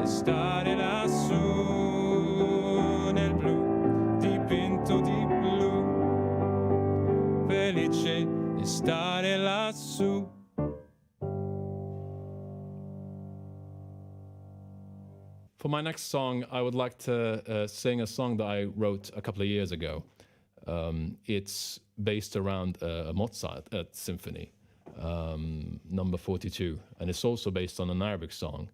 stare lassù nel blu, dipinto di blu, felice di stare lassù. For my next song, I would like to sing a song that I wrote a couple of years ago. It's based around a Mozart symphony, number 42, and it's also based on an Arabic song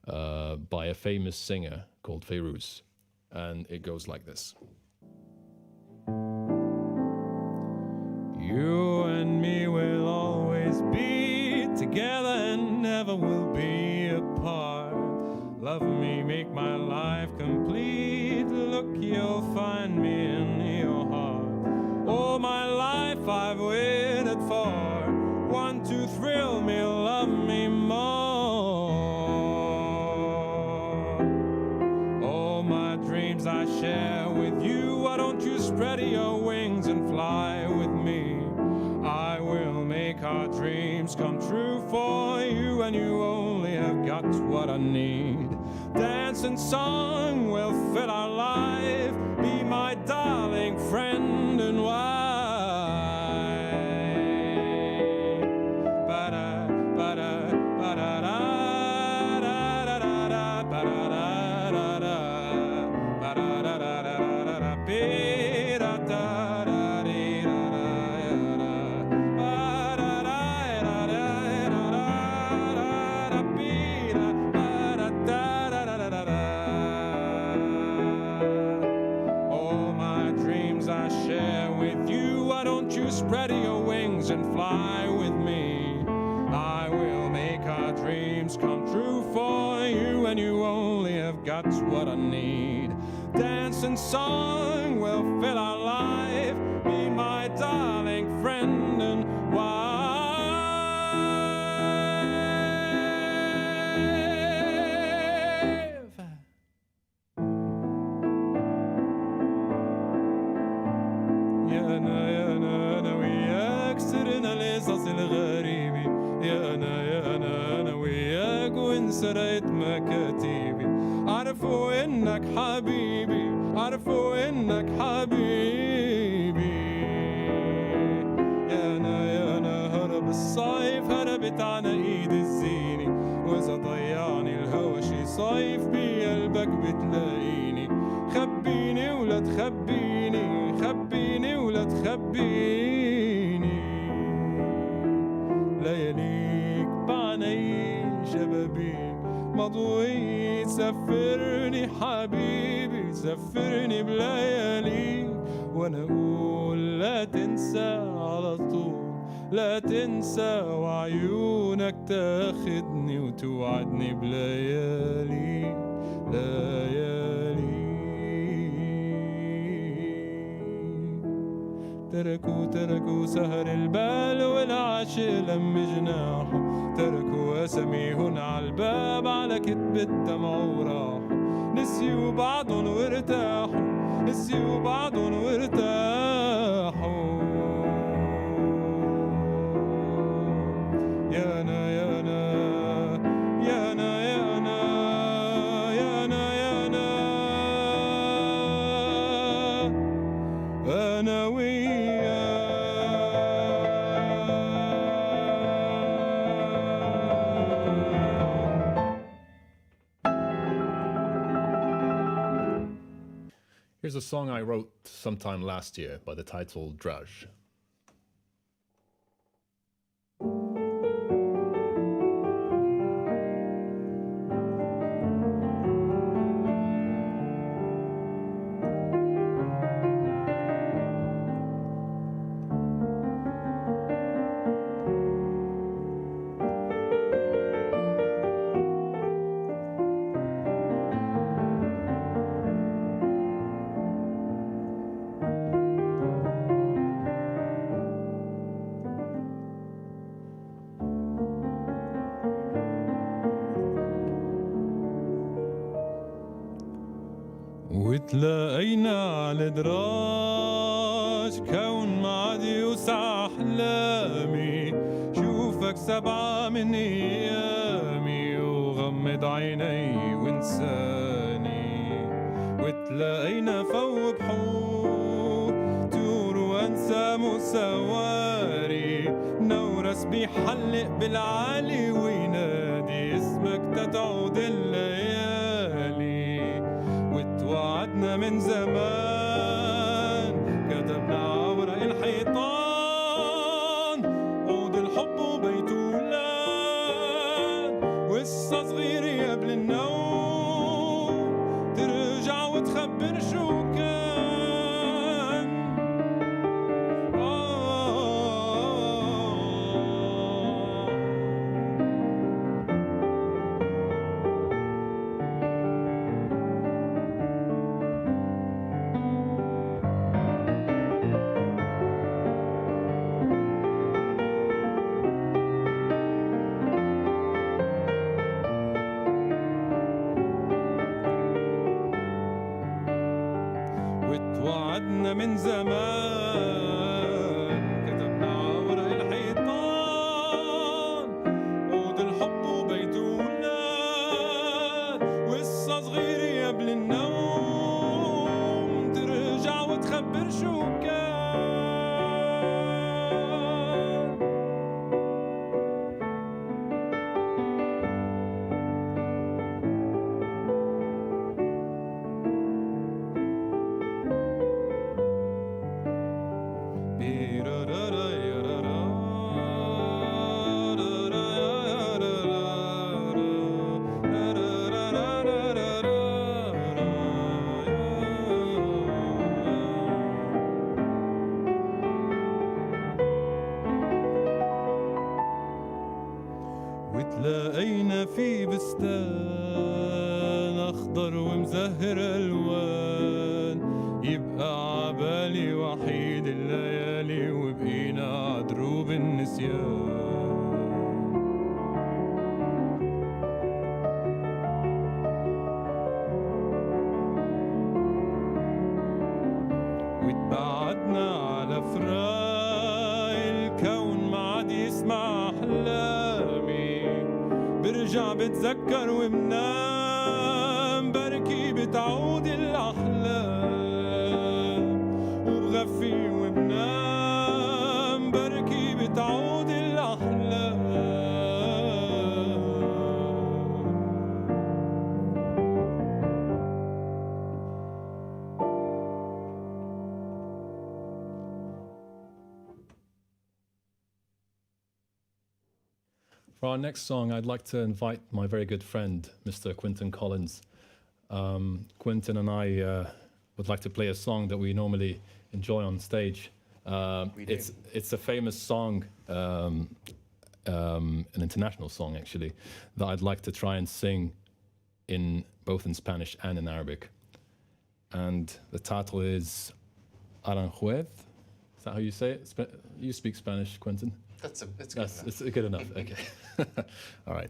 by a famous singer called Fairuz, and it goes like this. You and me will always be together and never will be apart. Love me, make my life complete. Look, you'll find me in your heart. All my life I've waited for one to thrill me, love me more. All my dreams I share with you. Why don't you spread your wings and fly with me? I will make our dreams come true for you, and you only have got what I need. Dance and song will fill our life. Be my darling friend and wife. Ba-da, ba-da, ba-da-da, da-da-da-da, ba-da-da-da-da, ba-da-da-da-da-da-da, spread your wings and fly with me. I will make our dreams come true for you, and you only have got what I need. Dance and song will fill our life. Be my darling friend and wife. الغريبي يا أنا وياك وانسرقت مكاتيبي. عرفوا إنك حبيبي، عرفوا إنك حبيبي. يا أنا هرب الصيف، هربت على إيد الزيني، وإذا ضيعني الهوى شي صيف بقلبك بتلاقيني. خبيني ولا تخبيني، خبيني ولا تخبيني. لياليك بعني شبابيك مضوي. سفرني حبيبي، سفرني بلياليك، وانا اقول لا تنسى على طول، لا تنسى، وعيونك تاخدني وتوعدني بليالي ليالي. تركوا سهر البال والعاشق لم جناحه. تركوا أساميهن على الباب، على كتب الدمع وراحوا. نسيوا بعضن وارتاحوا، نسيوا بعضن وارتاحوا. يا أنا يا أنا يا أنا يا أنا يا أنا يا أنا أنا وياك. Here's a song I wrote sometime last year by the title Drudge. وتلاقينا على دراج كون معدي يوسع أحلامي. شوفك 7 من أيامي وغمض غمض عيني وانساني وتلاقينا فوق بحور تور وانسى مسواري نورس بيحلق بالعالي وينادي اسمك تتعود الليالي وتوعدنا من زمان كتبنا عورق الحيطان عود الحب وبيتولان وقصة صغيرة قبل النوم ترجع وتخبر شو كان وتوعدنا من زمان كتبنا عورق الحيطان عود الحب وبيتولاد وقصة صغيرة قبل النوم ترجع وتخبر شو كان وتلاقينا في بستان أخضر ومزهر ألوان يبقى عبالي وحيد الليالي وبقينا عدروب النسيان واتبعدنا على فراق الكون ما عاد يسمع أحلامي برجع بتذكر وبنام بركي بتعود الأحلام وبغفي وبنام بركي بتعود الأحلام For our next song, I'd like to invite my very good friend, Mr. Quentin Collins. Quentin and I would like to play a song that we normally enjoy on stage. It's a famous song, an international song actually, that I'd like to try and sing both in Spanish and in Arabic. And the title is Aranjuez. Is that how you say it? You speak Spanish, Quentin? It's good enough. It's good enough. Okay. All right.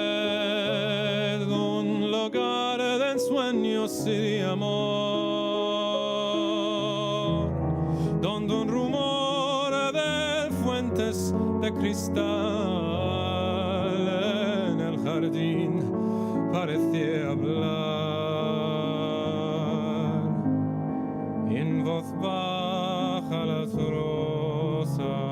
Aranjuez, un lugar de ensueños y de amor, donde un rumor de fuentes de cristal en el jardín parecía hablar y en voz baja las rosas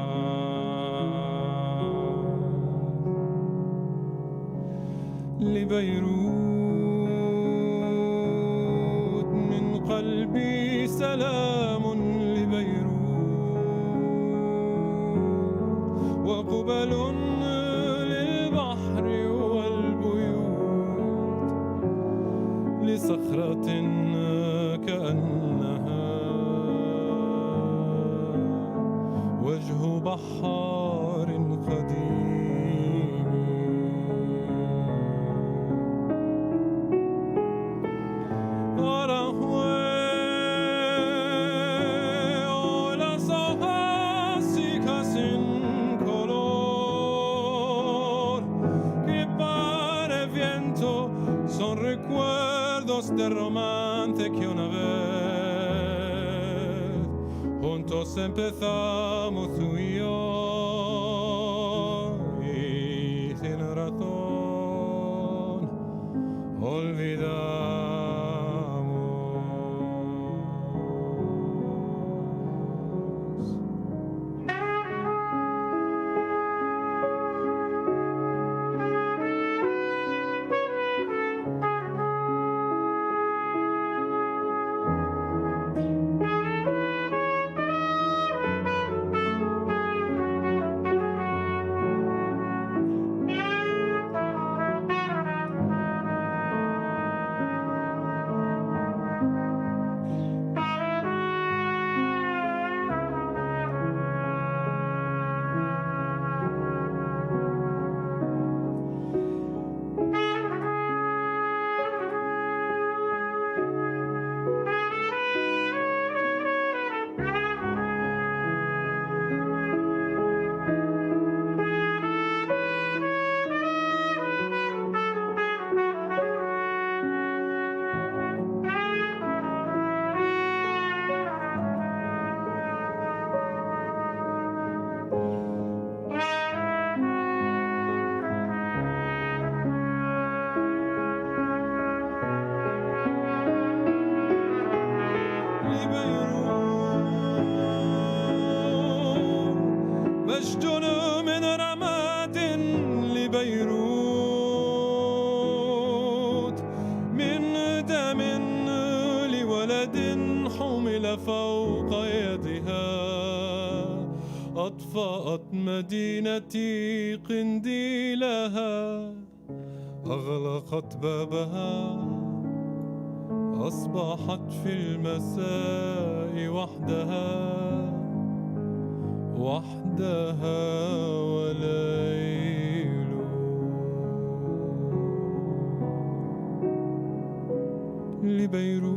لبيروت من قلبي سلام لبيروت وقبل للبحر والبيوت لصخرة كأنها وجه بحار قديم Aranjuez, las hojas secas sin color que para el viento son recuerdos lejos de romance que una vez juntos empezamos tú y yo, y sin razón olvidamos. مجد من رماد لبيروت من دم لولد حمل فوق يدها أطفأت مدينتي قنديلها أغلقت بابها أصبحت في المساء وحدها وليل لبيروت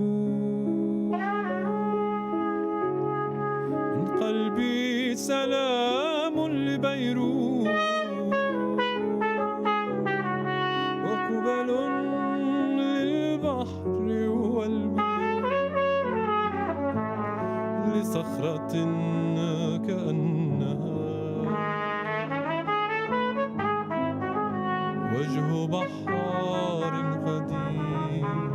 من قلبي سلام لبيروت وقبل للبحر والبيوت لصخرة كأنها وجه بحار قديم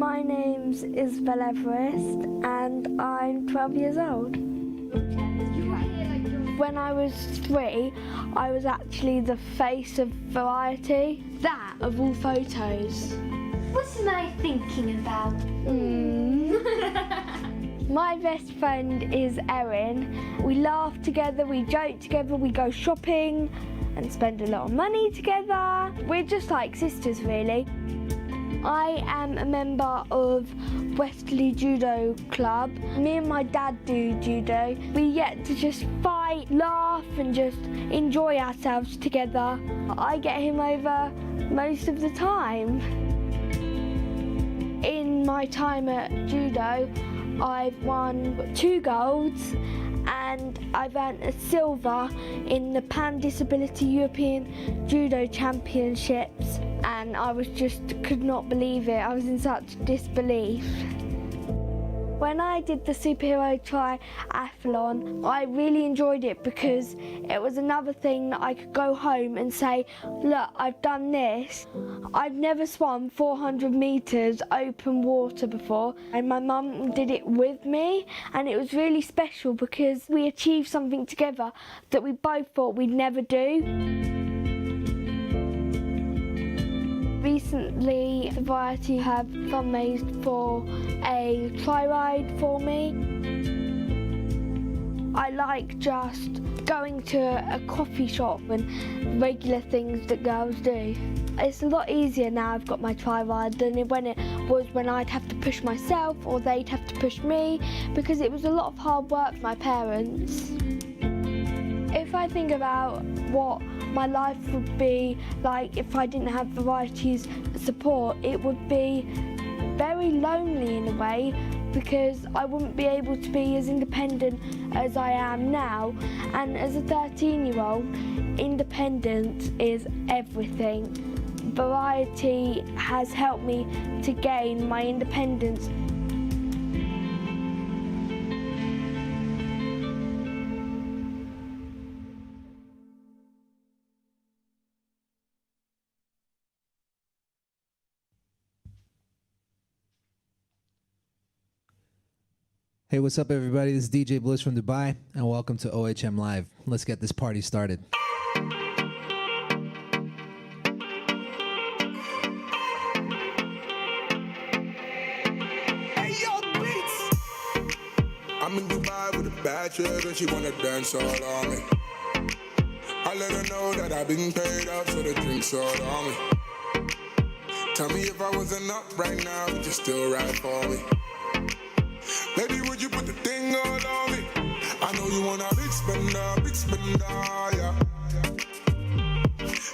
My name's Isabel Everest and I'm 12 years old. When I was 3, I was actually the face of Variety. That of all photos. What am I thinking about? My best friend is Erin. We laugh together, we joke together, we go shopping and spend a lot of money together. We're just like sisters, really. I am a member of Westerly Judo Club. Me and my dad do judo. We get to just fight, laugh and just enjoy ourselves together. I get him over most of the time. In my time at judo, I've won 2 golds and I've earned a silver in the Pan Disability European Judo Championships, and I could not believe it. I was in such disbelief. When I did the superhero triathlon, I really enjoyed it because it was another thing that I could go home and say, look, I've done this. I've never swum 400 metres open water before, and my mum did it with me, and it was really special because we achieved something together that we both thought we'd never do. Recently, the Variety have fundraised for a tri-ride for me. I like just going to a coffee shop and regular things that girls do. It's a lot easier now I've got my tri-ride than when it was when I'd have to push myself or they'd have to push me, because it was a lot of hard work for my parents. If I think about what my life would be like if I didn't have Variety's support, it would be very lonely in a way, because I wouldn't be able to be as independent as I am now. And as a 13-year-old, independence is everything. Variety has helped me to gain my independence. Hey, what's up, everybody? This is DJ Bliss from Dubai, and welcome to OHM Live. Let's get this party started. Hey, yo, beats! I'm in Dubai with a bad chick and she wanna dance all on me. I let her know that I've been paid off, so the drinks all on me. Tell me if I wasn't up right now, would you still ride for me? Lady, would you put the thing all on me? I know you want a big spender, yeah.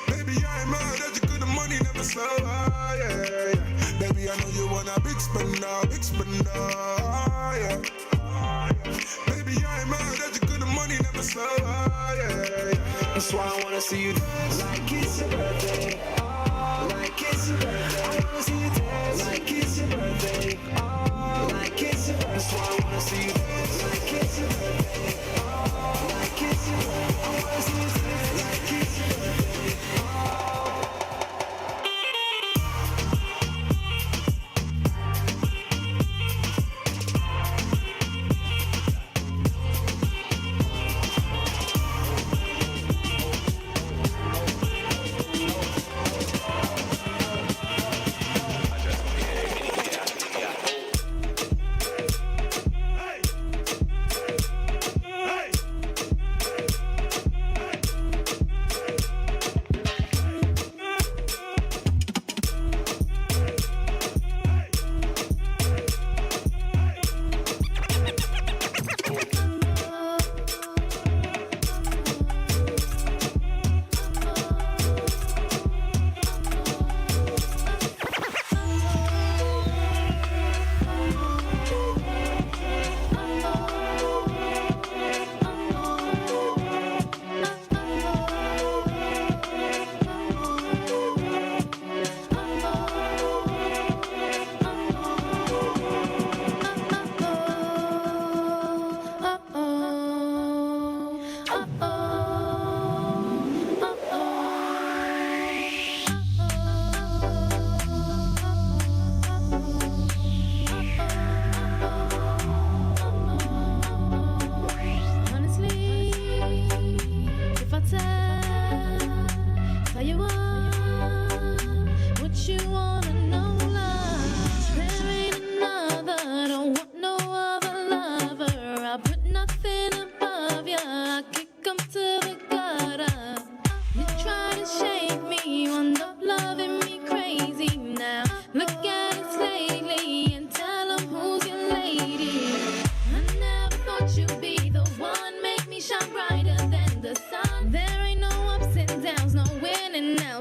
Baby, I ain't mad that you good, the money never slow, yeah. Baby, I know you want a big spender, yeah. Baby, I ain't mad that you good, the money never slow, yeah. That's why I wanna see you dance like it's your birthday, like it's your birthday. I wanna see you dance like it's your birthday, like it's your birthday. That's why I wanna see you dance like it's your birthday, like it's your birthday. I wanna see you dance like it's your birthday.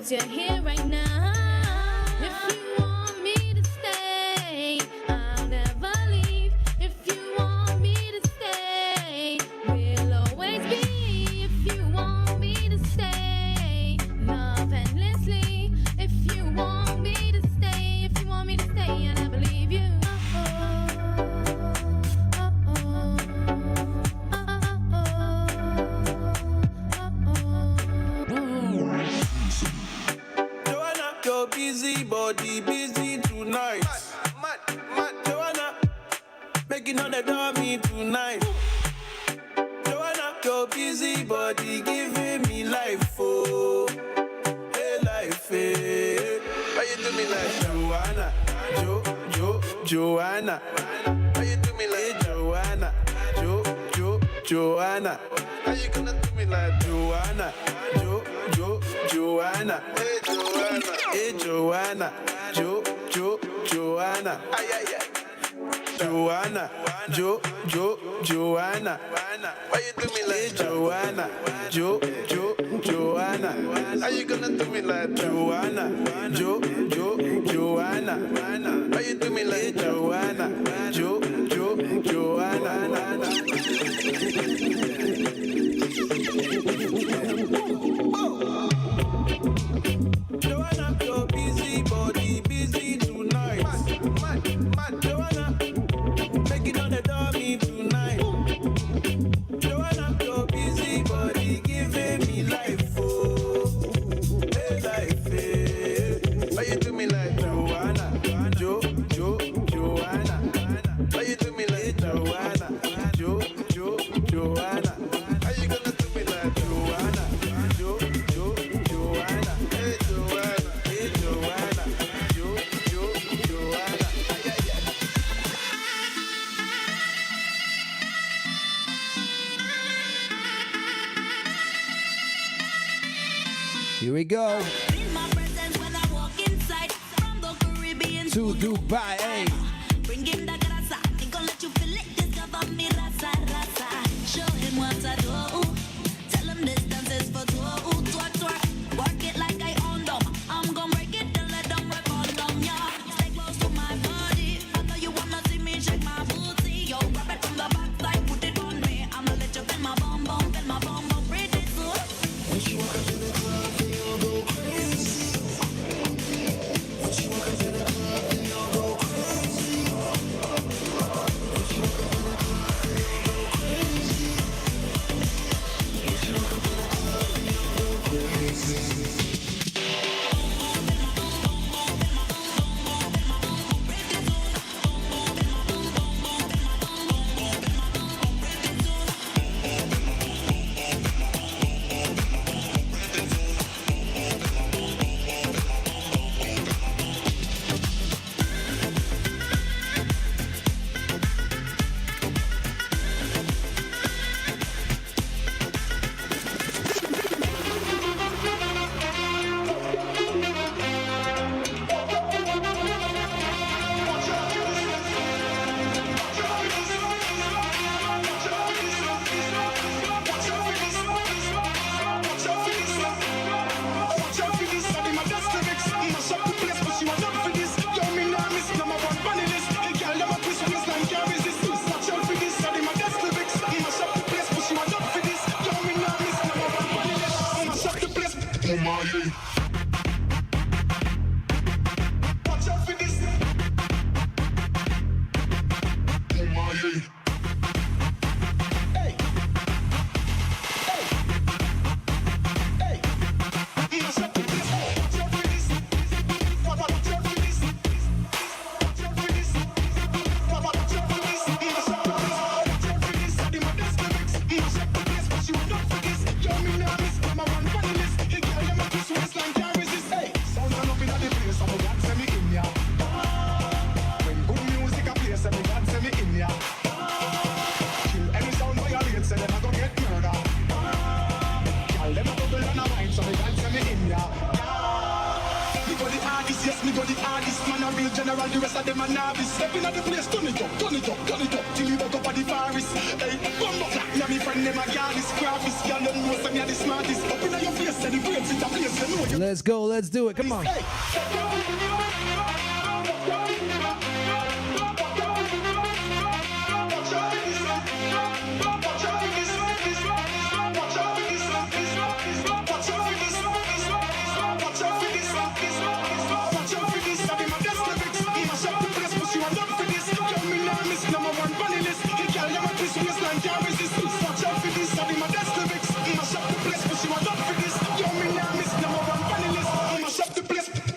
You're here right now. If you want me to stay, I'll never leave. If you want me to stay, we'll always be. If you want me to stay, love endlessly. If you want me to stay, if you want me to stay, I'll never leave you. body busy tonight. Mad, Joanna, making all the dummy tonight. Joanna, your busy body giving me life, oh, hey life, hey. Why you do me like Joanna, Joanna? Why you do me like Joanna, Joanna? How you gonna do me like Joanna, Joanna? Hey Joanna, hey Joanna, Joanna. Ay ay ay. Joanna, Joanna. Why you do me like Joanna, Joanna? How you gonna do me like Joanna, Joanna? Why you do me like Joanna, Joanna? Joanna, your busy body busy tonight. Mad, Joanna, making all the dummy tonight. Joanna, your busy body giving me life, oh, hey life, hey. Why you do me like Joanna, Joanna? Why you do me like Joanna, Joanna? How you gonna do me like Joanna, Joanna? Hey Joanna, hey Joanna, Joanna. Ay, ay, ay. Here we go. In my presence when I walk inside from the Caribbean To Dubai, hey. Bring him the grasa, he gon' let you feel it. Discover me rasa. Show him what I do. Tell him this dance is for two. Twerk. Work it like I own them. I'm gon' break it till I don't work on them, yeah. Stay close to my body. I know you wanna see me shake my booty. Yo, grab it from the backside, put it on me. I'ma let you feel my bum bum, breathe it good. When she walk up in the club, they all go crazy. When she walk up in the club, they all go crazy. When she walk up in the club, they all go crazy. When she walk up in the club, they all go crazy. Let's go, let's do it, come on.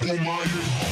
Oh my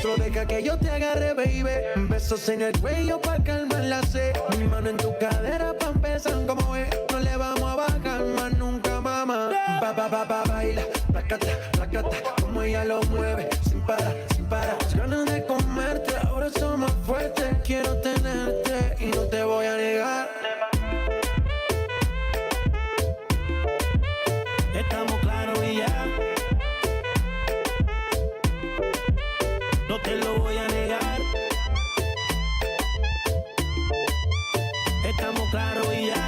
Solo deja que yo te agarre, baby. Besos en el cuello pa' calmar la sed. Mi mano en tu cadera pa' empezar como es. No le vamos a bajar más nunca, mamá. Baila, placata, placata. Como ella lo mueve, sin parar, sin parar. Las ganas de comerte, ahora son más fuertes. Quiero tenerte y no te voy a negar. Estamos claros y ya. No te lo voy a negar. Estamos claros y ya.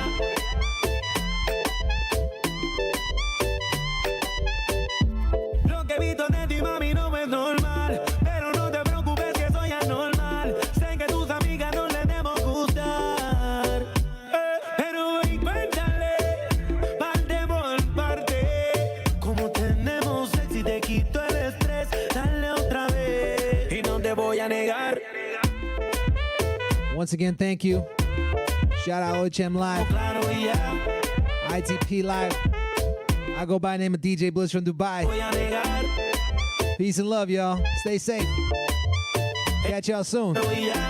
Lo que he visto de ti, mami, no es normal. Pero no te preocupes que soy anormal. Sé que tus amigas no les debemos gustar. Pero ven, cuéntale, parte por parte. Como tenemos sexy, te quito el estrés. Dale otra vez y no te voy a negar. Once again, thank you. Shout out OHM Live, Claro y ya. ITP Live. I go by the name of DJ Bliss from Dubai. Voy a negar. Peace and love, y'all. Stay safe. Catch y'all soon. Claro y ya.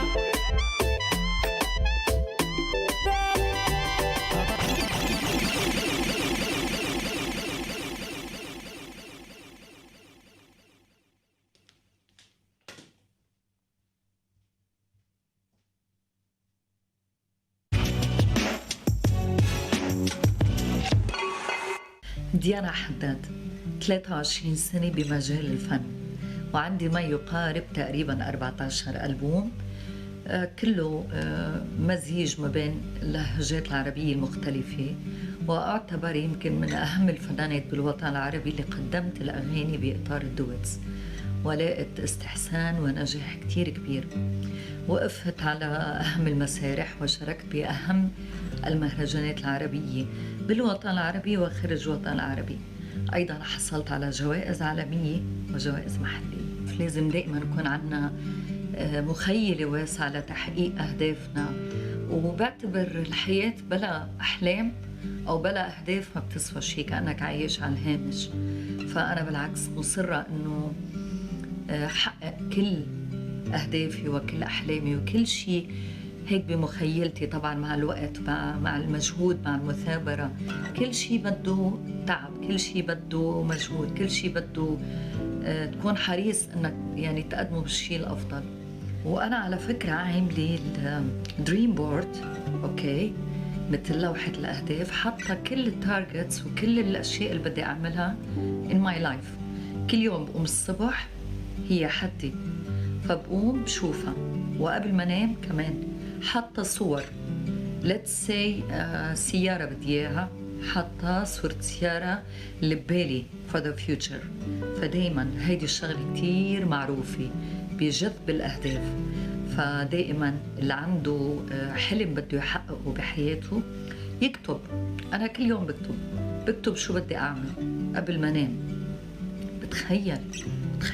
ديانا حداد 23 سنة بمجال الفن، وعندي ما يقارب تقريبا 14 ألبوم، كله مزيج ما بين اللهجات العربية المختلفة، وأعتبر يمكن من أهم الفنانات بالوطن العربي اللي قدمت الأغاني بإطار الدويتس، ولقيت استحسان ونجاح كتير كبير. وقفت على أهم المسارح وشاركت بأهم المهرجانات العربية بالوطن العربي وخارج الوطن العربي. أيضا حصلت على جوائز عالمية وجوائز محلية. لازم دائما يكون عنا مخيلة واسعة لتحقيق أهدافنا، وبعتبر الحياة بلا أحلام أو بلا أهداف ما بتسوى شيء، كأنك عايش على الهامش. فأنا بالعكس مصرة أنه حقق كل أهدافي وكل أحلامي وكل شيء هيك بمخيلتي. طبعا مع الوقت، مع المجهود، مع المثابرة. كل شيء بده تعب، كل شيء بده مجهود، كل شيء بده تكون حريص انك يعني تقدمه بالشيء الافضل. وانا على فكرة عاملة الدريم بورد، اوكي، مثل لوحة الاهداف، حاطة كل التارجتس وكل الاشياء اللي بدي اعملها in my life. كل يوم بقوم الصبح هي حدي، فبقوم بشوفها، وقبل ما انام كمان حاطة صور. let's say سيارة بدي اياها، حاطة صورة سيارة اللي ببالي for the future. فدايما هيدي الشغلة كتير معروفة بجذب الأهداف. فدائما اللي عنده حلم بده يحققه بحياته يكتب. أنا كل يوم بكتب شو بدي أعمل قبل ما أنام. بتخيل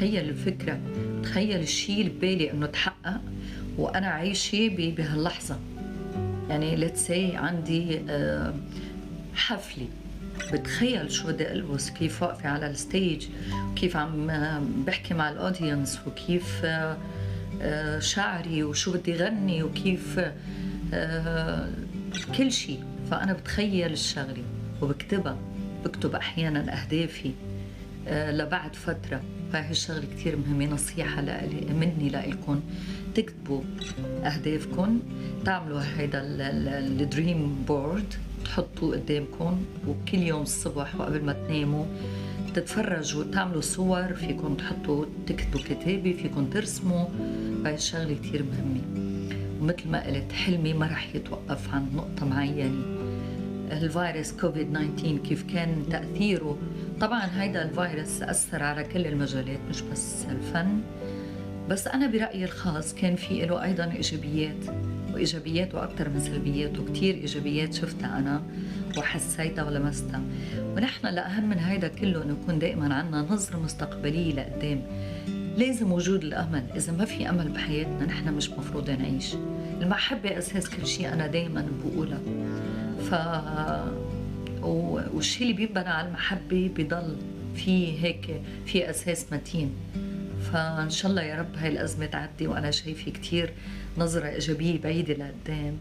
الفكرة، بتخيل الشيء اللي ببالي إنه تحقق وأنا عايشة بهاللحظة. يعني let's say عندي حفلي، بتخيل شو بدي ألبس، كيف واقفة على الستيج، كيف عم بحكي مع الأودينس، وكيف شعري، وشو بدي غني، وكيف كل شيء. فأنا بتخيل الشغلة وبكتبها. بكتب أحيانا أهدافي لبعد فترة. فهي الشغلة كتير مهمة. نصيحة مني لإلكم، تكتبوا أهدافكم، تعملوا هيدا الدريم بورد، تحطوه قدامكم، وكل يوم الصبح وقبل ما تناموا تتفرجوا، تعملوا صور، فيكم تحطوا، تكتبوا كتابة، فيكم ترسموا. هاي الشغلة كتير مهمة. ومثل ما قلت، حلمي ما رح يتوقف عند نقطة معينة. الفيروس كوفيد 19 كيف كان تأثيره، طبعا هيدا الفيروس أثر على كل المجالات مش بس الفن، بس أنا برأيي الخاص كان في له أيضا إيجابيات وأكثر من سلبيات، وكتير إيجابيات شفتها أنا وحسيتها ولمستها. ونحن لأهم من هيدا كله إنه يكون دائما عنا نظرة مستقبلية لقدام. لازم وجود الأمل. إذا ما في أمل بحياتنا نحن مش مفروض نعيش. المحبة أساس كل شيء، أنا دائما بقولها. والشيء اللي بيبنى على المحبة بيضل في هيك، في أساس متين. فإن شاء الله يا رب هاي الأزمة تعدي، وأنا شايفة كتير نظرة إيجابية بعيدة لقدام.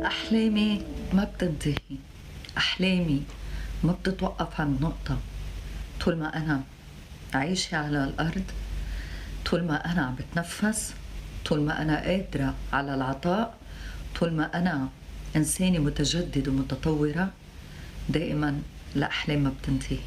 أحلامي ما بتنتهي، أحلامي ما بتتوقف عند نقطة. طول ما أنا عايشة على الأرض، طول ما أنا عم بتنفس، طول ما أنا قادرة على العطاء، طول ما أنا إنسانة متجددة ومتطورة، دائما الأحلام ما بتنتهي.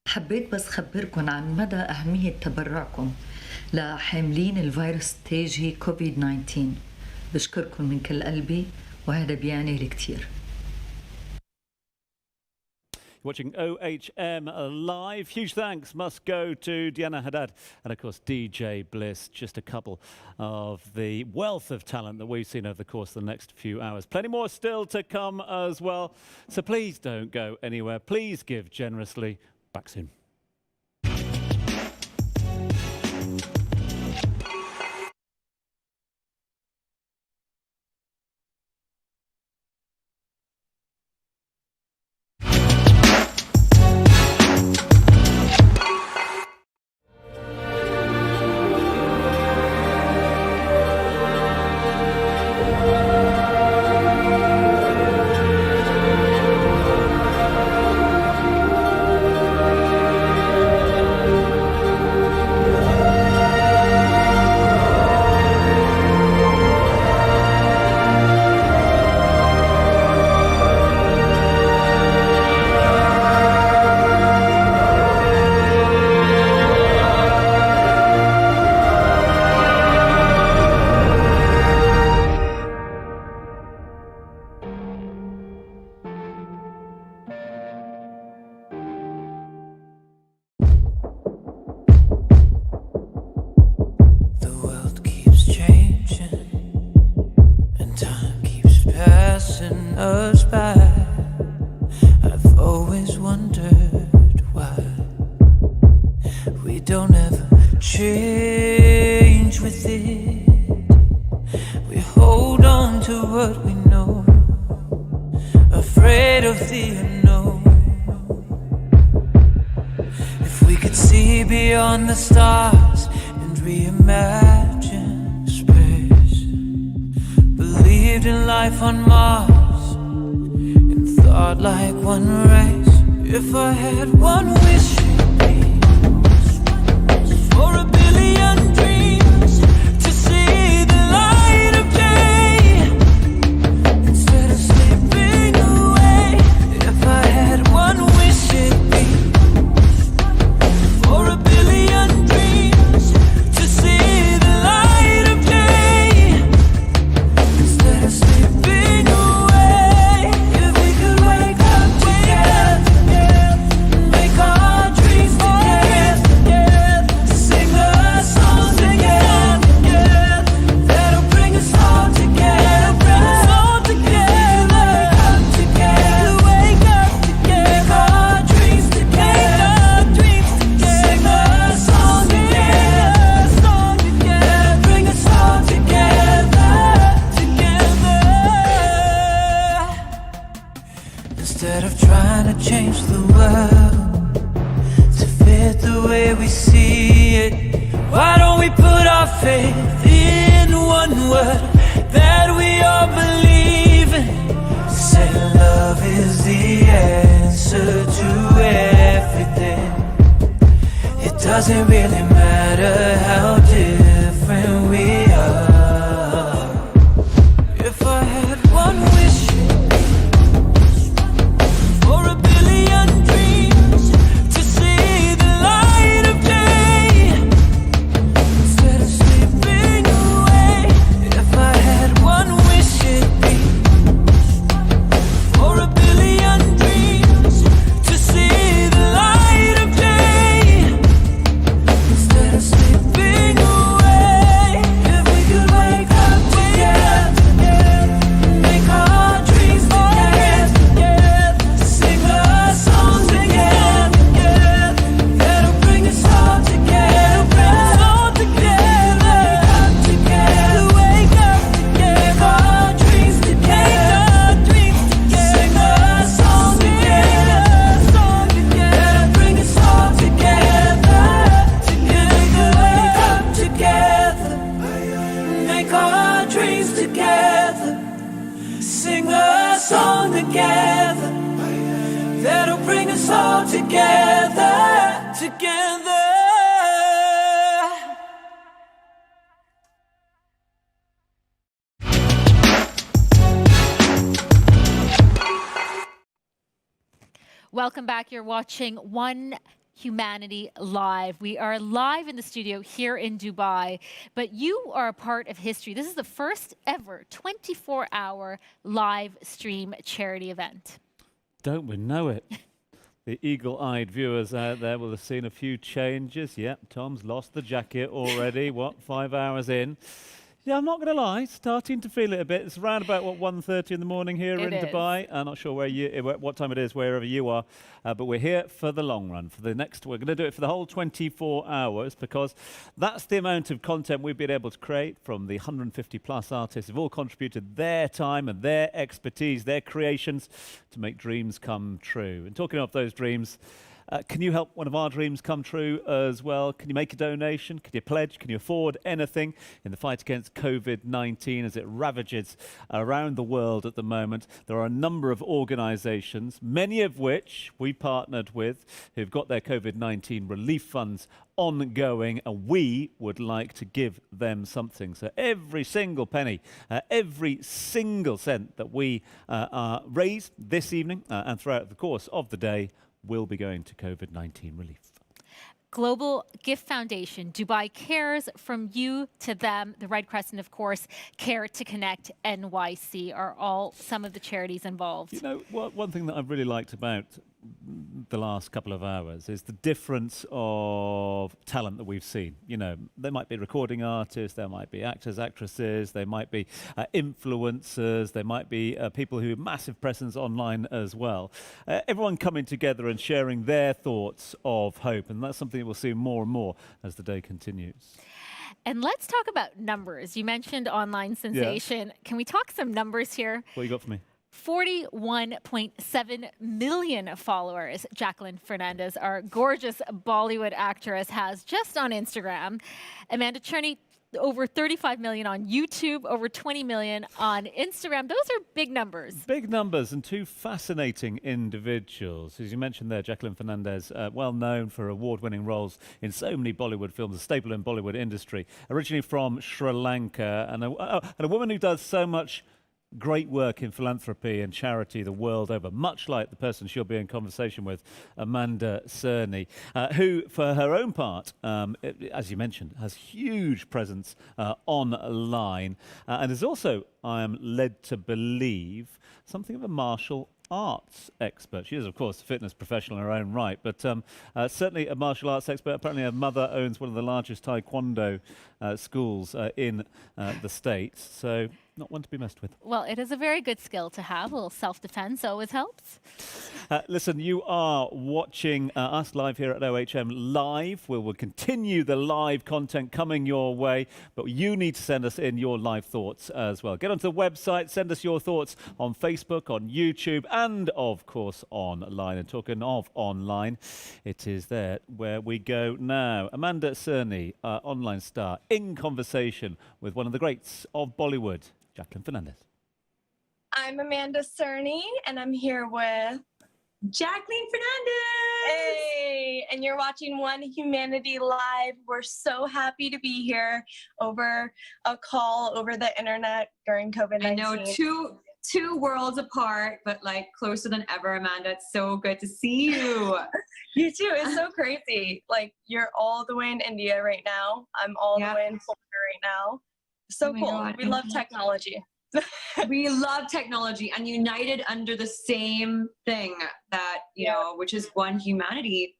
حبيت بس خبركن عن مدى أهمية تبرعكم لحاملين الفيروس التاجي كوفيد-19. بشكركم من كل قلبي، وهذا بيعني لي كتير. watching OHM Live. Huge thanks must go to Diana Haddad and, of course, DJ Bliss. Just a couple of the wealth of talent that we've seen over the course of the next few hours. Plenty more still to come as well. So please don't go anywhere. Please give generously. Back soon. Welcome back. You're watching One Humanity Live. We are live in the studio here in Dubai, but you are a part of history. This is the first ever 24-hour live stream charity event. Don't we know it? The eagle-eyed viewers out there will have seen a few changes. Yep, Tom's lost the jacket already. What, 5 hours in? Yeah, I'm not going to lie, starting to feel it a bit. It's around about, what, 1:30 in the morning here in Dubai. I'm not sure what time it is, wherever you are, but we're here for the long run. We're going to do it for the whole 24 hours, because that's the amount of content we've been able to create from the 150-plus artists who've all contributed their time and their expertise, their creations, to make dreams come true. And talking of those dreams, can you help one of our dreams come true as well? Can you make a donation? Can you pledge? Can you afford anything in the fight against COVID-19 as it ravages around the world at the moment? There are a number of organisations, many of which we partnered with, who've got their COVID-19 relief funds ongoing, and we would like to give them something. So every single penny, every single cent that we raise this evening and throughout the course of the day will be going to COVID-19 relief. Global Gift Foundation, Dubai Cares, From You to Them, the Red Crescent, of course, Care to Connect NYC are all some of the charities involved. You know, one thing that I've really liked about the last couple of hours is the difference of talent that we've seen. You know, there might be recording artists, there might be actors, actresses, there might be influencers, there might be people who have massive presence online as well. Everyone coming together and sharing their thoughts of hope, and that's something that we'll see more and more as the day continues. And let's talk about numbers. You mentioned online sensation. Yeah. Can we talk some numbers here? What you got for me? 41.7 million followers Jacqueline Fernandez, our gorgeous Bollywood actress, has just on Instagram. Amanda Cherney, over 35 million on YouTube, over 20 million on Instagram. Those are big numbers. Big numbers, and two fascinating individuals. As you mentioned there, Jacqueline Fernandez, well known for award-winning roles in so many Bollywood films, a staple in Bollywood industry, originally from Sri Lanka, and a woman who does so much great work in philanthropy and charity the world over, much like the person she'll be in conversation with, Amanda Cerny, who, for her own part, as you mentioned, has huge presence online, and is also, I am led to believe, something of a martial arts expert. She is, of course, a fitness professional in her own right, but certainly a martial arts expert. Apparently her mother owns one of the largest taekwondo schools in the States, so not one to be messed with. Well, it is a very good skill to have. A little self-defense always helps. Listen, you are watching us live here at OHM Live. We will continue the live content coming your way, but you need to send us in your live thoughts as well. Get onto the website, send us your thoughts on Facebook, on YouTube, and of course online. And talking of online, it is there where we go now. Amanda Cerny, online star, in conversation with one of the greats of Bollywood, Jacqueline Fernandez. I'm Amanda Cerny, and I'm here with Jacqueline Fernandez. Hey, and you're watching One Humanity Live. We're so happy to be here over a call over the internet during COVID-19. I know, two worlds apart, but like closer than ever, Amanda. It's so good to see you. You too. It's so crazy. Like, you're all the way in India right now. I'm all the way in Florida right now. So cool. God. We love technology. We love technology, and united under the same thing that, you know, which is One Humanity.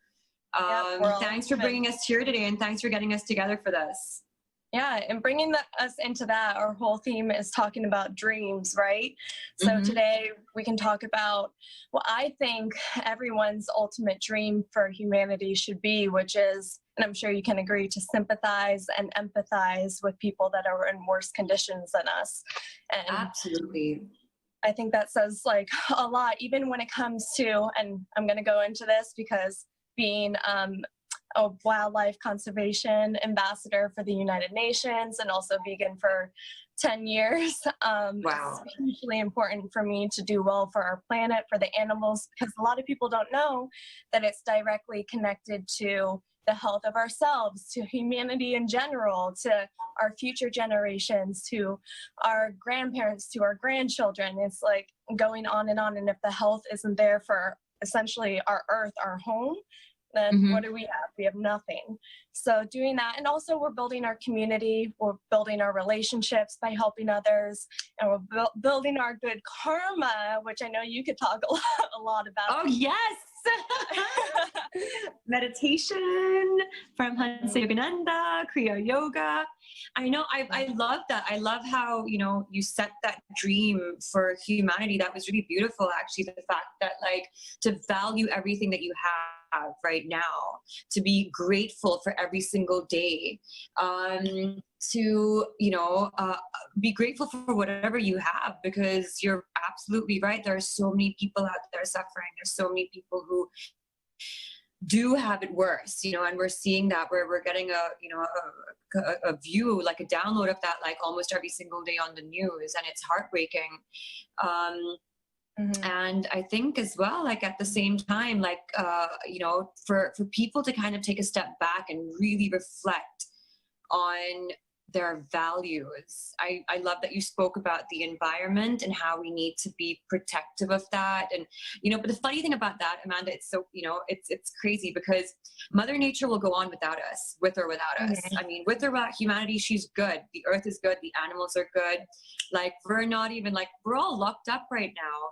Thanks for bringing us here today, and thanks for getting us together for this. Yeah, and bringing us into that, our whole theme is talking about dreams, right? So today we can talk about what I think everyone's ultimate dream for humanity should be, which is, and I'm sure you can agree, to sympathize and empathize with people that are in worse conditions than us. And absolutely. I think that says like a lot, even when it comes to, and I'm going to go into this because being a wildlife conservation ambassador for the United Nations and also vegan for 10 years. It's hugely important for me to do well for our planet, for the animals, because a lot of people don't know that it's directly connected to the health of ourselves, to humanity in general, to our future generations, to our grandparents, to our grandchildren. It's like going on. And if the health isn't there for essentially our earth, our home, then what do we have? We have nothing. So doing that, and also we're building our community, we're building our relationships by helping others, and we're building our good karma, which I know you could talk a lot about. Oh yes, Meditation, Paramhansa Yogananda, Kriya Yoga. I know, I love that. I love how, you know, you set that dream for humanity. That was really beautiful, actually, the fact that, like, to value everything that you have right now, to be grateful for every single day, to, you know, be grateful for whatever you have, because you're absolutely right. There are so many people out there suffering. There's so many people who do have it worse, you know, and we're seeing that where we're getting a view, like a download of that, like almost every single day on the news, and it's heartbreaking. And I think as well, like at the same time, like, you know, for people to kind of take a step back and really reflect on their values. I love that you spoke about the environment and how we need to be protective of that. And, you know, but the funny thing about that, Amanda, it's so, you know, it's crazy because Mother Nature will go on without us, with or without us. I mean, with or without humanity, she's good. The earth is good. The animals are good. Like, we're not even, like, we're all locked up right now,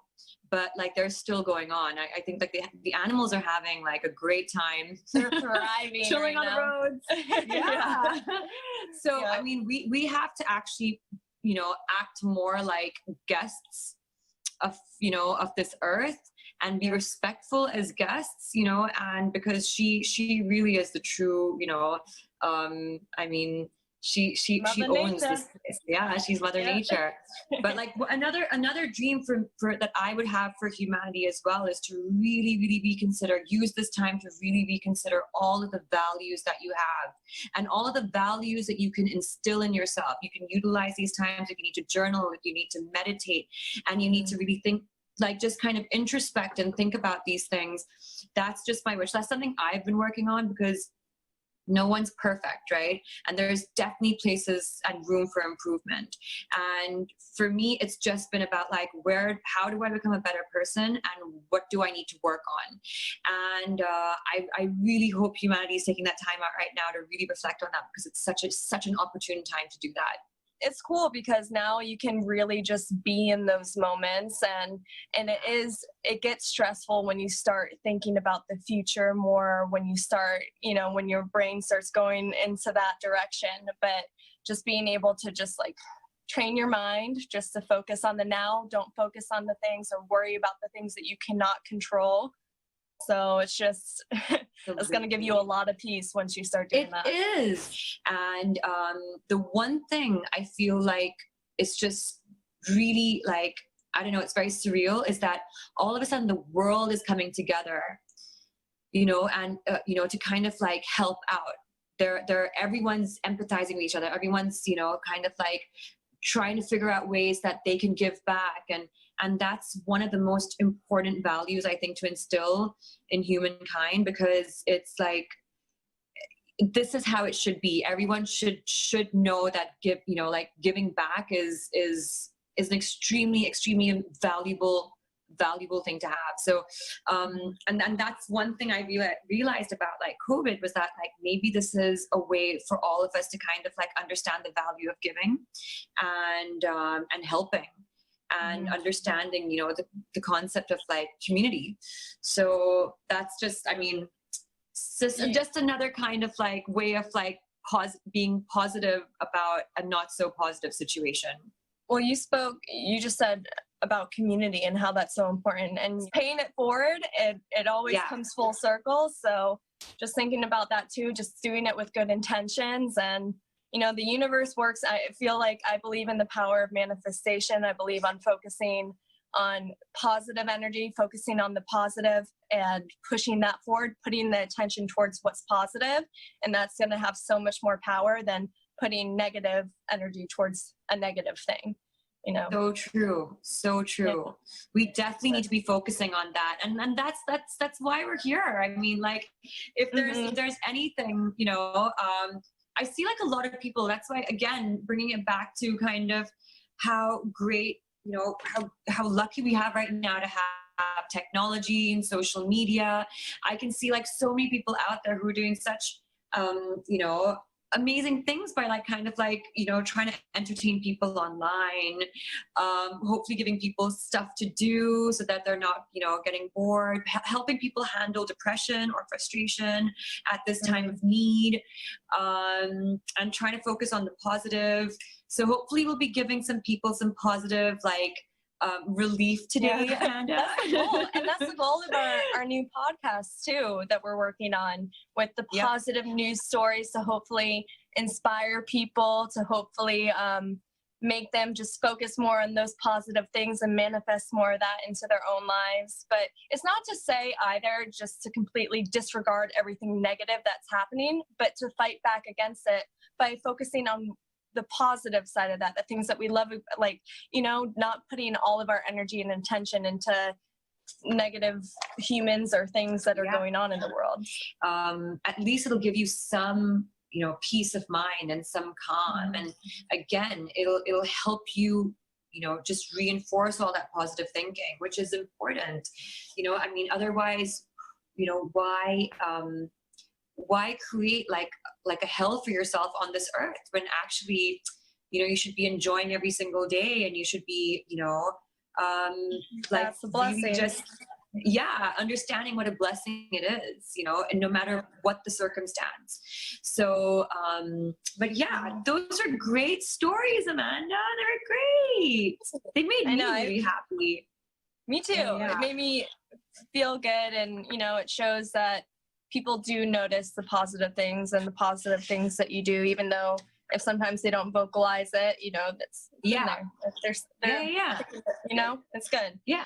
but like they're still going on. I think like the animals are having like a great time. They're thriving, chilling right on now. the roads. Yeah. So I mean, we have to actually, you know, act more like guests of, you know, of this earth, and be respectful as guests, you know, and because she really is the true, you know, I mean, she owns this. Yeah, she's Mother Nature. But like another dream for that I would have for humanity as well is to really reconsider, use this time to really reconsider all of the values that you have and all of the values that you can instill in yourself. You can utilize these times if you need to journal, if you need to meditate, and you need to really think, like just kind of introspect and think about these things. That's just my wish. That's something I've been working on, because no one's perfect, right? And there's definitely places and room for improvement. And for me, it's just been about like, how do I become a better person, and what do I need to work on? And I really hope humanity is taking that time out right now to really reflect on that, because it's such an opportune time to do that. It's cool because now you can really just be in those moments, and it gets stressful when you start thinking about the future more, when you start, you know, when your brain starts going into that direction. But just being able to just like train your mind just to focus on the now, don't focus on the things or worry about the things that you cannot control. So it's just, it's going to give you a lot of peace once you start doing that. It is. And the one thing I feel like it's just really like, I don't know, it's very surreal, is that all of a sudden the world is coming together, you know, and, you know, to kind of like help out. Everyone's empathizing with each other. Everyone's, you know, kind of like trying to figure out ways that they can give back. And that's one of the most important values, I think, to instill in humankind, because it's like, this is how it should be. Everyone should know that giving back is an extremely valuable thing to have. So, and that's one thing I realized about like COVID, was that like maybe this is a way for all of us to kind of like understand the value of giving and helping. And understanding, you know, the concept of like community. So that's just, I mean, just another kind of like way of like being positive about a not so positive situation. Well, you just said about community and how that's so important, and paying it forward, it always comes full circle. So just thinking about that too, just doing it with good intentions. And you know, the universe works. I feel like I believe in the power of manifestation. I believe on focusing on positive energy, focusing on the positive and pushing that forward, putting the attention towards what's positive. And that's going to have so much more power than putting negative energy towards a negative thing, you know? So true. So true. Yeah. We definitely need to be focusing on that. And that's why we're here. I mean, like if there's anything, you know, I see like a lot of people, that's why, again, bringing it back to kind of how great, you know, how lucky we have right now to have technology and social media. I can see like so many people out there who are doing such, you know, amazing things by like kind of like, you know, trying to entertain people online, hopefully giving people stuff to do so that they're not, you know, getting bored, helping people handle depression or frustration at this time of need, and trying to focus on the positive. So hopefully we'll be giving some people some positive like relief today. Yeah. And that's the goal. And that's the goal of our new podcast too, that we're working on, with the positive news stories to hopefully inspire people, to hopefully make them just focus more on those positive things and manifest more of that into their own lives. But it's not to say either just to completely disregard everything negative that's happening, but to fight back against it by focusing on the positive side of that, the things that we love, like, you know, not putting all of our energy and intention into negative humans or things that are going on in the world. At least it'll give you some, you know, peace of mind and some calm. And again, it'll help you, you know, just reinforce all that positive thinking, which is important. You know, I mean, otherwise, you know, why create like a hell for yourself on this earth when actually, you know, you should be enjoying every single day, and you should be, you know, like really just understanding what a blessing it is, you know, and no matter what the circumstance. So but yeah, those are great stories, Amanda. They're great. They made me really happy. Me too. Yeah. It made me feel good, and you know, it shows that people do notice the positive things and the positive things that you do, even though if sometimes they don't vocalize it, you know, that's in there. You know, it's good. Yeah.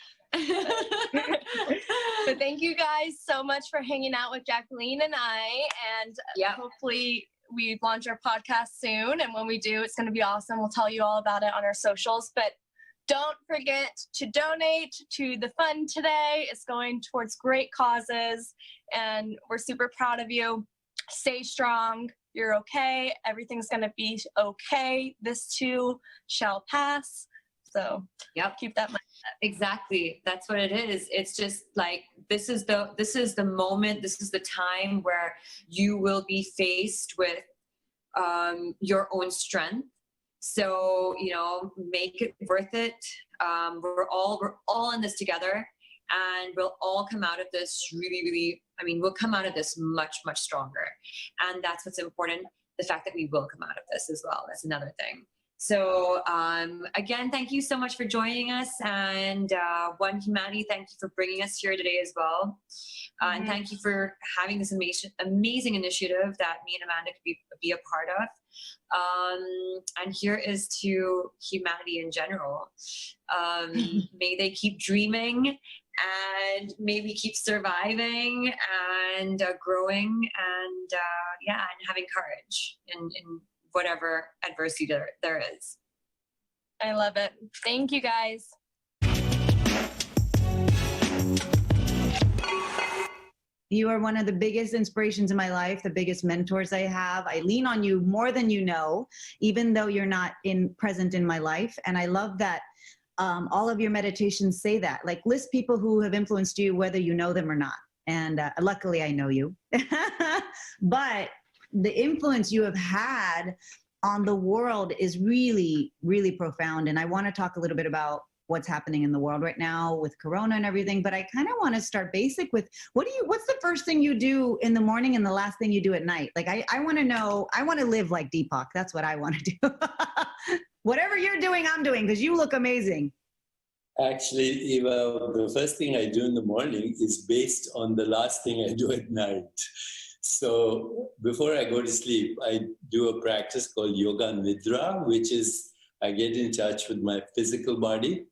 But thank you guys so much for hanging out with Jacqueline and I, and hopefully we launch our podcast soon, and when we do, it's going to be awesome. We'll tell you all about it on our socials. But don't forget to donate to the fund today. It's going towards great causes, and we're super proud of you. Stay strong. You're okay. Everything's going to be okay. This too shall pass. So keep that in mind. Exactly. That's what it is. It's just like, this is the moment, this is the time where you will be faced with your own strength. So, you know, make it worth it. We're all in this together, and we'll all come out of this really, I mean, we'll come out of this much, much stronger. And that's what's important. The fact that we will come out of this as well. That's another thing. So again, thank you so much for joining us. And One Humanity, thank you for bringing us here today as well. And thank you for having this amazing initiative that me and Amanda could be a part of. And here is to humanity in general. May they keep dreaming, and maybe keep surviving and growing, and and having courage in whatever adversity there is. I love it. Thank you, guys. You are one of the biggest inspirations in my life, the biggest mentors I have. I lean on you more than you know, even though you're not present in my life. And I love that all of your meditations say that. Like, list people who have influenced you, whether you know them or not. And luckily I know you. But the influence you have had on the world is really, really profound. And I want to talk a little bit about what's happening in the world right now with Corona and everything. But I kind of want to start basic with, what's the first thing you do in the morning and the last thing you do at night? Like, I want to know, I want to live like Deepak. That's what I want to do. Whatever you're doing, I'm doing, because you look amazing. Actually, Eva, the first thing I do in the morning is based on the last thing I do at night. So before I go to sleep, I do a practice called Yoga Nidra, which is I get in touch with my physical body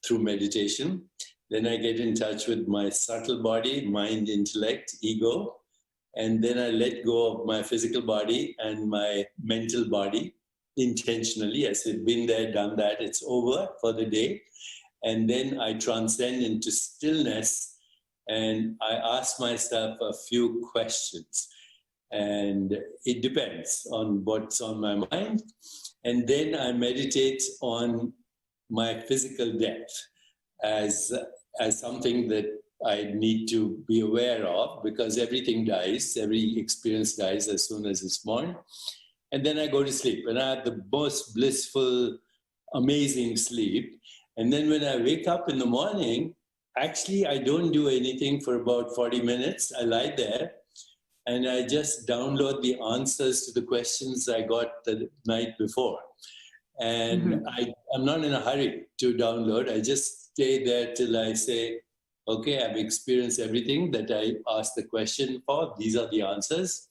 through meditation. Then I get in touch with my subtle body, mind, intellect, ego. And then I let go of my physical body and my mental body intentionally. I said, been there, done that, it's over for the day. And then I transcend into stillness, and I ask myself a few questions. And it depends on what's on my mind. And then I meditate on my physical death as something that I need to be aware of, because everything dies, every experience dies as soon as it's born. and then I go to sleep. And I have the most blissful, amazing sleep. And then when I wake up in the morning, actually, I don't do anything for about 40 minutes. I lie there and I just download the answers to the questions I got the night before. And I'm not in a hurry to download. I just stay there till I say, okay, I've experienced everything that I asked the question for. These are the answers.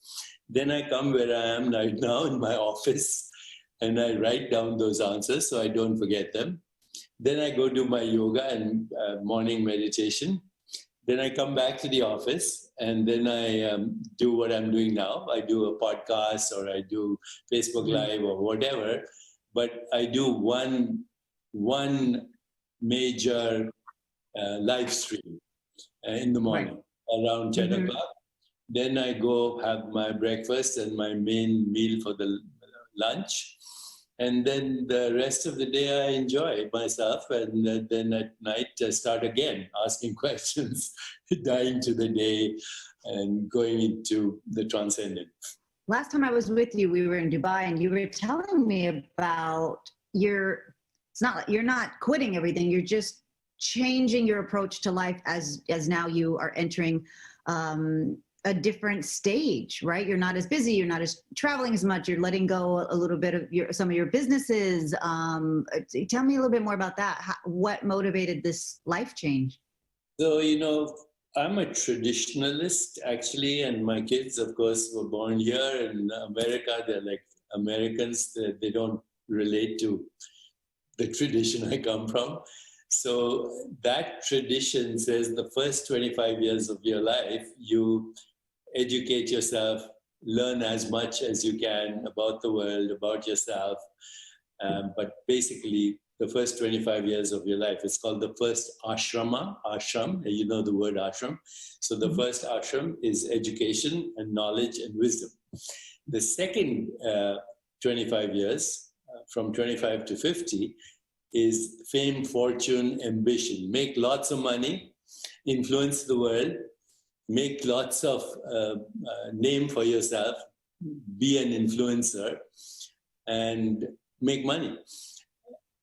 Then I come where I am right now in my office and I write down those answers so I don't forget them. Then I go do my yoga and morning meditation. Then I come back to the office and then I do what I'm doing now. I do a podcast or I do Facebook Live or whatever. But I do one major live stream in the morning around 10 o'clock. Then I go have my breakfast and my main meal for the lunch. And then the rest of the day I enjoy myself. And then at night I start again asking questions, dying to the day and going into the transcendent. Last time I was with you, we were in Dubai and you were telling me about you're not quitting everything. You're just changing your approach to life as now you are entering a different stage, right? You're not as busy. You're not as traveling as much. You're letting go a little bit of some of your businesses. Tell me a little bit more about that. What motivated this life change? So, I'm a traditionalist, actually, and my kids, of course, were born here in America. They're like Americans. They don't relate to the tradition I come from. So that tradition says the first 25 years of your life, you educate yourself, learn as much as you can about the world, about yourself. But basically, the first 25 years of your life, it's called the first ashram, you know the word ashram. So the first ashram is education and knowledge and wisdom. The second 25 years, from 25 to 50, is fame, fortune, ambition. Make lots of money, influence the world, make lots of name for yourself, be an influencer, and make money.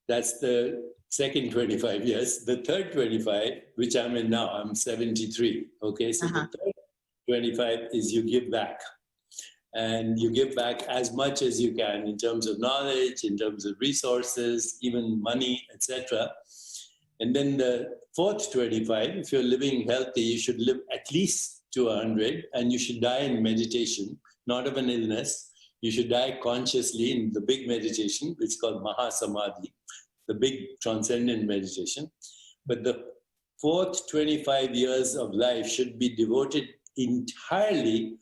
That's the second 25 years. The third 25, which I'm in now, I'm 73. Okay, so the third 25 is you give back. And you give back as much as you can in terms of knowledge, in terms of resources, even money, etc. And then the fourth 25, if you're living healthy, you should live at least to 100, and you should die in meditation, not of an illness. You should die consciously in the big meditation, which is called Mahasamadhi, the big transcendent meditation. But the fourth 25 years of life should be devoted entirely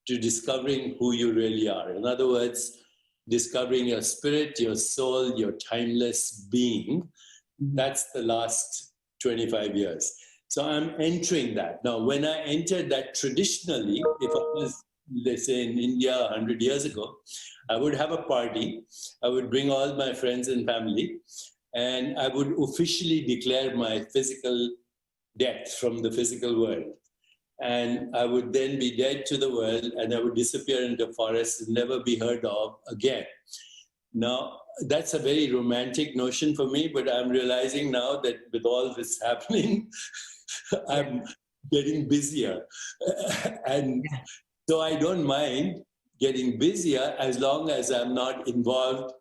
to discovering who you really are. In other words, discovering your spirit, your soul, your timeless being. That's the last 25 years. So I'm entering that. Now, when I entered that traditionally, if I was, let's say, in India 100 years ago, I would have a party. I would bring all my friends and family, and I would officially declare my physical death from the physical world. And I would then be dead to the world, and I would disappear into forests and never be heard of again. Now, that's a very romantic notion for me, but I'm realizing now that with all this happening, I'm getting busier. And so I don't mind getting busier as long as I'm not involved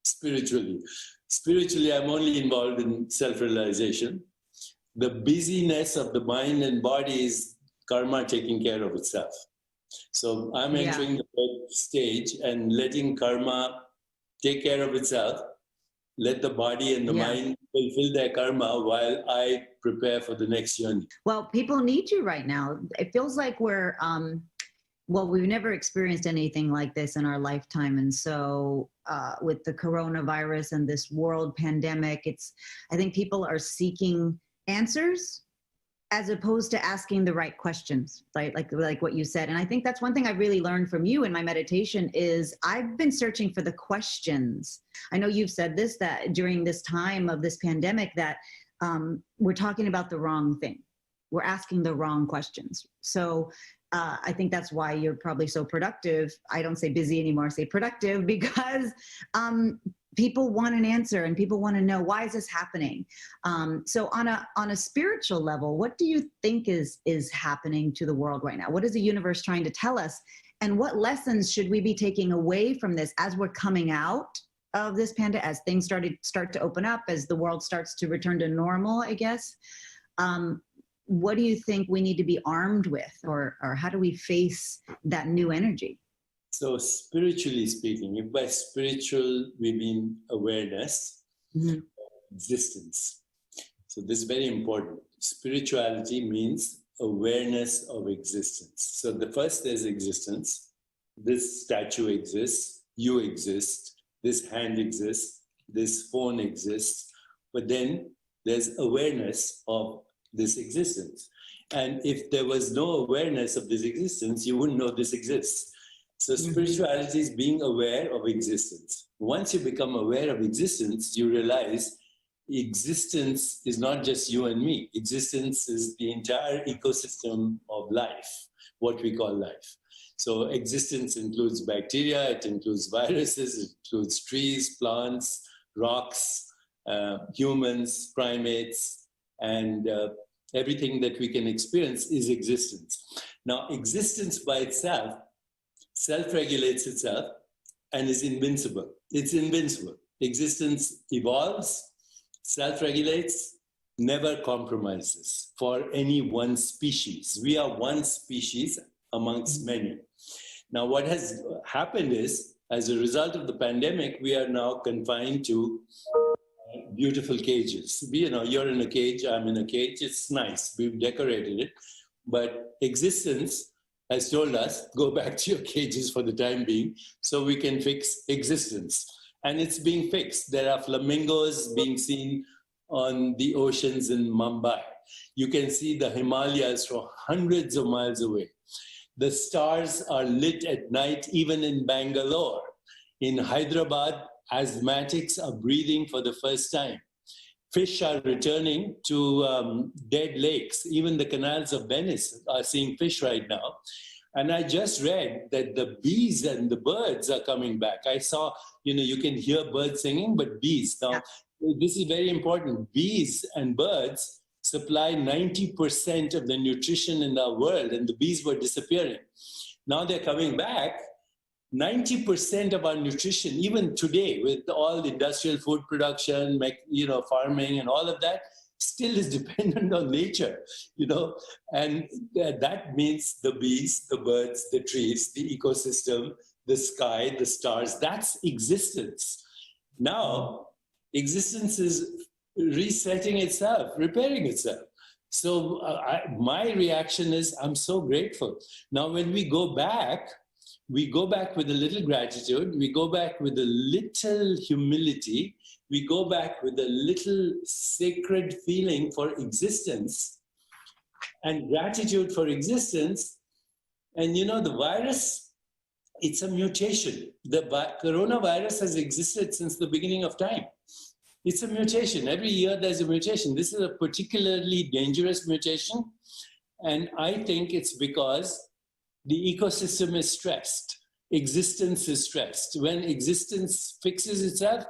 spiritually. Spiritually, I'm only involved in self-realization. The busyness of the mind and body is karma taking care of itself. So I'm entering the third stage and letting karma take care of itself. Let the body and the mind fulfill their karma while I prepare for the next journey. Well, people need you right now. It feels like we're, we've never experienced anything like this in our lifetime. And so with the coronavirus and this world pandemic, I think people are seeking answers as opposed to asking the right questions, right? Like what you said. And I think that's one thing I really learned from you in my meditation is I've been searching for the questions. I know you've said this, that during this time of this pandemic that we're talking about the wrong thing. we're asking the wrong questions. So I think that's why you're probably so productive. I don't say busy anymore, I say productive, because people want an answer and people want to know, why is this happening? So on a spiritual level, what do you think is happening to the world right now? What is the universe trying to tell us? And what lessons should we be taking away from this as we're coming out of this pandemic, as things start to open up, as the world starts to return to normal, I guess? What do you think we need to be armed with, or how do we face that new energy? So spiritually speaking, if by spiritual we mean awareness, existence. So this is very important. Spirituality means awareness of existence. So the first is existence. This statue exists, you exist, this hand exists, this phone exists, but then there's awareness of this existence. And if there was no awareness of this existence, you wouldn't know this exists. So spirituality is being aware of existence. Once you become aware of existence, you realize existence is not just you and me. Existence is the entire ecosystem of life, what we call life. So existence includes bacteria, it includes viruses, it includes trees, plants, rocks, humans, primates, and everything that we can experience is existence. Now, existence by itself self-regulates itself and is invincible. It's invincible. Existence evolves, self-regulates, never compromises for any one species. We are one species amongst many. Now, what has happened is, as a result of the pandemic, we are now confined to beautiful cages. You know, you're in a cage, I'm in a cage. It's nice. We've decorated it. But existence has told us, go back to your cages for the time being so we can fix existence. And it's being fixed. There are flamingos being seen on the oceans in Mumbai. You can see the Himalayas from hundreds of miles away. The stars are lit at night, even in Bangalore. In Hyderabad, asthmatics are breathing for the first time. Fish are returning to dead lakes. Even the canals of Venice are seeing fish right now. And I just read that the bees and the birds are coming back. I saw, you can hear birds singing, but bees. Now, this is very important. Bees and birds supply 90% of the nutrition in our world, and the bees were disappearing. Now they're coming back. 90% of our nutrition, even today, with all the industrial food production, farming and all of that, still is dependent on nature, and that means the bees, the birds, the trees, the ecosystem, the sky, the stars, that's existence. Now, existence is resetting itself, repairing itself. So my reaction is, I'm so grateful. Now, when we go back with a little gratitude, we go back with a little humility, we go back with a little sacred feeling for existence and gratitude for existence. And the virus, it's a mutation. The coronavirus has existed since the beginning of time. It's a mutation. Every year there's a mutation. This is a particularly dangerous mutation. And I think it's because the ecosystem is stressed. Existence is stressed. When existence fixes itself,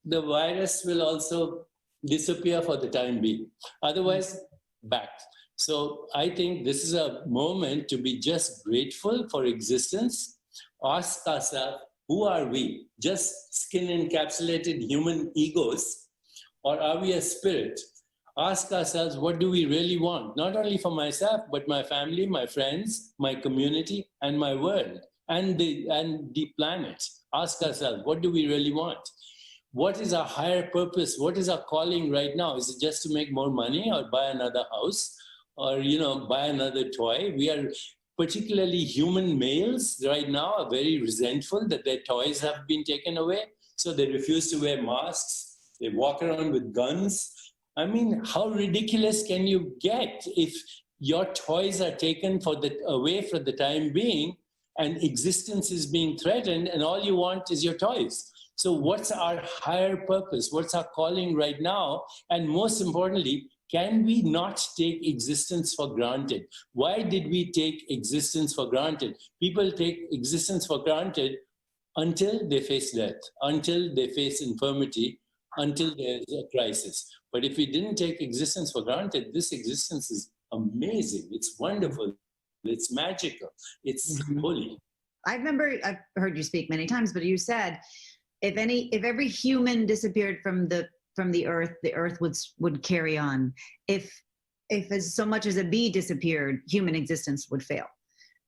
the virus will also disappear for the time being. Otherwise, back. So I think this is a moment to be just grateful for existence. Ask ourselves, who are we? Just skin-encapsulated human egos? Or are we a spirit? Ask ourselves, what do we really want? Not only for myself, but my family, my friends, my community, and my world, and the planet. Ask ourselves, what do we really want? What is our higher purpose? What is our calling right now? Is it just to make more money or buy another house or, buy another toy? We are particularly human males right now are very resentful that their toys have been taken away. So they refuse to wear masks. They walk around with guns. I mean, how ridiculous can you get if your toys are taken away for the time being and existence is being threatened and all you want is your toys? So what's our higher purpose? What's our calling right now? And most importantly, Can we not take existence for granted? Why did we take existence for granted? People take existence for granted until they face death, until they face infirmity, until there's a crisis. But if we didn't take existence for granted, this existence is amazing. It's wonderful. It's magical. It's holy. I remember, I've heard you speak many times, but you said, if every human disappeared from the earth would carry on. If as so much as a bee disappeared, human existence would fail,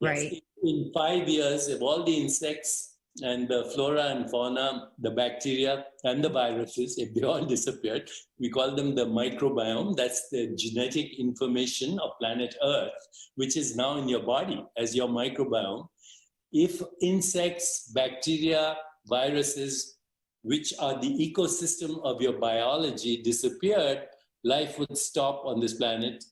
right? Yes, in 5 years, if all the insects and the flora and fauna, the bacteria and the viruses, if they all disappeared, we call them the microbiome. That's the genetic information of planet Earth, which is now in your body as your microbiome. If insects, bacteria, viruses, which are the ecosystem of your biology, disappeared, life would stop on this planet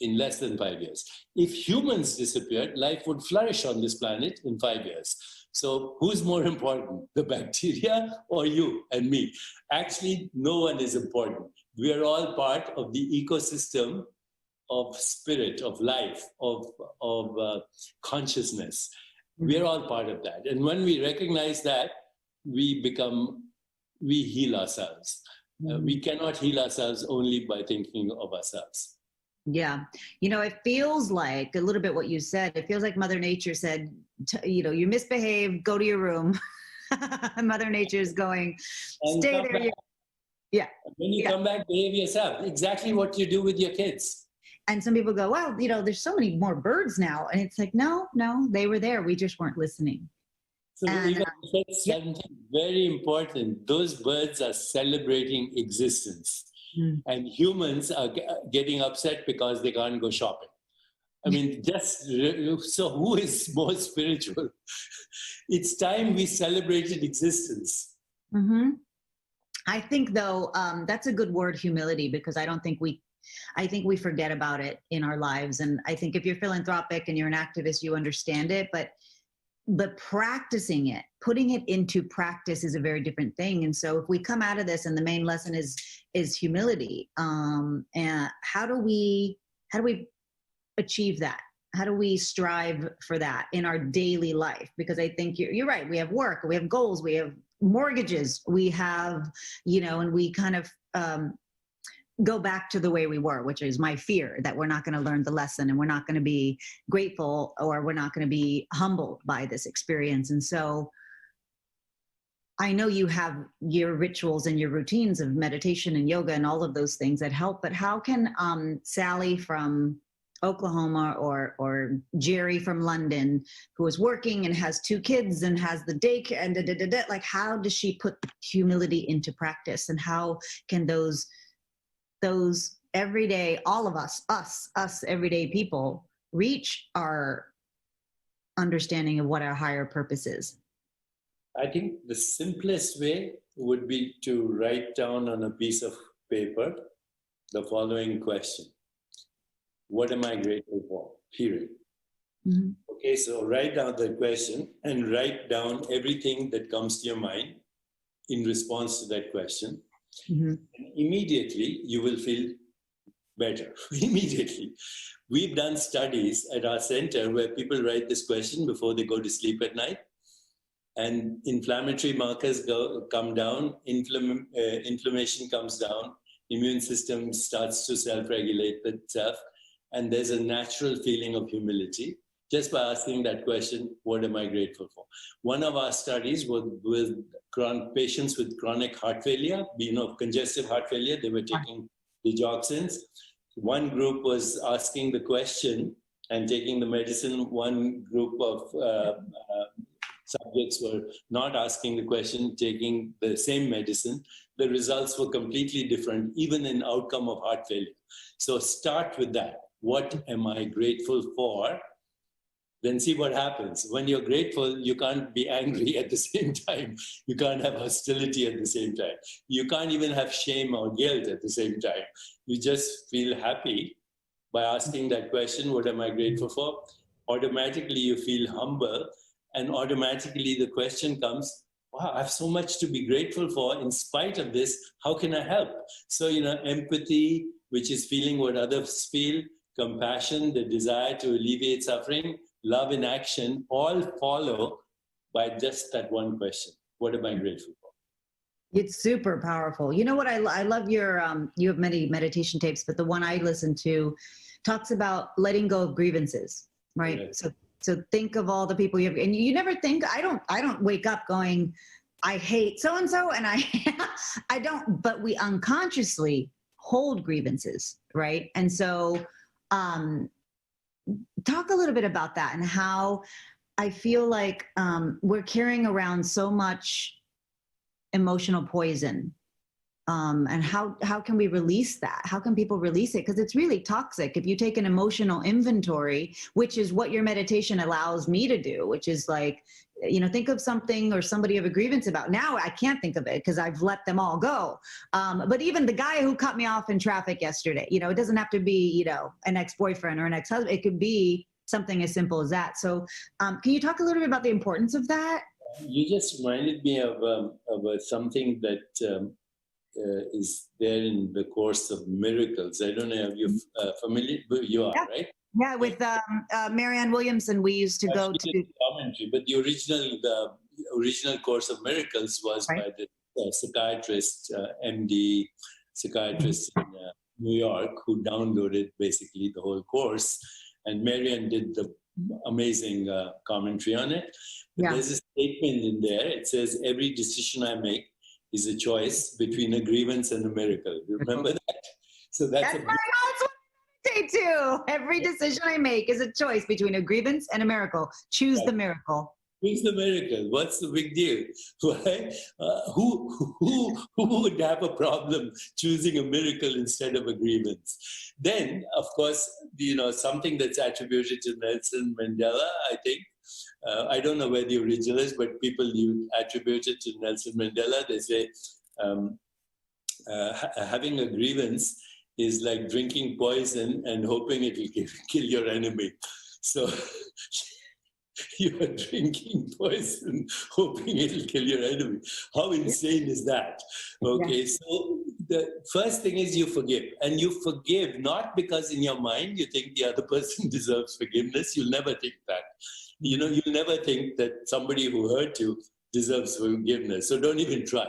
in less than 5 years. If humans disappeared, life would flourish on this planet in 5 years. So who's more important, the bacteria or you and me? Actually, no one is important. We are all part of the ecosystem of spirit, of life, of consciousness. We are all part of that. And when we recognize that, we heal ourselves. We cannot heal ourselves only by thinking of ourselves. Yeah. It feels like a little bit what you said. It feels like Mother Nature said, you misbehaved, go to your room. Mother Nature is going, stay there. Yeah. When you come back, behave yourself. Exactly what you do with your kids. And some people go, well, there's so many more birds now. And it's like, no, they were there. We just weren't listening. So you said something very important. Those birds are celebrating existence. And humans are getting upset because they can't go shopping. I mean, so who is more spiritual? It's time we celebrated existence. Mm-hmm. I think, though, that's a good word, humility, because I think we forget about it in our lives. And I think if you're philanthropic and you're an activist, you understand it. But practicing it, putting it into practice is a very different thing. And so if we come out of this and the main lesson is humility, and how do we achieve that? How do we strive for that in our daily life? Because I think you're right. We have work, we have goals, we have mortgages, we have, and we kind of go back to the way we were, which is my fear that we're not going to learn the lesson and we're not going to be grateful or we're not going to be humbled by this experience. And so I know you have your rituals and your routines of meditation and yoga and all of those things that help, but how can Sally from Oklahoma or Jerry from London, who is working and has 2 kids and has the daycare and like, how does she put humility into practice? And how can those everyday, all of us everyday people reach our understanding of what our higher purpose is? I think the simplest way would be to write down on a piece of paper the following question. What am I grateful for? Period. Mm-hmm. Okay, so write down the question and write down everything that comes to your mind in response to that question. Mm-hmm. And immediately you will feel better. Immediately. We've done studies at our center where people write this question before they go to sleep at night, and inflammatory markers come down, inflammation comes down, immune system starts to self-regulate itself, and there's a natural feeling of humility just by asking that question, what am I grateful for? One of our studies was with patients with chronic heart failure, congestive heart failure. They were taking digoxins. One group was asking the question and taking the medicine. One group of subjects were not asking the question, taking the same medicine. The results were completely different, even in outcome of heart failure. So start with that. What am I grateful for? Then see what happens. When you're grateful, you can't be angry at the same time. You can't have hostility at the same time. You can't even have shame or guilt at the same time. You just feel happy by asking that question, what am I grateful for? Automatically you feel humble, and automatically the question comes, wow, I have so much to be grateful for. In spite of this, how can I help? So, empathy, which is feeling what others feel, compassion, the desire to alleviate suffering, love in action, all follow by just that one question. What am I grateful for? It's super powerful. You know what? I love your, you have many meditation tapes, but the one I listen to talks about letting go of grievances, right? Yes. So think of all the people you have, and you never think, I don't wake up going, I hate so-and-so, and I don't, but we unconsciously hold grievances, right? And so talk a little bit about that and how I feel like we're carrying around so much emotional poison. And how can we release that? How can people release it? Because it's really toxic. If you take an emotional inventory, which is what your meditation allows me to do, which is like, you know, think of something or somebody you have a grievance about. Now I can't think of it because I've let them all go. But even the guy who cut me off in traffic yesterday, you know, it doesn't have to be, you know, an ex-boyfriend or an ex-husband. It could be something as simple as that. So can you talk a little bit about the importance of that? You just reminded me of something that is there in the Course of Miracles. I don't know if you're familiar, but you are, right? Yeah, with Marianne Williamson, we used to go to commentary, but the original Course of Miracles was by the psychiatrist, MD psychiatrist in New York, who downloaded basically the whole course, and Marianne did the amazing commentary on it. But there's a statement in there. It says, every decision I make is a choice between a grievance and a miracle. You remember that? So that's what I say too. Every decision I make is a choice between a grievance and a miracle. Choose the miracle. Choose the miracle. What's the big deal? Why? Who would have a problem choosing a miracle instead of a grievance? Then, of course, you know, something that's attributed to Nelson Mandela, I think. I don't know where the original is, but people attribute it to Nelson Mandela. They say having a grievance is like drinking poison and hoping it will kill your enemy. So you are drinking poison, hoping it will kill your enemy. How insane is that? Okay, so the first thing is you forgive. And you forgive not because in your mind you think the other person deserves forgiveness. You'll never think that. You know, you'll never think that somebody who hurt you deserves forgiveness. So don't even try.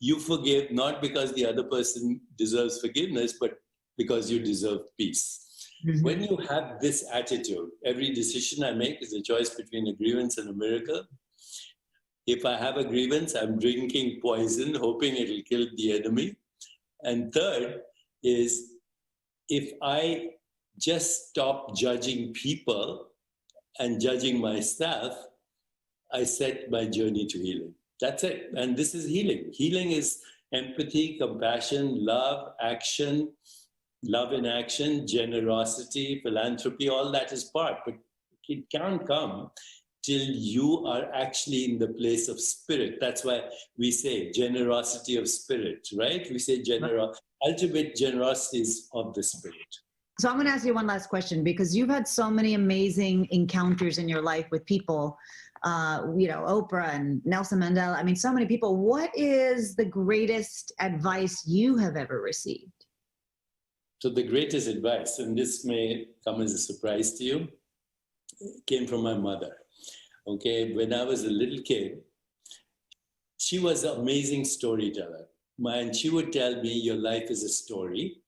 You forgive not because the other person deserves forgiveness, but because you deserve peace. Mm-hmm. When you have this attitude, every decision I make is a choice between a grievance and a miracle. If I have a grievance, I'm drinking poison, hoping it'll kill the enemy. And third is, if I just stop judging people and judging myself, I set my journey to healing. That's it. And this is healing. Healing is empathy, compassion, love, action, love in action, generosity, philanthropy, all that is part. But it can't come till you are actually in the place of spirit. That's why we say generosity of spirit, right? We say ultimate generosity is of the spirit. So I'm going to ask you one last question, because you've had so many amazing encounters in your life with people, you know, Oprah and Nelson Mandela. I mean, so many people. What is the greatest advice you have ever received? So the greatest advice, and this may come as a surprise to you, came from my mother. Okay, when I was a little kid, she was an amazing storyteller. And she would tell me, your life is a story.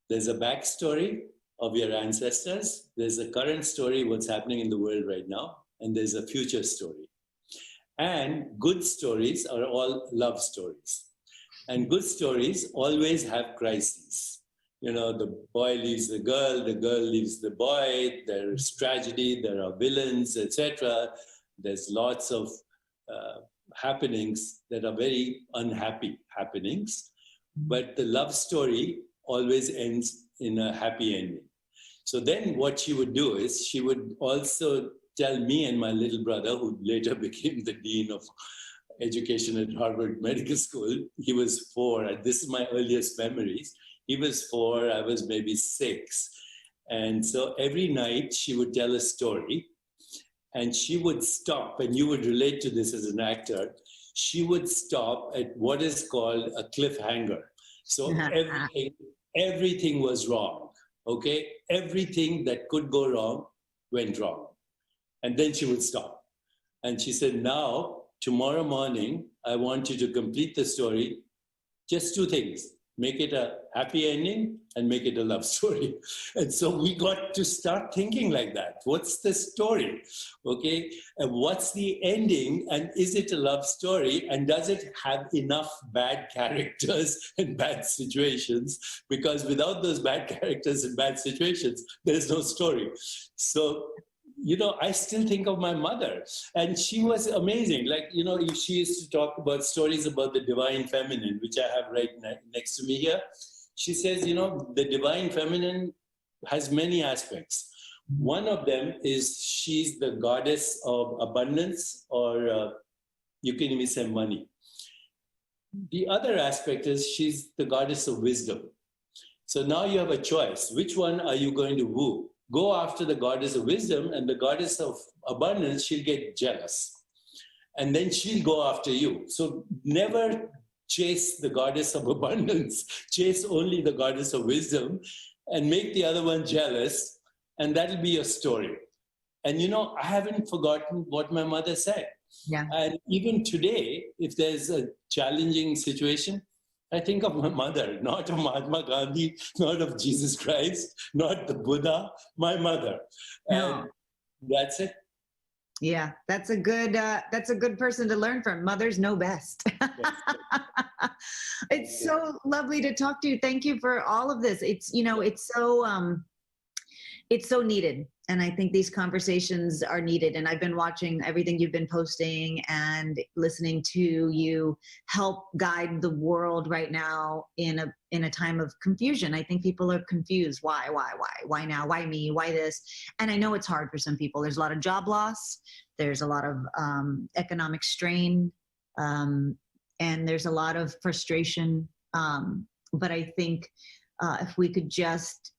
There's a backstory of your ancestors. There's a current story, what's happening in the world right now. And there's a future story. And good stories are all love stories. And good stories always have crises. You know, the boy leaves the girl leaves the boy, there's tragedy, there are villains, etc. There's lots of happenings that are very unhappy happenings. But the love story always ends in a happy ending. So then what she would do is she would also tell me and my little brother, who later became the dean of education at Harvard Medical School. He was 4, and this is my earliest memories. He was 4, I was maybe 6. And so every night she would tell a story, and she would stop, and you would relate to this as an actor, she would stop at what is called a cliffhanger. So everything was wrong, okay? Everything that could go wrong went wrong. And then she would stop. And she said, now, tomorrow morning, I want you to complete the story. Just 2 things. Make it a happy ending and make it a love story. And so we got to start thinking like that. What's the story? Okay. And what's the ending? And is it a love story? And does it have enough bad characters and bad situations? Because without those bad characters and bad situations, there's no story. So, you know, I still think of my mother, and she was amazing. Like, you know, she used to talk about stories about the divine feminine, which I have right next to me here. She says, you know, the divine feminine has many aspects. One of them is she's the goddess of abundance, or you can even say money. The other aspect is she's the goddess of wisdom. So now you have a choice. Which one are you going to woo? Go after the goddess of wisdom, and the goddess of abundance, she'll get jealous. And then she'll go after you. So never chase the goddess of abundance. Chase only the goddess of wisdom and make the other one jealous, and that'll be your story. And you know, I haven't forgotten what my mother said. Yeah. And even today, if there's a challenging situation, I think of my mother, not of Mahatma Gandhi, not of Jesus Christ, not the Buddha, my mother. And that's it. Yeah, that's a good person to learn from. Mothers know best. It's so lovely to talk to you. Thank you for all of this. It's, you know, it's so needed. And I think these conversations are needed. And I've been watching everything you've been posting and listening to you help guide the world right now in a time of confusion. I think people are confused. Why now? Why me? Why this? And I know it's hard for some people. There's a lot of job loss. There's a lot of economic strain. And there's a lot of frustration. But I think if we could just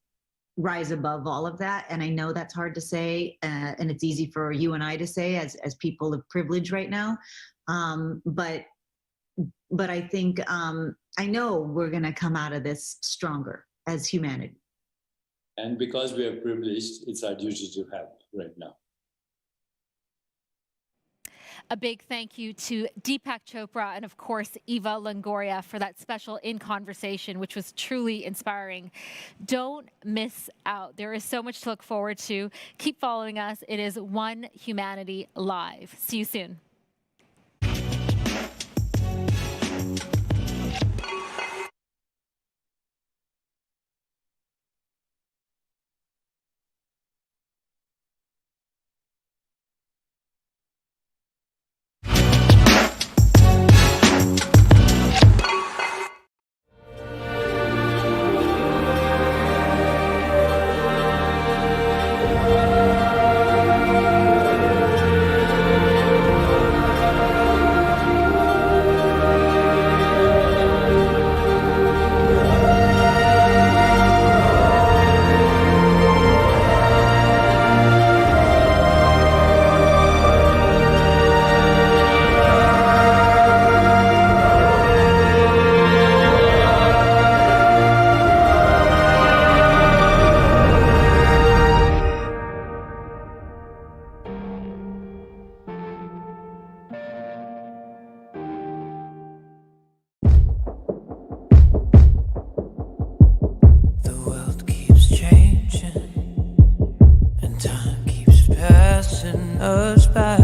rise above all of that. And I know that's hard to say, and it's easy for you and I to say as people of privilege right now. But I think, I know we're going to come out of this stronger as humanity. And because we are privileged, it's our duty to help right now. A big thank you to Deepak Chopra and, of course, Eva Longoria for that special In Conversation, which was truly inspiring. Don't miss out. There is so much to look forward to. Keep following us. It is One Humanity Live. See you soon. us by.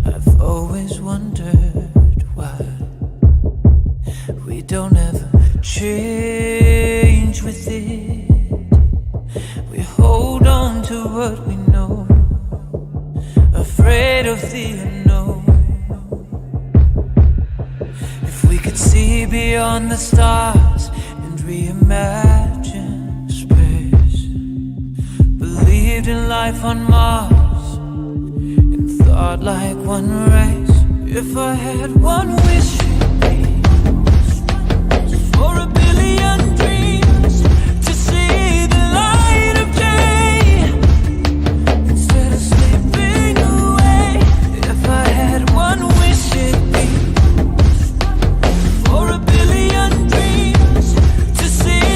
I've always wondered why we don't ever change with it. We hold on to what we know, afraid of the unknown. If we could see beyond the stars and reimagine space, believed in life on Mars and thought like one race. If I had one wish, it'd be for a billion dreams to see the light of day instead of slipping away. If I had one wish, it'd be for a billion dreams to see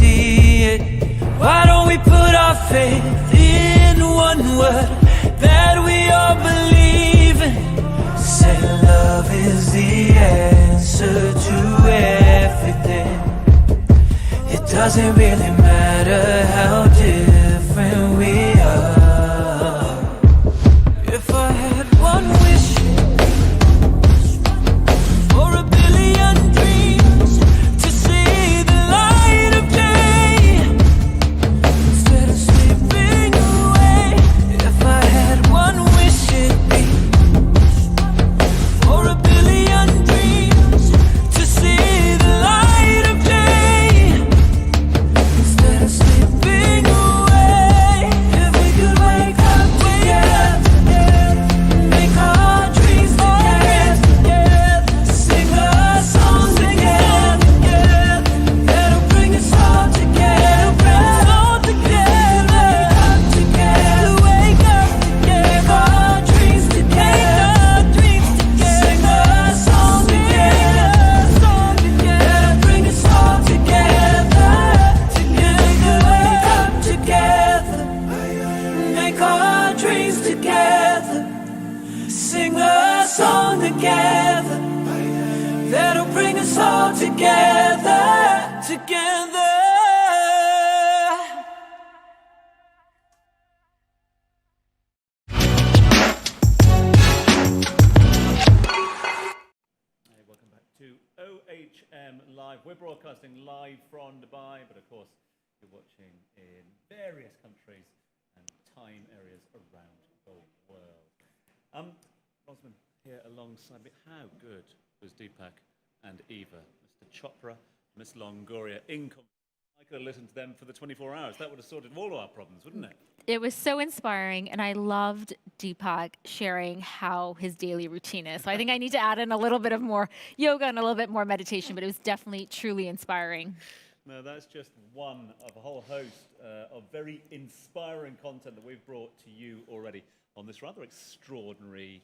see it. Why don't we put our faith in one word that we all believe in? Say love is the answer to everything. It doesn't really matter how different we are. If I had one wish for a billion dreams to see the light of day instead of sleeping away. If I had one wish, it'd be for a billion dreams to see the light of day instead of sleeping away. If we could wake up together, make our dreams together, sing a song together, that'll bring us all together, wake up together, make our dreams together, sing a song together, that'll bring us all together, wake up together, make our dreams together, sing a song together, that'll bring us all together, together. Hey, welcome back to OHM Live. We're broadcasting live from Dubai, but of course, you're watching in various countries and time areas around the world. Osman here alongside me. How good was Deepak and Eva? Mr. Chopra, Miss Longoria, I could have listened to them for the 24 hours. That would have sorted all our problems, wouldn't it? It was so inspiring, and I loved Deepak sharing how his daily routine is. So I think I need to add in a little bit of more yoga and a little bit more meditation, but it was definitely truly inspiring. No, that's just one of a whole host of very inspiring content that we've brought to you already on this rather extraordinary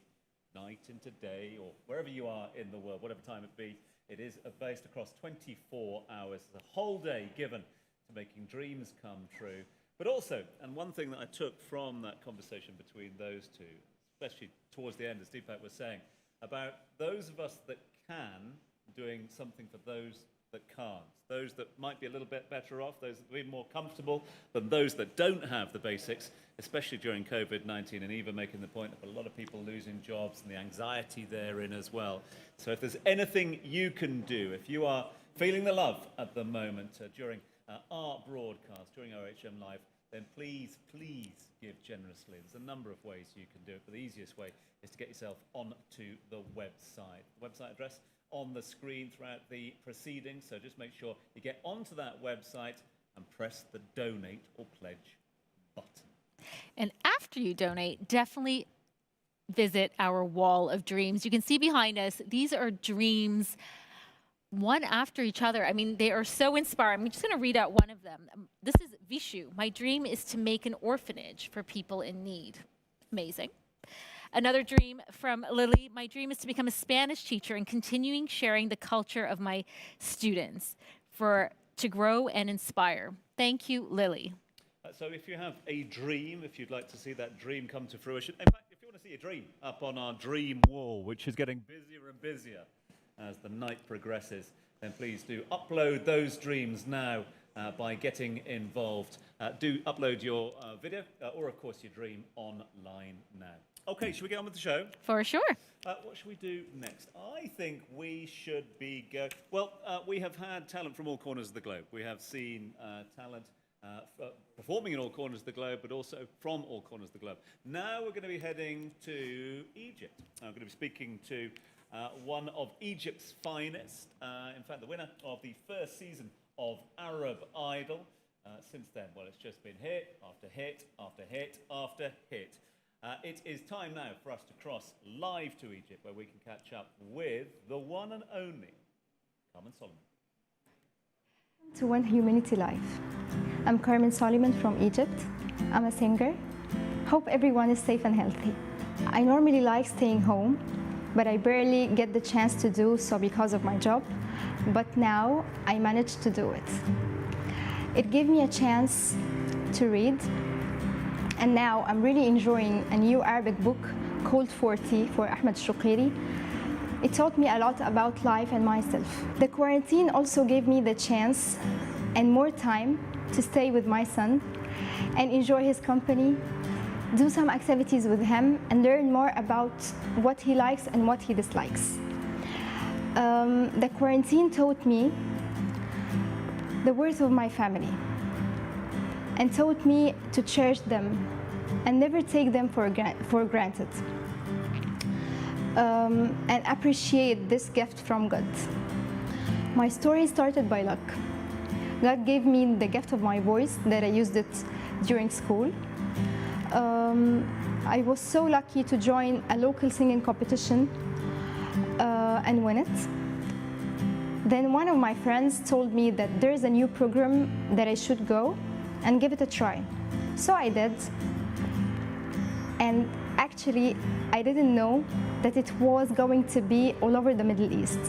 night into day, or wherever you are in the world, whatever time it be. It is based across 24 hours. It's a whole day given to making dreams come true. But also, and one thing that I took from that conversation between those two, especially towards the end, as Deepak was saying, about those of us that can doing something for those that can't, those that might be a little bit better off, those that are more comfortable than those that don't have the basics, especially during COVID-19, and Eva making the point of a lot of people losing jobs and the anxiety therein as well. So if there's anything you can do, if you are feeling the love at the moment during our broadcast, during OHM Live, then please, please give generously. There's a number of ways you can do it, but the easiest way is to get yourself onto the website. The website address on the screen throughout the proceedings, so just make sure you get onto that website and press the donate or pledge button. And after you donate, definitely visit our wall of dreams. You can see behind us, these are dreams one after each other. I mean, they are so inspiring. I'm just going to read out one of them. This is Vishu. My dream is to make an orphanage for people in need. Amazing. Another dream from Lily. My dream is to become a Spanish teacher and continuing sharing the culture of my students to grow and inspire. Thank you, Lily. So if you have a dream, if you'd like to see that dream come to fruition, in fact, if you want to see a dream up on our dream wall, which is getting busier and busier as the night progresses, then please do upload those dreams now by getting involved. Do upload your video or, of course, your dream online now. Okay, should we get on with the show? For sure. What should we do next? I think we should be Well, we have had talent from all corners of the globe. We have seen talent performing in all corners of the globe, but also from all corners of the globe. Now we're going to be heading to Egypt. I'm going to be speaking to one of Egypt's finest, in fact, the winner of the first season of Arab Idol. Since then, well, it's just been hit after hit after hit after hit. It is time now for us to cross live to Egypt, where we can catch up with the one and only Carmen Solomon. To One Humanity Life. I'm Carmen Solomon from Egypt. I'm a singer. Hope everyone is safe and healthy. I normally like staying home, but I barely get the chance to do so because of my job. But now I managed to do it. It gave me a chance to read, and now I'm really enjoying a new Arabic book called 40 for Ahmed Shouqiri. It taught me a lot about life and myself. The quarantine also gave me the chance and more time to stay with my son and enjoy his company, do some activities with him, and learn more about what he likes and what he dislikes. The quarantine taught me the worth of my family and taught me to cherish them and never take them for granted. And appreciate this gift from God. My story started by luck. God gave me the gift of my voice that I used it during school. I was so lucky to join a local singing competition and win it. Then one of my friends told me that there's a new program that I should go and give it a try. So I did. And actually, I didn't know that it was going to be all over the Middle East.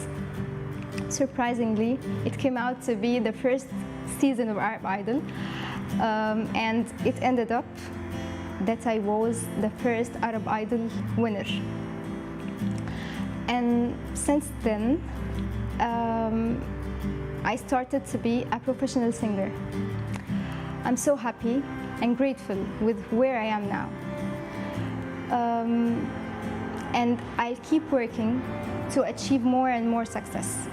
Surprisingly, it came out to be the first season of Arab Idol, and it ended up that I was the first Arab Idol winner. And since then, I started to be a professional singer. I'm so happy and grateful with where I am now. And I'll keep working to achieve more and more success.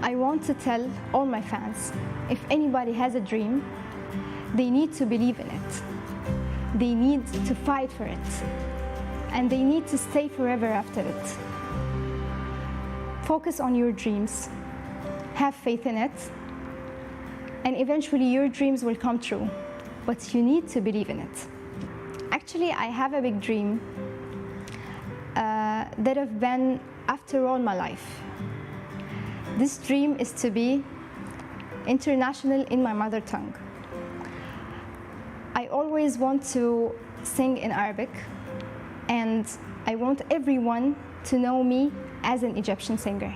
I want to tell all my fans, if anybody has a dream, they need to believe in it. They need to fight for it. And they need to stay forever after it. Focus on your dreams, have faith in it, and eventually your dreams will come true. But you need to believe in it. Actually, I have a big dream that I've been after all my life. This dream is to be international in my mother tongue. I always want to sing in Arabic, and I want everyone to know me as an Egyptian singer.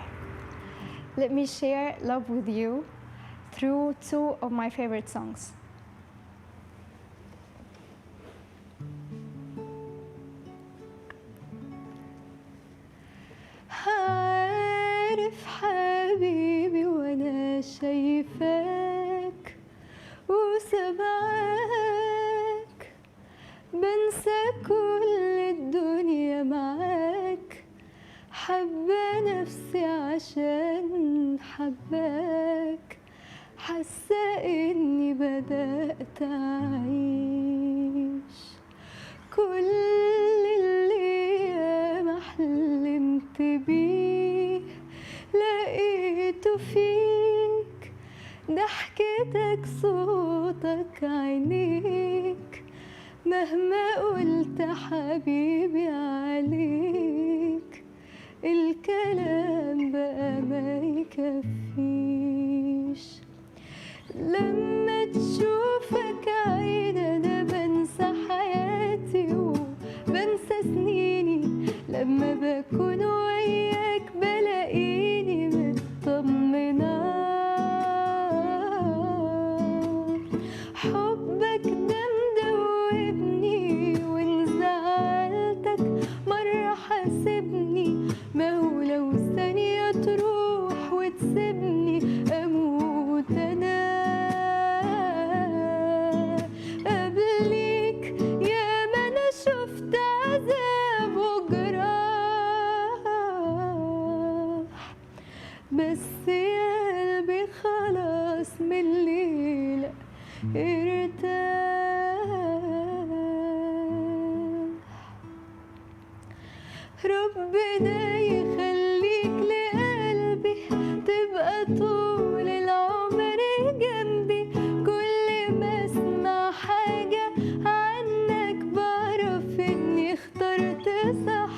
Let me share love with you through two of my favorite songs. عارف حبيبي وانا شايفاك وسامعاك بنسى كل الدنيا معاك حابة نفسي عشان حباك حاسة اني بدأت اعيش كل اللي ما حلمت بيه لقيته فيك ضحكتك صوتك عينيك مهما قلت حبيبي عليك الكلام بقى ما يكفيش لما تشوفك عين انا بنسى حياتي وبنسى سنيني لما بكون وياك بلاقيني مطمنة حبك ده مدوبني وان زعلتك مرة حاسبني ما هو لو ثانية تروح وتسيبني اموت انا قبليك يا ما انا شفت عذاب وجراح بس يا قلبي خلاص من الليلة ارتاح ربنا يخليك لقلبي تبقى طول العمر جنبي كل ما اسمع حاجة عنك بعرف اني اخترت صح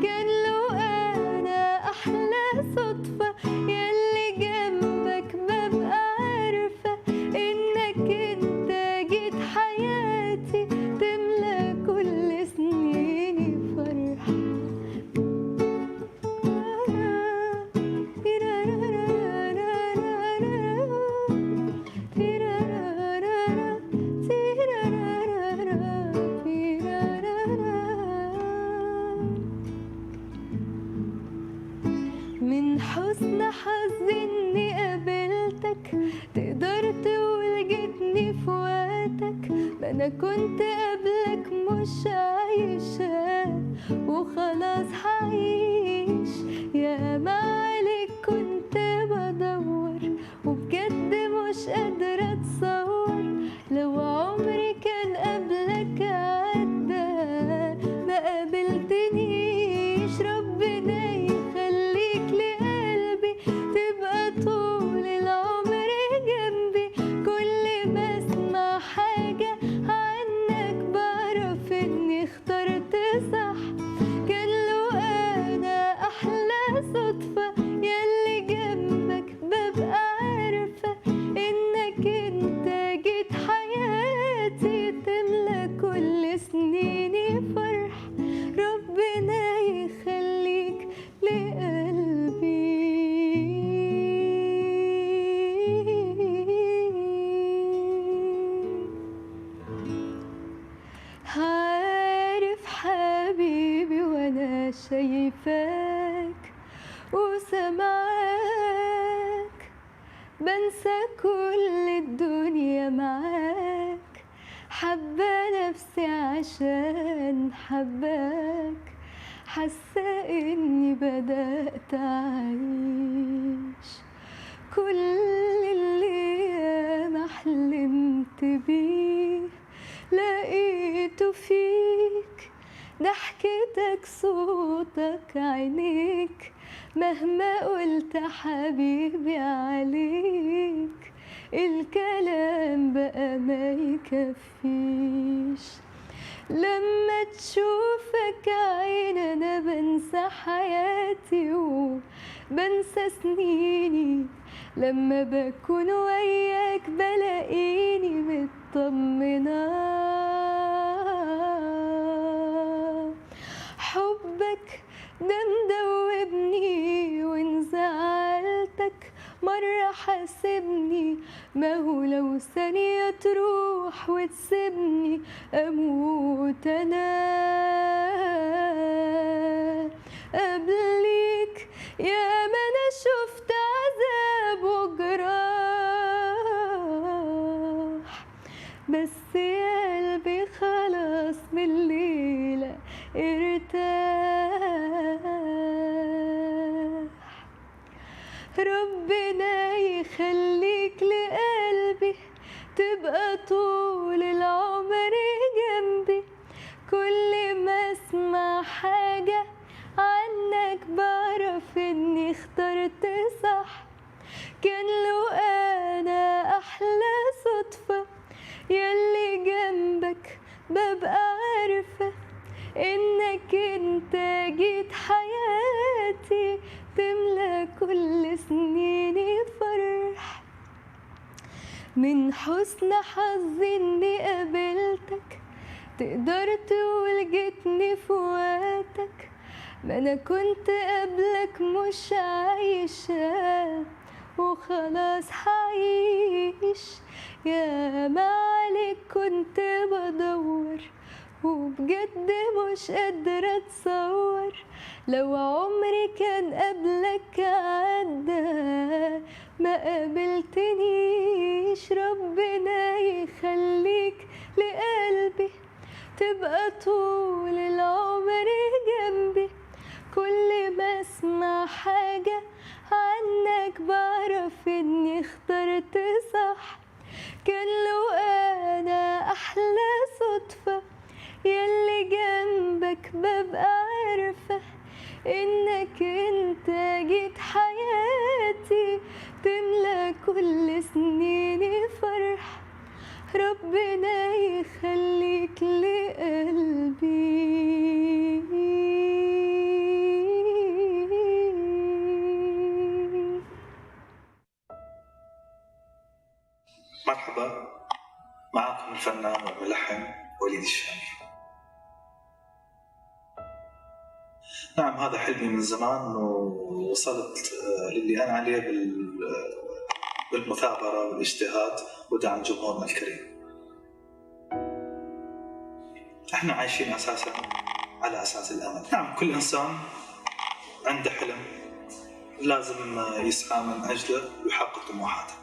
كان لو انا احلى صدفة ياللي جنبك ببقى عارفة انك انت جيت حياتي تملى كل سنيني فرحة مني فواتك، ما أنا كنت قبلك مش عايشة وخلاص هعيش. يا ما عليك كنت بدور وبجد مش قادرة أتصور لو عمري كان قبلك عدى ما قابلتنيش. ربنا يخليك لقلبي تبقى طول العمر جنبي، كل ما اسمع حاجة عنك بعرف اني اخترت صح. كان لو انا احلى صدفة ياللي جنبك ببقى عارفة انك انت جيت حياتي تملى كل سنيني فرح. ربنا يخليك لقلبي. عارف حبيبي وانا شايفاك وسمعاك بنسى كل الدنيا معاك، حبة نفسي عشان حباك، حاسة اني بدأت أعيش كل اللي ياما حلمت بيه لقيته فيك. ضحكتك صوتك عينيك مهما قلت حبيبي عليك الكلام بقى ما يكفيش. لما تشوفك عين انا بنسى حياتي وبنسى سنيني، لما بكون وياك بلاقيني مطمنة. حبك ده مدوبني وان زعلتك مرة حاسبني، ما هو لو ثانية تروح وتسيبني أموت أنا قبليك. يا ما أنا شفت عذاب وجراح، بس يا قلبي خلاص من الليلة ارتاح. ربنا يخليك لقلبي تبقى طول العمر جنبي، كل ما اسمع حاجة عنك بعرف اني اخترت صح. كان لو انا احلى صدفة ياللي جنبك ببقى عارفة انك انت جيت حياتي تملى كل سنيني فرح. من حسن حظي اني قابلتك، تقدر تقول جيتني في وقتك، ما انا كنت قبلك مش عايشة وخلاص هعيش. يا ما عليك كنت بدور وبجد مش قادرة اتصور لو عمري كان قبلك عدى ما قابلتنيش. ربنا يخليك لقلبي تبقى طول العمر جنبي، كل ما اسمع حاجة عنك بعرف اني اخترت صح. كان لو انا احلى صدفة ياللي جنبك ببقى عارفة انك انت جيت حياتي تملى كل سنيني فرح. ربنا يخليك لقلبي. مرحبا، معكم الفنان والملحن وليد الشامي. نعم، هذا حلمي من زمان ووصلت للي أنا عليه بالمثابرة والاجتهاد ودعم جمهورنا الكريم. احنا عايشين أساسا على أساس الأمل. نعم، كل إنسان عنده حلم لازم يسعى من أجله ويحقق طموحاته.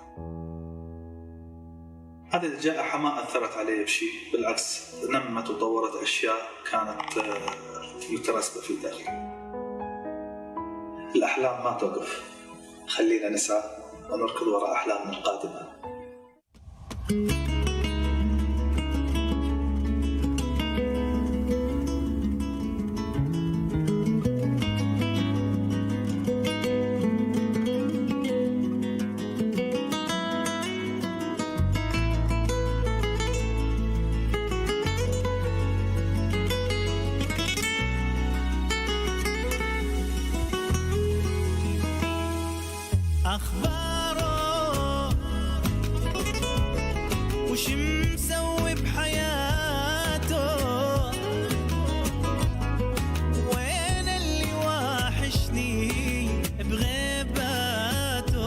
هذه الجائحة ما أثرت علي بشيء، بالعكس نمت وطورت أشياء كانت مترسبة في داخلي. الأحلام ما توقف، خلينا نسعى ونركض وراء أحلامنا القادمة. أخباره وش مسوي بحياته، وين اللي واحشني بغيباته،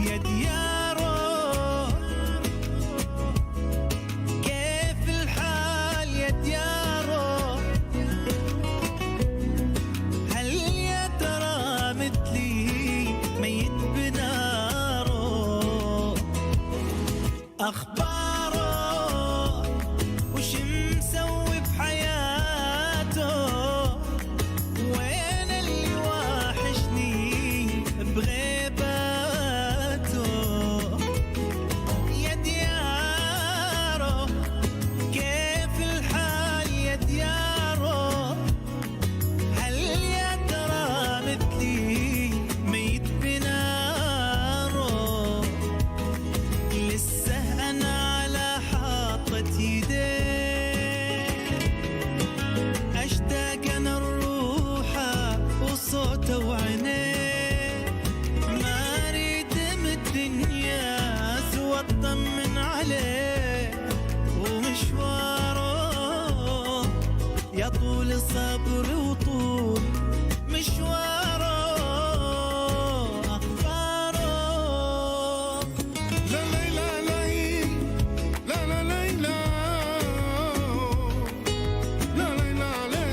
يا دياره كيف الحال يا دياره، هل يا ترى مثلي ميت بناره، أخباره وش مسوي بحياته، وين اللي واحشني بغيباته، يا دياره كيف الحال يا دياره، هل يا ترى مثلي ميت بناره، لسه أنا على حاطة يديه، أشتاق أنا الروحة وصوته وعينيه، ما أريد من الدنيا سوى أطمن عليه، ومشواره يا طول صبر وطول مشواره، أخباره لا لا لا لا لا لا لا لا لا لا لا لا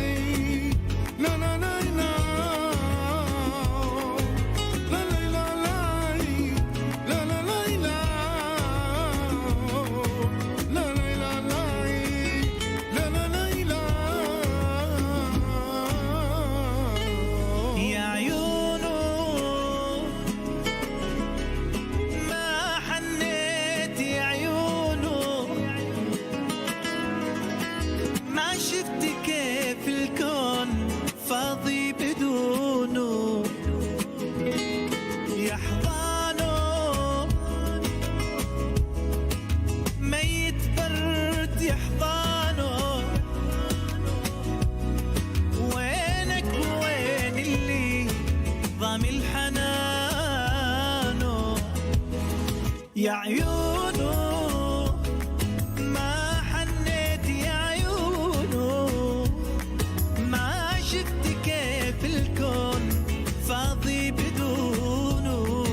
يا عيونه ما حنيت، يا عيونه ما شفت كيف الكون فاضي بدونه، يا حضانه ميت برد يا حضانه، وينك وين اللي ضامي الحنانه، يا عيونه ما حنيت، يا عيونه ما شفت كيف الكون فاضي بدونه،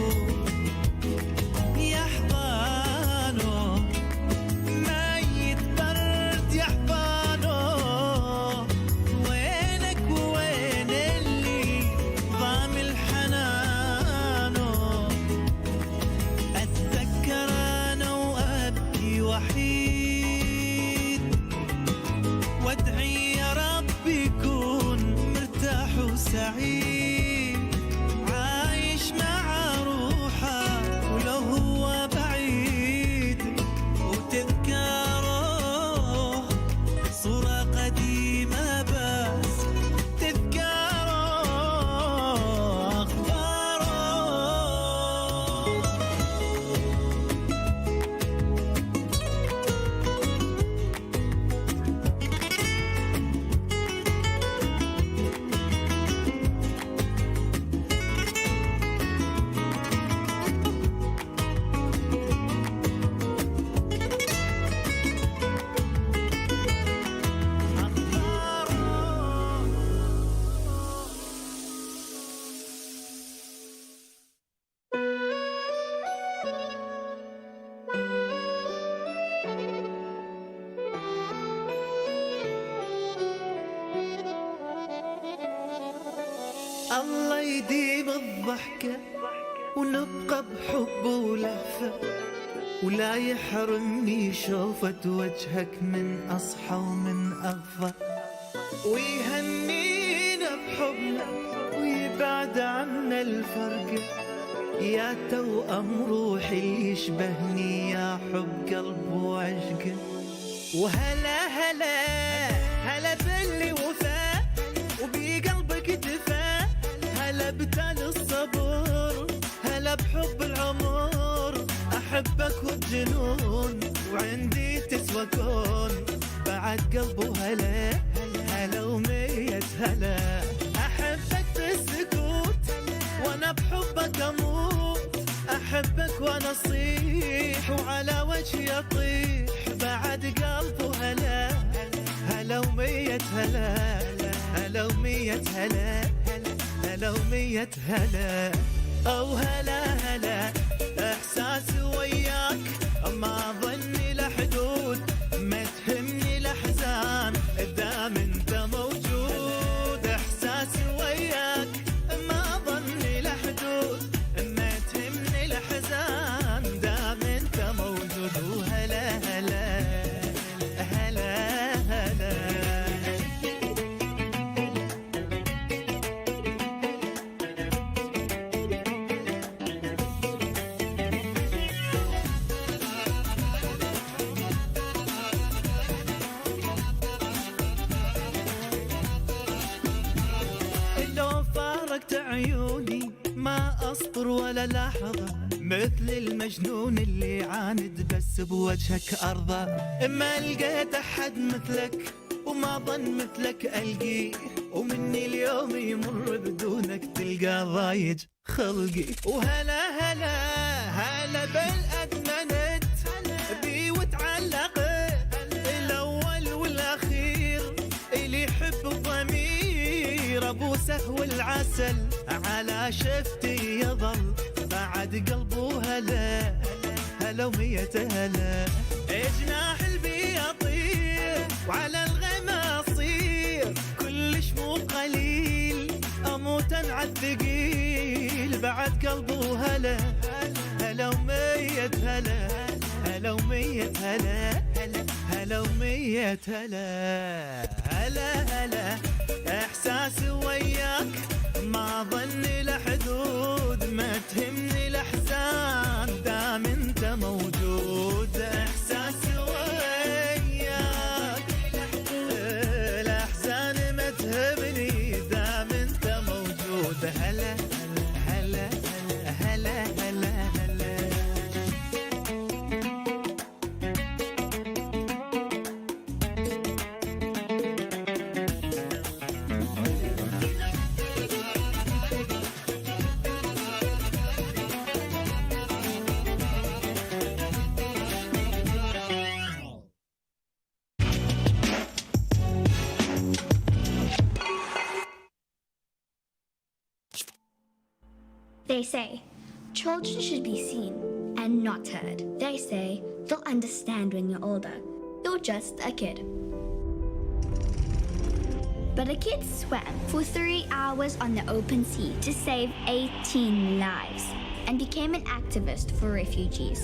يا حضانه ميت برد يا حضانه، وينك وين اللي ضامي الحنانه، أتذكر أنا وأبكي وحيد، وأدعي يا رب يكون مرتاح وسعيد، عايش مع روحه ولو هو بعيد، وتذكاره صورة قديمة بس تذكاره، أخباره الله يديم الضحكة ونبقى بحب ولهفة، ولا يحرمني شوفة وجهك من أصحى ومن أغفى، ويهنينا بحبنا ويبعد عنا الفرق. يا توأم روحي اللي يشبهني يا حب قلب وعشق. وهلا هلا هلا باللي وفاء وبقلبك تفا، هلا بتال الصبر، هلا بحب العمر. أحبك وبجنون وعندي تسوى كون، بعد قلبه هلا هلا ومية هلا. أحبك بالسكوت وأنا بحبك أموت، أحبك وأنا أصيح وعلى وجهي أطيح، بعد قلبه هلا هلا ومية هلا، هلا ومية هلا، هلا ومية هلا. أو هلا هلا إحساسي وياك ما ظني لحدود، ما تهمني الأحزان دام أنت موجود. إحساسي وياك ما ظني لحدود، ما تهمني الأحزان دام أنت موجود. وهلا هلا هلا هلا. عيوني ما أصبر ولا لحظة، مثل المجنون اللي عاند بس بوجهك أرضى. ما لقيت أحد مثلك وما ظن مثلك ألقيه، ومني اليوم يمر بدونك تلقى ضايج خلقي. وهلا هلا هلا بالأدمنت بي وتعلقت، الأول والأخير اللي يحب الضمير. أبو سهو العسل على شفتي يظل، بعد قلبه هلا هلا ومية هلا. جناح البي يطير وعلى الغما أصير، كلش مو قليل أموت على الثقيل، بعد قلبه هلا هلا ومية هلا، هلا ومية هلا، هلا ومية هلا. هلا هلا إحساسي وياك ما ظني لحدود، ما تهمني الأحزان دام أنت موجود. إحساسي وياك الأحزان ما تهمني دام أنت موجود. هلا هلا هلا هلا هلا. They say children should be seen and not heard. They say they'll understand when you're older. You're just a kid. But a kid swam for 3 hours on the open sea to save 18 lives and became an activist for refugees.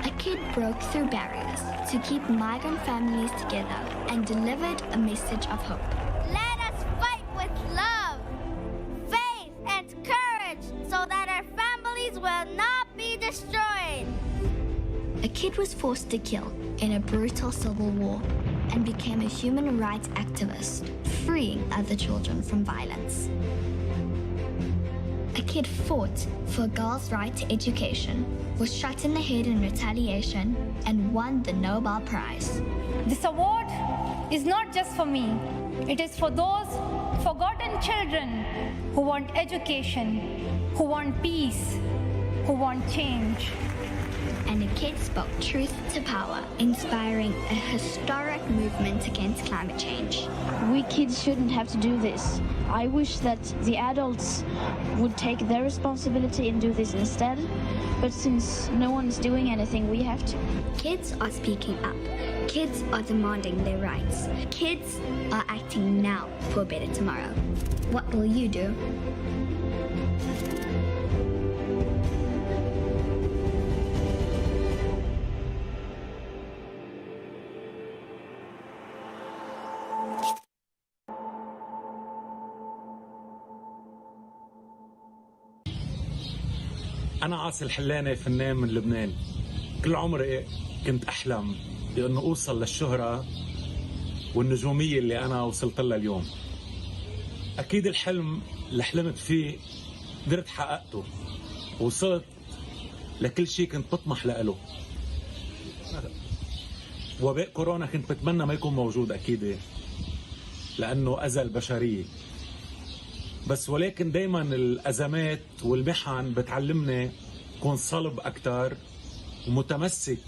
A kid broke through barriers to keep migrant families together and delivered a message of hope. Let us fight with love, faith, and courage so that our families will not be destroyed. A kid was forced to kill in a brutal civil war and became a human rights activist, freeing other children from violence. A kid fought for girls' right to education, was shot in the head in retaliation, and won the Nobel Prize. This award is not just for me. It is for those forgotten children who want education, who want peace, who want change. And a kid spoke truth to power, inspiring a historic movement against climate change. We kids shouldn't have to do this. I wish that the adults would take their responsibility and do this instead. But since no one is doing anything, we have to. Kids are speaking up. Kids are demanding their rights. Kids are acting now for a better tomorrow. What will you do? أنا عاصي الحلاني، فنان من لبنان. كل عمري كنت أحلم بأنه أوصل للشهرة والنجومية اللي أنا وصلت لها اليوم. أكيد الحلم اللي حلمت فيه قدرت حققته، وصلت لكل شيء كنت بطمح له. وباء كورونا كنت بتمنى ما يكون موجود أكيد، لأنه أذى البشرية، بس ولكن دايما الأزمات والمحن بتعلمني كون صلب أكتر ومتمسك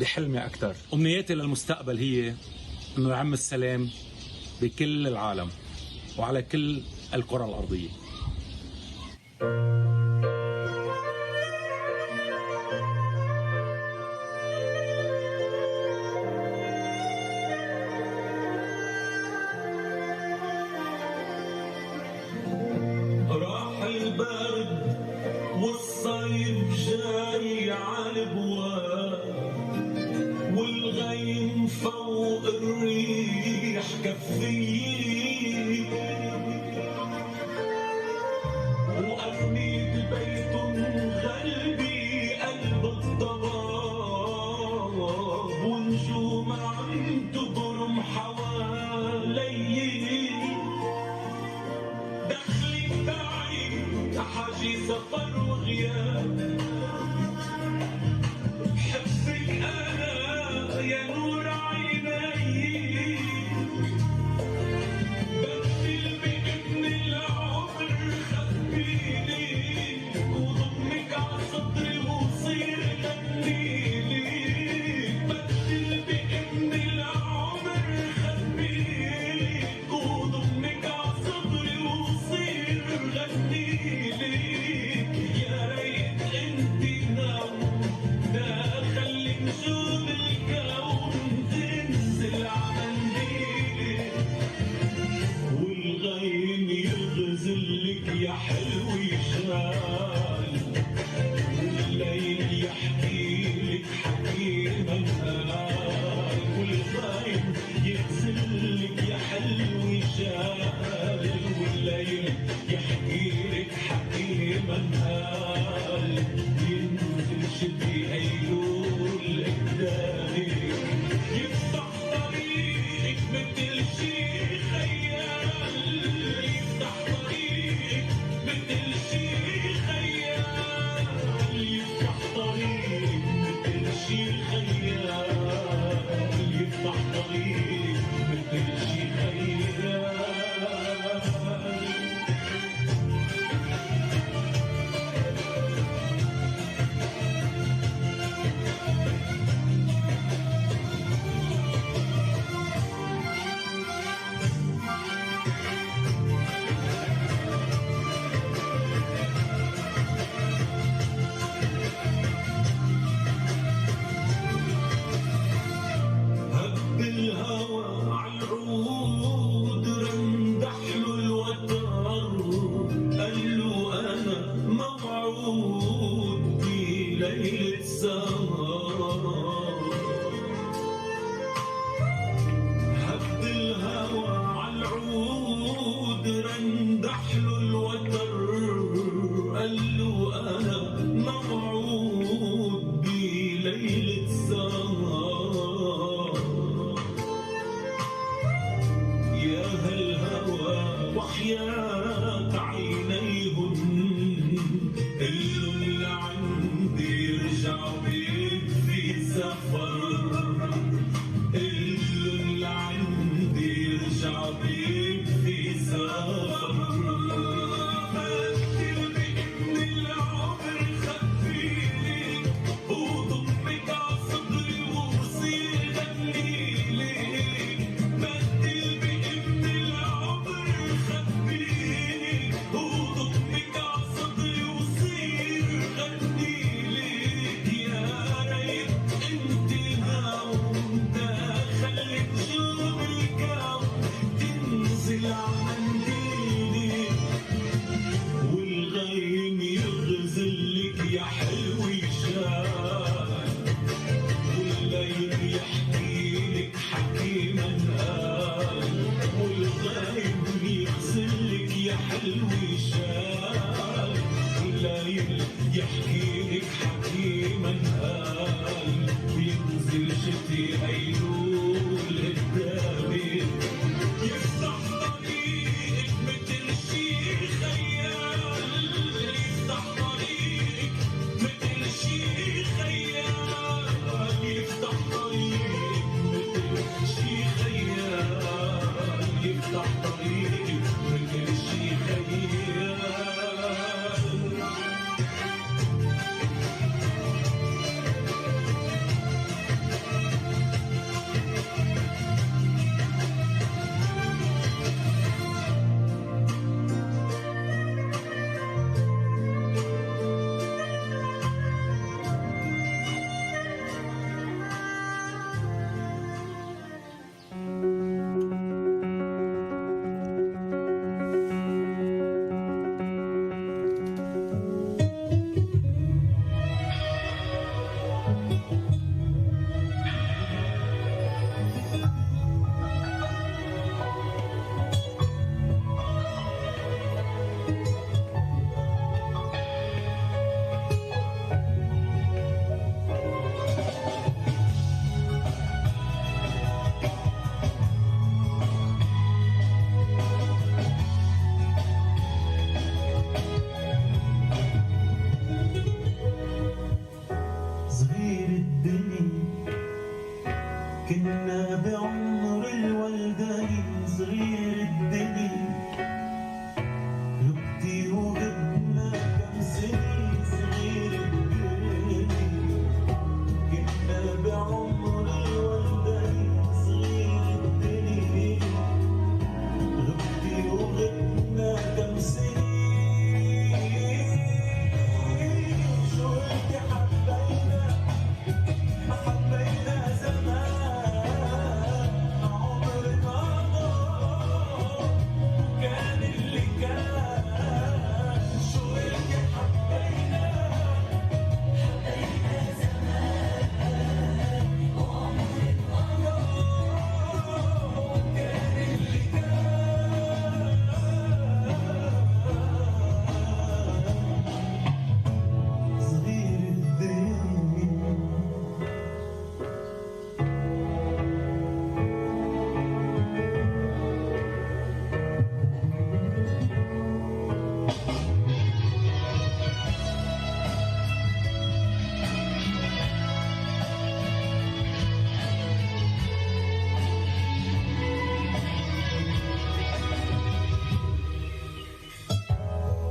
بحلمي أكتر. أمنياتي للمستقبل هي أنه يعم السلام بكل العالم وعلى كل الكرة الأرضية. راح البرد والصيف جاي عالبواب، والغيم فوق الريح كفي، وأغنية بيت غلبي قلب الضباب، ونجوم عم تبرم حوالي، دخلي بتاعي حاجي سفر وغياب، حبك أنا يا نور عيني، بدل بابن العمر خبيني، وضمك عصدري وصير غنيلي، بدل بابن العمر خبيني، وضمك عصدري وصير غنيلي، يا ريت انتي نام خلي نجوم الكون تنزل عمنديلي، والغيم يغزلك يا حلو يشال، والليل يحكيلك حكيما قال، والغيم يغزلك يا حلو يشال، والليل يحكيلك حكيما قال، ينزل شدي أيلول قدامك، يفتح طريقك مثل شي خيال، يفتح طريقك مثل شي خيال، يفتح طريقك مثل شي خيال، يفتح طريقك مثل شي خيال. هب الهوى عالعود رندحله الوتر، قال له أنا موعود بليلة سهر، هب الهوى عالعود رندحله الوتر، قال له أنا موعود بليلة سهر، يا هالهوى وحياة عينيهن اللي اللي عندي يرجع بيك في سفر، اللي عندي يرجع بيك في سفر، بدل بابن العمر خبيلي، وضمك عصدري وصير غنيلي، بدل بابن العمر خبيلي،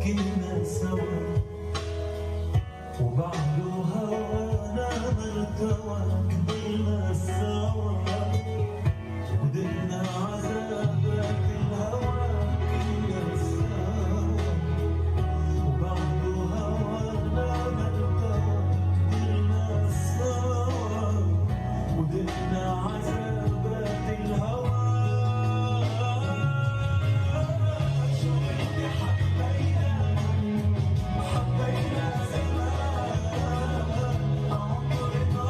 كنا سوا وبعده هوانا مرتوى كبرنا سوا ودقنا عذابات الهوى كنا سوا وبعده هوانا مرتوى كبرنا سوا ودقنا عذابات الهوى حبينا زمان عمرنا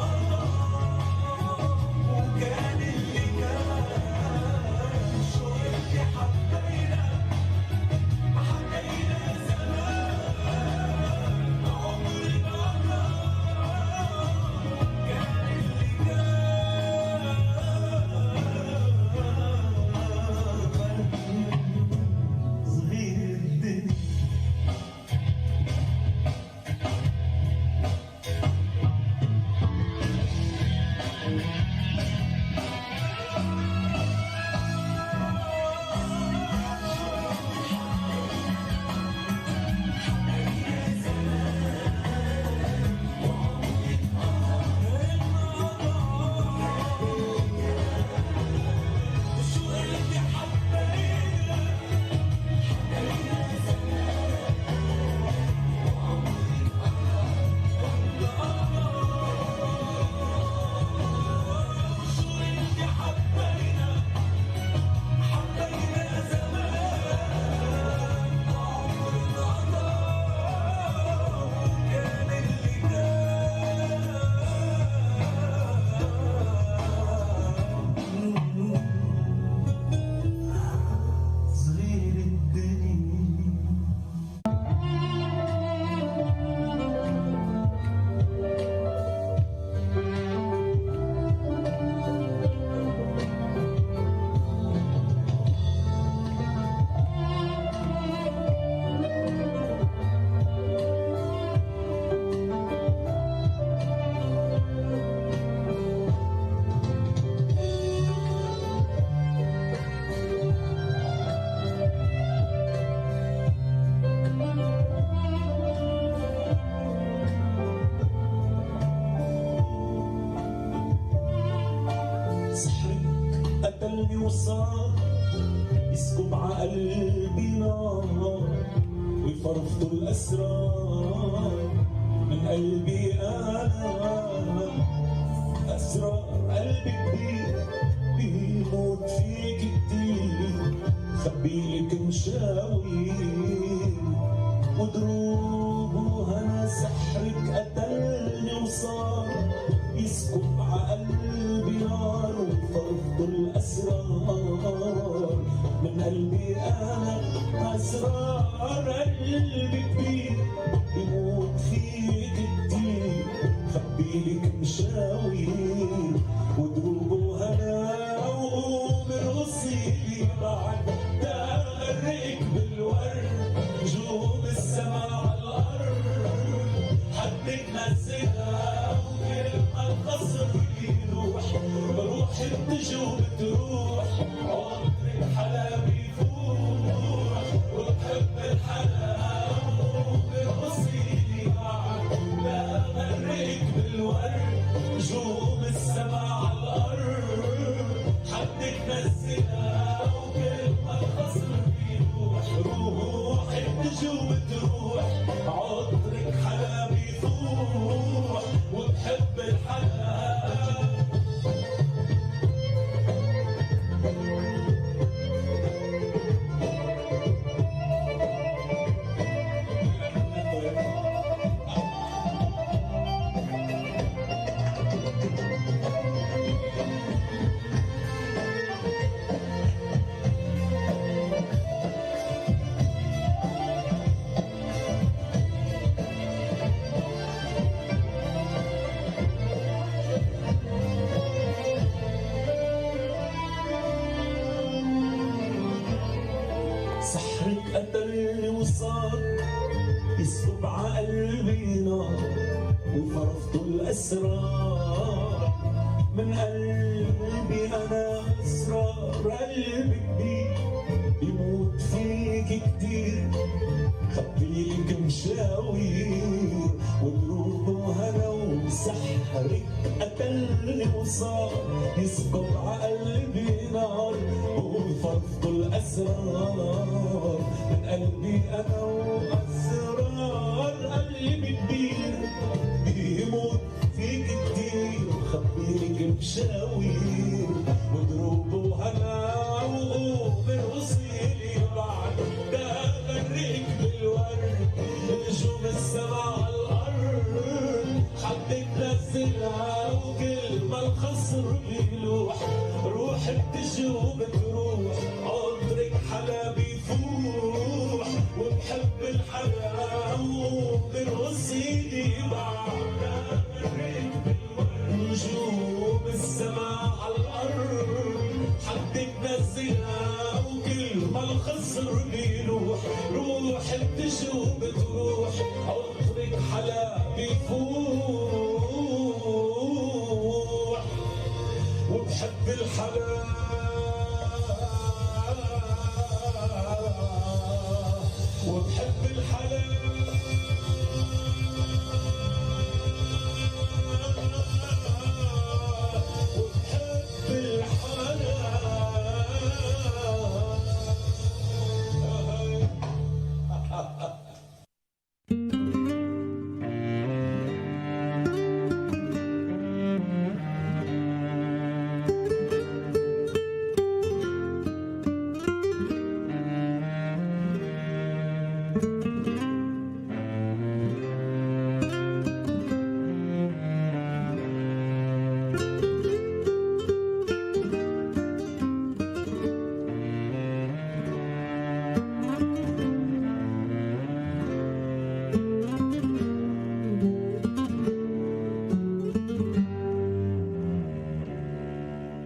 قتلني وصار يسكب عقلبي نار ويفرفضوا الأسرار من قلبي أنا. أسرار قلبي كبير بيموت فيك كتير، خبيلك مشاوير ودروب وهنا سحرك قتلني وصار يسكب عقلبي نار ويفرفضوا الأسرار من قلبي أنا. أسرار قلبي كبير بيموت فيك كتير، خبيلك مشاوير ودروب هنا وقوم رصيلي بعد تغرقك بالورد نجوم السما عالأرض حدك نزلها وكلمة القصر يروح روحي بتجي وبتروح عمرك حلابي يفوح وبحب الحلاوة وبرقصيلي بعد تغرقك بالورد نجوم السما عالأرض حدك نزلها وكلمة القصر يروح روحي بتجي وبتروح عطرك حلابي يفوح وبحب الحلاوة. سحرك قتلني وصار يسكب عقلبي نار وفرفضوا الأسرار من قلبي أنا. أسرار قلبي كبير بيموت فيك كتير، خبيلك مشاوير ودروب وهنا وسحرك قتلني وصار يسكب عقلبي نار ويفرفضوا الأسرار من قلبي أنا. وأسرار قلبي كبير بيموت فيك كتير، خبيلك مشاوير ودروب وهنا وقوم رقصيلي بعد تغرقك بالورد نجوم السما عالأرض حدك نزلها وكل ما الخصر بيلوح روحك تجي وبتروح عطرك حلابي يفوح وبحب الحلاوة وبرقصيلي بعد تغرقك بالورد نجوم السما عالأرض حدك نزلها وكل ما الخصر بيلوح روحك تجي وبتروح عطرك حلابي يفوح وبحب الحلاوة وبحب الحلاوة وبحب الحلاوة.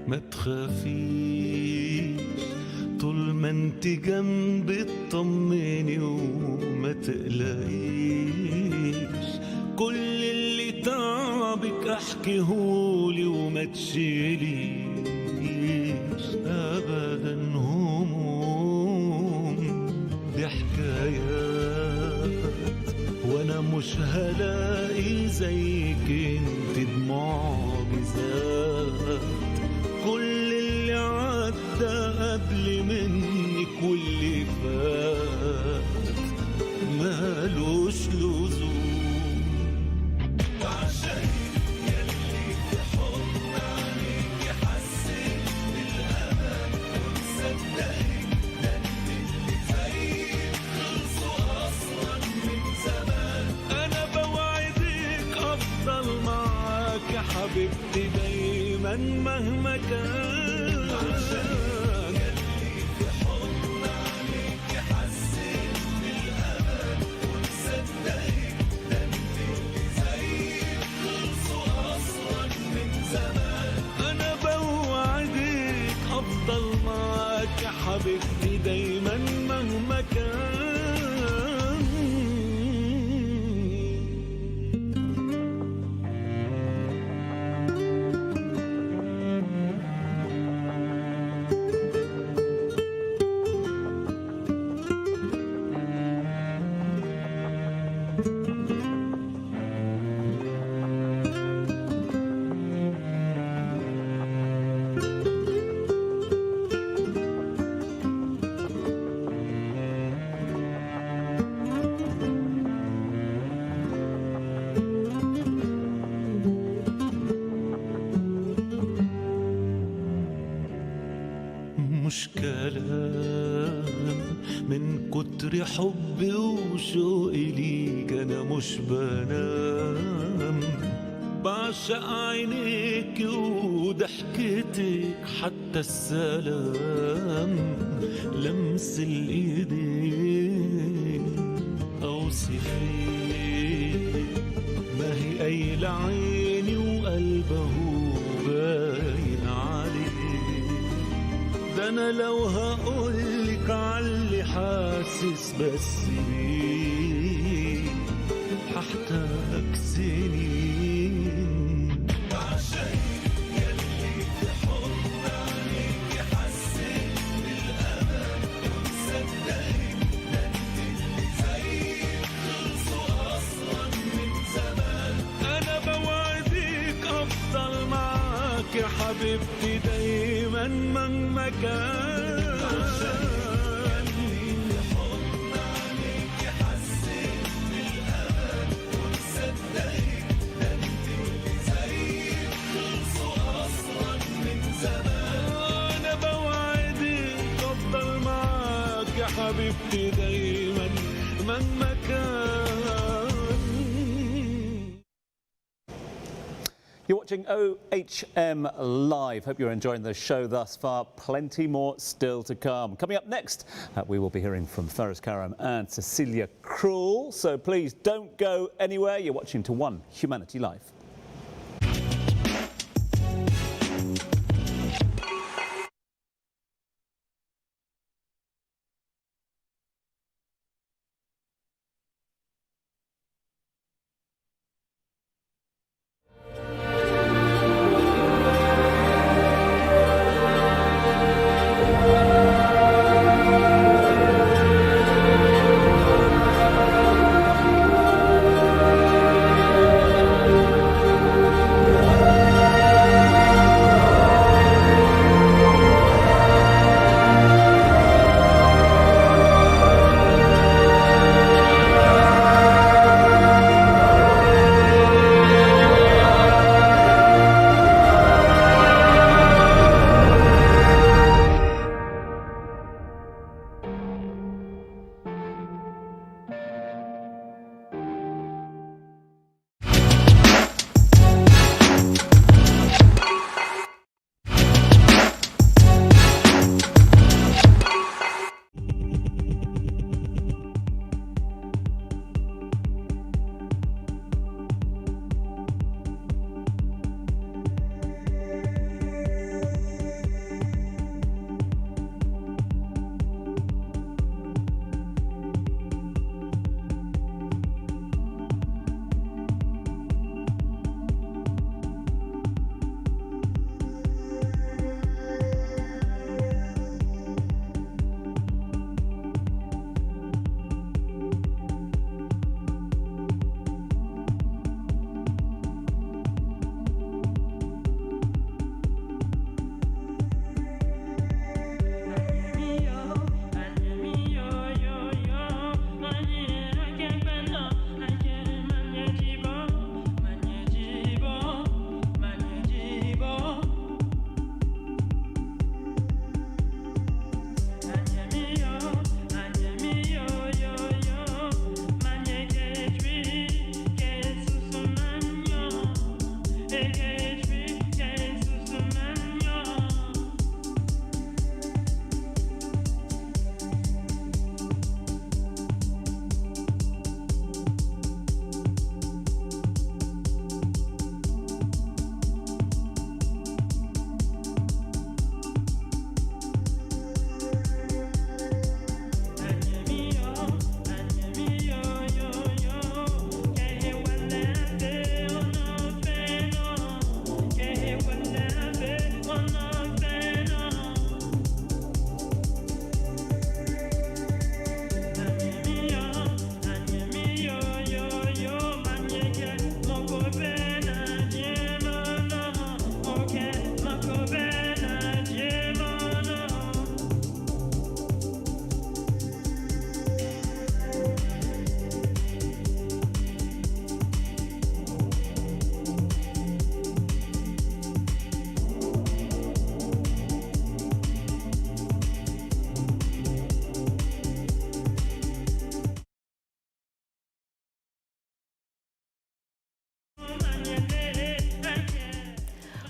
ما تخافيش طول ما انت جنبي اطمني وما تقلقيش، كل اللي تعبك احكيهولي وما تشيليش ابدا هموم، دي حكايات وانا مش هلاقي زيك انت بمعجزات، كل اللي فات مالوش لزوم. أنا بوعدك أفضل معاك يا حبيبتي دايما مهما كان. أنا بوعدك أفضل معاك يا حبيبتي دايما مهما كان. مش كلام من كتر حبي وشوقي ليك أنا مش بنام. بعشق عينيك وضحكتك حتى السلام لمس الإيدين أوصفيك ما هي قايلة عيني وقلبه باين عليك. ده أنا لو هقولك عاللي حاسس بس بيه هحتاج سنين. بعشقك ياللي في حضن عينيك حسيت بالأمان ومصدقك ده انت اللي زيك خلصوا أصلا من زمان. أنا بوعدك أفضل معاك يا حبيبتي دايما مهما كان. أنا بوعدك أفضل معاك يا حبيبتي دايما مهما كان. You're watching OHM Live. Hope you're enjoying the show thus far. Plenty more still to come. Coming up next, we will be hearing from Faris Karam and Cecilia Krull. So please don't go anywhere. You're watching To One Humanity Live.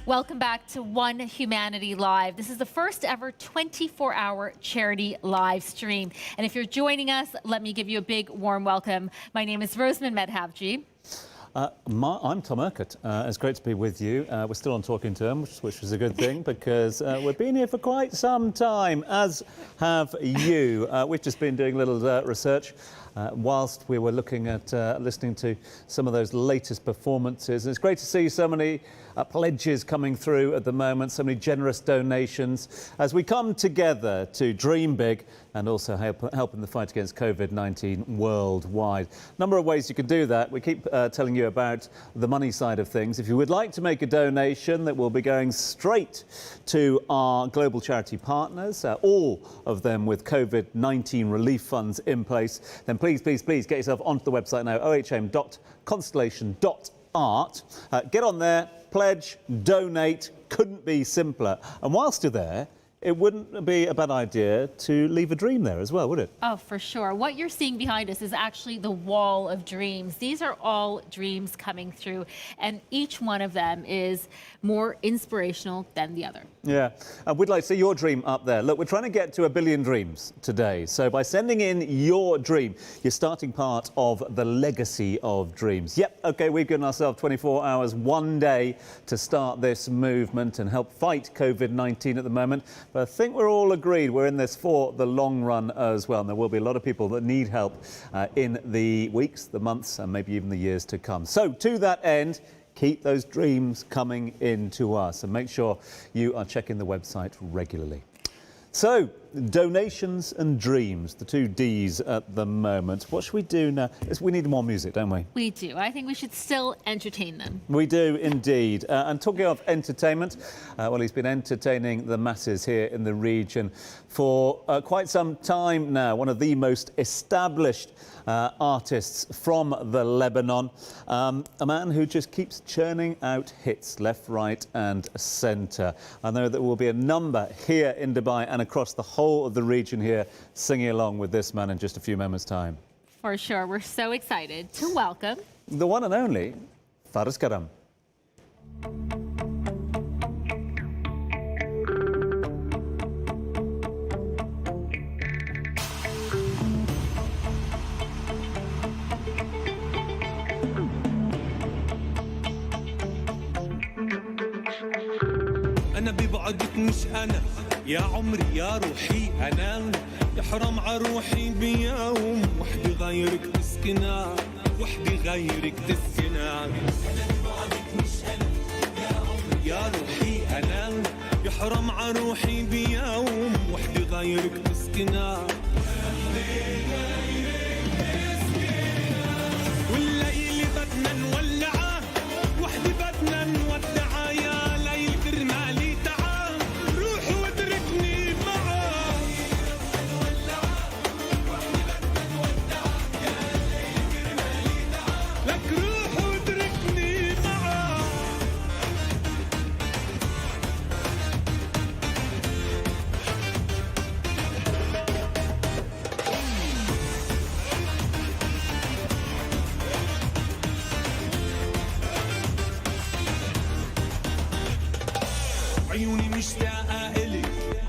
Welcome back to One Humanity Live. This is the first ever 24-hour charity live stream. And if you're joining us, let me give you a big warm welcome. My name is Rosamund Medhavji. I'm Tom Urquhart. It's great to be with you. We're still on talking terms, which is a good thing because we've been here for quite some time, as have you. We've just been doing a little research whilst we were looking at listening to some of those latest performances. And it's great to see so many pledges coming through at the moment, so many generous donations as we come together to dream big and also help in the fight against COVID-19 worldwide. Number of ways you can do that. We keep telling you about the money side of things. If you would like to make a donation that will be going straight to our global charity partners, all of them with COVID-19 relief funds in place, then please get yourself onto the website now, ohm.constellation.art. Get on there, pledge, donate, couldn't be simpler. And whilst you're there, it wouldn't be a bad idea to leave a dream there as well, would it? Oh, for sure. What you're seeing behind us is actually the wall of dreams. These are all dreams coming through, and each one of them is more inspirational than the other. Yeah, we'd like to see your dream up there. Look, we're trying to get to 1 billion dreams today. So by sending in your dream, you're starting part of the legacy of dreams. Yep, OK, we've given ourselves 24 hours, 1 day to start this movement and help fight COVID-19 at the moment. But I think we're all agreed we're in this for the long run as well. And there will be a lot of people that need help in the weeks, the months, and maybe even the years to come. So to that end, keep those dreams coming in to us and make sure you are checking the website regularly. So, donations and dreams, the two Ds at the moment. What should we do now? We need more music, don't we? We do. I think we should still entertain them. We do indeed. And talking of entertainment, well, he's been entertaining the masses here in the region for quite some time now. One of the most established artists from the Lebanon. A man who just keeps churning out hits left, right and centre. I know there will be a number here in Dubai and across the whole of the region here singing along with this man in just a few moments' time. For sure. We're so excited to welcome the one and only Faris Karam. أنا ببعدك مش أنا يا عمري يا روحي أنا يحرم عروحي بيوم وحدي غيرك تسكنها وحدي غيرك تسكنها أنا ببعدك مش أنا يا عمري يا روحي أنا يحرم عروحي بيوم وحدي غيرك تسكنها والليل بدنا نولعه وحدي بدنا نودعه يا ليل كرمالي تعال روح وادركني معاه لك روح وادركني معاه عيوني مشتاقة إلك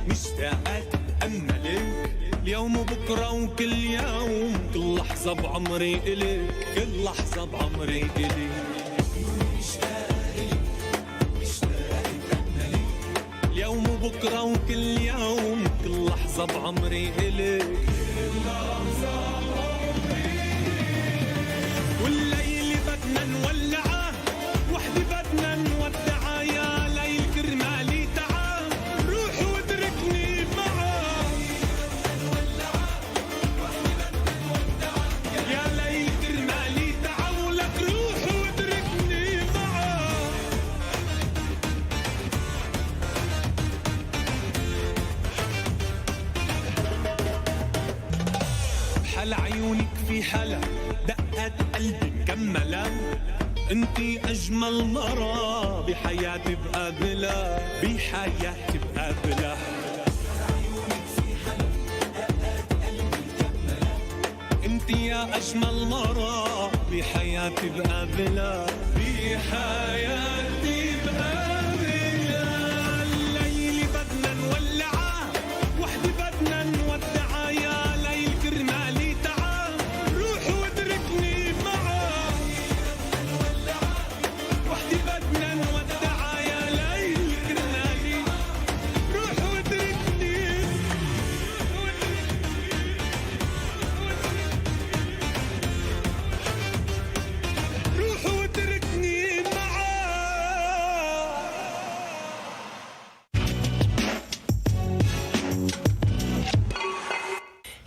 مشتاقة تتأملك اليوم وبكرة وكل يوم كل لحظة بعمري إلك كل لحظة بعمري إلك عيوني مشتاقة إلك مشتاقة تتأملك اليوم وبكرة وكل يوم كل لحظة بعمري إلك كل لحظة بعمري والليل بدنا نولعه وحدي بدنا نودعه يا ليل كرمالي تعال روح وادركني معاه يا ليل كرمالي تعال ولك روح وادركني معاه بحل عيونك في حلا دقات قلبي مكملة انتي اجمل مرة بحياتي بقابلها بحياتي بقابلها انتي يا اجمل مرة بحياتي بقابلها بحياتي بقابلها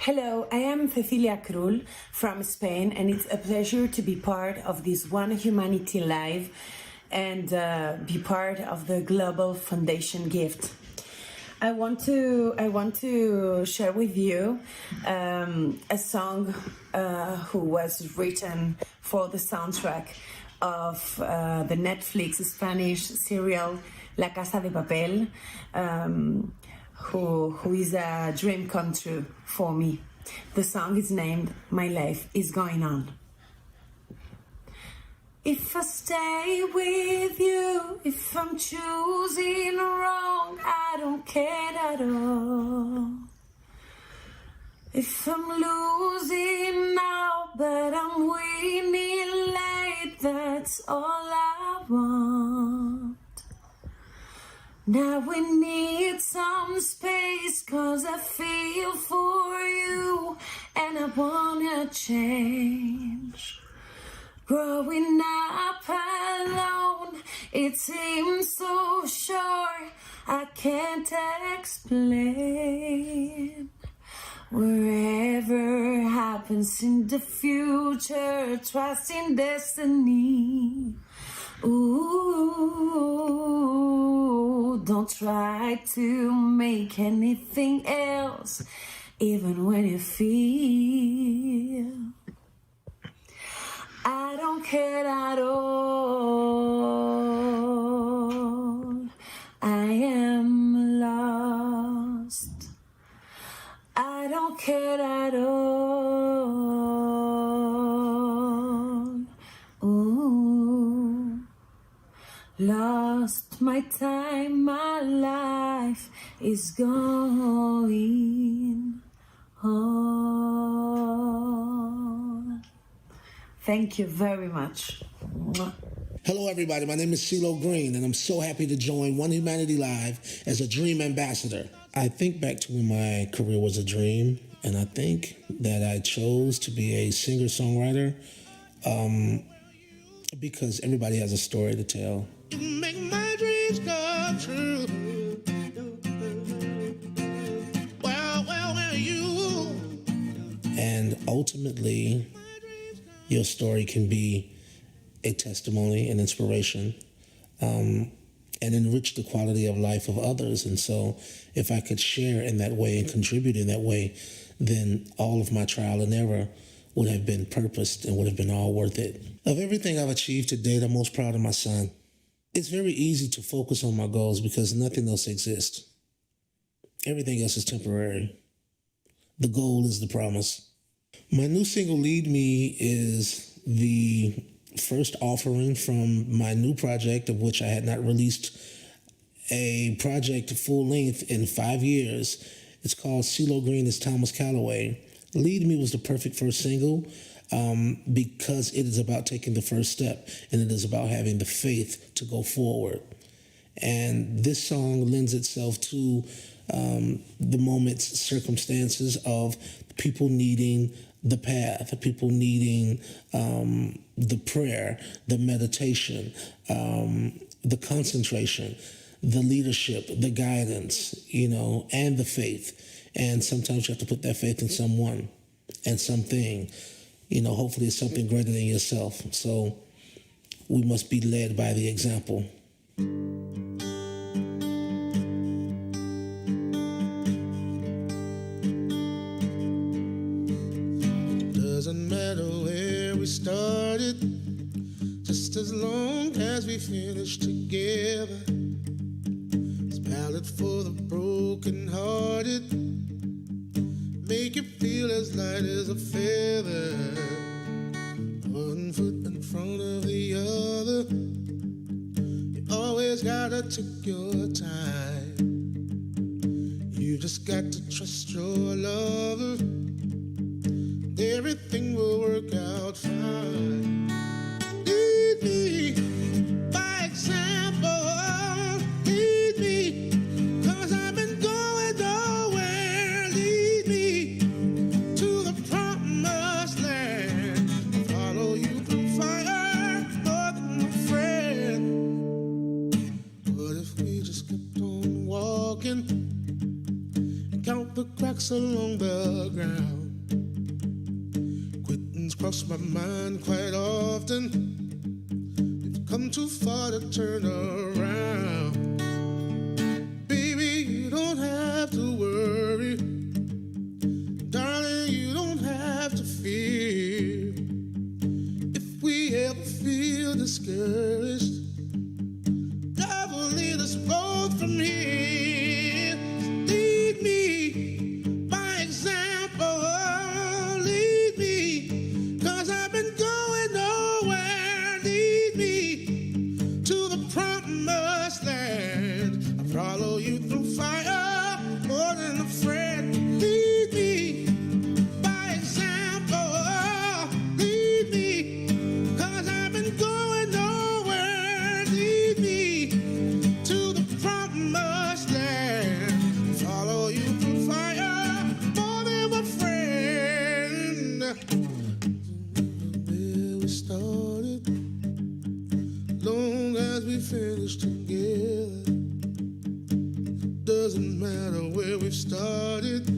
Hello, I am Cecilia Krull from Spain, and it's a pleasure to be part of this One Humanity Live and be part of the Global Foundation gift. I want to share with you a song who was written for the soundtrack of the Netflix Spanish serial La Casa de Papel, who is a dream come true for me. The song is named My Life is Going On. If I stay with you, if I'm choosing wrong, I don't care at all. If I'm losing now, but I'm winning late, that's all I want. Now we need some space, 'cause I feel for you and I wanna change. Growing up alone, it seems so short, I can't explain. Wherever happens in the future, trust in destiny. Ooh, don't try to make anything else, even when you feel I don't care at all. I am lost. I don't care at all. Ooh. Lost my time, my life is going on. Thank you very much. Hello, everybody. My name is CeeLo Green, and I'm so happy to join One Humanity Live as a Dream Ambassador. I think back to when my career was a dream, and I think that I chose to be a singer-songwriter because everybody has a story to tell. You make my dreams come true. Well, you. And ultimately, your story can be a testimony, an inspiration, and enrich the quality of life of others. And so if I could share in that way and contribute in that way, then all of my trial and error would have been purposed and would have been all worth it. Of everything I've achieved to date, I'm most proud of my son. It's very easy to focus on my goals because nothing else exists. Everything else is temporary. The goal is the promise. My new single, Lead Me, is the first offering from my new project, of which I had not released a project full length in 5 years. It's called CeeLo Green is Thomas Calloway. Lead Me was the perfect first single because it is about taking the first step, and it is about having the faith to go forward. And this song lends itself to the moment's circumstances of people needing the path, people needing the prayer, the meditation, the concentration, the leadership, the guidance, and the faith. And sometimes you have to put that faith in someone and something. Hopefully it's something greater than yourself. So we must be led by the example. Doesn't matter where we started, just as long as we finish together. It's valid for the broken-hearted, make you feel as light as a feather. One foot in front of the other, you always gotta take your time. You just got to trust your lover, everything will work out fine. Lead me by example, lead me, 'cause I've been going nowhere. Lead me to the promised land. Follow you through fire, more than a friend. What if we just kept on walking and count the the cracks along the ground. Quitting's crossed my mind quite often. You've come too far to turn around. Baby, you don't have to worry. Darling, you don't have to fear. If we ever feel discouraged, God will lead us both from here. Lead me by example, lead me, 'cause I've been going nowhere. Lead me to the promised land. I follow you through fire more than a friend. Lead me by example, lead me, 'cause I've been going nowhere. Lead me to the promised land. Follow you through fire more than a friend. Where we started, long as we finish together. Doesn't matter where we've started,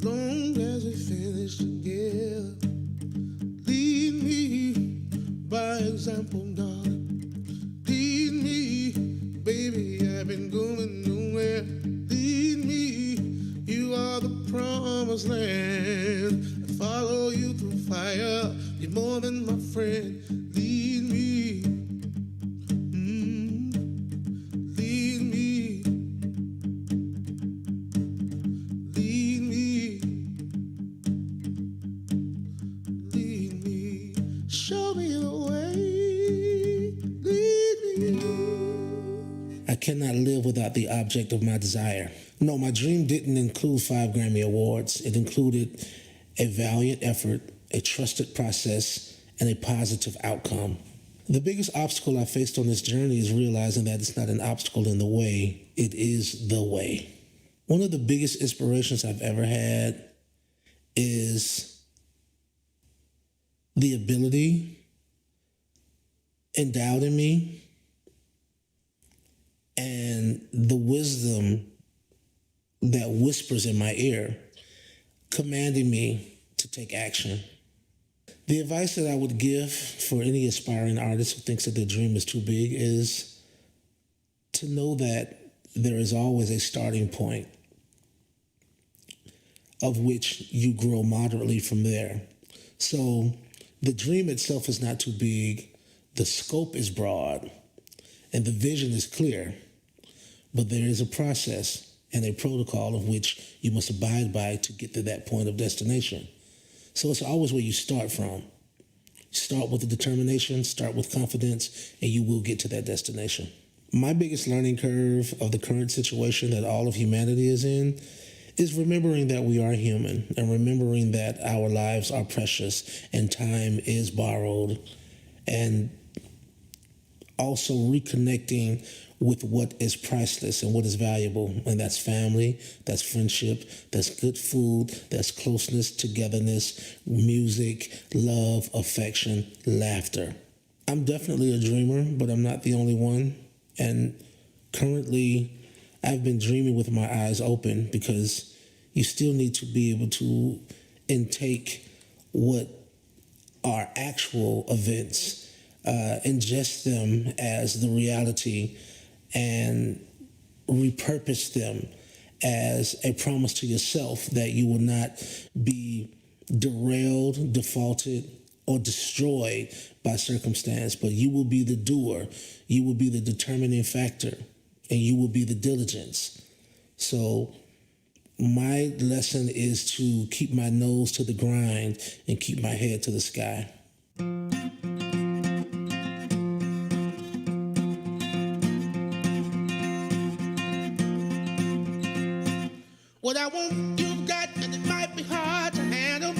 long as we finish together. Lead me by example, darling. Lead me, baby, I've been going nowhere. Lead me, you are the promised land. I follow you through fire, you're more than my friend. Lead me, lead me, lead me, lead me, show me the way, lead me. I cannot live without the object of my desire. No, my dream didn't include 5 Grammy Awards. It included a valiant effort, a trusted process, and a positive outcome. The biggest obstacle I faced on this journey is realizing that it's not an obstacle in the way, it is the way. One of the biggest inspirations I've ever had is the ability endowed in me and the wisdom that whispers in my ear, commanding me to take action. The advice that I would give for any aspiring artist who thinks that their dream is too big is to know that there is always a starting point of which you grow moderately from there. So the dream itself is not too big, the scope is broad, and the vision is clear, but there is a process and a protocol of which you must abide by to get to that point of destination. So it's always where you start from. Start with the determination, start with confidence, and you will get to that destination. My biggest learning curve of the current situation that all of humanity is in is remembering that we are human and remembering that our lives are precious and time is borrowed, and also reconnecting with what is priceless and what is valuable, and that's family, that's friendship, that's good food, that's closeness, togetherness, music, love, affection, laughter. I'm definitely a dreamer, but I'm not the only one, and currently I've been dreaming with my eyes open because you still need to be able to intake what are actual events, ingest them as the reality, and repurpose them as a promise to yourself that you will not be derailed, defaulted, or destroyed by circumstance, but you will be the doer, you will be the determining factor, and you will be the diligence. So my lesson is to keep my nose to the grind and keep my head to the sky. What I want, you've got, and it might be hard to handle.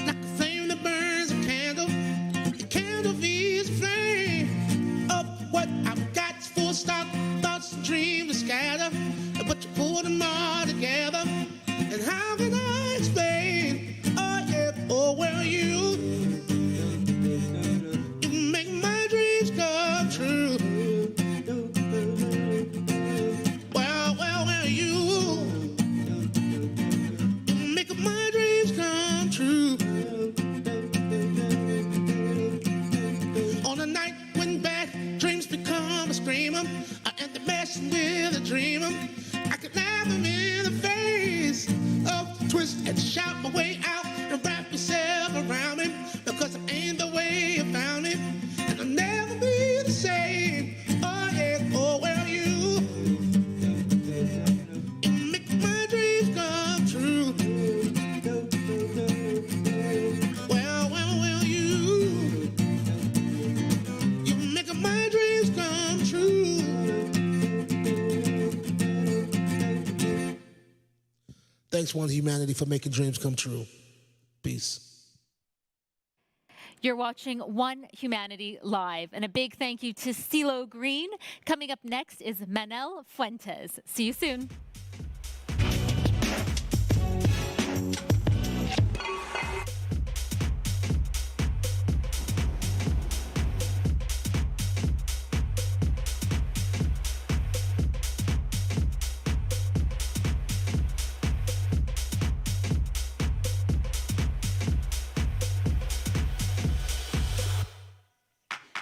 Like a flame that burns a candle. The candle is a flame of what I've got. Full stop, thoughts and dreams are scattered. But you put them all together. And how can I explain? Oh yeah, oh well you make my dreams come true. Well, you dream 'em. I could laugh 'em in the face. Oh, twist and shout my way out and wrap yourself around me, because I ain't the way you found me, and I'll never be the same. Oh yeah, oh well you make my dreams come true. Well you make my dreams come true. Thanks, One Humanity, for making dreams come true. Peace. You're watching One Humanity Live, and a big thank you to CeeLo Green. Coming up next is Manel Fuentes. See you soon.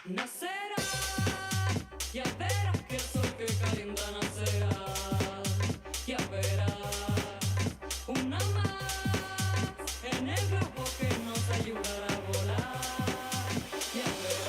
Nacerá, ya verás que el sol que calienta nacerá, ya verás, una más en el globo que nos ayudará a volar, ya verás.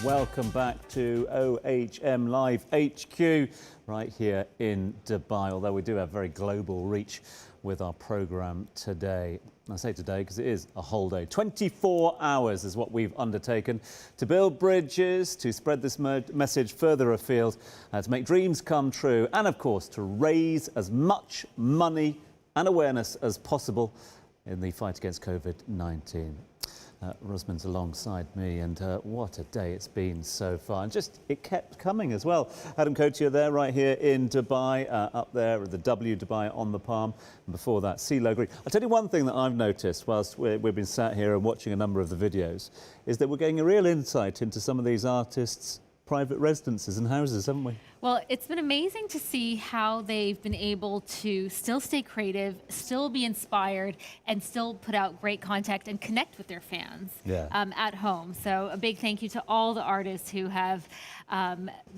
Welcome back to OHM Live HQ right here in Dubai, although we do have very global reach with our program today. I say today because it is a whole day. 24 hours is what we've undertaken to build bridges, to spread this message further afield, to make dreams come true, and of course to raise as much money and awareness as possible in the fight against COVID-19. Rosamund's alongside me, and what a day it's been so far, and just it kept coming as well. Adam Kotier there right here in Dubai, up there at the W Dubai on the Palm, and before that CeeLo Green. I'll tell you one thing that I've noticed whilst we've been sat here and watching a number of the videos, is that we're getting a real insight into some of these artists' private residences and houses, haven't we? Well, it's been amazing to see how they've been able to still stay creative, still be inspired, and still put out great content and connect with their fans at home. So a big thank you to all the artists who have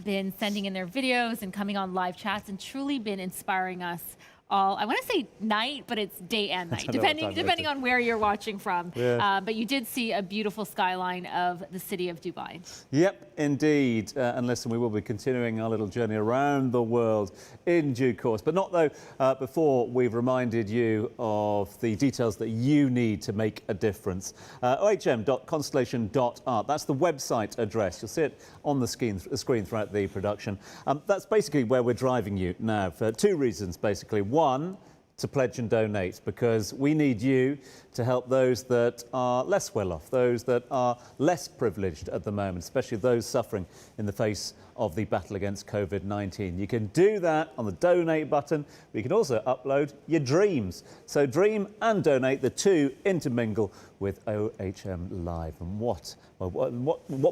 been sending in their videos and coming on live chats and truly been inspiring us I want to say night, but it's day and night, depending on where you're watching from. Yeah. But you did see a beautiful skyline of the city of Dubai. Yep, indeed. And listen, we will be continuing our little journey around the world in due course, but not though before we've reminded you of the details that you need to make a difference. ohm.constellation.art, that's the website address. You'll see it on the screen throughout the production. That's basically where we're driving you now for two reasons, basically. One, to pledge and donate, because we need you to help those that are less well off, those that are less privileged at the moment, especially those suffering in the face of the battle against COVID-19. You can do that on the donate button. We can also upload your dreams. So dream and donate, the two intermingle with OHM Live. And what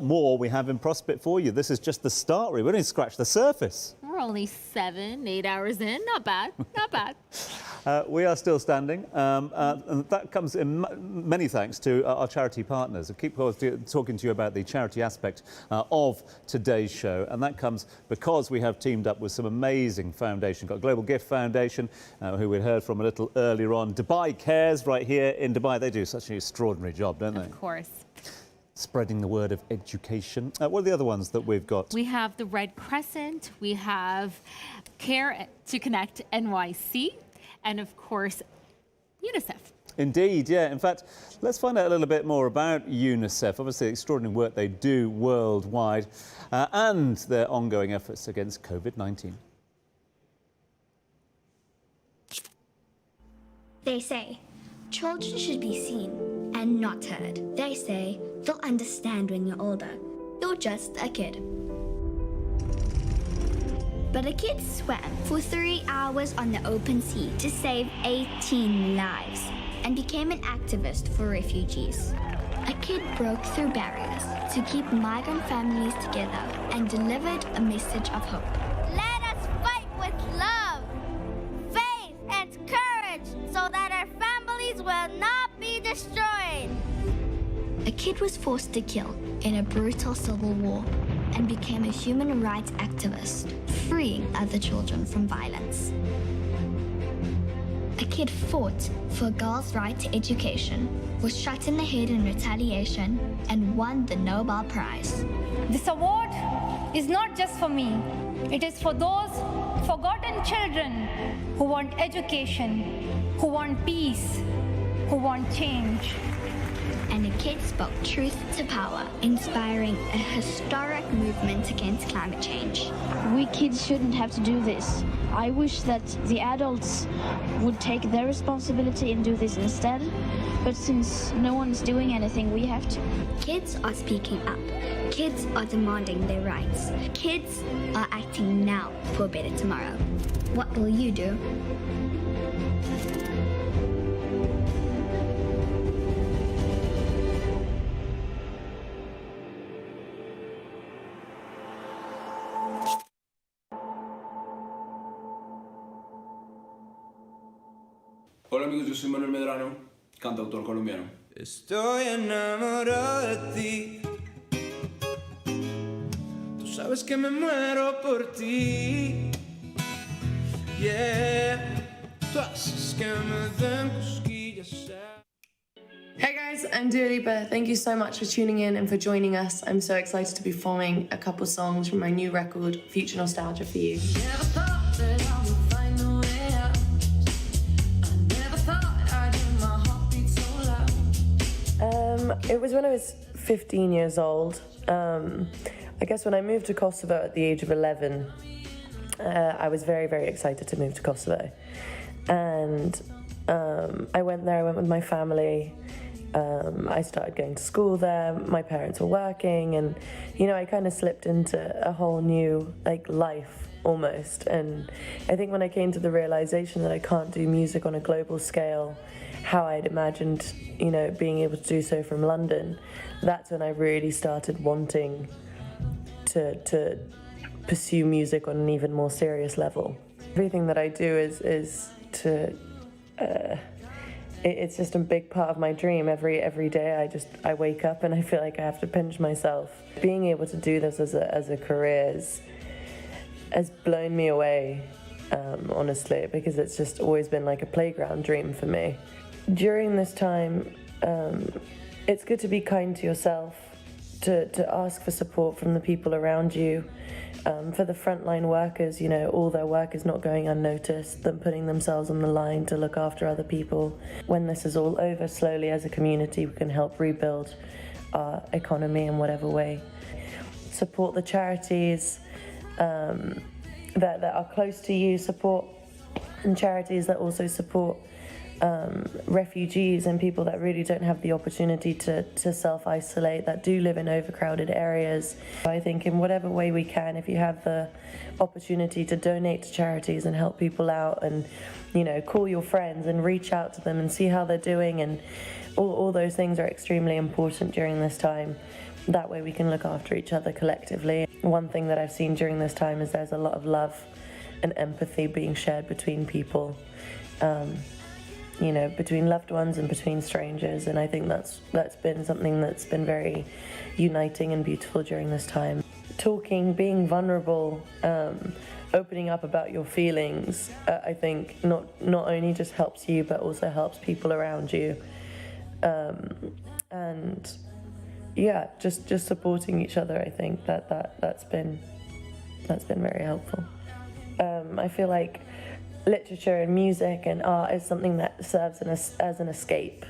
more we have in prospect for you. This is just the start, really. We only scratched the surface. We're only 7-8 hours in. Not bad. Not bad. We are still standing, and that comes in many thanks to our charity partners. I keep talking to you about the charity aspect of today's show, and that comes because we have teamed up with some amazing foundations. Got Global Gift Foundation, who we heard from a little earlier on. Dubai Cares right here in Dubai. They do such an extraordinary job, don't they? Of course. Spreading the word of education. What are the other ones that we've got? We have the Red Crescent, we have Care to Connect NYC, and of course, UNICEF. Indeed, yeah. In fact, let's find out a little bit more about UNICEF. Obviously, the extraordinary work they do worldwide and their ongoing efforts against COVID-19. They say children should be seen and not heard. They say they'll understand when you're older. You're just a kid. But a kid swam for 3 hours on the open sea to save 18 lives and became an activist for refugees. A kid broke through barriers to keep migrant families together and delivered a message of hope. Let us fight with love, faith, and courage so that our families will not be destroyed. A kid was forced to kill in a brutal civil war and became a human rights activist, freeing other children from violence. A kid fought for girls' right to education, was shot in the head in retaliation, and won the Nobel Prize. This award is not just for me. It is for those forgotten children who want education, who want peace, who want change. And a kid spoke truth to power, inspiring a historic movement against climate change. We kids shouldn't have to do this. I wish that the adults would take their responsibility and do this instead. But since no one's doing anything, we have to. Kids are speaking up. Kids are demanding their rights. Kids are acting now for a better tomorrow. What will you do? Hola amigos, yo soy Manuel Medrano, cantautor colombiano. Estoy enamorado de ti. Tú sabes que me muero por ti. Yeah. Tú haces que me den cosquillas. Hey guys, I'm Dua Lipa. Thank you so much for tuning in and for joining us. I'm so excited to be performing a couple songs from my new record, Future Nostalgia, for you. Never thought that I would find a way out. I never thought I'd hear my heartbeat so loud. It was when I was 15 years old. I guess when I moved to Kosovo at the age of 11, I was very, very excited to move to Kosovo. And I went there, I went with my family. I started going to school there, my parents were working, and you know, I kind of slipped into a whole new life almost. And I think when I came to the realization that I can't do music on a global scale how I'd imagined, you know, being able to do so from London, that's when I really started wanting to pursue music on an even more serious level. Everything that I do is to it's just a big part of my dream. Every day I wake up and I feel like I have to pinch myself. Being able to do this as a career has blown me away honestly, because it's just always been like a playground dream for me. During this time, it's good to be kind to yourself, to ask for support from the people around you. For the frontline workers, you know, all their work is not going unnoticed, them putting themselves on the line to look after other people. When this is all over, slowly as a community, we can help rebuild our economy in whatever way. Support the charities that are close to you, support and charities that also support refugees and people that really don't have the opportunity to self-isolate, that do live in overcrowded areas. I think in whatever way we can, if you have the opportunity to donate to charities and help people out, and, you know, call your friends and reach out to them and see how they're doing, and all those things are extremely important during this time. That way we can look after each other collectively. One thing that I've seen during this time is there's a lot of love and empathy being shared between people. You know, between loved ones and between strangers, and I think that's been something that's been very uniting and beautiful during this time. Talking, being vulnerable, opening up about your feelings, I think not only just helps you but also helps people around you, and yeah, just supporting each other. I think that's been very helpful. I feel like literature and music and art is something that serves as an escape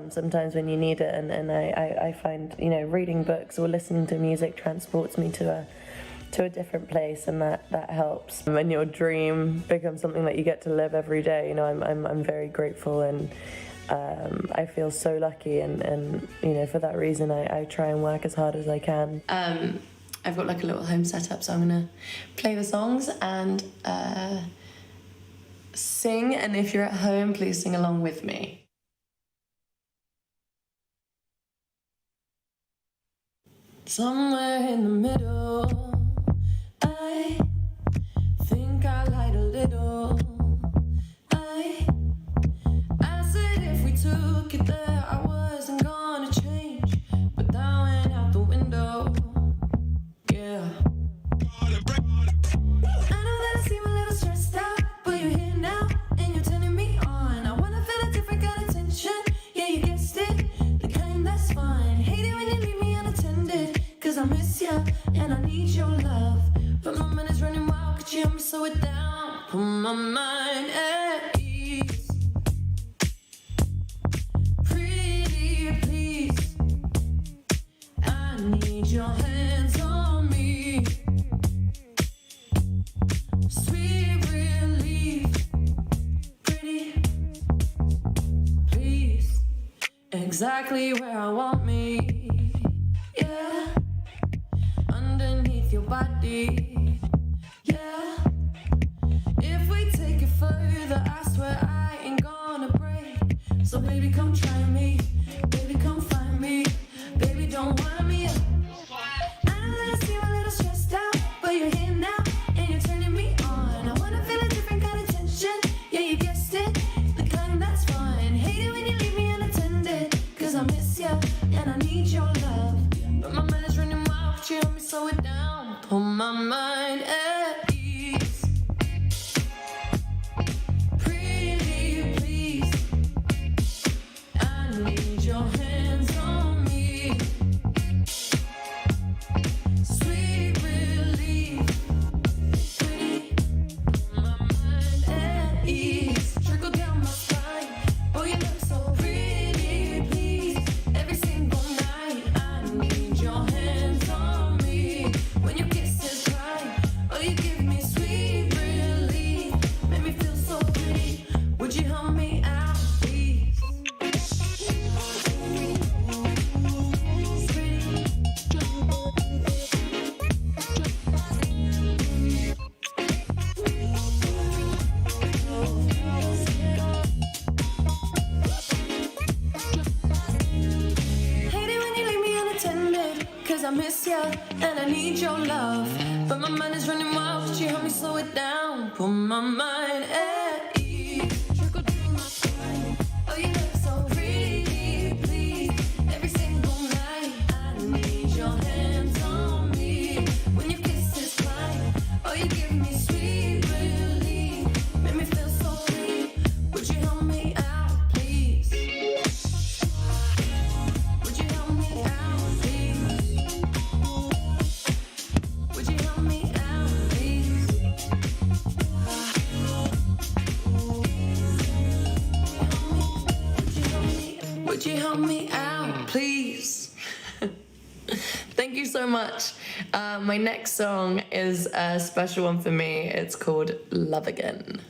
sometimes when you need it, and I find, you know, reading books or listening to music transports me to a different place, and that helps. When your dream becomes something that you get to live every day, you know, I'm very grateful, and I feel so lucky, and you know, for that reason I try and work as hard as I can. I've got like a little home setup, so I'm gonna play the songs and sing, and if you're at home, please sing along with me. Somewhere in the middle, I think I lied a little. I said if we took it there, I wasn't gonna change, but that went out the window. Yeah. I know that I seem a little stressed out, but you're here now, and you're turning me on. I wanna feel a different kind of tension. Yeah, you guessed it, the kind that's fun. Hate it when you leave me unattended, 'cause I miss ya, and I need your love. But my mind is running wild, could you help me slow it down? Put my mind at ease. Pretty please, I need your hands on me. Sweet relief, pretty please, exactly where I want me. Yeah, underneath your body. Yeah, if we take it further, I swear I ain't gonna break. So baby, come try me, baby, come find me, baby, don't wind me up. I know that I seem a little stressed out, but you're here now, and you're turning me on. I wanna feel a different kind of tension. Yeah, you guessed it, the kind that's fun. Hate it when you leave me unattended, 'cause I miss ya, and I need your love. But my mind is running wild, but you help me slow it down. Put my mind at ease. Pretty please, I need your hands on me. Sweet relief, pretty, my mind at ease. Trickle down my spine, oh you look so pretty please. Every single night I need your hands on me. When your kisses cry, oh you give me sweet relief. Make me feel so pretty, would you help me out please? Hate it when you leave me unattended, 'cause I miss ya, and I need your love. But my mind is running wild, could you help me slow it down? Put my mind at ease. Trickle down my spine, oh you look so pretty please. Every single night I need your hands on me. When your kisses cry, oh you give me sweet relief. me out, please. Thank you so much. My next song is a special one for me. It's called Love Again.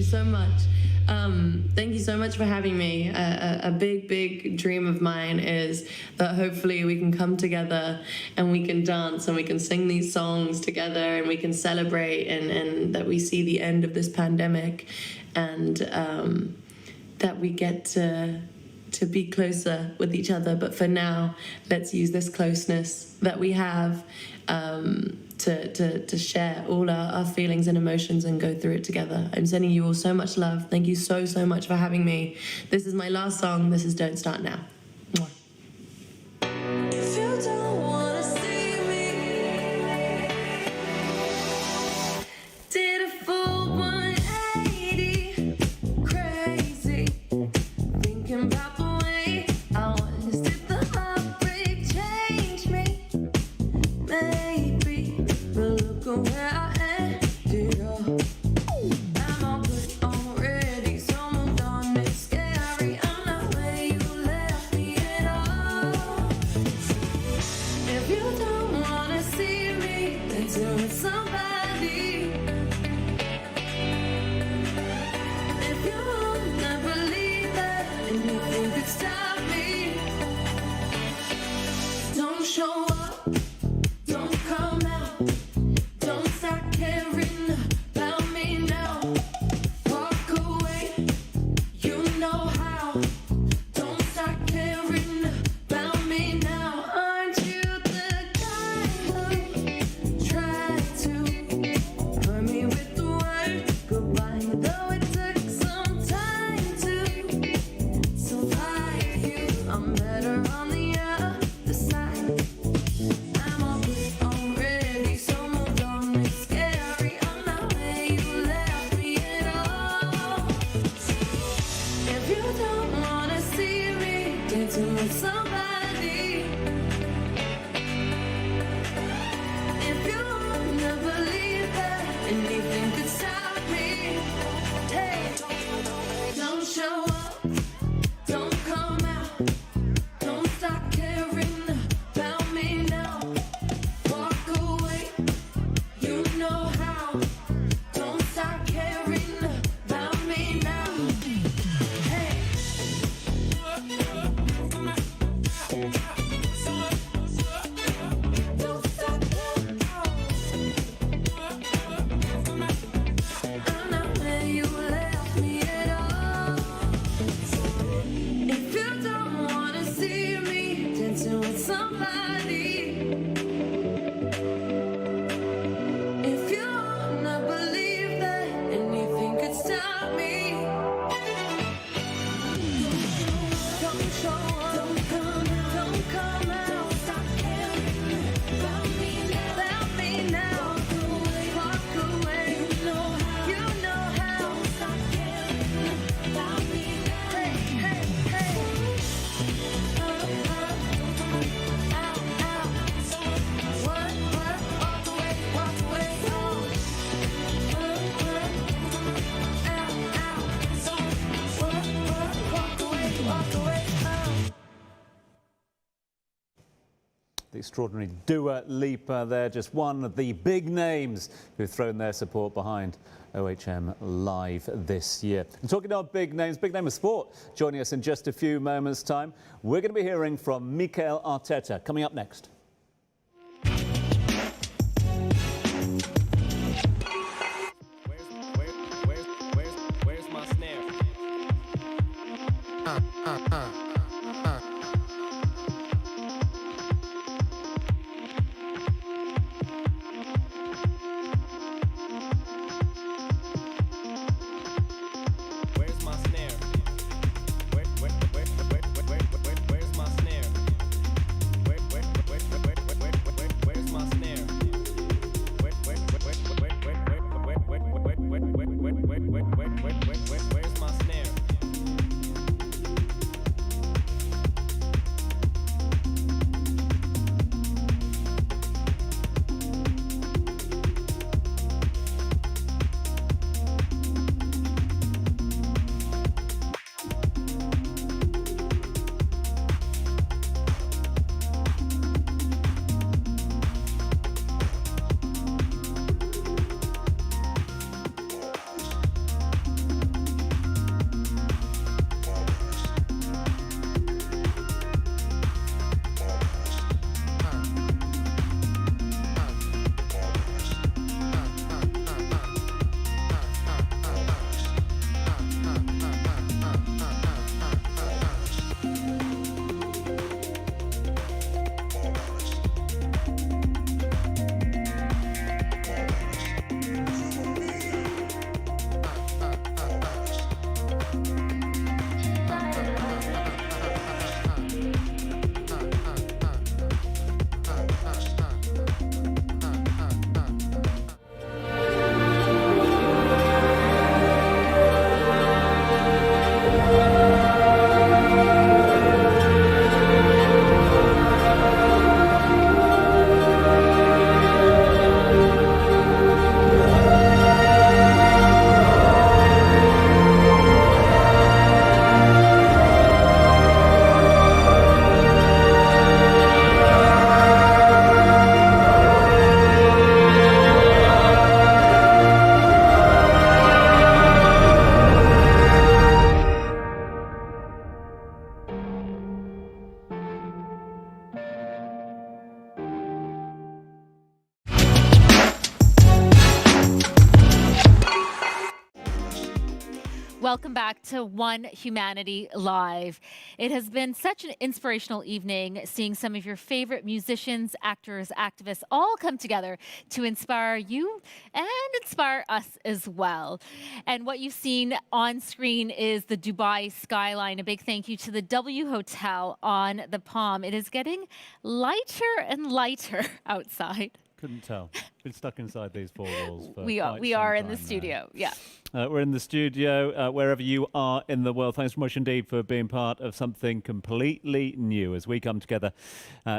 So much. Thank you so much for having me. A big dream of mine is that hopefully we can come together and we can dance and we can sing these songs together and we can celebrate and that we see the end of this pandemic and that we get to be closer with each other. But for now, let's use this closeness that we have to share all our feelings and emotions and go through it together. I'm sending you all so much love. Thank you so much for having me. This is my last song. This is Don't Start Now. Mwah. If you don't wanna see me, did a full 180, crazy, thinking about the way I was. Did the heartbreak change me? Maybe, but look at where I ended up. I'm all good already, so moved on. It's scary. I'm not where you left me. anything could stop me. Don't show up, don't come out, don't start caring about me now. Walk away, you know how. Don't start caring about me now. Aren't you the guy who tried to hurt me with the word goodbye? Though it took some time to survive you, I'm better on the other side. I'm all good already, so moved on. It's scary, I'm not where you left me at all. If you don't wanna see me dancing with somebody, if you wanna believe that anything could stop me, hey, don't show up, don't come out, don't stop caring about me now. Walk away, you know how. Don't stop caring about me now. Hey. Don't stop I'm not where you left me at all. If you don't wanna see me dancing with somebody, if you wanna believe that anything could stop me, don't show up, don't come out, stop caring about me now. Walk away, you know how, stop caring about me now. Hey, hey, hey. What? Walk away, oh. Walk away, oh. The extraordinary Dua Lipa there, just one of the big names who've thrown their support behind OHM Live this year. And talking about big names, big name of sport, joining us in just a few moments' time, we're going to be hearing from Mikel Arteta coming up next. Where's my snare? Where's my snare? Where's my snare? Where's my snare? Where's my snare? Welcome back to One Humanity Live. It has been such an inspirational evening seeing some of your favorite musicians, actors, activists all come together to inspire you and inspire us as well. And what you've seen on screen is the Dubai skyline. A big thank you to the W Hotel on the Palm. It is getting lighter and lighter outside. Couldn't tell. Been stuck inside these four walls for We quite are some in the time studio, yeah. We're in the studio, wherever you are in the world. Thanks so much indeed for being part of something completely new as we come together,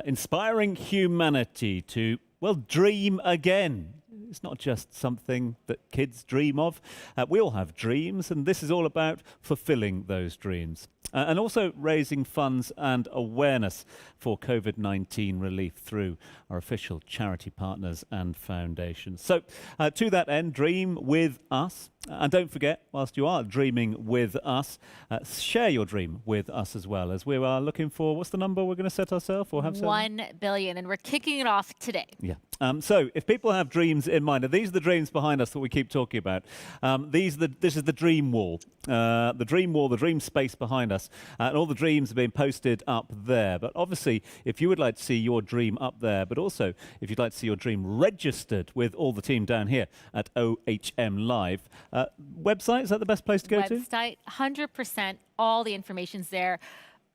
inspiring humanity to, well, dream again. It's not just something that kids dream of. We all have dreams, and this is all about fulfilling those dreams. And also raising funds and awareness for COVID-19 relief through our official charity partners and foundations. So to that end, dream with us. And don't forget, whilst you are dreaming with us, share your dream with us as well, as we are looking for, what's the number we're going to set ourselves or have set? 1 billion, and we're kicking it off today. Yeah. So if people have dreams in mind, and these are the dreams behind us that we keep talking about. This is the dream wall. The dream wall, the dream space behind us. And all the dreams are being posted up there. But obviously, if you would like to see your dream up there, but also if you'd like to see your dream registered with all the team down here at OHM Live, website, is that the best place to go to? Website, 100%, all the information's there.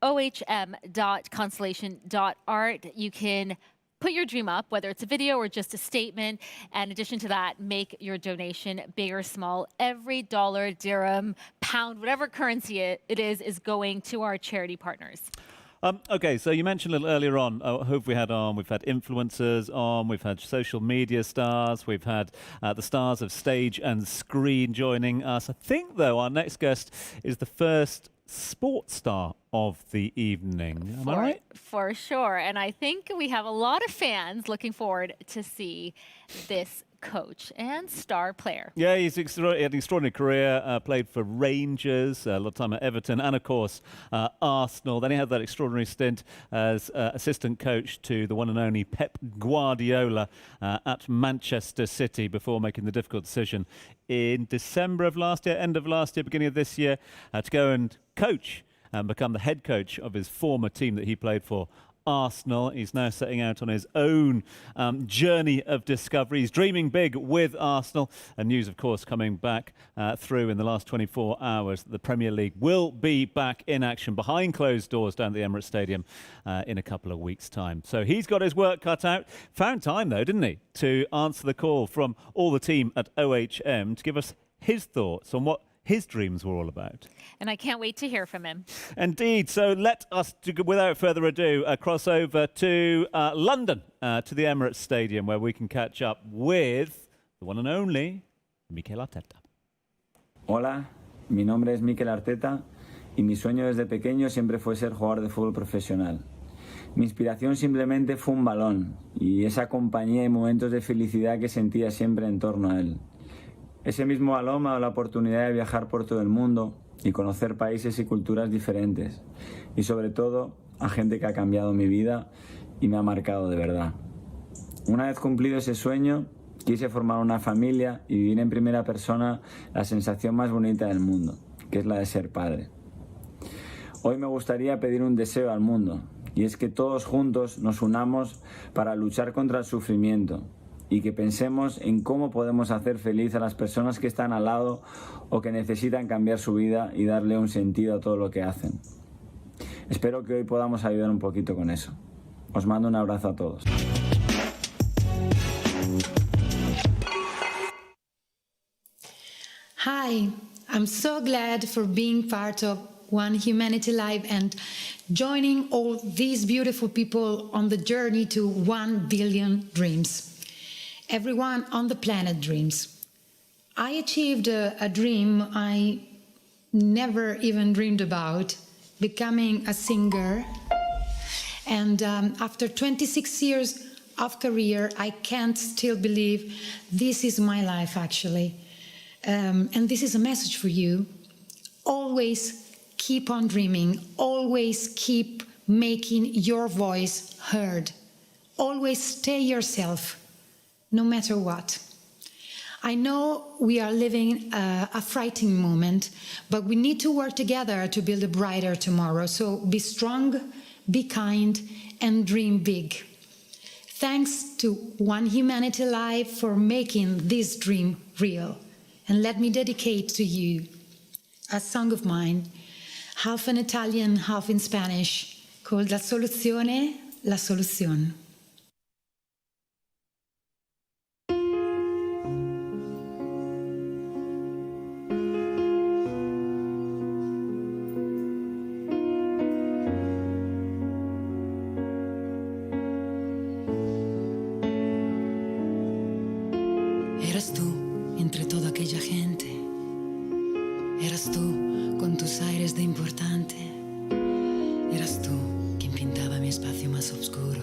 ohm.constellation.art. You can put your dream up, whether it's a video or just a statement. And in addition to that, make your donation big or small. Every dollar, dirham, pound, whatever currency it is going to our charity partners. Okay, so you mentioned a little earlier on, who have we had on? We've had influencers on, we've had social media stars, we've had the stars of stage and screen joining us. I think, though, our next guest is the first sports star of the evening. Am I right? For sure. And I think we have a lot of fans looking forward to see this coach and star player. Yeah, he's had an extraordinary career, played for Rangers, a lot of time at Everton, and of course Arsenal. Then he had that extraordinary stint as assistant coach to the one and only Pep Guardiola at Manchester City before making the difficult decision in December of last year, end of last year, beginning of this year, to go and coach and become the head coach of his former team that he played for, Arsenal. He's now setting out on his own journey of discovery. He's dreaming big with Arsenal. And news, of course, coming back through in the last 24 hours. The Premier League will be back in action behind closed doors down at the Emirates Stadium in a couple of weeks' time. So he's got his work cut out. Found time, though, didn't he, to answer the call from all the team at OHM to give us his thoughts on what his dreams were all about. And I can't wait to hear from him. Indeed. So let us, without further ado, cross over to London, to the Emirates Stadium, where we can catch up with the one and only Mikel Arteta. Hola, mi nombre es Mikel Arteta y mi sueño desde pequeño siempre fue ser jugador de fútbol profesional. Mi inspiración simplemente fue un balón y esa compañía y momentos de felicidad que sentía siempre en torno a él. Ese mismo balón me ha dado la oportunidad de viajar por todo el mundo y conocer países y culturas diferentes. Y sobre todo a gente que ha cambiado mi vida y me ha marcado de verdad. Una vez cumplido ese sueño, quise formar una familia y vivir en primera persona la sensación más bonita del mundo, que es la de ser padre. Hoy me gustaría pedir un deseo al mundo, y es que todos juntos nos unamos para luchar contra el sufrimiento, y que pensemos en cómo podemos hacer feliz a las personas que están al lado o que necesitan cambiar su vida y darle un sentido a todo lo que hacen. Espero que hoy podamos ayudar un poquito con eso. Os mando un abrazo a todos. Hi, I'm so glad for being part of One Humanity Live and joining all these beautiful people on the journey to 1 billion dreams. Everyone on the planet dreams. I achieved a dream I never even dreamed about, becoming a singer. And after 26 years of career, I can't still believe this is my life, actually. And this is a message for you. Always keep on dreaming. Always keep making your voice heard. Always stay yourself, no matter what. I know we are living a frightening moment, but we need to work together to build a brighter tomorrow. So be strong, be kind, and dream big. Thanks to One Humanity Live for making this dream real. And let me dedicate to you a song of mine, half in Italian, half in Spanish, called La Soluzione, La Soluzione. Eras tú entre toda aquella gente, eras tú con tus aires de importante, eras tú quien pintaba mi espacio más oscuro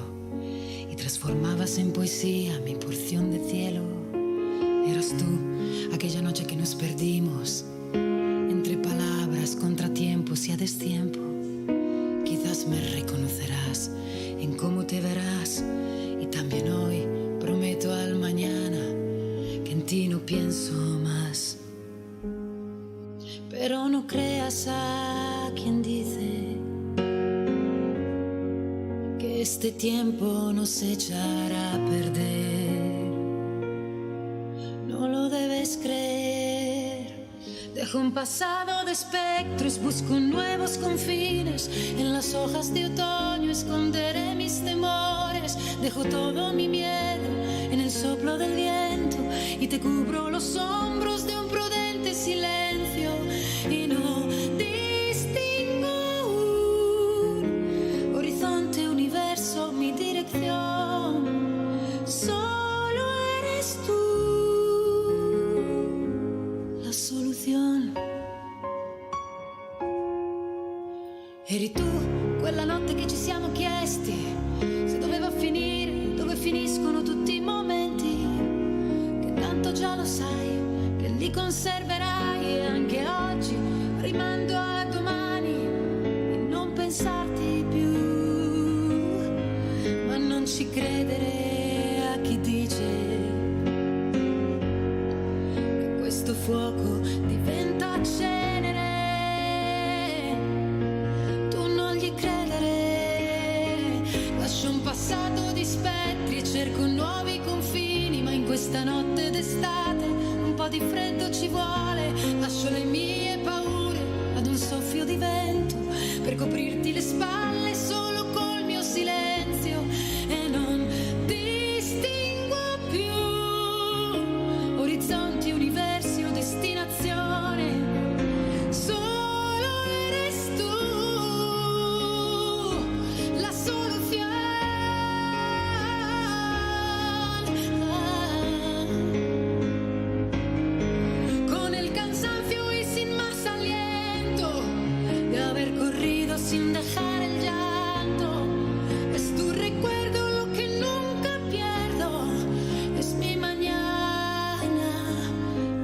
y transformabas en poesía mi porción de cielo. Eras tú aquella noche que nos perdimos entre palabras, contratiempos y a destiempo. Quizás me reconocerás en cómo te verás y también hoy prometo al mañana que en ti no pienso más. Pero no creas a quien dice que este tiempo nos echará a perder. No lo debes creer. Dejo un pasado de espectros, busco nuevos confines. En las hojas de otoño esconderé mis temores. Dejo todo mi miedo en el soplo del viento y te cubro los hombros de un prudente silencio. Y no distingo un horizonte, universo, mi dirección. Solo eres tú la soluzione. Eri tu quella notte che ci siamo chiesti se doveva finire, dove finiscono tutti i momenti, che tanto già lo sai, che li conserverai. E anche oggi rimando a domani e non pensarti più, ma non ci credere a chi dice che questo fuoco diventa cenere. Tu non gli credere. Lascio un passato di spettri e cerco nuovi confini, ma in questa notte d'estate un po' di freddo ci vuole. Lascio le mie paure ad un soffio di vento per coprirti le spalle solo col mio silenzio. E non distingo più orizzonti, universi o destinazione. Solo eres tu la soluzione. Con el cansancio y sin más aliento de haber corrido sin dejar el llanto, es tu recuerdo lo que nunca pierdo, es mi mañana.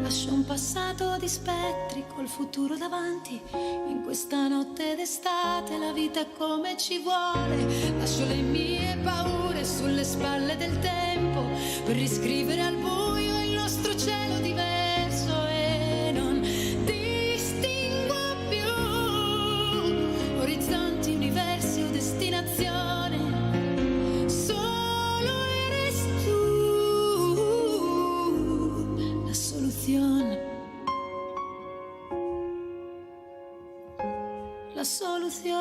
Lascio un passato di spettri col futuro davanti, in questa notte d'estate la vita è come ci vuole. Lascio le mie paure sulle spalle del tempo per riscrivere al buio il nostro cielo diverso. E non distingo più orizzonti, universi o destinazione. Solo eres tú la soluzione. La soluzione.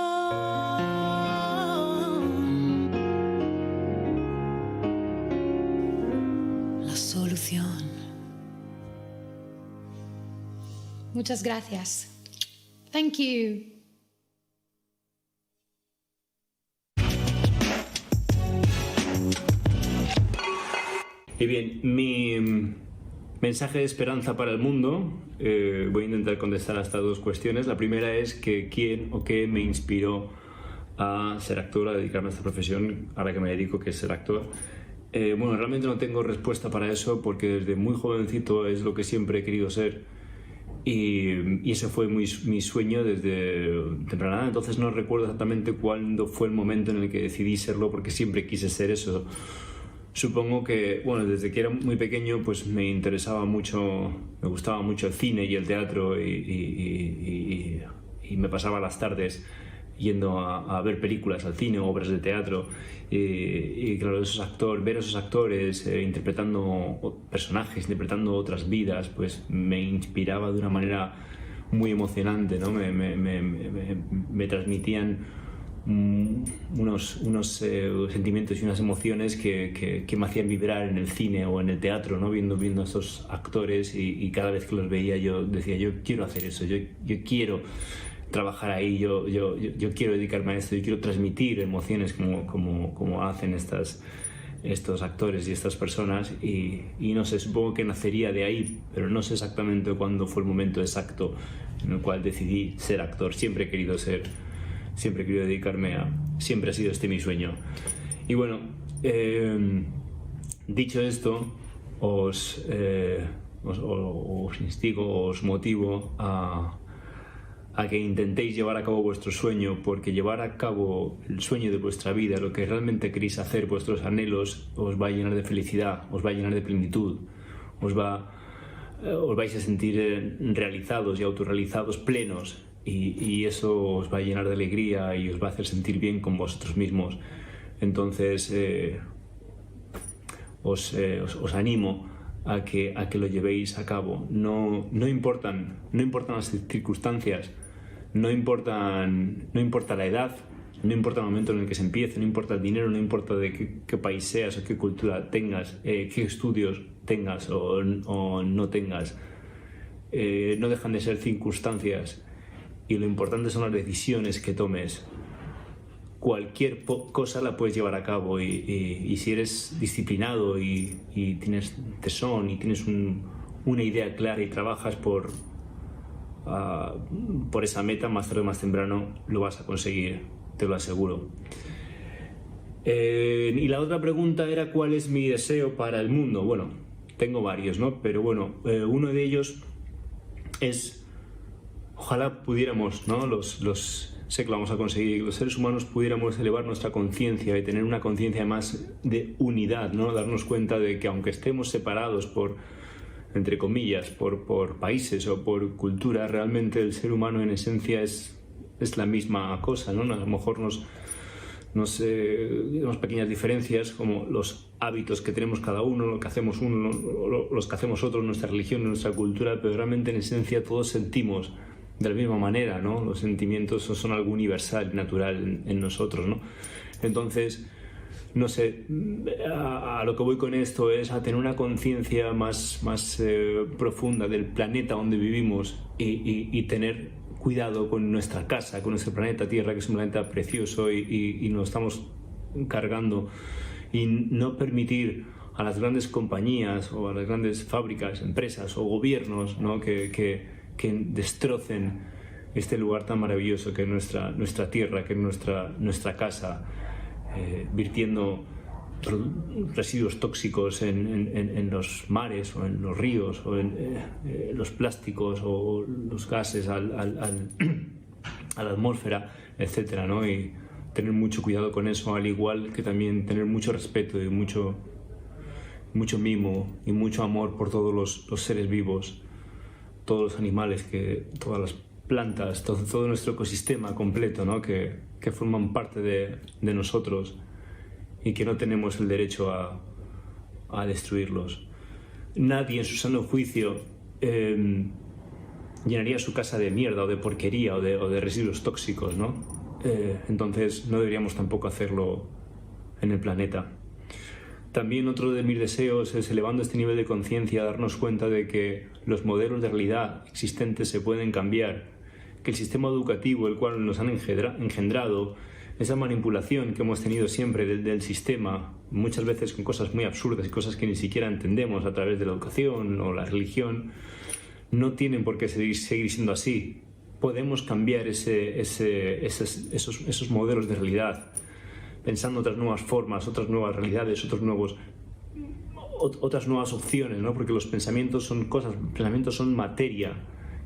La soluzione. Muchas gracias. Thank you. Y bien, mi mensaje de esperanza para el mundo, voy a intentar contestar a estas dos cuestiones. La primera es que quién o qué me inspiró a ser actor, a dedicarme a esta profesión, ahora que me dedico, que es ser actor. Bueno, realmente no tengo respuesta para eso porque desde muy jovencito es lo que siempre he querido ser y ese fue mi sueño desde temprana edad. Entonces no recuerdo exactamente cuándo fue el momento en el que decidí serlo porque siempre quise ser eso. supongo que, bueno, desde que era muy pequeño pues me interesaba mucho, me gustaba mucho el cine y el teatro y me pasaba las tardes yendo a ver películas al cine, obras de teatro y claro, ver a esos actores interpretando personajes, interpretando otras vidas, pues me inspiraba de una manera muy emocionante, ¿no? Me transmitían unos sentimientos y unas emociones que me hacían vibrar en el cine o en el teatro, ¿no? Viendo a estos actores y cada vez que los veía yo decía, yo quiero hacer eso, yo quiero trabajar ahí, yo quiero dedicarme a esto, yo quiero transmitir emociones como hacen estos actores y estas personas y no sé, supongo que nacería de ahí, pero no sé exactamente cuándo fue el momento exacto en el cual decidí ser actor. Siempre he querido dedicarme siempre ha sido este mi sueño. Y bueno, dicho esto, os instigo, os motivo a que intentéis llevar a cabo vuestro sueño, porque llevar a cabo el sueño de vuestra vida, lo que realmente queréis hacer, vuestros anhelos, os va a llenar de felicidad, os va a llenar de plenitud, os vais a sentir realizados y autorrealizados, plenos, y eso os va a llenar de alegría y os va a hacer sentir bien con vosotros mismos. Entonces os animo a que lo llevéis a cabo. No importan las circunstancias, no importa la edad, no importa el momento en el que se empiece, no importa el dinero, no importa de qué país seas o qué cultura tengas, qué estudios tengas o no tengas. No dejan de ser circunstancias y lo importante son las decisiones que tomes. Cualquier cosa la puedes llevar a cabo y si eres disciplinado y tienes tesón y tienes una idea clara y trabajas por esa meta, más tarde o más temprano lo vas a conseguir, te lo aseguro. Y la otra pregunta era ¿cuál es mi deseo para el mundo? Bueno, tengo varios, ¿no? Pero bueno, uno de ellos es ojalá pudiéramos, ¿no? Sé que lo vamos a conseguir, los seres humanos pudiéramos elevar nuestra conciencia y tener una conciencia más de unidad, ¿no? Darnos cuenta de que aunque estemos separados entre comillas, por países o por cultura, realmente el ser humano en esencia es la misma cosa, ¿no? A lo mejor tenemos pequeñas diferencias como los hábitos que tenemos cada uno, lo que hacemos uno, los que hacemos otros, nuestra religión, nuestra cultura, pero realmente en esencia todos sentimos de la misma manera, ¿no? Los sentimientos son algo universal y natural en nosotros, ¿no? Entonces, no sé, a lo que voy con esto es a tener una conciencia más profunda del planeta donde vivimos y tener cuidado con nuestra casa, con nuestro planeta Tierra, que es un planeta precioso y nos estamos cargando, y no permitir a las grandes compañías o a las grandes fábricas, empresas o gobiernos, ¿no? que destrocen este lugar tan maravilloso que es nuestra tierra, que es nuestra casa, virtiendo residuos tóxicos en los mares o en los ríos o en los plásticos o los gases a la atmósfera, etcétera, ¿no? Y tener mucho cuidado con eso, al igual que también tener mucho respeto y mucho mimo y mucho amor por todos los seres vivos, todos los animales, todas las plantas, todo nuestro ecosistema completo, ¿no? que forman parte de nosotros y que no tenemos el derecho a destruirlos. Nadie en su sano juicio llenaría su casa de mierda o de porquería o de residuos tóxicos, ¿no? Entonces no deberíamos tampoco hacerlo en el planeta. También otro de mis deseos es, elevando este nivel de conciencia, darnos cuenta de que los modelos de realidad existentes se pueden cambiar, que el sistema educativo, el cual nos han engendrado, esa manipulación que hemos tenido siempre del sistema, muchas veces con cosas muy absurdas y cosas que ni siquiera entendemos a través de la educación o la religión, no tienen por qué seguir siendo así. Podemos cambiar esos modelos de realidad, pensando otras nuevas formas, otras nuevas realidades, otras nuevas opciones, ¿no? Porque los pensamientos son materia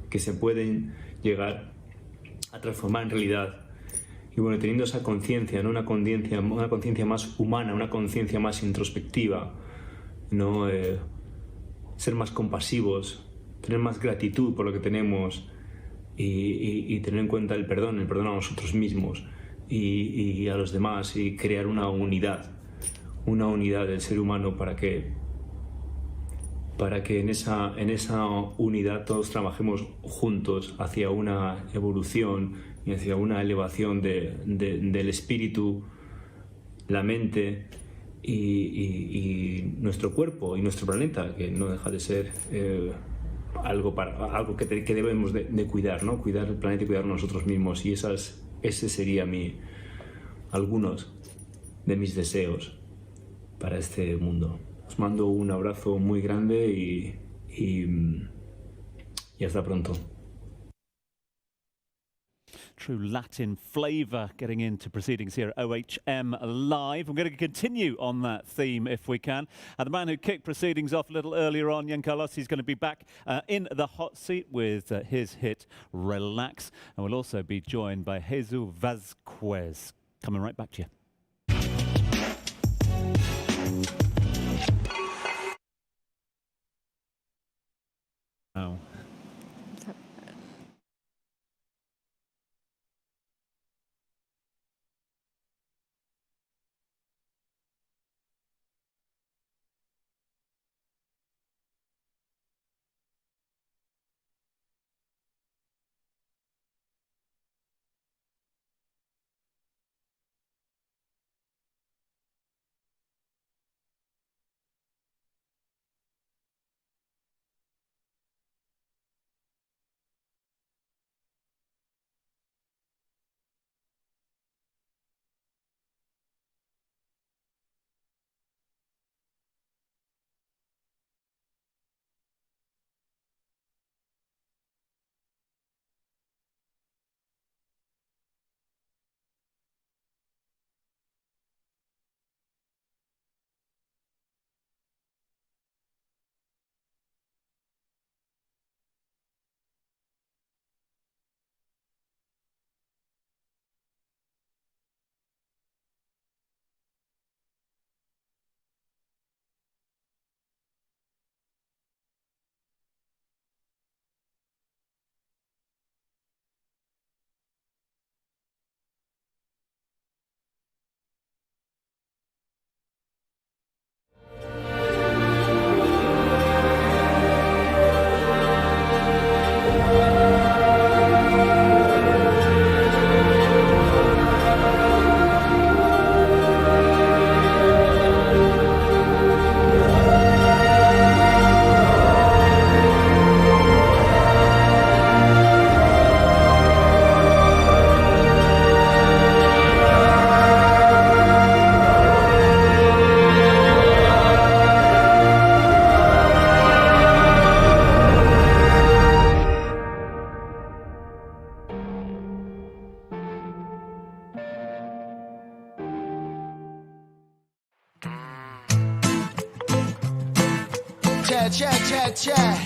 que se pueden llegar a transformar en realidad Y bueno, teniendo esa conciencia, ¿no? Una conciencia más humana, una conciencia más introspectiva, ¿no? Ser más compasivos, tener más gratitud por lo que tenemos y tener en cuenta el perdón a nosotros mismos y a los demás, y crear una unidad del ser humano para que en esa unidad todos trabajemos juntos hacia una evolución y hacia una elevación del espíritu, la mente y nuestro cuerpo y nuestro planeta, que no deja de ser algo que debemos de cuidar, ¿no? Cuidar el planeta y cuidar nosotros mismos. Y ese sería algunos de mis deseos para este mundo. Os mando un abrazo muy grande y hasta pronto. True Latin flavour getting into proceedings here at OHM Live. I'm going to continue on that theme if we can. And the man who kicked proceedings off a little earlier on, Jan Carlos, he's going to be back in the hot seat with his hit Relax. And we'll also be joined by Jesus Vazquez. Coming right back to you. Oh. Check.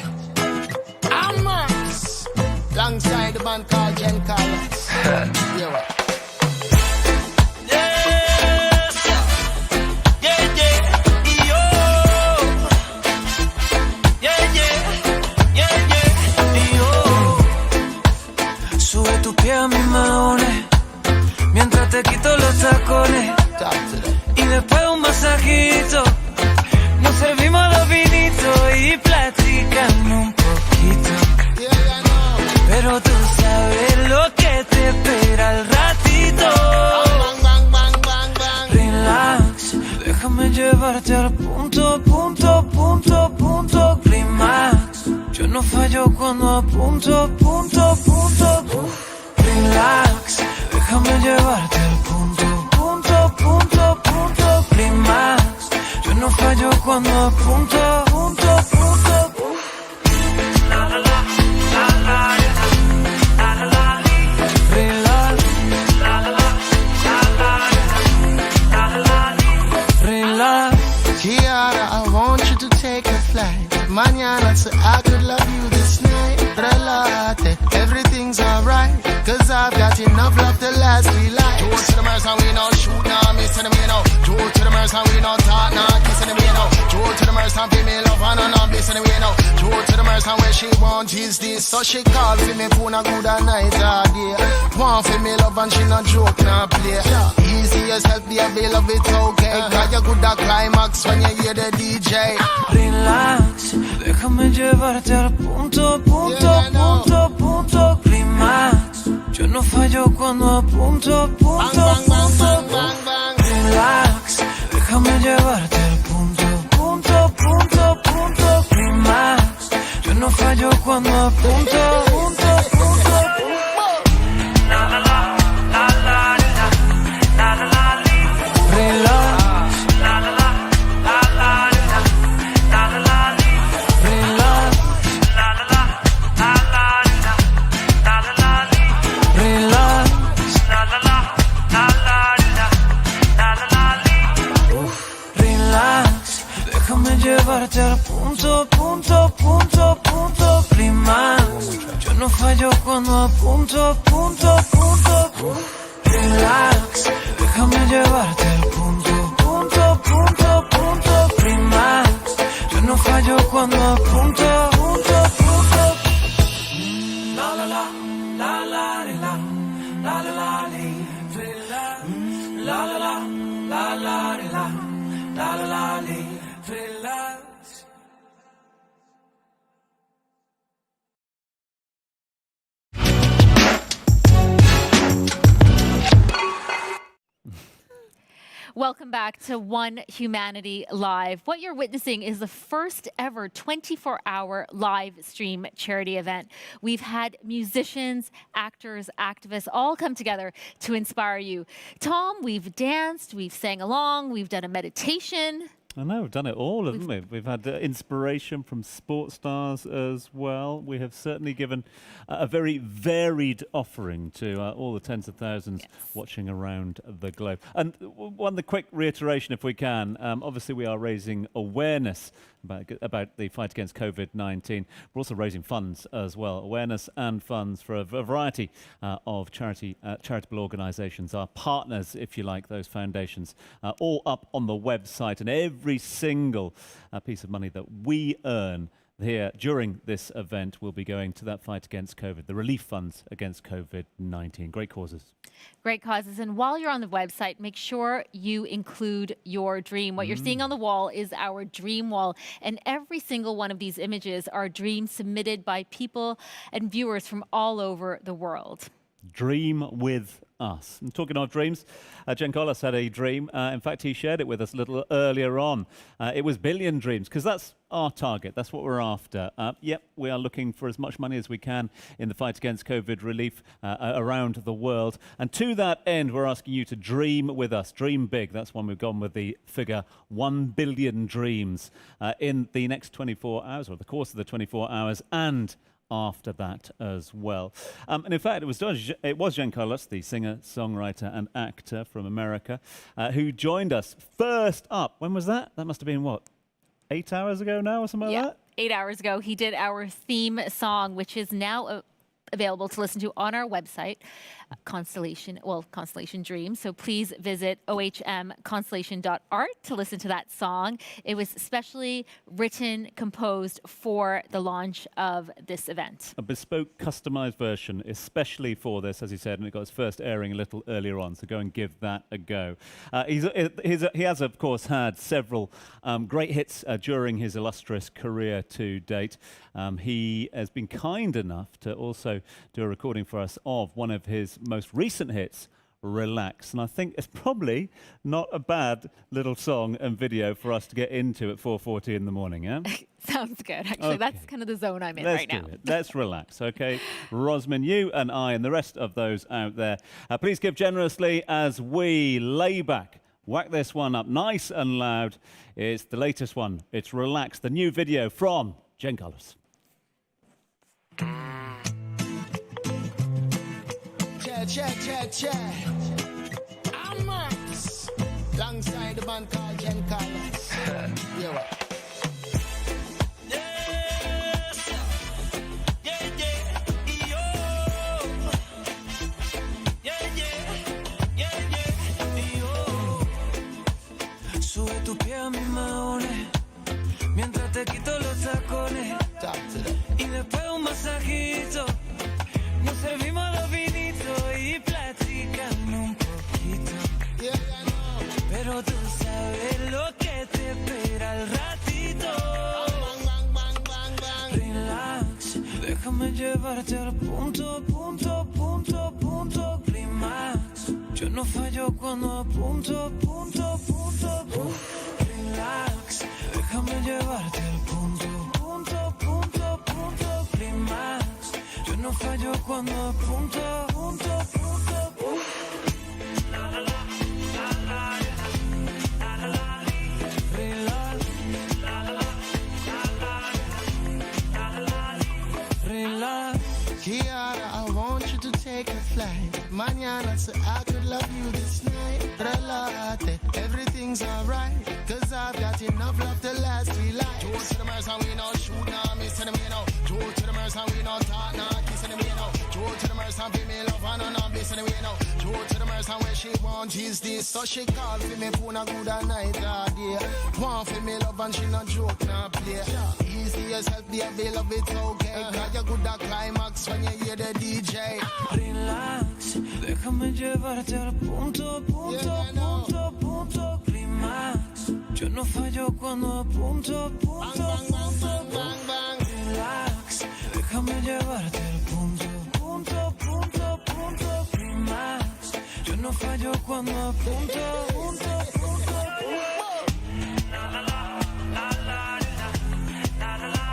I'm Max, alongside the band called Jen Carlos. Yeah. Sube tu pie a mis maones, mientras te quito los tacones, y después un masajito. Nos servimos los vinitos y platicamos un poquito. Pero tú sabes lo que te espera al ratito. Relax, déjame llevarte al punto, clímax. Yo no fallo cuando apunto. Relax, déjame llevarte al punto, clímax. Yo no fallo cuando apunto. La la la, la la la, la la. Relax. La la la, la la, relax. Kiara, I want you to take a flight. Mañana, so I could love you this night. Relate, everything's alright. Cause I've got enough love to last me life. this anyway now. Go to the mercy and where she want is this. So she call for me phone a good a night or day. Want for me love and she not joke, not play. Easy yourself, baby, love it okay. Cause you good a climax when you hear the DJ. Relax, déjame llevarte al punto, punto, punto, punto, climax. Yo no fallo cuando apunto, punto, punto, punto. Relax, déjame llevarte al punto, punto, punto, punto, climax. Yo no fallo cuando apunto, punto, punto, punto. La la la, la la la, la la la, relax. La la la, la la la, la la la, relax. La la la, la la la, la la la, relax. La la la, la la la, la la la, relax. Déjame llevarte al punto, punto, punto, punto, climax. Yo no fallo cuando apunto, punto, punto, punto. Relax, déjame llevarte al punto, punto, punto, punto, climax. Yo no fallo cuando apunto, punto, punto. La la la, la la la, la la la, relax. La la la, la la la, la la la, relax. Welcome back to One Humanity Live. What you're witnessing is the first ever 24-hour live stream charity event. We've had musicians, actors, activists all come together to inspire you. Tom, we've danced, we've sang along, we've done a meditation. I know, we've done it all, haven't we? We've had inspiration from sports stars as well. We have certainly given a very varied offering to all the tens of thousands watching around the globe. And one quick reiteration, if we can. Obviously, we are raising awareness about the fight against COVID-19. We're also raising funds as well, awareness and funds for a variety of charitable organisations, our partners, if you like, those foundations, all up on the website. And every single piece of money that we earn here during this event will be going to that fight against COVID, the relief funds against COVID-19. Great causes. Great causes. And while you're on the website, make sure you include your dream. What you're seeing on the wall is our dream wall. And every single one of these images are dreams submitted by people and viewers from all over the world. Dream with us. And talking of dreams, Jen Collis had a dream. In fact, he shared it with us a little earlier on. It was billion dreams, because that's our target. That's what we're after. Yep, we are looking for as much money as we can in the fight against COVID relief around the world. And to that end, we're asking you to dream with us. Dream big. That's when we've gone with the figure 1 billion dreams in the next 24 hours, or the course of the 24 hours, and after that as well. And in fact, it was Jen Collis, the singer, songwriter and actor from America, who joined us first up. When was that? That must have been, what, 8 hours ago now or something like that? 8 hours ago, he did our theme song, which is now available to listen to on our website, Constellation Dreams. So please visit ohmconstellation.art to listen to that song. It was specially written, composed for the launch of this event. A bespoke, customized version, especially for this, as he said, and it got its first airing a little earlier on, so go and give that a go. He has, of course, had several great hits during his illustrious career to date. He has been kind enough to also do a recording for us of one of his most recent hits, Relax. And I think it's probably not a bad little song and video for us to get into at 4:40 in the morning, yeah? Sounds good. Actually, Okay. That's kind of the zone I'm in Let's right now. do it. Let's relax, okay? Rosman, you and I and the rest of those out there, please give generously as we lay back. Whack this one up nice and loud. It's the latest one. It's Relax, the new video from Jen Collis. Check. I'm Max. Alongside the band called Jen Collis. Yeah. Sube tu pie a mis maones, mientras te quito los tacones y después un masajito. Nos servimos dos vinitos y platicamos un poquito. Pero tú sabes lo que te espera al ratito. Relax, déjame llevarte al punto, punto, punto, punto, climax. Yo no fallo cuando apunto, punto, punto, punto. Relax, déjame llevarte al punto, punto, punto, punto, climax. Yo no fallo cuando apunto, punto, punto, punto. La la la, la la la, la la la, relax, la la la, la la la, relax. Kiara, I want you to take a flight. Mañana, so I could love you this night. Relate, everything's alright. Cause I've got enough love to last 3 lives. Joe to the mercy, we no shoot, nah, miss them, you know. Joe to the mercy, we no talk, nah, kiss them, you know. Joe to the mercy, be me love, and no bliss them, you know. Joe to the mercy, where she want is this. So she call for me, phone a good a night, ah, dear. Want for me love, and she no joke, nah, play. Easy yourself, dear, be love, it's okay. Cause you good a climax when you hear the DJ. Relax, déjame llevarte al punto, punto, punto, punto, climax. Yo no fallo cuando apunto, punto, punto, punto. Relax, déjame llevarte al punto, punto, punto, punto, climax. Yo no fallo cuando apunto, punto, punto, punto. La la la, la la la, la la la.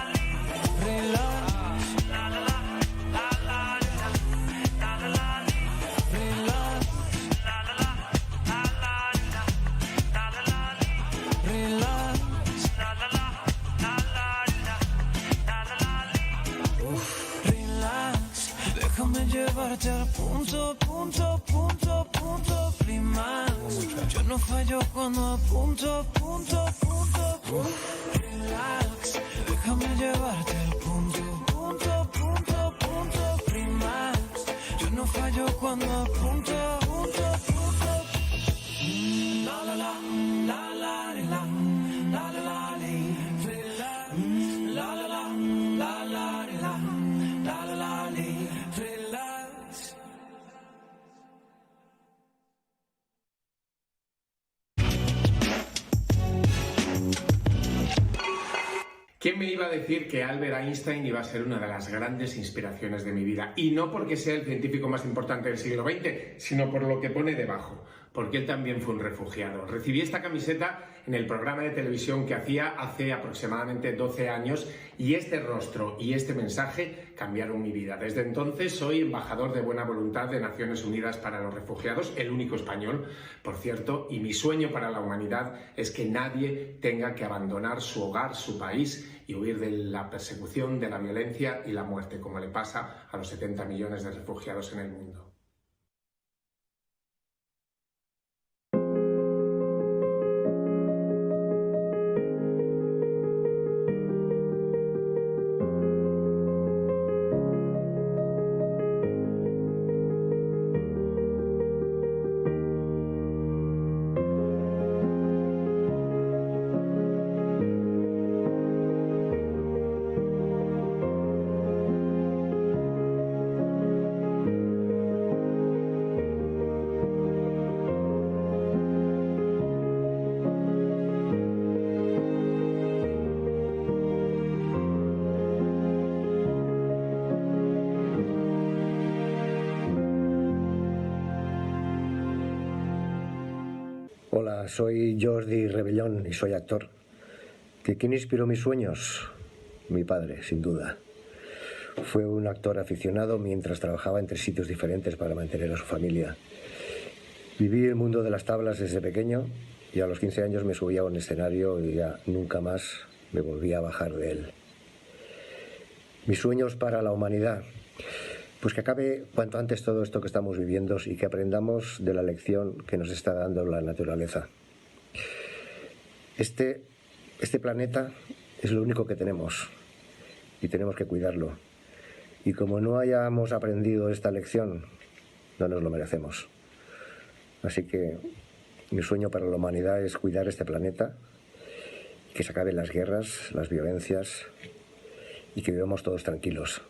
Relax, la la la, la la la, la la la. Relax, la la la, la la la, la la la. Relax, la la la, la la la, la la la. Relax, déjame llevarte al punto, punto, punto, punto, climax. Yo no fallo cuando apunto, punto, punto, punto. Relax, déjame llevarte al punto, punto, punto, punto, climax. Yo no fallo cuando apunto, punto, punto. La la la, la la la, la la la, relax. La la la, la la la, la la la, relax. ¿Quién me iba a decir que Albert Einstein iba a ser una de las grandes inspiraciones de mi vida? Y no porque sea el científico más importante del siglo XX, sino por lo que pone debajo, porque él también fue un refugiado. Recibí esta camiseta en el programa de televisión que hacía hace aproximadamente 12 años y este rostro y este mensaje cambiaron mi vida. Desde entonces soy embajador de buena voluntad de Naciones Unidas para los Refugiados, el único español, por cierto, y mi sueño para la humanidad es que nadie tenga que abandonar su hogar, su país y huir de la persecución, de la violencia y la muerte, como le pasa a los 70 millones de refugiados en el mundo. Hola, soy Jordi Rebellón y soy actor. ¿Quién inspiró mis sueños? Mi padre, sin duda. Fue un actor aficionado mientras trabajaba en 3 sitios diferentes para mantener a su familia. Viví el mundo de las tablas desde pequeño y a los 15 años me subí a un escenario y ya nunca más me volví a bajar de él. Mis sueños para la humanidad. Pues que acabe cuanto antes todo esto que estamos viviendo y que aprendamos de la lección que nos está dando la naturaleza. Este planeta es lo único que tenemos y tenemos que cuidarlo. Y como no hayamos aprendido esta lección, no nos lo merecemos. Así que mi sueño para la humanidad es cuidar este planeta que se acaben las guerras, las violencias y que vivamos todos tranquilos.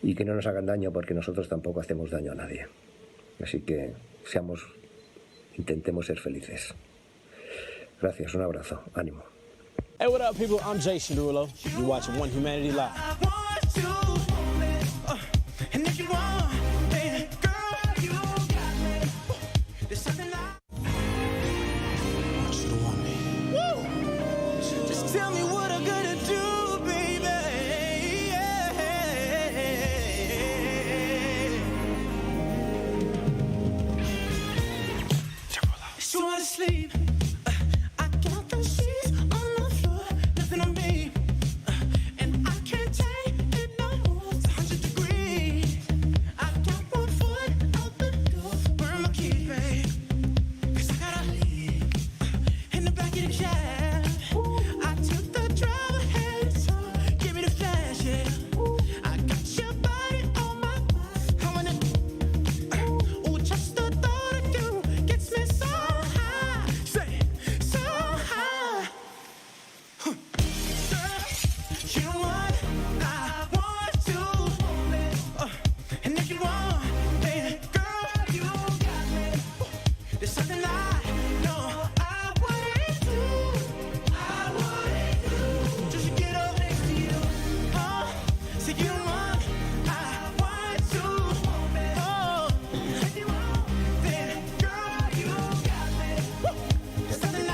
Y que no nos hagan daño porque nosotros tampoco hacemos daño a nadie. Así que intentemos ser felices. Gracias, un abrazo, ánimo. Hey, what up, people? I'm Jason Derulo. You're watching One Humanity Live. Just tell me what I'm gonna do, baby. Just wanna sleep. I got the sheets on the floor, nothing on me. And I can't take it no more. It's 100 degrees. I got one foot out the door. Where am I keep, babe? 'Cause I gotta leave in the back of the cab. I took the drive ahead, so give me the flash, yeah. I got your body on my mind. I wanna, oh, just the thought of you gets me so high. Say, so high. Girl, you know what I want to. And if you want, baby, girl, you got me. There's something I know I wouldn't do. I wouldn't do. Just to get up next to you. So you know what I want to. If you want, then girl, you got me. There's something I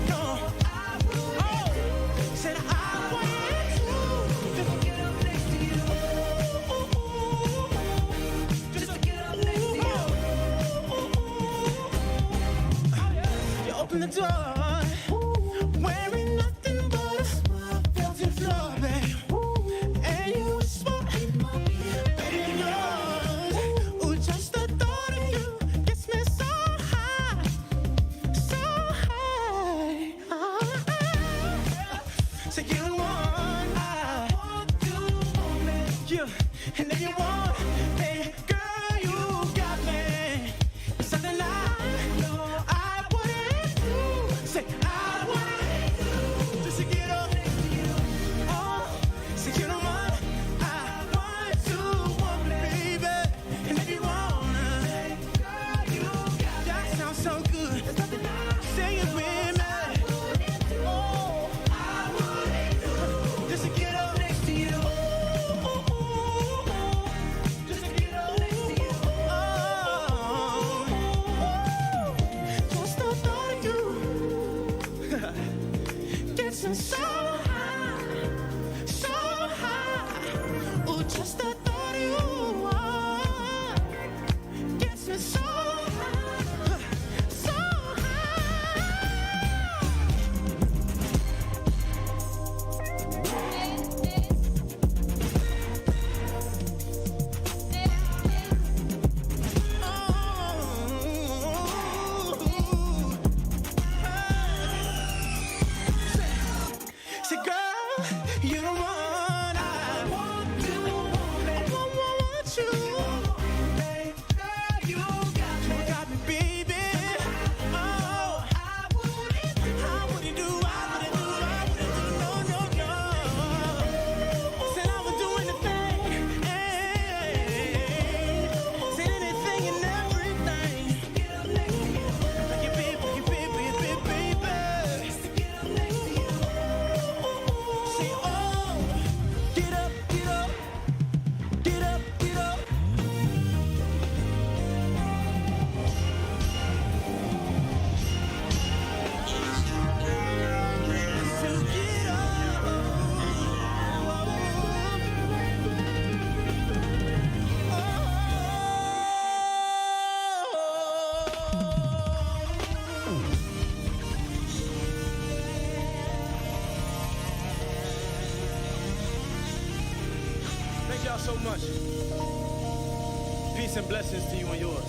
know I wouldn't do. Said I wouldn't do. Just to get up next to you. Just to get up next to you. You open the door, wearing nothing but a smile, felt the floor, babe. And you whisper, baby, you're yours. Ooh, just the thought of you gets me so high, so high. So you want, I want to, you, and if you want, baby, girl, you got me. It's something I know I wouldn't do. Say I wouldn't do. Just to get up next to you. So you know what I want to, baby. And if you wanna, girl, you got me. That sounds so good. Say it with me. Oh, I wouldn't do. Just to get up next to you. Just to get up next to you. Just the thought of you gets me so high, so high. Ooh, just the thought of you gets me so high, so Say, girl, you don't want, I want to, I want you. Girl, you got me, baby. Oh, I wouldn't do, no, no, no. Said I would do anything, said anything and everything. Like your baby, baby. Say, oh, get up, get up, get up, get up. So get Thank y'all so much. Peace and blessings to you and yours.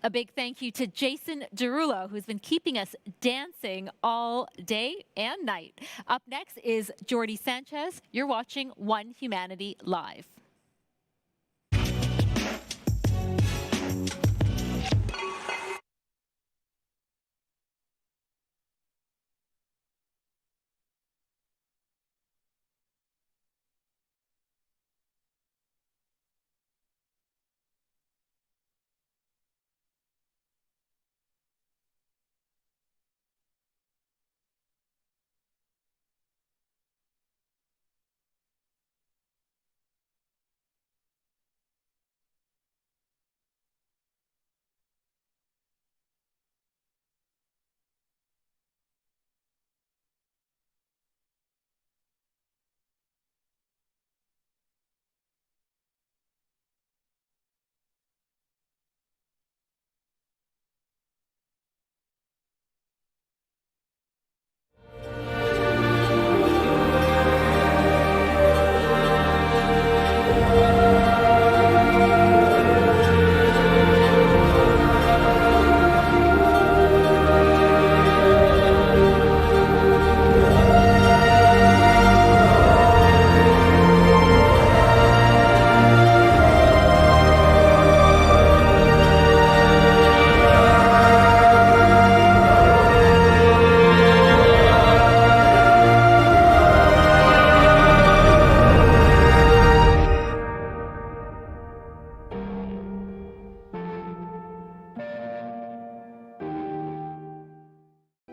A big thank you to Jason Derulo, who's been keeping us dancing all day and night. Up next is Jordi Sanchez. You're watching One Humanity Live.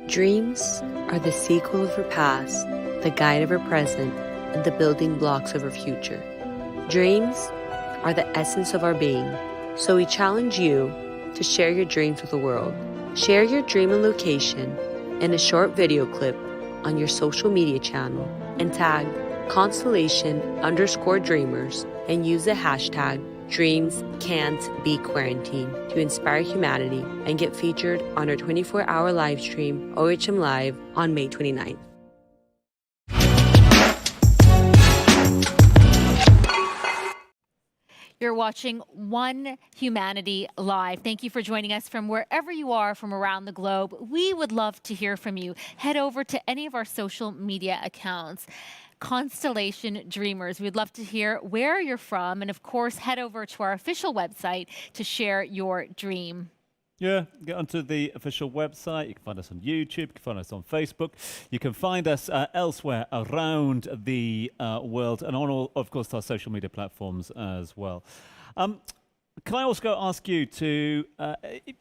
Dreams are the sequel of our past, the guide of our present, and the building blocks of our future. Dreams are the essence of our being, so we challenge you to share your dreams with the world. Share your dream and location in a short video clip on your social media channel and tag Constellation_Dreamers and use the hashtag DreamsCan'tBeQuarantined to inspire humanity and get featured on our 24-hour live stream, OHM Live, on May 29th. You're watching One Humanity Live. Thank you for joining us from wherever you are from around the globe. We would love to hear from you. Head over to any of our social media accounts. Constellation Dreamers. We'd love to hear where you're from. And of course, head over to our official website to share your dream. Yeah, get onto the official website. You can find us on YouTube. You can find us on Facebook. You can find us elsewhere around the world and on all, of course, our social media platforms as well. Can I also ask you to,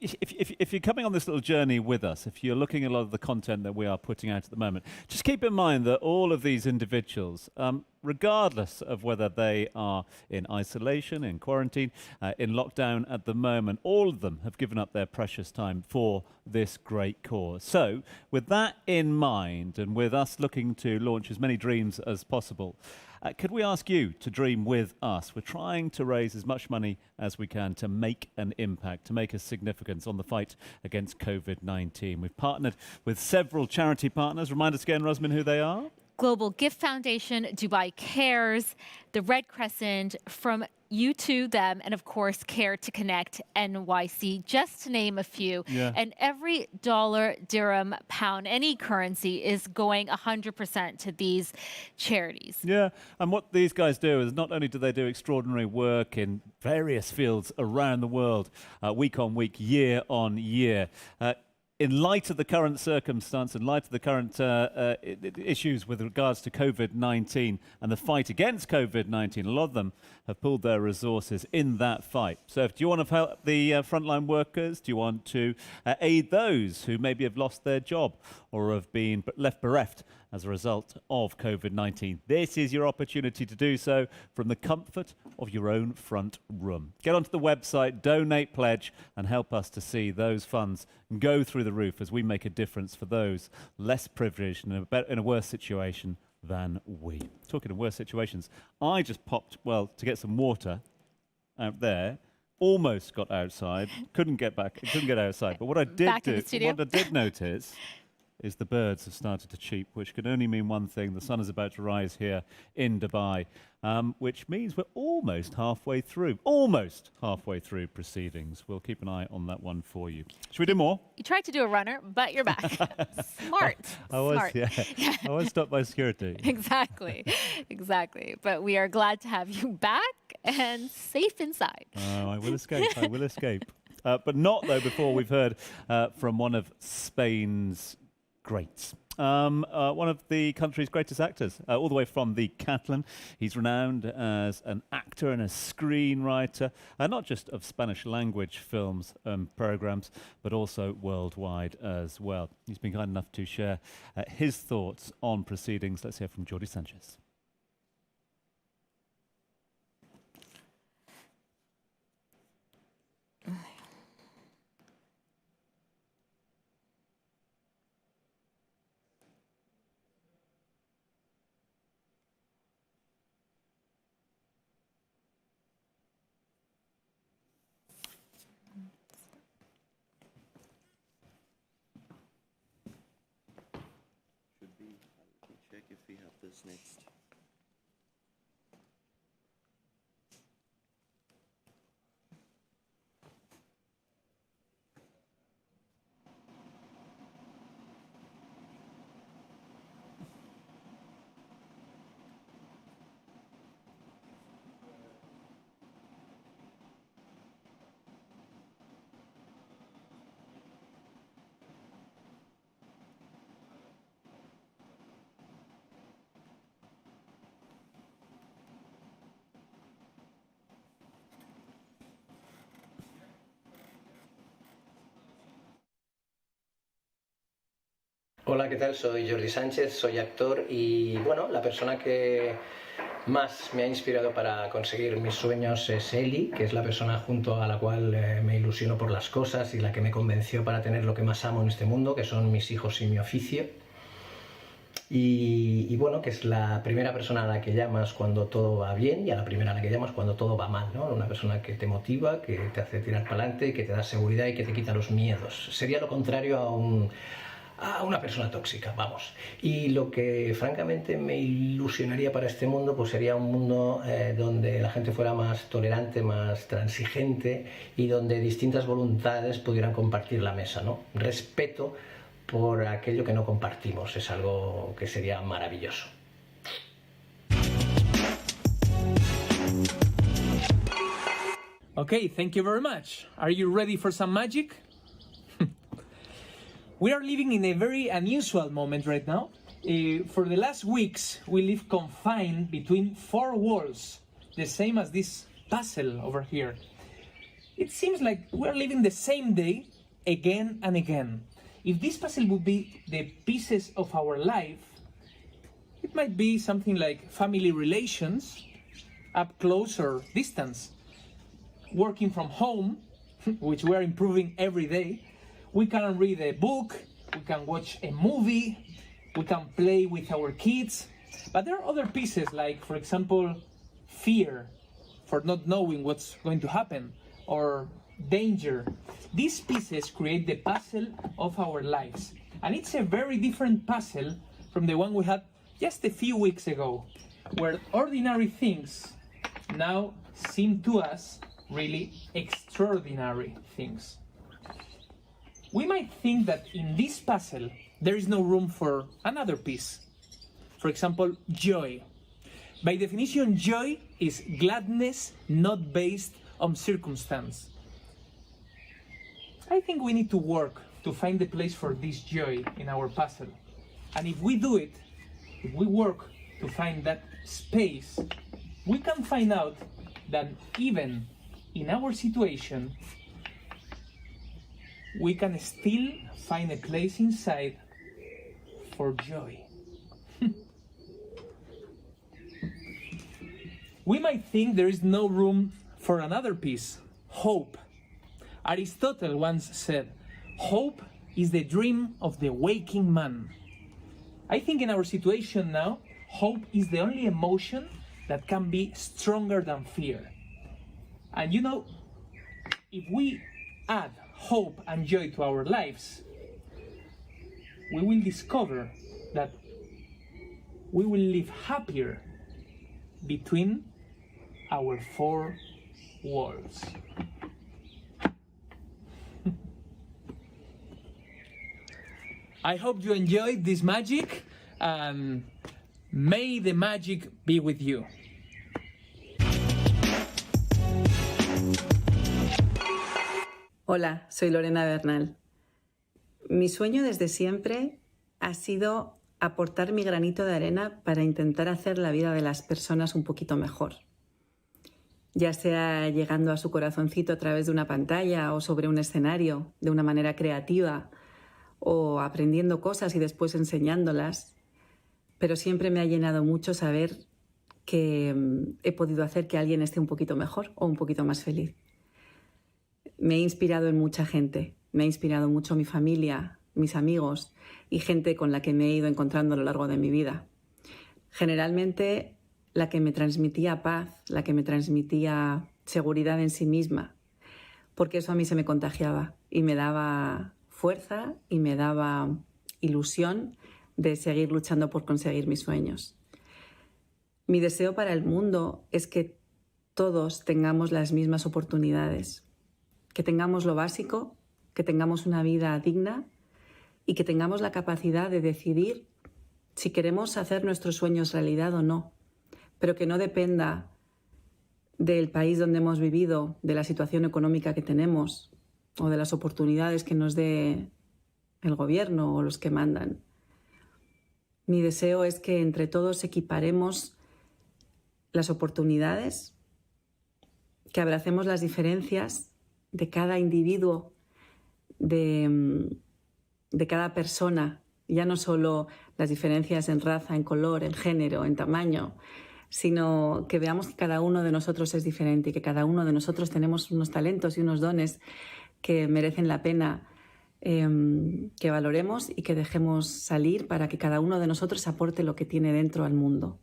if you're coming on this little journey with us, if you're looking at a lot of the content that we are putting out at the moment, just keep in mind that all of these individuals, regardless of whether they are in isolation, in quarantine, in lockdown at the moment, all of them have given up their precious time for this great cause. So with that in mind, and with us looking to launch as many dreams as possible, could we ask you to dream with us? We're trying to raise as much money as we can to make an impact, to make a significance on the fight against COVID-19. We've partnered with several charity partners. Remind us again, Rosamund, who they are. Global Gift Foundation, Dubai Cares, the Red Crescent, FromU2Them, and of course, Care to Connect NYC, just to name a few. Yeah. And every dollar, dirham, pound, any currency is going 100% to these charities. Yeah, and what these guys do is not only do they do extraordinary work in various fields around the world, week on week, year on year, in light of the current circumstance, in light of the current issues with regards to COVID-19 and the fight against COVID-19, a lot of them have pulled their resources in that fight. So do you want to help the frontline workers? Do you want to aid those who maybe have lost their job or have been left bereft as a result of COVID-19? This is your opportunity to do so from the comfort of your own front room. Get onto the website, donate, pledge, and help us to see those funds go through the roof as we make a difference for those less privileged and in a worse situation than we. Talking of worse situations, I just popped, well, to get some water out there. Almost got outside, couldn't get outside. But what I did notice is the birds have started to cheep, which can only mean one thing. The sun is about to rise here in Dubai, which means we're almost halfway through proceedings. We'll keep an eye on that one for you. Should we do more? You tried to do a runner, but you're back. Smart. I was, Smart. yeah. I was stopped by security. Exactly. Exactly. But we are glad to have you back and safe inside. Oh, I will escape. I will escape. But not, though, before we've heard from one of Spain's greats. One of the country's greatest actors, all the way from the Catalan. He's renowned as an actor and a screenwriter, not just of Spanish language films and programs, but also worldwide as well. He's been kind enough to share his thoughts on proceedings. Let's hear from Jordi Sanchez. Check if we have this next. Hola, ¿qué tal? Soy Jordi Sánchez, soy actor y bueno, la persona que más me ha inspirado para conseguir mis sueños es Eli, que es la persona junto a la cual me ilusiono por las cosas y la que me convenció para tener lo que más amo en este mundo, que son mis hijos y mi oficio. Y bueno, que es la primera persona a la que llamas cuando todo va bien y a la primera a la que llamas cuando todo va mal, ¿no? Una persona que te motiva, que te hace tirar para adelante, que te da seguridad y que te quita los miedos. Sería lo contrario a una persona tóxica, vamos. Y lo que francamente me ilusionaría para este mundo pues sería un mundo donde la gente fuera más tolerante, más transigente y donde distintas voluntades pudieran compartir la mesa, ¿no? Respeto por aquello que no compartimos es algo que sería maravilloso. Okay, thank you very much. Are you ready for some magic? We are living in a very unusual moment right now. For the last weeks, we live confined between four walls, the same as this puzzle over here. It seems like we're living the same day again and again. If this puzzle would be the pieces of our life, it might be something like family relations, up close or distance, working from home, which we're improving every day. We can read a book, we can watch a movie, we can play with our kids. But there are other pieces like, for example, fear for not knowing what's going to happen, or danger. These pieces create the puzzle of our lives. And it's a very different puzzle from the one we had just a few weeks ago, where ordinary things now seem to us really extraordinary things. We might think that in this puzzle there is no room for another piece. For example, joy. By definition, joy is gladness not based on circumstance. I think we need to work to find the place for this joy in our puzzle. And if we do it, if we work to find that space, we can find out that even in our situation, we can still find a place inside for joy. We might think there is no room for another piece, hope. Aristotle once said, hope is the dream of the waking man. I think in our situation now, hope is the only emotion that can be stronger than fear. And you know, if we add hope and joy to our lives, we will discover that we will live happier between our four walls. I hope you enjoyed this magic, and may the magic be with you. Hola, soy Lorena Bernal. Mi sueño desde siempre ha sido aportar mi granito de arena para intentar hacer la vida de las personas un poquito mejor. Ya sea llegando a su corazoncito a través de una pantalla o sobre un escenario de una manera creativa, o aprendiendo cosas y después enseñándolas, pero siempre me ha llenado mucho saber que he podido hacer que alguien esté un poquito mejor o un poquito más feliz. Me he inspirado en mucha gente, me ha inspirado mucho mi familia, mis amigos y gente con la que me he ido encontrando a lo largo de mi vida. Generalmente la que me transmitía paz, la que me transmitía seguridad en sí misma, porque eso a mí se me contagiaba y me daba fuerza y me daba ilusión de seguir luchando por conseguir mis sueños. Mi deseo para el mundo es que todos tengamos las mismas oportunidades, que tengamos lo básico, que tengamos una vida digna y que tengamos la capacidad de decidir si queremos hacer nuestros sueños realidad o no, pero que no dependa del país donde hemos vivido, de la situación económica que tenemos o de las oportunidades que nos dé el gobierno o los que mandan. Mi deseo es que entre todos equiparemos las oportunidades, que abracemos las diferencias de cada individuo, de cada persona Ya no solo las diferencias en raza, en color, en género, en tamaño, sino que veamos que cada uno de nosotros es diferente y que cada uno de nosotros tenemos unos talentos y unos dones que merecen la pena que valoremos y que dejemos salir para que cada uno de nosotros aporte lo que tiene dentro al mundo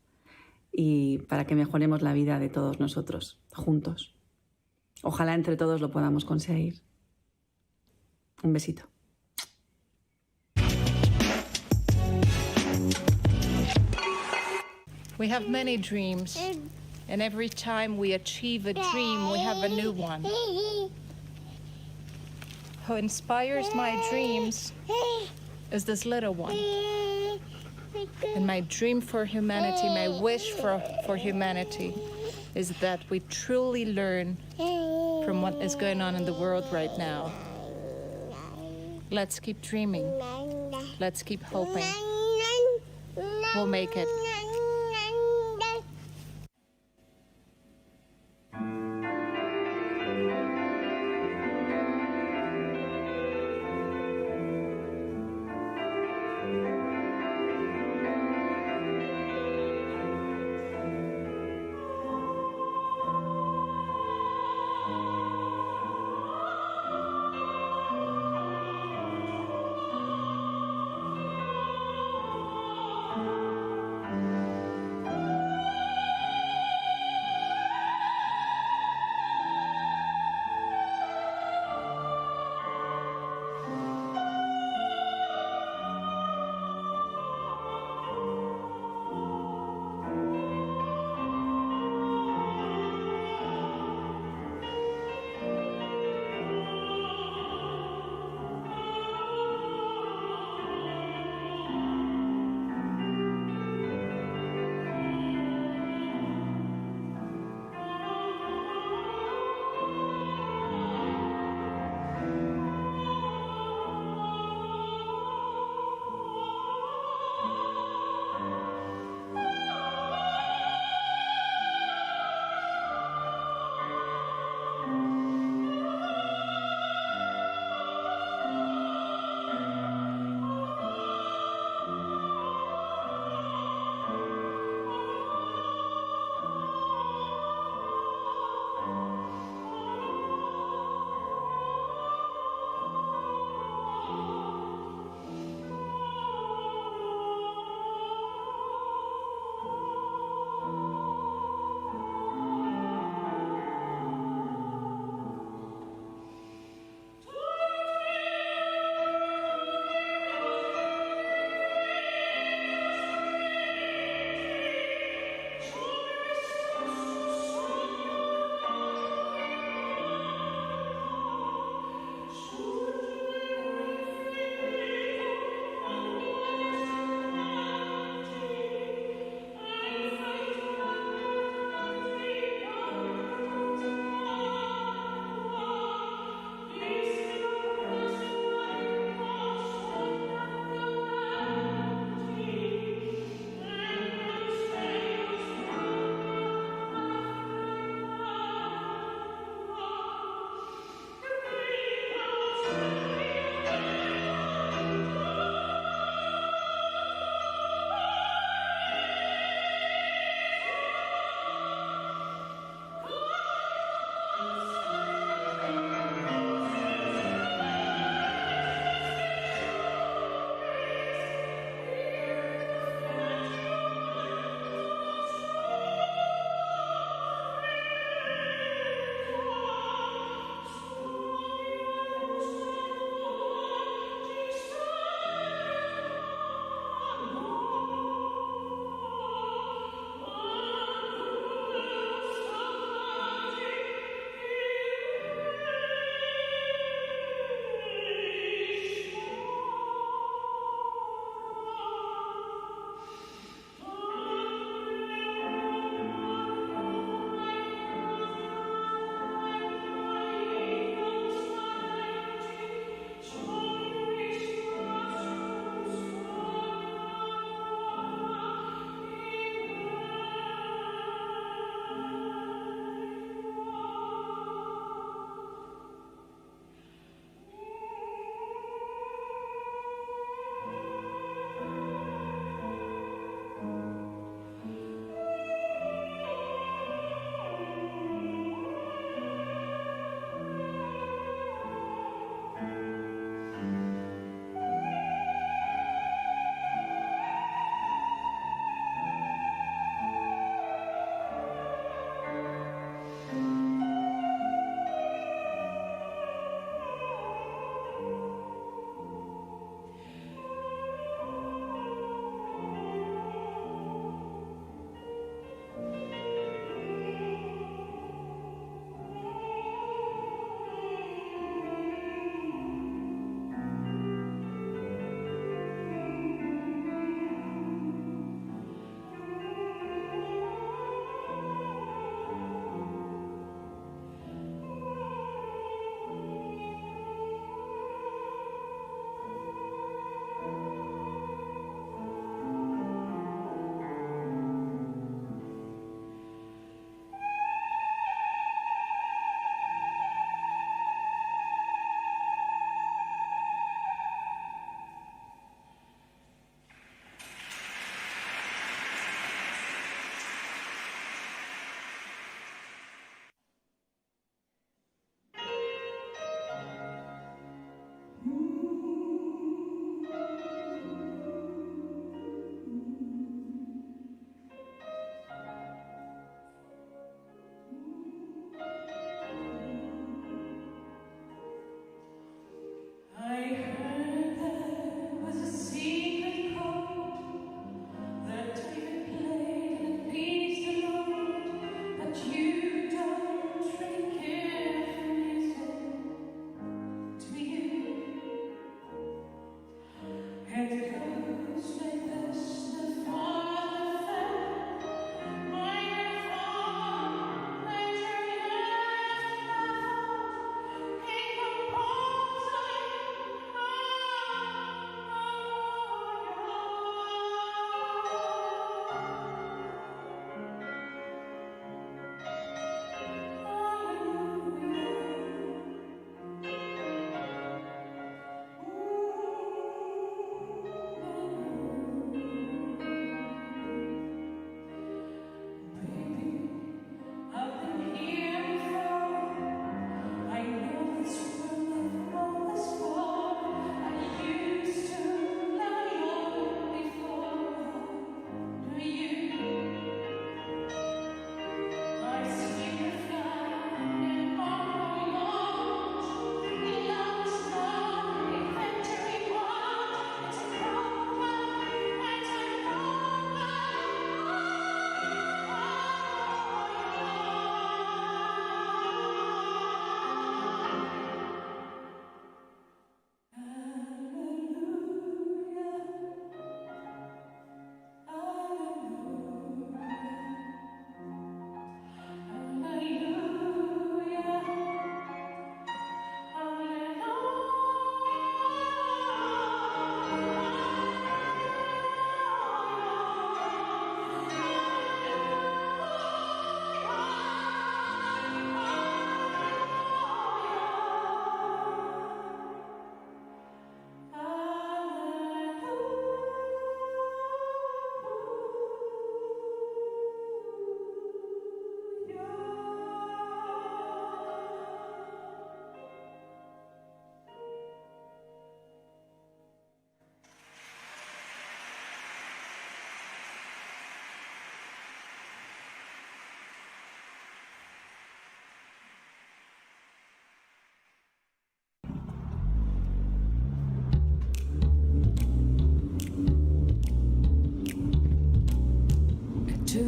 y para que mejoremos la vida de todos nosotros, juntos. Ojalá entre todos lo podamos conseguir. Un besito. We have many dreams, and every time we achieve a dream, we have a new one. Who inspires my dreams is this little one. And my dream for humanity, my wish for humanity, is that we truly learn from what is going on in the world right now. Let's keep dreaming. Let's keep hoping. We'll make it.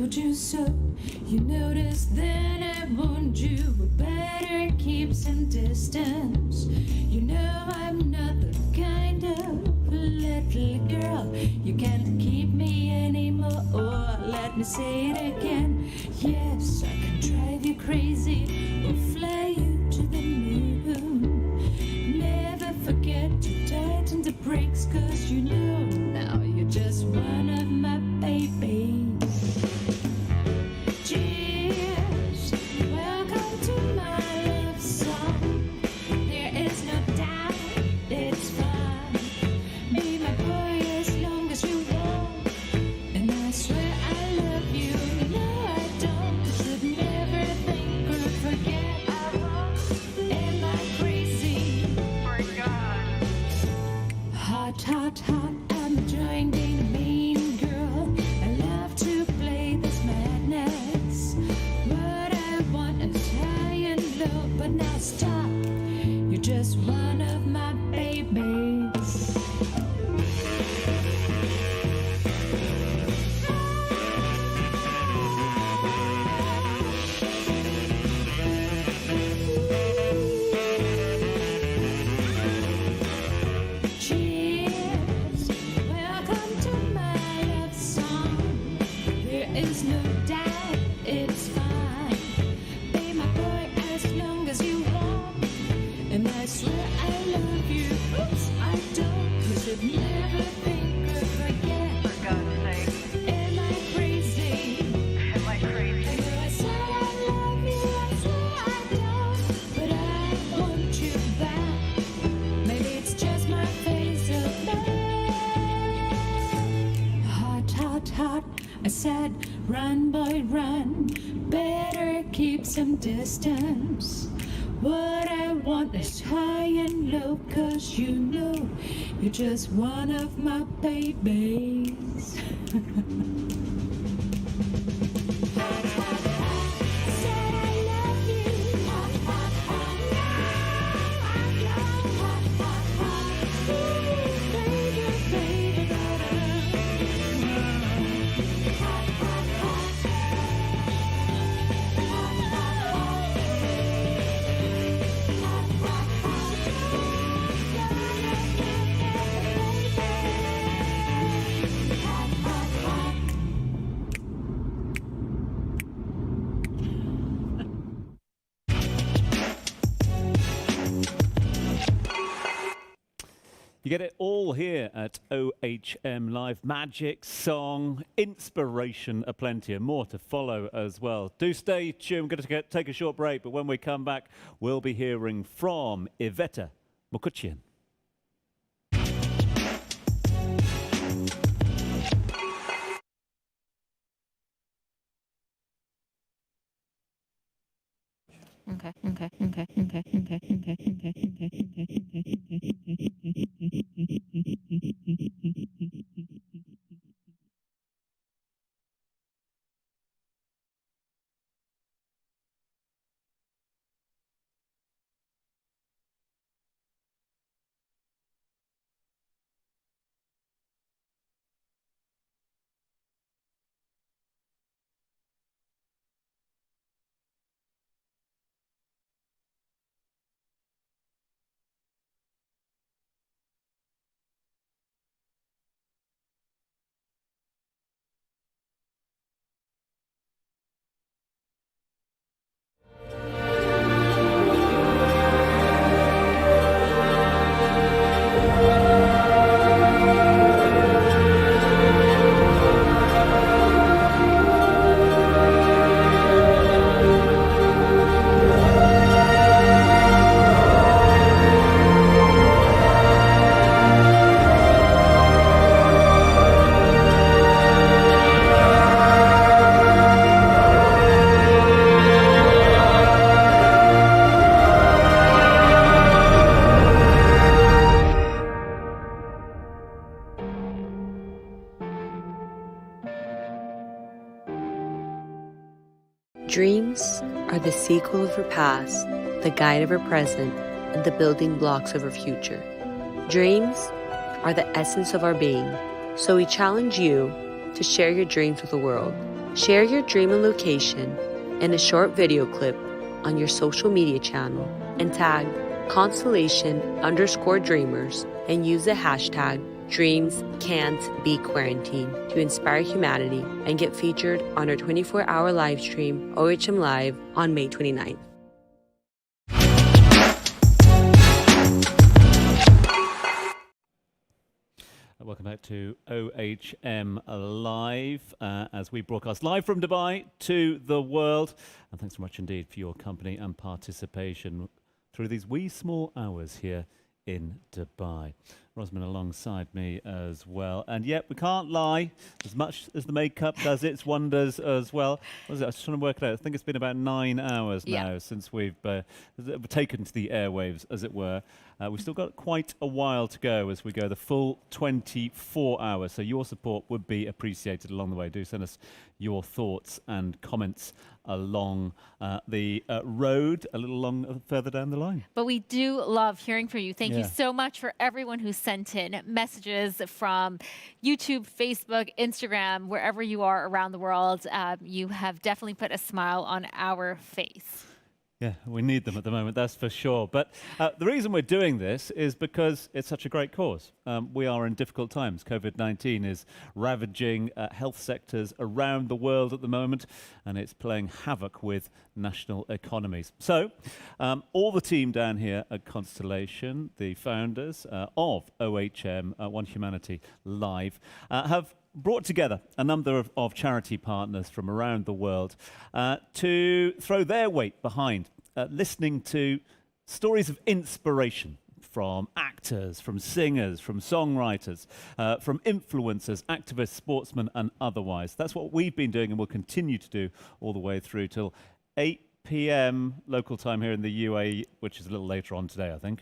told you so. You noticed then I warned you, but better keep some distance. You know I'm not the kind of little girl you can't keep me anymore. Let me say it again. Yes, I can drive you crazy or fly you to the moon. Never forget to tighten the brakes, 'cause you know now you're just one of my babies. Cheers, welcome to my love song. There is no doubt it's fun. Be my boy as long as you want, and I swear I love you. No, I don't. Should never think or forget. I won't. Am I crazy? Hot, hot, hot. I'm enjoying being a mean girl. I love to play this madness. What I want is high and low, but now stop. You're just one of my babies. Cheers, welcome to my love song. There is no doubt it's fine. Be my boy as long as you want, and I swear I love you. Oops, I don't. You should never think or forget. For God's sake. Am I crazy? Am I crazy? I know I said I love you, I swear I don't, but I want you back. Maybe it's just my face of bad. Hot, hot, hot. I said, run, boy, run. Better keep some distance. What I want is high and low, 'cause you know you're just one of my babies. You get it all here at OHM Live. Magic, song, inspiration aplenty, and more to follow as well. Do stay tuned. We're going to take a short break, but when we come back, we'll be hearing from Iveta Mukuchian. Okay. Dreams are the sequel of her past, the guide of her present, and the building blocks of her future. Dreams are the essence of our being, so we challenge you to share your dreams with the world. Share your dream and location in a short video clip on your social media channel and tag Constellation_Dreamers and use the hashtag DreamsCan'tBeQuarantined to inspire humanity and get featured on our 24-hour live stream, OHM Live, on May 29th. Welcome back to OHM Live as we broadcast live from Dubai to the world. And thanks so much indeed for your company and participation through these wee small hours here in Dubai. Rosamund alongside me as well. And yet we can't lie, as much as the makeup does its wonders as well. What was it? I was trying to work it out. I think it's been about 9 hours now since we've taken to the airwaves, as it were. We've still got quite a while to go as we go the full 24 hours. So your support would be appreciated along the way. Do send us your thoughts and comments along the road a little further down the line. But we do love hearing from you. Thank you so much for everyone who sent in messages from YouTube, Facebook, Instagram, wherever you are around the world. You have definitely put a smile on our face. Yeah, we need them at the moment, that's for sure. But the reason we're doing this is because it's such a great cause. We are in difficult times. COVID-19 is ravaging health sectors around the world at the moment, and it's playing havoc with national economies. So all the team down here at Constellation, the founders of OHM, One Humanity Live, have brought together a number of charity partners from around the world to throw their weight behind listening to stories of inspiration from actors, from singers, from songwriters, from influencers, activists, sportsmen, and otherwise. That's what we've been doing and will continue to do all the way through till 8 p.m. local time here in the UAE, which is a little later on today, I think.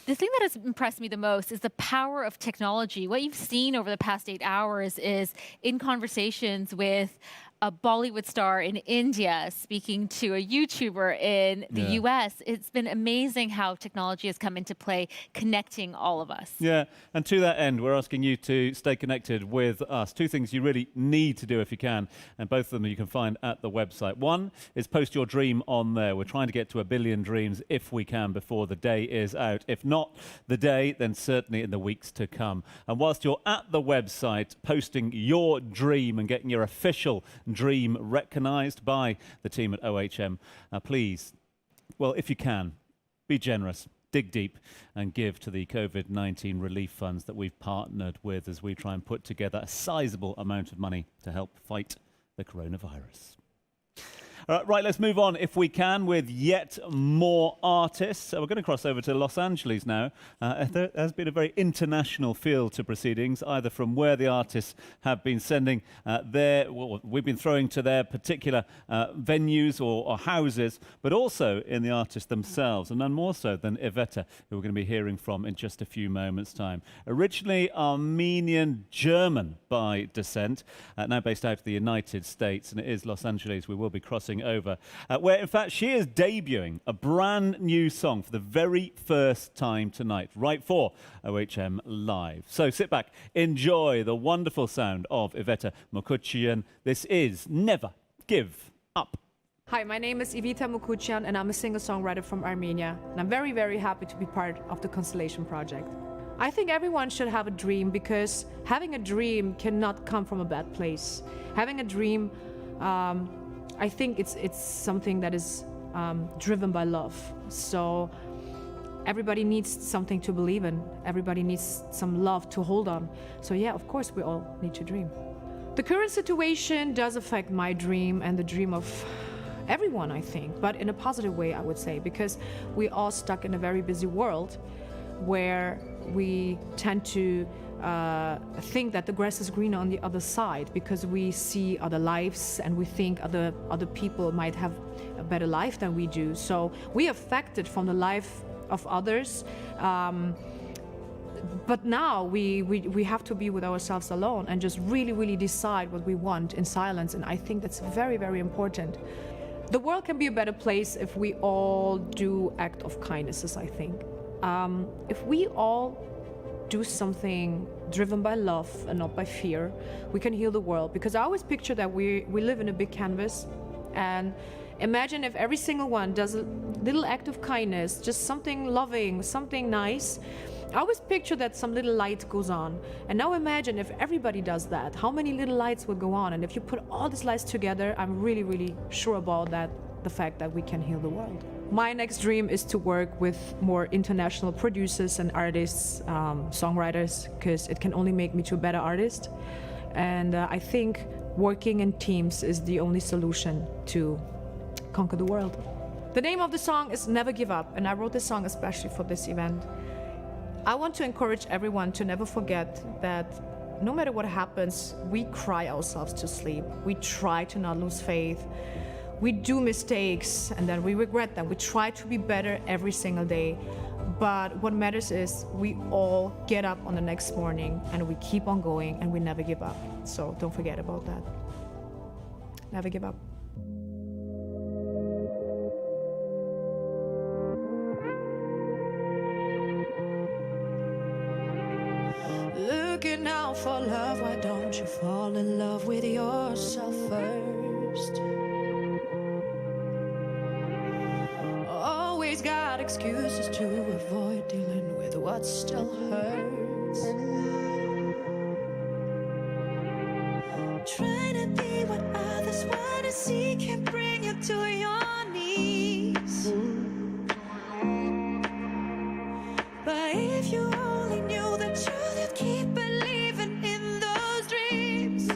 The thing that has impressed me the most is the power of technology. What you've seen over the past 8 hours is in conversations with a Bollywood star in India speaking to a YouTuber in the US. It's been amazing how technology has come into play, connecting all of us. Yeah, and to that end, we're asking you to stay connected with us. 2 things you really need to do if you can, and both of them you can find at the website. One is post your dream on there. We're trying to get to 1 billion dreams if we can before the day is out. If not the day, then certainly in the weeks to come. And whilst you're at the website posting your dream and getting your official dream recognised by the team at OHM, please, well, if you can, be generous, dig deep and give to the COVID-19 relief funds that we've partnered with as we try and put together a sizable amount of money to help fight the coronavirus. Right, let's move on, if we can, with yet more artists. We're going to cross over to Los Angeles now. There has been a very international feel to proceedings, either from where the artists have been sending we've been throwing to their particular venues or houses, but also in the artists themselves, and none more so than Iveta, who we're going to be hearing from in just a few moments' time. Originally Armenian-German by descent, now based out of the United States, and it is Los Angeles we will be crossing over, where in fact she is debuting a brand new song for the very first time tonight, right for OHM Live. So sit back, enjoy the wonderful sound of Iveta Mukuchian. This is Never Give Up. Hi, my name is Iveta Mukuchian and I'm a singer-songwriter from Armenia, and I'm very, very happy to be part of the Constellation project. I think everyone should have a dream, because having a dream cannot come from a bad place. Having a dream, I think it's something that is driven by love. So everybody needs something to believe in. Everybody needs some love to hold on. So yeah, of course we all need to dream. The current situation does affect my dream and the dream of everyone, I think, but in a positive way, I would say, because we're all stuck in a very busy world where we tend to think that the grass is greener on the other side, because we see other lives and we think other people might have a better life than we do. So we are affected from the life of others, but now we have to be with ourselves alone and just really, really decide what we want in silence, and I think that's very, very important. The world can be a better place if we all do act of kindnesses, I think. If we all do something driven by love and not by fear, we can heal the world. Because I always picture that we live in a big canvas, and imagine if every single one does a little act of kindness, just something loving, something nice. I always picture that some little light goes on. And now imagine if everybody does that, how many little lights would go on? And if you put all these lights together, I'm really, really sure about that, the fact that we can heal the world. My next dream is to work with more international producers and artists, songwriters, because it can only make me to a better artist. And I think working in teams is the only solution to conquer the world. The name of the song is Never Give Up, and I wrote this song especially for this event. I want to encourage everyone to never forget that no matter what happens, we cry ourselves to sleep. We try to not lose faith. We do mistakes and then we regret them. We try to be better every single day. But what matters is we all get up on the next morning and we keep on going and we never give up. So don't forget about that. Never give up. Looking out for love, why don't you fall in love with yourself first? Always got excuses to avoid dealing with what still hurts. Trying to be what others want to see can bring you to your knees. But if you only knew the truth, you'd keep believing in those dreams.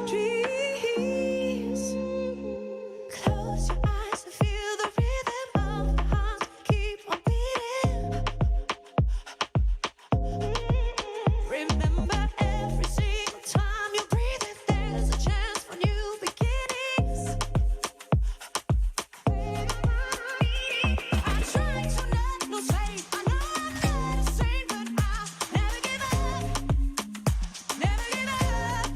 Dreams. Close your eyes and feel the rhythm of the heart. Keep on beating. Remember every single time you breathe in, there's a chance for new beginnings. I try to not lose faith. I know I'm not insane, but I'll never give up. Never give up.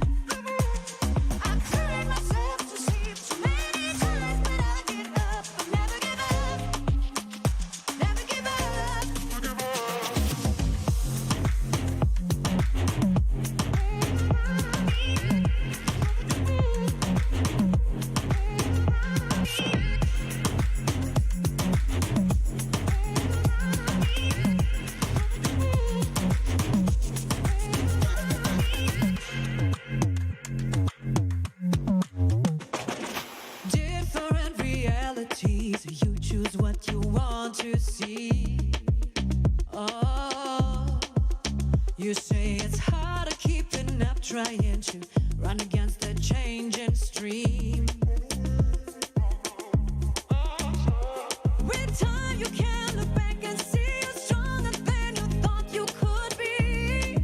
I've cried myself to sleep too many times, but I'll get up. I'll never give up. Never give up. Different realities, you choose what you want to see. Oh, you say it's hard to keeping up, trying to run against the changing stream. With time you can look back and see you're stronger than you thought you could be.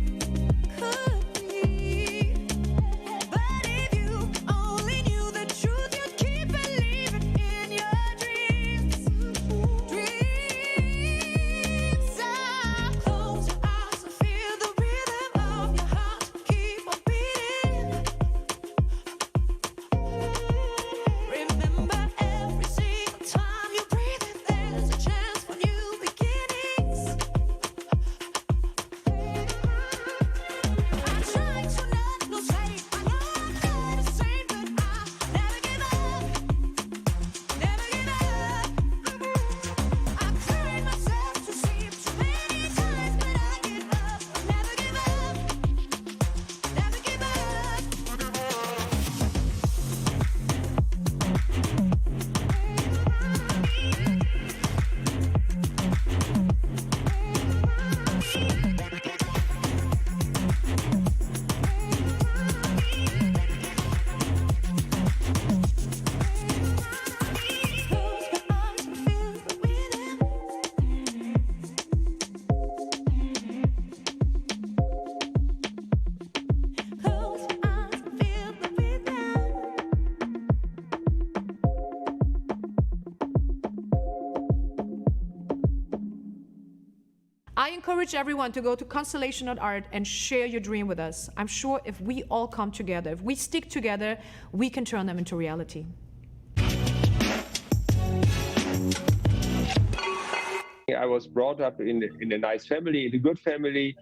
But if you only knew the truth, you'd keep believing in your dreams. Dreams. Close your eyes and feel the rhythm of your heart. Keep on beating. Remember every single time you breathe in, there's a chance for new beginnings. I try to not lose faith. I know I'm not insane, but I'll never give up. Never give up. I've cried myself to sleep too many times, but I'll get up. I'll never give up. Never give up. I encourage everyone to go to constellation.art and share your dream with us. I'm sure if we all come together, if we stick together, we can turn them into reality. I was brought up in a nice family, in a good family.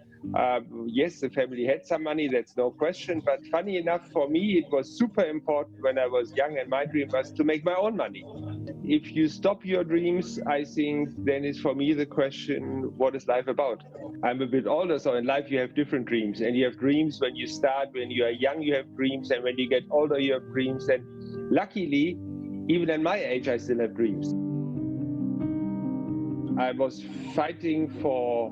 Yes, the family had some money, that's no question. But funny enough, for me, it was super important when I was young, and my dream was to make my own money. If you stop your dreams, I think then is for me the question, what is life about? I'm a bit older, so in life you have different dreams. And you have dreams when you start, when you are young, you have dreams. And when you get older, you have dreams. And luckily, even at my age, I still have dreams. I was fighting for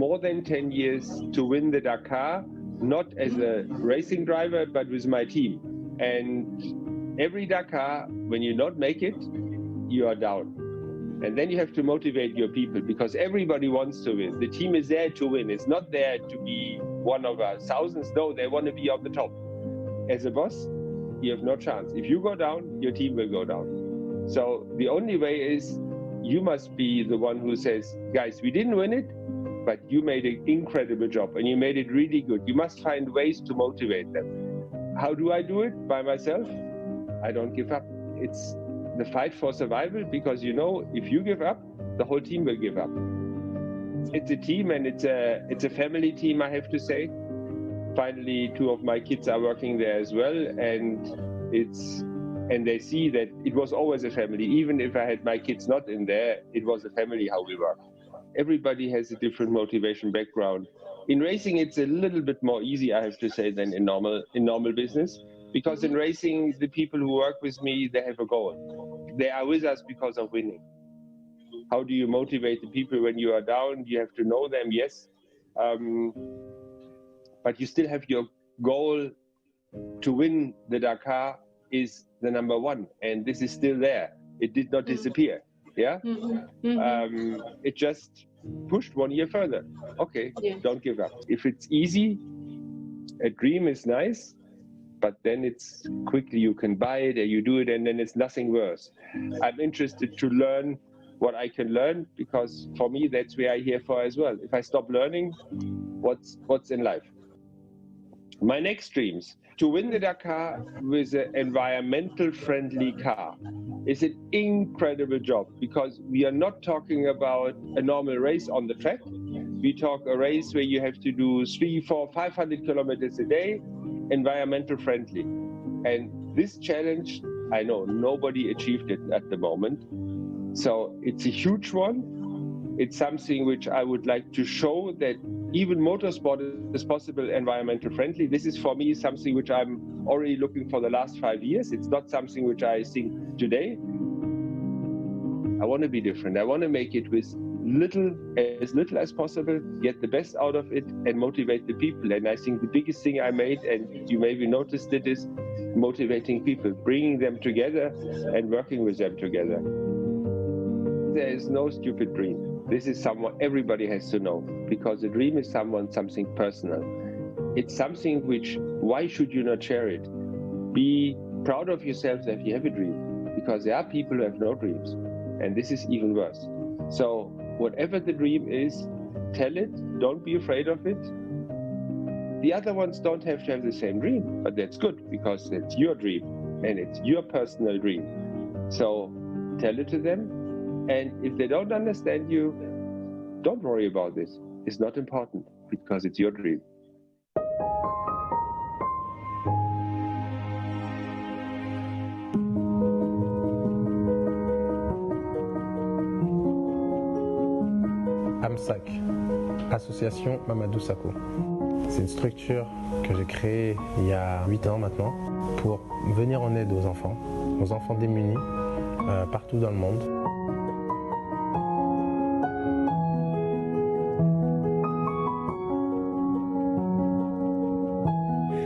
more than 10 years to win the Dakar, not as a racing driver, but with my team. And every Dakar, when you not make it, you are down. And then you have to motivate your people because everybody wants to win. The team is there to win. It's not there to be one of our thousands. No, they want to be on the top. As a boss, you have no chance. If you go down, your team will go down. So the only way is you must be the one who says, guys, we didn't win it, but you made an incredible job and you made it really good. You must find ways to motivate them. How do I do it? By myself? I don't give up. It's the fight for survival because you know, if you give up, the whole team will give up. It's a team and it's a family team, I have to say. Finally, 2 of my kids are working there as well, and they see that it was always a family. Even if I had my kids not in there, it was a family how we work. Everybody has a different motivation background. In racing, it's a little bit more easy, I have to say, than in normal business. Because in racing, the people who work with me, they have a goal. They are with us because of winning. How do you motivate the people when you are down? You have to know them, yes. But you still have your goal to win the Dakar is the number 1. And this is still there. It did not disappear. Yeah. It just pushed 1 year further. Okay, don't give up. If it's easy, a dream is nice, but then it's quickly you can buy it and you do it and then it's nothing worse. I'm interested to learn what I can learn because for me, that's where I'm here for as well. If I stop learning, what's in life? My next dreams, to win the Dakar with an environmental friendly car is an incredible job because we are not talking about a normal race on the track. We talk a race where you have to do 300, 400, 500 kilometers a day, environmental friendly. And this challenge, I know nobody achieved it at the moment. So it's a huge one. It's something which I would like to show that even motorsport is possible environmental friendly. This is for me something which I'm already looking for the last 5 years. It's not something which I think today. I want to be different. I want to make it with as little as possible, get the best out of it and motivate the people. And I think the biggest thing I made, and you maybe noticed it, is motivating people, bringing them together and working with them together. There is no stupid dream. This is someone everybody has to know, because a dream is something personal. It's something which, why should you not share it? Be proud of yourself if you have a dream, because there are people who have no dreams, and this is even worse. So whatever the dream is, tell it, don't be afraid of it. The other ones don't have to have the same dream, but that's good, because it's your dream, and it's your personal dream. So tell it to them. And if they don't understand you, don't worry about this. It's not important because it's your dream. AMSAC, Association Mamadou Sakho. C'est une structure que j'ai créée il y a 8 ans maintenant pour venir en aide aux enfants démunis partout dans le monde.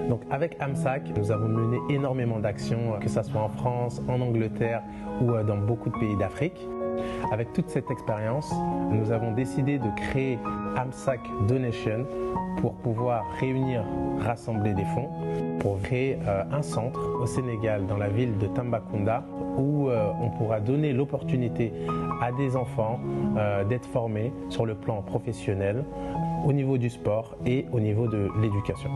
Donc avec AMSAC, nous avons mené énormément d'actions, que ce soit en France, en Angleterre ou dans beaucoup de pays d'Afrique. Avec toute cette expérience, nous avons décidé de créer AMSAC Donation pour pouvoir rassembler des fonds pour créer un centre au Sénégal, dans la ville de Tambacounda, où on pourra donner l'opportunité à des enfants d'être formés sur le plan professionnel, au niveau du sport et au niveau de l'éducation.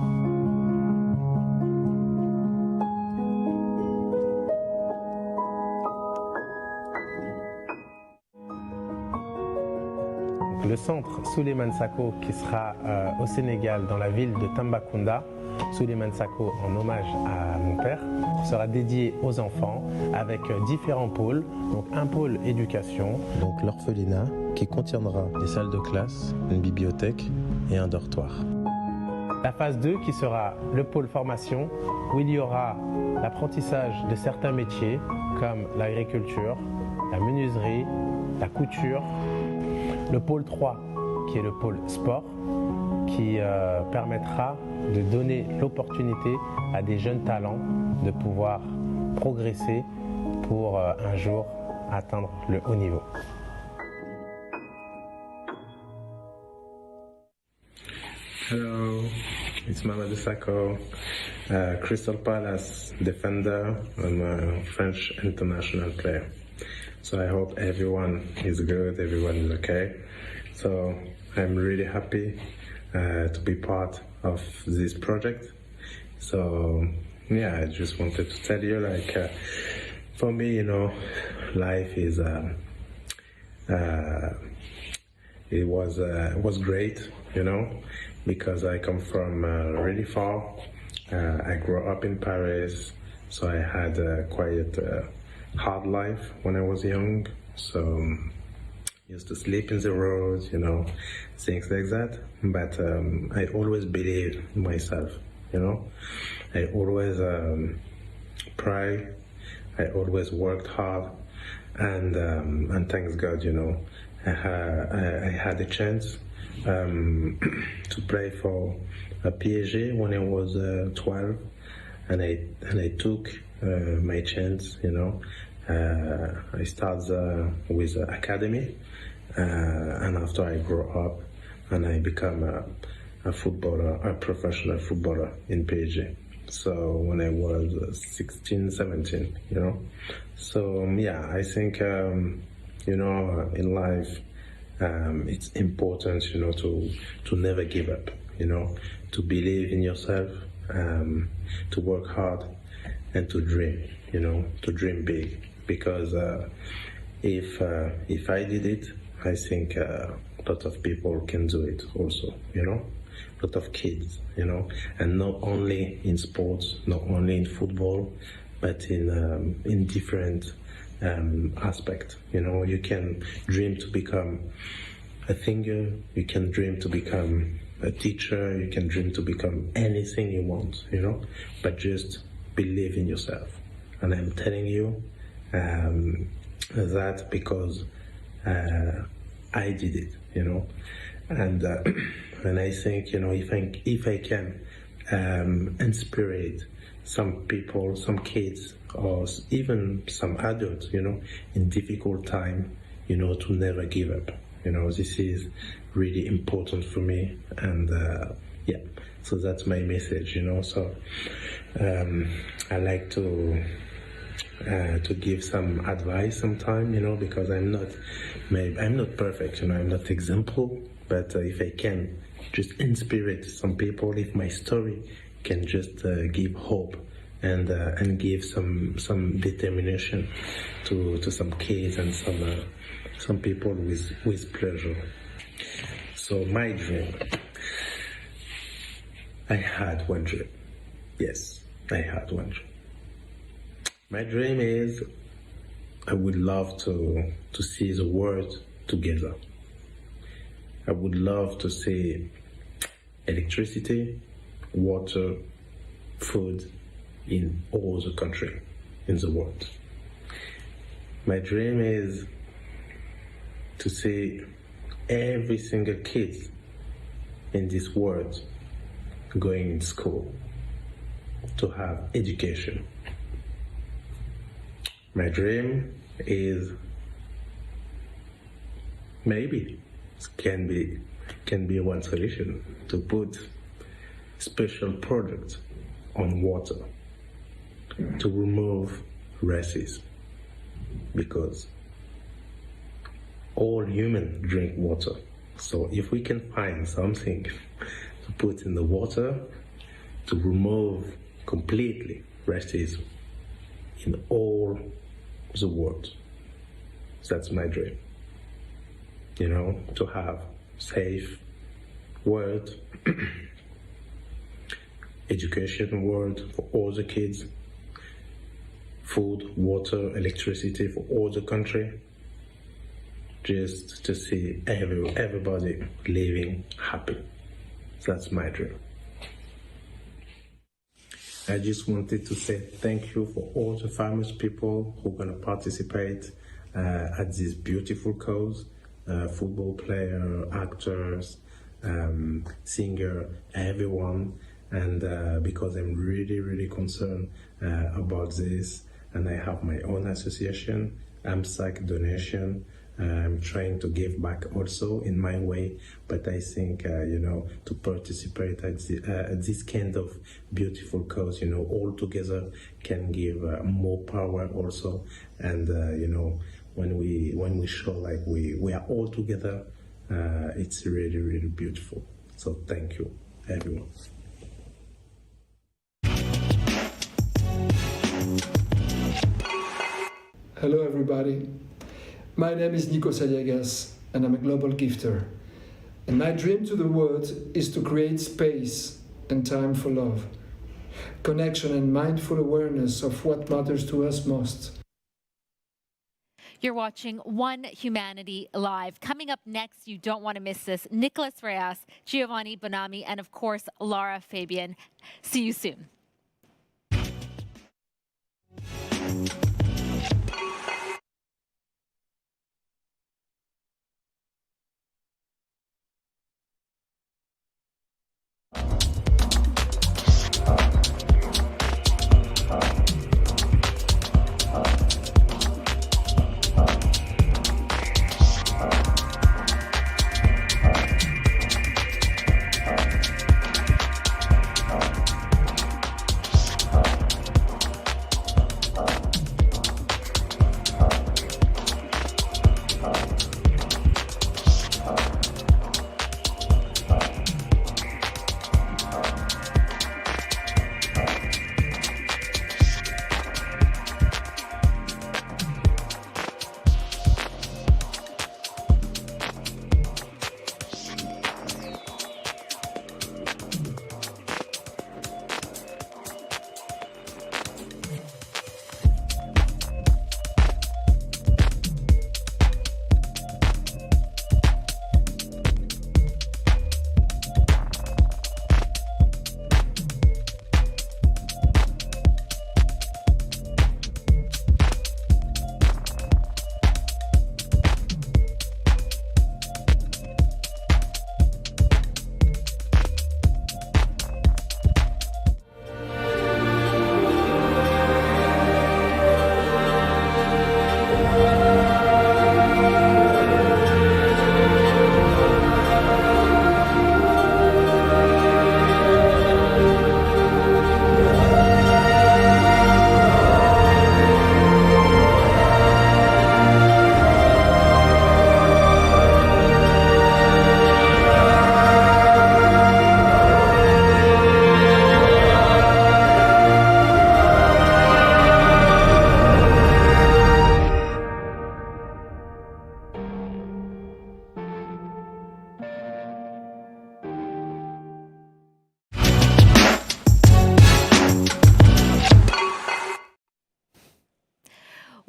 Donc le centre Souleymane Sako qui sera au Sénégal dans la ville de Tambacounda, Souleymane Sako en hommage à mon père, sera dédié aux enfants avec différents pôles. Donc un pôle éducation, donc l'orphelinat qui contiendra des salles de classe, une bibliothèque et un dortoir. La phase 2 qui sera le pôle formation où il y aura l'apprentissage de certains métiers comme l'agriculture, la menuiserie, la couture. Le pôle 3 qui est le pôle sport qui permettra de donner l'opportunité à des jeunes talents de pouvoir progresser pour un jour atteindre le haut niveau. Hello, it's Mamadou Sakho, Crystal Palace defender and a French international player. So I hope everyone is good, everyone is okay. So I'm really happy to be part of this project. So yeah, I just wanted to tell you, like, for me, you know, life is it was great, you know, because I come from really far. I grew up in Paris, so I had quite a hard life when I was young. So used to sleep in the road, you know, things like that. But I always believed in myself, you know. I always pray. I always worked hard, and thanks God, you know, I had a chance to play for a PSG when I was 12, and I took my chance, you know. I started with academy, and after I grew up, and I became a footballer, a professional footballer in PSG. So when I was 16, 17, you know. So yeah, I think you know, in life, it's important, you know, to never give up, you know, to believe in yourself, to work hard, and to dream, you know, to dream big. Because if I did it, I think a lot of people can do it also, you know, a lot of kids, you know, and not only in sports, not only in football, but in different aspect. You know, you can dream to become a singer, you can dream to become a teacher, you can dream to become anything you want, you know, but just believe in yourself. And I'm telling you that because I did it, you know, and I think, you know, if I can inspire some people, some kids, or even some adults, you know, in difficult time, you know, to never give up. You know, this is really important for me, and yeah, so that's my message, you know. So I like to give some advice sometime, you know, because I'm not perfect, you know, I'm not example, but if I can just inspire some people, if my story can just give hope and give some determination to some kids and some people with pleasure. So my dream, I had one dream. Yes, I had one dream. My dream is I would love to see the world together. I would love to see electricity, water, food in all the country, in the world. My dream is to see every single kid in this world going in school, to have education. My dream is maybe can be one solution to put special products on water to remove racism, because all humans drink water. So if we can find something to put in the water to remove completely racism in all the world, that's my dream. you know, to have safe world, education world for all the kids, food, water, electricity for all the country, just to see everybody living happy. That's my dream. I just wanted to say thank you for all the famous people who are going to participate at this beautiful cause, football player, actors, singer, everyone, and because I'm really, really concerned about this, and I have my own association, AMSAC Donation. I'm trying to give back also in my way, but I think, you know, to participate at this kind of beautiful cause, you know, all together can give more power also. And, you know, when we show like we are all together, it's really, really beautiful. So thank you, everyone. Hello, everybody. My name is Nico Saliegas, and I'm a global gifter. And my dream to the world is to create space and time for love, connection and mindful awareness of what matters to us most. You're watching One Humanity Live. Coming up next, you don't want to miss this, Nicholas Reyes, Giovanni Bonami, and of course, Lara Fabian. See you soon.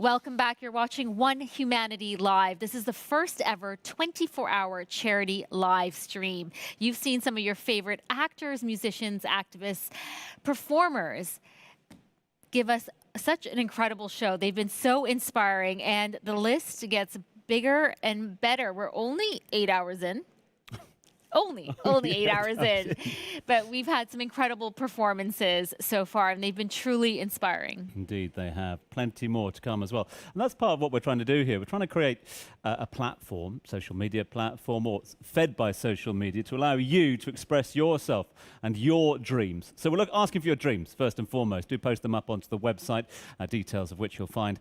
Welcome back. You're watching One Humanity Live. This is the first ever 24-hour charity live stream. You've seen some of your favorite actors, musicians, activists, performers give us such an incredible show. They've been so inspiring, and the list gets bigger and better. We're only 8 hours in. Only 8 hours in. But we've had some incredible performances so far, and they've been truly inspiring. Indeed, they have. Plenty more to come as well. And that's part of what we're trying to do here. We're trying to create a platform, social media platform, or fed by social media, to allow you to express yourself and your dreams. So we're asking for your dreams, first and foremost. Do post them up onto the website, details of which you'll find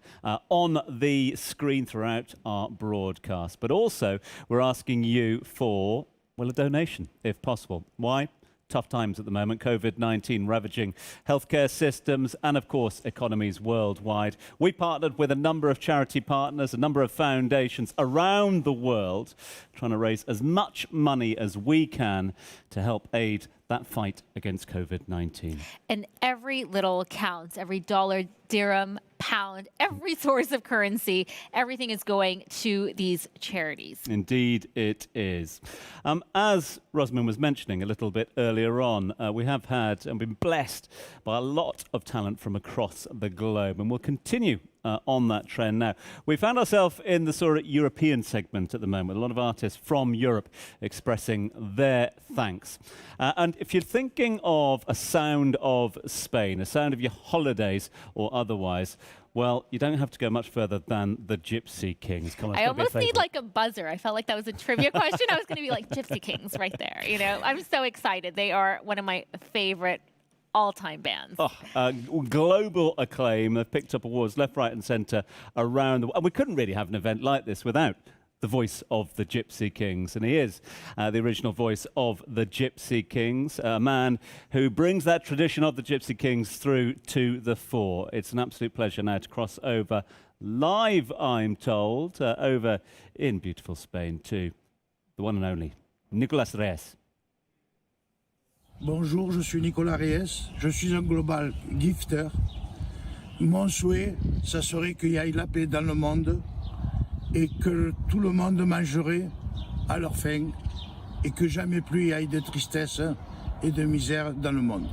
on the screen throughout our broadcast. But also, we're asking you for, well, a donation, if possible. Why? tough times at the moment, COVID-19 ravaging healthcare systems and, of course, economies worldwide. We partnered with a number of charity partners, a number of foundations around the world, trying to raise as much money as we can to help aid that fight against COVID-19. And every little counts, every dollar, dirham, pound, every source of currency, everything is going to these charities. Indeed it is. As Rosamund was mentioning a little bit earlier on, we have had and been blessed by a lot of talent from across the globe, and we'll continue on that trend now. We found ourselves in the sort of European segment at the moment, a lot of artists from Europe expressing their thanks. And if you're thinking of a sound of Spain, a sound of your holidays or otherwise, well, you don't have to go much further than the Gypsy Kings. Come on, I almost need like a buzzer. I felt like that was a trivia question. I was going to be like Gypsy Kings right there. You know, I'm so excited. They are one of my favorite all-time bands. Global acclaim. They've picked up awards left, right and centre around the world. And we couldn't really have an event like this without the voice of the Gypsy Kings. And he is the original voice of the Gypsy Kings, a man who brings that tradition of the Gypsy Kings through to the fore. It's an absolute pleasure now to cross over live, I'm told, over in beautiful Spain to the one and only Nicolas Reyes. Bonjour, je suis Nicolas Reyes, je suis un global gifter. Mon souhait, ça serait qu'il y ait la paix dans le monde et que tout le monde mangerait à leur faim et que jamais plus il y ait de tristesse et de misère dans le monde.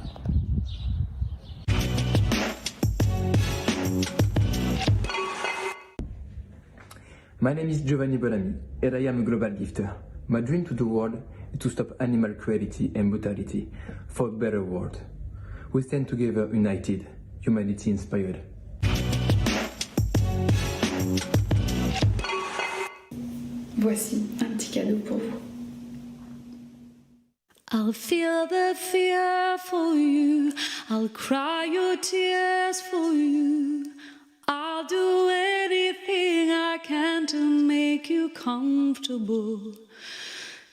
My name is Giovanni Bonami, and I am a global gifter. My dream to the world is to stop animal cruelty and brutality for a better world. We stand together united, humanity inspired. Voici un petit cadeau pour vous. I'll feel the fear for you. I'll cry your tears for you. I'll do anything I can to make you comfortable.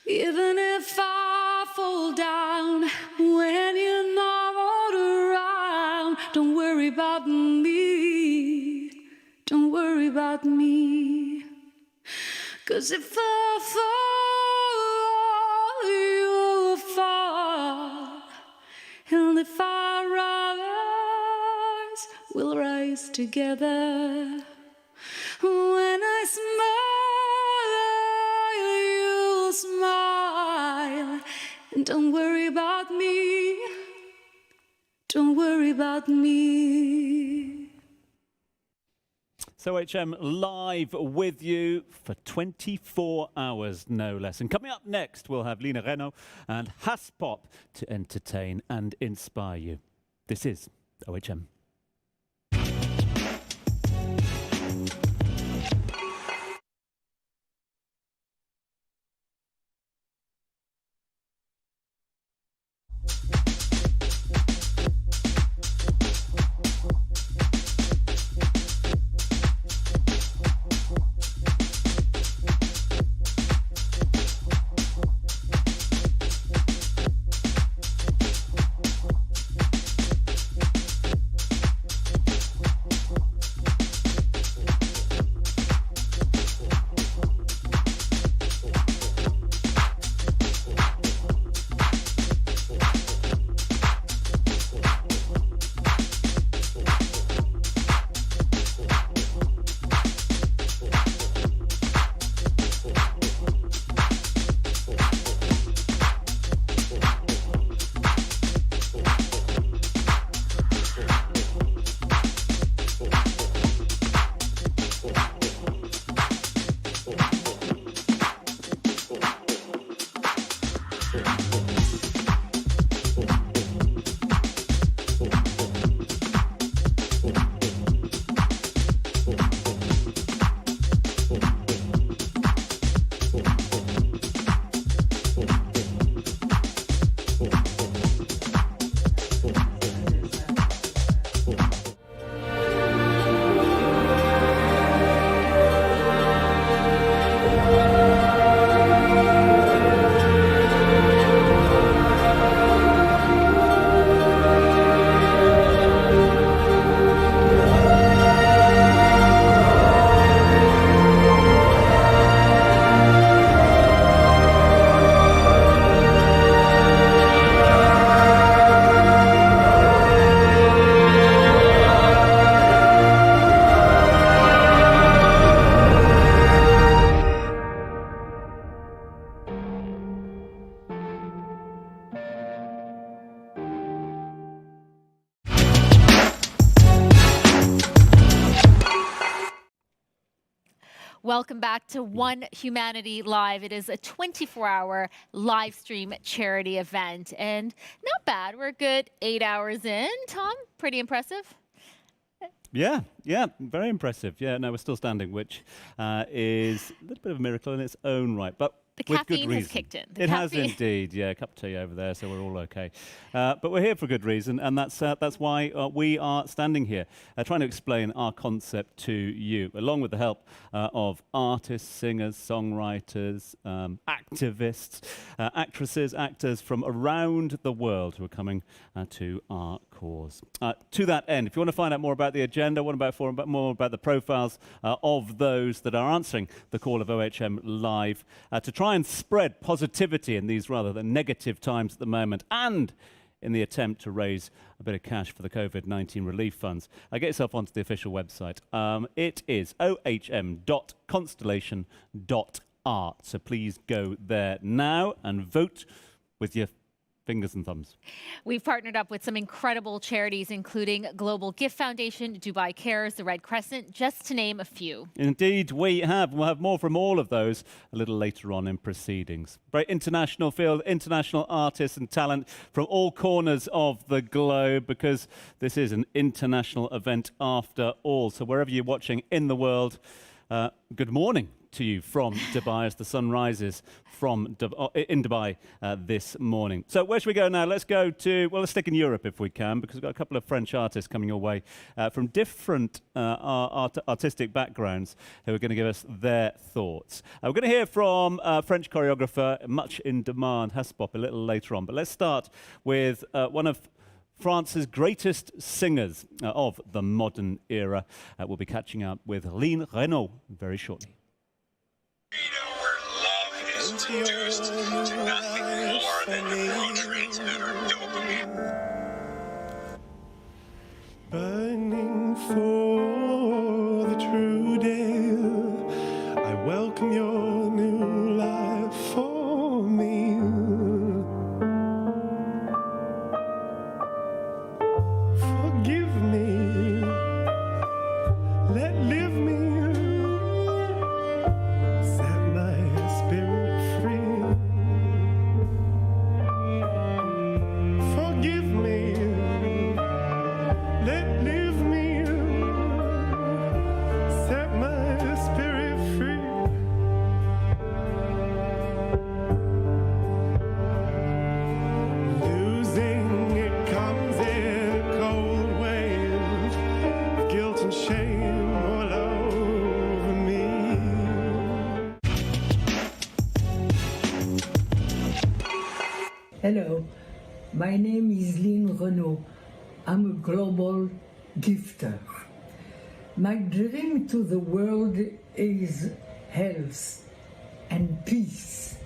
Even if I fall down when you're not around, don't worry about me. Don't worry about me. 'Cause if I fall, you'll fall. And if I rise, we'll rise together. When I smile, you'll smile. And don't worry about me. Don't worry about me. So HM live with you for 24 hours, no less. And coming up next, we'll have Lina Reno and Haspop to entertain and inspire you. This is OHM. Welcome back to One Humanity Live. It is a 24-hour live stream charity event. And not bad. We're a good 8 hours in. Tom, pretty impressive. Yeah, very impressive. Yeah, no, we're still standing, which is a little bit of a miracle in its own right. But the with caffeine good has reason. kicked in. It has indeed, yeah. A cup of tea over there, so we're all okay. But we're here for good reason, and that's why we are standing here, trying to explain our concept to you, along with the help of artists, singers, songwriters, activists, actresses, actors from around the world who are coming to our cause. To that end, if you want to find out more about the agenda, more about the profiles of those that are answering the call of OHM Live, to try and spread positivity in these rather than negative times at the moment, and in the attempt to raise a bit of cash for the COVID-19 relief funds, get yourself onto the official website. It is ohm.constellation.art. So please go there now and vote with your fingers and thumbs. We've partnered up with some incredible charities, including Global Gift Foundation, Dubai Cares, the Red Crescent, just to name a few. Indeed, we have. We'll have more from all of those a little later on in proceedings. Very international field, international artists and talent from all corners of the globe, because this is an international event after all. So wherever you're watching in the world, good morning to you from Dubai as the sun rises in Dubai this morning. So where should we go now? Let's go to, well, let's stick in Europe if we can, because we've got a couple of French artists coming your way from different artistic backgrounds who are going to give us their thoughts. We're going to hear from French choreographer, much in demand, Haspop, a little later on. But let's start with one of France's greatest singers of the modern era. We'll be catching up with Lynn Renaud very shortly. Introduced to nothing more than neurotransmitter dopamine. Burning for the true day, I welcome your new life for me. Forgive me, let live me, set my spirit free. Forgive me, let live me, set my spirit free. Losing it comes in a cold wave, guilt and shame all over me. Hello, my name is Lynn Renaud. I'm a global gifter. My dream to the world is health and peace.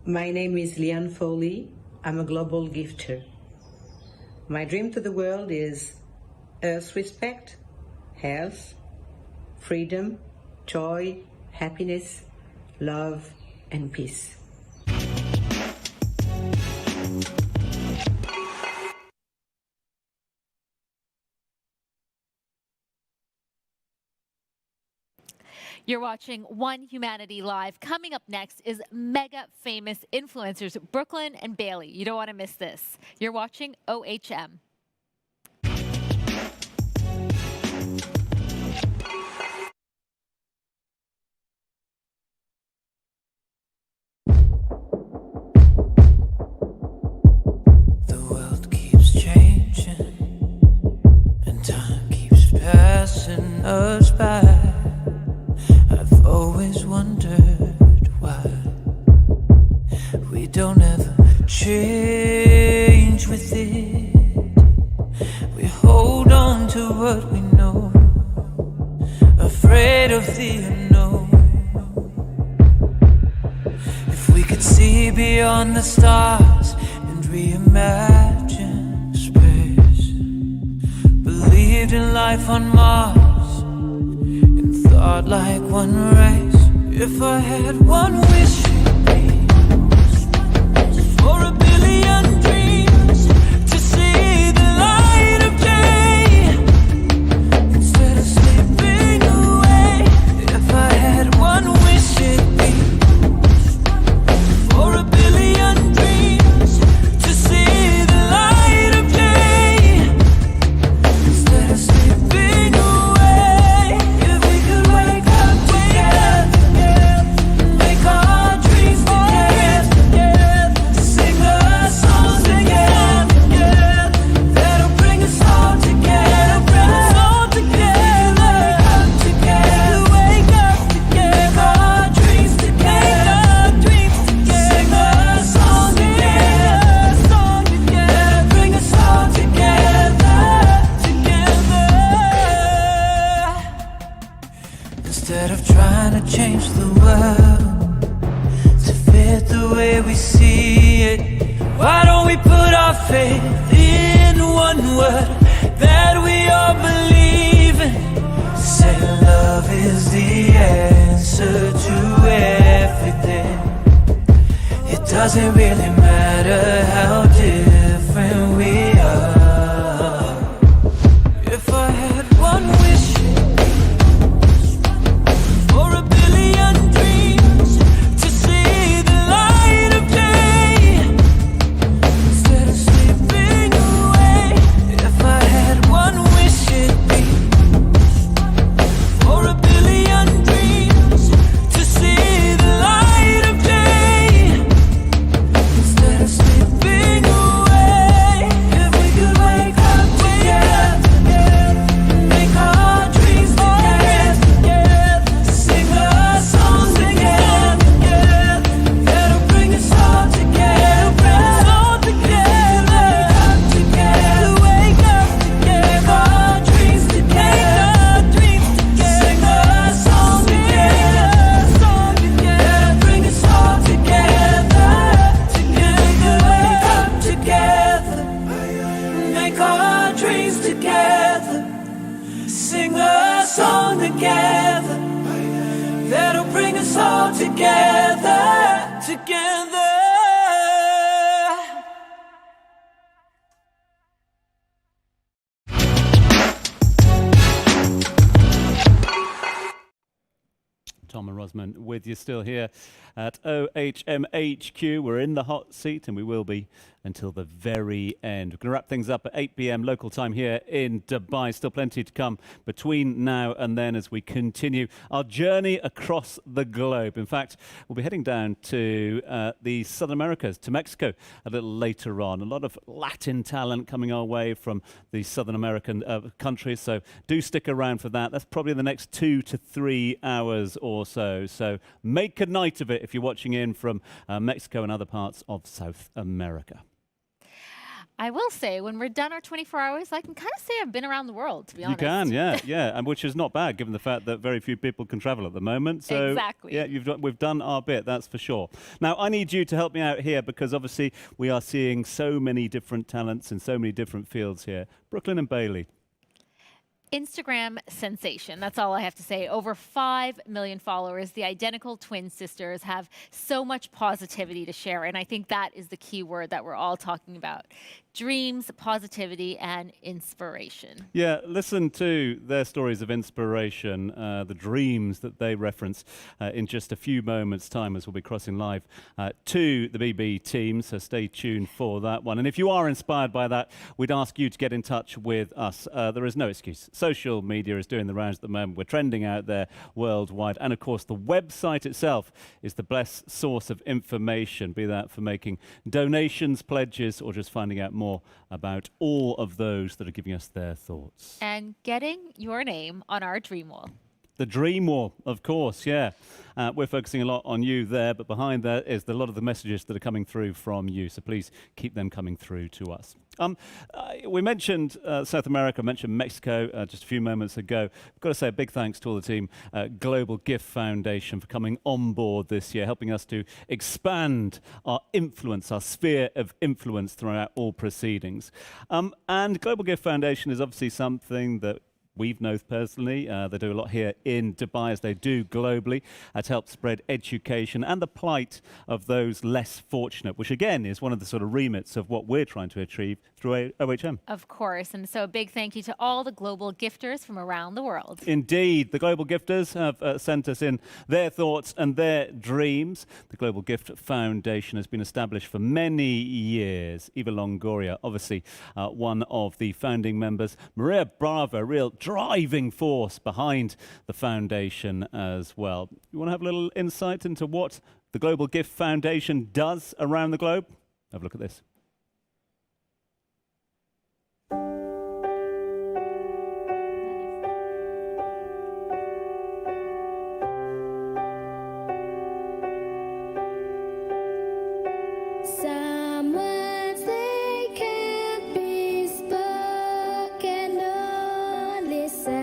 My name is Leanne Foley. I'm a global gifter. My dream to the world is earth respect, health, freedom, joy, happiness, love, and peace. You're watching One Humanity Live. Coming up next is mega famous influencers Brooklyn and Bailey. You don't want to miss this. You're watching OHM. The world keeps changing and time keeps passing us by. I've always wondered why we don't ever change with it. We hold on to what we know, afraid of the unknown. If we could see beyond the stars and reimagine space, believed in life on Mars, thought like one race. If I had one wish, it'd be for a billion dreams, to see the light of day, and change the world to fit the way we see it. Why don't we put our faith in one word that we all believe in? Say love is the answer to everything. It doesn't really matter how different we are. If I had one wish for a billion dreams to see the light of day instead of slipping away. If I had one wish, it'd be for a billion dreams to see the light of day instead of slipping away. If we could wake up together, make our dreams together, sing a song together, that'll bring us all together, wake up together, make our dreams together, sing a song together, that'll bring us all together, wake up together, make our dreams together, sing a song together, that'll bring us all together. Tom and Rosamund with you still here at OHMHQ. We're in the hot seat and we will be until the very end. We're going to wrap things up at 8 p.m. local time here in Dubai. Still plenty to come between now and then as we continue our journey across the globe. In fact, we'll be heading down to the Southern Americas, to Mexico a little later on. A lot of Latin talent coming our way from the Southern American countries, so do stick around for that. That's probably the next 2 to 3 hours or so. So make a night of it if you're watching in from Mexico and other parts of South America. I will say, when we're done our 24 hours, I can kind of say I've been around the world, to be honest. You can, yeah, and which is not bad, given the fact that very few people can travel at the moment. So, exactly. Yeah, we've done our bit, that's for sure. Now, I need you to help me out here, because obviously we are seeing so many different talents in so many different fields here. Brooklyn and Bailey. Instagram sensation. That's all I have to say. Over 5 million followers. The identical twin sisters have so much positivity to share. And I think that is the key word that we're all talking about. Dreams, positivity, and inspiration. Yeah, listen to their stories of inspiration, the dreams that they reference in just a few moments' time as we'll be crossing live to the BB team. So stay tuned for that one. And if you are inspired by that, we'd ask you to get in touch with us. There is no excuse. Social media is doing the rounds at the moment. We're trending out there worldwide. And of course, the website itself is the best source of information, be that for making donations, pledges, or just finding out more about all of those that are giving us their thoughts. And getting your name on our dream wall. The dream wall, of course, yeah. We're focusing a lot on you there, but behind that is a lot of the messages that are coming through from you. So please keep them coming through to us. We mentioned South America, mentioned Mexico just a few moments ago. I've got to say a big thanks to all the team, Global Gift Foundation, for coming on board this year, helping us to expand our influence, our sphere of influence throughout all proceedings. And Global Gift Foundation is obviously something that we've known personally. They do a lot here in Dubai, as they do globally, to help spread education and the plight of those less fortunate, which again is one of the sort of remits of what we're trying to achieve through OHM. Of course, and so a big thank you to all the global gifters from around the world. Indeed, the global gifters have sent us in their thoughts and their dreams. The Global Gift Foundation has been established for many years. Eva Longoria, obviously one of the founding members. Maria Bravo, real driving force behind the foundation as well. You want to have a little insight into what the Global Gift Foundation does around the globe? Have a look at this. Some words they can't be spoken, only said.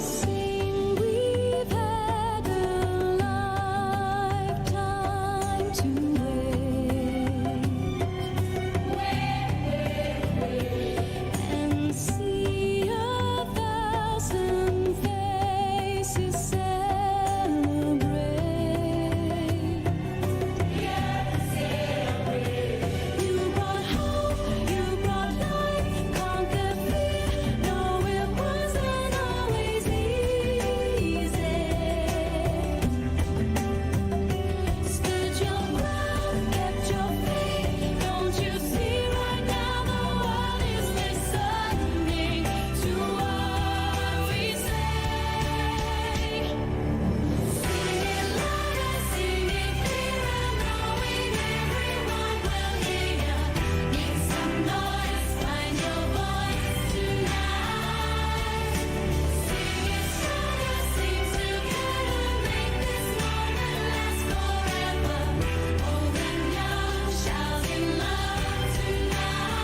sing, we've had a lifetime to wait and see a thousand faces celebrate. You brought hope, you brought life, conquered fear. No, it wasn't always easy. Stood your ground, kept your faith. Don't you see right now the world is listening to what we say? Sing it louder, sing it clearer, knowing everyone will hear you. Make some noise, find your voice tonight. Sing it stronger, sing together, make this moment last forever. Old and young, shouting love tonight.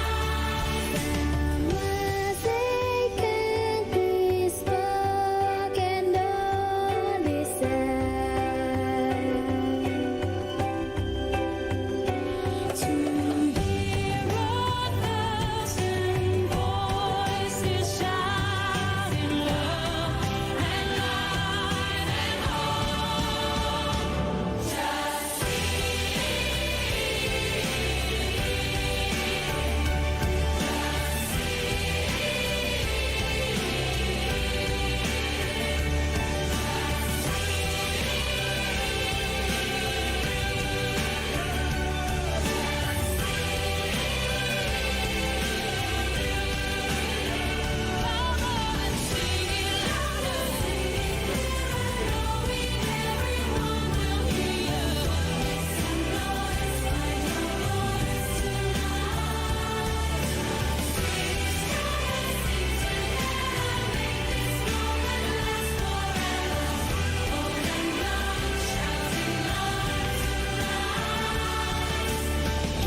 Words they can't be spoken, only said. To hear a thousand voices shouting love and light and hope. Just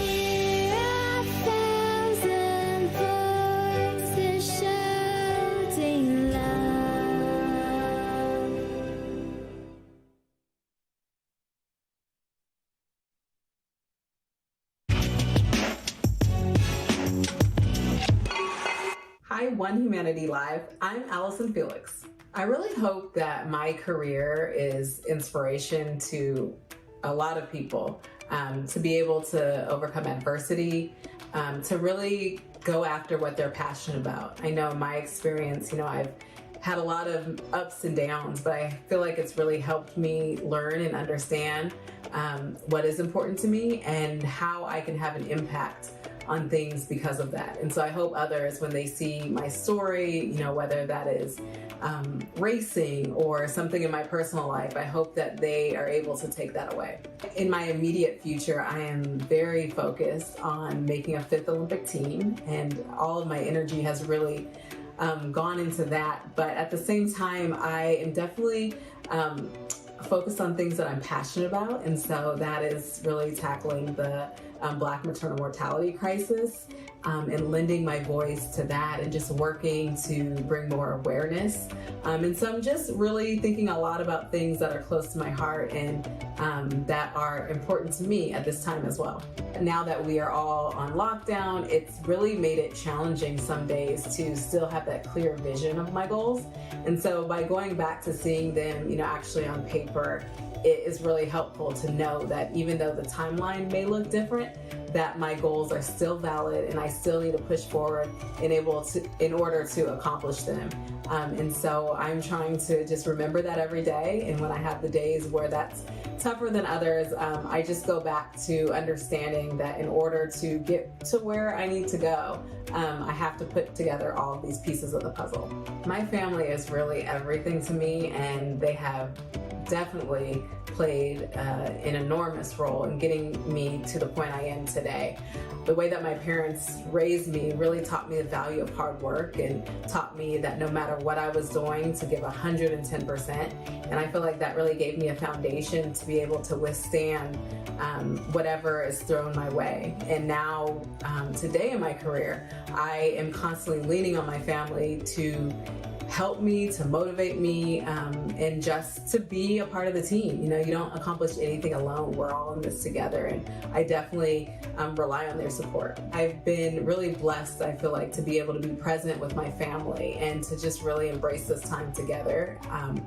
hear a thousand voices shouting love. Hi, One Humanity Live. I'm Allison Felix. I really hope that my career is inspiration to a lot of people to be able to overcome adversity, to really go after what they're passionate about. I know in my experience, I've had a lot of ups and downs, but I feel like it's really helped me learn and understand what is important to me and how I can have an impact on things because of that. And so I hope others, when they see my story, whether that is racing or something in my personal life, I hope that they are able to take that away. In my immediate future, I am very focused on making a 5th Olympic team, and all of my energy has really gone into that. But at the same time, I am definitely focused on things that I'm passionate about, and so that is really tackling the Black maternal mortality crisis and lending my voice to that and just working to bring more awareness. And so I'm just really thinking a lot about things that are close to my heart and that are important to me at this time as well. Now that we are all on lockdown, it's really made it challenging some days to still have that clear vision of my goals. And so by going back to seeing them, actually on paper, it is really helpful to know that even though the timeline may look different, that my goals are still valid and I still need to push forward in order to accomplish them. And so I'm trying to just remember that every day. And when I have the days where that's tougher than others, I just go back to understanding that in order to get to where I need to go, I have to put together all of these pieces of the puzzle. My family is really everything to me, and they have definitely played an enormous role in getting me to the point I am today. The way that my parents raised me really taught me the value of hard work and taught me that no matter what I was doing, to give 110%. And I feel like that really gave me a foundation to be able to withstand whatever is thrown my way. And now, today in my career, I am constantly leaning on my family to help me, to motivate me, and just to be a part of the team. You know, you don't accomplish anything alone. We're all in this together, and I definitely rely on their support. I've been really blessed, I feel like, to be able to be present with my family and to just really embrace this time together.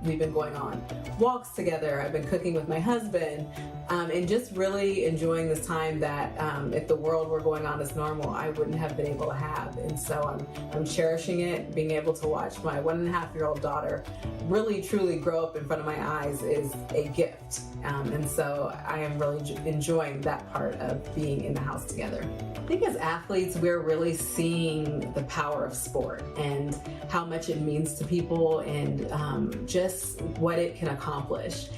We've been going on walks together. I've been cooking with my husband, and just really enjoying this time that if the world were going on as normal, I wouldn't have been able to have. And so I'm cherishing it. Being able to watch my 1.5-year-old daughter really truly grow up in front of my eyes is a gift. And so I am really enjoying that part of being in the house together. I think as athletes, we're really seeing the power of sport and how much it means to people, and just what it can accomplish.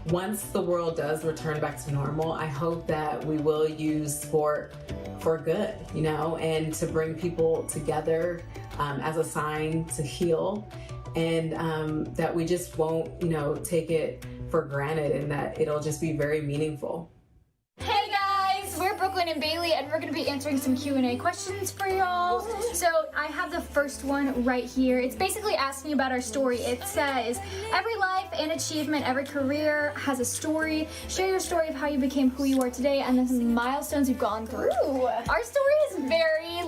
Once the world does return back to normal, I hope that we will use sport for good, you know, and to bring people together as a sign to heal, and that we just won't, you know, take it for granted, and that it'll just be very meaningful. Hey guys, we're Brooklyn and Bailey, and we're going to be answering some Q&A questions for y'all. So I have the first one right here. It's basically asking about our story. It says, every life and achievement, every career has a story. Share your story of how you became who you are today and the milestones you've gone through. Ooh. Our story is very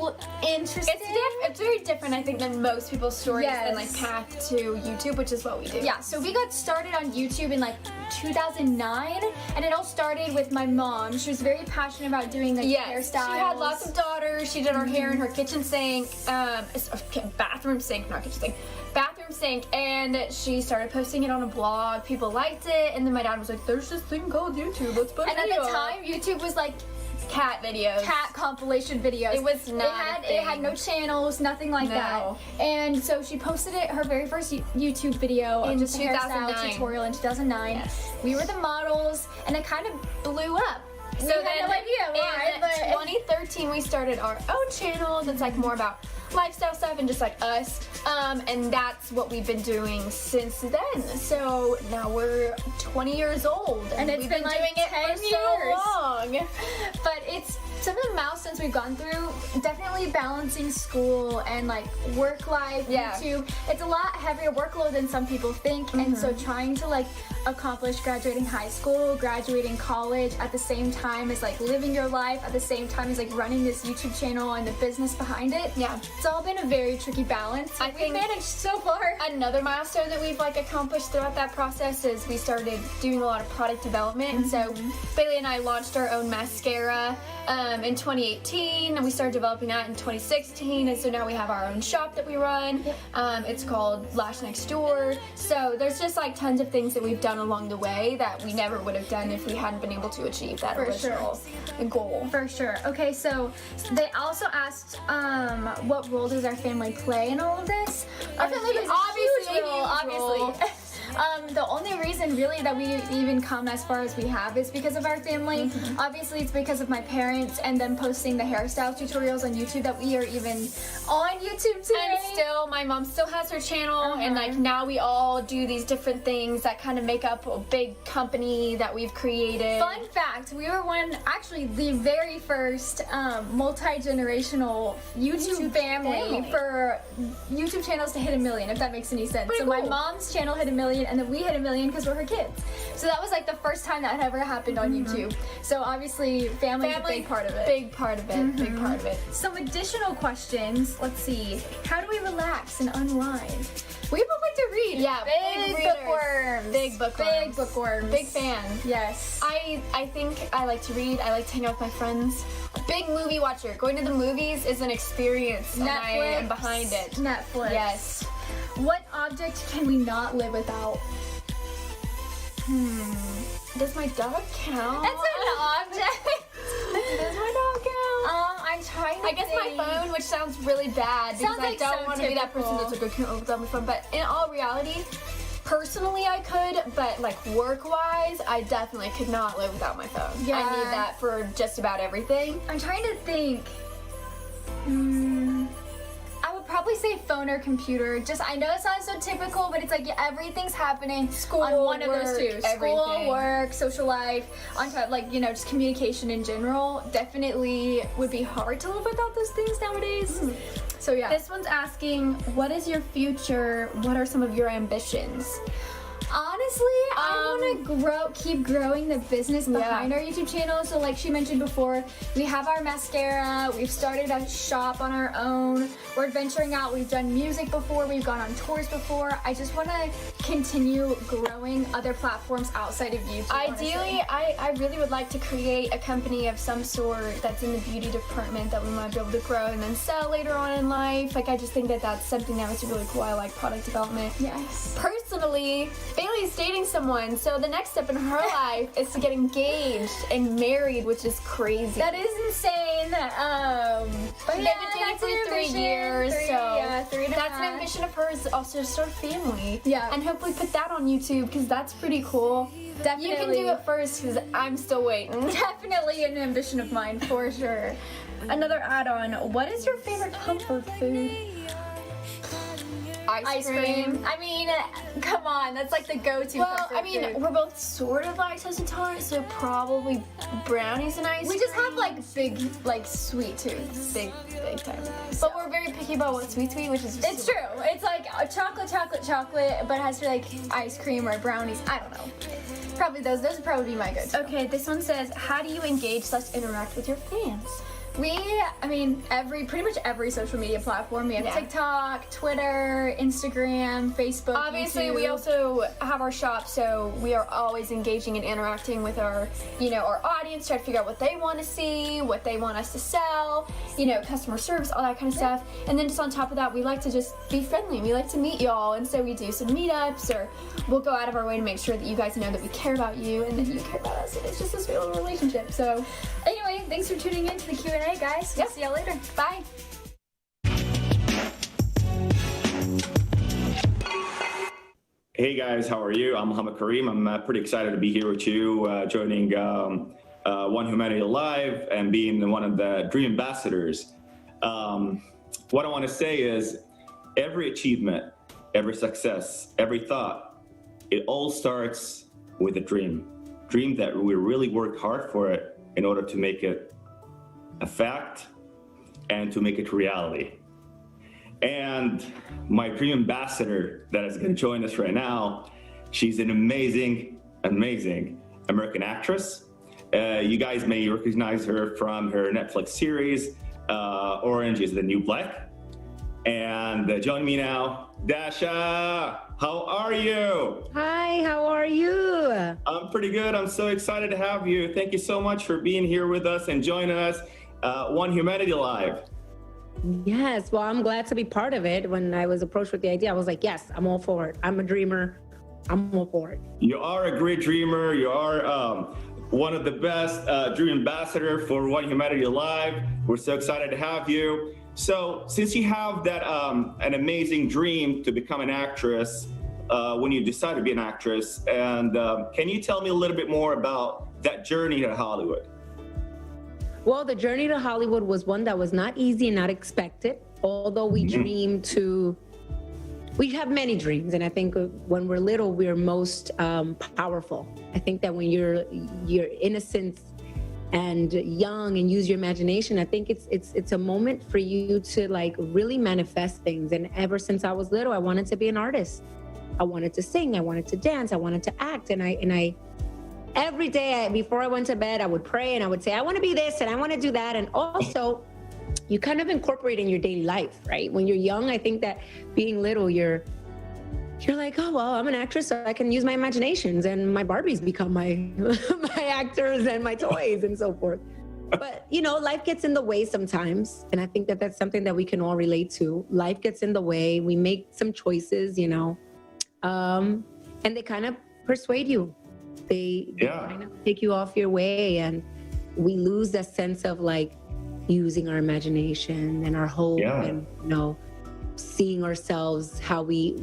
interesting. It's very different, I think, than most people's stories and like path to YouTube, which is what we do. Yeah, so we got started on YouTube in like 2009, and it all started with my mom. She was very passionate about doing like hairstyles. She had lots of daughters. She did our hair in her kitchen sink, bathroom sink, not kitchen sink, bathroom sink, and she started posting it on a blog. People liked it, and then my dad was like, "There's this thing called YouTube. Let's put it." And at the time, YouTube was like cat videos, cat compilation videos. It was not. It had no channels, nothing like that. And so she posted her very first YouTube video in just a hairstyle 2009. tutorial in 2009. Yes. We were the models, and it kind of blew up. So we then had no idea why, in but 2013 we started our own channel that's like more about lifestyle stuff and just like us, and that's what we've been doing since then. So now we're 20 years old, and it's we've been been like doing it 10 for years. so long. But it's some of the milestones we've gone through, definitely balancing school and like work life, YouTube. It's a lot heavier workload than some people think, and so trying to like accomplish graduating high school, graduating college at the same time as like living your life, at the same time as like running this YouTube channel and the business behind it. Yeah, it's all been a very tricky balance. I think we've managed so far. Another milestone that we've like accomplished throughout that process is we started doing a lot of product development. And so Bailey and I launched our own mascara in 2018, and we started developing that in 2016, and so now we have our own shop that we run. It's called Lash Next Door. So there's just like tons of things that we've done along the way that we never would have done if we hadn't been able to achieve that original goal. For sure. Okay, so they also asked what role does our family play in all of this? Our family plays a huge role, obviously. The only reason really that we even come as far as we have is because of our family. Obviously it's because of my parents and them posting the hairstyle tutorials on YouTube that we are even on YouTube today. And still, my mom still has her channel, and like now we all do these different things that kind of make up a big company that we've created. Fun fact, we were actually the very first multi-generational YouTube family for YouTube channels to hit 1 million, if that makes any sense. Pretty so cool. my mom's channel hit 1 million, and then we hit 1 million because we're her kids. So that was like the first time that had ever happened on YouTube. So obviously family's a big part of it. Big part of it, big part of it. Some additional questions. Let's see. How do we relax and unwind? We both like to read. Yeah, big readers. bookworms. Big bookworms. Big bookworms. Big fan. Yes. I think I like to read. I like to hang out with my friends. A big movie watcher. Going to the movies is an experience. And I am behind it. Netflix. Yes. What object can we not live without? Does my dog count? It's an object. Does my dog count? I'm trying to I guess my phone, which sounds really bad because Sounds I like don't so want to be that person typical. that's like, I can't live without my phone. But in all reality, personally I could, but like work-wise, I definitely could not live without my phone. Yeah. I need that for just about everything. I'm trying to think. I would would probably say phone or computer. Just, I know it sounds so typical, but it's like everything's happening on one of those two. School, work, social life, on top, like, you know, just communication in general. Definitely would be hard to live without those things nowadays. So yeah. This one's asking, what is your future? What are some of your ambitions? Honestly, I want to keep growing the business behind our YouTube channel. So like she mentioned before, we have our mascara, we've started a shop on our own, we're venturing out, we've done music before, we've gone on tours before. I just want to continue growing other platforms outside of YouTube. Ideally, I really would like to create a company of some sort that's in the beauty department that we might be able to grow and then sell later on in life. Like, I just think that that's something that was really cool. I like product development. Yes. Personally, Bailey's dating someone, so the next step in her life is to get engaged and married, which is crazy. That is insane. But yeah, that's for 3 years, so 3 and a half. That's an ambition of hers, also to start a family. Yeah. And hopefully put that on YouTube, because that's pretty cool. Definitely. You can do it first, because I'm still waiting. Definitely an ambition of mine, for sure. Another add-on, what is your favorite comfort food? Ice cream. I mean, come on, that's like the go-to. Well, I mean, we're both sort of lactose intolerant, so probably brownies and ice cream. We just have like big, like sweet tooth, big time. So. But we're very picky about what sweets we eat, which is just it's true. It's like a chocolate, but it has to be like ice cream or brownies. I don't know. Probably those would probably be my go-to. Okay, this one says, how do you engage/interact with your fans? Pretty much every social media platform. We have TikTok, Twitter, Instagram, Facebook, obviously, YouTube. We also have our shop, so we are always engaging and interacting with our audience, trying to figure out what they want to see, what they want us to sell, customer service, all that kind of stuff. And then just on top of that, we like to just be friendly. We like to meet y'all, and so we do some meetups, or we'll go out of our way to make sure that you guys know that we care about you and that you care about us. It's just this real relationship. So anyway, thanks for tuning in to the Q&A. Hey guys, we'll see y'all later. Bye. Hey guys, how are you? I'm Muhammad Kareem. I'm pretty excited to be here with you, joining One Humanity Live and being one of the Dream Ambassadors. What I want to say is every achievement, every success, every thought, it all starts with a dream. Dream that we really worked hard for it in order to make it a fact and to make it reality. And my dream ambassador that is going to join us right now, she's an amazing American actress. You guys may recognize her from her Netflix series, Orange is the New Black. And join me now, Dasha. How are you? Hi, how are you? I'm pretty good. I'm so excited to have you. Thank you so much for being here with us and joining us. One Humanity Live. Yes, well, I'm glad to be part of it. When I was approached with the idea, I was like, yes, I'm all for it. I'm a dreamer. I'm all for it. You are a great dreamer. You are one of the best dream ambassador for One Humanity Live. We're so excited to have you. So since you have that an amazing dream to become an actress, when you decide to be an actress, and can you tell me a little bit more about that journey to Hollywood? Well, the journey to Hollywood was one that was not easy and not expected, although we dream to, we have many dreams. And I think when we're little, we're most powerful. I think that when you're innocent and young and use your imagination, I think it's a moment for you to like really manifest things. And ever since I was little, I wanted to be an artist. I wanted to sing, I wanted to dance, I wanted to act. And I every day before I went to bed, I would pray and I would say, I want to be this and I want to do that. And also, you kind of incorporate in your daily life, right? When you're young, I think that being little, you're like, oh, well, I'm an actress, so I can use my imaginations, and my Barbies become my actors and my toys and so forth. But, life gets in the way sometimes. And I think that that's something that we can all relate to. Life gets in the way. We make some choices, and they kind of persuade you. They kind of take you off your way, and we lose that sense of like using our imagination and our hope and, seeing ourselves how we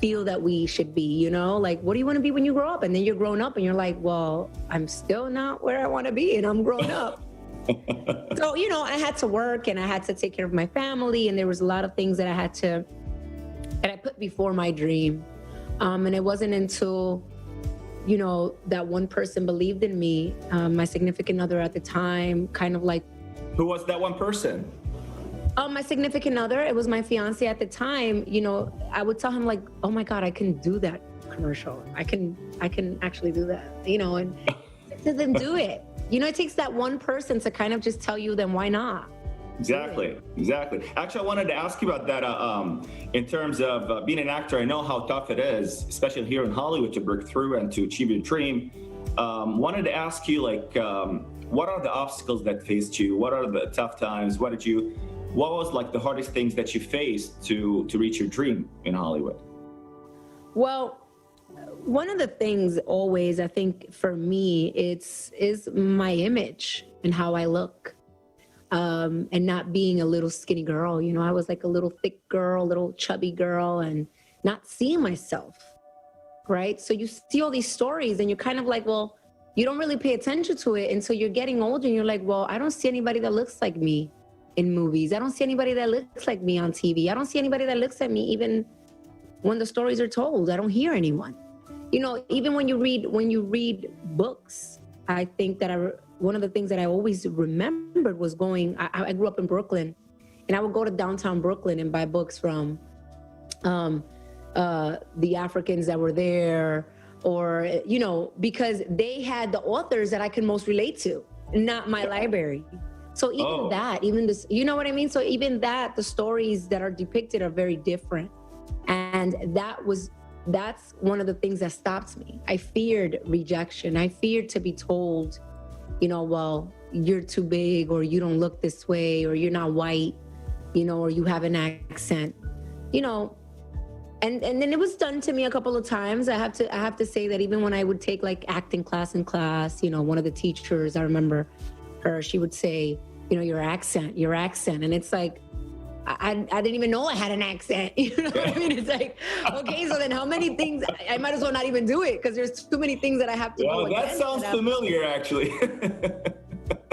feel that we should be, like, what do you want to be when you grow up? And then you're grown up and you're like, well, I'm still not where I want to be, and I'm grown up. So, you know, I had to work and I had to take care of my family, and there was a lot of things that I put before my dream. And it wasn't until, you know, that one person believed in me, my significant other at the time, kind of like. Who was that one person? My significant other, it was my fiance at the time. You know, I would tell him like, oh my God, I can do that commercial. I can actually do that, you know, and then do it. You know, it takes that one person to kind of just tell you, then why not? Exactly. Actually, I wanted to ask you about that in terms of being an actor. I know how tough it is, especially here in Hollywood, to break through and to achieve your dream. Wanted to ask you, like, what are the obstacles that faced you? What are the tough times? What was like the hardest things that you faced to reach your dream in Hollywood? Well, one of the things always, I think for me, is my image and how I look. And not being a little skinny girl, you know, I was like a little thick girl, little chubby girl, and not seeing myself, right? So you see all these stories and you're kind of like, well, you don't really pay attention to it until you're getting older and you're like, well, I don't see anybody that looks like me in movies. I don't see anybody that looks like me on TV. I don't see anybody that looks at me even when the stories are told. I don't hear anyone. You know, even when you read books, I think that one of the things that I always remembered was I grew up in Brooklyn, and I would go to downtown Brooklyn and buy books from the Africans that were there, or, you know, because they had the authors that I could most relate to, not my library. So even that, even this, you know what I mean? So even that, the stories that are depicted are very different. And that's one of the things that stopped me. I feared rejection. I feared to be told, you know, well, you're too big, or you don't look this way, or you're not white, you know, or you have an accent, you know. And then it was done to me a couple of times. I have to say that even when I would take like acting class in class, you know, one of the teachers, I remember her, she would say, you know, your accent. And it's like, I didn't even know I had an accent. You know what I mean? It's like, okay, so then how many things, I might as well not even do it, because there's too many things that I have to do. Well, that sounds familiar, actually.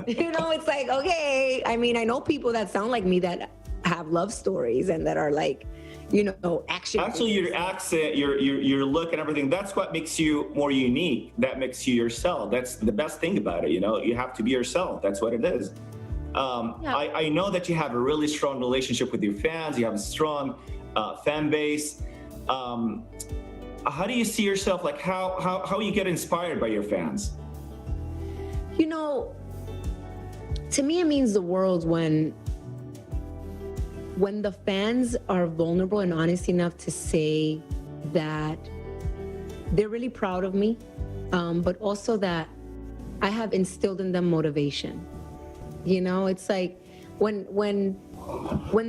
You know, it's like, okay, I mean, I know people that sound like me that have love stories and that are like, you know, action. Actually, your accent, your look and everything, that's what makes you more unique. That makes you yourself. That's the best thing about it, you know? You have to be yourself. That's what it is. I know that you have a really strong relationship with your fans. You have a strong fan base. How do you see yourself? Like, how you get inspired by your fans? You know, to me, it means the world when the fans are vulnerable and honest enough to say that they're really proud of me, but also that I have instilled in them motivation. You know, it's like when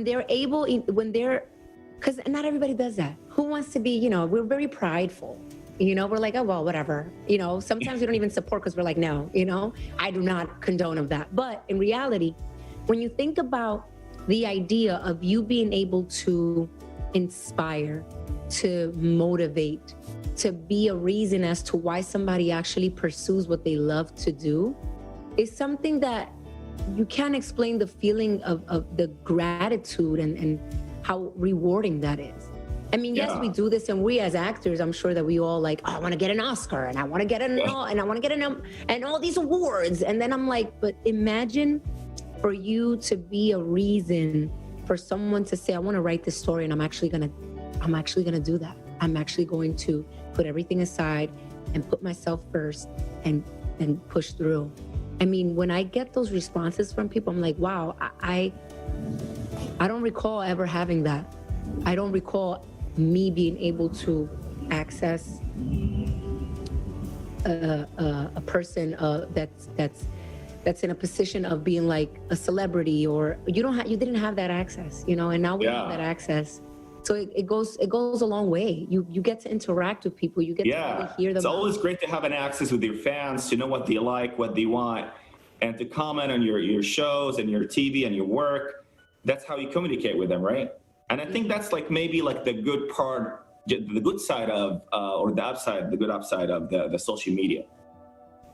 they're able, because not everybody does that. Who wants to be, you know, we're very prideful. You know, we're like, oh, well, whatever. You know, sometimes we don't even support because we're like, no, you know, I do not condone of that. But in reality, when you think about the idea of you being able to inspire, to motivate, to be a reason as to why somebody actually pursues what they love to do, is something that you can't explain the feeling of the gratitude and how rewarding that is. I mean, yes, we do this, and we as actors, I'm sure that we all like, oh, I want to get an Oscar, and I want to get and I want to get and all these awards. And then I'm like, but imagine for you to be a reason for someone to say, I want to write this story, and I'm actually gonna do that. I'm actually going to put everything aside and put myself first and push through. I mean, when I get those responses from people, I'm like, wow, I don't recall ever having that. I don't recall me being able to access a person that's in a position of being like a celebrity, or you didn't have that access, you know, and now we have that access. So it goes a long way. You get to interact with people. You get to really hear them. It's always great to have an access with your fans, to know what they like, what they want, and to comment on your shows and your TV and your work. That's how you communicate with them, right? And I think that's like maybe like the good part, the good side of, or the good upside of the social media.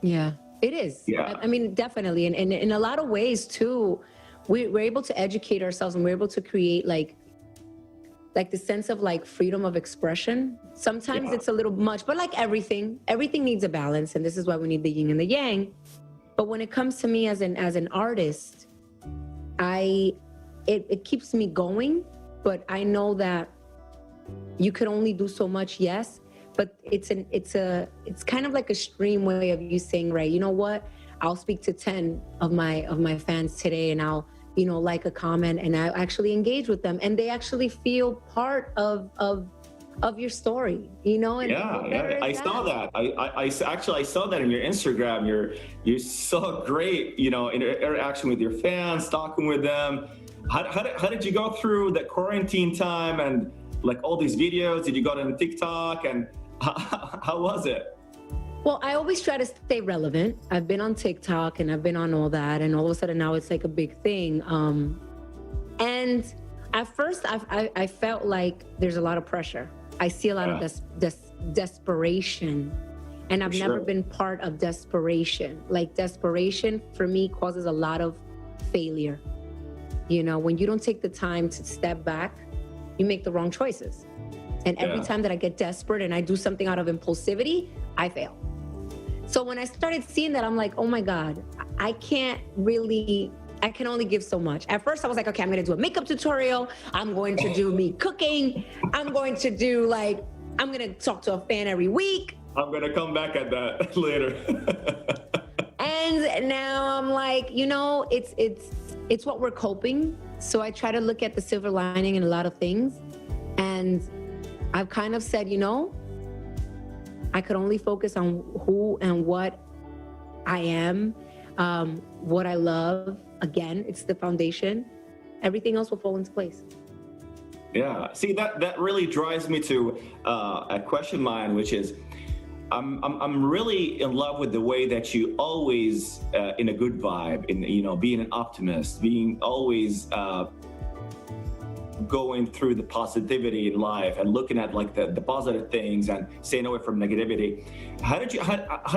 Yeah, It is. Yeah. I mean, definitely. And in a lot of ways too, we're able to educate ourselves and we're able to create like the sense of like freedom of expression. Sometimes it's a little much, but like everything needs a balance. And this is why we need the yin and the yang. But when it comes to me as an artist, it keeps me going, but I know that you could only do so much, yes. But it's kind of like a stream way of you saying, right, you know what? I'll speak to 10 of my fans today and I'll, like a comment and I actually engage with them and they actually feel part of your story, And I saw that. I saw that in your Instagram. You're so great, in interaction with your fans, talking with them. How did you go through the quarantine time and like all these videos? Did you go to TikTok and how was it? Well, I always try to stay relevant. I've been on TikTok and I've been on all that, and all of a sudden now it's like a big thing. And at first, I felt like there's a lot of pressure. I see a lot of desperation, and I've never been part of desperation. Like desperation for me causes a lot of failure. When you don't take the time to step back, you make the wrong choices. And every time that I get desperate and I do something out of impulsivity, I fail. So when I started seeing that, I'm like, oh my God, I can only give so much. At first I was like, okay, I'm gonna do a makeup tutorial. I'm going to do me cooking. I'm going to do I'm gonna talk to a fan every week. I'm gonna come back at that later. And now I'm like, it's what we're coping. So I try to look at the silver lining in a lot of things. And I've kind of said, I could only focus on who and what I am, what I love. Again, it's the foundation. Everything else will fall into place. Yeah. See, that really drives me to a question of mine, which is, I'm really in love with the way that you always in a good vibe, being an optimist, being always going through the positivity in life and looking at like the positive things and staying away from negativity. How do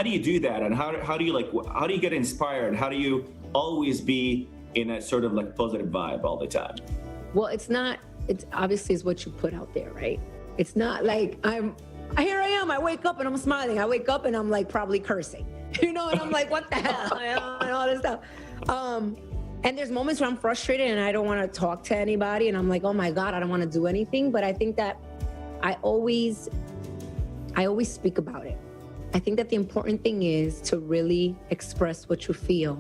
you do that? And how do you get inspired? How do you always be in a sort of like positive vibe all the time? Well, it's obviously is what you put out there, right? It's not like here I am, I wake up and I'm smiling. I wake up and I'm like probably cursing, and I'm like, what the hell, and all this stuff. And there's moments where I'm frustrated and I don't want to talk to anybody and I'm like, oh my God, I don't want to do anything. But I think that I always speak about it. I think that the important thing is to really express what you feel,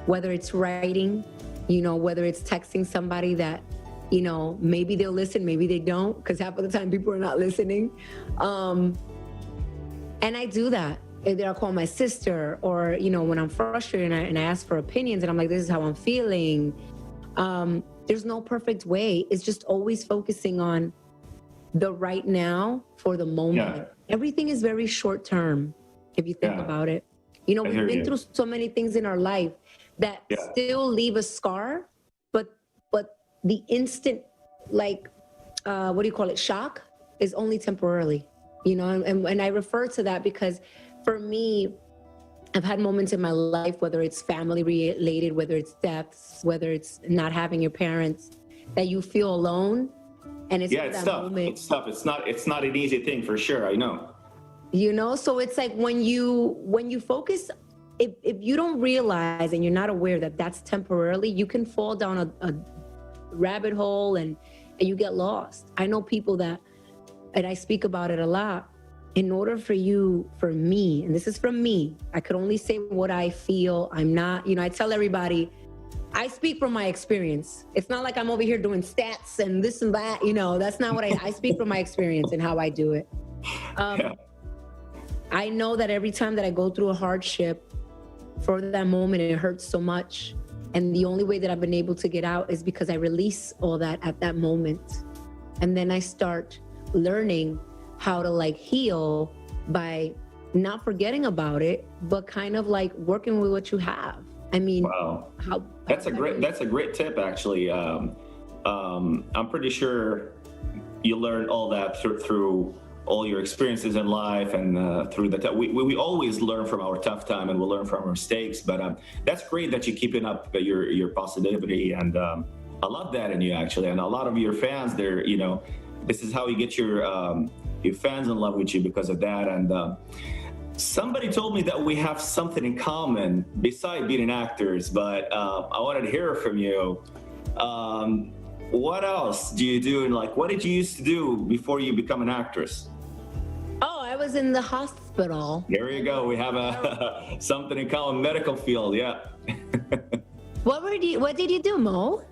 whether it's writing, whether it's texting somebody that, maybe they'll listen, maybe they don't, because half of the time people are not listening. And I do that. Either I'll call my sister or, when I'm frustrated and I ask for opinions and I'm like, this is how I'm feeling. There's no perfect way. It's just always focusing on the right now for the moment. Yeah. Everything is very short term, if you think about it. We've been through so many things in our life that still leave a scar, but the instant, shock is only temporarily, and I refer to that because for me, I've had moments in my life, whether it's family related, whether it's deaths, whether it's not having your parents, that you feel alone. And it's it's tough. It's tough. It's not an easy thing for sure. I know. So it's like when you focus, if you don't realize and you're not aware that that's temporarily, you can fall down a rabbit hole and you get lost. I know people that, and I speak about it a lot, in order for me, and this is from me, I could only say what I feel. I'm not, I tell everybody, I speak from my experience. It's not like I'm over here doing stats and this and that, that's not what I speak from my experience and how I do it. I know that every time that I go through a hardship, for that moment, it hurts so much. And the only way that I've been able to get out is because I release all that at that moment. And then I start learning how to heal by not forgetting about it, but kind of working with what you have. I mean, wow. That's a great tip, actually. I'm pretty sure you learned all that through all your experiences in life and through the we always learn from our tough time and we learn from our mistakes. But that's great that you're keeping up your positivity, and I love that in you actually. And a lot of your fans, they're this is how you get your fans in love with you because of that. And somebody told me that we have something in common besides being actors, but I wanted to hear from you. What else do you do? And like, what did you used to do before you become an actress? Oh, I was in the hospital. There you go. We have something in common, medical field. Yeah. What did you do, Mo?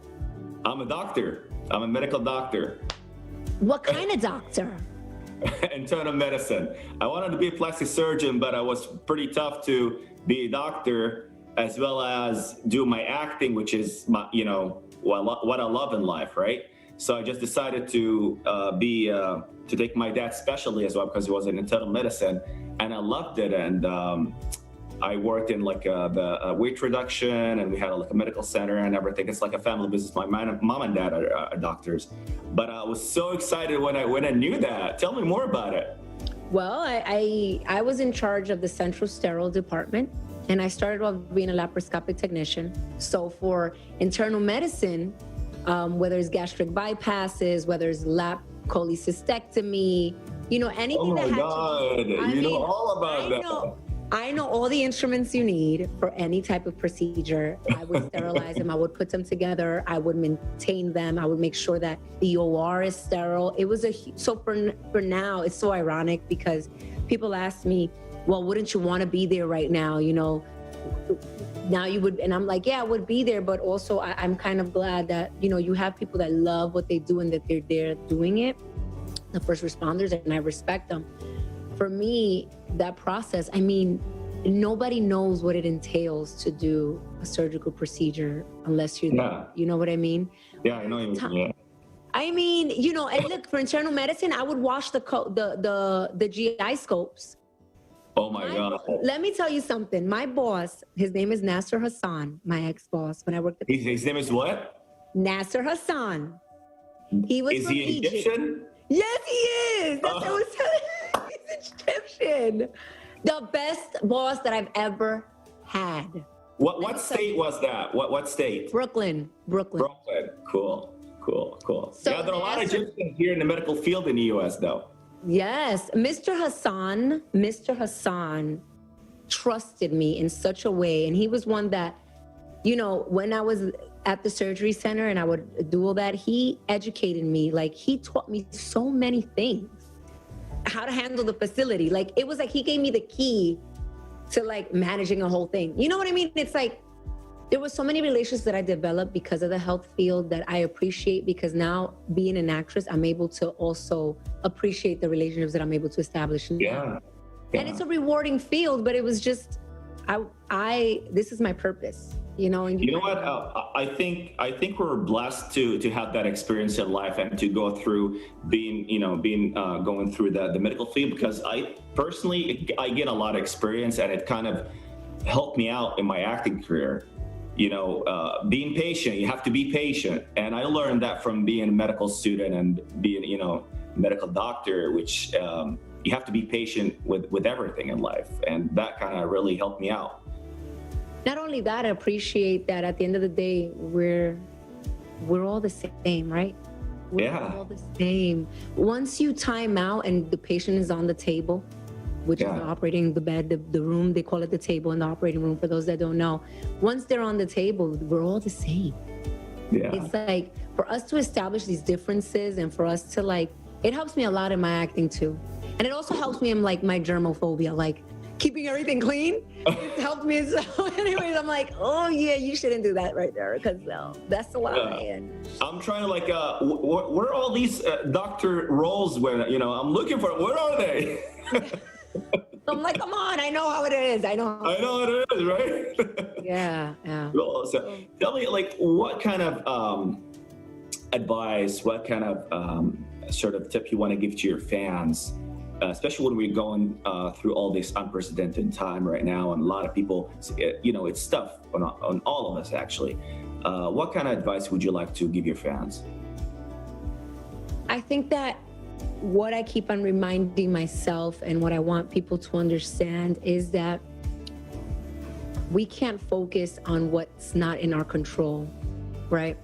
I'm a doctor. I'm a medical doctor. What kind of doctor? Internal medicine. I wanted to be a plastic surgeon, but I was pretty tough to be a doctor as well as do my acting, which is my, what I love in life, right? So I just decided to to take my dad's specialty as well because he was in internal medicine, and I loved it. And I worked in like the weight reduction, and we had like a medical center and everything. It's like a family business. My mom and dad are doctors, but I was so excited when I knew that. Tell me more about it. Well, I was in charge of the central sterile department, and I started off being a laparoscopic technician. So for internal medicine, whether it's gastric bypasses, whether it's lap cholecystectomy, anything that had to do. You know all about that. I know all the instruments you need for any type of procedure. I would sterilize them. I would put them together. I would maintain them. I would make sure that the OR is sterile. It was so for now, it's so ironic because people ask me, well, wouldn't you want to be there right now? Now you would, and I'm like, yeah, I would be there, but also I'm kind of glad that, you have people that love what they do and that they're there doing it, the first responders, and I respect them. For me, that process, nobody knows what it entails to do a surgical procedure unless you're there. You know what I mean? Yeah, I know you mean. Yeah. And look, for internal medicine, I would wash the GI scopes. Oh my God. Let me tell you something. My boss, his name is Nasser Hassan, my ex-boss, when I worked at His name is what? Nasser Hassan. He was Is from he Egypt. Egyptian? Yes, he is. That's what I was telling you. He's Egyptian. The best boss that I've ever had. What state was that? What state? Brooklyn. Cool. So yeah, there are a lot of Egyptians here in the medical field in the U.S. though. Yes, Mr. Hassan trusted me in such a way. And he was one that, when I was at the surgery center and I would do all that, he educated me. Like, he taught me so many things, how to handle the facility. Like, it was like he gave me the key to like managing a whole thing. You know what I mean? It's like, there were so many relationships that I developed because of the health field that I appreciate, because now being an actress, I'm able to also appreciate the relationships that I'm able to establish. Yeah. And it's a rewarding field, but it was just, this is my purpose, And you know what? I think we're blessed to have that experience in life and to go through going through the medical field, because I personally get a lot of experience and it kind of helped me out in my acting career. Being patient, you have to be patient. And I learned that from being a medical student and being, medical doctor, which you have to be patient with everything in life. And that kind of really helped me out. Not only that, I appreciate that at the end of the day, we're all the same, right? We're all the same. Once you time out and the patient is on the table, which is the operating, the bed, the room, they call it the table in the operating room for those that don't know. Once they're on the table, we're all the same. Yeah. It's like, for us to establish these differences and for us to it helps me a lot in my acting too. And it also helps me in my germophobia, keeping everything clean. It helped me. So anyways, I'm like, oh yeah, you shouldn't do that right there, because that's a lie. And I'm trying to where are all these doctor roles when, I'm looking for, where are they? I'm like, come on, I know how it is. I know how it is, right? Yeah. Well, so tell me, what kind of advice, what kind of sort of tip you want to give to your fans, especially when we're going through all this unprecedented time right now, and a lot of people, it's tough on all of us actually. What kind of advice would you like to give your fans? I think that what I keep on reminding myself and what I want people to understand is that we can't focus on what's not in our control, right?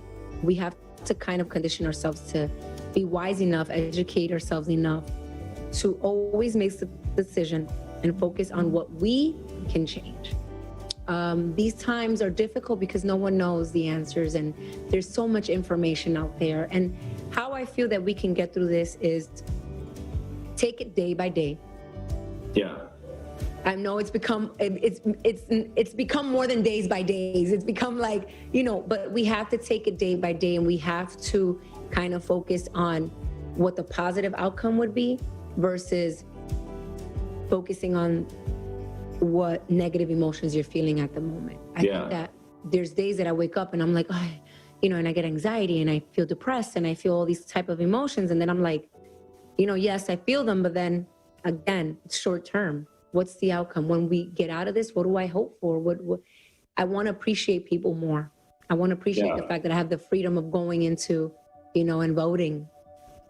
We have to kind of condition ourselves to be wise enough, educate ourselves enough to always make the decision and focus on what we can change. These times are difficult because no one knows the answers and there's so much information out there. And how I feel that we can get through this is take it day by day. Yeah. I know it's become more than days by days. It's become like, you know, but we have to take it day by day, and we have to kind of focus on what the positive outcome would be versus focusing on what negative emotions you're feeling at the moment. I think that there's days that I wake up and I'm like, oh, you know, and I get anxiety and I feel depressed and I feel all these type of emotions. And then I'm like, you know, yes, I feel them, but then again, it's short term. What's the outcome? When we get out of this, what do I hope for? What I want to appreciate people more. I want to appreciate the fact that I have the freedom of going into, you know, and voting.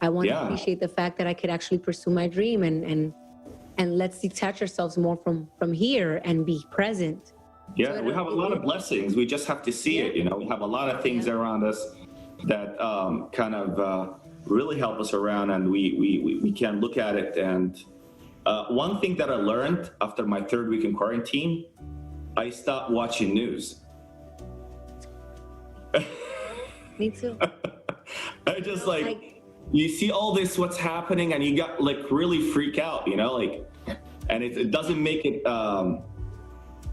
I want to appreciate the fact that I could actually pursue my dream and let's detach ourselves more from here and be present. Yeah, so we have a lot of blessings. We just have to see it. You know, we have a lot of things around us that kind of really help us around, and we can look at it. And one thing that I learned after my 3rd week in quarantine, I stopped watching news. Me too. I just like you see all this what's happening and you got like really freak out, you know, like, and it doesn't make it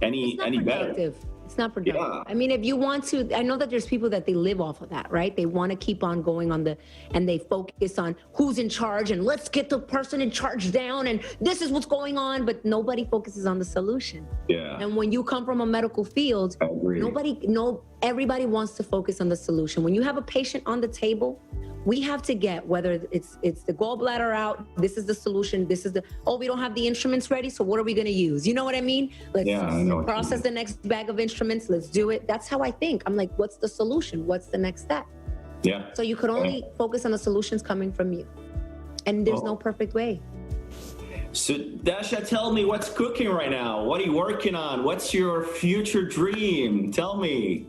any better. It's not productive. Yeah. I mean, if you want to, I know that there's people that they live off of that, right? They want to keep on going on and they focus on who's in charge and let's get the person in charge down and this is what's going on, but nobody focuses on the solution. Yeah. And when you come from a medical field, everybody wants to focus on the solution. When you have a patient on the table, we have to get, whether it's the gallbladder out, this is the solution, this is we don't have the instruments ready, so what are we going to use? You know what I mean? Let's process the next bag of instruments, let's do it. That's how I think. I'm like, what's the solution? What's the next step? Yeah. So you could only focus on the solutions coming from you. And there's no perfect way. So Dasha, tell me what's cooking right now. What are you working on? What's your future dream? Tell me.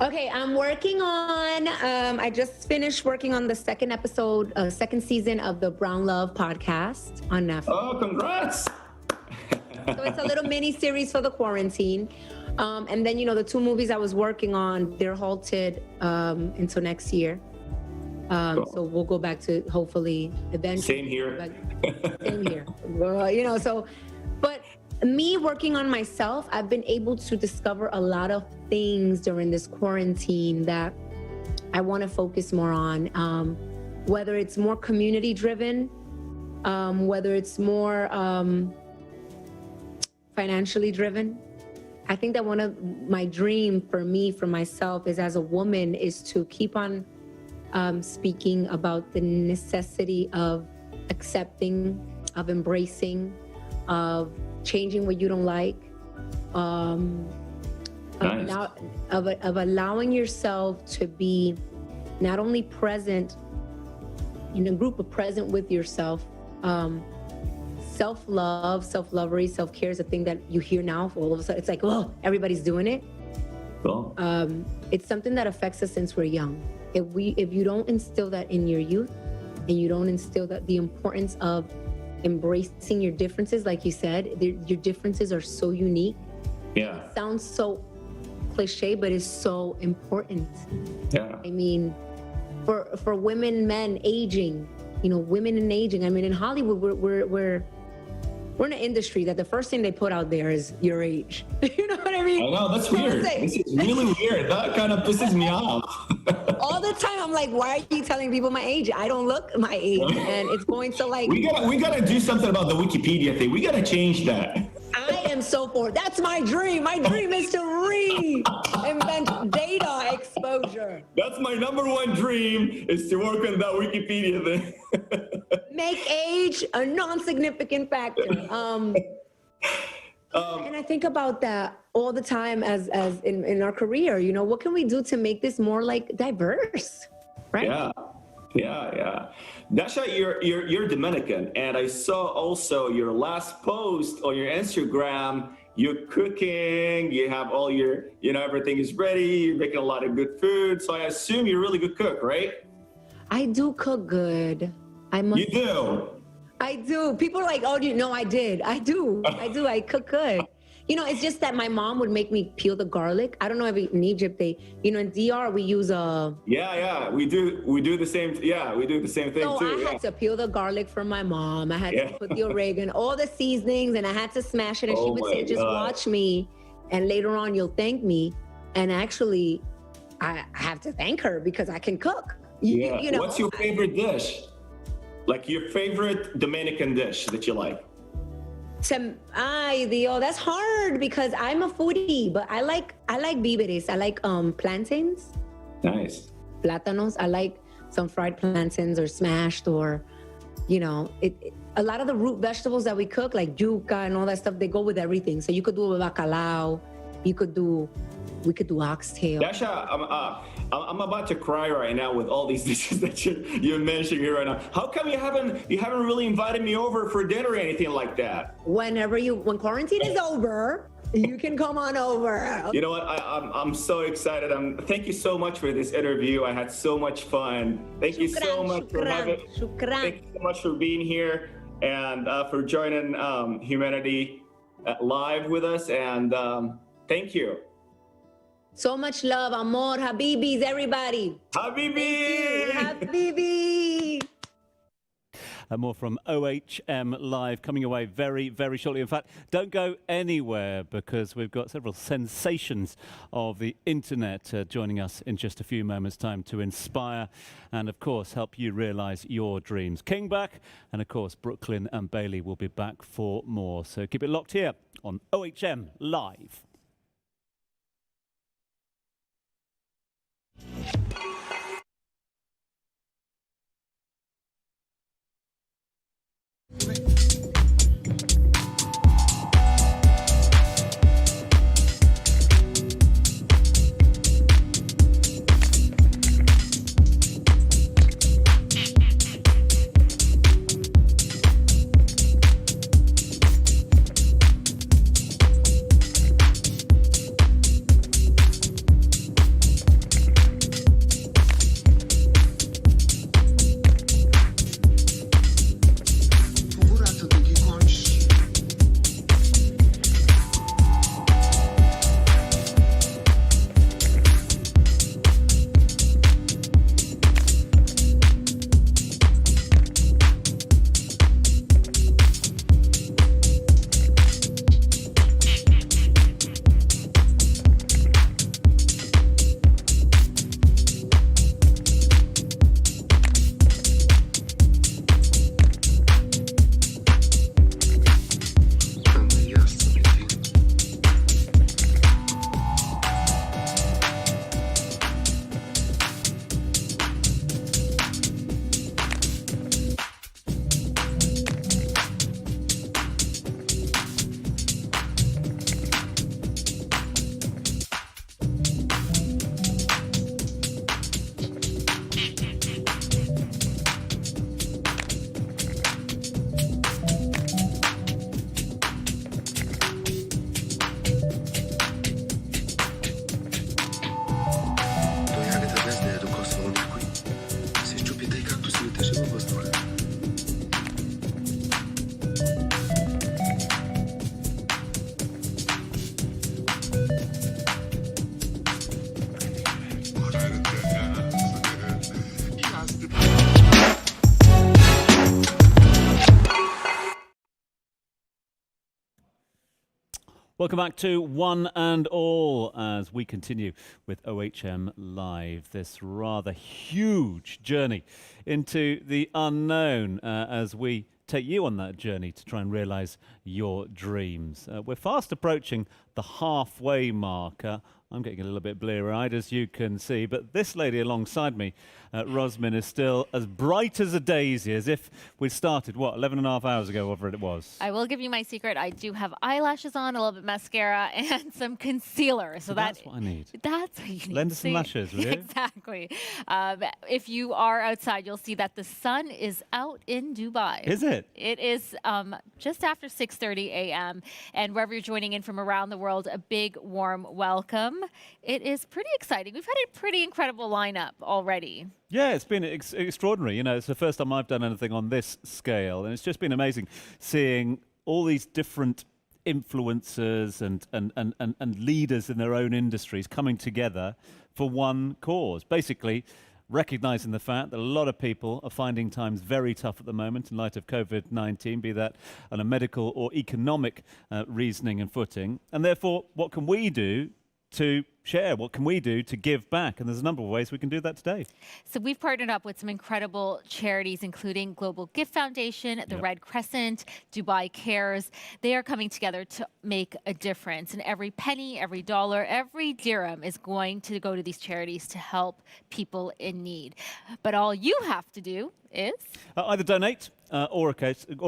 Okay, I'm working on, I just finished working on the second season of the Brown Love podcast on Netflix. Oh, congrats. So it's a little mini series for the quarantine. And then, you know, the 2 movies I was working on, they're halted until next year. Cool. So we'll go back to hopefully eventually. Same here. Same here. Well, you know, so, but me working on myself, I've been able to discover a lot of things during this quarantine that I want to focus more on, whether it's more community driven, whether it's more financially driven. I think that one of my dream for me, for myself, is as a woman, is to keep on speaking about the necessity of accepting, of embracing, of changing what you don't like, of allowing yourself to be not only present in a group, but present with yourself. Self-love, self-lovery, self-care is a thing that you hear now. All of a sudden, it's like, oh, everybody's doing it. Cool. It's something that affects us since we're young. If you don't instill that in your youth, and you don't instill that the importance of embracing your differences, like you said, your differences are so unique. Yeah. It sounds so cliche, but it's so important. Yeah. I mean, for women, men aging, you know, women and aging. I mean, in Hollywood, we're in an industry that the first thing they put out there is your age. You know what I mean? I know, that's weird. This is really weird. That kind of pisses me off. All the time, I'm like, why are you telling people my age? I don't look my age, and it's going to like. We gotta do something about the Wikipedia thing. We gotta change that. I am so for. That's my dream. My dream is to reinvent data exposure. That's my #1 dream, is to work on that Wikipedia thing. Make age a non-significant factor. And I think about that all the time as in our career. You know, what can we do to make this more like diverse, right? Yeah. Yeah. Dasha, you're Dominican, and I saw also your last post on your Instagram. You're cooking, you have all your, everything is ready, you're making a lot of good food. So I assume you're a really good cook, right? I do cook good. You do? I do. People are like, oh, I did. I do. I cook good. It's just that my mom would make me peel the garlic. I don't know if in Egypt in DR we use a. Yeah, we do the same. Yeah, we do the same thing so too. I had to peel the garlic for my mom. I had to put the oregano, all the seasonings, and I had to smash it. And she would say, just watch me, and later on you'll thank me. And actually, I have to thank her because I can cook. What's your favorite dish? Like your favorite Dominican dish that you like? Ay, Dio, that's hard because I'm a foodie, but I like víveres. I like plantains. Nice. Plátanos. I like some fried plantains or smashed or, a lot of the root vegetables that we cook, like yuca and all that stuff, they go with everything. So you could do a bacalao, we could do oxtail. Dasha, I'm about to cry right now with all these dishes that you're mentioning here right now. How come you haven't really invited me over for dinner or anything like that? When quarantine is over, you can come on over. You know what? I'm so excited. Thank you so much for this interview. I had so much fun. Thank you so much for being here and for joining Humanity Live with us. And thank you. So much love, amor, habibis, everybody. Habibi! Habibi! And more from OHM Live coming away very, very shortly. In fact, don't go anywhere because we've got several sensations of the internet joining us in just a few moments' time to inspire and, of course, help you realize your dreams. King back, and, of course, Brooklyn and Bailey will be back for more. So keep it locked here on OHM Live. Welcome back to One and All as we continue with OHM Live, this rather huge journey into the unknown as we take you on that journey to try and realize your dreams. We're fast approaching the halfway marker. I'm getting a little bit blear-eyed, as you can see, but this lady alongside me, Rosmin, is still as bright as a daisy, as if we'd started, what, 11 and a half hours ago, whatever it was. I will give you my secret. I do have eyelashes on, a little bit mascara, and some concealer. So that's what I need. That's what you need. Lend us some lashes, will you? Exactly. If you are outside, you'll see that the sun is out in Dubai. Is it? It is just after 6:30 a.m. And wherever you're joining in from around the world, a big, warm welcome. It is pretty exciting. We've had a pretty incredible lineup already. Yeah, it's been extraordinary. You know, it's the first time I've done anything on this scale, and it's just been amazing seeing all these different influencers and leaders in their own industries coming together for one cause. Basically, recognizing the fact that a lot of people are finding times very tough at the moment in light of COVID-19, be that on a medical or economic reasoning and footing. And therefore, what can we do to share? What can we do to give back? And there's a number of ways we can do that today. So we've partnered up with some incredible charities, including Global Gift Foundation, the Red Crescent, Dubai Cares. They are coming together to make a difference. And every penny, every dollar, every dirham is going to go to these charities to help people in need. But all you have to do is either donate or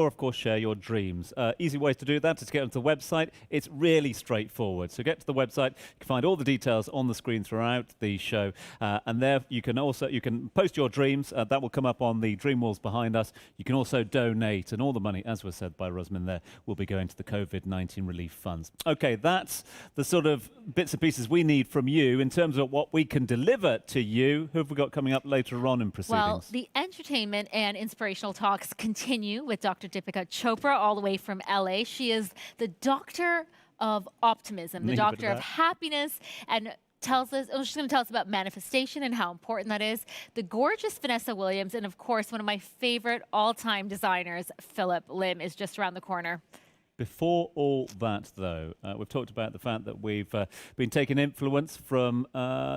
of course share your dreams. Easy ways to do that is to get onto the website. It's really straightforward. So get to the website. You can find all the details on the screen throughout the show, and there you can post your dreams. That will come up on the dream walls behind us. You can also donate, and all the money, as was said by Rosmin there, will be going to the COVID-19 relief funds. Okay, that's the sort of bits and pieces we need from you in terms of what we can deliver to you. Who have we got coming up later on in proceedings? Well, the entertainment and inspirational talks continue with Dr. Deepika Chopra all the way from LA. She is the doctor of optimism, the doctor of happiness, and she's going to tell us about manifestation and how important that is. The gorgeous Vanessa Williams, and of course, one of my favorite all-time designers, Philip Lim, is just around the corner. Before all that, though, we've talked about the fact that we've been taking influence from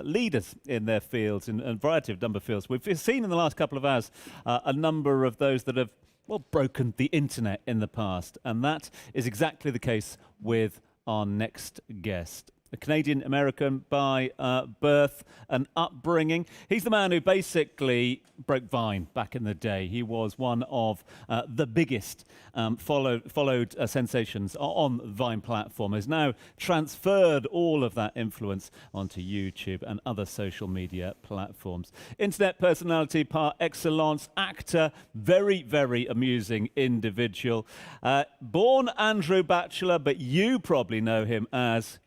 leaders in their fields, in a variety of number of fields. We've seen in the last couple of hours a number of those that have, well, broken the internet in the past. And that is exactly the case with our next guest. A Canadian-American by birth and upbringing. He's the man who basically broke Vine back in the day. He was one of the biggest followed sensations on the Vine platform. Has now transferred all of that influence onto YouTube and other social media platforms. Internet personality par excellence, actor, very, very amusing individual. Born Andrew Batchelor, but you probably know him as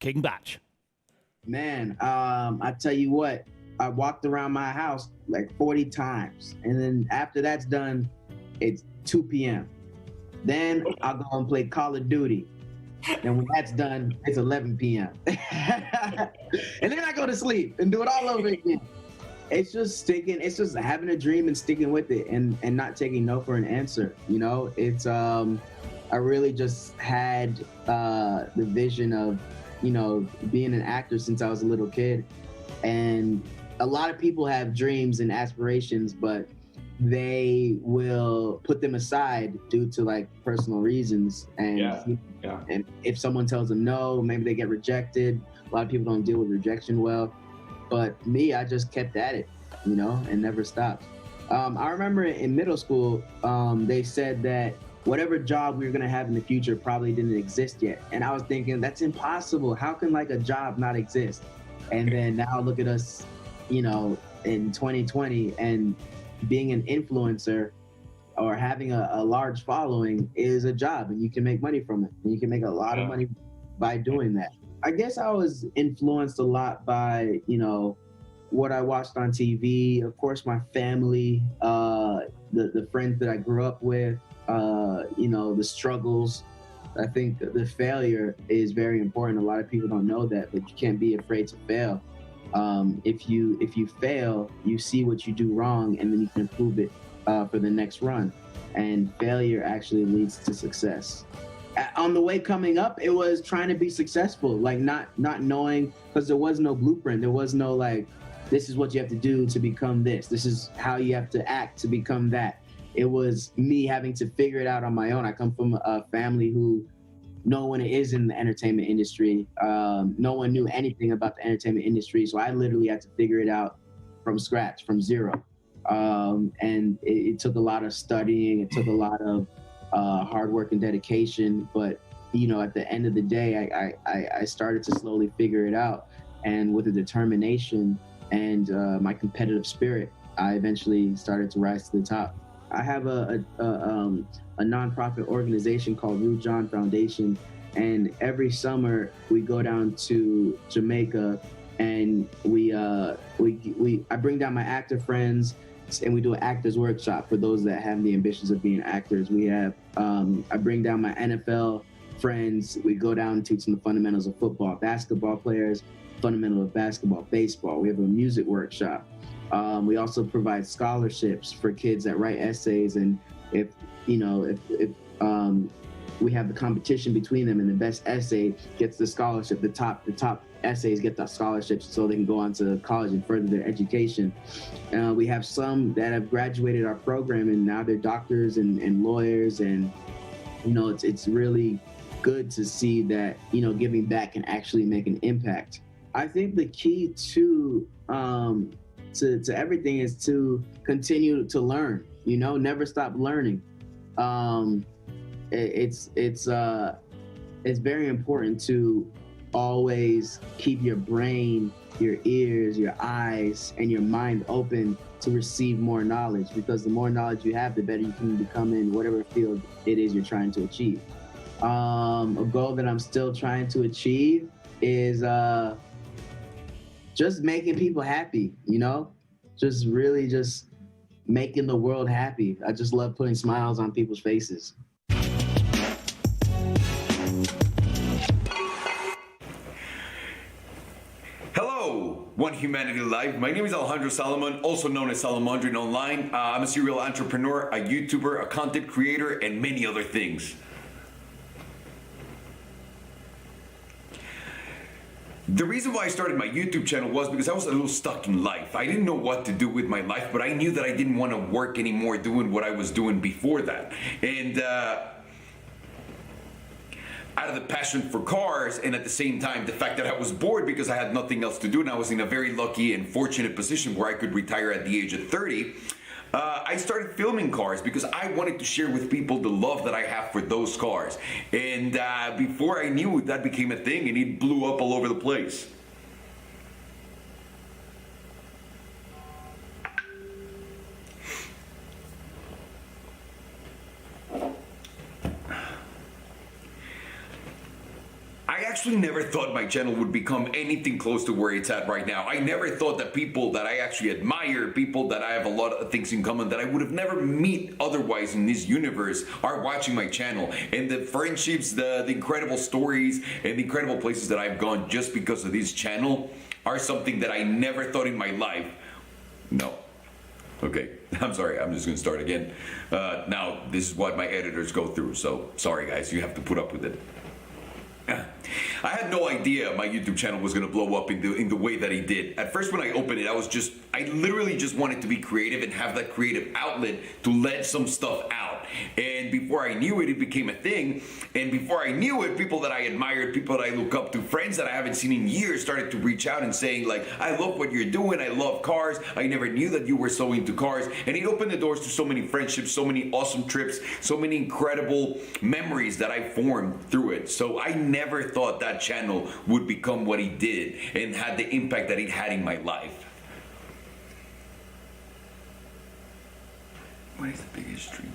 King Batch. Man, I tell you what, I walked around my house like 40 times. And then after that's done, it's 2 p.m. Then I'll go and play Call of Duty. And when that's done, it's 11 p.m. And then I go to sleep and do it all over again. It's just having a dream and sticking with it and not taking no for an answer. You know, it's, I really just had the vision of, you know, being an actor since I was a little kid. And a lot of people have dreams and aspirations, but they will put them aside due to like personal reasons. And, and if someone tells them no, maybe they get rejected. A lot of people don't deal with rejection well. But me, I just kept at it, you know, and never stopped. I remember in middle school, they said that whatever job we were gonna have in the future probably didn't exist yet. And I was thinking, that's impossible. How can like a job not exist? And then now look at us, you know, in 2020, and being an influencer or having a large following is a job, and you can make money from it. And you can make a lot of money by doing that. I guess I was influenced a lot by, you know, what I watched on TV, of course, my family, the friends that I grew up with, you know, the struggles. I think the failure is very important. A lot of people don't know that, but you can't be afraid to fail. If you fail, you see what you do wrong, and then you can improve it for the next run. And failure actually leads to success. On the way coming up, it was trying to be successful, like not knowing, because there was no blueprint. There was no like, this is what you have to do to become this. This is how you have to act to become that. It was me having to figure it out on my own. I come from a family who no one is in the entertainment industry. No one knew anything about the entertainment industry. So I literally had to figure it out from scratch, from zero. And it took a lot of studying. It took a lot of hard work and dedication. But, you know, at the end of the day, I started to slowly figure it out. And with the determination and my competitive spirit, I eventually started to rise to the top. I have a nonprofit organization called Ruth John Foundation, and every summer we go down to Jamaica, and I bring down my actor friends, and we do an actors workshop for those that have the ambitions of being actors. We have I bring down my NFL friends. We go down and teach them the fundamentals of football, basketball players, fundamental of basketball, baseball. We have a music workshop. We also provide scholarships for kids that write essays, and if we have the competition between them, and the best essay gets the scholarship, the top essays get the scholarships so they can go on to college and further their education. We have some that have graduated our program, and now they're doctors and lawyers, and you know, it's really good to see that, you know, giving back can actually make an impact. I think the key to everything is to continue to learn, you know, never stop learning. It's very important to always keep your brain, your ears, your eyes, and your mind open to receive more knowledge, because the more knowledge you have, the better you can become in whatever field it is you're trying to achieve. A goal that I'm still trying to achieve is just making people happy, you know? Just really just making the world happy. I just love putting smiles on people's faces. Hello, One Humanity Live. My name is Alejandro Salomon, also known as Salomondrian Online. I'm a serial entrepreneur, a YouTuber, a content creator, and many other things. The reason why I started my YouTube channel was because I was a little stuck in life. I didn't know what to do with my life, but I knew that I didn't want to work anymore doing what I was doing before that. And out of the passion for cars, and at the same time the fact that I was bored because I had nothing else to do, and I was in a very lucky and fortunate position where I could retire at the age of 30, I started filming cars because I wanted to share with people the love that I have for those cars. And before I knew it, that became a thing, and it blew up all over the place. I actually never thought my channel would become anything close to where it's at right now. I never thought that people that I actually admire, people that I have a lot of things in common that I would have never meet otherwise in this universe, are watching my channel. And the friendships, the incredible stories, and the incredible places that I've gone just because of this channel are something that I never thought in my life. No. Okay, I'm sorry, I'm just gonna start again. Now, this is what my editors go through, so sorry guys, you have to put up with it. I had no idea my YouTube channel was going to blow up in the way that it did. At first when I opened it, I literally just wanted to be creative and have that creative outlet to let some stuff out. And before I knew it, it became a thing. And before I knew it, people that I admired, people that I look up to, friends that I haven't seen in years started to reach out and saying like, I love what you're doing, I love cars, I never knew that you were so into cars. And it opened the doors to so many friendships, so many awesome trips, so many incredible memories that I formed through it. So I never thought that channel would become what it did and had the impact that it had in my life. What is the biggest dream?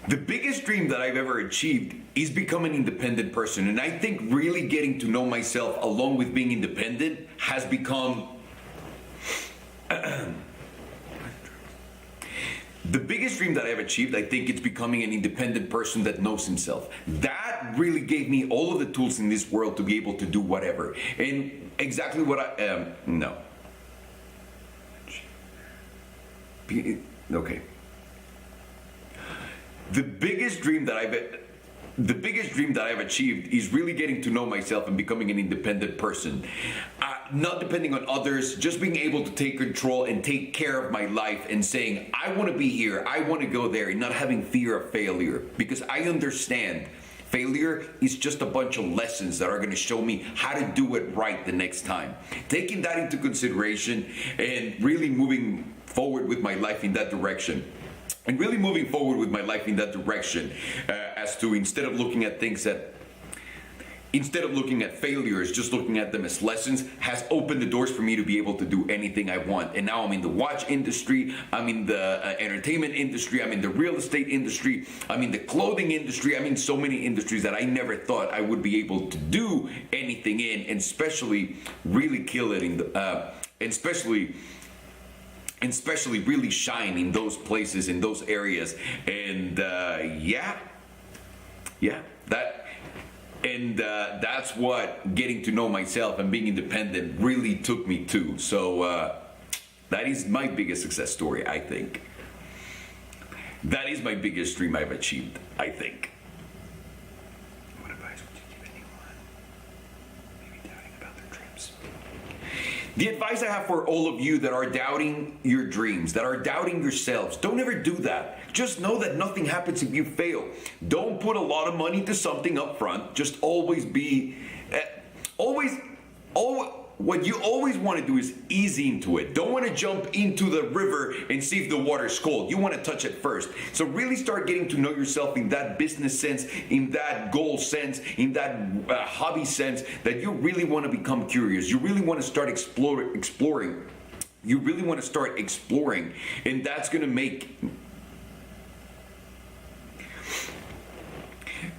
The biggest dream that I've ever achieved is becoming an independent person. And I think really getting to know myself along with being independent has become the biggest dream that I've achieved. I think it's becoming an independent person that knows himself. That really gave me all of the tools in this world to be able to do whatever. And exactly what I am. No. Okay. The biggest dream that the biggest dream that I've achieved is really getting to know myself and becoming an independent person. Not depending on others, just being able to take control and take care of my life and saying, I want to be here, I want to go there, and not having fear of failure. Because I understand failure is just a bunch of lessons that are going to show me how to do it right the next time. Taking that into consideration and really moving forward with my life in that direction. And really moving forward with my life in that direction as to instead of looking at failures, just looking at them as lessons, has opened the doors for me to be able to do anything I want. And now I'm in the watch industry, I'm in the entertainment industry, I'm in the real estate industry, I'm in the clothing industry, I'm in so many industries that I never thought I would be able to do anything in, and especially really kill it in the, especially really shine in those places, in those areas. And that's what getting to know myself and being independent really took me to. So that is my biggest success story, I think. That is my biggest dream I've achieved, I think. What advice would you give anyone maybe doubting about their dreams? The advice I have for all of you that are doubting your dreams, that are doubting yourselves, don't ever do that. Just know that nothing happens if you fail. Don't put a lot of money to something up front. Just always be, what you always want to do is ease into it. Don't want to jump into the river and see if the water's cold. You want to touch it first. So really start getting to know yourself in that business sense, in that goal sense, in that hobby sense, that you really want to become curious. You really want to start exploring. You really want to start exploring. And that's going to make...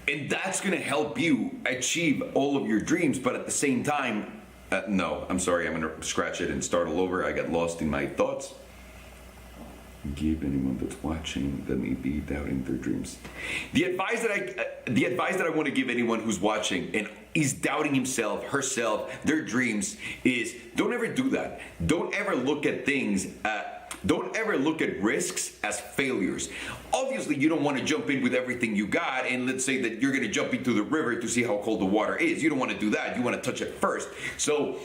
And that's going to help you achieve all of your dreams. But at the same time, no, I'm sorry, I'm going to scratch it and start all over. I got lost in my thoughts. Give anyone that's watching that may be doubting their dreams. The advice that I want to give anyone who's watching and is doubting himself, herself, their dreams is don't ever do that. Don't ever look at things don't ever look at risks as failures. Obviously, you don't want to jump in with everything you got, and let's say that you're going to jump into the river to see how cold the water is. You don't want to do that. You want to touch it first. So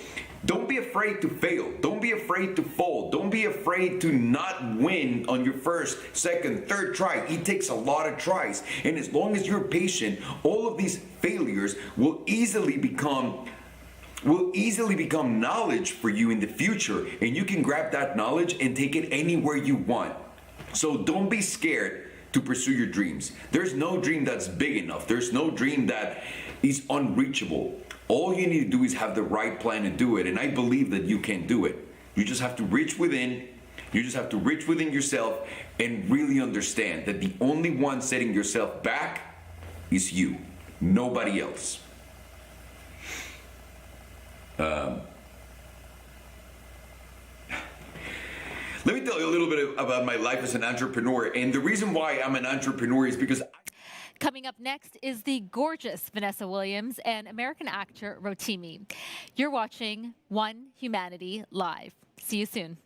don't be afraid to fail. Don't be afraid to fall. Don't be afraid to not win on your first, second, third try. It takes a lot of tries. And as long as you're patient, all of these failures will easily become knowledge for you in the future, and you can grab that knowledge and take it anywhere you want. So don't be scared to pursue your dreams. There's no dream that's big enough. There's no dream that is unreachable. All you need to do is have the right plan to do it, and I believe that you can do it. You just have to reach within. You just have to reach within yourself and really understand that the only one setting yourself back is you, nobody else. Let me tell you a little bit about my life as an entrepreneur, and the reason why I'm an entrepreneur is because Coming up next is the gorgeous Vanessa Williams and American actor Rotimi. You're watching One Humanity Live. See you soon.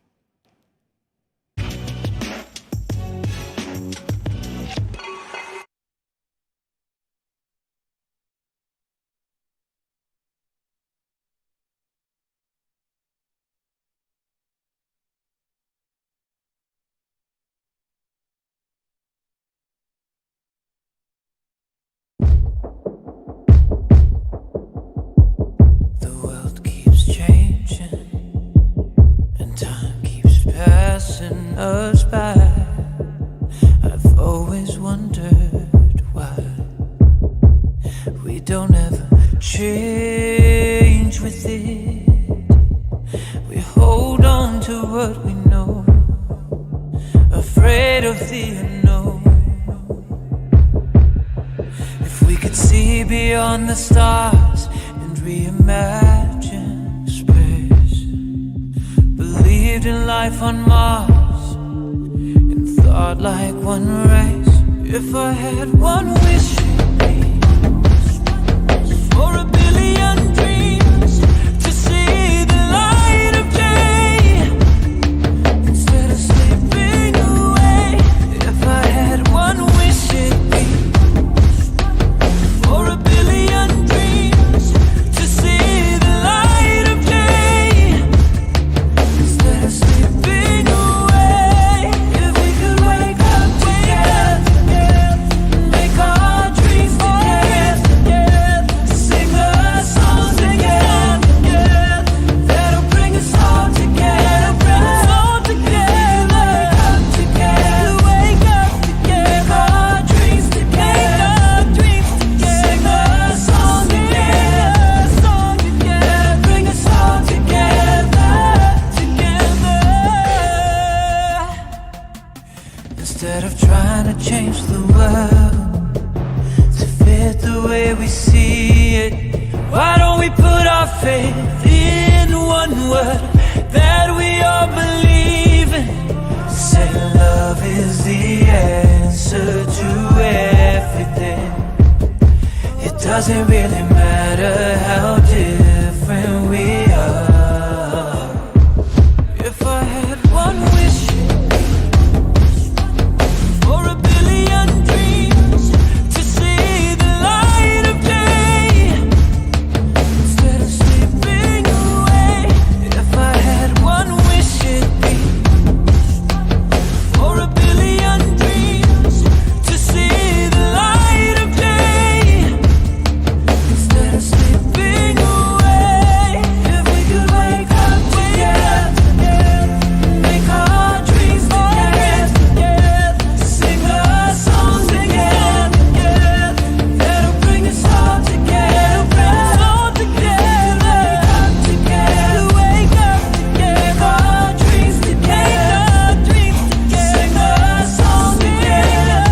Passing us by, I've always wondered why we don't ever change with it. We hold on to what we know, afraid of the unknown. If we could see beyond the stars and reimagine space, believed in life on Mars and thought like one race. If I had one wish for a billion dreams to see the light of day instead of slipping away. If I had one wish, it'd be faith in one word that we all believe in. Say love is the answer to everything. It doesn't really matter how different we are. If I had one wish for a billion dreams to see the light of day instead of slipping away. If I had one wish, it'd be for a billion dreams to see the light of day instead of slipping away. If we could wake up together, make our dreams together, sing a song together, that'll bring us all together, wake up together, make our dreams together, sing a song together,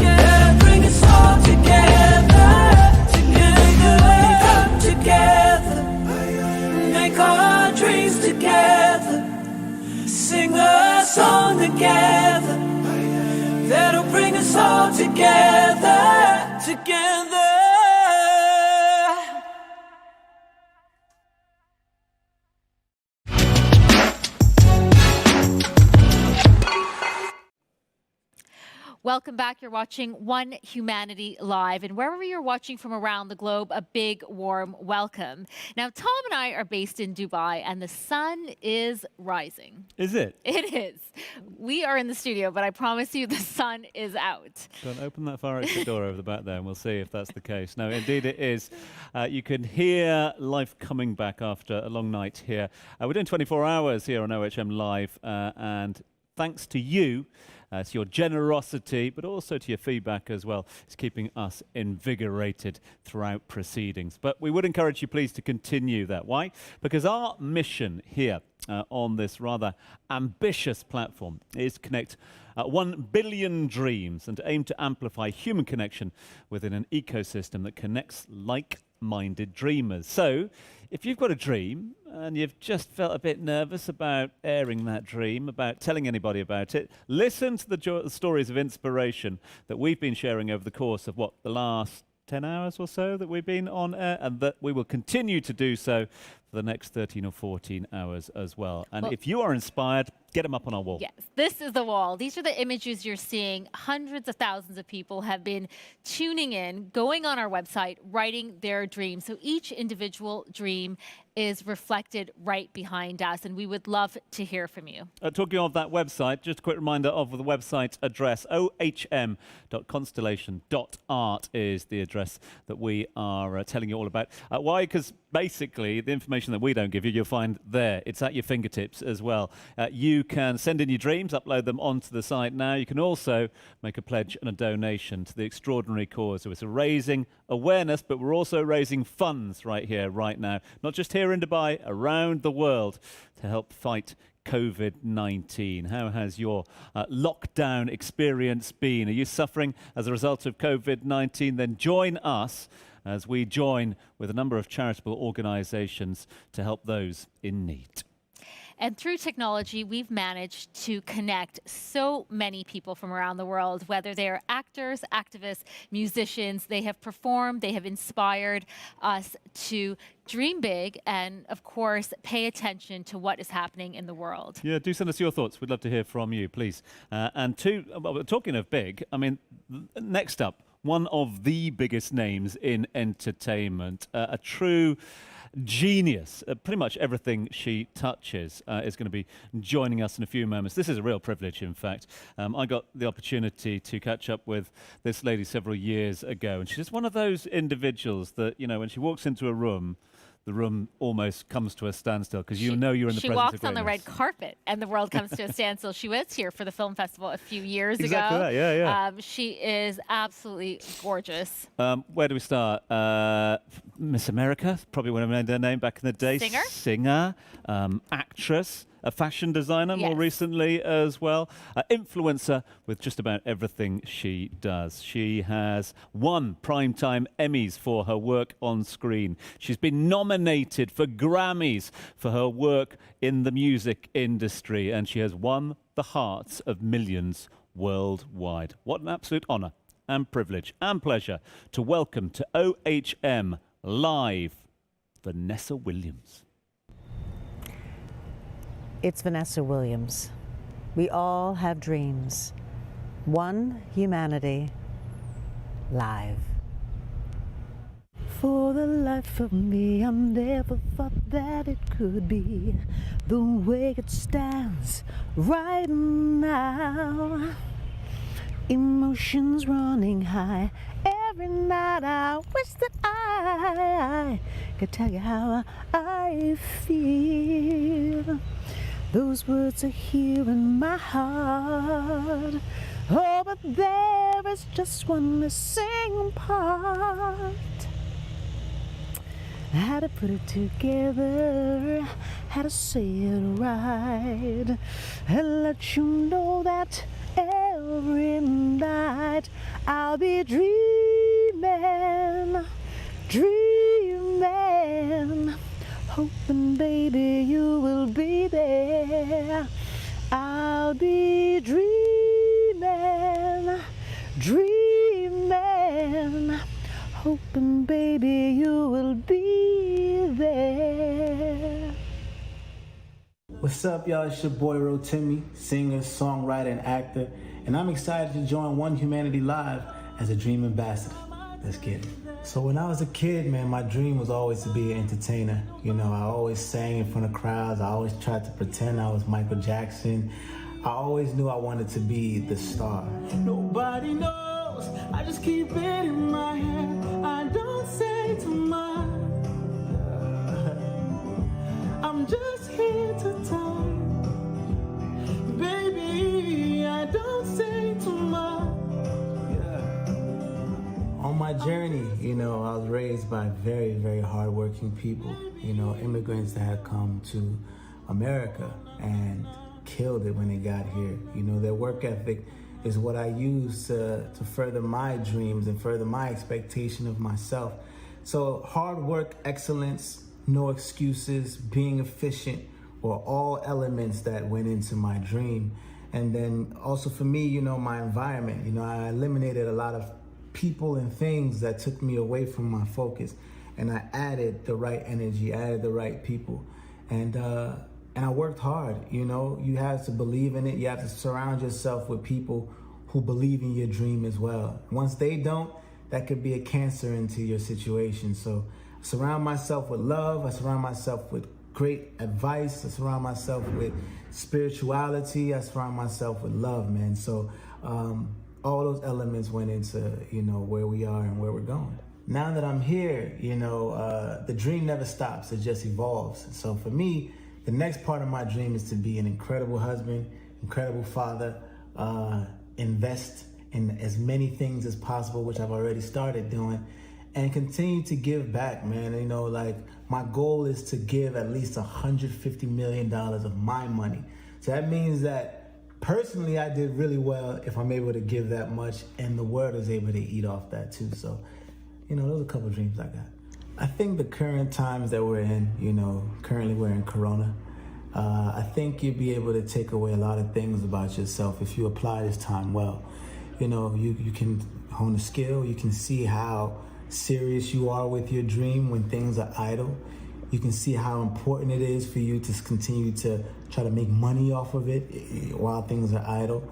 that'll bring us all together, wake up together, make our dreams together, sing a song together, that'll bring us all together, together. Welcome back. You're watching One Humanity Live. And wherever you're watching from around the globe, a big warm welcome. Now, Tom and I are based in Dubai, and the sun is rising. Is it? It is. We are in the studio, but I promise you the sun is out. Go and open that fire exit door over the back there, and we'll see if that's the case. No, indeed it is. You can hear life coming back after a long night here. We're doing 24 hours here on OHM Live, and thanks to you, to your generosity, but also to your feedback as well. It's keeping us invigorated throughout proceedings. But we would encourage you, please, to continue that. Why? Because our mission here on this rather ambitious platform is to connect 1 billion dreams and to aim to amplify human connection within an ecosystem that connects like-minded dreamers. So, if you've got a dream and you've just felt a bit nervous about airing that dream, about telling anybody about it, listen to the stories of inspiration that we've been sharing over the course of, the last 10 hours or so that we've been on air, and that we will continue to do so for the next 13 or 14 hours as well. And if you are inspired, get them up on our wall. Yes, this is the wall. These are the images you're seeing. Hundreds of thousands of people have been tuning in, going on our website, writing their dreams. So each individual dream is reflected right behind us, and we would love to hear from you. Talking of that website, just a quick reminder of the website address. ohm.constellation.art is the address that we are telling you all about. Why? Because basically the information that we don't give you, you'll find there. It's at your fingertips as well. You can send in your dreams, upload them onto the site now. You can also make a pledge and a donation to the extraordinary cause. So it's raising awareness, but we're also raising funds right here, right now. Not just here in Dubai, around the world, to help fight COVID-19. How has your lockdown experience been? Are you suffering as a result of COVID-19? Then join us as we join with a number of charitable organizations to help those in need. And through technology, we've managed to connect so many people from around the world, whether they are actors, activists, musicians. They have performed, they have inspired us to dream big and, of course, pay attention to what is happening in the world. Yeah, do send us your thoughts. We'd love to hear from you, please. And talking of big, I mean, next up, one of the biggest names in entertainment, a true genius. Pretty much everything she touches is going to be joining us in a few moments. This is a real privilege, in fact. I got the opportunity to catch up with this lady several years ago, and she's just one of those individuals that, you know, when she walks into a room, the room almost comes to a standstill because you know you're in the presence of greatness. She walks on the red carpet and the world comes to a standstill. She was here for the film festival a few years exactly ago. That, yeah. She is absolutely gorgeous. Where do we start? Miss America, probably when I made her name back in the day. Singer. Singer, actress. a fashion designer more recently as well, influencer with just about everything she does. She has won Primetime Emmys for her work on screen. She's been nominated for Grammys for her work in the music industry, and she has won the hearts of millions worldwide. What an absolute honor and privilege and pleasure to welcome to OHM Live, Vanessa Williams. It's Vanessa Williams. We all have dreams. One humanity, live. For the life of me, I never thought that it could be the way it stands right now. Emotions running high. Every night I wish that I could tell you how I feel. Those words are here in my heart. Oh, but there is just one missing part. How to put it together, how to say it right, and let you know that every night I'll be dreaming, dreaming, hoping, baby, you will be there. I'll be dreaming, dreaming, hoping, baby, you will be there. What's up, y'all? It's your boy Rotimi, singer, songwriter, and actor, and I'm excited to join One Humanity Live as a Dream Ambassador. Let's get it. So when I was a kid, man, my dream was always to be an entertainer. You know, I always sang in front of crowds. I always tried to pretend I was Michael Jackson. I always knew I wanted to be the star. Nobody knows, I just keep it in my head. I don't say too much. I'm just here to talk. Baby, I don't say too much. On my journey, you know, I was raised by very, very hardworking people, you know, immigrants that had come to America and killed it when they got here. You know, their work ethic is what I use to further my dreams and further my expectation of myself. So hard work, excellence, no excuses, being efficient were all elements that went into my dream. And then also for me, you know, my environment, you know, I eliminated a lot of people and things that took me away from my focus, and I added the right energy, added the right people, and I worked hard. You know, you have to believe in it. You have to surround yourself with people who believe in your dream as well. Once they don't, that could be a cancer into your situation. So I surround myself with love. I surround myself with great advice. I surround myself with spirituality. I surround myself with love, man. So all those elements went into, you know, where we are and where we're going. Now that I'm here, you know, the dream never stops, it just evolves. So for me, the next part of my dream is to be an incredible husband, incredible father, invest in as many things as possible, which I've already started doing, and continue to give back, man. You know, like my goal is to give at least $150 million of my money. So that means that personally, I did really well if I'm able to give that much, and the world is able to eat off that too. So, you know, those are a couple of dreams I got. I think the current times that we're in, you know, currently we're in Corona, I think you'll be able to take away a lot of things about yourself if you apply this time well. You know, you can hone a skill, you can see how serious you are with your dream when things are idle. You can see how important it is for you to continue to try to make money off of it while things are idle.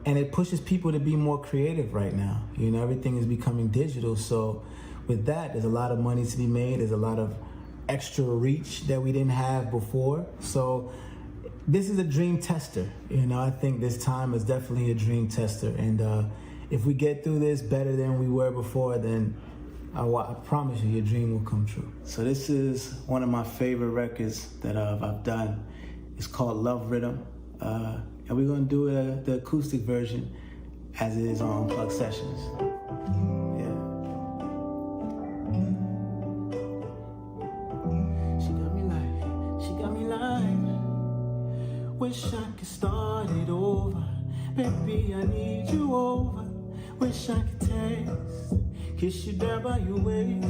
And it pushes people to be more creative right now. You know, everything is becoming digital. So with that, there's a lot of money to be made. There's a lot of extra reach that we didn't have before. So this is a dream tester. You know, I think this time is definitely a dream tester. And if we get through this better than we were before, then I promise you, your dream will come true. So this is one of my favorite records that I've done. It's called Love Rhythm. And we're gonna do the acoustic version as it is on Unplugged Sessions. She got me like Wish I could start it over. Baby, I need you over. Wish I could taste, kiss you down by your waist.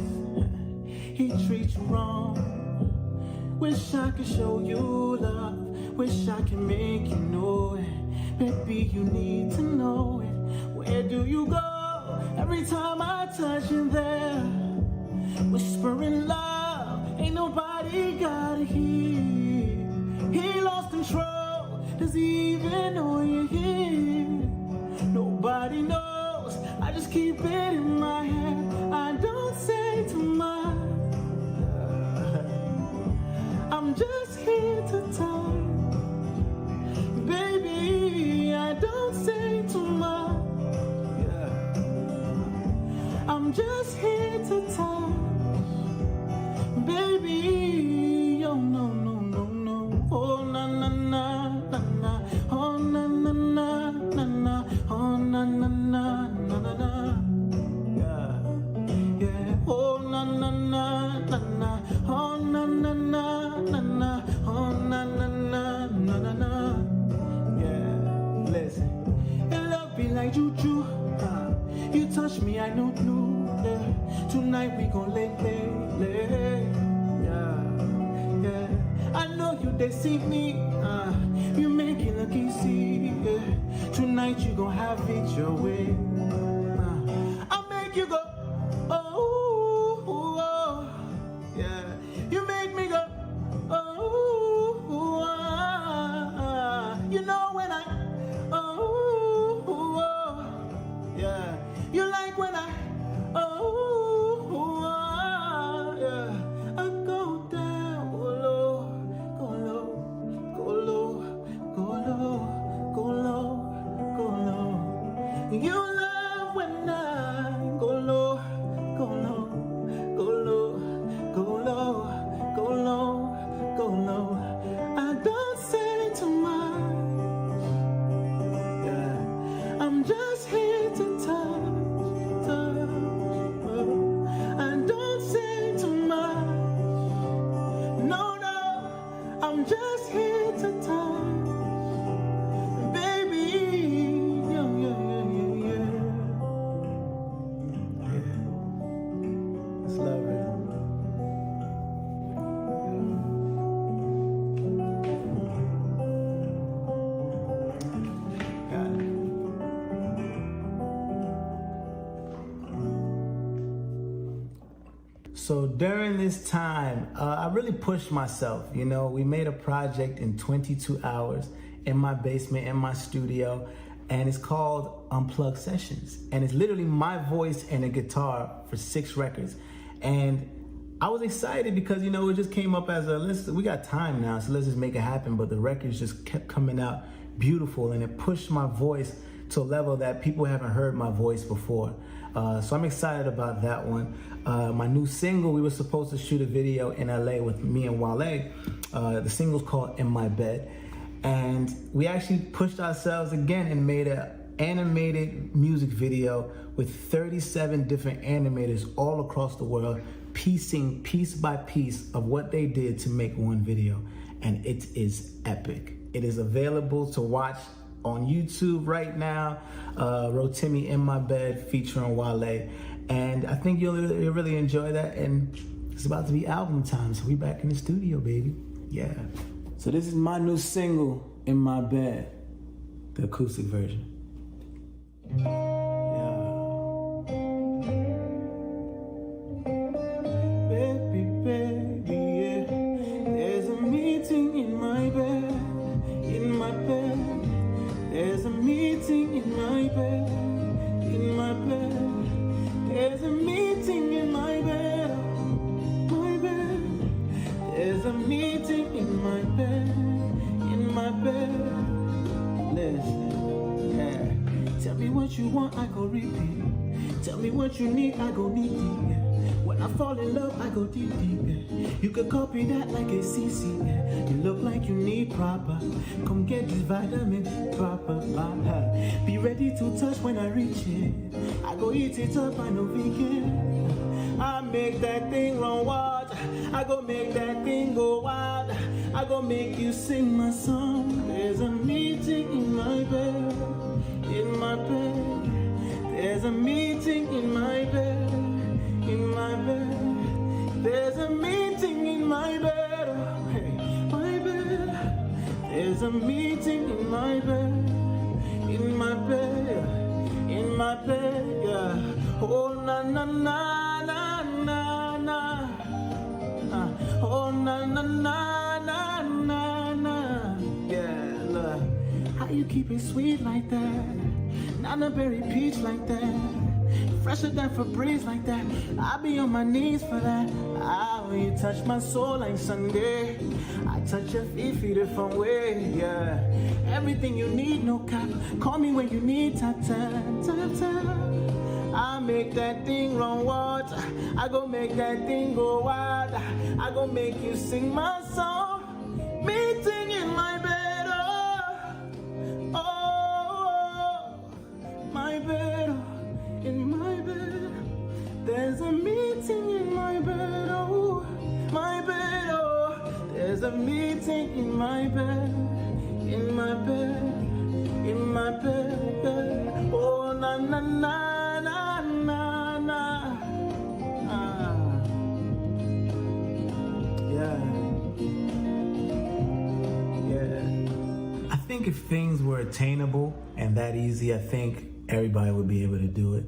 He treats you wrong. Wish I could show you love. Wish I could make you know it. Baby, you need to know it. Where do you go? Every time I touch you there, whispering love, ain't nobody got it here. He lost control, does he even know you're here? Nobody knows, I just keep it in my head. I don't say too much, I'm just here to talk. Baby, I don't say too much, I'm just here to talk. Baby, oh no, no, no, no. Oh na na na na na. Oh na na na na na. Oh na na na na na na. Yeah, yeah. Oh na na na na na. Oh na na na na na. Oh na na na na na na. Yeah, listen. Your love be like juju. You touch me, I know blue. Yeah. Tonight we gon' lay. Yeah, yeah. I know you deceive me. You make it look easy. Yeah. Tonight you gon' have it your way. I'll make you go. Oh, oh, oh. Yeah. You make me go. Oh, oh, oh. You know when I. Oh, oh, oh. Yeah. You like when I. Oh, oh, yeah. I go down, go low, go low, go low, go low, go low, go low. You love when I go low, go low, go low, go low, go low, go low. I don't say too much, yeah. I'm just here to touch. I'm just here to talk, baby. Yeah, yeah, yeah, yeah, yeah. Let's love it. So during this time, I really pushed myself. You know, we made a project in 22 hours in my basement, in my studio, and it's called Unplugged Sessions. And it's literally my voice and a guitar for 6 records. And I was excited because, you know, it just came up as we got time now, so let's just make it happen. But the records just kept coming out beautiful, and it pushed my voice to a level that people haven't heard my voice before. So I'm excited about that one. My new single, we were supposed to shoot a video in LA with me and Wale. The single's called In My Bed. And we actually pushed ourselves again and made an animated music video with 37 different animators all across the world, piecing piece by piece of what they did to make one video. And it is epic. It is available to watch on YouTube right now. Rotimi In My Bed featuring Wale. And I think you'll really enjoy that. And it's about to be album time, so we back in the studio, baby. Yeah. So this is my new single, In My Bed, the acoustic version. You want, I go repeat. Tell me what you need, I go need deep. When I fall in love, I go deep. You could copy that like a CC. You look like you need proper. Come get this vitamin proper. Be ready to touch when I reach it. I go eat it up, I know vegan. I make that thing run wild. I go make that thing go wild. I go make you sing my song. There's a meeting in my bed, in my bed. There's a meeting in my bed, in my bed. There's a meeting in my bed, oh, hey, my bed. There's a meeting in my bed, in my bed, in my bed, yeah. Oh na na na na na na. Oh na na na na na na. Yeah, look. How you keep it sweet like that? Nana berry peach like that. Fresher than Febreze like that. I be on my knees for that. Ah, when you touch my soul like Sunday, I touch your feet different way, yeah. Everything you need, no cap. Call me when you need ta-ta, ta-ta. I make that thing run wild. I go make that thing go wild. I go make you sing my song. Meeting in my bed, oh, oh, my bed, oh. In my bed, there's a meeting in my bed, oh, my bed, oh. There's a meeting in my bed, in my bed, in my bed, oh, na na na na na na. Ah. Yeah. Yeah. I think if things were attainable and that easy, I think everybody would be able to do it.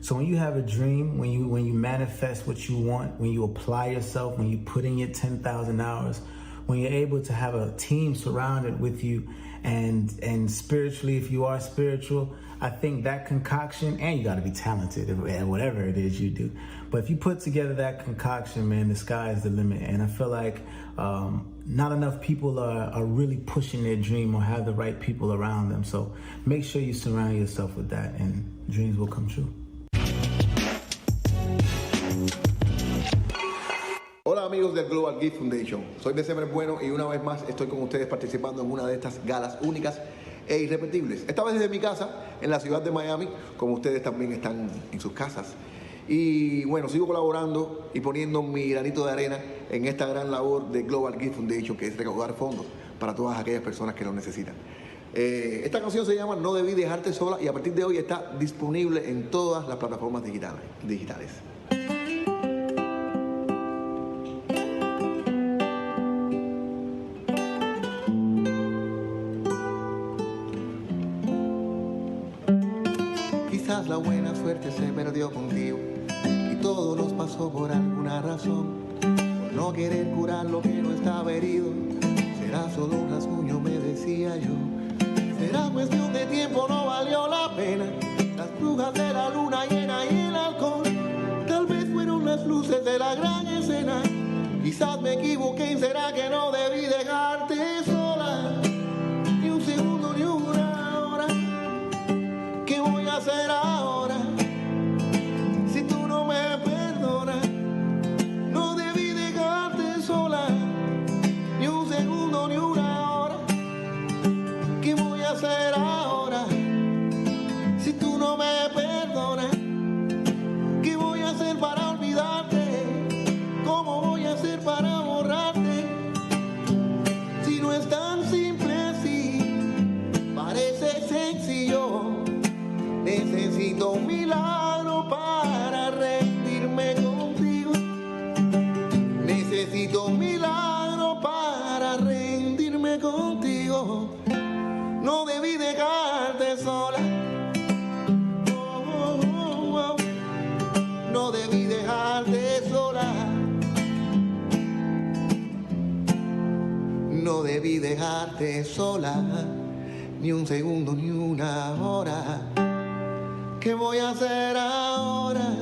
So when you have a dream, when you manifest what you want, when you apply yourself, when you put in your 10,000 hours, when you're able to have a team surrounded with you, and spiritually, if you are spiritual, I think that concoction, and you got to be talented at whatever it is you do. But if you put together that concoction, man, the sky is the limit. And I feel like not enough people are really pushing their dream or have the right people around them. So make sure you surround yourself with that, and dreams will come true. Hola amigos del Global Gift Foundation, soy Sven Bueno y una vez más estoy con ustedes participando en una de estas galas únicas e irrepetibles. Esta vez desde mi casa en la ciudad de Miami, como ustedes también están en sus casas. Y bueno, sigo colaborando y poniendo mi granito de arena en esta gran labor de Global Gift Foundation, que es recaudar fondos para todas aquellas personas que lo necesitan. Esta canción se llama No Debí Dejarte Sola y a partir de hoy está disponible en todas las plataformas digitales. Quizás la buena suerte se perdió contigo y todo nos pasó por alguna razón. Por no querer curar lo que no estaba herido, será solo un rasguño, me decía yo. Será cuestión de tiempo, no valió la pena. Las brujas de la luna llena y el alcohol, tal vez fueron las luces de la gran escena. Quizás me equivoqué y será que no debí dejarte sola. Ni un segundo, ni una hora. ¿Qué voy a hacer ahora? Si tú no me perdonas, no debí dejarte sola. Ni un segundo, ni una hora. ¿Qué voy a hacer ahora? Si tú no me perdonas, ¿qué voy a hacer para olvidarte? ¿Cómo voy a hacer para borrarte? Si no es tan simple así, parece sencillo. Necesito un milagro para rendirme contigo. Necesito un milagro para rendirme contigo. No debí dejarte sola. Oh, oh, oh. No debí dejarte sola. No debí dejarte sola. Ni un segundo, ni una hora. ¿Qué voy a hacer ahora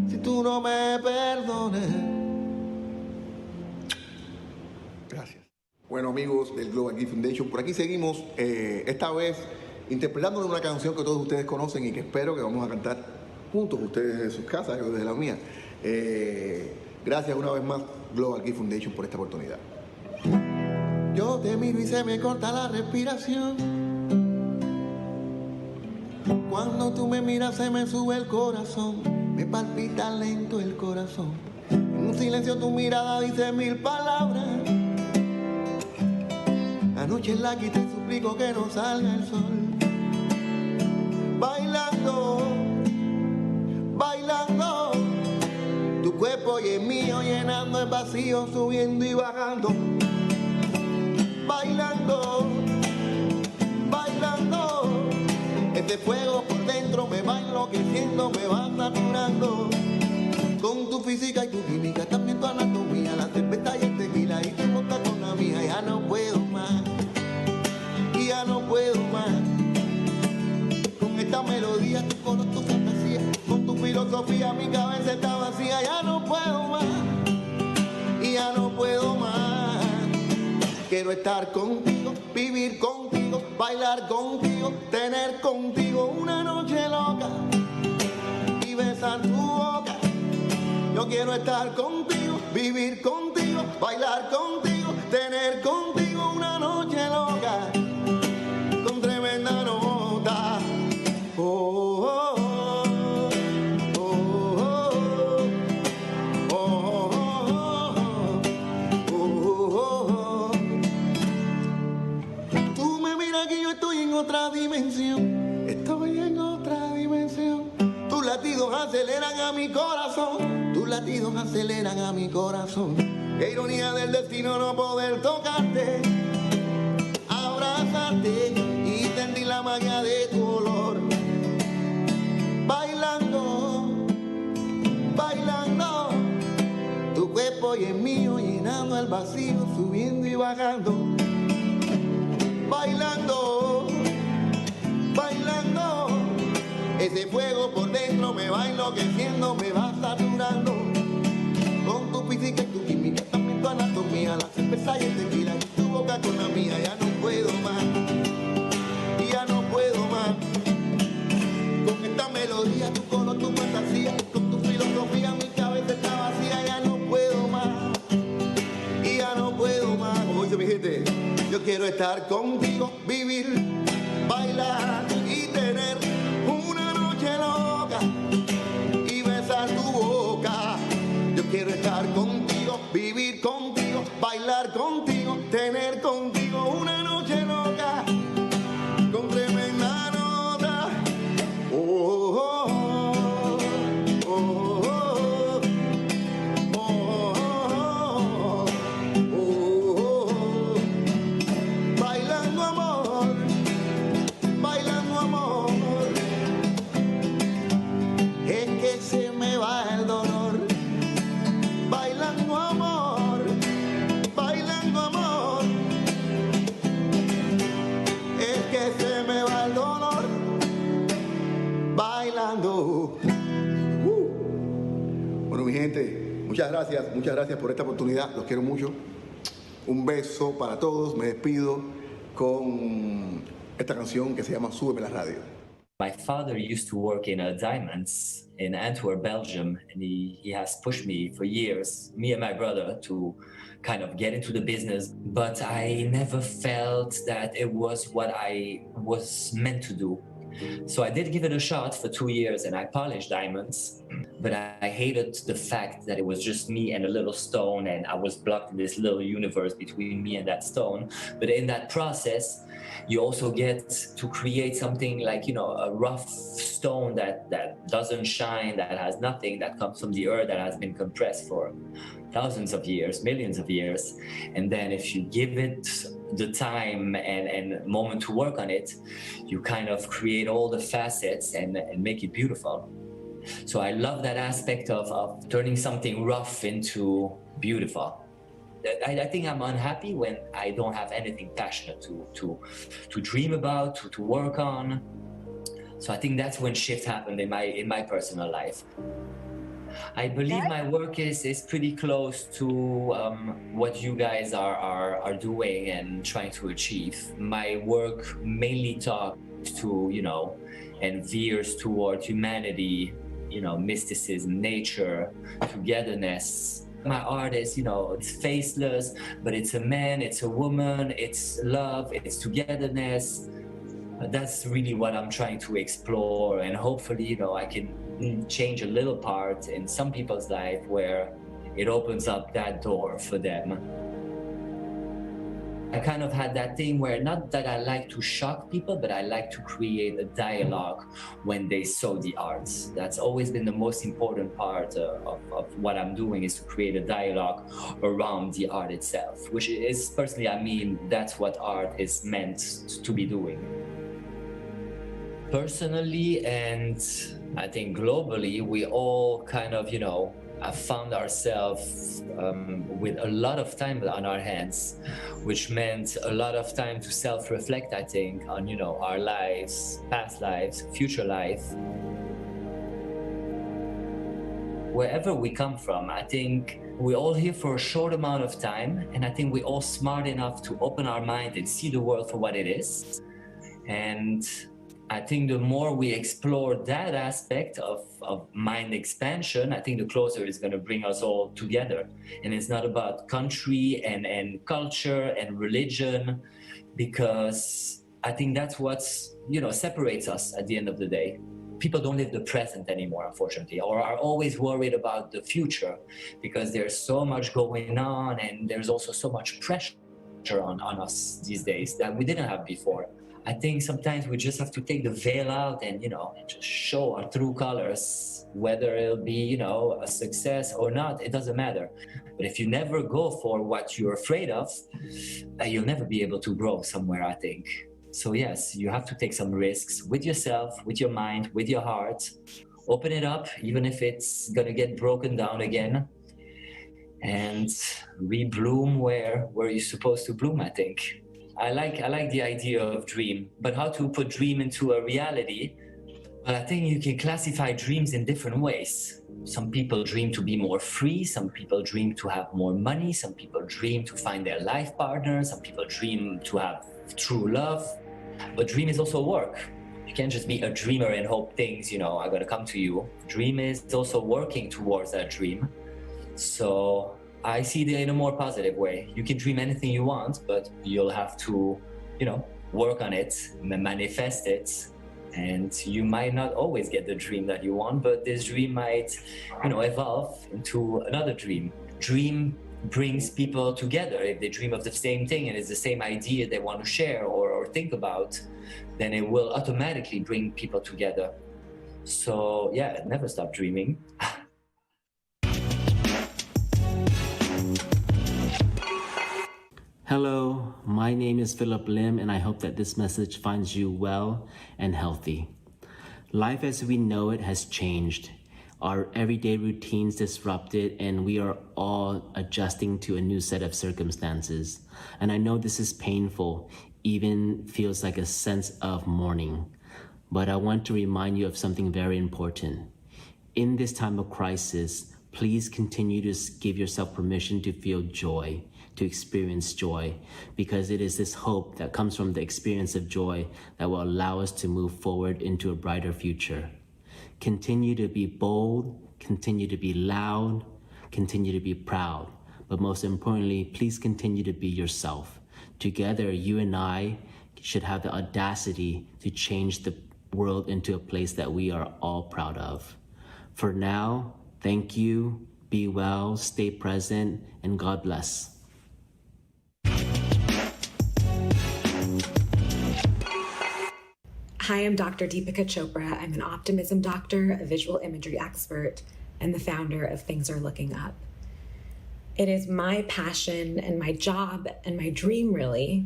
si tú no me perdonas? Gracias. Bueno amigos del Global Gift Foundation, por aquí seguimos, esta vez interpretando una canción que todos ustedes conocen y que espero que vamos a cantar juntos, ustedes desde sus casas, yo desde la mía. Gracias una vez más Global Gift Foundation por esta oportunidad. Yo te miro y se me corta la respiración. Cuando tú me miras se me sube el corazón, me palpita lento el corazón. En un silencio tu mirada dice 1000 palabras. La noche es larga y te suplico que no salga el sol. Bailando, bailando, tu cuerpo y el mío llenando el vacío, subiendo y bajando. Bailando, bailando, este fuego por dentro me va enloqueciendo, me va saturando. Con tu física y tu química, también tu anatomía, la cerveza y el tequila y tu boca con la mía. Ya no puedo más, ya no puedo más. Con esta melodía, tu color, tu fantasía, con tu filosofía, mi cabeza está vacía. Ya no puedo más, ya no puedo más. Quiero estar contigo, vivir contigo, bailar contigo, tener contigo una noche loca y besar tu boca. Yo quiero estar contigo, vivir contigo, bailar contigo, tener contigo una noche loca con tremenda nota. Oh, oh, oh, oh, oh, oh, oh. Tú me miras que yo estoy en otra dimensión, estoy en otra dimensión. Tus latidos aceleran a mi corazón. Tus latidos aceleran a mi corazón. Qué ironía del destino no poder tocarte, abrazarte y sentir la magia de tu olor. Bailando, bailando, tu cuerpo y el mío llenando el vacío, subiendo y bajando. Bailando, bailando, ese fuego por dentro me va enloqueciendo, me va saturando. Con tu física y tu química, también tu anatomía, la cerveza y el tequila y tu boca con la mía. Ya no puedo más, ya no puedo más. Con esta melodía, tu color, tu fantasía, con tu filosofía, mi cabeza está vacía. Ya no puedo más, y ya no puedo más. Como dice mi gente, yo quiero estar contigo, vivir, bailar y tener una noche loca y besar tu boca. Yo quiero estar contigo, vivir contigo, bailar contigo, tener contigo una noche loca con tremenda nota. Oh, oh, oh, oh, oh, oh, oh, oh. Bailando amor, bailando amor. Es que se me va el dolor. Bailando amor, bailando amor. Es que se me va el dolor. Bailando. Bueno, mi gente, muchas gracias por esta oportunidad. Los quiero mucho. Un beso para todos. Me despido con esta canción que se llama Súbeme la radio. My father used to work in diamonds in Antwerp, Belgium, and he has pushed me for years, me and my brother, to kind of get into the business. But I never felt that it was what I was meant to do. So I did give it a shot for 2 years and I polished diamonds, but I hated the fact that it was just me and a little stone and I was blocked in this little universe between me and that stone. But in that process, you also get to create something like, you know, a rough stone that doesn't shine, that has nothing, that comes from the earth, that has been compressed for thousands of years, millions of years. And then if you give it the time and moment to work on it, you kind of create all the facets and make it beautiful. So I love that aspect of turning something rough into beautiful. I think I'm unhappy when I don't have anything passionate to dream about, to work on. So I think that's when shift happened in my personal life. I believe my work is pretty close to what you guys are doing and trying to achieve. My work mainly talks to, you know, and veers toward humanity, you know, mysticism, nature, togetherness. My art is, you know, it's faceless, but it's a man, it's a woman, it's love, it's togetherness. That's really what I'm trying to explore, and hopefully, you know, I can change a little part in some people's life where it opens up that door for them. I kind of had that thing where not that I like to shock people, but I like to create a dialogue when they saw the arts. That's always been the most important part of what I'm doing, is to create a dialogue around the art itself, which is personally, I mean, that's what art is meant to be doing. Personally, and I think globally, we all kind of, have found ourselves with a lot of time on our hands, which meant a lot of time to self-reflect, I think, on, our lives, past lives, future life. Wherever we come from, I think we're all here for a short amount of time, and I think we're all smart enough to open our mind and see the world for what it is. And I think the more we explore that aspect of mind expansion, I think the closer it's going to bring us all together. And it's not about country and culture and religion, because I think that's what's, separates us at the end of the day. People don't live the present anymore, unfortunately, or are always worried about the future, because there's so much going on, and there's also so much pressure on us these days that we didn't have before. I think sometimes we just have to take the veil out and, just show our true colors, whether it'll be, a success or not, it doesn't matter. But if you never go for what you're afraid of, you'll never be able to grow somewhere, I think. So yes, you have to take some risks with yourself, with your mind, with your heart. Open it up, even if it's gonna get broken down again, and rebloom where you're supposed to bloom, I think. I like the idea of dream, but how to put dream into a reality? Well, I think you can classify dreams in different ways. Some people dream to be more free, some people dream to have more money, some people dream to find their life partner, some people dream to have true love. But dream is also work. You can't just be a dreamer and hope things, are gonna come to you. Dream is also working towards that dream. So I see it in a more positive way. You can dream anything you want, but you'll have to, work on it, manifest it. And you might not always get the dream that you want, but this dream might, evolve into another dream. Dream brings people together. If they dream of the same thing and it's the same idea they want to share or think about, then it will automatically bring people together. So yeah, never stop dreaming. Hello, my name is Philip Lim, and I hope that this message finds you well and healthy. Life as we know it has changed. Our everyday routines disrupted, and we are all adjusting to a new set of circumstances. And I know this is painful, even feels like a sense of mourning. But I want to remind you of something very important. In this time of crisis, please continue to give yourself permission to feel joy, to experience joy, because it is this hope that comes from the experience of joy that will allow us to move forward into a brighter future. Continue to be bold, continue to be loud, continue to be proud, but most importantly, please continue to be yourself. Together, you and I should have the audacity to change the world into a place that we are all proud of. For now, thank you, be well, stay present, and God bless. Hi, I'm Dr. Deepika Chopra. I'm an optimism doctor, a visual imagery expert, and the founder of Things Are Looking Up. It is my passion and my job and my dream, really,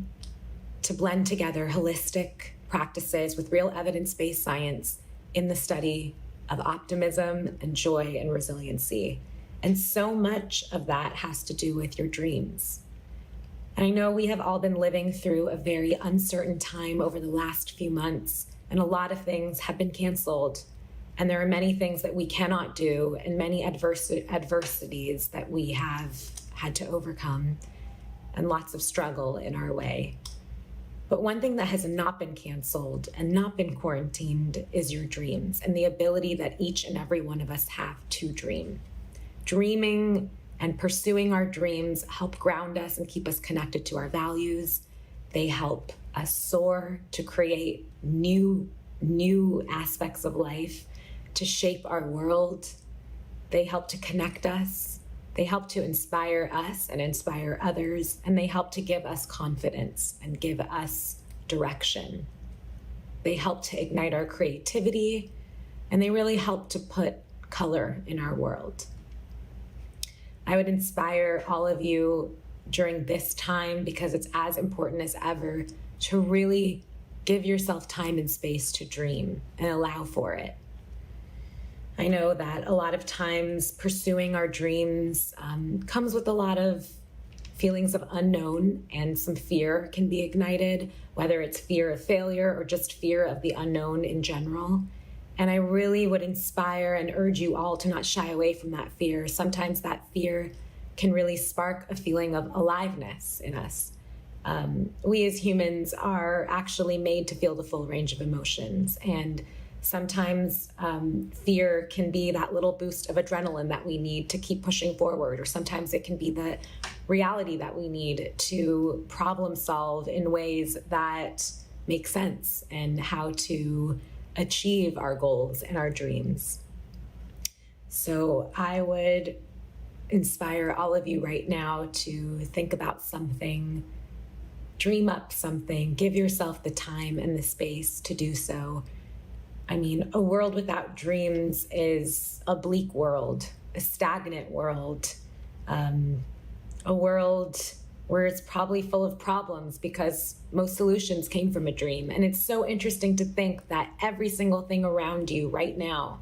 to blend together holistic practices with real evidence-based science in the study of optimism and joy and resiliency. And so much of that has to do with your dreams. And I know we have all been living through a very uncertain time over the last few months, and a lot of things have been canceled. And there are many things that we cannot do and many adversities that we have had to overcome and lots of struggle in our way. But one thing that has not been canceled and not been quarantined is your dreams and the ability that each and every one of us have to dream. Dreaming and pursuing our dreams help ground us and keep us connected to our values. They help us soar to create new aspects of life, to shape our world. They help to connect us They help to inspire us and inspire others, and they help to give us confidence and give us direction. They help to ignite our creativity, and they really help to put color in our world. I would inspire all of you during this time, because it's as important as ever, to really give yourself time and space to dream and allow for it. I know that a lot of times pursuing our dreams comes with a lot of feelings of unknown, and some fear can be ignited, whether it's fear of failure or just fear of the unknown in general. And I really would inspire and urge you all to not shy away from that fear. Sometimes that fear can really spark a feeling of aliveness in us. We as humans are actually made to feel the full range of emotions, and sometimes fear can be that little boost of adrenaline that we need to keep pushing forward, or sometimes it can be the reality that we need to problem solve in ways that make sense and how to achieve our goals and our dreams. So I would inspire all of you right now to think about something, dream up something, give yourself the time and the space to do so. I mean, a world without dreams is a bleak world, a stagnant world, a world where it's probably full of problems because most solutions came from a dream. And it's so interesting to think that every single thing around you right now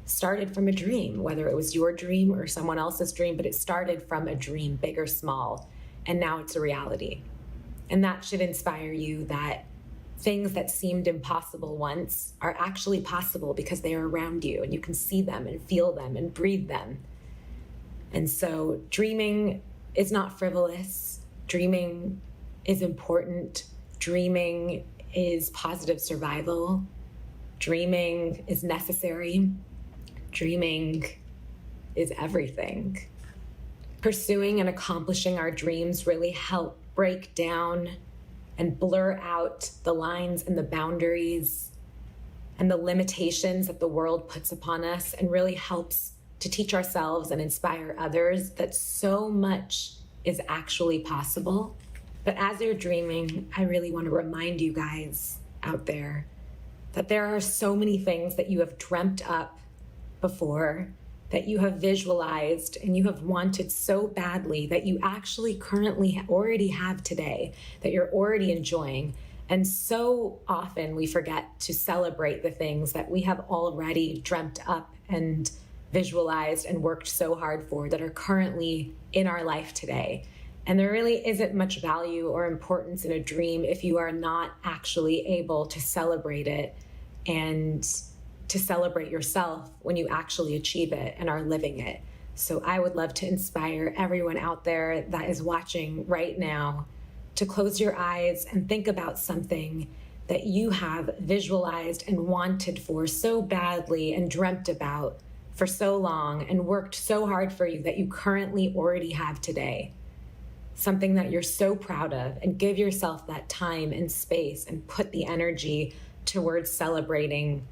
started from a dream, whether it was your dream or someone else's dream, but it started from a dream, big or small, and now it's a reality. And that should inspire you that things that seemed impossible once are actually possible because they are around you and you can see them and feel them and breathe them. And so dreaming is not frivolous. Dreaming is important. Dreaming is positive survival. Dreaming is necessary. Dreaming is everything. Pursuing and accomplishing our dreams really help break down and blur out the lines and the boundaries and the limitations that the world puts upon us, and really helps to teach ourselves and inspire others that so much is actually possible. But as you're dreaming, I really want to remind you guys out there that there are so many things that you have dreamt up before, that you have visualized and you have wanted so badly, that you actually currently already have today, that you're already enjoying. And so often we forget to celebrate the things that we have already dreamt up and visualized and worked so hard for, that are currently in our life today. And there really isn't much value or importance in a dream if you are not actually able to celebrate it and to celebrate yourself when you actually achieve it and are living it. So I would love to inspire everyone out there that is watching right now to close your eyes and think about something that you have visualized and wanted for so badly and dreamt about for so long and worked so hard for you, that you currently already have today. Something that you're so proud of, and give yourself that time and space and put the energy towards celebrating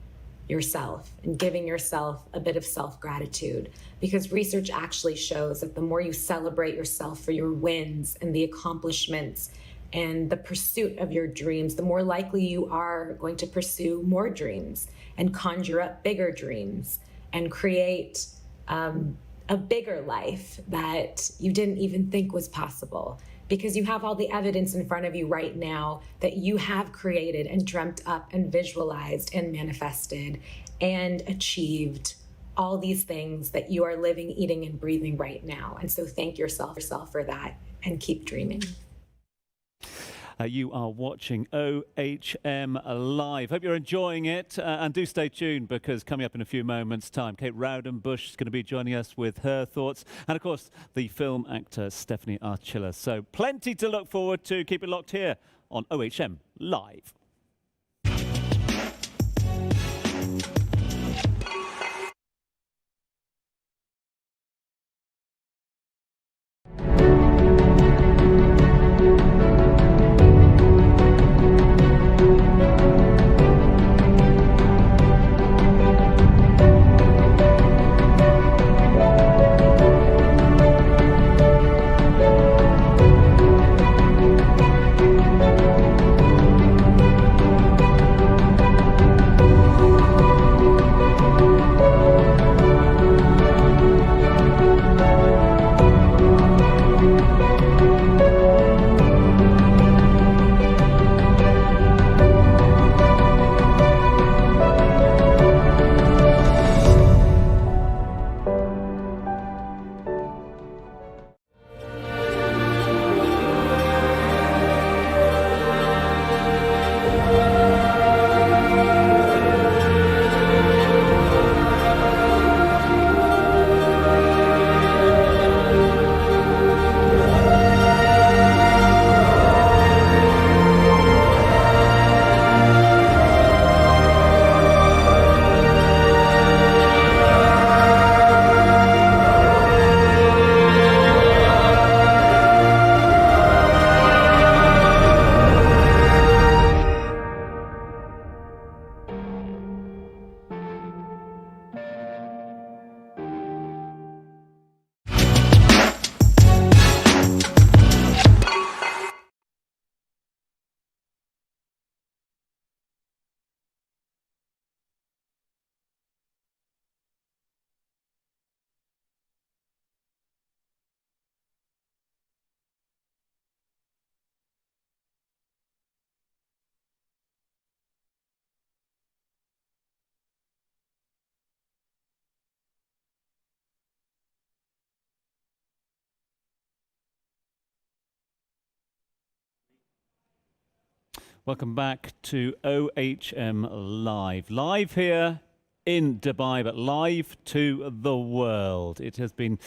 yourself and giving yourself a bit of self-gratitude, because research actually shows that the more you celebrate yourself for your wins and the accomplishments and the pursuit of your dreams, the more likely you are going to pursue more dreams and conjure up bigger dreams and create a bigger life that you didn't even think was possible, because you have all the evidence in front of you right now that you have created and dreamt up and visualized and manifested and achieved all these things that you are living, eating, and breathing right now. And so thank yourself for that, and keep dreaming. You are watching OHM Live. Hope you're enjoying it, and do stay tuned, because coming up in a few moments' time, Kate Rowdenbush is going to be joining us with her thoughts, and of course the film actor Stephanie Archilla. So plenty to look forward to. Keep it locked here on OHM Live. Welcome back to OHM Live. Live here in Dubai, but live to the world. It has been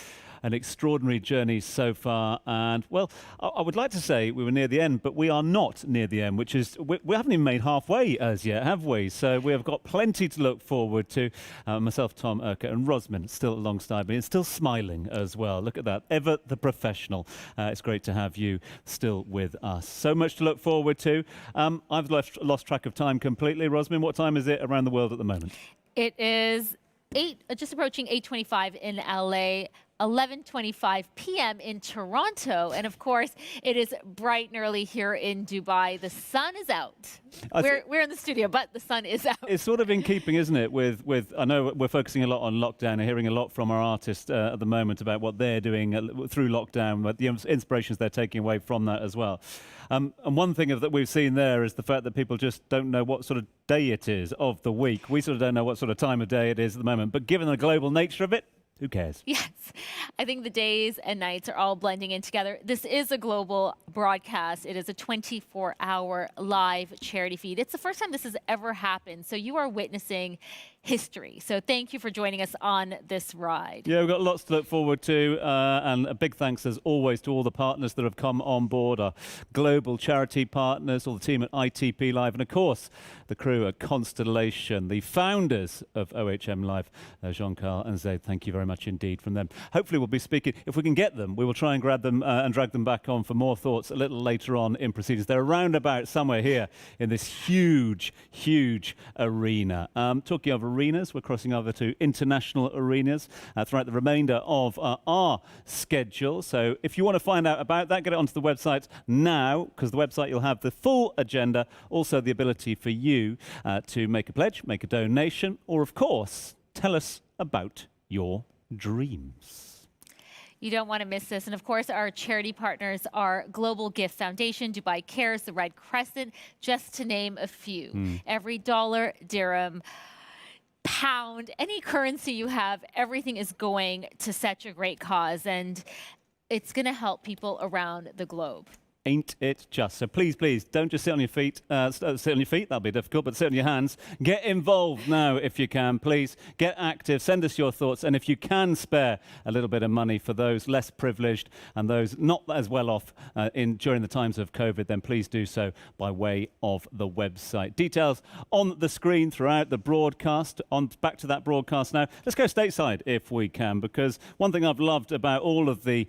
an extraordinary journey so far, and well, I would like to say we were near the end, but we are not near the end, which is we haven't even made halfway as yet, have we? So we have got plenty to look forward to. Myself, Tom, Urquhart, and Rosman still alongside me and still smiling as well. Look at that, ever the professional. It's great to have you still with us. So much to look forward to. I've lost track of time completely. Rosman, what time is it around the world at the moment? It is just approaching 8:25 in LA. 11:25 p.m. in Toronto, and of course it is bright and early here in Dubai. The sun is out. We're in the studio, but the sun is out. It's sort of in keeping, isn't it, with I know we're focusing a lot on lockdown and hearing a lot from our artists at the moment about what they're doing through lockdown, but the inspirations they're taking away from that as well. And one thing that we've seen there is the fact that people just don't know what sort of day it is of the week. We sort of don't know what sort of time of day it is at the moment, but given the global nature of it, who cares? Yes, I think the days and nights are all blending in together. This is a global broadcast. It is a 24-hour live charity feed. It's the first time this has ever happened, so you are witnessing history. So thank you for joining us on this ride. Yeah, we've got lots to look forward to, and a big thanks as always to all the partners that have come on board, our global charity partners, all the team at ITP Live, and of course the crew at Constellation, the founders of OHM Live, Jean-Carl and Zaid. Thank you very much indeed from them. Hopefully we'll be speaking, if we can get them, we will try and grab them and drag them back on for more thoughts a little later on in proceedings. They're around about somewhere here in this huge, huge arena. Talking of arenas, we're crossing over to international arenas throughout the remainder of our schedule. So if you want to find out about that, get it onto the website now, because the website you'll have the full agenda, also the ability for you to make a pledge, make a donation, or of course, tell us about your dreams. You don't want to miss this. And of course, our charity partners are Global Gift Foundation, Dubai Cares, the Red Crescent, just to name a few. Every dollar, dirham, pound, any currency you have, everything is going to such a great cause, and it's going to help people around the globe. Ain't it just? So please, please, don't just sit on your feet. Sit on your feet, that'll be difficult, but sit on your hands. Get involved now if you can, please. Get active, send us your thoughts, and if you can spare a little bit of money for those less privileged and those not as well off during the times of COVID, then please do so by way of the website. Details on the screen throughout the broadcast. Back to that broadcast now. Let's go stateside if we can, because one thing I've loved about all of the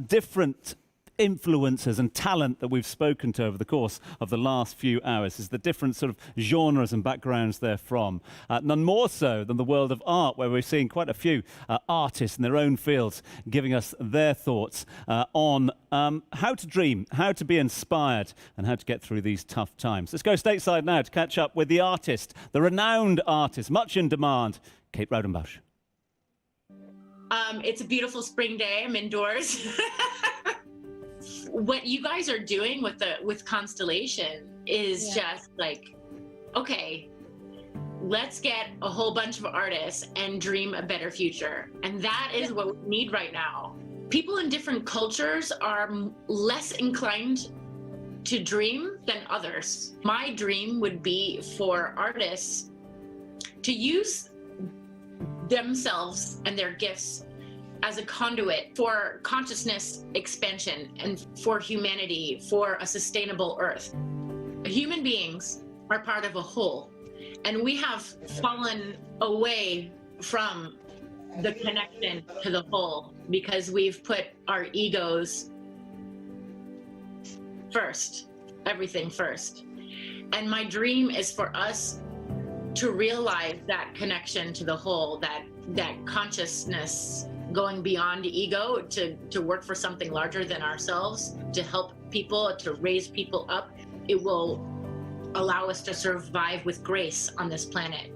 different influencers and talent that we've spoken to over the course of the last few hours is the different sort of genres and backgrounds they're from. None more so than the world of art, where we're seeing quite a few artists in their own fields giving us their thoughts on how to dream, how to be inspired, and how to get through these tough times. Let's go stateside now to catch up with the artist, the renowned artist, much in demand, Kate Rodenbush. It's a beautiful spring day. I'm indoors. What you guys are doing with Constellation is just like, okay, let's get a whole bunch of artists and dream a better future. And that is what we need right now. People in different cultures are less inclined to dream than others. My dream would be for artists to use themselves and their gifts as a conduit for consciousness expansion and for humanity, for a sustainable earth. Human beings are part of a whole, and we have fallen away from the connection to the whole because we've put our egos first, everything first. And my dream is for us to realize that connection to the whole, that consciousness going beyond ego to work for something larger than ourselves, to help people, to raise people up. It will allow us to survive with grace on this planet.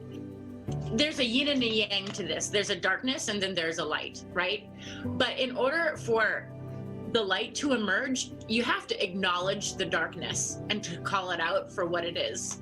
There's a yin and a yang to this. There's a darkness and then there's a light, right? But in order for the light to emerge, you have to acknowledge the darkness and to call it out for what it is.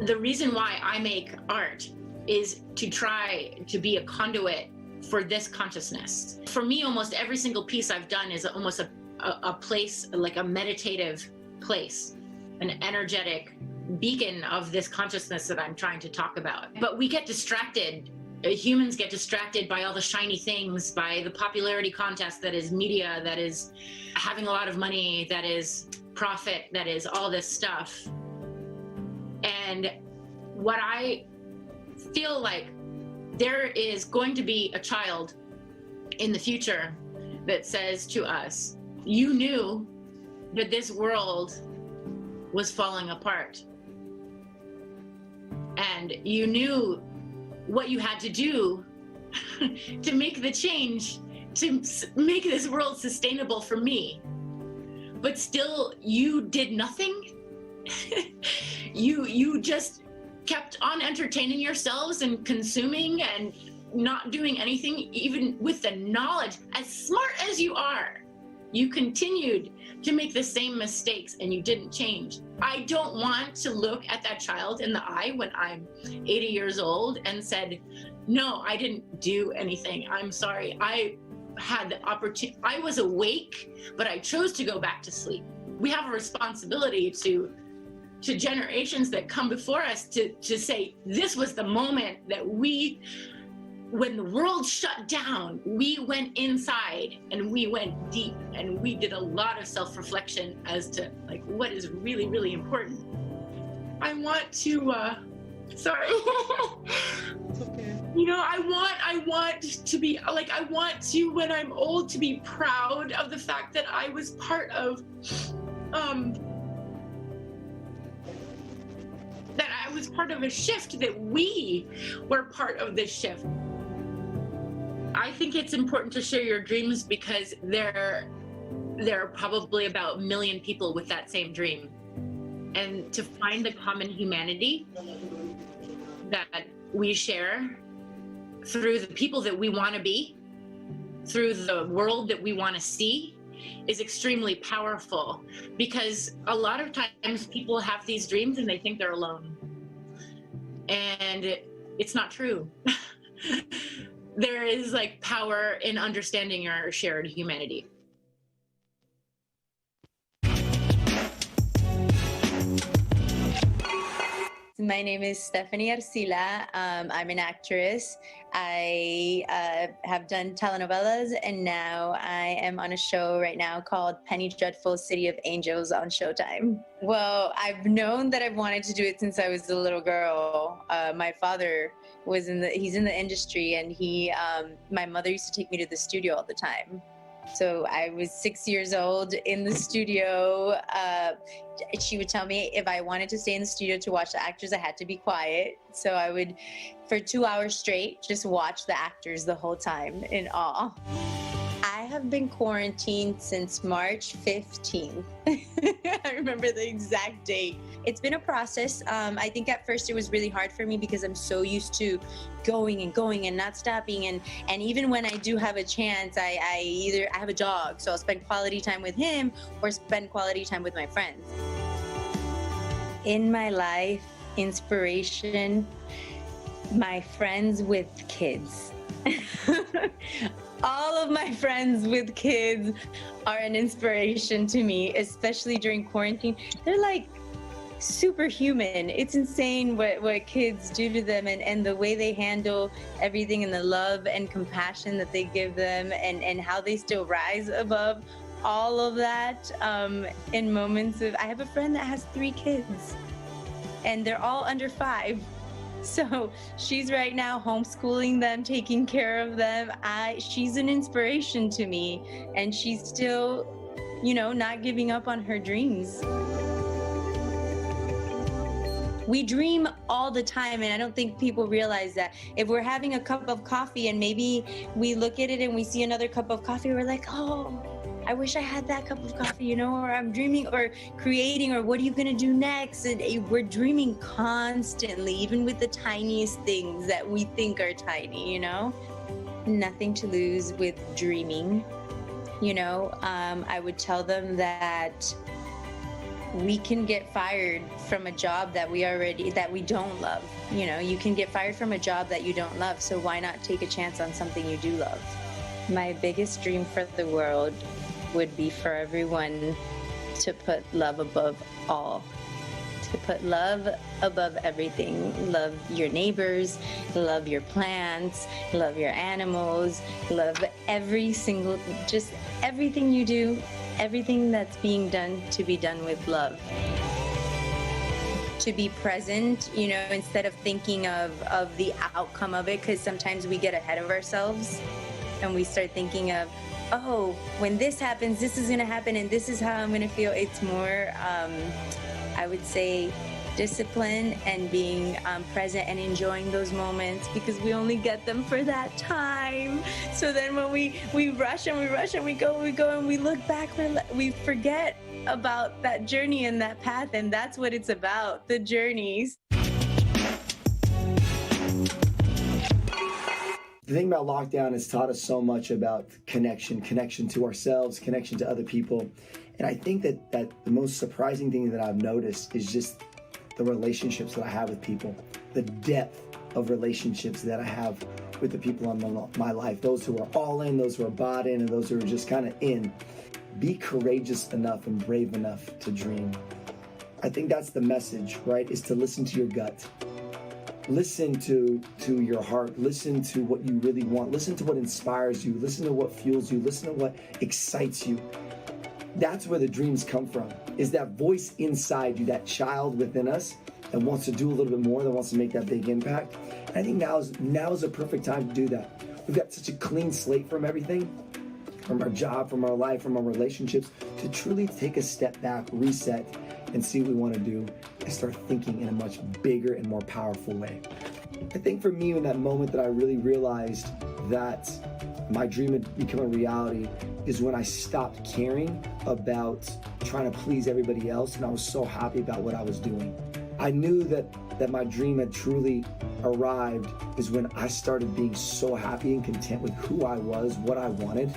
The reason why I make art is to try to be a conduit for this consciousness. For me, almost every single piece I've done is almost a place, like a meditative place. an energetic beacon of this consciousness that I'm trying to talk about. But we get distracted. Humans get distracted by all the shiny things, by the popularity contest that is media, that is having a lot of money, that is profit, that is all this stuff. And what I feel like, there is going to be a child in the future that says to us, you knew that this world was falling apart. And you knew what you had to do to make the change, to make this world sustainable for me. But still, you did nothing. You just kept on entertaining yourselves and consuming and not doing anything, even with the knowledge, as smart as you are. You continued to make the same mistakes and you didn't change. I don't want to look at that child in the eye when I'm 80 years old and said, no, I didn't do anything. I'm sorry. I had the opportunity. I was awake, but I chose to go back to sleep. We have a responsibility to generations that come before us to say, this was the moment that when the world shut down, we went inside and we went deep and we did a lot of self-reflection as to like what is really, really important. I want to, sorry. It's okay. You know, I want to be like, I want to, when I'm old, to be proud of the fact that I was part of, that I was part of a shift, that we were part of this shift. I think it's important to share your dreams because there are probably about 1 million people with that same dream. And to find the common humanity that we share through the people that we want to be, through the world that we want to see, is extremely powerful, because a lot of times people have these dreams and they think they're alone. And it's not true. There is like power in understanding your shared humanity. My name is Stephanie Arcila. I'm an actress. I have done telenovelas, and now I am on a show right now called Penny Dreadful's City of Angels on Showtime. Well, I've known that I've wanted to do it since I was a little girl. My father was he's in the industry, and my mother used to take me to the studio all the time. So I was 6 years old in the studio. She would tell me if I wanted to stay in the studio to watch the actors, I had to be quiet. So I would, for 2 hours straight, just watch the actors the whole time in awe. I have been quarantined since March 15th. I remember the exact date. It's been a process. I think at first it was really hard for me because I'm so used to going and not stopping. And even when I do have a chance, I have a dog, so I'll spend quality time with him or spend quality time with my friends. In my life, inspiration, my friends with kids. All of my friends with kids are an inspiration to me, especially during quarantine. They're like superhuman. It's insane what kids do to them, and the way they handle everything, and the love and compassion that they give them, and how they still rise above all of that in moments of... I have a friend that has 3 kids, and they're all under 5. So she's right now homeschooling them, taking care of them. She's an inspiration to me, and she's still, not giving up on her dreams. We dream all the time, and I don't think people realize that. If we're having a cup of coffee and maybe we look at it and we see another cup of coffee, we're like, oh, I wish I had that cup of coffee, or I'm dreaming or creating, or what are you gonna do next? And we're dreaming constantly, even with the tiniest things that we think are tiny, Nothing to lose with dreaming, I would tell them that we can get fired from a job that we don't love. You can get fired from a job that you don't love, so why not take a chance on something you do love? My biggest dream for the world would be for everyone to put love above all to put love above everything. Love your neighbors, love your plants, love your animals, love just everything you do, everything that's being done to be done with love. To be present, you know, instead of thinking of the outcome of it, because sometimes we get ahead of ourselves and we start thinking of, oh, when this happens, this is gonna happen and this is how I'm gonna feel. It's more, I would say, discipline and being present and enjoying those moments, because we only get them for that time. So then when we rush and we rush and we go and we look back, we forget about that journey and that path, and that's what it's about, the journeys. The thing about lockdown has taught us so much about connection to ourselves, connection to other people. And I think that the most surprising thing that I've noticed is just the relationships that I have with people, the depth of relationships that I have with the people in my life, those who are all in, those who are bought in, and those who are just kind of in. Be courageous enough and brave enough to dream. I think that's the message, right? Is to listen to your gut. Listen to your heart. Listen to what you really want. Listen to what inspires you. Listen to what fuels you. Listen to what excites you. That's where the dreams come from, is that voice inside you, that child within us that wants to do a little bit more, that wants to make that big impact. And I think now is a perfect time to do that. We've got such a clean slate from everything, from our job, from our life, from our relationships, to truly take a step back, reset, and see what we want to do, and start thinking in a much bigger and more powerful way. I think for me, in that moment that I really realized that my dream had become a reality is when I stopped caring about trying to please everybody else, and I was so happy about what I was doing. I knew that my dream had truly arrived is when I started being so happy and content with who I was, what I wanted,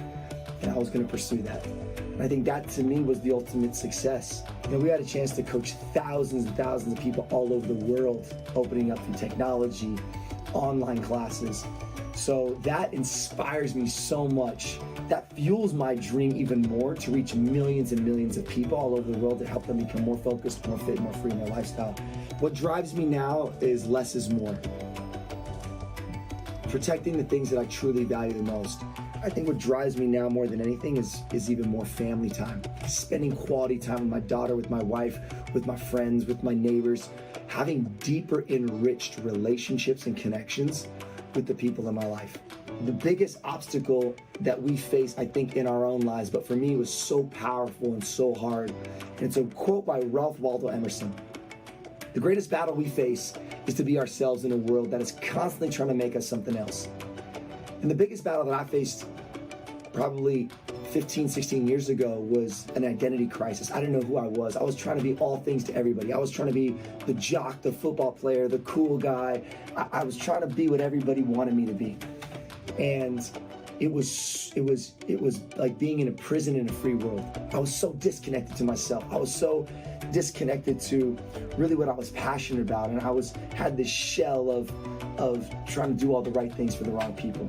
and I was going to pursue that. And I think that to me was the ultimate success. You know, we had a chance to coach thousands and thousands of people all over the world, opening up through technology, online classes. So that inspires me so much. That fuels my dream even more to reach millions and millions of people all over the world, to help them become more focused, more fit, more free in their lifestyle. What drives me now is less is more. Protecting the things that I truly value the most. I think what drives me now more than anything is even more family time. Spending quality time with my daughter, with my wife, with my friends, with my neighbors. Having deeper, enriched relationships and connections with the people in my life. The biggest obstacle that we face, I think, in our own lives, but for me, it was so powerful and so hard. And it's a quote by Ralph Waldo Emerson. The greatest battle we face is to be ourselves in a world that is constantly trying to make us something else. And the biggest battle that I faced probably 15, 16 years ago was an identity crisis. I didn't know who I was. I was trying to be all things to everybody. I was trying to be the jock, the football player, the cool guy. I was trying to be what everybody wanted me to be. And it was like being in a prison in a free world. I was so disconnected to myself. I was so disconnected to really what I was passionate about. And I had this shell of trying to do all the right things for the wrong people.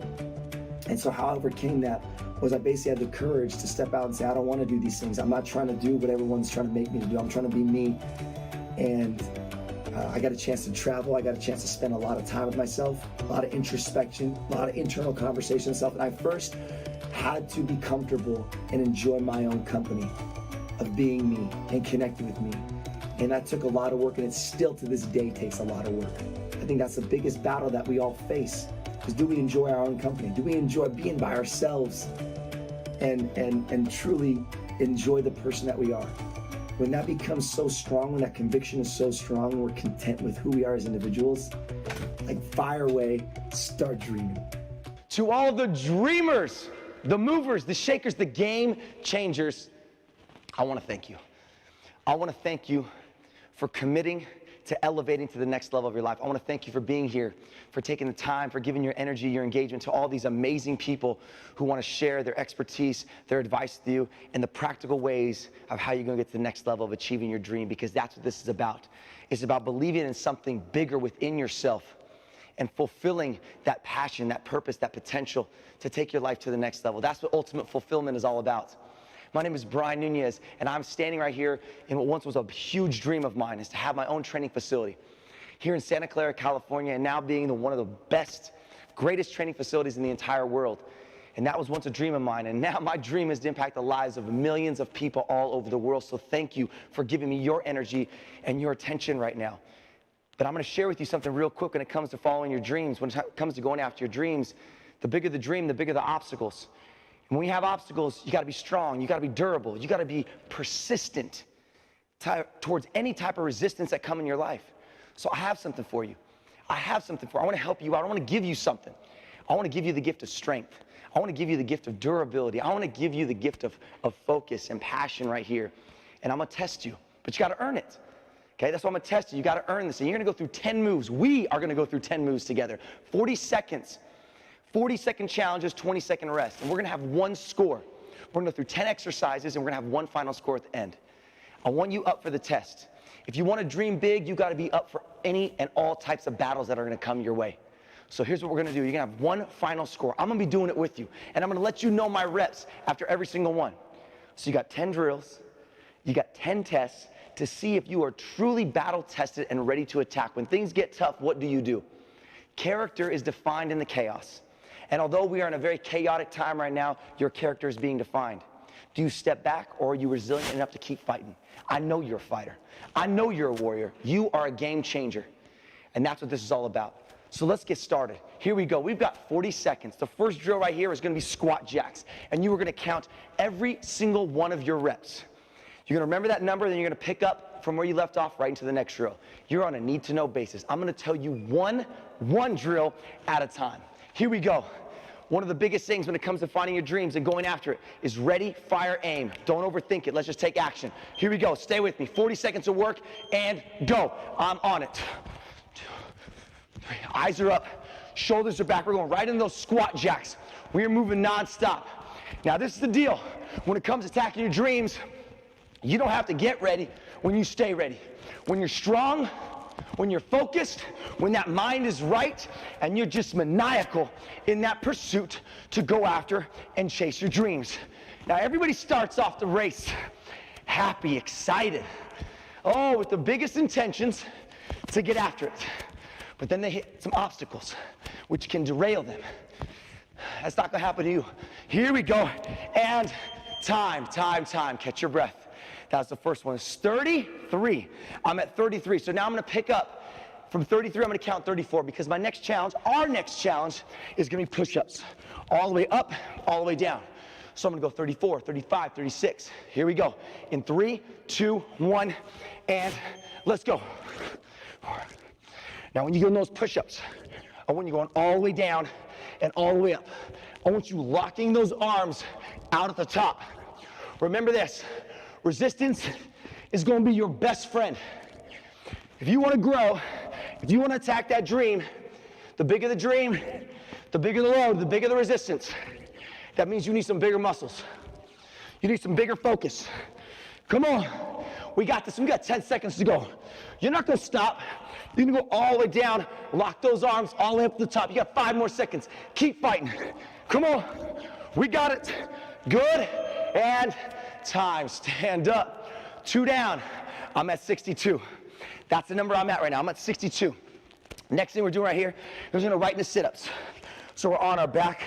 And so how I overcame that was I basically had the courage to step out and say, I don't want to do these things. I'm not trying to do what everyone's trying to make me to do. I'm trying to be me. And I got a chance to travel. I got a chance to spend a lot of time with myself, a lot of introspection, a lot of internal conversation with myself. And I first had to be comfortable and enjoy my own company of being me and connecting with me. And that took a lot of work, and it still to this day takes a lot of work. I think that's the biggest battle that we all face, is do we enjoy our own company? Do we enjoy being by ourselves and truly enjoy the person that we are? When that becomes so strong, when that conviction is so strong, we're content with who we are as individuals, like fire away, start dreaming. To all the dreamers, the movers, the shakers, the game changers, I want to thank you. I want to thank you for committing to elevating to the next level of your life. I want to thank you for being here, for taking the time, for giving your energy, your engagement to all these amazing people who want to share their expertise, their advice with you, and the practical ways of how you're going to get to the next level of achieving your dream, because that's what this is about. It's about believing in something bigger within yourself and fulfilling that passion, that purpose, that potential to take your life to the next level. That's what ultimate fulfillment is all about. My name is Brian Nunez, and I'm standing right here in what once was a huge dream of mine, is to have my own training facility here in Santa Clara, California, and now being one of the best, greatest training facilities in the entire world. And that was once a dream of mine, and now my dream is to impact the lives of millions of people all over the world. So thank you for giving me your energy and your attention right now. But I'm gonna share with you something real quick when it comes to following your dreams. When it comes to going after your dreams, the bigger the dream, the bigger the obstacles. And when you have obstacles, you gotta be strong, you gotta be durable, you gotta be persistent towards any type of resistance that come in your life. So I have something for you. I wanna help you out, I wanna give you something. I wanna give you the gift of strength. I wanna give you the gift of durability. I wanna give you the gift of focus and passion right here. And I'm gonna test you, but you gotta earn it. Okay, that's what I'm gonna test you. You gotta earn this. And you're gonna go through 10 moves. We are gonna go through 10 moves together. 40 seconds, 40-second challenges, 20-second rest. And we're gonna have one score. We're gonna go through 10 exercises, and we're gonna have one final score at the end. I want you up for the test. If you wanna dream big, you gotta be up for any and all types of battles that are gonna come your way. So here's what we're gonna do. You're gonna have one final score. I'm gonna be doing it with you. And I'm gonna let you know my reps after every single one. So you got 10 drills, you got 10 tests to see if you are truly battle tested and ready to attack. When things get tough, what do? Character is defined in the chaos. And although we are in a very chaotic time right now, your character is being defined. Do you step back, or are you resilient enough to keep fighting? I know you're a fighter. I know you're a warrior. You are a game changer. And that's what this is all about. So let's get started. Here we go. We've got 40 seconds. The first drill right here is gonna be squat jacks. And you are gonna count every single one of your reps. You're gonna remember that number, then you're gonna pick up from where you left off right into the next drill. You're on a need-to-know basis. I'm gonna tell you one drill at a time. Here we go. One of the biggest things when it comes to finding your dreams and going after it is ready, fire, aim. Don't overthink it. Let's just take action. Here we go. Stay with me. 40 seconds of work and go. I'm on it. 2, 3. Eyes are up. Shoulders are back. We're going right into those squat jacks. We are moving nonstop. Now this is the deal. When it comes to attacking your dreams, you don't have to get ready when you stay ready. When you're strong, when you're focused, when that mind is right, and you're just maniacal in that pursuit to go after and chase your dreams. Now everybody starts off the race happy, excited, with the biggest intentions to get after it. But then they hit some obstacles which can derail them. That's not gonna happen to you. Here we go, and time. Catch your breath. That's the first one. It's 33. I'm at 33. So now I'm gonna pick up from 33. I'm gonna count 34 because my next challenge, our next challenge, is gonna be push-ups. All the way up, all the way down. So I'm gonna go 34, 35, 36. Here we go. In 3, 2, 1, and let's go. Now when you get in those push-ups, I want you going all the way down and all the way up. I want you locking those arms out at the top. Remember this. Resistance is going to be your best friend. If you want to grow, if you want to attack that dream, the bigger the dream, the bigger the load, the bigger the resistance. That means you need some bigger muscles. You need some bigger focus. Come on. We got this. We got 10 seconds to go. You're not going to stop. You're going to go all the way down, lock those arms all the way up to the top. You got 5 more seconds. Keep fighting. Come on. We got it. Good. And time. Stand up. 2 down. I'm at 62. That's the number I'm at right now. I'm at 62. Next thing we're doing right here is we're gonna right into sit-ups. So we're on our back.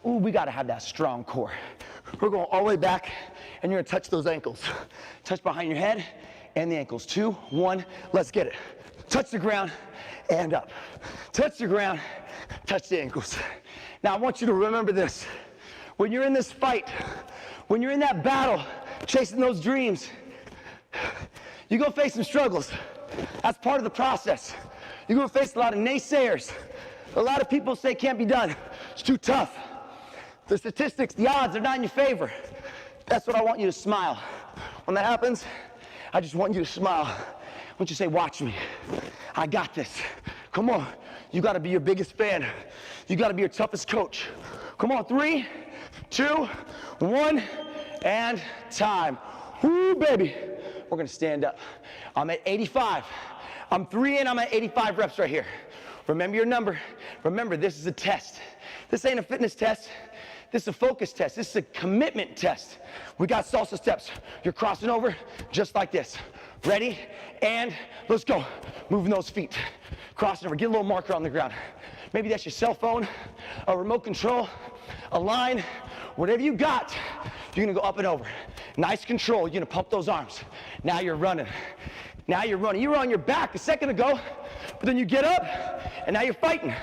Ooh, we gotta have that strong core. We're going all the way back, and you're gonna touch those ankles. Touch behind your head and the ankles. 2, 1, let's get it. Touch the ground and up. Touch the ground, touch the ankles. Now I want you to remember this. When you're in this fight, when you're in that battle, chasing those dreams, you're gonna face some struggles. That's part of the process. You're gonna face a lot of naysayers. A lot of people say it can't be done. It's too tough. The statistics, the odds are not in your favor. That's what I want you to smile. When that happens, I just want you to smile. I want you to say, watch me. I got this. Come on. You gotta be your biggest fan. You gotta be your toughest coach. Come on, 3, 2, 1, and time. Woo, baby. We're gonna stand up. I'm at 85. I'm 3 in, I'm at 85 reps right here. Remember your number. Remember, this is a test. This ain't a fitness test. This is a focus test. This is a commitment test. We got salsa steps. You're crossing over just like this. Ready? And let's go. Moving those feet. Crossing over. Get a little marker on the ground. Maybe that's your cell phone, a remote control, a line, whatever you got. You're gonna go up and over. Nice control. You're gonna pump those arms. Now you're running. Now you're running. You were on your back a second ago, but then you get up, and now you're fighting.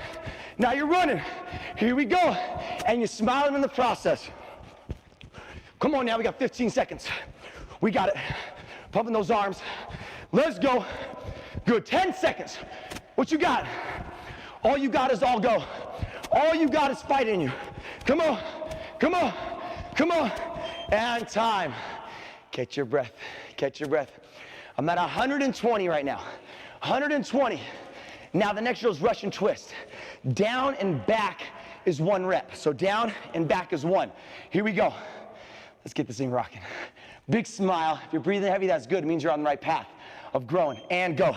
Now you're running. Here we go. And you're smiling in the process. Come on now, we got 15 seconds. We got it. Pumping those arms. Let's go. Good, 10 seconds. What you got? All you got is all go. All you got is fight in you. Come on, come on, come on. And time. Catch your breath, catch your breath. I'm at 120 right now, 120. Now the next drill is Russian twist. Down and back is 1 rep. So down and back is 1. Here we go. Let's get this thing rocking. Big smile. If you're breathing heavy, that's good. It means you're on the right path of growing. And go.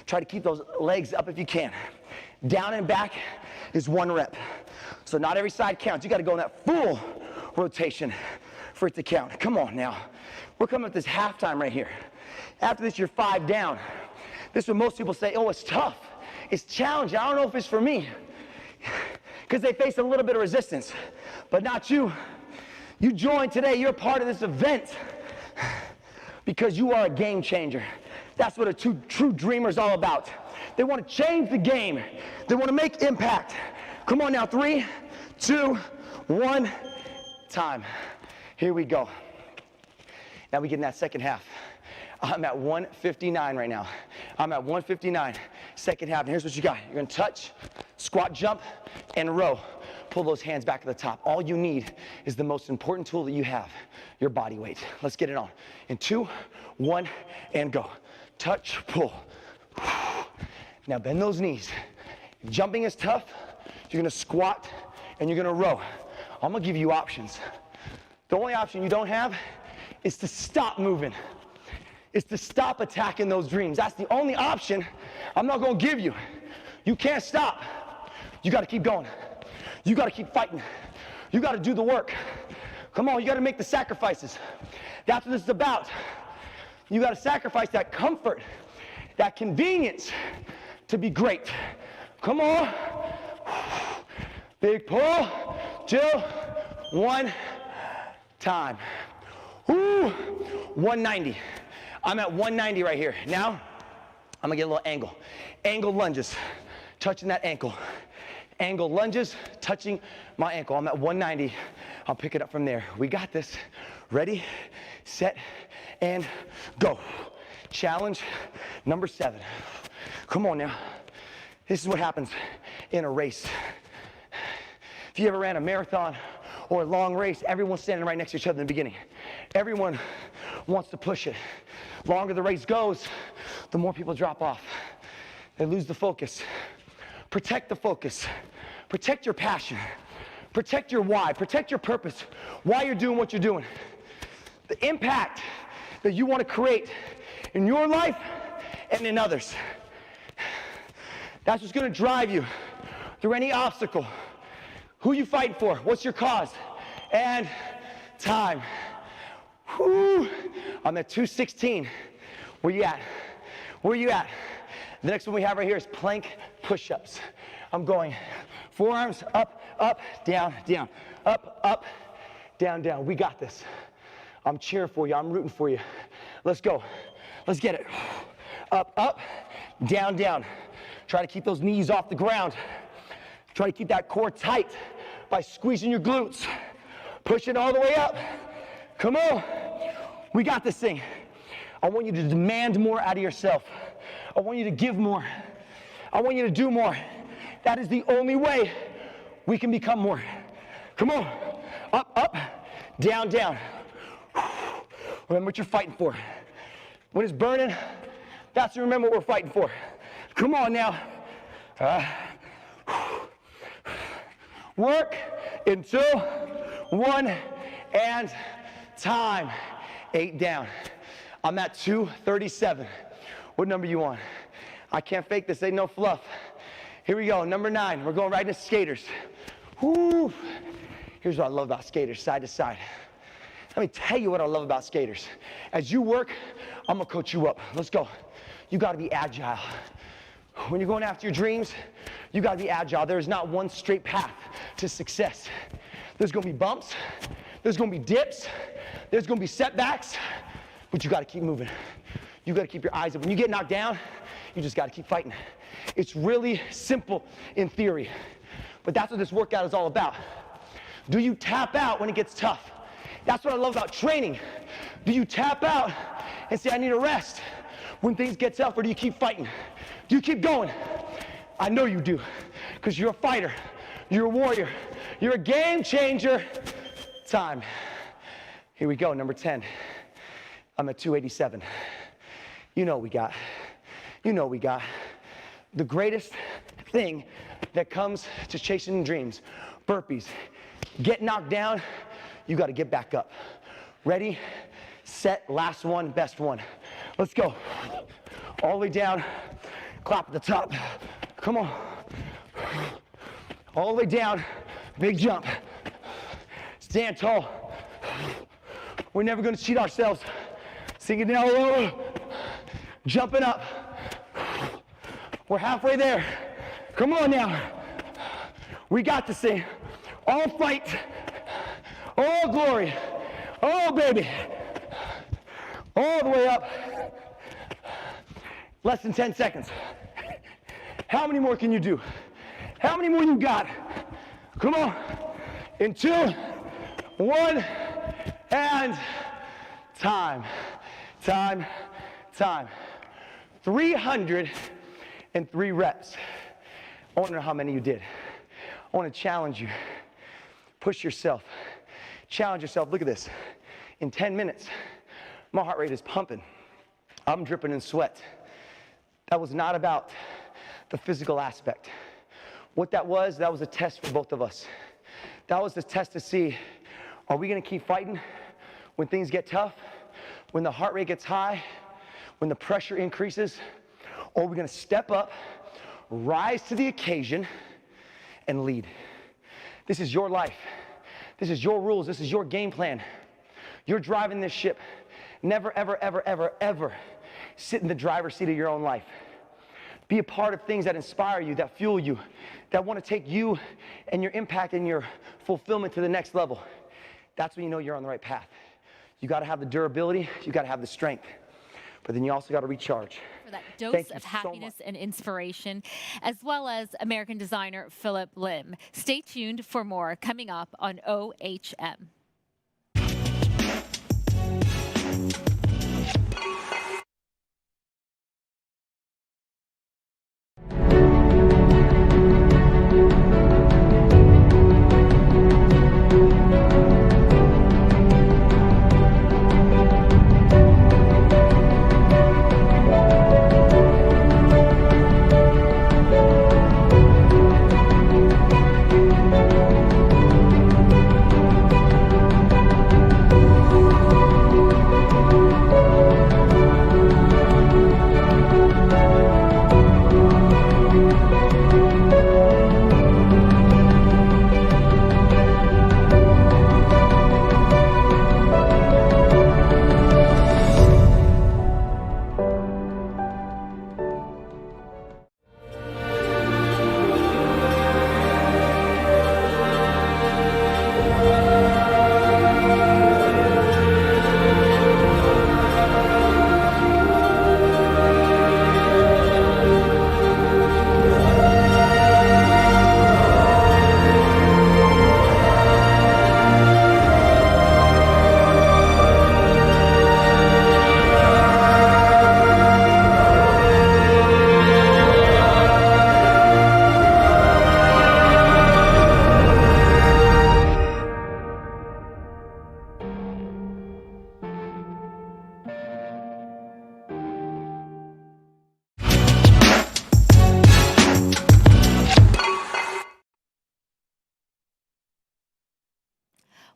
Try to keep those legs up if you can. Down and back is 1 rep. So not every side counts. You got to go in that full rotation for it to count. Come on now. We're coming at this halftime right here. After this, you're 5 down. This is what most people say, oh, it's tough. It's challenging. I don't know if it's for me. Because they face a little bit of resistance. But not you. You joined today. You're a part of this event. Because you are a game changer. That's what a true dreamer is all about. They want to change the game. They want to make impact. Come on now, 3, 2, 1, time. Here we go. Now we get in that second half. I'm at 159 right now. I'm at 159, second half. And here's what you got. You're gonna touch, squat, jump, and row. Pull those hands back to the top. All you need is the most important tool that you have, your body weight. Let's get it on. In 2, 1, and go. Touch, pull. Now bend those knees. If jumping is tough, you're gonna squat and you're gonna row. I'm gonna give you options. The only option you don't have is to stop moving. It's to stop attacking those dreams. That's the only option I'm not gonna give you. You can't stop. You gotta keep going. You gotta keep fighting. You gotta do the work. Come on, you gotta make the sacrifices. That's what this is about. You gotta sacrifice that comfort, that convenience to be great. Come on. Big pull, 2, 1, time. Ooh, 190. I'm at 190 right here. Now, I'm gonna get a little angle. Angle lunges, touching that ankle. Angle lunges, touching my ankle. I'm at 190. I'll pick it up from there. We got this. Ready, set, and go. Challenge number 7. Come on now. This is what happens in a race. If you ever ran a marathon or a long race, everyone's standing right next to each other in the beginning. Everyone wants to push it. Longer the race goes, the more people drop off. They lose the focus. Protect the focus. Protect your passion. Protect your why. Protect your purpose. Why you're doing what you're doing. The impact that you want to create in your life and in others. That's what's going to drive you through any obstacle. Who you fighting for? What's your cause? And time. Whew. I'm at 216. Where you at? Where you at? The next one we have right here is plank push-ups. I'm going forearms up, up, down, down. Up, up, down, down. We got this. I'm cheering for you. I'm rooting for you. Let's go. Let's get it. Up, up, down, down. Try to keep those knees off the ground. Try to keep that core tight by squeezing your glutes. Push it all the way up. Come on. We got this thing. I want you to demand more out of yourself. I want you to give more. I want you to do more. That is the only way we can become more. Come on. Up, up, down, down. Remember what you're fighting for. When it's burning, that's to remember what we're fighting for. Come on now. Work in 2, 1, and time. 8 down. I'm at 237. What number you want? I can't fake this, ain't no fluff. Here we go, number 9. We're going right into skaters. Woo. Here's what I love about skaters, side to side. Let me tell you what I love about skaters. As you work, I'm gonna coach you up. Let's go. You gotta be agile. When you're going after your dreams, you gotta be agile. There is not one straight path to success. There's gonna be bumps, there's gonna be dips, there's gonna be setbacks, but you gotta keep moving. You gotta keep your eyes up. When you get knocked down, you just gotta keep fighting. It's really simple in theory, but that's what this workout is all about. Do you tap out when it gets tough? That's what I love about training. Do you tap out and say, I need a rest when things get tough, or do you keep fighting? Do you keep going? I know you do, because you're a fighter, you're a warrior, you're a game changer. Time. Here we go, number 10. I'm at 287. You know we got. The greatest thing that comes to chasing dreams, burpees. Get knocked down, you gotta get back up. Ready, set, last one, best one. Let's go. All the way down, clap at the top. Come on. All the way down, big jump. Stand tall. We're never gonna cheat ourselves. Sink it down low, jumping up. We're halfway there. Come on now. We got this thing. All fight, all glory, oh baby. All the way up. Less than 10 seconds. How many more can you do? How many more you got? Come on. In 2, 1, and time. 303 reps. I want to know how many you did. I want to challenge you. Push yourself. Challenge yourself. Look at this. In 10 minutes, my heart rate is pumping. I'm dripping in sweat. That was not about the physical aspect. What that was a test for both of us. That was the test to see, are we going to keep fighting when things get tough, when the heart rate gets high, when the pressure increases, or are we going to step up, rise to the occasion, and lead? This is your life. This is your rules. This is your game plan. You're driving this ship. Never, ever, ever, ever, ever sit in the driver's seat of your own life. Be a part of things that inspire you, that fuel you, that want to take you and your impact and your fulfillment to the next level. That's when you know you're on the right path. You got to have the durability. You got to have the strength. But then you also got to recharge. For that dose of happiness and inspiration, as well as American designer Philip Lim. Stay tuned for more coming up on OHM.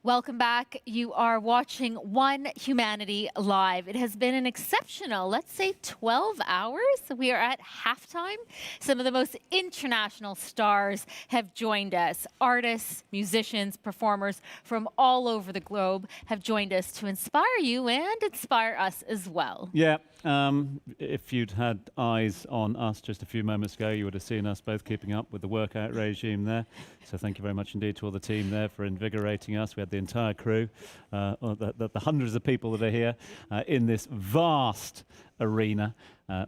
Welcome back. You are watching One Humanity Live. It has been an exceptional, let's say 12 hours. We are at halftime. Some of the most international stars have joined us. Artists, musicians, performers from all over the globe have joined us to inspire you and inspire us as well. Yeah. If you'd had eyes on us just a few moments ago, you would have seen us both keeping up with the workout regime there. So thank you very much indeed to all the team there for invigorating us. We had the entire crew, the hundreds of people that are here in this vast arena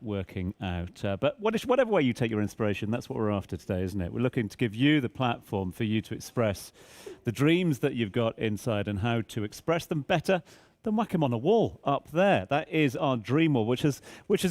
working out. But whatever way you take your inspiration, that's what we're after today, isn't it? We're looking to give you the platform for you to express the dreams that you've got inside and how to express them better then whack him on a wall up there. That is our dream wall, which has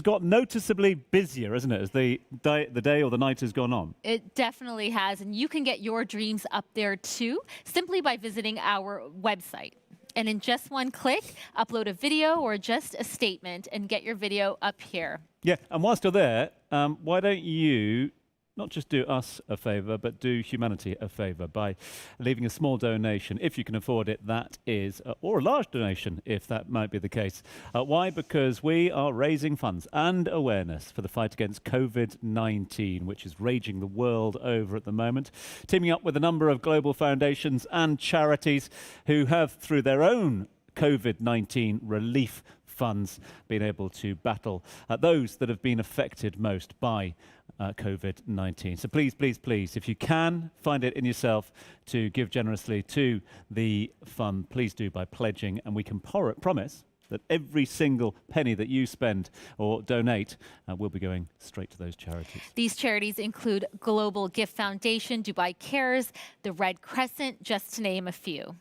got noticeably busier, isn't it, as the day or the night has gone on? It definitely has, and you can get your dreams up there too, simply by visiting our website. And in just one click, upload a video or just a statement and get your video up here. Yeah, and whilst you're there, why don't you not just do us a favour, but do humanity a favour by leaving a small donation, if you can afford it, that is, or a large donation, if that might be the case. Why? Because we are raising funds and awareness for the fight against COVID-19, which is raging the world over at the moment, teaming up with a number of global foundations and charities who have, through their own COVID-19 relief funds, been able to battle those that have been affected most by COVID-19. So please, please, please, if you can find it in yourself to give generously to the fund, please do by pledging, and we can promise that every single penny that you spend or donate will be going straight to those charities. These charities include Global Gift Foundation, Dubai Cares, the Red Crescent, just to name a few.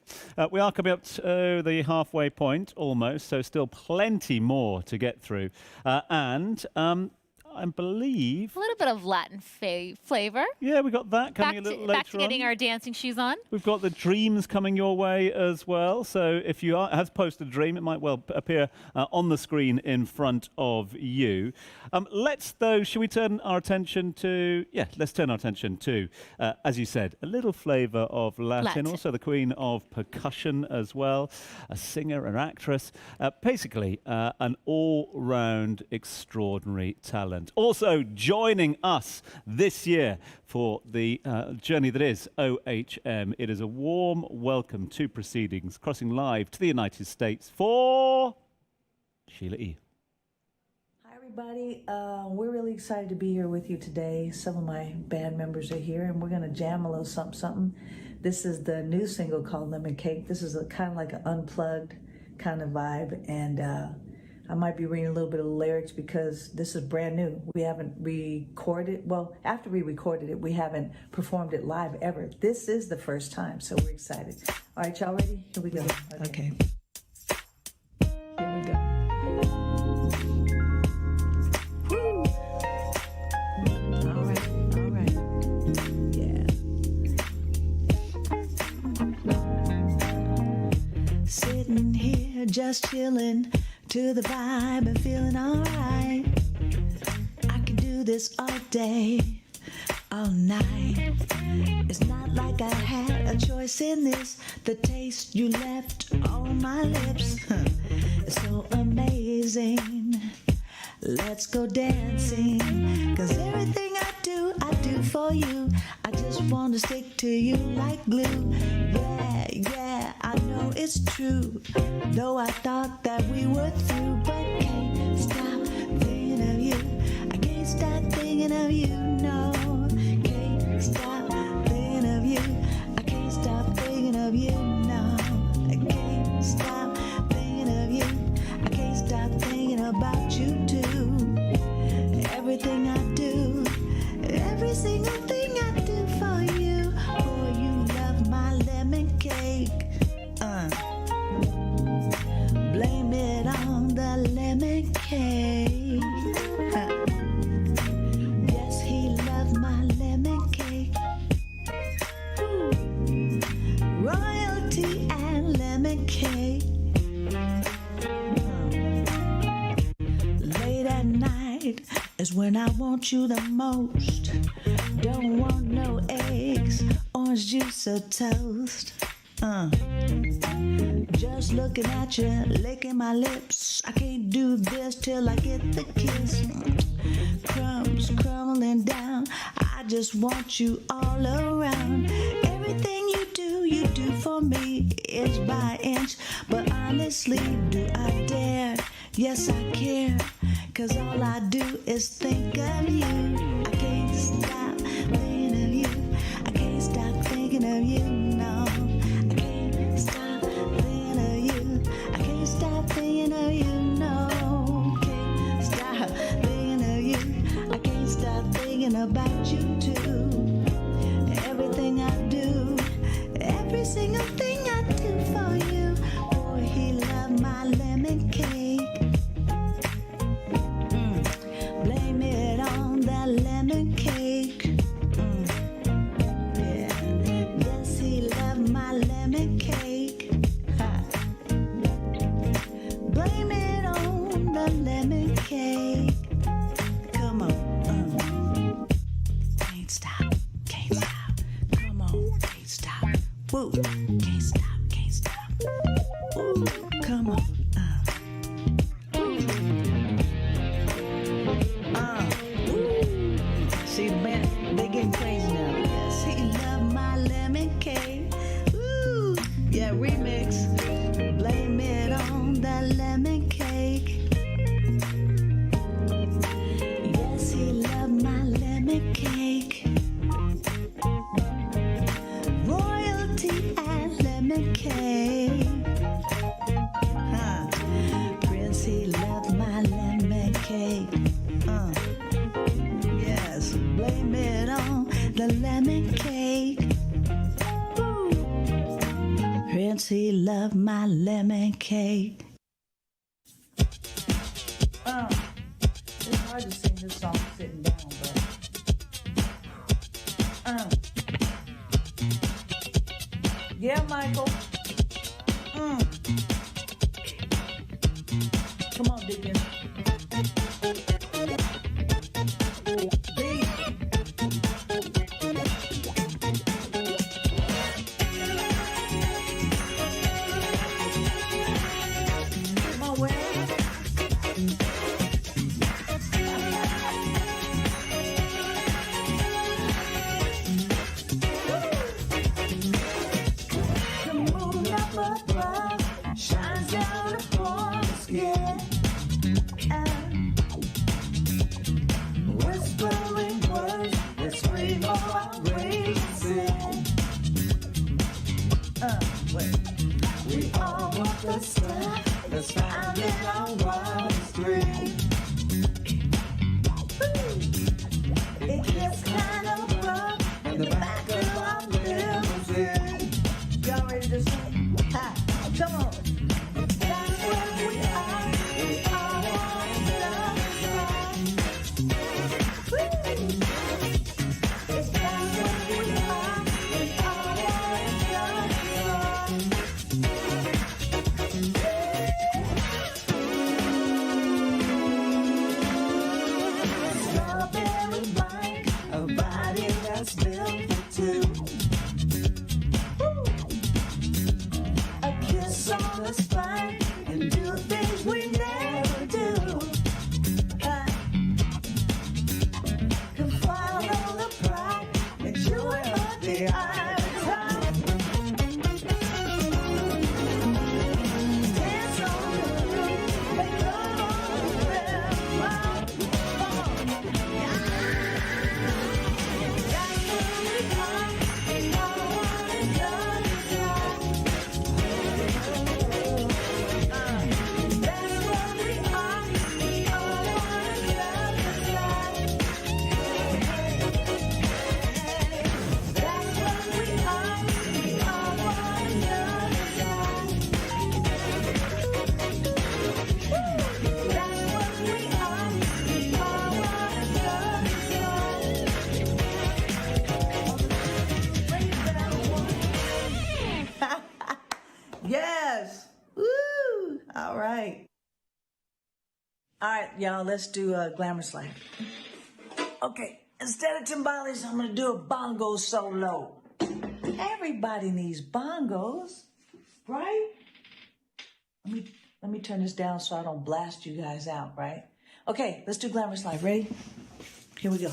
We are coming up to the halfway point almost, so still plenty more to get through. I believe a little bit of Latin flavor. Yeah, we got that coming a little later on. Back to getting our dancing shoes on. We've got the dreams coming your way as well. So if you have posted a dream, it might well appear on the screen in front of you. Should we turn our attention to? Yeah, let's turn our attention to, as you said, a little flavour of Latin. Also the queen of percussion as well, a singer, an actress, basically an all-round extraordinary talent. Also joining us this year for the journey that is OHM. It is a warm welcome to proceedings, crossing live to the United States for Sheila E. Hi, everybody. We're really excited to be here with you today. Some of my band members are here, and we're going to jam a little something. This is the new single called Lemon Cake. This is kind of like an unplugged kind of vibe, and I might be reading a little bit of the lyrics because this is brand new. We haven't recorded, well, after we recorded it, we haven't performed it live ever. This is the first time, so we're excited. All right, y'all ready? Here we go. Okay. Here we go. Woo! All right. Yeah. Sitting here just chilling to the vibe and feeling alright. I can do this all day, all night. It's not like I had a choice in this. The taste you left on my lips is so amazing. Let's go dancing, 'cause everything I do for you. I just want to stick to you like glue. Yeah, I know it's true. Though I thought that we were through, but can't stop thinking of you. I can't stop thinking of you, no. Can't stop thinking of you. I can't stop thinking of you, no. I can't stop thinking of you. I can't stop thinking about you too. Everything I do, every single thing I do for you. Boy, you love my lemon cake. Blame it on the lemon cake. Yes, he loved my lemon cake. Royalty and lemon cake. Late at night is when I want you the most. Don't want no eggs, orange juice or toast. Just looking at you, licking my lips. I can't do this till I get the kiss. Crumbs crumbling down. I just want you all around. Everything you do for me, inch by inch. But honestly, do I dare? Yes, I care. 'Cause all I do is think of you. I can't stop thinking of you. I can't stop thinking of you, no. I can't stop thinking of you. I can't stop thinking of you, no. Can't stop thinking of you. I can't stop thinking about you too. Everything I do, every single thing I do for you. Boy, he loved my lemon cake. Blame it on that lemon cake. Yeah. Yes, he loved my lemon cake. Ha. Blame it on the lemon cake. Come on. Can't stop, can't stop. Come on, can't stop. Woo. Can't stop, can't stop. Woo. Come on. See, they getting crazy now. Yes, he loved my lemon cake. Ooh, yeah, remix. Blame it on the lemon cake. Yes, he loved my lemon cake. Royalty and lemon cake. Huh. Prince, he loved my lemon cake. Yes, blame it on the lemon cake. Woo. Prince, he loved my lemon cake. It's hard to sing this song sitting down, but yeah, Michael. Come on, Deacon. Shines down upon the skin. Whispering words that scream of outrageous sin. We all want the stuff that's found in our wildest dream. It gets kind of rough in the back of our limousine. Y'all ready to sing? Ha! Come on. That's where we are. We all want love inside. If that's where we are, we all want love inside. Strawberry blank, a body that's built for two. On the spine and do things we never do. Can follow the pride and joy of the eye of time. Dance on the roof and love on the river. That's where we are. We all want love inside. Yes. Woo. All right. All right, y'all, let's do a glamour slide. Okay, instead of timbales, I'm gonna do a bongo solo. Everybody needs bongos, right? Let me turn this down so I don't blast you guys out, right? Okay, let's do Glamorous Life. Ready? Here we go.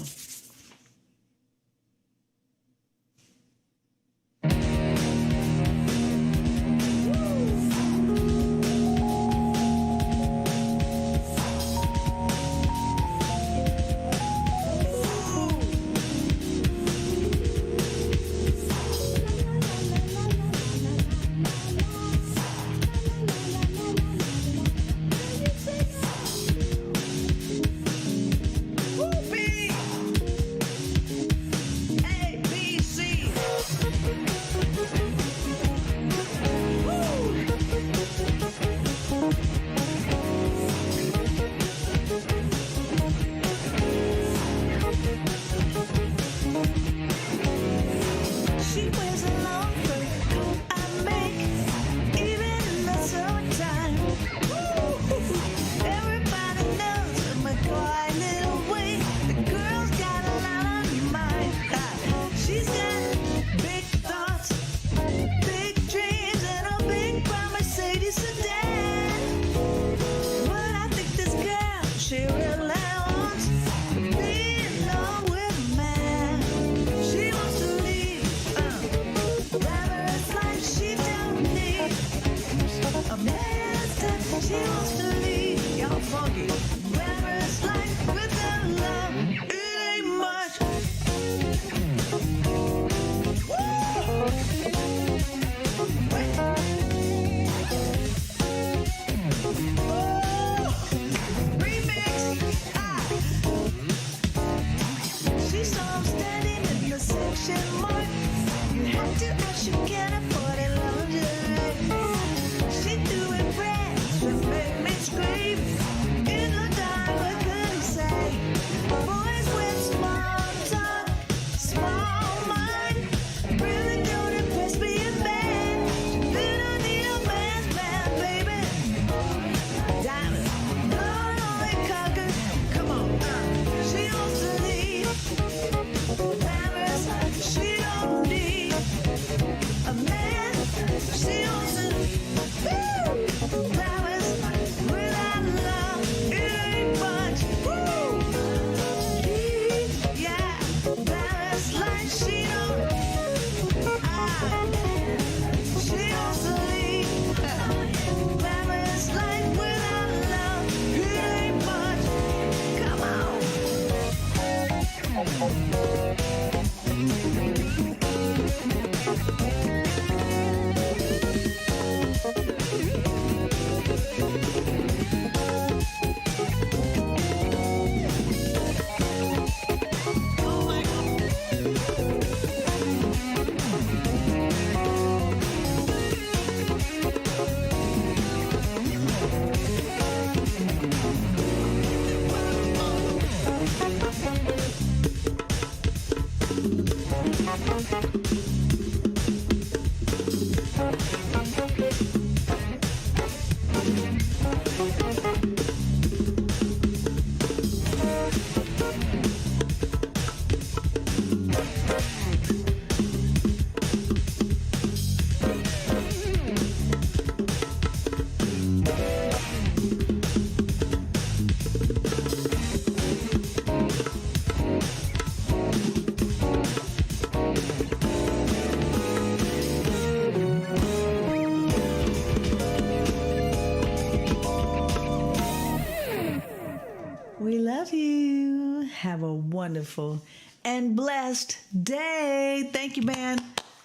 We love you. Have a wonderful and blessed day. Thank you, man.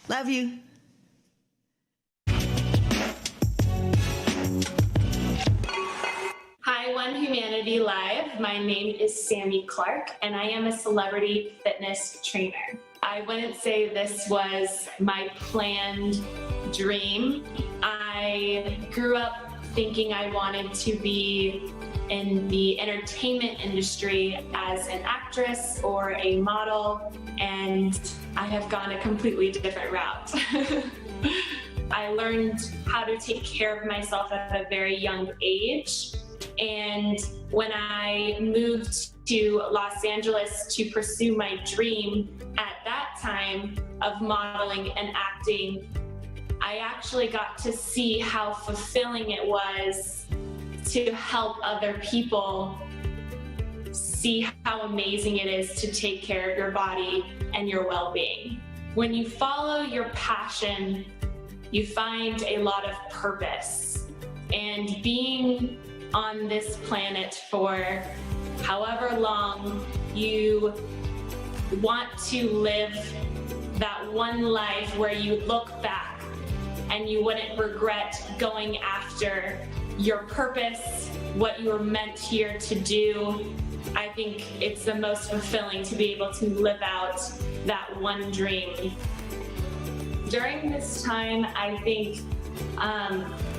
Love you. Hi, One Humanity Live. My name is Sammy Clark, and I am a celebrity fitness trainer. I wouldn't say this was my planned dream. I grew up thinking I wanted to be in the entertainment industry as an actress or a model, and I have gone a completely different route. I learned how to take care of myself at a very young age, and when I moved to Los Angeles to pursue my dream at that time of modeling and acting, I actually got to see how fulfilling it was to help other people see how amazing it is to take care of your body and your well-being. When you follow your passion, you find a lot of purpose. And being on this planet for however long you want to live that one life where you look back and you wouldn't regret going after your purpose, what you were meant here to do. I think it's the most fulfilling to be able to live out that one dream. During this time, I think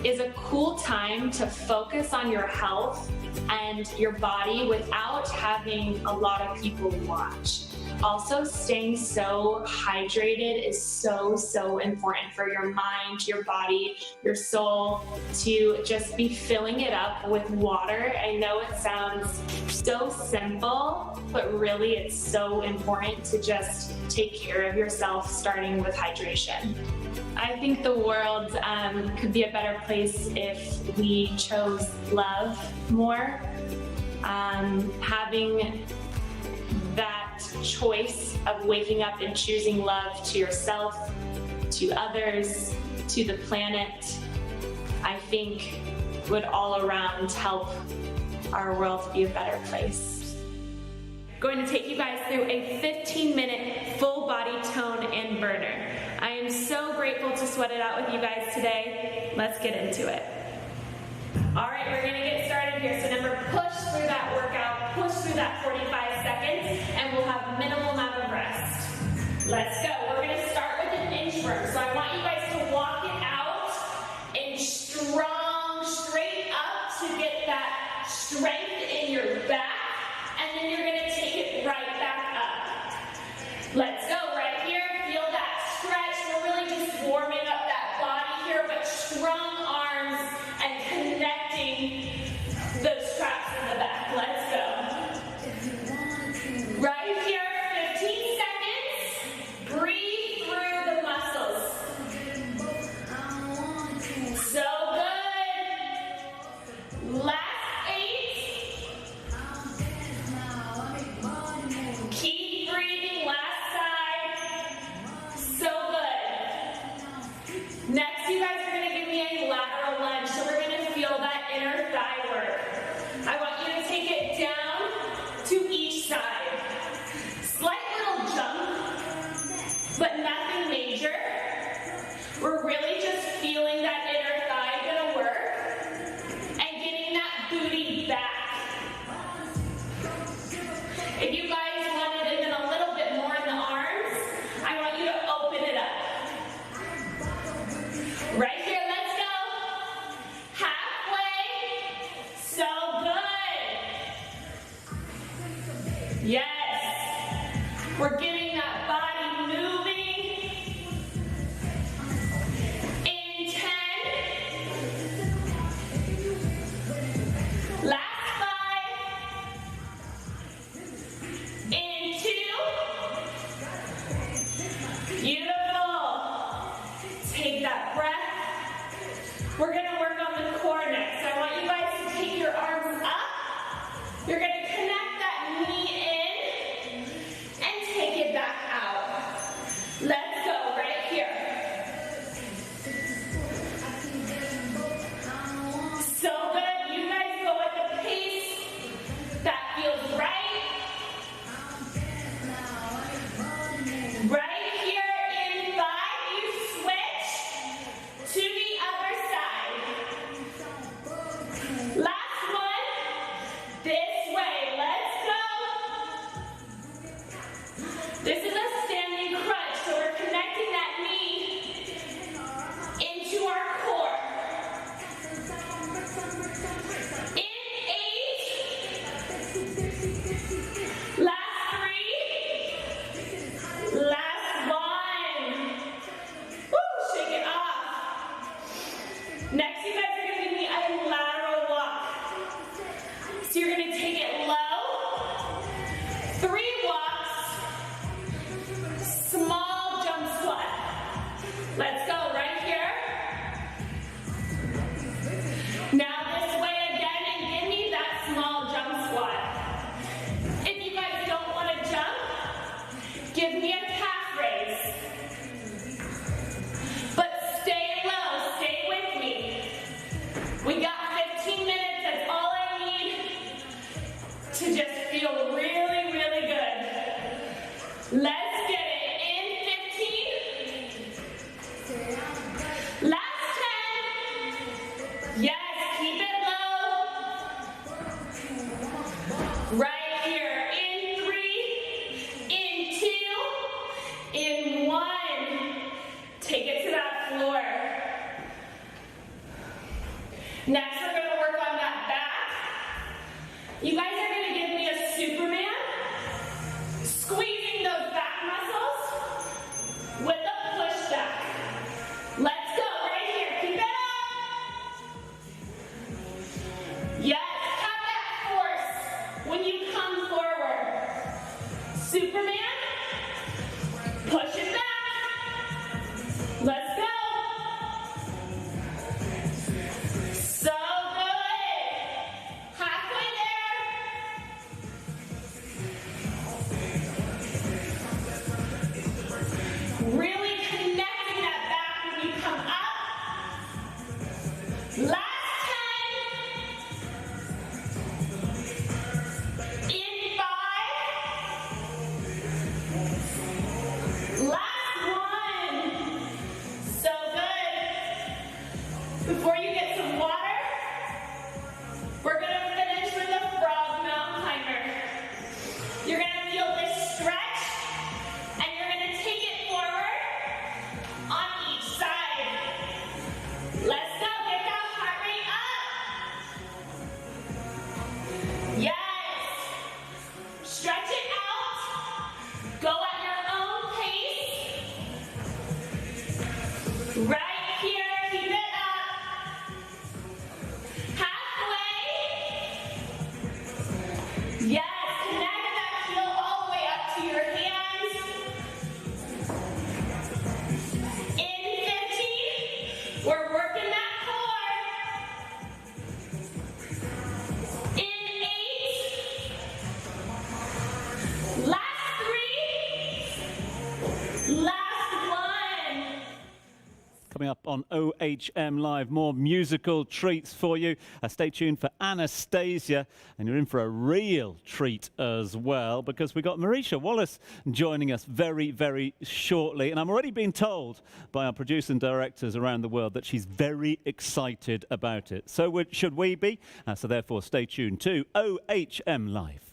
is a cool time to focus on your health and your body without having a lot of people watch. Also, staying so hydrated is so important for your mind, your body, your soul, to just be filling it up with water. I know it sounds so simple, but really it's so important to just take care of yourself, starting with hydration. I think the world could be a better place if we chose love more. Having that choice of waking up and choosing love to yourself, to others, to the planet, I think would all around help our world be a better place. Going to take you guys through a 15-minute full body tone and burner. I am so grateful to sweat it out with you guys today. Let's get into it. All right, we're gonna get started here. So remember, push through that workout, push through that 45 seconds, and we'll have minimal amount of rest. Let's go. We're gonna start with an inchworm. So I want you guys to walk it out in strong, straight up to get that strength in your back, and then you're gonna take it right back up. Let's go, right here. Feel that stretch. We're really just warming up that body here, but strong arms and connecting those traps in the back. Let's go. Right here, 15 seconds. Breathe through the muscles. So good. Last 8. Keep breathing. Last side. So good. Next, you guys are going to give me a lateral lunge. So we're going to feel that inner thigh work. I want you to take it down to each side. Slight little jump, but nothing major. We're really just feeling that inner thigh gonna work and getting that booty back. If you guys wanted even a little bit more in the arms, I want you to open it up. Right here, let's go. Halfway. So good. Yes. We're getting that body moving. In 10. Last 5. In 2. Beautiful. Take that breath. We're going to work on the core next. I want you guys to take your arms up. You're going to connect that knee in and take it Right here, in 3, in 2, in 1. Take it to that floor. Next, we're gonna work on that back. You guys are gonna give me a Superman, squeezing those back muscles with a push back. Let's go, right here, keep it up. Yes, have that force when you come forward. Superman, push it back. Let's go. So good. Halfway there. Really connecting that back when you come up. Last 10. In 5. Last 1. So good. Before you get some water, we're gonna finish with a frog mountain climber. You're gonna feel this stretch, and you're gonna take it forward on each side. Let's go, get that heart rate up. Yes. Stretch it out. Go at your own pace. Right here, keep it up. Halfway. Yes, connect that heel all the way up to your hands. In 15, we're working that core. In 8, last 3, last 1. Coming up on OHM Live, more musical treats for you. Stay tuned for Anastasia, and you're in for a real treat as well, because we've got Marisha Wallace joining us very, very shortly. And I'm already being told by our producers and directors around the world that she's very excited about it. So should we be? So therefore, stay tuned to OHM Live.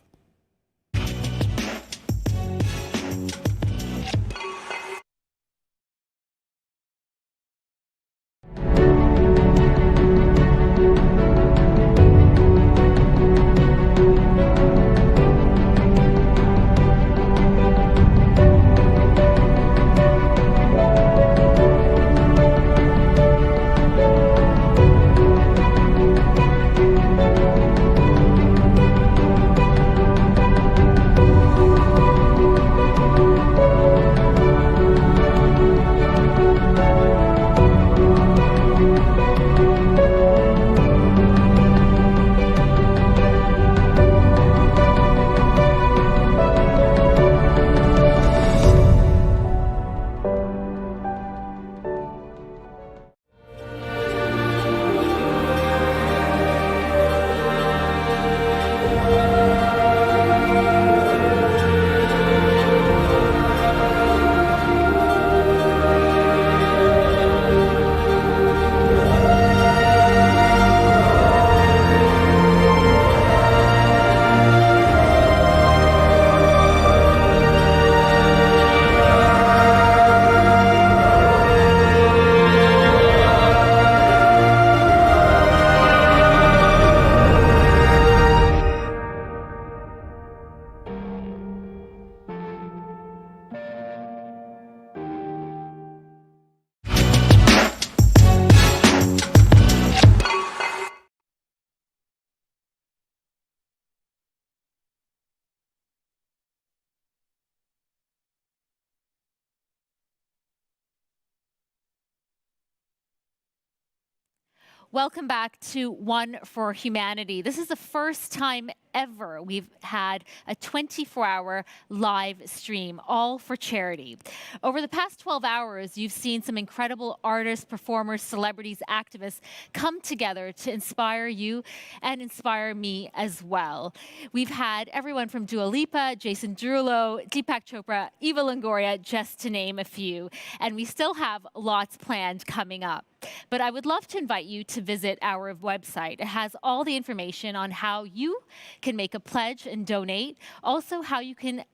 Welcome back to One for Humanity. This is the first time ever we've had a 24-hour live stream, all for charity. Over the past 12 hours, you've seen some incredible artists, performers, celebrities, activists come together to inspire you and inspire me as well. We've had everyone from Dua Lipa, Jason Derulo, Deepak Chopra, Eva Longoria, just to name a few. And we still have lots planned coming up. But I would love to invite you to visit our website. It has all the information on how you can make a pledge and donate. Also, how you can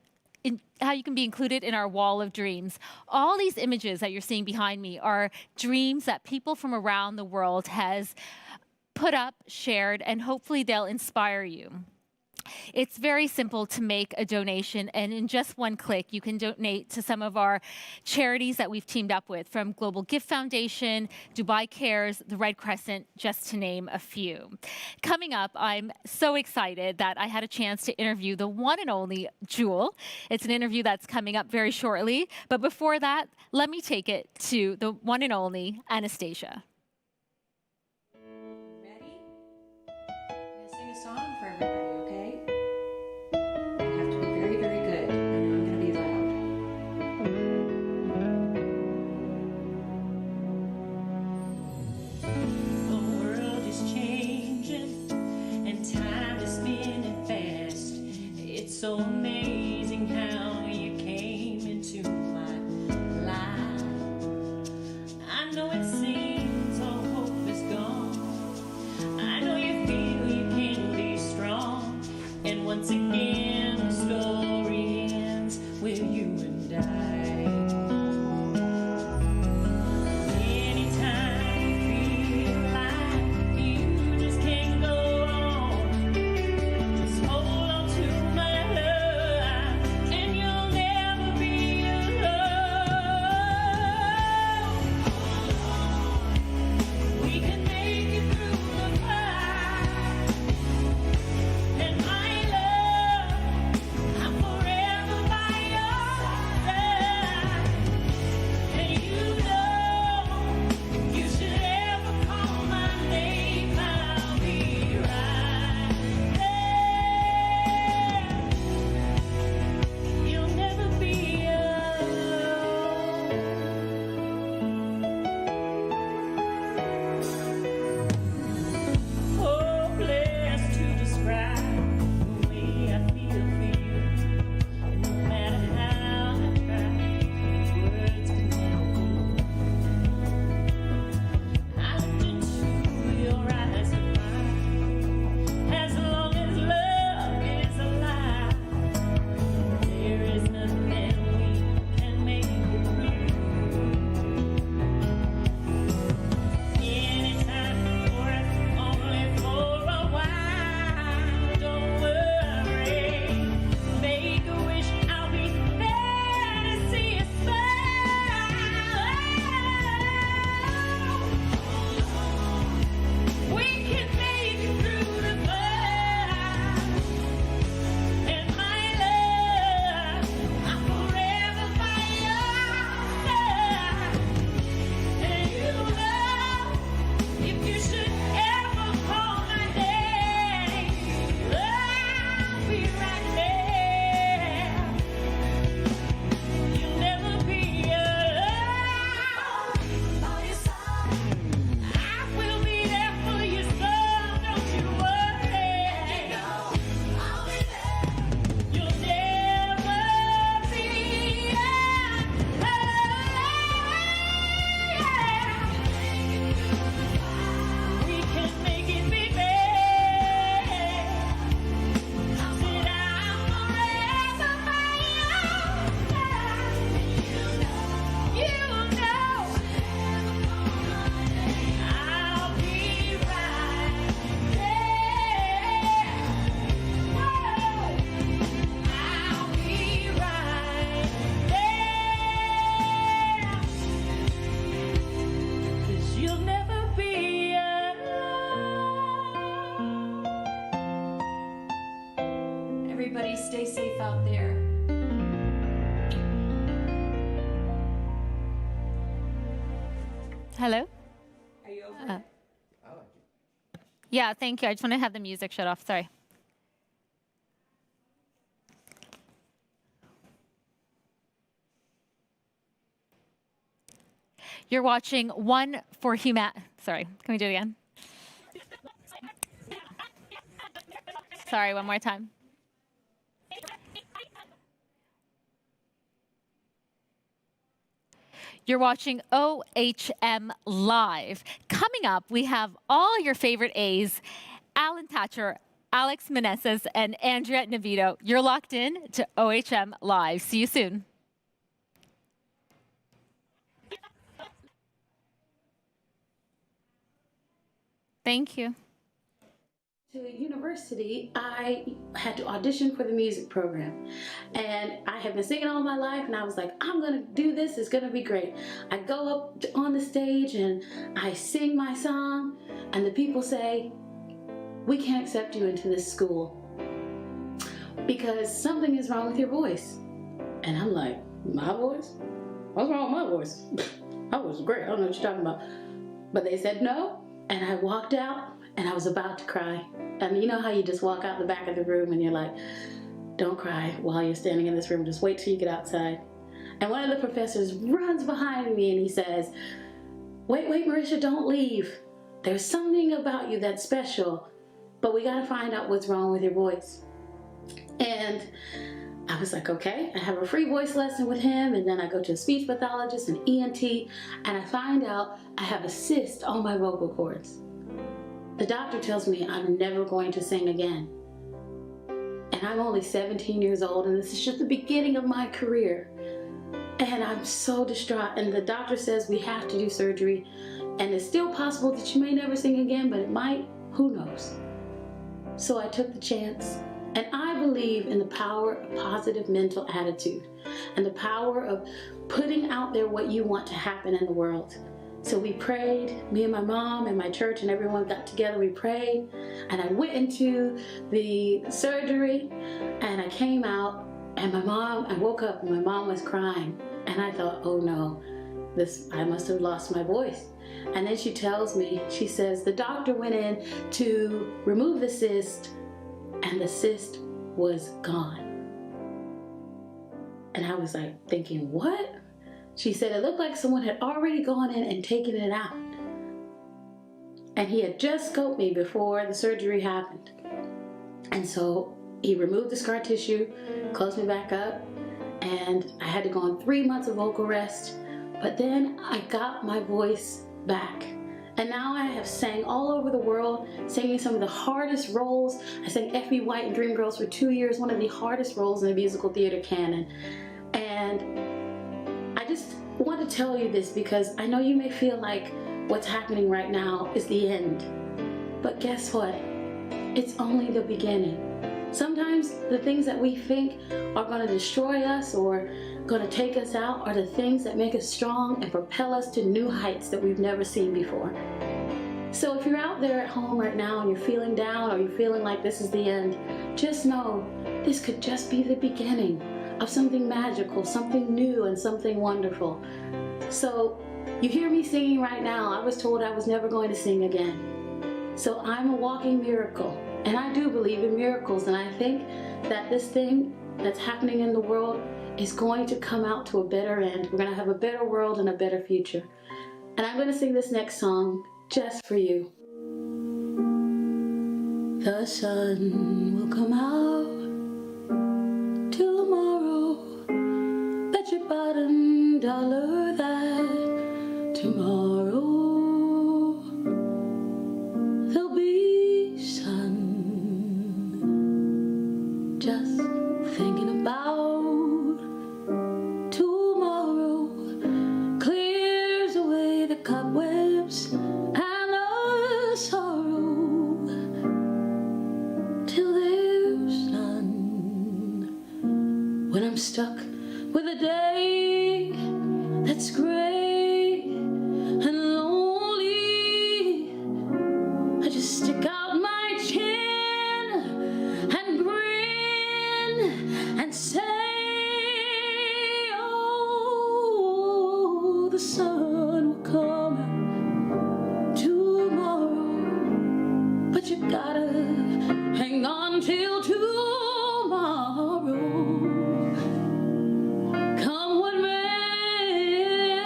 be included in our wall of dreams. All these images that you're seeing behind me are dreams that people from around the world has put up, shared, and hopefully they'll inspire you. It's very simple to make a donation, and in just one click, you can donate to some of our charities that we've teamed up with, from Global Gift Foundation, Dubai Cares, the Red Crescent, just to name a few. Coming up, I'm so excited that I had a chance to interview the one and only Jewel. It's an interview that's coming up very shortly, but before that, let me take it to the one and only Anastasia. Sing a song for everybody, okay? You have to be very, very good. I know I'm going to be loud. The world is changing and time is spinning fast. It's so amazing how you came into my life. I know it seems all hope is gone. I know you feel you can be strong. And once again, the story ends with you and I. Anytime you feel like you just can't go on, just hold on to my love, and you'll never be alone. We can make it through the fire, and my love, I'm forever by your side. And you know, you should ever call my name, I'll be right there. You'll never be alone. Hopeless to describe the way I feel for you. No matter how I try, words can never go. I looked into your eyes of mine. As long as love is alive, there is nothing that we can make it through. Anytime for us, only for a while. Don't worry, make a wish, I'll be there to see you smile. We can make it through the fire, and my love, I'm forever by your side. And you know, if you should ever call my name, I'll be right there. You'll never be alone. By your side, I will be there for you, son. Don't you worry. You know, I'll be there. You'll never be alone. We can make it, baby. I'll sit down forever by your side. You know, I'll be right there. Whoa, I'll be right there. 'Cause you'll never be alone. Everybody stay safe out there. Hello? Are you over? Yeah, thank you. I just want to have the music shut off. Sorry. You're watching One for Sorry, can we do it again? Sorry, one more time. You're watching OHM Live. Coming up, we have all your favorite A's, Alan Thatcher, Alex Meneses and Andrea Navito. You're locked in to OHM Live. See you soon. Thank you. To university, I had to audition for the music program, and I had been singing all my life, and I was like, I'm gonna do this, it's gonna be great. I go up on the stage and I sing my song, and the people say, we can't accept you into this school because something is wrong with your voice. And I'm like, my voice? What's wrong with my voice? My voice is great, I don't know what you're talking about. But they said no, and I walked out, and I was about to cry. And you know how you just walk out the back of the room and you're like, don't cry while you're standing in this room, just wait till you get outside. And one of the professors runs behind me and he says, wait, Marisha, don't leave. There's something about you that's special, but we gotta find out what's wrong with your voice. And I was like, okay, I have a free voice lesson with him, and then I go to a speech pathologist and ENT, and I find out I have a cyst on my vocal cords. The doctor tells me I'm never going to sing again. And I'm only 17 years old, and this is just the beginning of my career. And I'm so distraught, and the doctor says we have to do surgery, and it's still possible that you may never sing again, but it might, who knows. So I took the chance, and I believe in the power of positive mental attitude, and the power of putting out there what you want to happen in the world. So we prayed, me and my mom and my church and everyone got together, we prayed, and I went into the surgery, and I came out, and I woke up and my mom was crying, and I thought, oh no, I must have lost my voice. And then she tells me, she says, the doctor went in to remove the cyst, and the cyst was gone. And I was like thinking, what? She said it looked like someone had already gone in and taken it out. And he had just scoped me before the surgery happened. And so he removed the scar tissue, closed me back up, and I had to go on 3 months of vocal rest. But then I got my voice back. And now I have sang all over the world, singing some of the hardest roles. I sang F.B. White and Dreamgirls for 2 years, one of the hardest roles in the musical theater canon. And I just want to tell you this because I know you may feel like what's happening right now is the end. But guess what? It's only the beginning. Sometimes the things that we think are going to destroy us or going to take us out are the things that make us strong and propel us to new heights that we've never seen before. So if you're out there at home right now and you're feeling down or you're feeling like this is the end, just know this could just be the beginning of something magical, something new, and something wonderful. So you hear me singing right now. I was told I was never going to sing again. So I'm a walking miracle, and I do believe in miracles, and I think that this thing that's happening in the world is going to come out to a better end. We're going to have a better world and a better future. And I'm going to sing this next song just for you. The sun will come out tomorrow. Bet your bottom dollar that tomorrow there'll be sun. Just thinking about tomorrow clears away the cobwebs and the sorrow till there's none. When I'm stuck with a day that's gray and lonely, I just stick out my chin and grin and say, oh, the sun will come out tomorrow, but you gotta hang on till tomorrow. Come what may,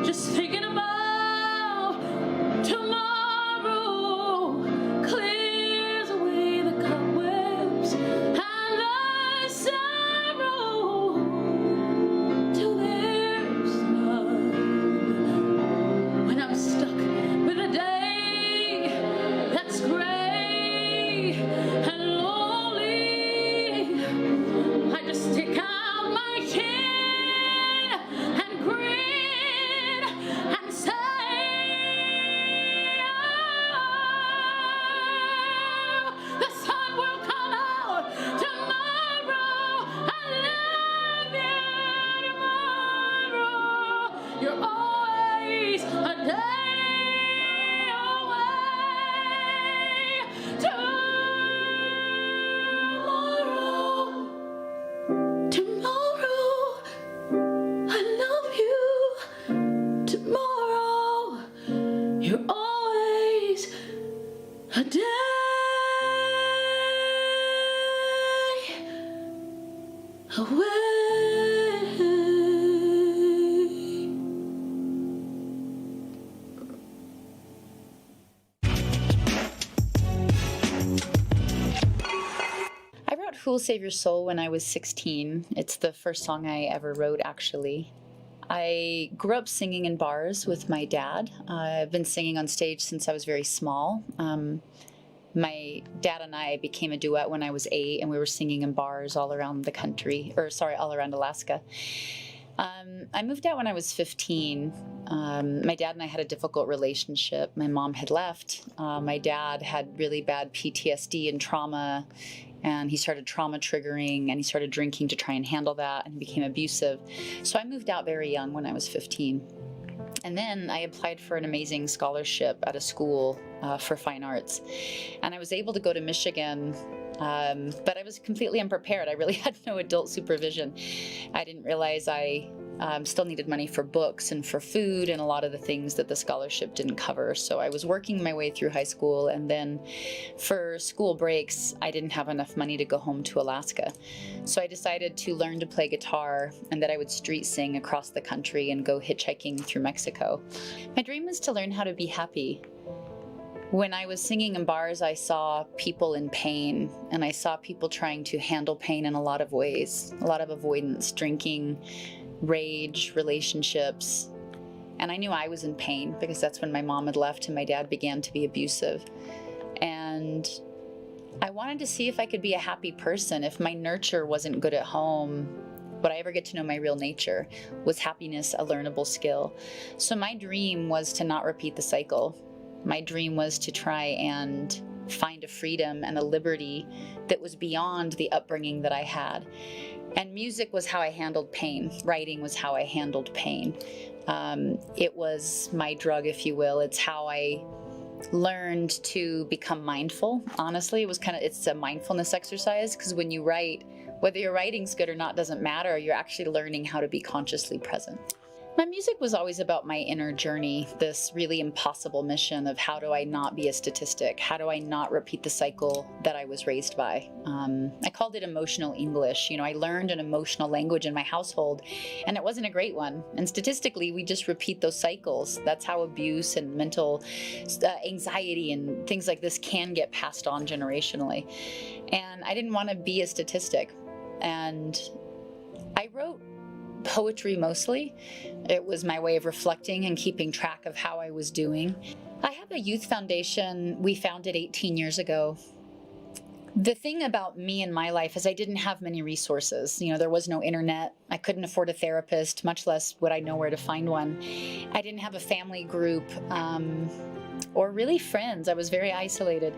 just thinking about tomorrow clears away the cobwebs and the sorrow till there's none. When I'm stuck with a day that's gray and lonely, I just stick out my chin and grin and say, oh, the sun will come out tomorrow. I love you tomorrow. You're always a day away. Tomorrow, I love you. Tomorrow, you're always a day away. I wrote Who'll Save Your Soul when I was 16. It's the first song I ever wrote, actually. I grew up singing in bars with my dad. I've been singing on stage since I was very small. My dad and I became a duet when I was 8, and we were singing in bars all around the country, all around Alaska. I moved out when I was 15. My dad and I had a difficult relationship. My mom had left. My dad had really bad PTSD and trauma, and he started trauma triggering, and he started drinking to try and handle that, and he became abusive. So I moved out very young when I was 15. And then I applied for an amazing scholarship at a school for fine arts. And I was able to go to Michigan, but I was completely unprepared. I really had no adult supervision. I didn't realize I still needed money for books and for food and a lot of the things that the scholarship didn't cover. So I was working my way through high school, and then for school breaks, I didn't have enough money to go home to Alaska. So I decided to learn to play guitar and that I would street sing across the country and go hitchhiking through Mexico. My dream was to learn how to be happy. When I was singing in bars, I saw people in pain, and I saw people trying to handle pain in a lot of ways, a lot of avoidance, drinking, rage, relationships. And I knew I was in pain because that's when my mom had left and my dad began to be abusive. And I wanted to see if I could be a happy person. If my nurture wasn't good at home, would I ever get to know my real nature? Was happiness a learnable skill? So my dream was to not repeat the cycle. My dream was to try and find a freedom and a liberty that was beyond the upbringing that I had. And music was how I handled pain. Writing was how I handled pain. It was my drug, if you will. It's how I learned to become mindful. Honestly, it's a mindfulness exercise, because when you write, whether your writing's good or not doesn't matter. You're actually learning how to be consciously present. My music was always about my inner journey, this really impossible mission of how do I not be a statistic? How do I not repeat the cycle that I was raised by? I called it emotional English. I learned an emotional language in my household, and it wasn't a great one. And statistically, we just repeat those cycles. That's how abuse and mental anxiety and things like this can get passed on generationally. And I didn't want to be a statistic. And I wrote poetry mostly. It was my way of reflecting and keeping track of how I was doing. I have a youth foundation we founded 18 years ago. The thing about me in my life is I didn't have many resources. There was no internet. I couldn't afford a therapist, much less would I know where to find one. I didn't have a family group or really friends. I was very isolated.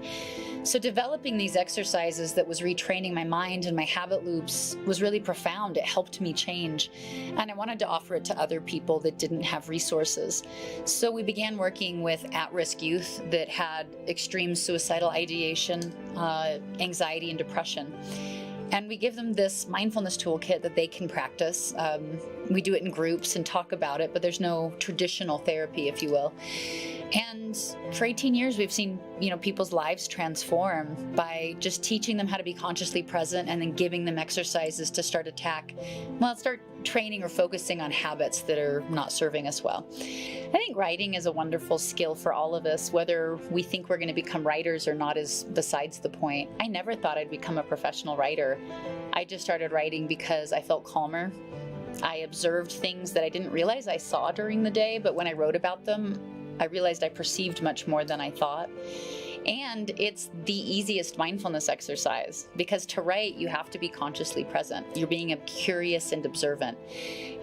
So developing these exercises that was retraining my mind and my habit loops was really profound. It helped me change. And I wanted to offer it to other people that didn't have resources. So we began working with at-risk youth that had extreme suicidal ideation, anxiety, and depression. And we give them this mindfulness toolkit that they can practice. We do it in groups and talk about it, but there's no traditional therapy, if you will. And for 18 years, we've seen, people's lives transform by just teaching them how to be consciously present and then giving them exercises to start training or focusing on habits that are not serving us well. I think writing is a wonderful skill for all of us. Whether we think we're going to become writers or not is besides the point. I never thought I'd become a professional writer. I just started writing because I felt calmer. I observed things that I didn't realize I saw during the day, but when I wrote about them, I realized I perceived much more than I thought. And it's the easiest mindfulness exercise, because to write, you have to be consciously present. You're being curious and observant.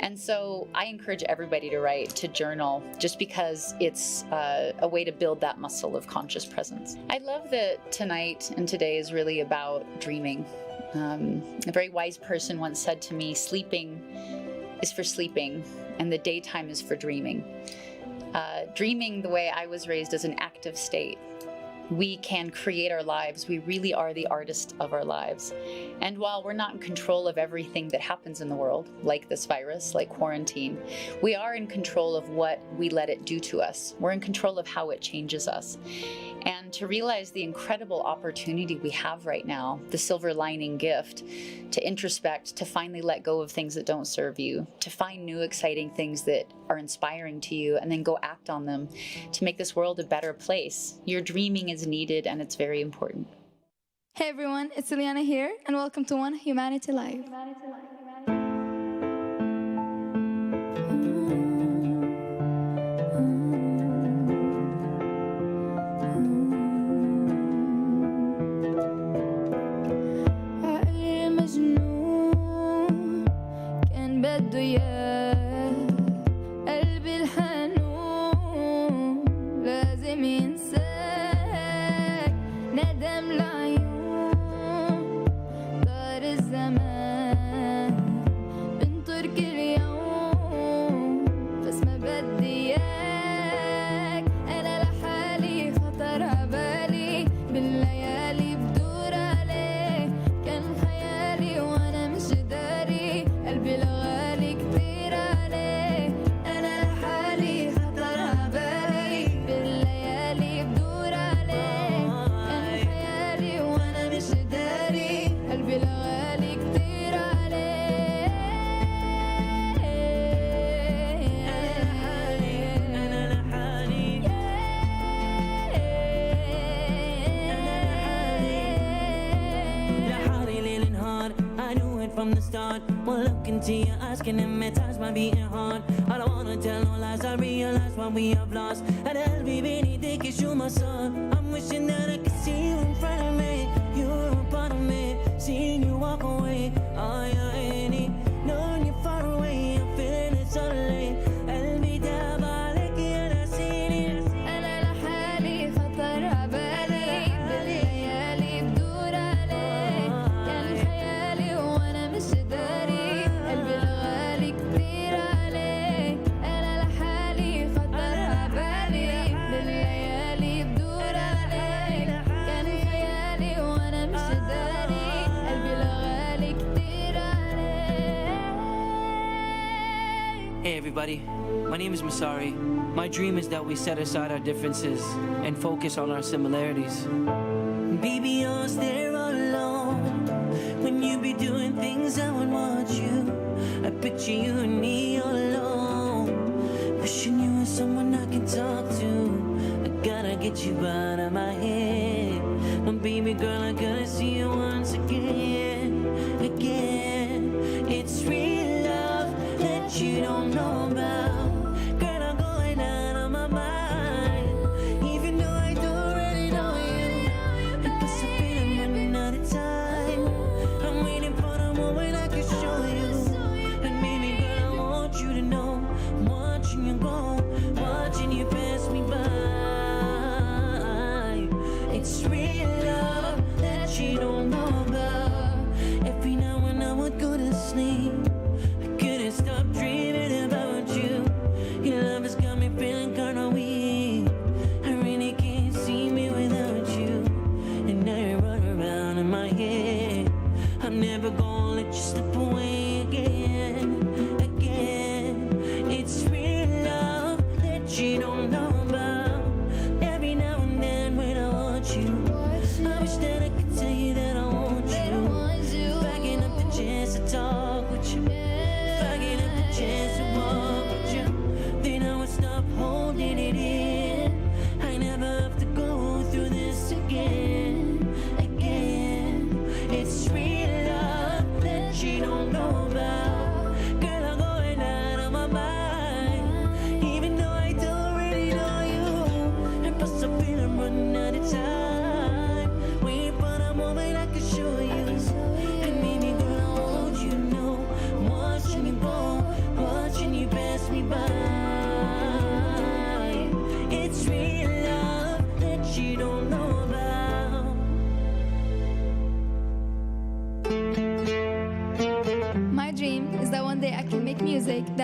And so I encourage everybody to write, to journal, just because it's a way to build that muscle of conscious presence. I love that tonight and today is really about dreaming. A very wise person once said to me, sleeping is for sleeping, and the daytime is for dreaming. Dreaming, the way I was raised, is an active state. We can create our lives. We really are the artist of our lives. And while we're not in control of everything that happens in the world, like this virus, like quarantine, we are in control of what we let it do to us. We're in control of how it changes us. And to realize the incredible opportunity we have right now, the silver lining gift, to introspect, to finally let go of things that don't serve you, to find new exciting things that are inspiring to you, and then go act on them to make this world a better place. Your dreaming is needed, and it's very important. Hey everyone, it's Ileana here, and welcome to One Humanity Live. بده اياه قلبي الحنون لازم ينساك ندم العيون دار الزمان بنطر كل يوم بس ما بدي اياك انا لحالي خطر عبالي بالليالي بدور عليك كان خيالي وانا مش داري قلبي from the start. One look into your eyes can hypnotize my beating heart. I don't wanna tell no lies, I realize what we have lost. And قلبي بين ايديك يشوف my son. I'm wishing that I could see you in front of me. You're a part of me, seeing you walk away. Oh, you're any, knowing you're far away. I'm feeling so late. قلبي داب عليك يا ناسيني. أنا لحالي خطر عبالي بالليالي بدور عليك كان خيالي وأنا مش داري قلبي الغالي كتير عليك أنا لحالي خطر عبالي بالليالي بدور عليك كان خيالي وأنا مش داري قلبي الغالي كتير عليك. Hey everybody, my name is Masari. My dream is that we set aside our differences and focus on our similarities. Baby, you're there all alone. When you be doing things I would want you, I picture you and me all alone. Wishing you were someone I can talk to. I gotta get you out of my head. My baby girl, I gotta see you once again, again. It's real love that you don't know about. Girl, I'm going out of my mind. Even though I don't really know you, I guess I feel I'm running out of time. I'm waiting for the moment I can show you. And maybe, girl, I want you to know I'm watching you go, watching you pass me by. It's real love that you don't know about. Every now and I will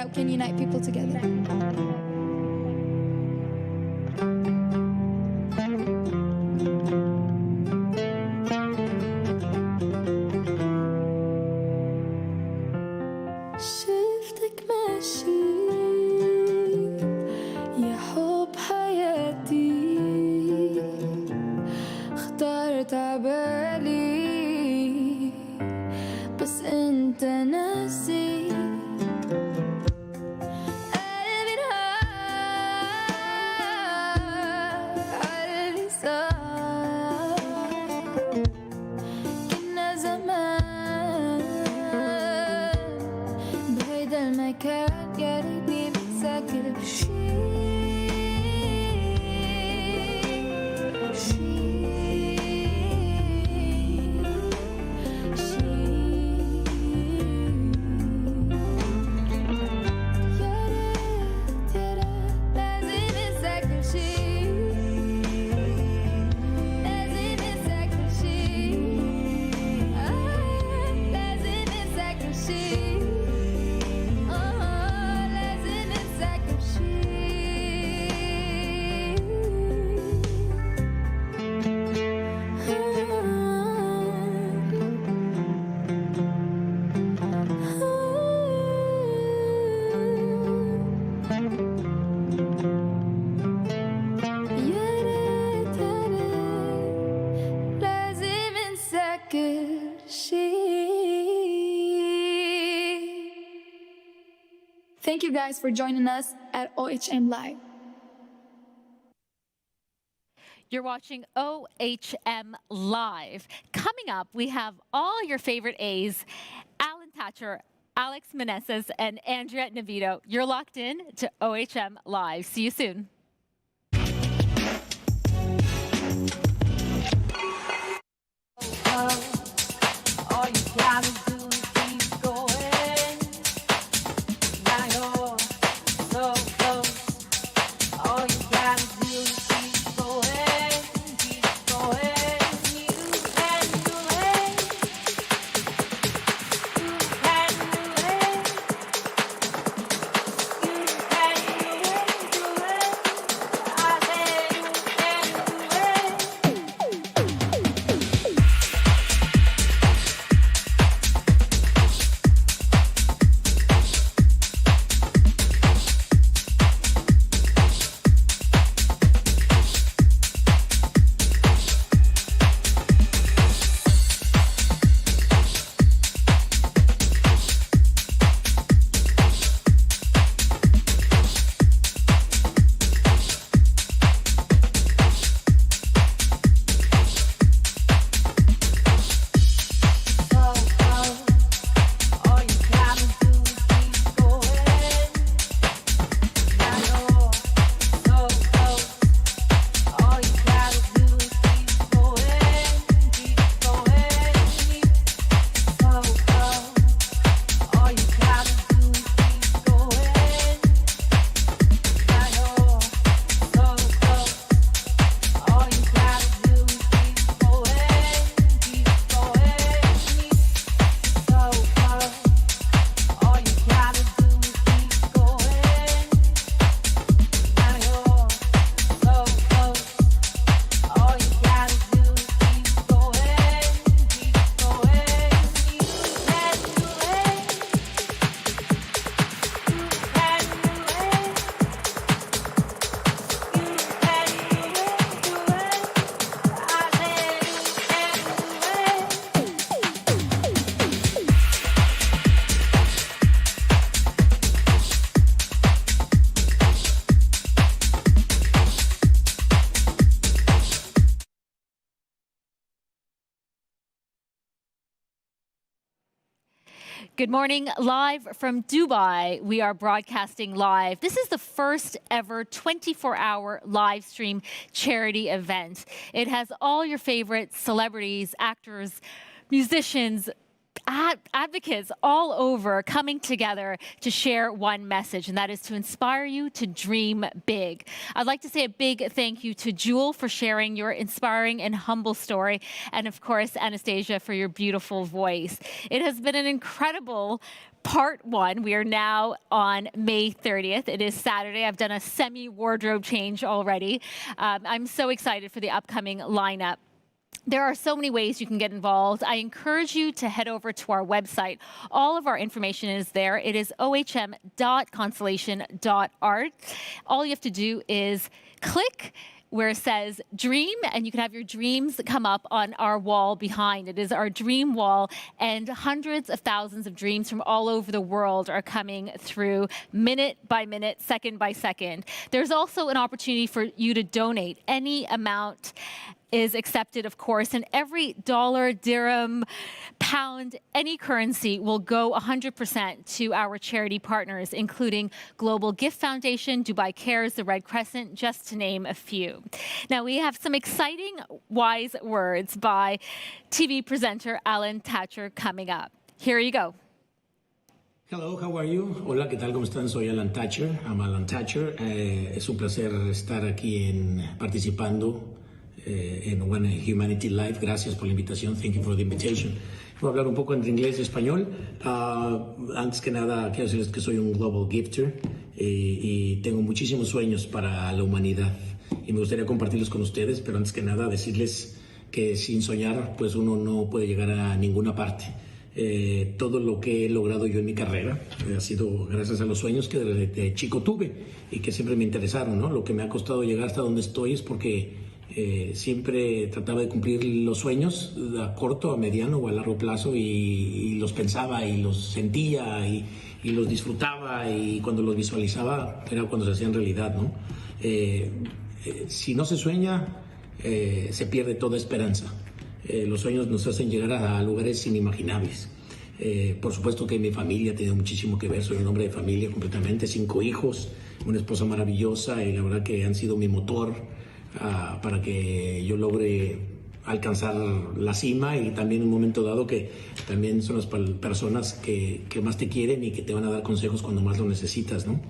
that can unite people together. شفتك ماشي يا حب حياتي اخترت عبالي بس انت ناسي قلبي انهار عاللي صار كنا زمان بهيدا المكان يا ريتني بتذاكر Thank you guys for joining us at OHM Live. You're watching OHM Live. Coming up, we have all your favorite A's, Alan Thatcher, Alex Meneses, and Andrea Navito. You're locked in to OHM Live. See you soon. All you gotta do is keep going. Now you're so close. All you gotta do is keep going, keep going. You can do it. You can do it. You can do it. I said you can do it. Good morning, live from Dubai. We are broadcasting live. This is the first ever 24-hour live stream charity event. It has all your favorite celebrities, actors, musicians, advocates all over coming together to share one message, and that is to inspire you to dream big. I'd like to say a big thank you to Jewel for sharing your inspiring and humble story, and of course, Anastasia for your beautiful voice. It has been an incredible part one. We are now on May 30th. It is Saturday. I've done a semi-wardrobe change already. I'm so excited for the upcoming lineup. There are so many ways you can get involved. I encourage you to head over to our website. All of our information is there. It is ohm.constellation.art. All you have to do is click where it says dream, and you can have your dreams come up on our wall behind. It is our dream wall, and hundreds of thousands of dreams from all over the world are coming through minute by minute, second by second. There's also an opportunity for you to donate. Any amount is accepted, of course, and every dollar, dirham, pound, any currency will go 100% to our charity partners, including Global Gift Foundation, Dubai Cares, the Red Crescent, just to name a few. Now, we have some exciting wise words by TV presenter Alan Thatcher coming up. Here you go. Hello, how are you? Hola, ¿qué tal? ¿Cómo están? Soy Alan Thatcher. I'm Alan Thatcher. Es un placer estar aquí participando en One Humanity Live. Gracias por la invitación. Thank you for the invitation. Voy a hablar un poco entre inglés y español. Antes que nada, quiero decirles que soy un global gifter y tengo muchísimos sueños para la humanidad. Y me gustaría compartirlos con ustedes, pero antes que nada decirles que sin soñar, pues uno no puede llegar a ninguna parte. Todo lo que he logrado yo en mi carrera ha sido gracias a los sueños que desde chico tuve y que siempre me interesaron, ¿no? Lo que me ha costado llegar hasta donde estoy es porque siempre trataba de cumplir los sueños a corto, a mediano o a largo plazo y los pensaba y los sentía y los disfrutaba, y cuando los visualizaba era cuando se hacían realidad, ¿no? Si no se sueña, se pierde toda esperanza. Los sueños nos hacen llegar a lugares inimaginables. Por supuesto que mi familia ha tenido muchísimo que ver. Soy un hombre de familia completamente, 5 hijos, una esposa maravillosa, y la verdad que han sido mi motor para que yo logre alcanzar la cima, y también en un momento dado que también son las personas que más te quieren y que te van a dar consejos cuando más lo necesitas, ¿no?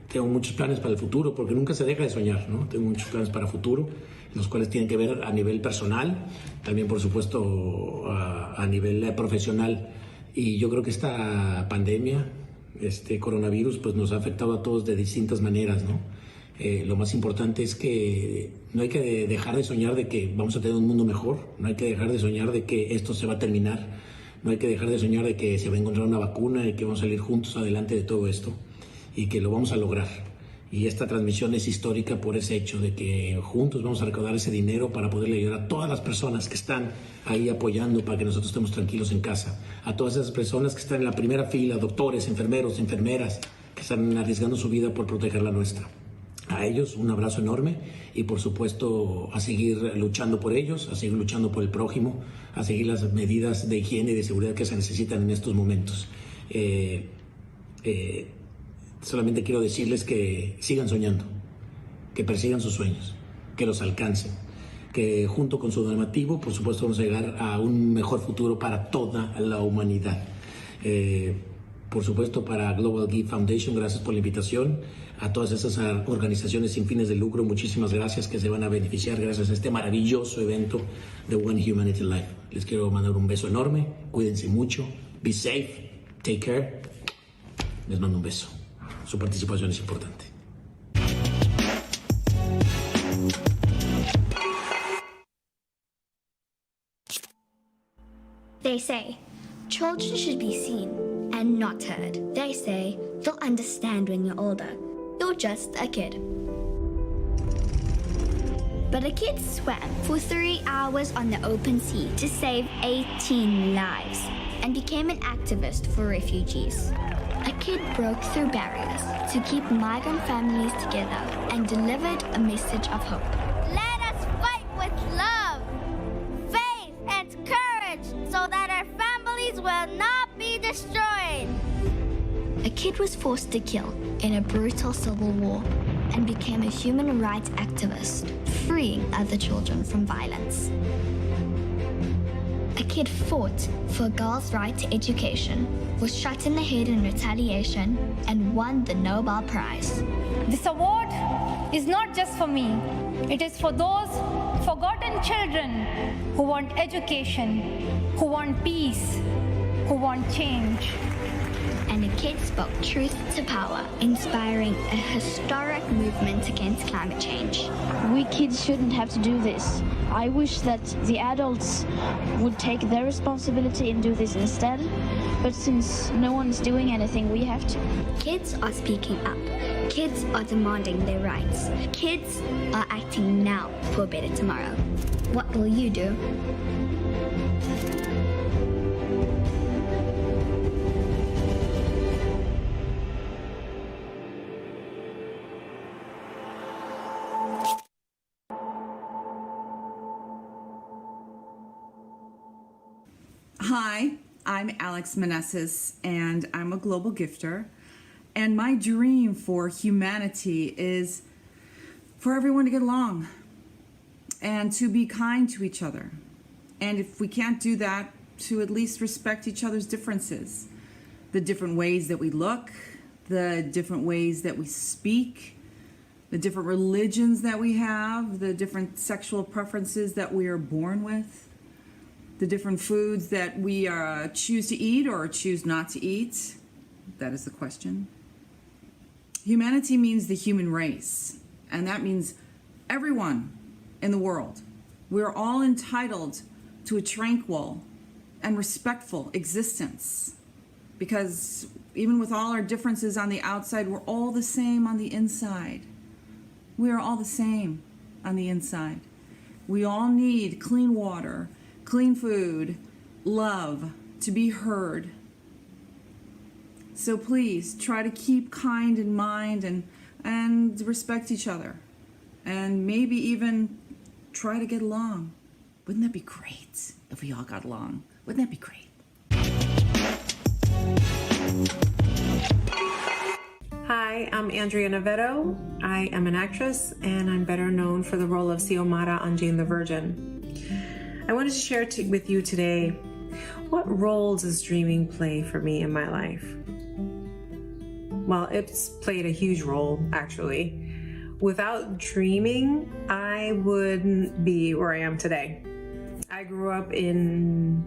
Tengo muchos planes para el futuro, porque nunca se deja de soñar, ¿no? Tengo muchos planes para el futuro, los cuales tienen que ver a nivel personal, también por supuesto a nivel profesional. Y yo creo que esta pandemia, este coronavirus, pues nos ha afectado a todos de distintas maneras, ¿no? Lo más importante es que no hay que dejar de soñar de que vamos a tener un mundo mejor, no hay que dejar de soñar de que esto se va a terminar, no hay que dejar de soñar de que se va a encontrar una vacuna y que vamos a salir juntos adelante de todo esto y que lo vamos a lograr. Y esta transmisión es histórica por ese hecho de que juntos vamos a recaudar ese dinero para poderle ayudar a todas las personas que están ahí apoyando para que nosotros estemos tranquilos en casa, a todas esas personas que están en la primera fila, doctores, enfermeros, enfermeras, que están arriesgando su vida por proteger la nuestra. A ellos un abrazo enorme, y por supuesto a seguir luchando por ellos, a seguir luchando por el prójimo, a seguir las medidas de higiene y de seguridad que se necesitan en estos momentos. Solamente quiero decirles que sigan soñando, que persigan sus sueños, que los alcancen, que junto con su donativo, por supuesto, vamos a llegar a un mejor futuro para toda la humanidad. Por supuesto, para Global Gift Foundation, gracias por la invitación. A todas esas organizaciones sin fines de lucro, muchísimas gracias, que se van a beneficiar gracias a este maravilloso evento de One Humanity Life. Les quiero mandar un beso enorme, cuídense mucho, be safe, take care. Les mando un beso. Su participación es importante. They say children should be seen and not heard. They say you'll understand when you're older. You're just a kid. But a kid swam for 3 hours on the open sea to save 18 lives and became an activist for refugees. A kid broke through barriers to keep migrant families together and delivered a message of hope. Let us fight with love, faith, and courage so that our families will not be destroyed. A kid was forced to kill in a brutal civil war and became a human rights activist, freeing other children from violence. A kid fought for a girl's right to education, was shot in the head in retaliation, and won the Nobel Prize. This award is not just for me. It is for those forgotten children who want education, who want peace, who who want change. And the kids spoke truth to power, inspiring a historic movement against climate change. We kids shouldn't have to do this. I wish that the adults would take their responsibility and do this instead. But since no one's doing anything, we have to. Kids are speaking up. Kids are demanding their rights. Kids are acting now for a better tomorrow. What will you do? Hi, I'm Alex Meneses, and I'm a global gifter. And my dream for humanity is for everyone to get along and to be kind to each other. And if we can't do that, to at least respect each other's differences. The different ways that we look, the different ways that we speak, the different religions that we have, the different sexual preferences that we are born with, the different foods that we choose to eat or choose not to eat. That is the question. Humanity means the human race, and that means everyone in the world. We're all entitled to a tranquil and respectful existence, because even with all our differences on the outside, we're all the same on the inside. We are all the same on the inside. We all need clean water, clean food, love, to be heard. So please try to keep kind in mind and respect each other. And maybe even try to get along. Wouldn't that be great if we all got along? Wouldn't that be great? Hi, I'm Andrea Navedo. I am an actress, and I'm better known for the role of Xiomara on Jane the Virgin. I wanted to share with you today, what role does dreaming play for me in my life? Well, it's played a huge role, actually. Without dreaming, I wouldn't be where I am today. I grew up in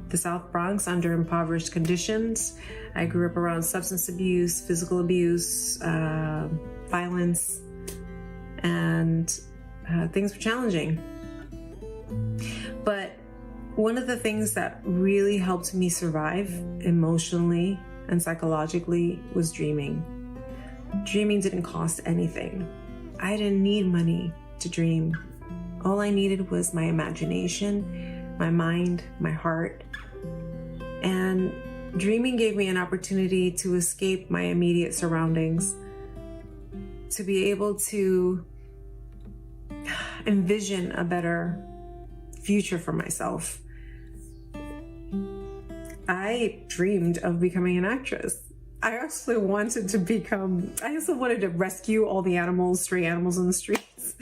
the South Bronx under impoverished conditions. I grew up around substance abuse, physical abuse, violence, and things were challenging. But one of the things that really helped me survive emotionally and psychologically was dreaming. Dreaming didn't cost anything. I didn't need money to dream. All I needed was my imagination, my mind, my heart. And dreaming gave me an opportunity to escape my immediate surroundings, to be able to envision a better future for myself. I dreamed of becoming an actress. I also wanted to rescue all the animals, stray animals in the streets.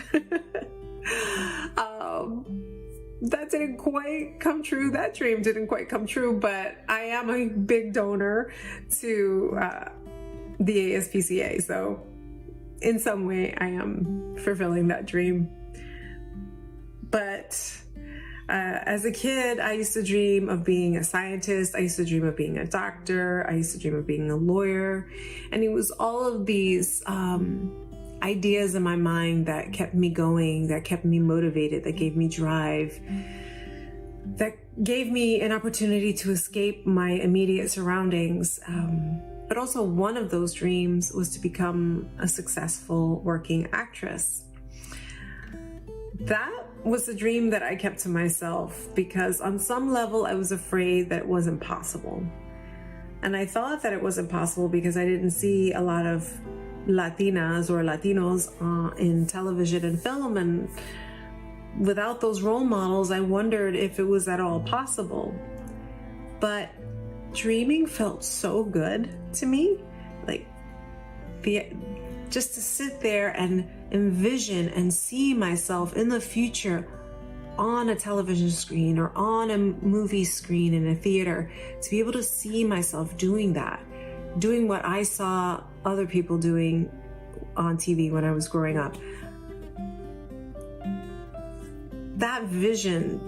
That didn't quite come true. That dream didn't quite come true, but I am a big donor to the ASPCA. So in some way, I am fulfilling that dream. But as a kid, I used to dream of being a scientist. I used to dream of being a doctor. I used to dream of being a lawyer. And it was all of these ideas in my mind that kept me going, that kept me motivated, that gave me drive, that gave me an opportunity to escape my immediate surroundings. But also one of those dreams was to become a successful working actress. That was a dream that I kept to myself because on some level I was afraid that it wasn't possible. And I thought that it wasn't possible because I didn't see a lot of Latinas or Latinos in television and film, and without those role models, I wondered if it was at all possible. But dreaming felt so good to me, just to sit there and envision and see myself in the future on a television screen or on a movie screen in a theater, to be able to see myself doing that, doing what I saw other people doing on TV when I was growing up. That vision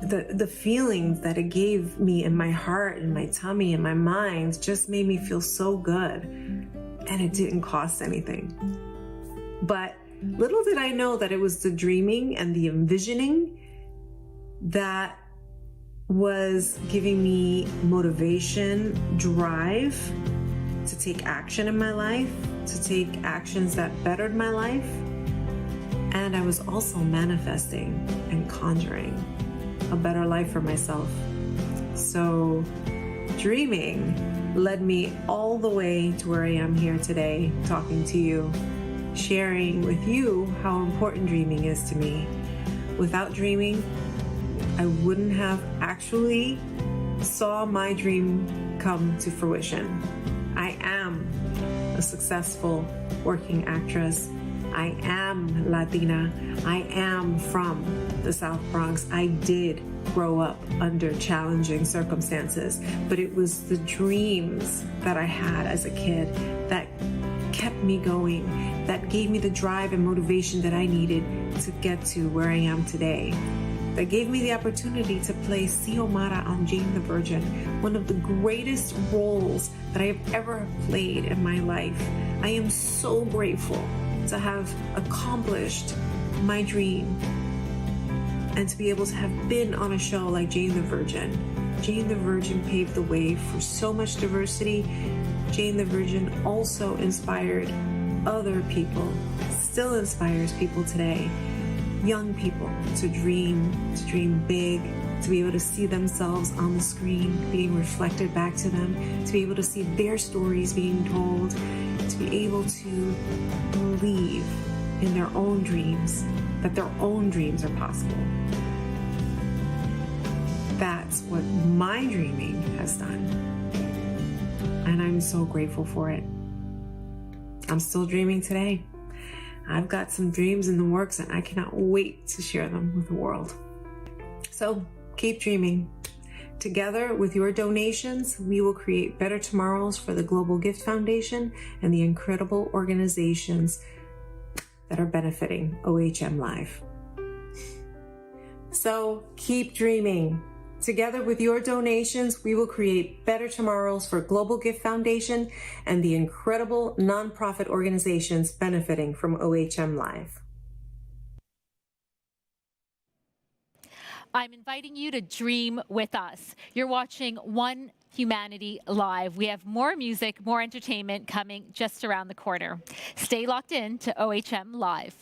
the feelings that it gave me in my heart and my tummy and my mind just made me feel so good. And it didn't cost anything. But little did I know that it was the dreaming and the envisioning that was giving me motivation, drive to take action in my life, to take actions that bettered my life. And I was also manifesting and conjuring a better life for myself. So dreaming led me all the way to where I am here today, talking to you, sharing with you how important dreaming is to me. Without dreaming, I wouldn't have actually saw my dream come to fruition. I am a successful working actress. I am Latina. I am from the South Bronx. I did grow up under challenging circumstances, but it was the dreams that I had as a kid that kept me going, that gave me the drive and motivation that I needed to get to where I am today. That gave me the opportunity to play Xiomara on Jane the Virgin, one of the greatest roles that I have ever played in my life. I am so grateful to have accomplished my dream and to be able to have been on a show like Jane the Virgin. Jane the Virgin paved the way for so much diversity. Jane the Virgin also inspired other people, still inspires people today, young people to dream big, to be able to see themselves on the screen being reflected back to them, to be able to see their stories being told, to be able to believe in their own dreams, that their own dreams are possible. That's what my dreaming has done. And I'm so grateful for it. I'm still dreaming today. I've got some dreams in the works and I cannot wait to share them with the world. So keep dreaming. Together with your donations, we will create better tomorrows for the Global Gift Foundation and the incredible organizations that are benefiting OHM Live. So keep dreaming. Together with your donations, we will create better tomorrows for Global Gift Foundation and the incredible nonprofit organizations benefiting from OHM Live. I'm inviting you to dream with us. You're watching One Humanity Live. We have more music, more entertainment coming just around the corner. Stay locked in to OHM Live.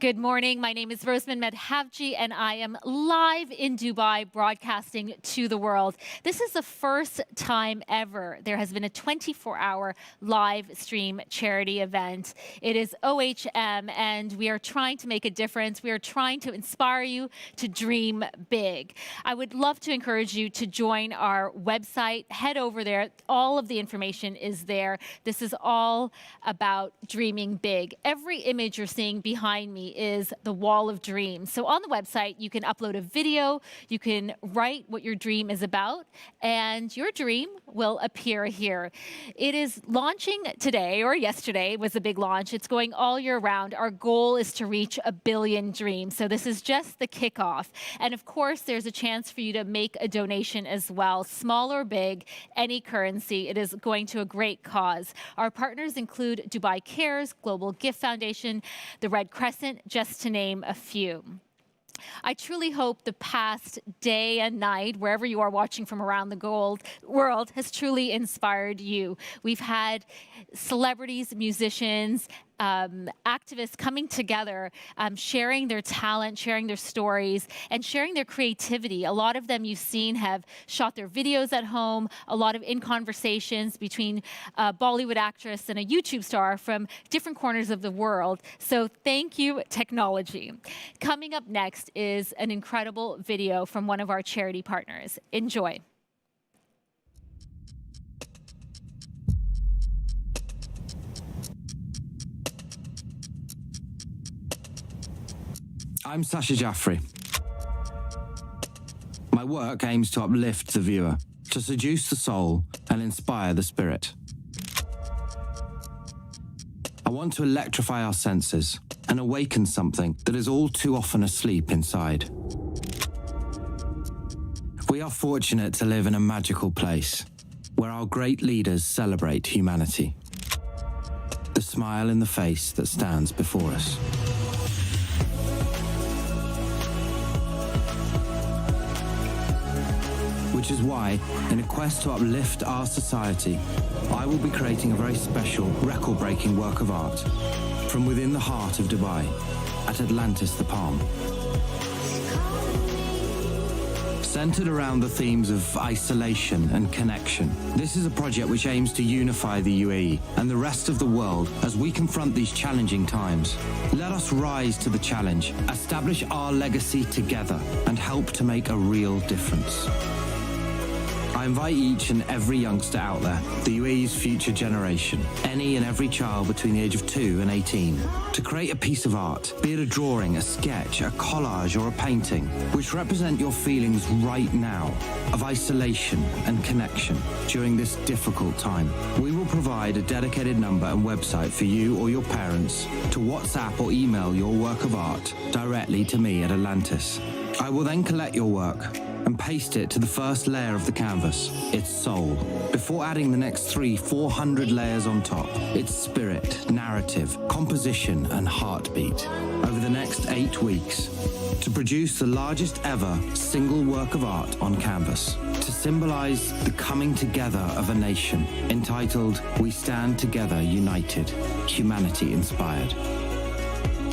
Good morning. My name is Rosamund Medhavji, and I am live in Dubai broadcasting to the world. This is the first time ever there has been a 24-hour live stream charity event. It is OHM, and we are trying to make a difference. We are trying to inspire you to dream big. I would love to encourage you to join our website. Head over there. All of the information is there. This is all about dreaming big. Every image you're seeing behind me is the wall of dreams. So on the website, you can upload a video, you can write what your dream is about, and your dream will appear here. It is launching today, or yesterday was a big launch. It's going all year round. Our goal is to reach 1 billion dreams. So this is just the kickoff. And of course, there's a chance for you to make a donation as well, small or big, any currency. It is going to a great cause. Our partners include Dubai Cares, Global Gift Foundation, the Red Crescent, just to name a few. I truly hope the past day and night, wherever you are watching from around the world, has truly inspired you. We've had celebrities, musicians, activists coming together, sharing their talent, sharing their stories, and sharing their creativity. A lot of them you've seen have shot their videos at home, a lot of in-conversations between a Bollywood actress and a YouTube star from different corners of the world. So thank you, technology. Coming up next is an incredible video from one of our charity partners. Enjoy. I'm Sasha Jaffrey. My work aims to uplift the viewer, to seduce the soul and inspire the spirit. I want to electrify our senses and awaken something that is all too often asleep inside. We are fortunate to live in a magical place where our great leaders celebrate humanity. The smile in the face that stands before us. Which is why, in a quest to uplift our society, I will be creating a very special, record-breaking work of art from within the heart of Dubai, at Atlantis the Palm. Centered around the themes of isolation and connection, this is a project which aims to unify the UAE and the rest of the world as we confront these challenging times. Let us rise to the challenge, establish our legacy together, and help to make a real difference. I invite each and every youngster out there, the UAE's future generation, any and every child between the age of 2 and 18, to create a piece of art, be it a drawing, a sketch, a collage, or a painting, which represent your feelings right now of isolation and connection during this difficult time. We will provide a dedicated number and website for you or your parents to WhatsApp or email your work of art directly to me at Atlantis. I will then collect your work and paste it to the first layer of the canvas, its soul, before adding the next 300-400 layers on top, its spirit, narrative, composition, and heartbeat, over the next 8 weeks, to produce the largest ever single work of art on canvas, to symbolize the coming together of a nation, entitled We Stand Together United, Humanity Inspired.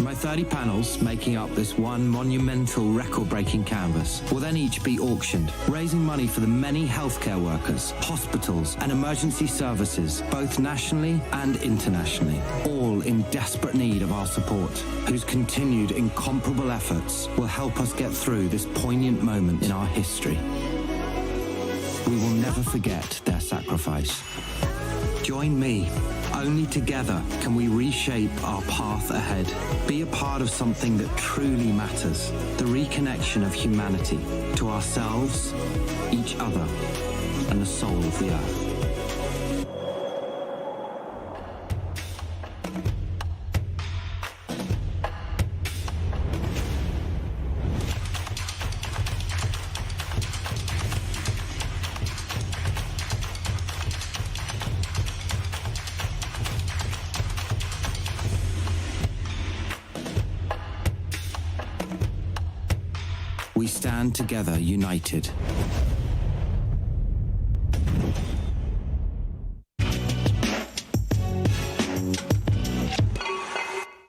My 30 panels making up this one monumental record-breaking canvas will then each be auctioned, raising money for the many healthcare workers, hospitals and emergency services, both nationally and internationally, all in desperate need of our support, whose continued incomparable efforts will help us get through this poignant moment in our history. We will never forget their sacrifice. Join me. Only together can we reshape our path ahead. Be a part of something that truly matters. The reconnection of humanity to ourselves, each other, and the soul of the earth. We stand together united.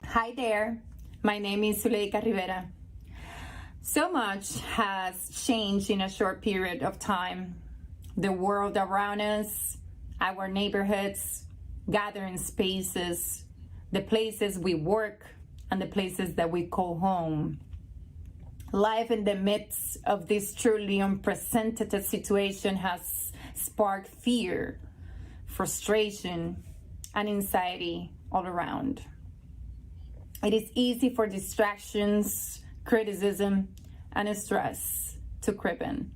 Hi there. My name is Zuleika Rivera. So much has changed in a short period of time. The world around us, our neighborhoods, gathering spaces, the places we work, and the places that we call home. Life in the midst of this truly unprecedented situation has sparked fear, frustration, and anxiety all around. It is easy for distractions, criticism, and stress to creep in.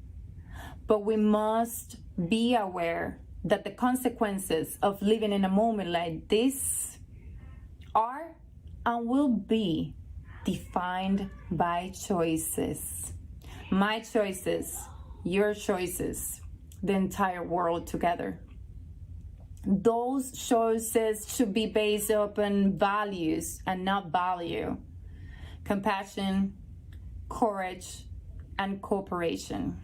But we must be aware that the consequences of living in a moment like this are and will be defined by choices. My choices, your choices, the entire world together. Those choices should be based upon values and not value, compassion, courage, and cooperation.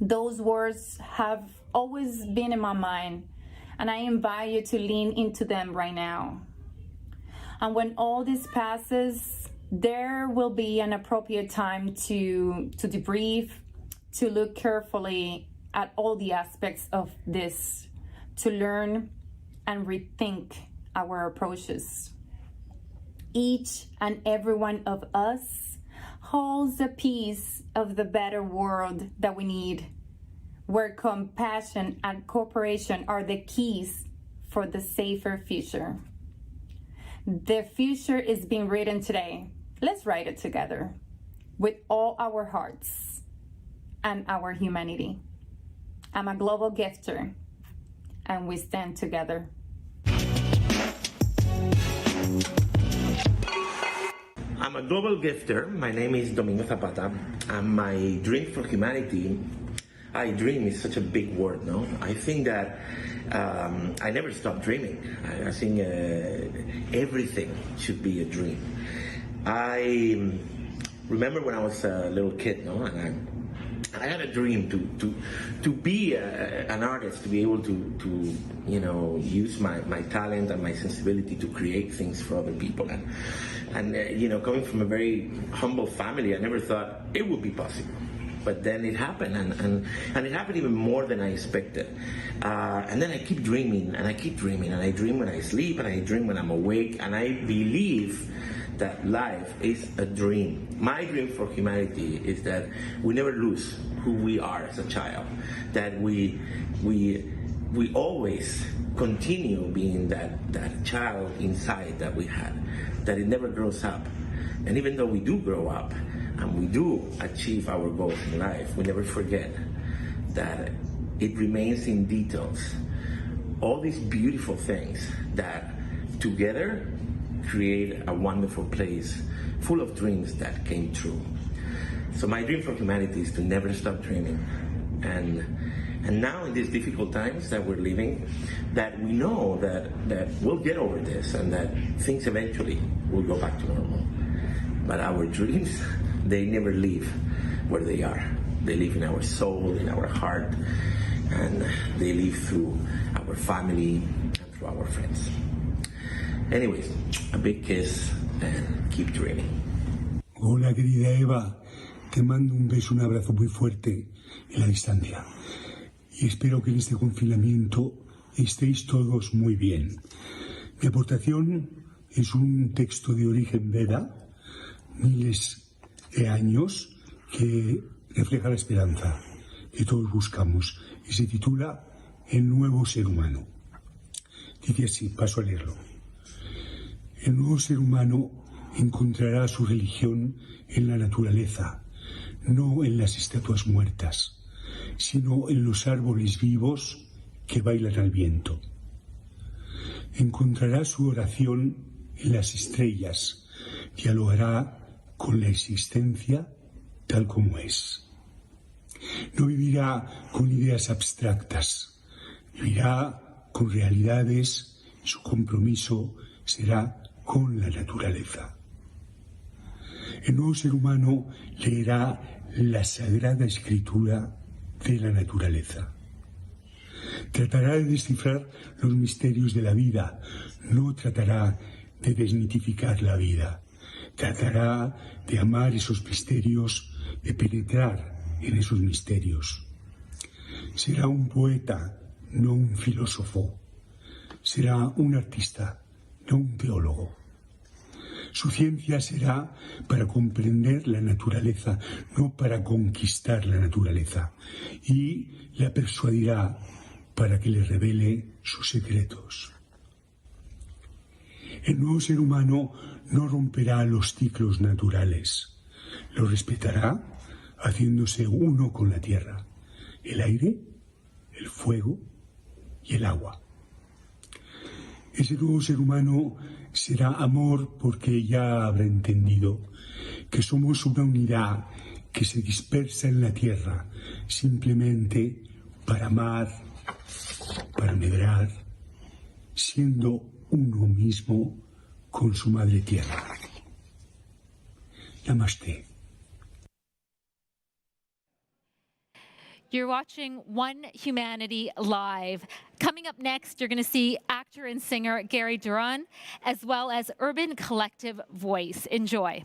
Those words have always been in my mind, and I invite you to lean into them right now. And when all this passes, there will be an appropriate time to debrief, to look carefully at all the aspects of this, to learn and rethink our approaches. Each and every one of us holds a piece of the better world that we need, where compassion and cooperation are the keys for the safer future. The future is being written today. Let's write it together with all our hearts and our humanity. I'm a global gifter, and we stand together. I'm a global gifter. My name is Domingo Zapata, and my dream for humanity, dream is such a big word, no? I think that I never stop dreaming. I think everything should be a dream. I remember when I was a little kid, no? And I had a dream to be an artist, to be able to use my talent and my sensibility to create things for other people. And coming from a very humble family, I never thought it would be possible. But then it happened, and it happened even more than I expected. And then I keep dreaming, and I keep dreaming, and I dream when I sleep, and I dream when I'm awake, and I believe that life is a dream. My dream for humanity is that we never lose who we are as a child, that we always continue being that child inside that we had, that it never grows up. And even though we do grow up and we do achieve our goals in life, we never forget that it remains in details. All these beautiful things that together create a wonderful place full of dreams that came true. So my dream for humanity is to never stop dreaming. And now in these difficult times that we're living, that we know that we'll get over this and that things eventually will go back to normal. But our dreams, they never leave where they are. They live in our soul, in our heart, and they live through our family and through our friends. Anyways, a big kiss and keep dreaming. Hola, querida Eva. Te mando un beso, un abrazo muy fuerte en la distancia. Y espero que en este confinamiento estéis todos muy bien. Mi aportación es un texto de origen Veda, miles de años, que refleja la esperanza que todos buscamos y se titula El nuevo ser humano. Dice así, paso a leerlo. El nuevo ser humano encontrará su religión en la naturaleza, no en las estatuas muertas, sino en los árboles vivos que bailan al viento. Encontrará su oración en las estrellas, dialogará con la existencia tal como es. No vivirá con ideas abstractas, vivirá con realidades, su compromiso será con la naturaleza. El nuevo ser humano leerá la Sagrada Escritura de la naturaleza. Tratará de descifrar los misterios de la vida, no tratará de desmitificar la vida, Tratará de amar esos misterios, de penetrar en esos misterios. Será un poeta, no un filósofo. Será un artista, no un teólogo. Su ciencia será para comprender la naturaleza, no para conquistar la naturaleza. Y la persuadirá para que le revele sus secretos. El nuevo ser humano no romperá los ciclos naturales. Lo respetará haciéndose uno con la tierra, el aire, el fuego y el agua. Ese nuevo ser humano será amor porque ya habrá entendido que somos una unidad que se dispersa en la tierra simplemente para amar, para medrar, siendo uno mismo con su madre tierra. Namaste. You're watching One Humanity Live. Coming up next, you're going to see actor and singer Gary Duran, as well as Urban Collective Voice. Enjoy.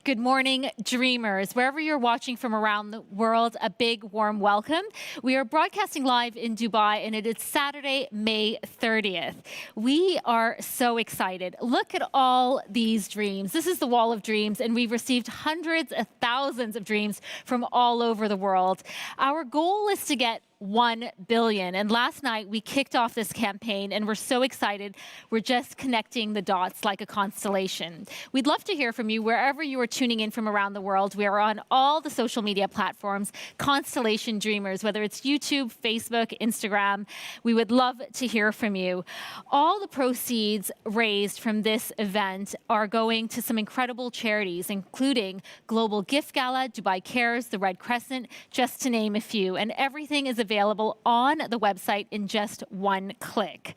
Good morning, dreamers. Wherever you're watching from around the world, a big warm welcome. We are broadcasting live in Dubai, and it is Saturday, May 30th. We are so excited. Look at all these dreams. This is the Wall of Dreams, and we've received hundreds of thousands of dreams from all over the world. Our goal is to get 1 billion. And last night we kicked off this campaign and we're so excited. We're just connecting the dots like a constellation. We'd love to hear from you wherever you are tuning in from around the world. We are on all the social media platforms, Constellation Dreamers, whether it's YouTube, Facebook, Instagram. We would love to hear from you. All the proceeds raised from this event are going to some incredible charities, including Global Gift Gala, Dubai Cares, the Red Crescent, just to name a few. And everything is available on the website in just one click.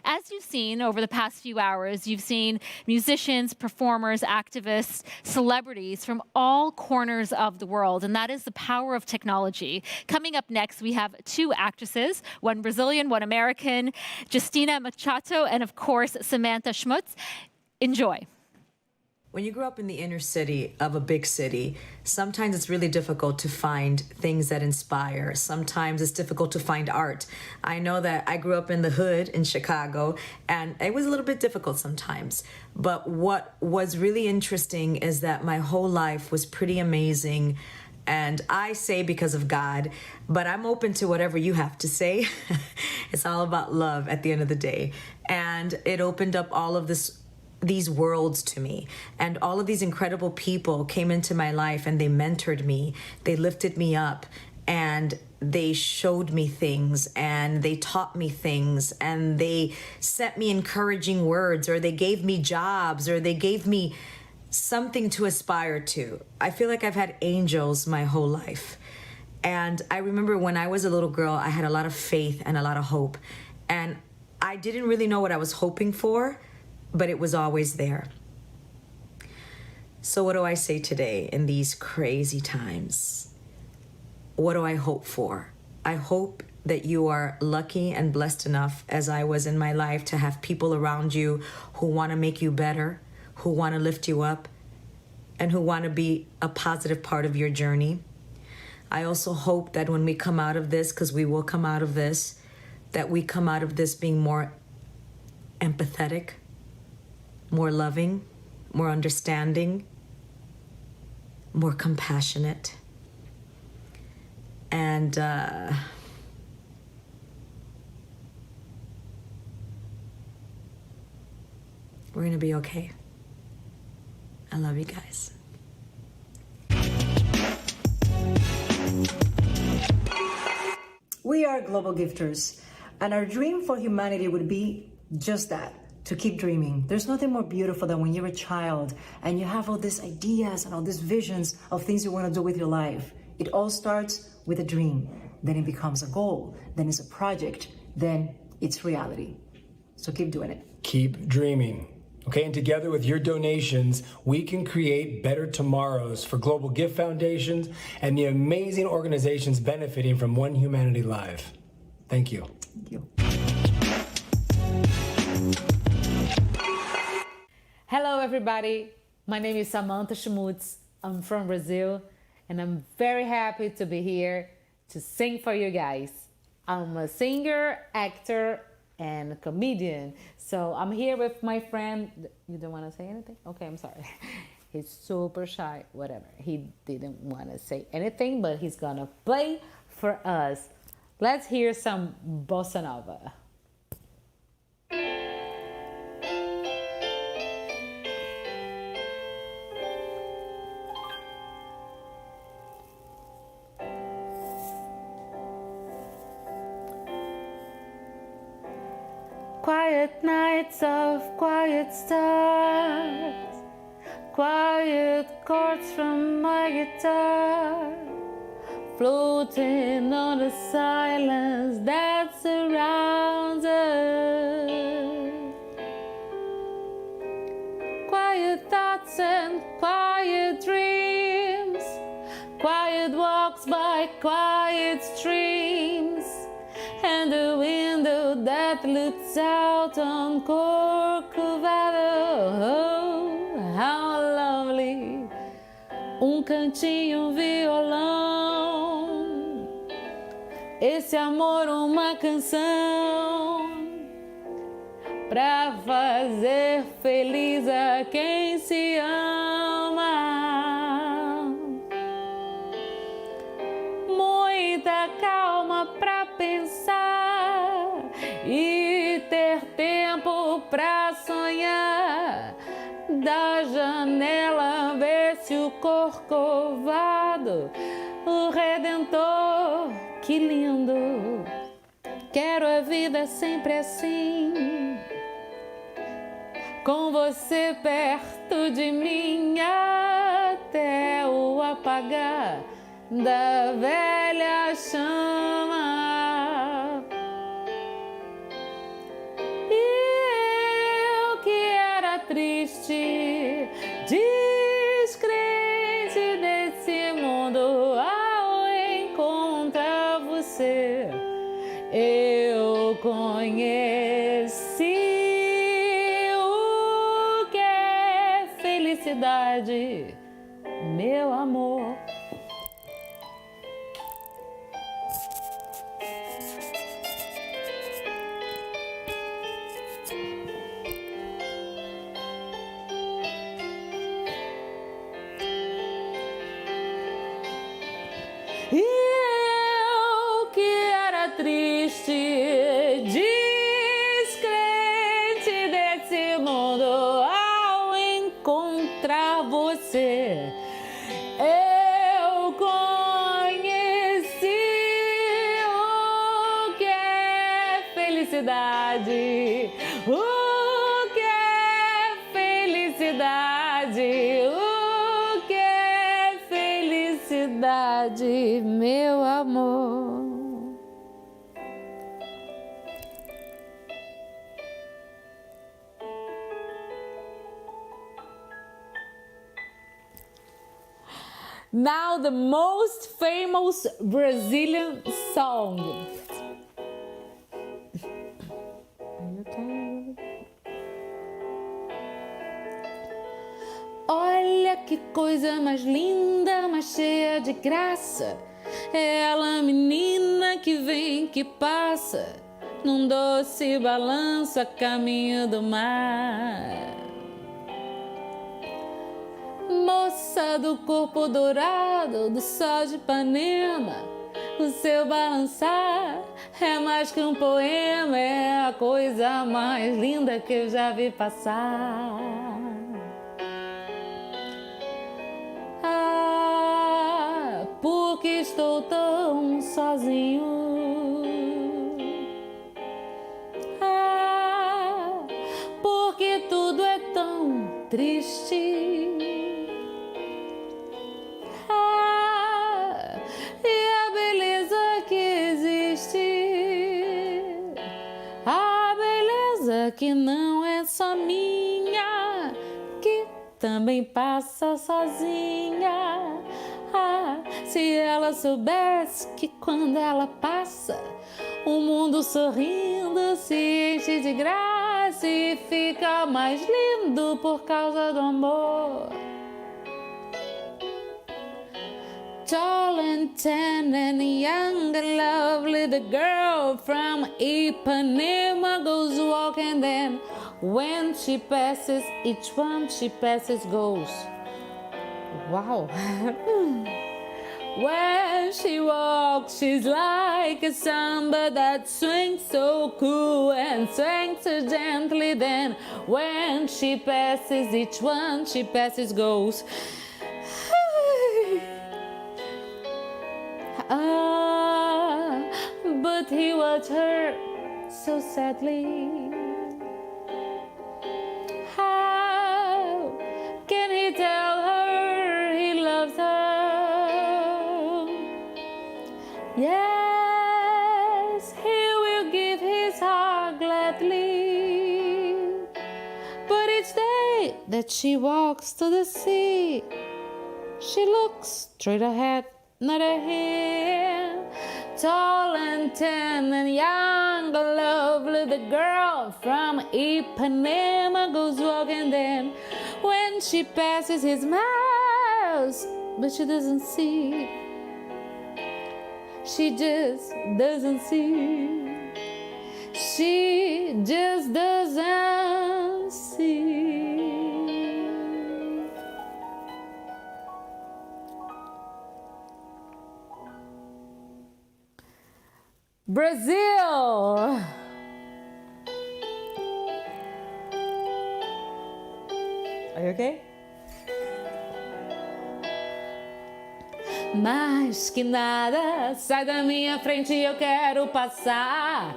As you've seen over the past few hours, you've seen musicians, performers, activists, celebrities from all corners of the world, and that is the power of technology. Coming up next, we have two actresses, one Brazilian, one American, Justina Machado, and of course, Samantha Schmutz. Enjoy. When you grow up in the inner city of a big city, sometimes it's really difficult to find things that inspire. Sometimes it's difficult to find art. I know that I grew up in the hood in Chicago, and it was a little bit difficult sometimes. But what was really interesting is that my whole life was pretty amazing. And I say because of God, but I'm open to whatever you have to say. It's all about love at the end of the day. And it opened up all of these worlds to me, and all of these incredible people came into my life, and they mentored me, they lifted me up, and they showed me things, and they taught me things, and they sent me encouraging words, or they gave me jobs, or they gave me something to aspire to. I feel like I've had angels my whole life. And I remember when I was a little girl, I had a lot of faith and a lot of hope, and I didn't really know what I was hoping for, but it was always there. So what do I say today in these crazy times? What do I hope for? I hope that you are lucky and blessed enough, as I was in my life, to have people around you who want to make you better, who want to lift you up, and who want to be a positive part of your journey. I also hope that when we come out of this, because we will come out of this, that we come out of this being more empathetic, more loving, more understanding, more compassionate. And we're gonna be okay. I love you guys. We are global gifters, and our dream for humanity would be just that. To keep dreaming. There's nothing more beautiful than when you're a child and you have all these ideas and all these visions of things you want to do with your life. It all starts with a dream, then it becomes a goal, then it's a project, then it's reality. So keep doing it. Keep dreaming. Okay, and together with your donations, we can create better tomorrows for global gift foundations and the amazing organizations benefiting from One Humanity Live. Thank you. Thank you. Hello everybody, my name is Samantha Schmutz. I'm from Brazil, and I'm very happy to be here to sing for you guys. I'm a singer, actor, and comedian. So I'm here with my friend. You don't want to say anything? Okay, I'm sorry. He's super shy, whatever. He didn't want to say anything, but he's gonna play for us. Let's hear some bossa nova. Quiet nights of quiet stars, quiet chords from my guitar, floating on the silence that surrounds us. Quiet thoughts and quiet dreams, quiet walks by quiet streams, and the window that looks out on Corcovado. Oh, how lovely! Cantinho, violão. Esse amor, uma canção pra fazer feliz a quem se ama. Muita calma pra pensar e ter tempo pra sonhar. Da janela ver-se o Corcovado, o Redentor, que lindo. Quero a vida sempre assim, com você perto de mim até o apagar da velha chama. Triste, descrente desse mundo, ao encontrar você, eu conheci o que é felicidade. felicidade, meu amor. Eu que era triste, descrente desse mundo, ao encontrar você, eu conheci o que é felicidade, o que é felicidade, o que é felicidade, meu amor. Now the most famous Brazilian song. Olha que coisa mais linda, mais cheia de graça. É ela, menina que vem, que passa, num doce balanço a caminho do mar. Moça do corpo dourado, do sol de Ipanema, o seu balançar é mais que um poema, é a coisa mais linda que eu já vi passar. Ah, porque estou tão sozinho. Ah, porque tudo é tão triste. Que não é só minha, que também passa sozinha. Ah, se ela soubesse que quando ela passa, o mundo sorrindo se enche de graça e fica mais lindo por causa do amor. Tall and tan and young and lovely, the girl from Ipanema goes walking, then when she passes, each one she passes goes. Wow. When she walks, she's like a samba that swings so cool and swings so gently, then when she passes, each one she passes goes. Ah, but he watched her so sadly. How can he tell her he loves her? Yes, he will give his heart gladly. But each day that she walks to the sea, she looks straight ahead, not ahead. Tall and tan and young and lovely, the girl from Ipanema goes walking, then when she passes, he smiles, but she doesn't see. She just doesn't see. She just doesn't see. Brazil! Are you okay? Mais que nada, sai da minha frente, eu quero passar.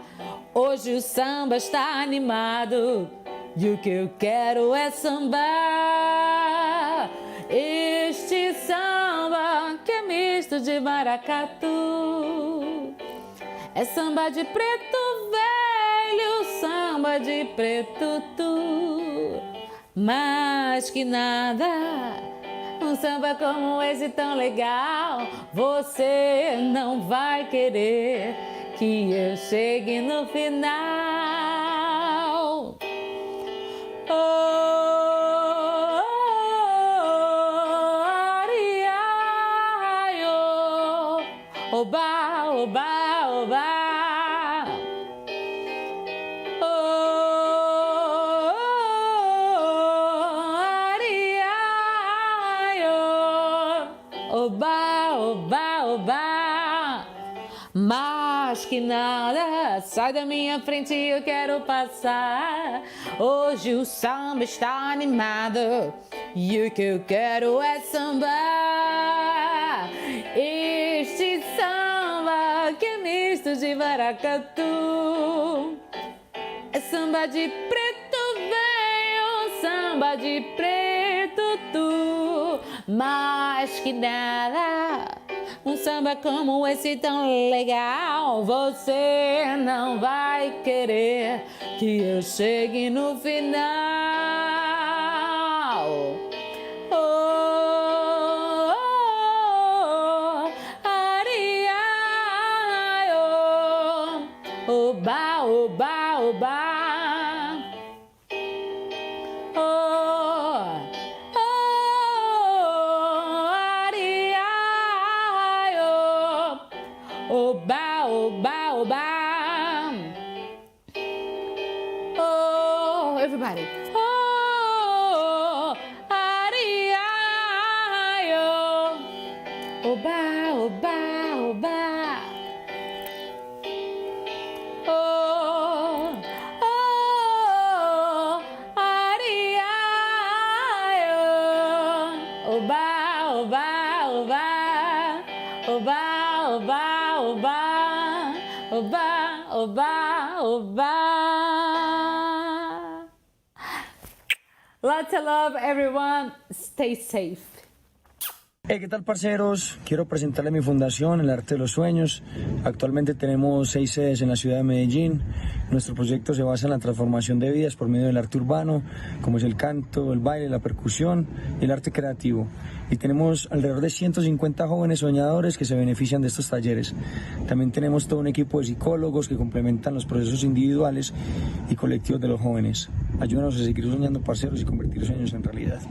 Hoje o samba está animado e o que eu quero é sambar. Este samba que é misto de maracatu. É samba de preto velho, samba de preto tu. Mais que nada, um samba como esse tão legal, você não vai querer que eu chegue no final. Oh, oh, Oba, oba, oba. Oba, oba, oba. Mais que nada, sai da minha frente, eu quero passar. Hoje o samba está animado e o que eu quero é sambar. Este samba que é misto de maracatu. É samba de preto, venho, samba de preto tu. Mais que nada, um samba como esse tão legal, você não vai querer que eu chegue no final. Oh, oh, ari, ai, oh, oba, oba, oba. Oba, oba, oba. Oh, everybody. Oh, ari, ai, oh. Oba, oba, oba. Oh, oh, ari, ai, oh. Oba, oba, oba. Oba, oba. Oba, oba, oba, oba. Lots of love, everyone. Stay safe. Hey, ¿qué tal, parceros? Quiero presentarles mi fundación, El Arte de los Sueños. Actualmente tenemos 6 sedes en la ciudad de Medellín. Nuestro proyecto se basa en la transformación de vidas por medio del arte urbano, como es el canto, el baile, la percusión y el arte creativo. Y tenemos alrededor de 150 jóvenes soñadores que se benefician de estos talleres. También tenemos todo un equipo de psicólogos que complementan los procesos individuales y colectivos de los jóvenes. Ayúdanos a seguir soñando, parceros, y convertir sueños en realidad.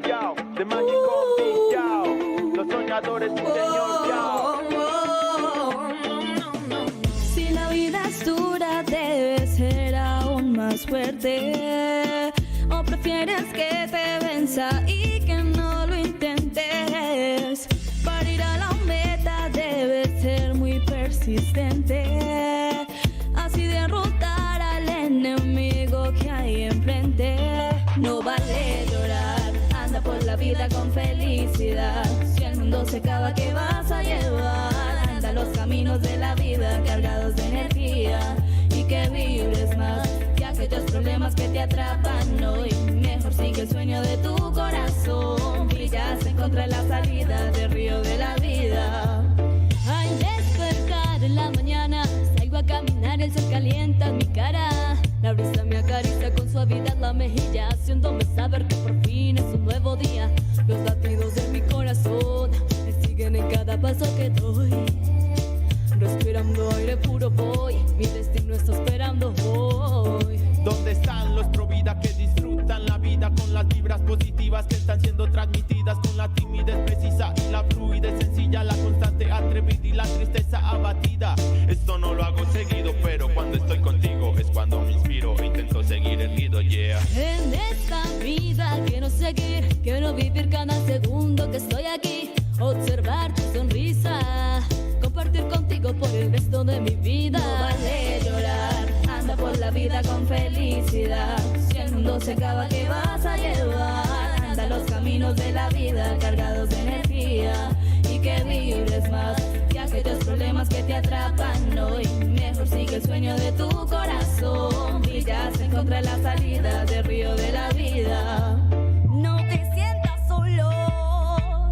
Yao, de mágico beat, yao, los soñadores, señor, yao. Si la vida es dura, debe ser aún más fuerte. ¿O prefieres que te venza y que no lo intentes? Para ir a la meta debes ser muy persistente. Así derrotar al enemigo que hay enfrente. No vale llorar, anda por la vida con felicidad. Si el mundo se acaba, ¿qué vas a llevar? Anda los caminos de la vida cargados de energía y que vibres más que aquellos problemas que te atrapan hoy. Mejor sigue el sueño de tu corazón y ya se encuentra la salida del río de la vida. Al despertar en la mañana salgo a caminar, el sol calienta mi cara. La brisa me acaricia con suavidad la mejilla, haciéndome saber que por fin es un nuevo día. Los latidos de mi corazón me siguen en cada paso que doy. Respirando aire puro voy, mi destino está esperando hoy. ¿Dónde están los pro vida que disfrutan la vida con las vibras positivas que están siendo transmitidas con la timidez precisa y la fluidez sencilla, la constante atrevida y la tristeza abatida? Esto no lo hago seguido, pero cuando estoy contigo es cuando me inspiro e intento seguir erguido, yeah. En esta vida quiero seguir, quiero vivir cada segundo que estoy aquí. Observar tu sonrisa, compartir contigo por el resto de mi vida. No vale llorar, anda por la vida con felicidad. Si el mundo se acaba, ¿qué vas a llevar? Anda los caminos de la vida cargados de energía y que vibres más que aquellos problemas que te atrapan hoy. Mejor sigue el sueño de tu corazón y ya se encuentra la salida del río de la vida. No te sientas solo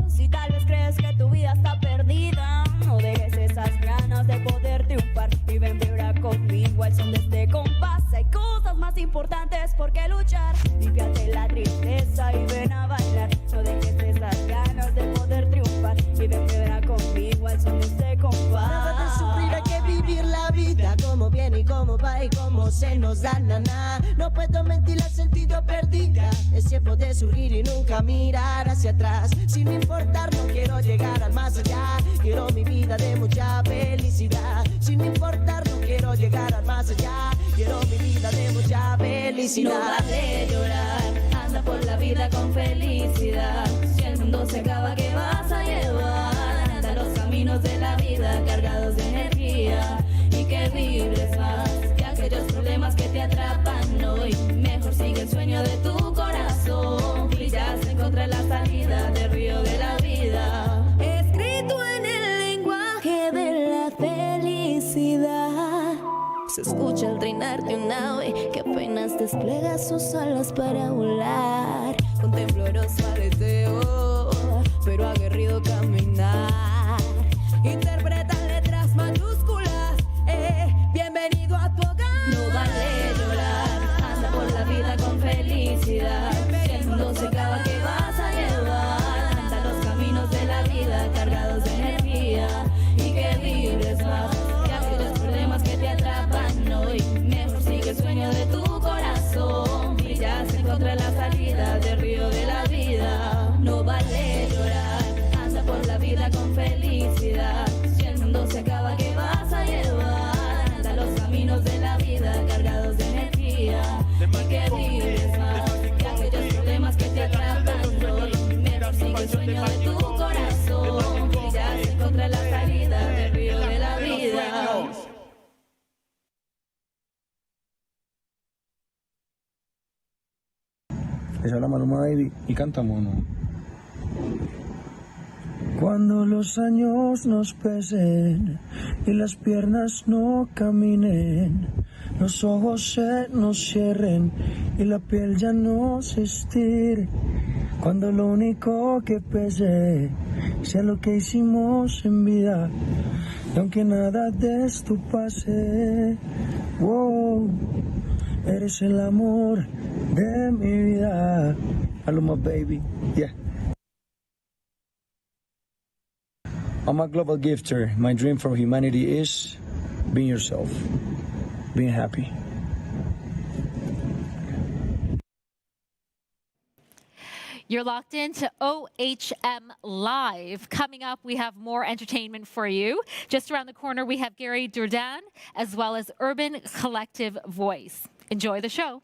si tal vez crees que tu vida está perdida. No dejes esas ganas de poder triunfar y ven, vibra conmigo al son de este compás. Hay cosas más importantes por qué luchar. Límpiate la tristeza y ven a bailar. No dejes esas ganas de poder triunfar y ven, vibra conmigo al son de este compás. Nada de sufrir, hay que vivir la vida como viene y como va. y cómo se nos da naná. No puedo mentir, la sentido perdida. Es tiempo de surgir y nunca mirar hacia atrás. Sin importar, no quiero llegar al más allá. Quiero mi vida de mucha felicidad. Sin importar, no quiero llegar al más allá. Quiero mi vida de mucha felicidad. No vale llorar, anda por la vida con felicidad. Si el mundo se acaba, ¿qué vas a llevar? Anda los caminos de la vida cargados de energía y que vibres más que aquellos problemas que te atrapan hoy. Mejor sigue el sueño de tu corazón y ya se encuentra la salida del río de la vida. Escrito en el lenguaje de la felicidad, se escucha el trinar de un ave que apenas despliega sus alas para volar. Con tembloroso aleteo, pero aguerrido caminar. Interpreta letras mayúsculas, bienvenido a tu hogar. No vale llorar, anda por la vida con felicidad. Si el mundo se acaba, ¿qué vas a llevar? Anda los caminos de la vida cargados de energía y que vibres más que aquellos problemas que te atrapan hoy. Mejor sigue el sueño de tu corazón y ya se encuentra la salida del río de la vida. No vale llorar, anda por la vida con felicidad. Si el mundo se acaba, ¿qué vas a llevar? Anda los caminos de la vida cargados de energía y que vibres más que aquellos problemas que te atrapan hoy. Mejor sigue el sueño de tu corazón y ya se encuentra la salida del río de la vida. Les habla Maluma Baby y canta mono. Cuando los años nos pesen y las piernas no caminen, los ojos se nos cierren y la piel ya no se estire. Cuando lo único que pese sea lo que hicimos en vida, y aunque nada de esto pase, wow, eres el amor de mi vida. Maluma Baby, yeah. I'm a global gifter. My dream for humanity is being yourself, being happy. You're locked into OHM Live. Coming up, we have more entertainment for you. Just around the corner, we have Gary Durdan, as well as Urban Collective Voice. Enjoy the show.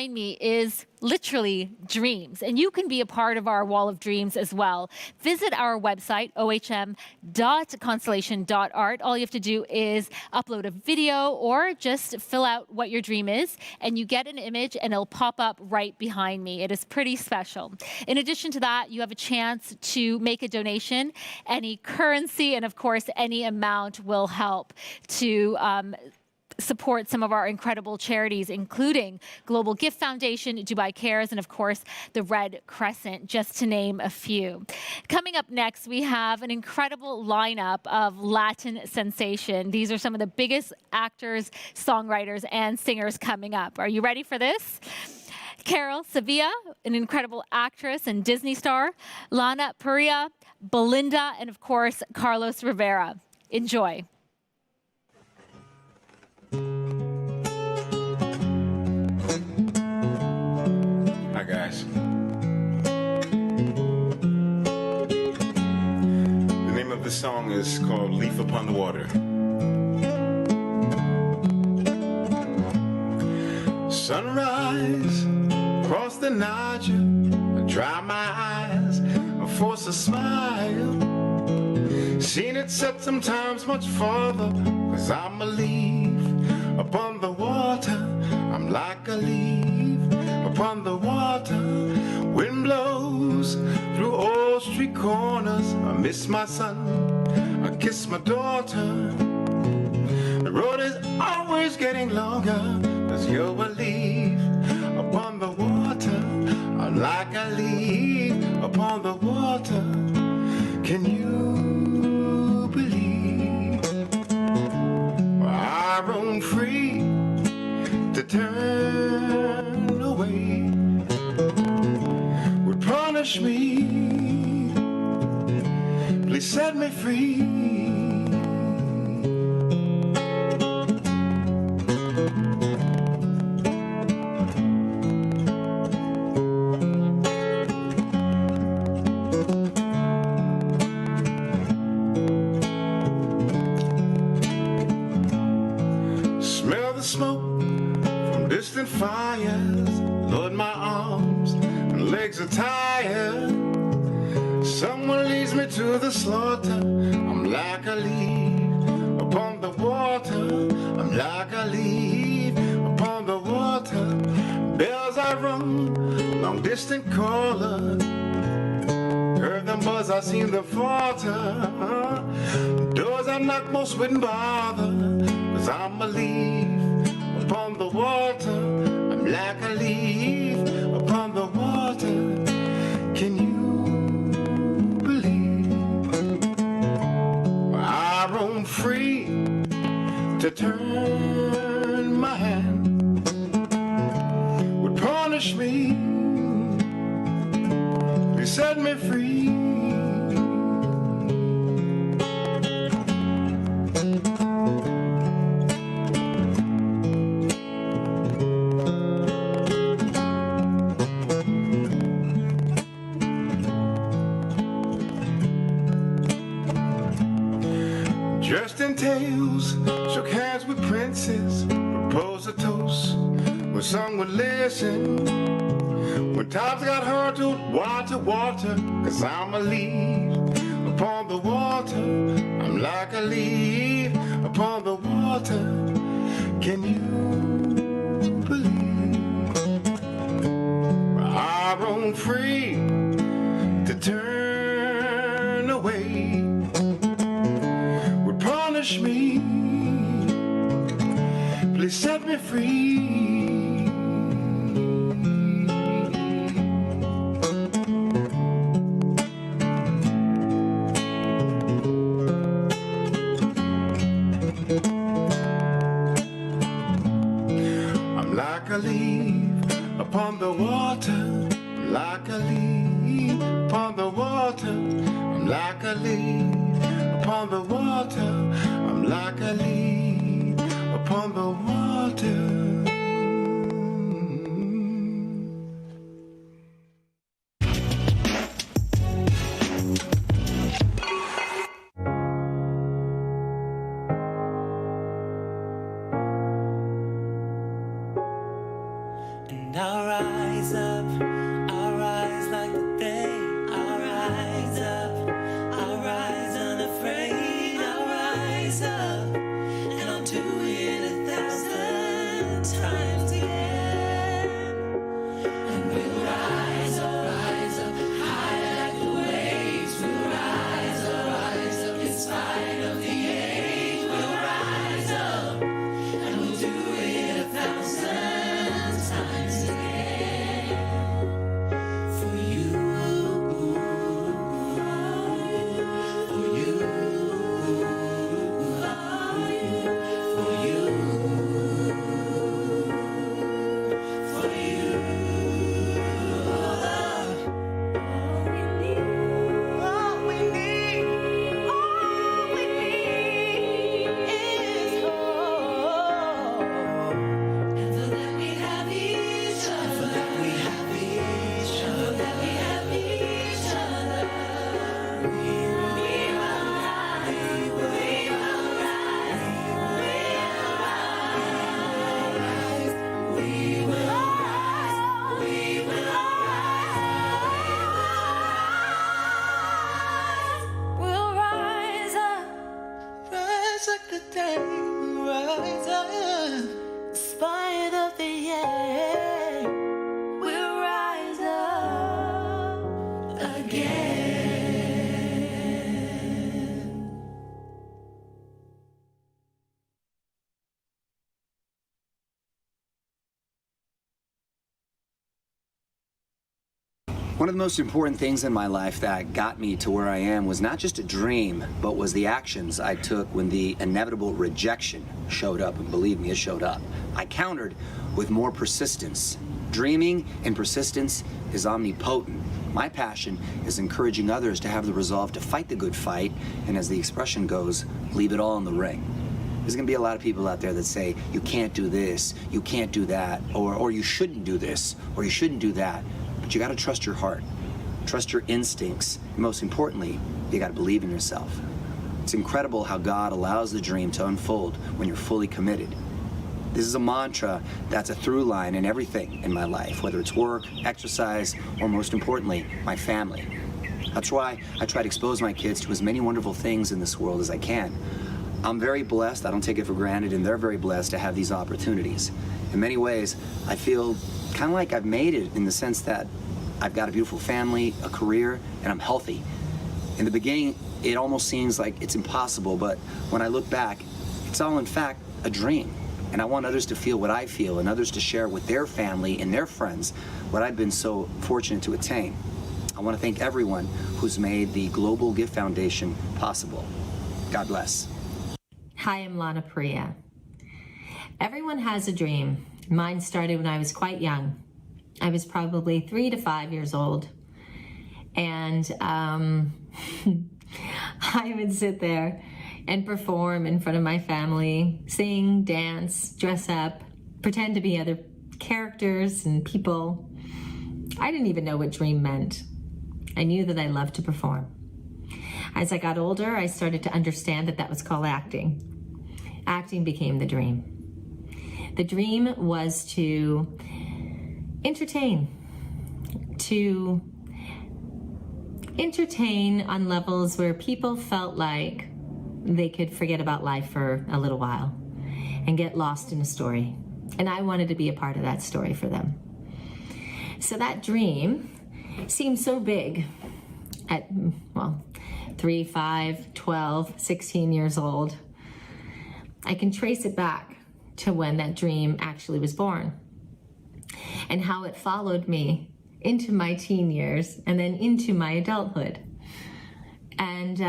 behind me is literally dreams, and you can be a part of our Wall of Dreams as well. Visit our website, ohm.constellation.art. All you have to do is upload a video or just fill out what your dream is, and you get an image and it'll pop up right behind me. It is pretty special. In addition to that, you have a chance to make a donation. Any currency and of course any amount will help to support some of our incredible charities, including Global Gift Foundation, Dubai Cares, and of course the Red Crescent, just to name a few. Coming up next, we have an incredible lineup of Latin sensation. These are some of the biggest actors, songwriters, and singers coming up. Are you ready for this? Carol Sevilla, an incredible actress and Disney star, Lana Parrilla, Belinda, and of course Carlos Rivera. Enjoy. Hi guys. The name of the song is called Leaf Upon the Water. Sunrise across the Niger, I dry my eyes, I force a smile. Seen it set sometimes much farther, 'cause I'm a leaf upon the water. I'm like a leaf upon the water. Wind blows through all street corners. I miss my son, I kiss my daughter. The road is always getting longer, 'cause you're a leaf upon the water. I'm like a leaf upon the water. Can you believe I roam free to turn away would punish me? Please set me free. Smoke from distant fires, Lord, my arms and legs are tired. Someone leads me to the slaughter. I'm like a leaf upon the water. I'm like a leaf upon the water. Bells I rung, long distant caller. Heard them buzz, I seen them falter. Doors I knock, most wouldn't bother, 'cause I'm a leaf upon the water. I'm like a leaf upon the water. Can you believe I roam free to turn my hand would punish me? Please set me free. Dressed in tails, shook hands with princes, proposed a toast when some would listen. When times got hard to water, water, 'cause I'm a leaf upon the water. I'm like a leaf upon the water. Can you believe I roam free to turn away would punish me? Please set me free. I'm like a leaf upon the water. I'm like a leaf upon the water. I'm like a leaf upon the water. I'm like a leaf upon the water. And I'll rise up, I'll rise like the day. I'll rise up, I'll rise unafraid. I'll rise up, and I'll do it 1,000 times again. And we'll rise up high like the waves. We'll rise up in spite of the age. We'll rise up, and we'll do it 1,000 times again. For you, for you, for you, for you. All we need is hope. And for that we have each other. For that we have each other. For that we have each other. We will rise. We will rise. We will rise. We will rise. We'll rise up. Rise like the day. Rise up. In spite of the air. We'll rise up again. One of the most important things in my life that got me to where I am was not just a dream, but was the actions I took when the inevitable rejection showed up, and believe me, it showed up. I countered with more persistence. Dreaming and persistence is omnipotent. My passion is encouraging others to have the resolve to fight the good fight, and as the expression goes, leave it all in the ring. There's gonna be a lot of people out there that say, you can't do this, you can't do that, or you shouldn't do this, or you shouldn't do that. But you gotta trust your heart, trust your instincts, and most importantly, you gotta believe in yourself. It's incredible how God allows the dream to unfold when you're fully committed. This is a mantra that's a through line in everything in my life, whether it's work, exercise, or most importantly, my family. That's why I try to expose my kids to as many wonderful things in this world as I can. I'm very blessed, I don't take it for granted, and they're very blessed to have these opportunities. In many ways, I feel kind of like I've made it in the sense that I've got a beautiful family, a career, and I'm healthy. In the beginning, it almost seems like it's impossible, but when I look back, it's all in fact a dream. And I want others to feel what I feel and others to share with their family and their friends what I've been so fortunate to attain. I want to thank everyone who's made the Global Gift Foundation possible. God bless. Hi, I'm Lana Priya. Everyone has a dream. Mine started when I was quite young. I was probably 3 to 5 years old. And I would sit there and perform in front of my family, sing, dance, dress up, pretend to be other characters and people. I didn't even know what dream meant. I knew that I loved to perform. As I got older, I started to understand that that was called acting. Acting became the dream. The dream was to entertain on levels where people felt like they could forget about life for a little while and get lost in a story. And I wanted to be a part of that story for them. So that dream seemed so big at, 3, 5, 12, 16 years old. I can trace it back to when that dream actually was born and how it followed me into my teen years and then into my adulthood. And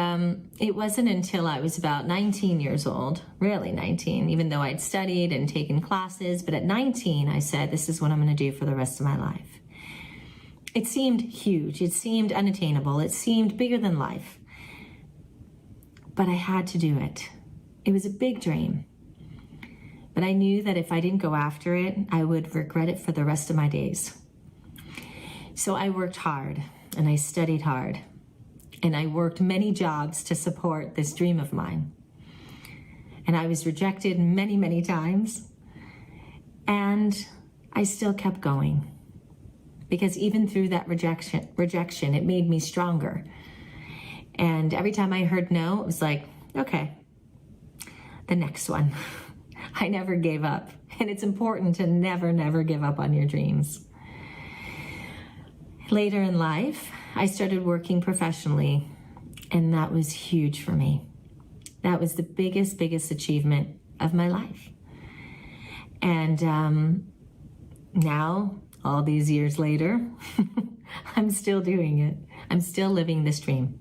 it wasn't until I was about 19 years old, really 19, even though I'd studied and taken classes, but at 19, I said, this is what I'm going to do for the rest of my life. It seemed huge. It seemed unattainable. It seemed bigger than life. But I had to do it. It was a big dream. But I knew that if I didn't go after it, I would regret it for the rest of my days. So I worked hard and I studied hard. And I worked many jobs to support this dream of mine. And I was rejected many, many times. And I still kept going. Because even through that rejection, it made me stronger. And every time I heard no, it was like, okay, the next one. I never gave up. And it's important to never, never give up on your dreams. Later in life, I started working professionally, and that was huge for me. That was the biggest achievement of my life. And now, all these years later, I'm still doing it. I'm still living this dream.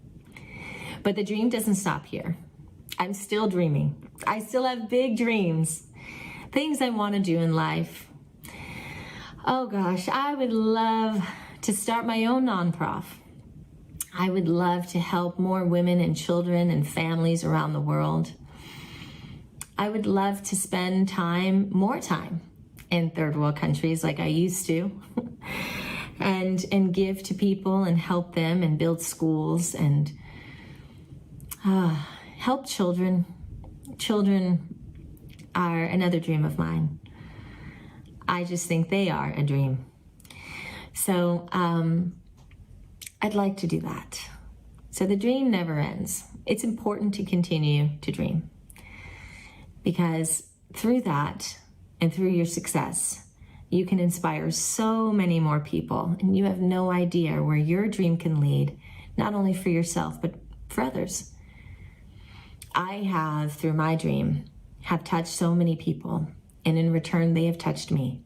But the dream doesn't stop here. I'm still dreaming. I still have big dreams, things I want to do in life. Oh gosh, I would love to start my own nonprofit. I would love to help more women and children and families around the world. I would love to spend more time in third world countries like I used to, and give to people and help them and build schools and help children. Children are another dream of mine. I just think they are a dream. So I'd like to do that. So the dream never ends. It's important to continue to dream, because through that and through your success, you can inspire so many more people, and you have no idea where your dream can lead, not only for yourself, but for others. I have, through my dream, have touched so many people, and in return, they have touched me.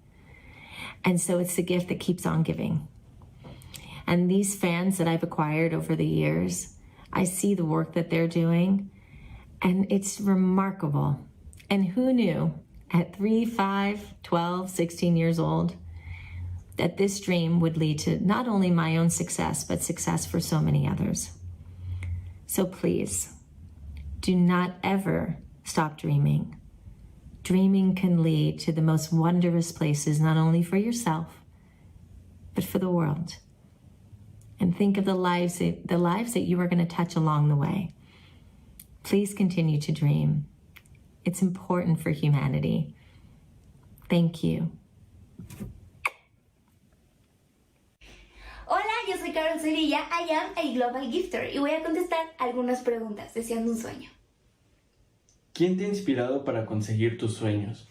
And so it's the gift that keeps on giving. And these fans that I've acquired over the years, I see the work that they're doing, and it's remarkable. And who knew at 3, 5, 12, 16 years old that this dream would lead to not only my own success, but success for so many others. So please, do not ever stop dreaming. Dreaming can lead to the most wondrous places, not only for yourself, but for the world. And think of the lives that you are going to touch along the way. Please continue to dream. It's important for humanity. Thank you. Hola, yo soy Carol Sevilla, I am a Global Gifter y voy a contestar algunas preguntas deseando un sueño. ¿Quién te ha inspirado para conseguir tus sueños?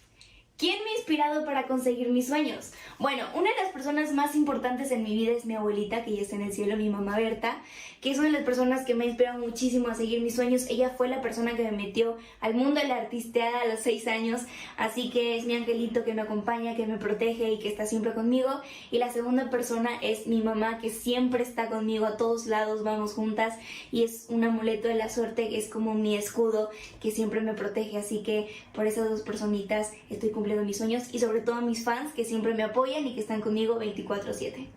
¿Quién me ha inspirado para conseguir mis sueños? Bueno, una de las personas más importantes en mi vida es mi abuelita, que ya está en el cielo, mi mamá Berta, que es una de las personas que me ha inspirado muchísimo a seguir mis sueños. Ella fue la persona que me metió al mundo de la artisteada a los 6 años, así que es mi angelito que me acompaña, que me protege y que está siempre conmigo. Y la segunda persona es mi mamá, que siempre está conmigo a todos lados, vamos juntas, y es un amuleto de la suerte, que es como mi escudo, que siempre me protege. Así que por esas dos personitas estoy cumpliendo mis sueños, y sobre todo a mis fans que siempre me apoyan y que están conmigo 24/7.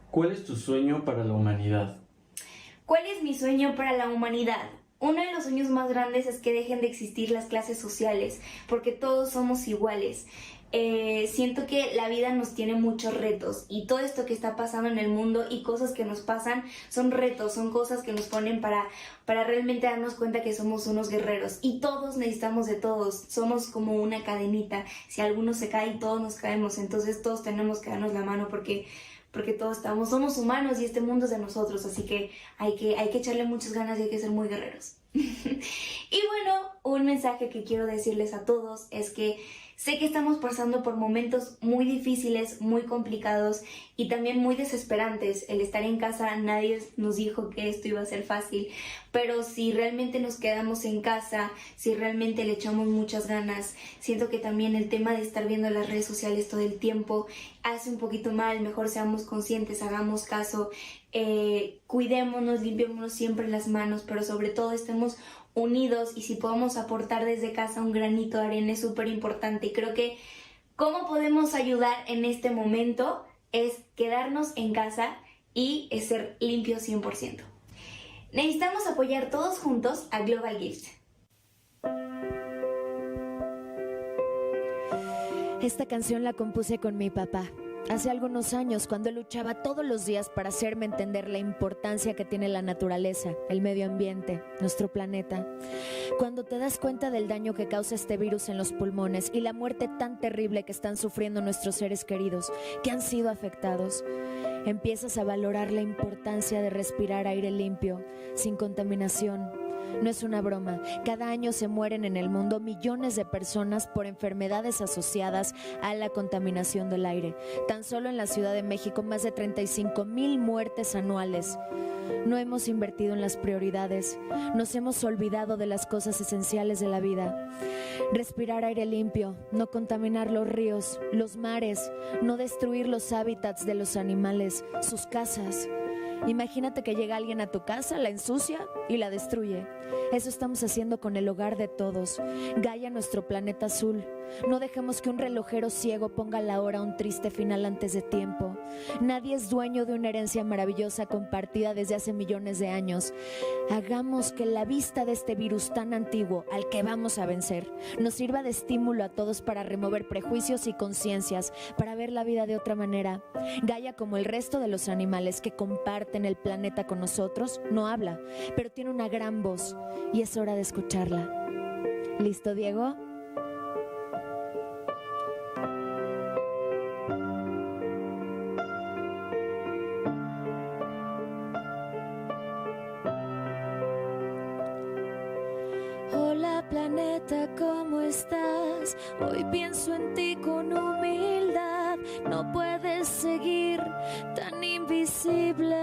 ¿Cuál es tu sueño para la humanidad? ¿Cuál es mi sueño para la humanidad? Uno de los sueños más grandes es que dejen de existir las clases sociales, porque todos somos iguales. Siento que la vida nos tiene muchos retos, y todo esto que está pasando en el mundo y cosas que nos pasan son retos, son cosas que nos ponen para realmente darnos cuenta que somos unos guerreros, y todos necesitamos de todos. Somos como una cadenita, si alguno se cae todos nos caemos, entonces todos tenemos que darnos la mano porque todos somos humanos y este mundo es de nosotros, así que hay que echarle muchas ganas y hay que ser muy guerreros. Y bueno, un mensaje que quiero decirles a todos es que sé que estamos pasando por momentos muy difíciles, muy complicados y también muy desesperantes. El estar en casa, nadie nos dijo que esto iba a ser fácil, pero si realmente nos quedamos en casa, si realmente le echamos muchas ganas, siento que también el tema de estar viendo las redes sociales todo el tiempo hace un poquito mal. Mejor seamos conscientes, hagamos caso, cuidémonos, limpiémonos siempre las manos, pero sobre todo estemos unidos, y si podemos aportar desde casa un granito de arena es súper importante. Y creo que cómo podemos ayudar en este momento es quedarnos en casa y ser limpios 100%. Necesitamos apoyar todos juntos a Global Gift. Esta canción la compuse con mi papá hace algunos años, cuando luchaba todos los días para hacerme entender la importancia que tiene la naturaleza, el medio ambiente, nuestro planeta. Cuando te das cuenta del daño que causa este virus en los pulmones y la muerte tan terrible que están sufriendo nuestros seres queridos que han sido afectados, empiezas a valorar la importancia de respirar aire limpio, sin contaminación. No es una broma, cada año se mueren en el mundo millones de personas por enfermedades asociadas a la contaminación del aire. Tan solo en la Ciudad de México, más de 35,000 muertes anuales. No hemos invertido en las prioridades, nos hemos olvidado de las cosas esenciales de la vida. Respirar aire limpio, no contaminar los ríos, los mares, no destruir los hábitats de los animales, sus casas. Imagínate que llega alguien a tu casa, la ensucia y la destruye. Eso estamos haciendo con el hogar de todos. Gaia, nuestro planeta azul. No dejemos que un relojero ciego ponga la hora a un triste final antes de tiempo. Nadie es dueño de una herencia maravillosa compartida desde hace millones de años. Hagamos que la vista de este virus tan antiguo, al que vamos a vencer, nos sirva de estímulo a todos para remover prejuicios y conciencias, para ver la vida de otra manera. Gaia, como el resto de los animales que comparten el planeta con nosotros, no habla, pero tiene una gran voz y es hora de escucharla. ¿Listo, Diego? Hola planeta, ¿cómo estás? Hoy pienso en ti con humildad. No puedes seguir tan invisible.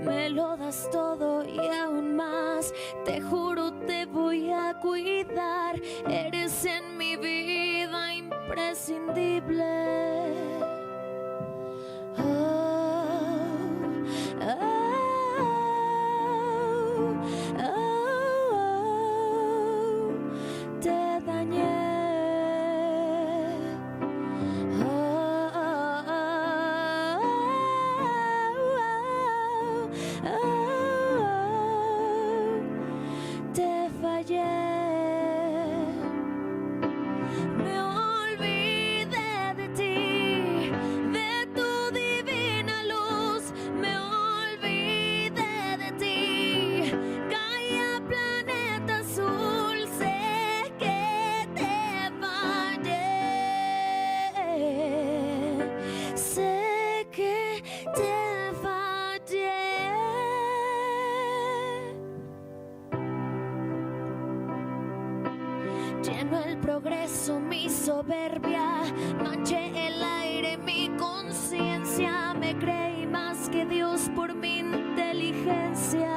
Me lo das todo y aún más. Te juro te voy a cuidar. Eres en mi vida imprescindible. Te dañé. Te fallé. Me olvidé de ti, de tu divina luz. Me olvidé de ti. Gaia, planeta azul, sé que te fallé. Sé que te fallé. Lleno el progreso, mi soberbia, manché el aire, mi conciencia, me creí más que Dios por mi inteligencia.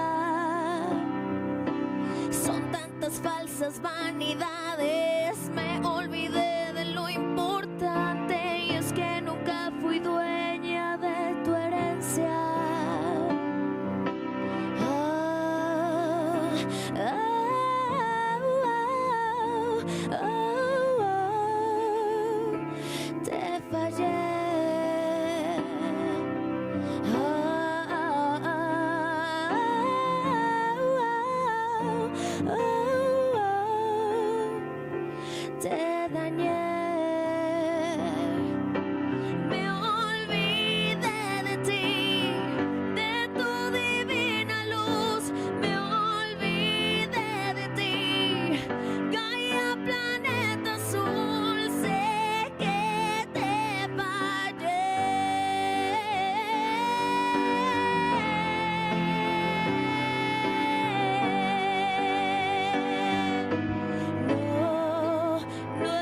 Son tantas falsas vanidades, me olvidé de lo importante y es que nunca fui dueña de tu herencia. Te fallé. Te dañé. Me olvidé de ti, de tu divina luz. Me olvidé de ti. Gaia, planeta azul, sé que te fallé. No, no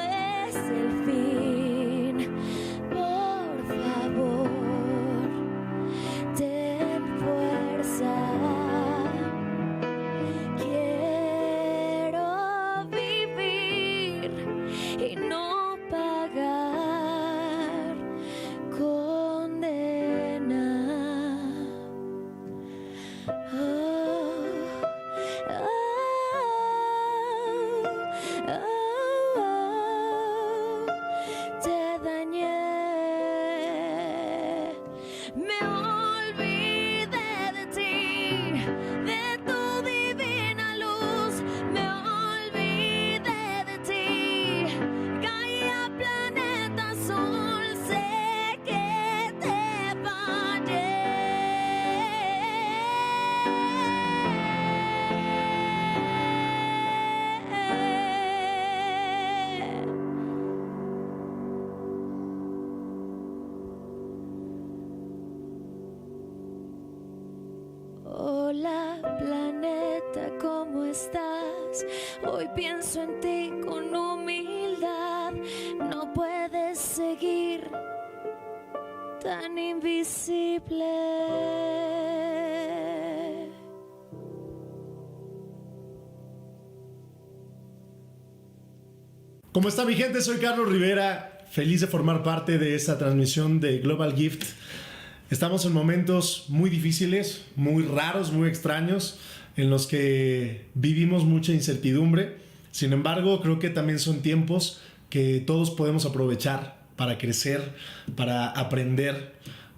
en ti con humildad. No puedes seguir tan invisible. ¿Cómo está mi gente? Soy Carlos Rivera, feliz de formar parte de esta transmisión de Global Gift. Estamos en momentos muy difíciles, muy raros, muy extraños, en los que vivimos mucha incertidumbre. Sin embargo, creo que también son tiempos que todos podemos aprovechar para crecer, para aprender,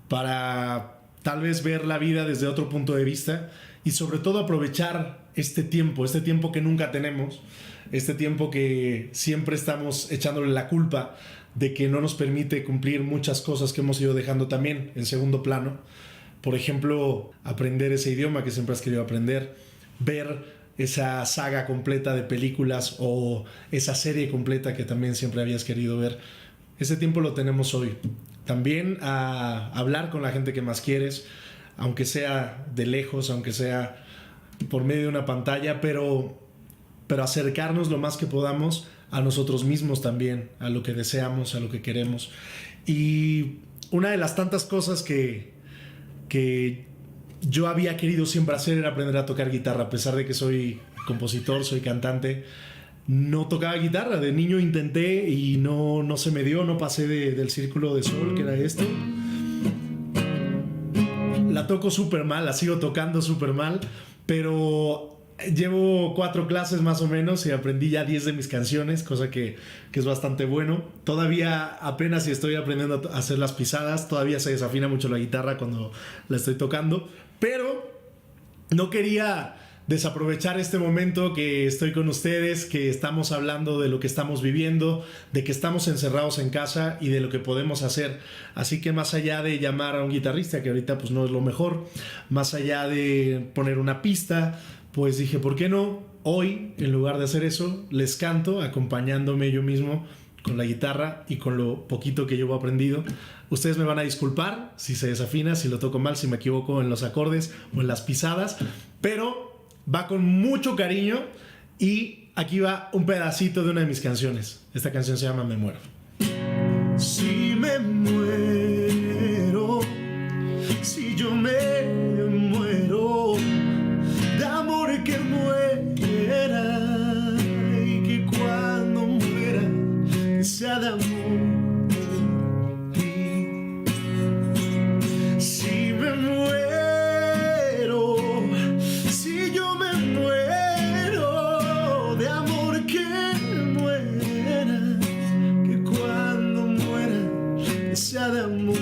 para tal vez ver la vida desde otro punto de vista y sobre todo aprovechar este tiempo que nunca tenemos, este tiempo que siempre estamos echándole la culpa de que no nos permite cumplir muchas cosas que hemos ido dejando también en segundo plano. Por ejemplo, aprender ese idioma que siempre has querido aprender, ver esa saga completa de películas o esa serie completa que también siempre habías querido ver. Ese tiempo lo tenemos hoy. También a hablar con la gente que más quieres, aunque sea de lejos, aunque sea por medio de una pantalla, pero acercarnos lo más que podamos a nosotros mismos también, a lo que deseamos, a lo que queremos. Y una de las tantas cosas que yo había querido siempre hacer era aprender a tocar guitarra. A pesar de que soy compositor, soy cantante, no tocaba guitarra. De niño intenté y no se me dio, no pasé del círculo de sol, que era esto. La toco súper mal, la sigo tocando súper mal, pero llevo 4 clases más o menos y aprendí ya 10 de mis canciones, cosa que es bastante bueno. Todavía apenas si estoy aprendiendo a hacer las pisadas, todavía se desafina mucho la guitarra cuando la estoy tocando, pero no quería desaprovechar este momento que estoy con ustedes, que estamos hablando de lo que estamos viviendo, de que estamos encerrados en casa y de lo que podemos hacer. Así que más allá de llamar a un guitarrista, que ahorita pues no es lo mejor, más allá de poner una pista, pues dije, ¿por qué no? Hoy, en lugar de hacer eso, les canto acompañándome yo mismo con la guitarra y con lo poquito que llevo aprendido. Ustedes me van a disculpar si se desafina, si lo toco mal, si me equivoco en los acordes o en las pisadas, pero va con mucho cariño y aquí va un pedacito de una de mis canciones. Esta canción se llama Me Muero. Si me muero, si yo me muero, de amor que muera y que cuando muera sea de amor. Si me muero, si yo me muero, de amor que muera, que cuando muera sea de amor.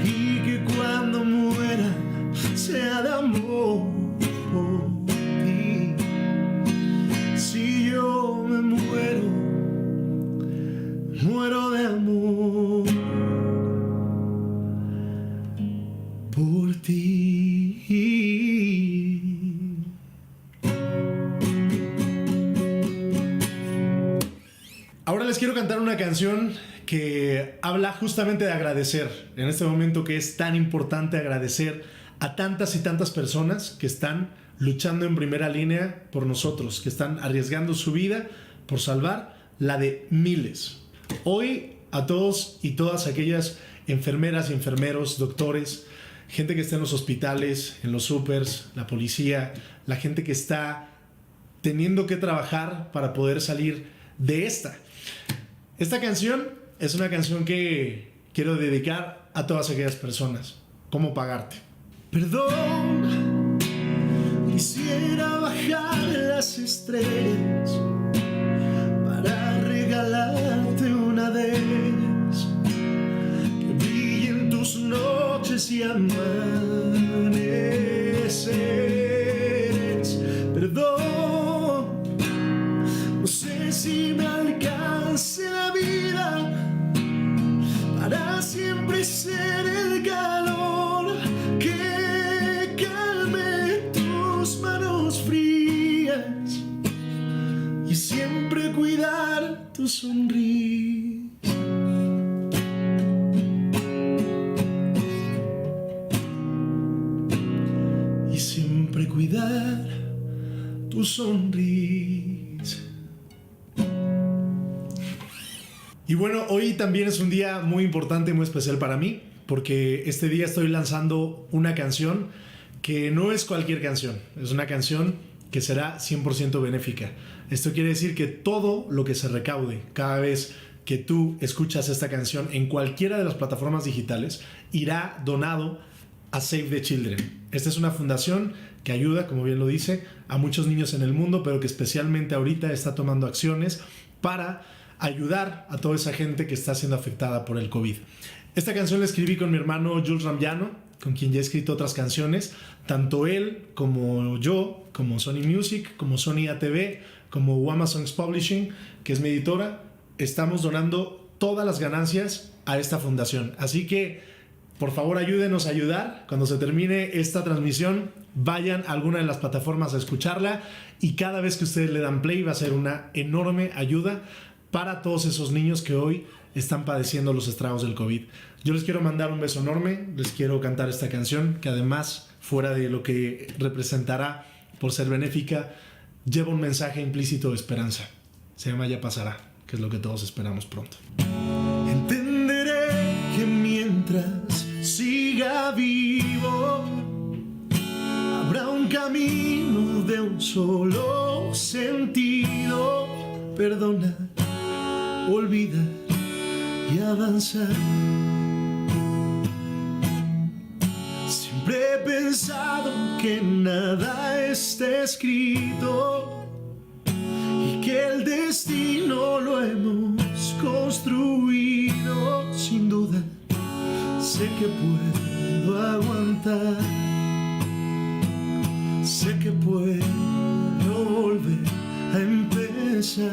Y que cuando muera sea de amor por ti. Si yo me muero, muero de amor por ti. Ahora les quiero cantar una canción que habla justamente de agradecer. En este momento que es tan importante agradecer a tantas y tantas personas que están luchando en primera línea por nosotros, que están arriesgando su vida por salvar la de miles. Hoy a todos y todas aquellas enfermeras y enfermeros, doctores, gente que está en los hospitales, en los supers, la policía, la gente que está teniendo que trabajar para poder salir de esta. Esta canción es una canción que quiero dedicar a todas aquellas personas. ¿Cómo pagarte? Perdón, quisiera bajar las estrellas para regalarte una de ellas, que brillen tus noches y amaneceres. Perdón, no sé si me alcance la vida para siempre ser el calor que calme tus manos frías y siempre cuidar tu sonrisa. Y siempre cuidar sonrisa. Y bueno, hoy también es un día muy importante, muy especial para mí, porque este día estoy lanzando una canción que no es cualquier canción, es una canción que será 100% benéfica. Esto quiere decir que todo lo que se recaude cada vez que tú escuchas esta canción en cualquiera de las plataformas digitales irá donado a Save the Children. Esta es una fundación que ayuda, como bien lo dice, a muchos niños en el mundo, pero que especialmente ahorita está tomando acciones para ayudar a toda esa gente que está siendo afectada por el COVID. Esta canción la escribí con mi hermano Jules Ramllano, con quien ya he escrito otras canciones. Tanto él como yo, como Sony Music, como Sony ATV, como Wama Songs Publishing, que es mi editora, estamos donando todas las ganancias a esta fundación. Así que, por favor, ayúdenos a ayudar. Cuando se termine esta transmisión, vayan a alguna de las plataformas a escucharla y cada vez que ustedes le dan play va a ser una enorme ayuda para todos esos niños que hoy están padeciendo los estragos del COVID. Yo les quiero mandar un beso enorme, les quiero cantar esta canción que además, fuera de lo que representará por ser benéfica, lleva un mensaje implícito de esperanza. Se llama Ya Pasará, que es lo que todos esperamos pronto. Entenderé que mientras siga vivo habrá un camino de un solo sentido. Perdona, olvidar y avanzar. Siempre he pensado que nada está escrito y que el destino lo hemos construido. Sin duda, sé que puedo aguantar, sé que puedo volver a empezar.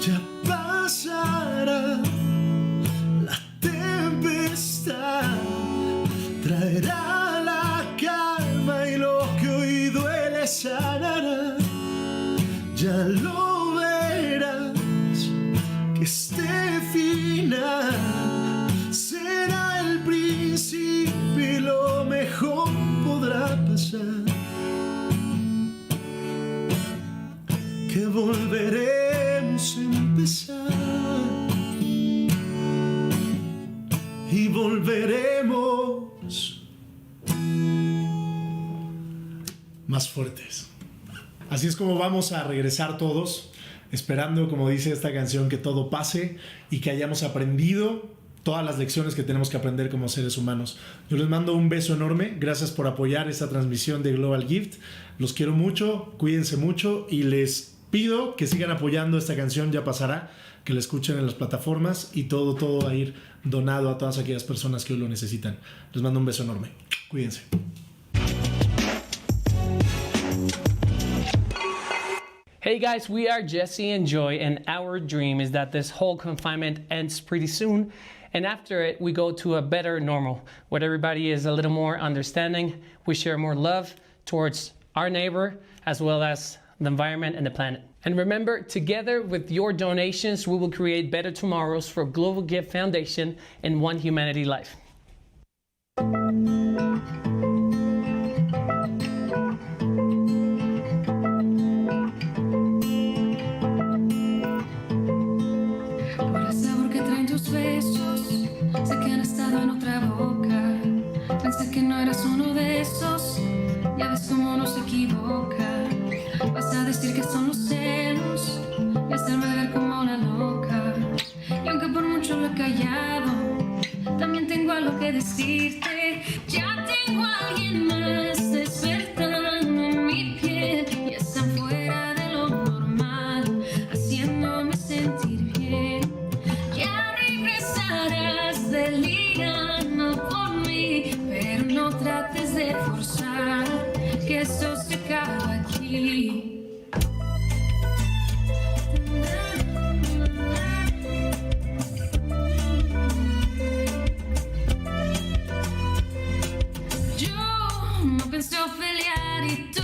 Ya pasará la tempestad, traerá la calma y lo que hoy duele sanará. Ya lo verás, que este final será el principio y lo mejor podrá pasar. Que volveremos a empezar y volveremos más fuertes. Así es como vamos a regresar todos, esperando, como dice esta canción, que todo pase y que hayamos aprendido todas las lecciones que tenemos que aprender como seres humanos. Yo les mando un beso enorme, gracias por apoyar esta transmisión de Global Gift, los quiero mucho, cuídense mucho y les pido que sigan apoyando esta canción Ya Pasará, que la escuchen en las plataformas y todo va a ir donado a todas aquellas personas que hoy lo necesitan. Les mando un beso enorme, cuídense. Hey guys, we are Jesse and Joy, and our dream is that this whole confinement ends pretty soon, and after it, we go to a better normal, where everybody is a little more understanding, we share more love towards our neighbor, as well as the environment and the planet. And remember, together with your donations, we will create better tomorrows for Global Gift Foundation and One Humanity Life. Por el sabor que traen tus besos, sé que han estado en otra boca. Pensé que no eras uno de esos, ya ves cómo no se equivoca. Vas a decir que son los celos y hacerme ver como la loca. Y aunque por mucho lo he callado, también tengo algo que decirte. Ya tengo a alguien más despertando en mi piel y están fuera de lo normal, haciéndome sentir bien. Ya regresarás delirando por mí, pero no trates de forzar que eso se acaba aquí. No pensé pelear y tú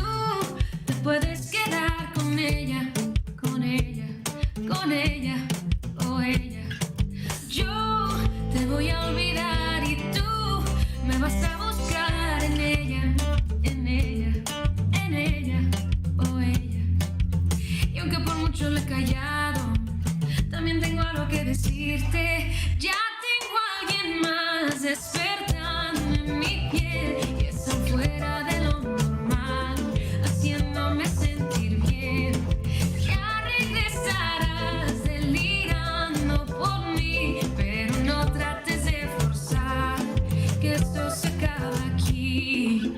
te puedes quedar con ella, con ella, con ella, o ella. Yo te voy a olvidar y tú me vas a buscar en ella. decirte, ya tengo a alguien más despertando en mi piel, que está fuera de lo normal, haciéndome sentir bien. Ya regresarás delirando por mí, pero no trates de forzar, que esto se acaba aquí.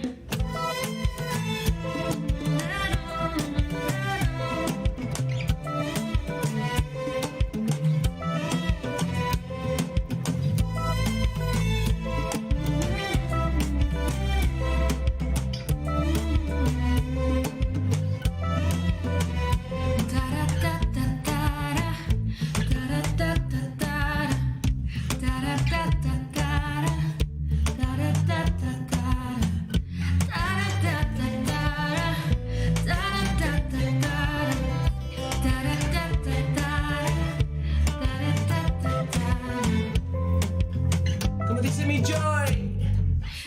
Como dice mi Joy.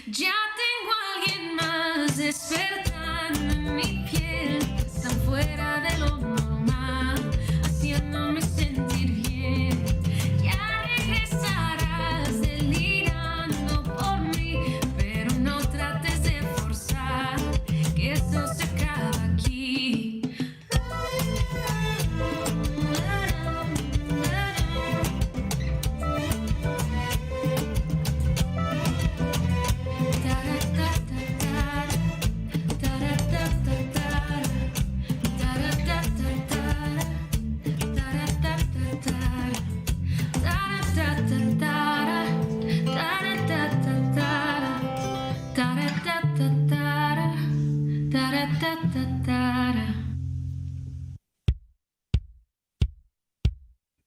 Ya tengo a alguien más despertando en mi piel, que está fuera de lo normal, haciéndome sentir bien. Ya regresarás delirando por mí, pero no trates de forzar, que esto se acaba aquí.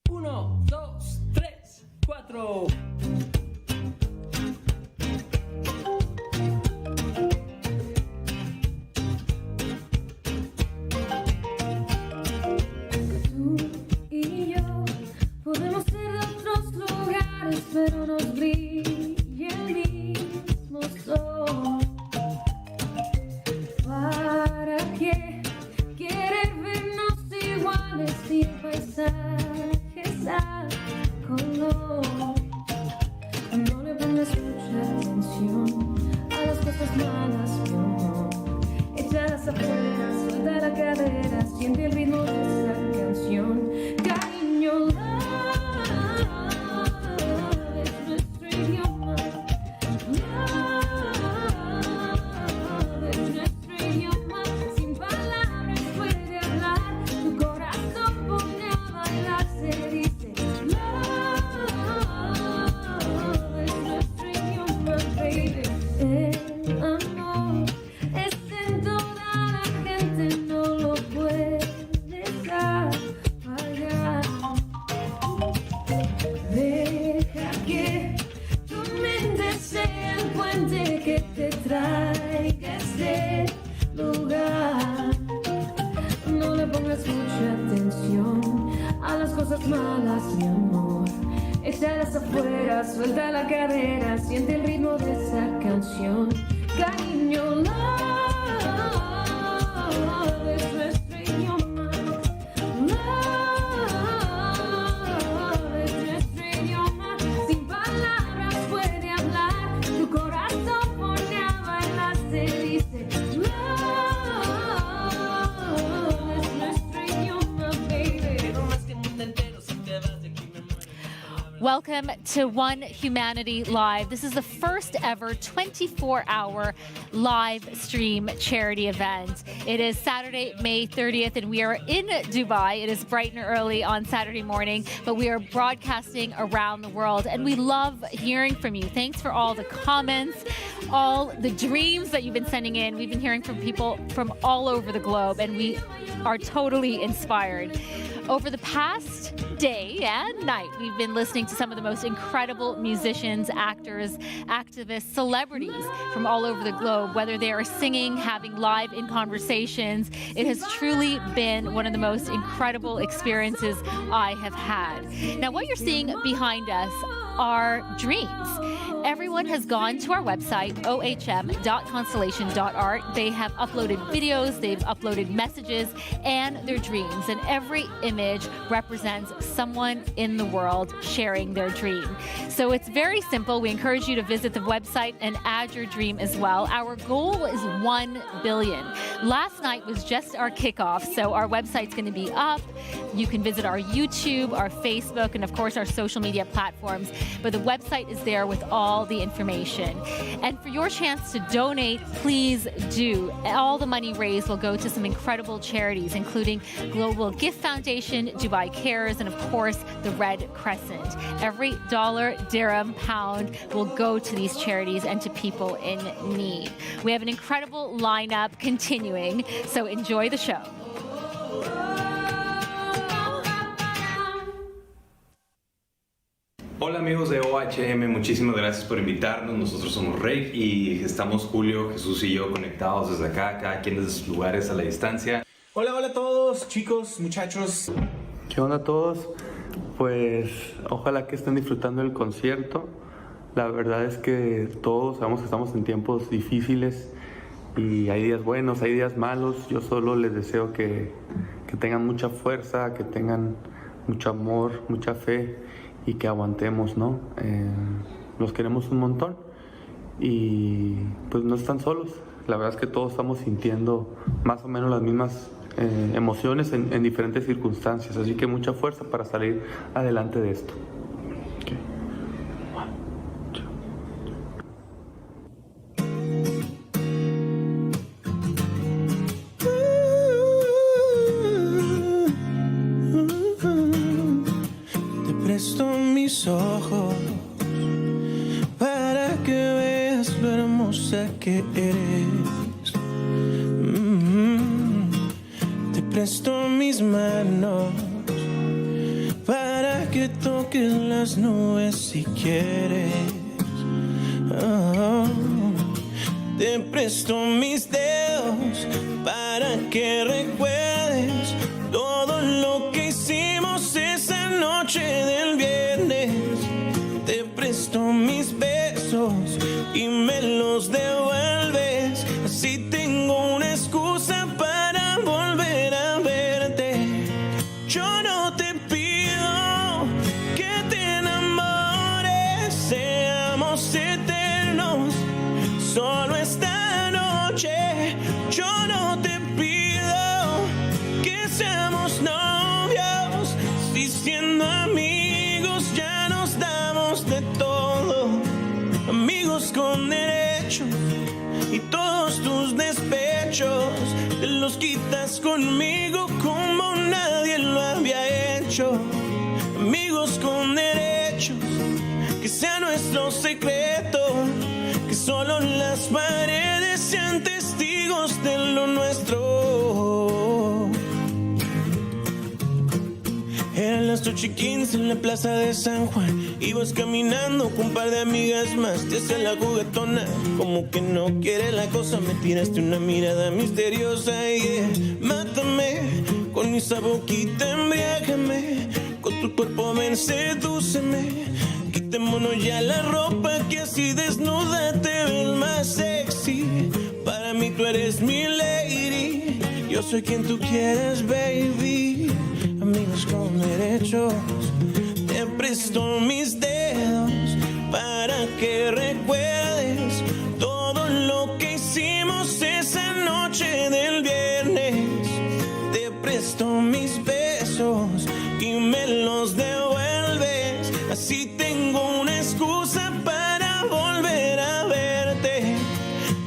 Uno, dos, tres, cuatro. Tú y yo podemos ser de otros lugares, pero nos brilla el mismo sol. ¿Para qué querer vernos iguales si el paisaje es a color? No le pongas mucha atención a las cosas malas, mi amor. Échalas afuera, suelta la cadera, siente el ritmo de esta canción. Cariño, love es nuestro idioma. Love es nuestro idioma. Sin palabras puede hablar, tu corazón pone a bailar, se dice love es nuestro idioma, baby. El amor es en toda la gente, no lo puedes apagar. Deja que tu mente sea el puente que te traiga a este lugar. No le pongas mucha atención a las cosas malas, mi amor. Échalas afuera, suelta la cadera, siente el ritmo de esa canción. Cariño, love es nuestro idioma. Love es nuestro idioma. Sin palabras puede hablar, tu corazón pone a bailar, se dice love es nuestro idioma, baby. Welcome to One Humanity Live. This is the first ever 24-hour live stream charity event. It is Saturday, May 30th, and we are in Dubai. It is bright and early on Saturday morning, but we are broadcasting around the world, and we love hearing from you. Thanks for all the comments, all the dreams that you've been sending in. We've been hearing from people from all over the globe, and we are totally inspired. Over the past day and night, we've been listening to some of the most incredible musicians, actors, activists, celebrities from all over the globe, whether they are singing, having live in conversations. It has truly been one of the most incredible experiences I have had. Now, what you're seeing behind us are dreams. Everyone has gone to our website, ohm.constellation.art. They have uploaded videos, they've uploaded messages and their dreams. And every image image represents someone in the world sharing their dream. So it's very simple. We encourage you to visit the website and add your dream as well. Our goal is 1 billion. Last night was just our kickoff, so our website's going to be up. You can visit our YouTube, our Facebook, and of course our social media platforms. But the website is there with all the information. And for your chance to donate, please do. All the money raised will go to some incredible charities, including Global Gift Foundation, Dubai Cares, and of course the Red Crescent. Every dollar, dirham, pound will go to these charities and to people in need. We have an incredible lineup continuing, so enjoy the show. Hola amigos de OHM, muchísimas gracias por invitarnos. Nosotros somos Rake y estamos Julio, Jesús y yo conectados desde acá, cada quien desde sus lugares a la distancia. Hola, hola a todos, chicos, muchachos. ¿Qué onda a todos? Pues ojalá que estén disfrutando del concierto. La verdad es que todos sabemos que estamos en tiempos difíciles y hay días buenos, hay días malos. Yo solo les deseo que tengan mucha fuerza, que tengan mucho amor, mucha fe y que aguantemos, ¿no? Los queremos un montón y pues no están solos. La verdad es que todos estamos sintiendo más o menos las mismas emociones en diferentes circunstancias, así que mucha fuerza para salir adelante de esto. Okay. Mis ojos para que veas lo hermosa que eres. Te presto mis manos para que toques las nubes si quieres. Te presto mis dedos para que recuerdes todo lo que hicimos esa noche del viernes. Te presto mis besos y me los devuelves. Así tengo una excusa para volver a verte. Yo no te pido que te enamores, seamos eternos. Solo esta noche. Yo no te pido que seamos novios, si siendo amigos ya nos damos de todo. Amigos con derechos y todos tus despechos te los quitas conmigo como nadie lo había hecho. Amigos con derechos, que sea nuestro secreto, que solo las paredes sean testigos de lo nuestro. Eran las 8:15 en la plaza de San Juan. Ibas caminando con un par de amigas más. Te hacía la juguetona, como que no quiere la cosa. Me tiraste una mirada misteriosa y mátame con esa boquita, embriágame. Con tu cuerpo ven, sedúceme. Quitémonos ya la ropa, que así desnuda te ves más sexy. Para mí tú eres mi lady, yo soy quien tú quieres, baby. Amigos con derechos, te presto mis dedos para que recuerdes todo lo que hicimos esa noche del viernes. Te presto mis besos y me los devuelves. Así tengo una excusa para volver a verte.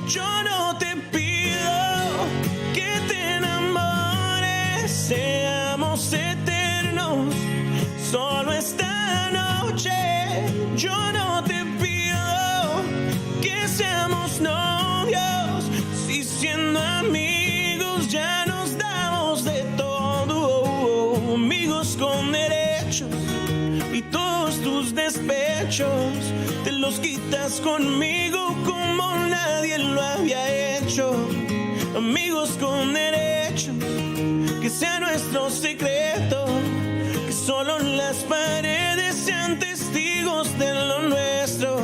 Yo no te pido que te enamores, seamos eternos. Solo esta noche. Yo no te pido que seamos novios, si siendo amigos ya nos damos de todo. Amigos con derechos y todos tus despechos te los quitas conmigo como nadie lo había hecho. Amigos con derechos, que sea nuestro secreto, que solo las paredes sean testigos de lo nuestro.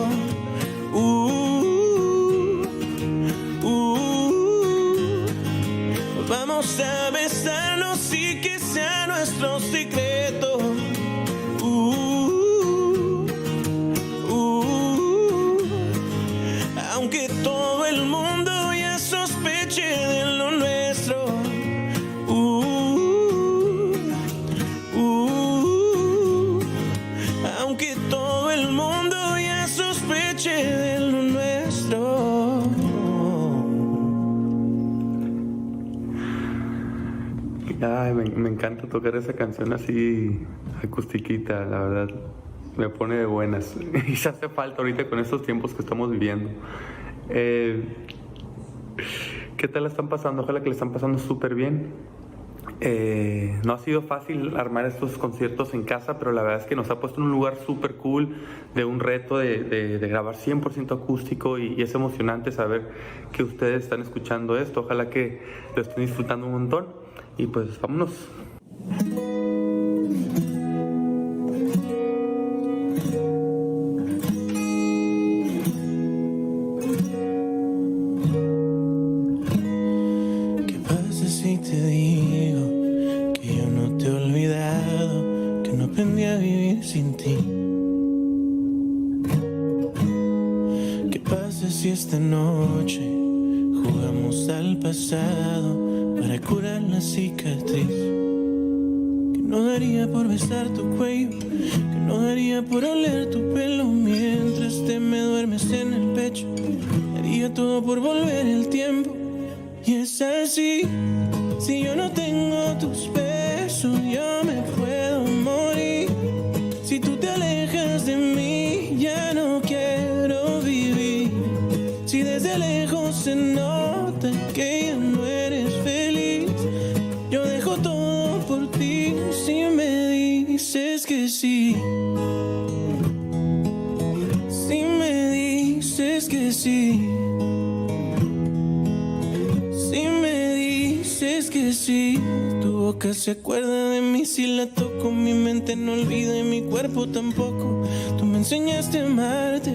Vamos a besarnos y que sea nuestro secreto. Aunque todo el mundo ya sospeche de lo nuestro. Aunque todo el mundo ya sospeche de lo nuestro. Ay, me encanta tocar esa canción así acustiquita, la verdad. Me pone de buenas. Y se hace falta ahorita con estos tiempos que estamos viviendo. ¿Qué tal la están pasando? Ojalá que le están pasando súper bien. No ha sido fácil armar estos conciertos en casa, pero la verdad es que nos ha puesto en un lugar súper cool, de un reto de grabar 100% acústico, y es emocionante saber que ustedes están escuchando esto. Ojalá que lo estén disfrutando un montón. Y pues vámonos. ¿Qué pasa si te digo que yo no te he olvidado, que no aprendí a vivir sin ti? ¿Qué pasa si esta noche jugamos al pasado para curar la cicatriz? Que no daría por besar tu cuello, que no daría por oler tu pelo mientras te me duermes en el pecho. Daría todo por volver el tiempo. Y es así, si yo no tengo tus besos, yo me puedo morir. Si tú te alejas de mí, ya no quiero vivir. Si desde lejos se nota que ya no eres feliz, yo dejo todo por ti si me dices que sí. Si me dices que sí. Si me dices que sí. Tu boca se acuerda de mí si la toco. Mi mente no olvida y mi cuerpo tampoco. Tú me enseñaste a amarte,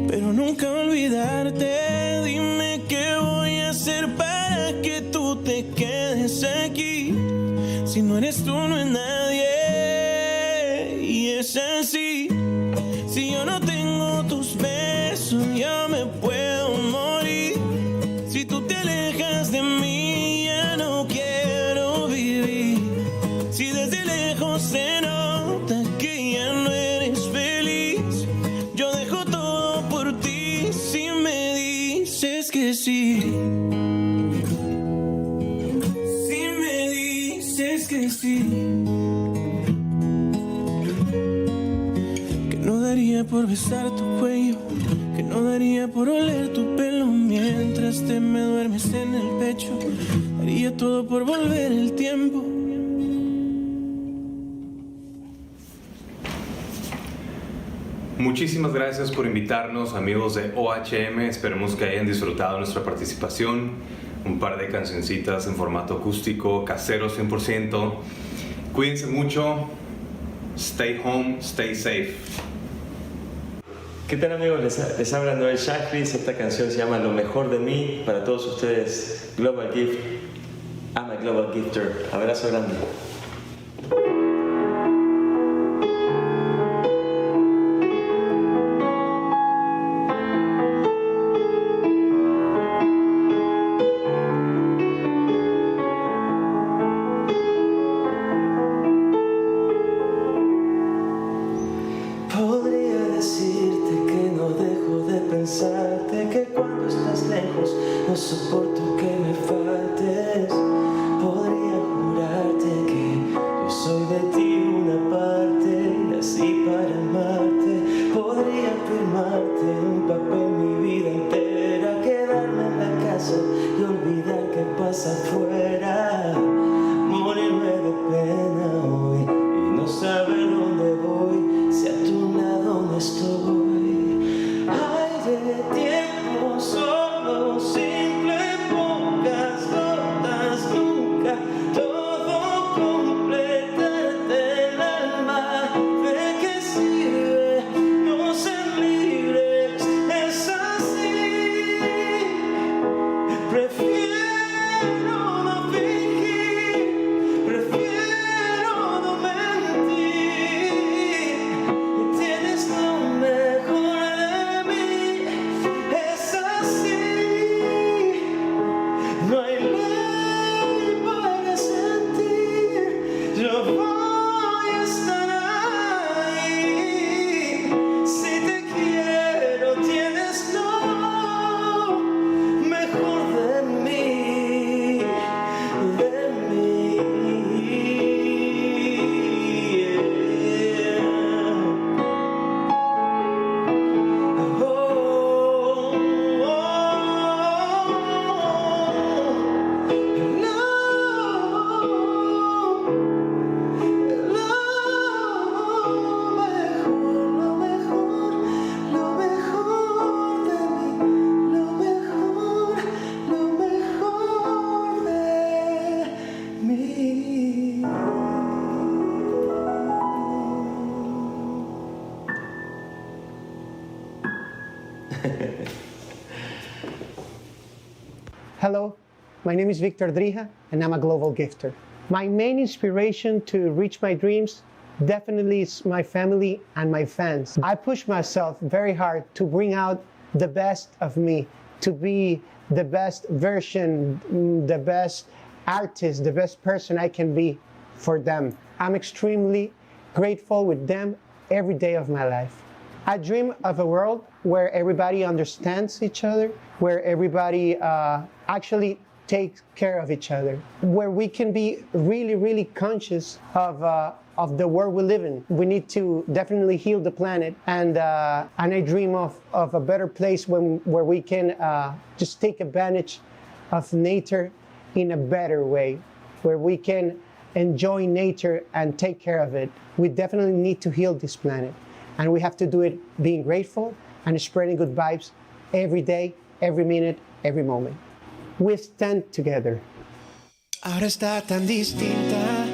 pero nunca olvidarte. Dime qué voy a hacer para que tú te quedes aquí. Si no eres tú, no es nadie. Y es así, si yo no tengo tus besos, yo me puedo morir. Si tú te alejas de mí, ya no quiero vivir. Si desde lejos se nota que ya no eres feliz, yo dejo todo por ti si me dices que sí. Si me dices que sí. Que no daría por besar tu cuello, que no daría por oler tu pelo mientras te me duermes en el pecho. Daría todo por volver el tiempo. Muchísimas gracias por invitarnos, amigos de OHM. Esperemos que hayan disfrutado nuestra participación. Un par de cancioncitas en formato acústico, casero 100%. Cuídense mucho. Stay home, stay safe. ¿Qué tal, amigos? Les habla Noel Shachris. Esta canción se llama Lo Mejor de Mí. Para todos ustedes, Global Gift. I'm a Global Gifter. Abrazo grande. Podría decirte que no dejo de pensarte, que cuando estás lejos no soporto que me faltes. Podría jurarte que yo soy de ti una parte, nací para amarte. Podría firmarte en un papel mi vida entera, quedarme en la casa y olvidar que pasa afuera. Morirme de pena hoy y no saber dónde voy, si a tu lado no estoy. Aire, tiempo, solo, simple, pocas gotas, nunca todo completarte el alma. ¿De qué sirve no ser libres? Es así. Prefiero no Hello, my name is Victor Drija, and I'm a global gifter. My main inspiration to reach my dreams definitely is my family and my fans. I push myself very hard to bring out the best of me, to be the best version, the best artist, the best person I can be for them. I'm extremely grateful with them every day of my life. I dream of a world where everybody understands each other, where everybody actually take care of each other, where we can be really, really conscious of the world we live in. We need to definitely heal the planet, and I dream of a better place where we can just take advantage of nature in a better way, where we can enjoy nature and take care of it. We definitely need to heal this planet, and we have to do it being grateful and spreading good vibes every day, every minute, every moment. We stand together. Ahora está tan distinta,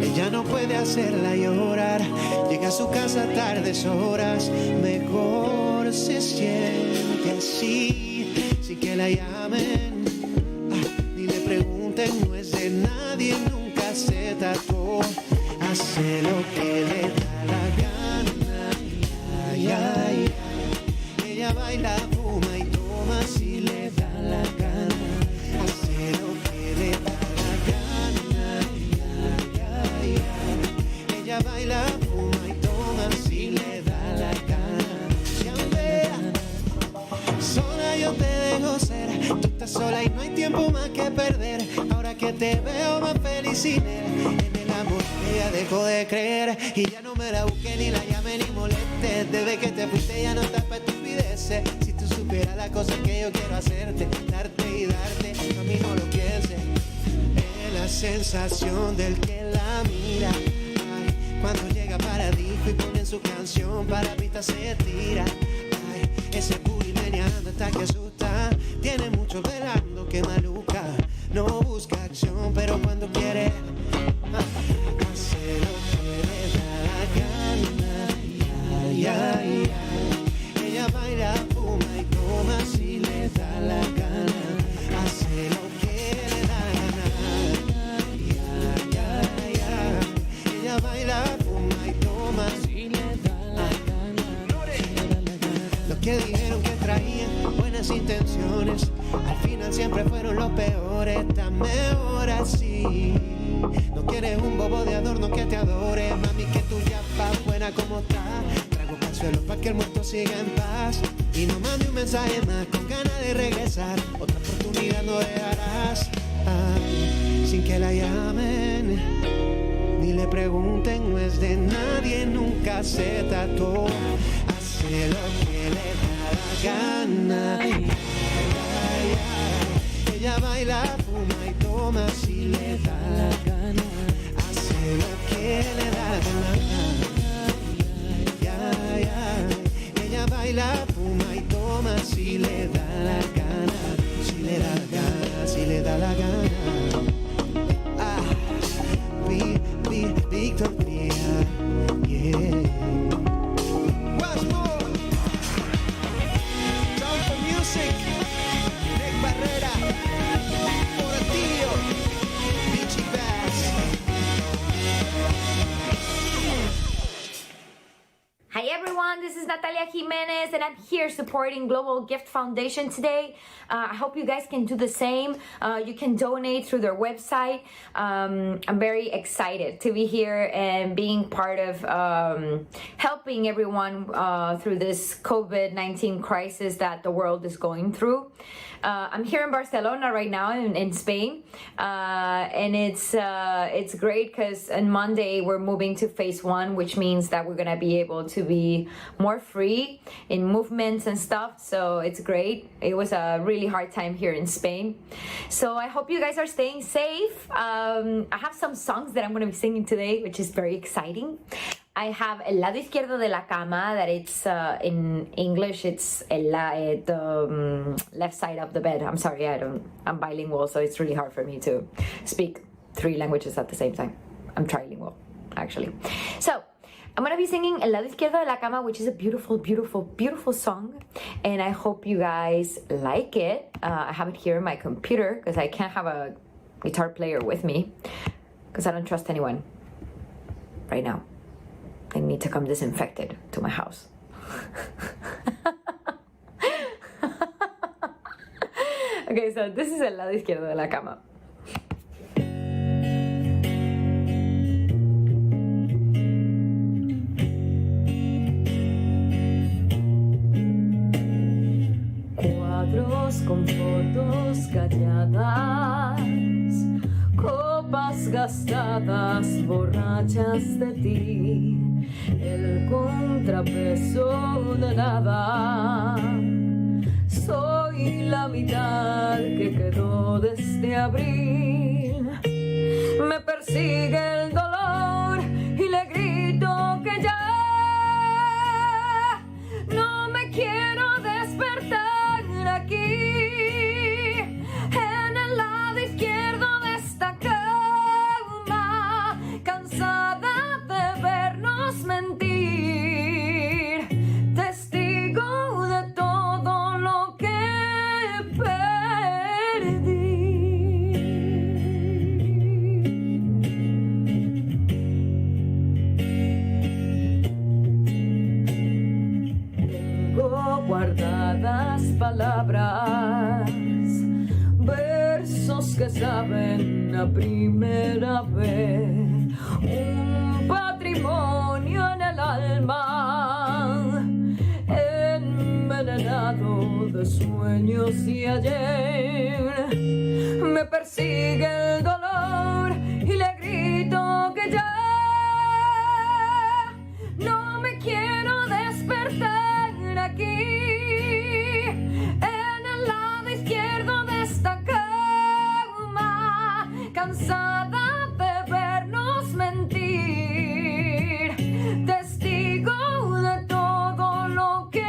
ella no puede hacerla llorar. Llega a su casa a tardes horas, mejor se siente así. Sin que la llamen, ni le pregunten, no es de nadie, nunca se tatuó. Hace lo que le da la gana, ay, ay, ay. Ella baila, fuma y toma si le da la gana. Hace lo que le da la gana, ay, ay, ay. Ella baila, fuma y toma si le da la gana. Chambea, sola yo te dejo ser. Tú estás sola y no hay tiempo más que perder. Ahora que te veo más feliz sin él, en el amor ella dejó de creer. Y ya no me la busque ni la llame ni moleste. Desde que te fuiste ya no estás pa' estupideces. Si tú supieras las cosas que yo quiero hacerte, darte y darte, a mí no lo pienses. Es la sensación del que la mira. Ay, cuando llega para disco y pone su canción, para pista se tira. Ay, ese booty meneando hasta que asusta. Tiene mucho velando que maluca. No busca acción, pero cuando quiere hace lo que le da la gana. Ay, ay, ay. Ella baila, fuma y toma si le da la gana. Hace lo que le da la gana. Ay, ay, ay, ay. Ella baila, fuma y toma si le da la gana. Los que dijeron que traían buenas intenciones, al final siempre fueron los peores. Está mejor así. No quieres un bobo de adorno que te adore, mami, que tú ya vas buena como estás. Trago pa'l suelo pa' que el muerto siga en paz. Y no mande un mensaje más con ganas de regresar. Otra oportunidad no dejarás. Ay, sin que la llamen ni le pregunten, no es de nadie, nunca se tatuó. Hace lo que le da la gana. Ay, ay, ay. Ella baila, fuma y toma si le da la gana. Hace lo que le da la gana. Ay, ay, ay. Ella baila, fuma y toma si le da la gana. Si le da la gana, si le da la gana. Victor Drija, yeah. What's more? Time for music. Nick Barrera, Portillo, Beachy Bass. Hi everyone, this is Natalia Jimenez and I'm here supporting Global Gift Foundation today. I hope you guys can do the same. You can donate through their website. I'm very excited to be here and being part of helping everyone through this COVID-19 crisis that the world is going through. I'm here in Barcelona right now in Spain, and it's great because on Monday we're moving to phase 1, which means that we're gonna be able to be more free in movements and stuff. So it's great. It was a really hard time here in Spain. So I hope you guys are staying safe. I have some songs that I'm gonna be singing today, which is very exciting. I have El lado izquierdo de la cama, that it's in English, it's the left side of the bed. I'm sorry, I'm bilingual, so it's really hard for me to speak 3 languages at the same time. I'm trilingual, actually. So, I'm gonna be singing El lado izquierdo de la cama, which is a beautiful, beautiful, beautiful song, and I hope you guys like it. I have it here on my computer because I can't have a guitar player with me because I don't trust anyone right now. I need to come disinfected to my house. Okay, so this is El lado izquierdo de la cama. Cuadros con fotos calladas, copas gastadas, borrachas de ti, el contrapeso de nada. Soy la mitad que quedó desde abril. Me persigue el dolor y le grito que ya no me quiero despertar aquí, en el lado izquierdo de esta cama, cansada de vernos mentir, testigo de todo lo que guardadas palabras, versos que saben a primera vez, un patrimonio en el alma, envenenado de sueños y ayer. Me persigue el dolor y le grito que ya no me quiero despertar aquí, en el lado izquierdo de esta cama, cansada de vernos mentir, testigo de todo lo que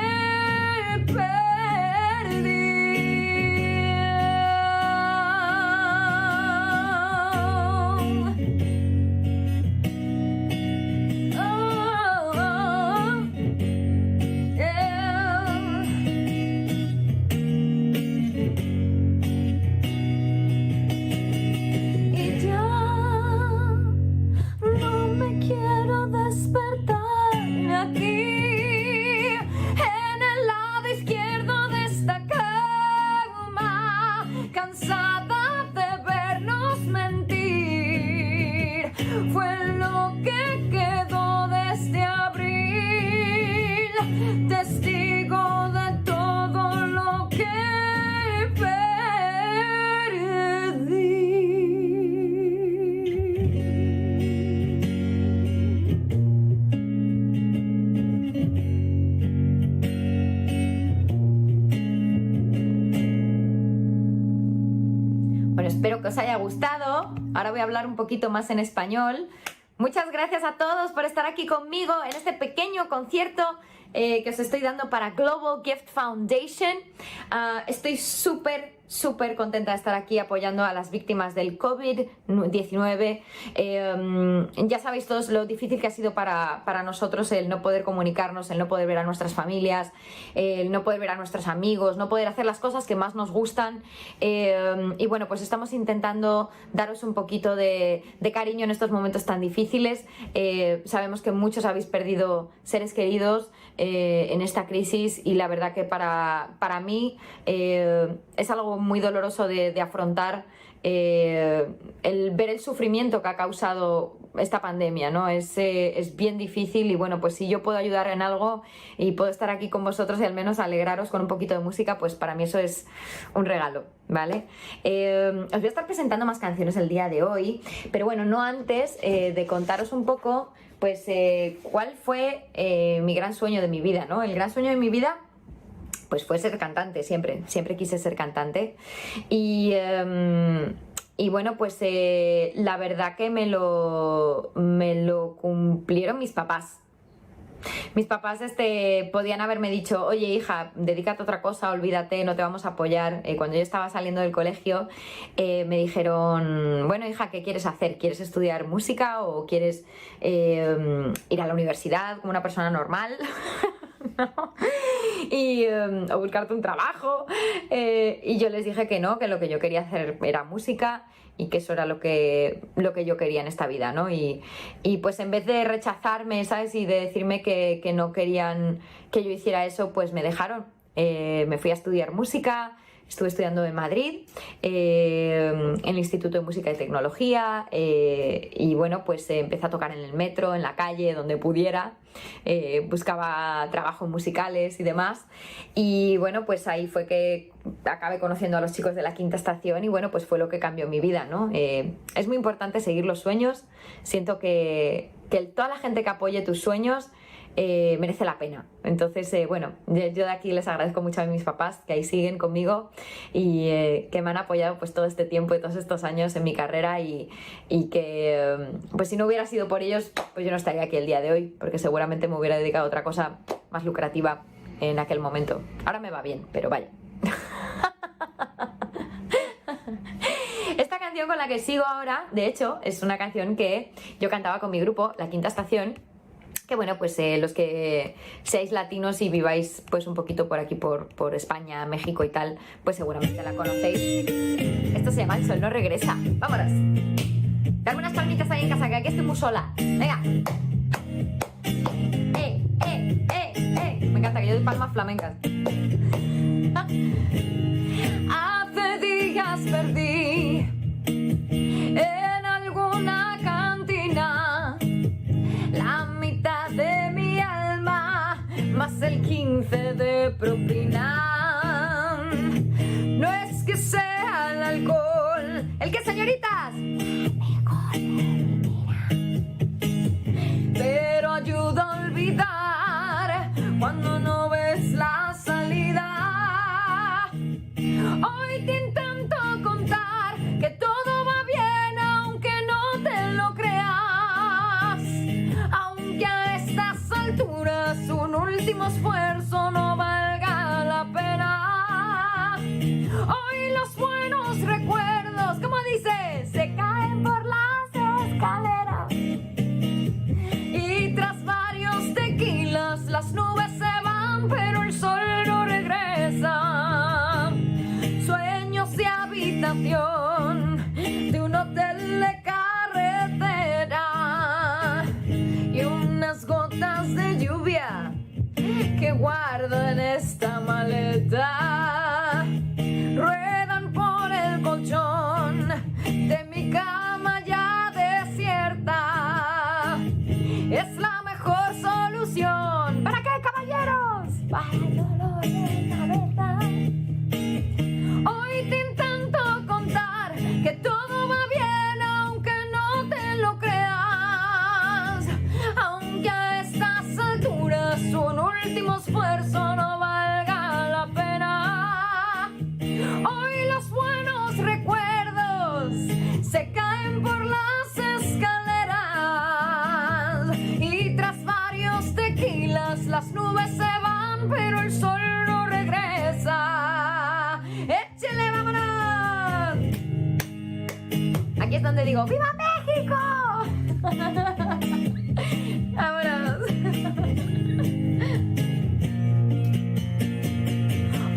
Espero que os haya gustado. Ahora voy a hablar un poquito más en español. Muchas gracias a todos por estar aquí conmigo en este pequeño concierto que os estoy dando para Global Gift Foundation. Estoy súper contenta de estar aquí apoyando a las víctimas del COVID-19. Ya sabéis todos lo difícil que ha sido para nosotros el no poder comunicarnos, el no poder ver a nuestras familias, el no poder ver a nuestros amigos, no poder hacer las cosas que más nos gustan. Y bueno, pues estamos intentando daros un poquito de cariño en estos momentos tan difíciles. Sabemos que muchos habéis perdido seres queridos en esta crisis y la verdad que para mí es algo muy doloroso de afrontar, el ver el sufrimiento que ha causado esta pandemia, ¿no? Es bien difícil y bueno, pues si yo puedo ayudar en algo y puedo estar aquí con vosotros y al menos alegraros con un poquito de música, pues para mí eso es un regalo, ¿vale? Os voy a estar presentando más canciones el día de hoy, pero bueno, no antes de contaros un poco pues cuál fue mi gran sueño de mi vida, ¿no? El gran sueño de mi vida pues fue ser cantante, siempre quise ser cantante y bueno, pues la verdad que me lo cumplieron mis papás. Mis papás podían haberme dicho, oye hija, dedícate a otra cosa, olvídate, no te vamos a apoyar. Cuando yo estaba saliendo del colegio me dijeron, bueno hija, ¿qué quieres hacer? ¿Quieres estudiar música o quieres ir a la universidad como una persona normal? ¿No? O buscarte un trabajo. Y yo les dije que no, que lo que yo quería hacer era música y que eso era lo que yo quería en esta vida, ¿no? Y pues en vez de rechazarme, ¿sabes? Y de decirme que no querían que yo hiciera eso, pues me dejaron. Me fui a estudiar música. Estuve estudiando en Madrid, en el Instituto de Música y Tecnología, y bueno, pues empecé a tocar en el metro, en la calle, donde pudiera, buscaba trabajo en musicales y demás, y bueno, pues ahí fue que acabé conociendo a los chicos de la Quinta Estación y bueno, pues fue lo que cambió mi vida, ¿no? Es muy importante seguir los sueños, siento que toda la gente que apoye tus sueños merece la pena. Entonces, bueno, yo de aquí les agradezco mucho a mis papás que ahí siguen conmigo y que me han apoyado pues todo este tiempo y todos estos años en mi carrera y que pues si no hubiera sido por ellos, pues yo no estaría aquí el día de hoy, porque seguramente me hubiera dedicado a otra cosa más lucrativa en aquel momento. Ahora me va bien, pero vaya. Esta canción con la que sigo ahora, de hecho, es una canción que yo cantaba con mi grupo, La Quinta Estación, que bueno, pues los que seáis latinos y viváis pues un poquito por aquí, por España, México y tal, pues seguramente la conocéis. Esto se llama El Sol no regresa. ¡Vámonos! Dame unas palmitas ahí en casa, que aquí estoy muy sola. ¡Venga! Me encanta que yo doy palmas flamencas. Hace días perdí en alguna cantina la mitad de mi alma, más el 15 de propina. No es que sea el alcohol, ¿el qué, señoritas? Pero ayuda a olvidar cuando no ves la salida. Hoy te intento contar que todo va bien, aunque no te lo creas. Aunque a estas alturas un último esfuerzo no valga la pena. Hoy los buenos recuerdos, como dice, se caen por las escaleras. Y tras varios tequilas las nubes se van, pero el sol no regresa. Sueños de habitación de un hotel de carretera y unas gotas de lluvia que guardo en esta maleta. Ruedan por el colchón de mi cama ya desierta. Es la mejor solución. ¿Para qué, caballeros? Para el dolor de cabeza. Hoy te intento contar que todo va bien, aunque no te lo creas. Aunque a estas alturas un último esfuerzo no valga la pena. Hoy los buenos recuerdos se caen por las escaleras. Y tras varios tequilas las nubes se van, pero el sol no regresa. ¡Échele, vámonos! Aquí es donde digo, ¡viva México! ¡Vámonos!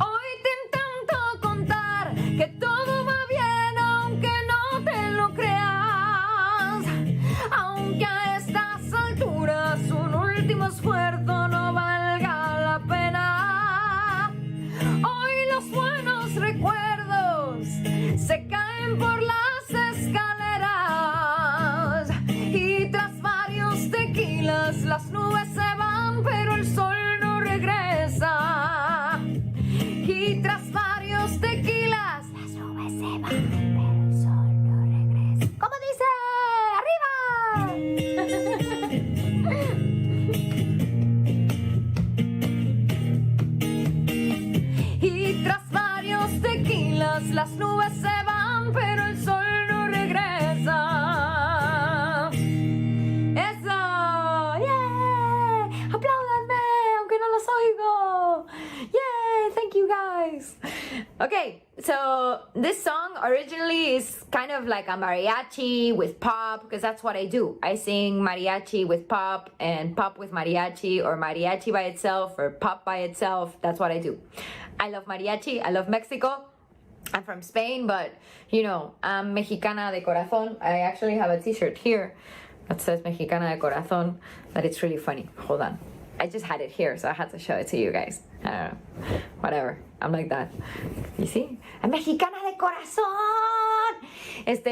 Hoy te intento contar que todo va bien, aunque no te lo creas. Aunque a estas alturas un último esfuerzo no valga la pena. Hoy los buenos recuerdos se caen por las escaleras. Y tras varios Okay, so this song originally is kind of like a mariachi with pop, because that's what I do. I sing mariachi with pop and pop with mariachi, or mariachi by itself or pop by itself. That's what I do. I love mariachi. I love Mexico. I'm from Spain, but you know, I'm Mexicana de corazón. I actually have a t-shirt here that says Mexicana de corazón, but it's really funny. Hold on. I just had it here, so I had to show it to you guys. I don't know. Whatever. I'm like that. You see? I'm Mexicana de corazón.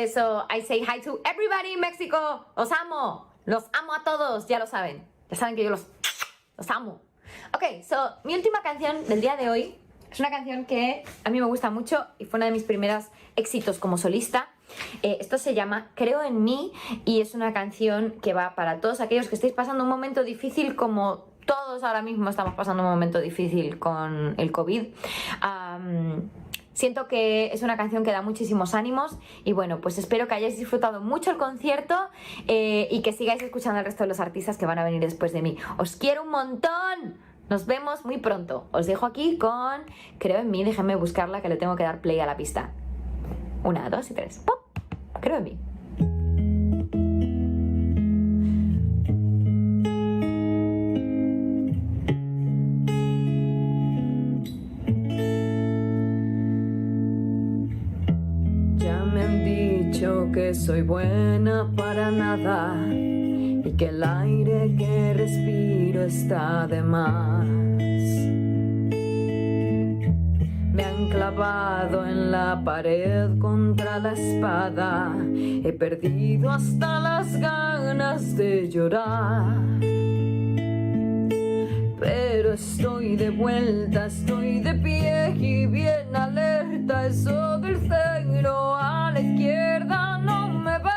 So I say hi to everybody in Mexico. Los amo. Los amo a todos. Ya lo saben. Ya saben que yo los amo. Ok, so mi última canción del día de hoy es una canción que a mí me gusta mucho y fue una de mis primeros éxitos como solista. Esto se llama Creo en mí y es una canción que va para todos aquellos que estéis pasando un momento difícil, como todos ahora mismo estamos pasando un momento difícil con el COVID. Siento que es una canción que da muchísimos ánimos y bueno, pues espero que hayáis disfrutado mucho el concierto y que sigáis escuchando al resto de los artistas que van a venir después de mí. ¡Os quiero un montón! Nos vemos muy pronto. Os dejo aquí con Creo en mí. Déjenme buscarla, que le tengo que dar play a la pista. 1, 2 y 3. ¡Pop! Creo en mí. Ya me han dicho que soy buena para nada y que el aire que respiro está de más. Me han clavado en la pared contra la espada, he perdido hasta las ganas de llorar. Pero estoy de vuelta, estoy de pie y bien alerta, eso del cero a la izquierda no me ve.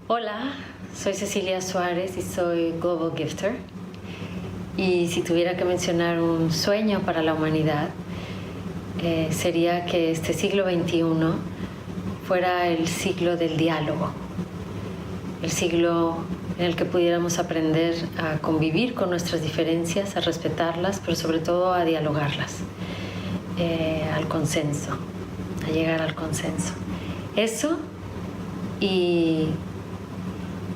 Hola, soy Cecilia Suárez y soy Global Gifter. Y si tuviera que mencionar un sueño para la humanidad, sería que este siglo XXI fuera el siglo del diálogo, el siglo en el que pudiéramos aprender a convivir con nuestras diferencias, a respetarlas, pero sobre todo a dialogarlas, al consenso, a llegar al consenso. Eso y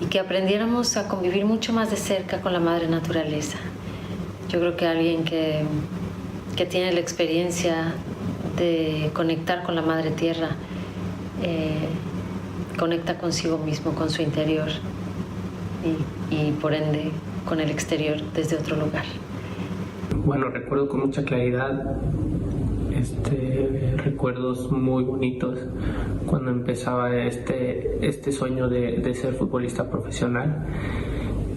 que aprendiéramos a convivir mucho más de cerca con la madre naturaleza. Yo creo que alguien que tiene la experiencia de conectar con la madre tierra, conecta consigo mismo, con su interior y por ende con el exterior desde otro lugar. Bueno, recuerdo con mucha claridad recuerdos muy bonitos cuando empezaba este sueño de ser futbolista profesional,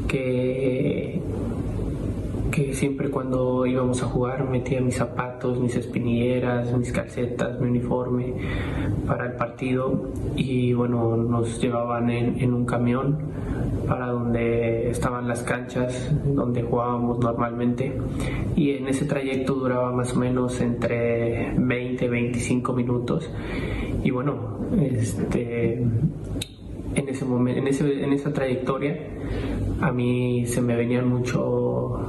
que siempre cuando íbamos a jugar metía mis zapatos, mis espinilleras, mis calcetas, mi uniforme para el partido y bueno, nos llevaban en un camión para donde estaban las canchas donde jugábamos normalmente y en ese trayecto duraba más o menos entre 20 y 25 minutos y bueno, en esa trayectoria a mí se me venían mucho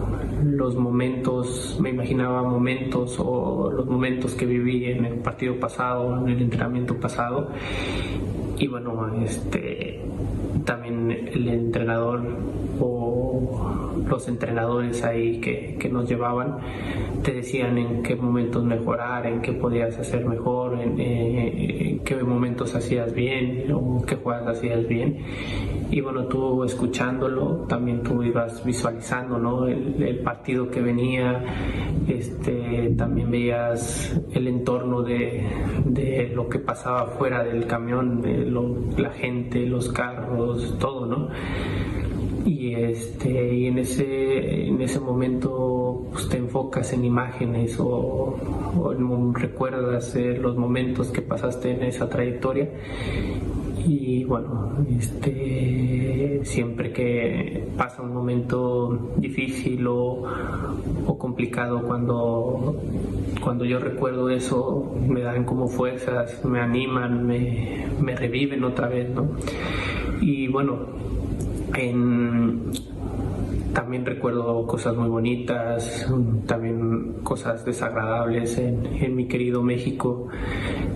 los momentos, me imaginaba momentos o los momentos que viví en el partido pasado, en el entrenamiento pasado y bueno, también el entrenador o los entrenadores ahí que nos llevaban te decían en qué momentos mejorar, en qué podías hacer mejor, en qué momentos hacías bien o qué jugadas hacías bien y bueno, tú escuchándolo también tú ibas visualizando, ¿no? el partido que venía, también veías el entorno de lo que pasaba fuera del camión, la gente, los carros, todo todo, ¿no? Y en ese momento pues, te enfocas en imágenes o recuerdas los momentos que pasaste en esa trayectoria. Y bueno, siempre que pasa un momento difícil o complicado, cuando yo recuerdo eso, me dan como fuerzas, me animan, me reviven otra vez, ¿no? Y bueno, también recuerdo cosas muy bonitas, también cosas desagradables en mi querido México,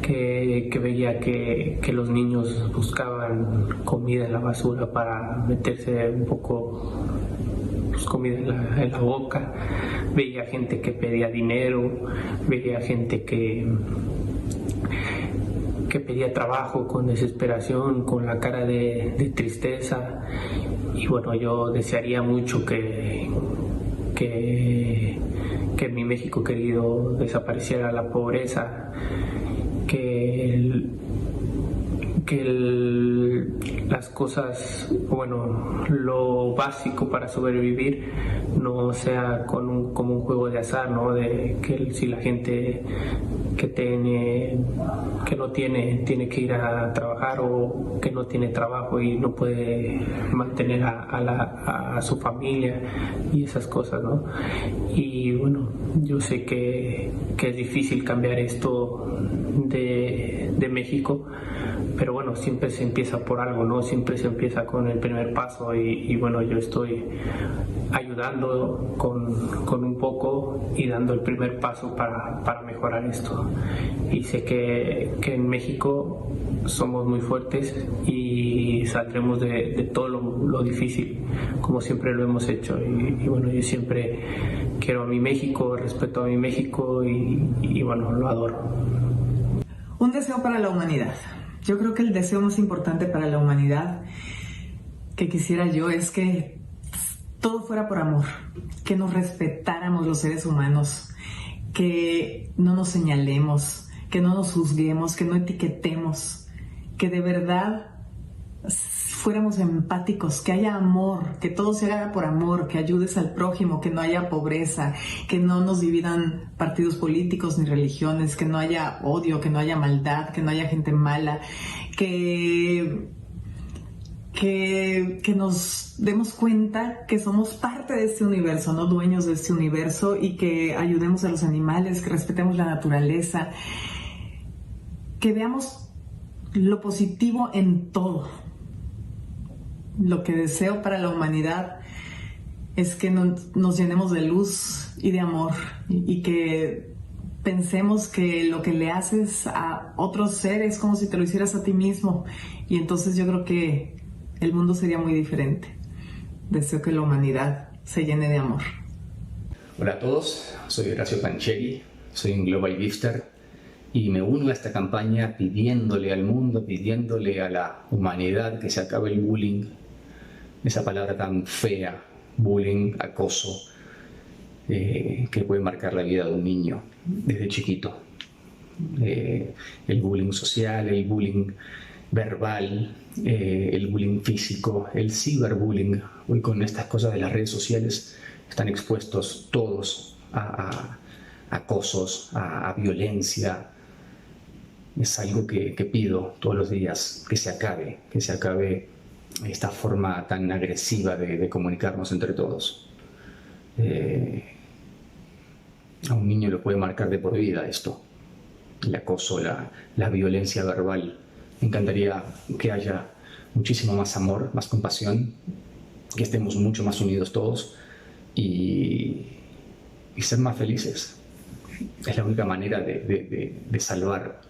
que veía que los niños buscaban comida en la basura para meterse un poco pues, comida en la boca. Veía gente que pedía dinero, veía gente que pedía trabajo con desesperación, con la cara de tristeza. Y bueno, yo desearía mucho que en mi México querido desapareciera la pobreza, las cosas, bueno, lo básico para sobrevivir no sea como un juego de azar, ¿no? De que si la gente que no tiene que ir a trabajar o que no tiene trabajo y no puede mantener a su familia y esas cosas, ¿no? Y bueno, yo sé que es difícil cambiar esto de México, pero bueno, siempre se empieza por algo, ¿no? Siempre se empieza con el primer paso y bueno, yo estoy ayudando con un poco y dando el primer paso para mejorar esto. Y sé que en México somos muy fuertes y saldremos de todo lo difícil, como siempre lo hemos hecho. Y bueno, yo siempre quiero a mi México, respeto a mi México y bueno, lo adoro. Un deseo para la humanidad. Yo creo que el deseo más importante para la humanidad que quisiera yo es que todo fuera por amor, que nos respetáramos los seres humanos, que no nos señalemos, que no nos juzguemos, que no etiquetemos, que de verdad fuéramos empáticos, que haya amor, que todo se haga por amor, que ayudes al prójimo, que no haya pobreza, que no nos dividan partidos políticos ni religiones, que no haya odio, que no haya maldad, que no haya gente mala, que nos demos cuenta que somos parte de este universo, no dueños de este universo, y que ayudemos a los animales, que respetemos la naturaleza, que veamos lo positivo en todo. Lo que deseo para la humanidad es que nos llenemos de luz y de amor y que pensemos que lo que le haces a otros seres es como si te lo hicieras a ti mismo, y entonces yo creo que el mundo sería muy diferente. Deseo que la humanidad se llene de amor. Hola a todos, soy Horacio Pancheri, soy un Global Gifter y me uno a esta campaña pidiéndole al mundo, pidiéndole a la humanidad que se acabe el bullying, esa palabra tan fea, bullying, acoso, que puede marcar la vida de un niño desde chiquito. El bullying social, el bullying verbal, el bullying físico, el ciberbullying. Hoy con estas cosas de las redes sociales están expuestos todos a acosos, a violencia. Es algo que pido todos los días, que se acabe esta forma tan agresiva de comunicarnos entre todos. A un niño lo puede marcar de por vida esto, el acoso, la violencia verbal. Me encantaría que haya muchísimo más amor, más compasión, que estemos mucho más unidos todos y ser más felices. Es la única manera de salvar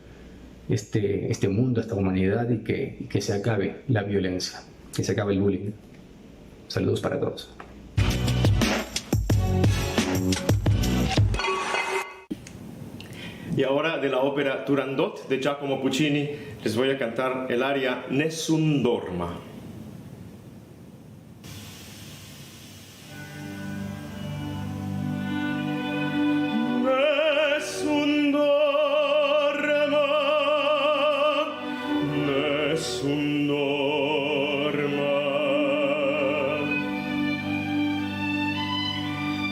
este mundo, esta humanidad, y que se acabe la violencia, que se acabe el bullying. Saludos para todos. Y ahora de la ópera Turandot de Giacomo Puccini les voy a cantar el aria Nessun dorma. Nessun dorma, nessun dorma.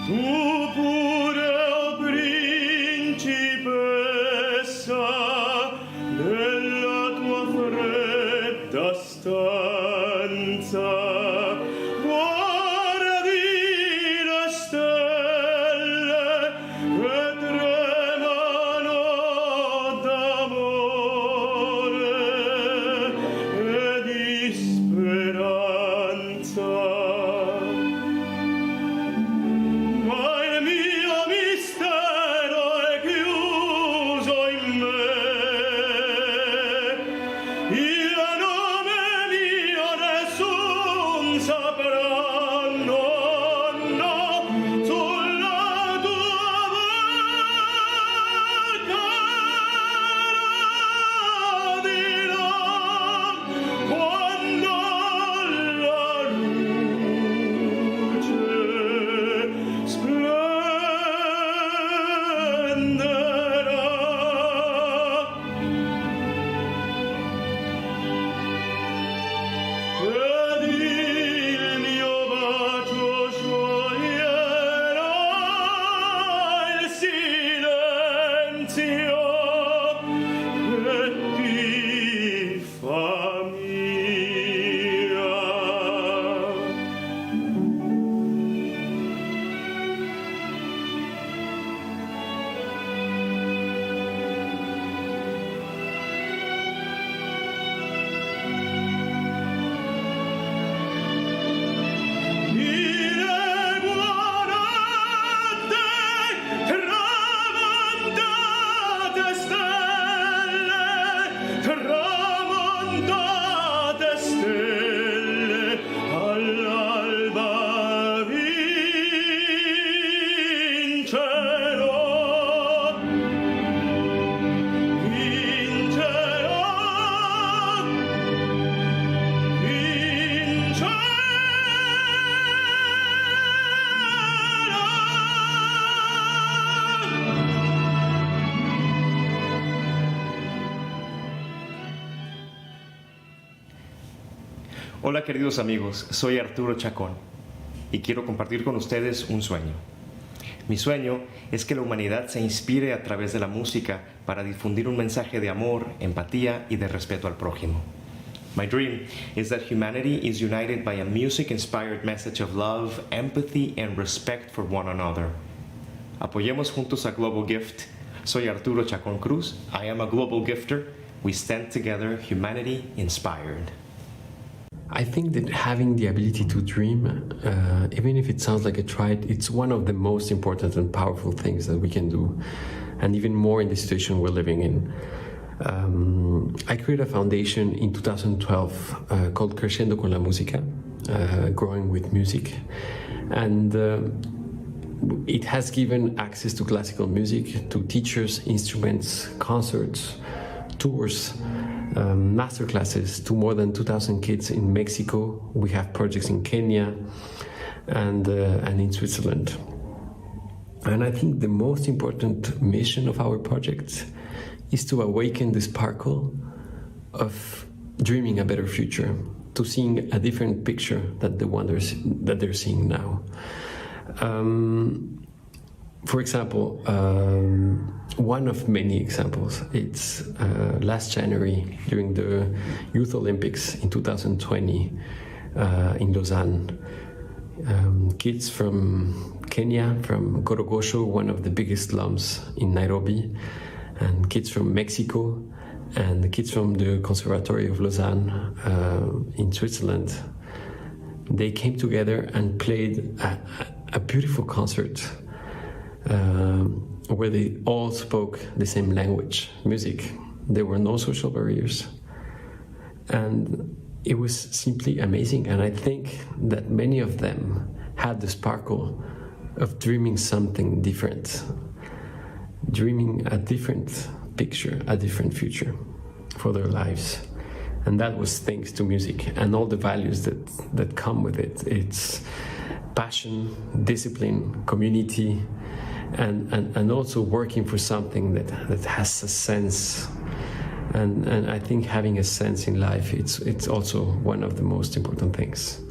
Tu pure, o principessa, della tua fredda stanza, guardi le stelle che tremano d'amore e di speranza. Ma il mio mistero è chiuso in me, il nome mio nessun saprà, no, no, sulla tua bocca radirà quando la luce splenderà. Ed il mio bacio scioglierà il silenzio che ti fa mia. Dire buonanotte, tramontate stelle, tramontate stelle, all'alba vincerò, vincerò, vincerò. Hola queridos amigos, soy Arturo Chacón y quiero compartir con ustedes un sueño. Mi sueño es que la humanidad se inspire a través de la música para difundir un mensaje de amor, empatía y de respeto al prójimo. My dream is that humanity is united by a music-inspired message of love, empathy and respect for one another. Apoyemos juntos a Global Gift. Soy Arturo Chacón Cruz. I am a global gifter. We stand together, humanity inspired. I think that having the ability to dream, even if it sounds like a trite, it's one of the most important and powerful things that we can do, and even more in the situation we're living in. I created a foundation in 2012 called Crescendo con la Musica, growing with music, and it has given access to classical music, to teachers, instruments, concerts, tours, masterclasses to more than 2,000 kids in Mexico. We have projects in Kenya and in Switzerland. And I think the most important mission of our project is to awaken the sparkle of dreaming a better future, to seeing a different picture than the one that they're seeing now. For example, one of many examples, it's last January during the Youth Olympics in 2020 in Lausanne. Kids from Kenya, from Korogosho, one of the biggest slums in Nairobi, and kids from Mexico, and the kids from the Conservatory of Lausanne in Switzerland, they came together and played a beautiful concert where they all spoke the same language, music. There were no social barriers. And it was simply amazing. And I think that many of them had the sparkle of dreaming something different, dreaming a different picture, a different future for their lives. And that was thanks to music and all the values that come with it. It's passion, discipline, community, and also working for something that has a sense. And I think having a sense in life, it's also one of the most important things.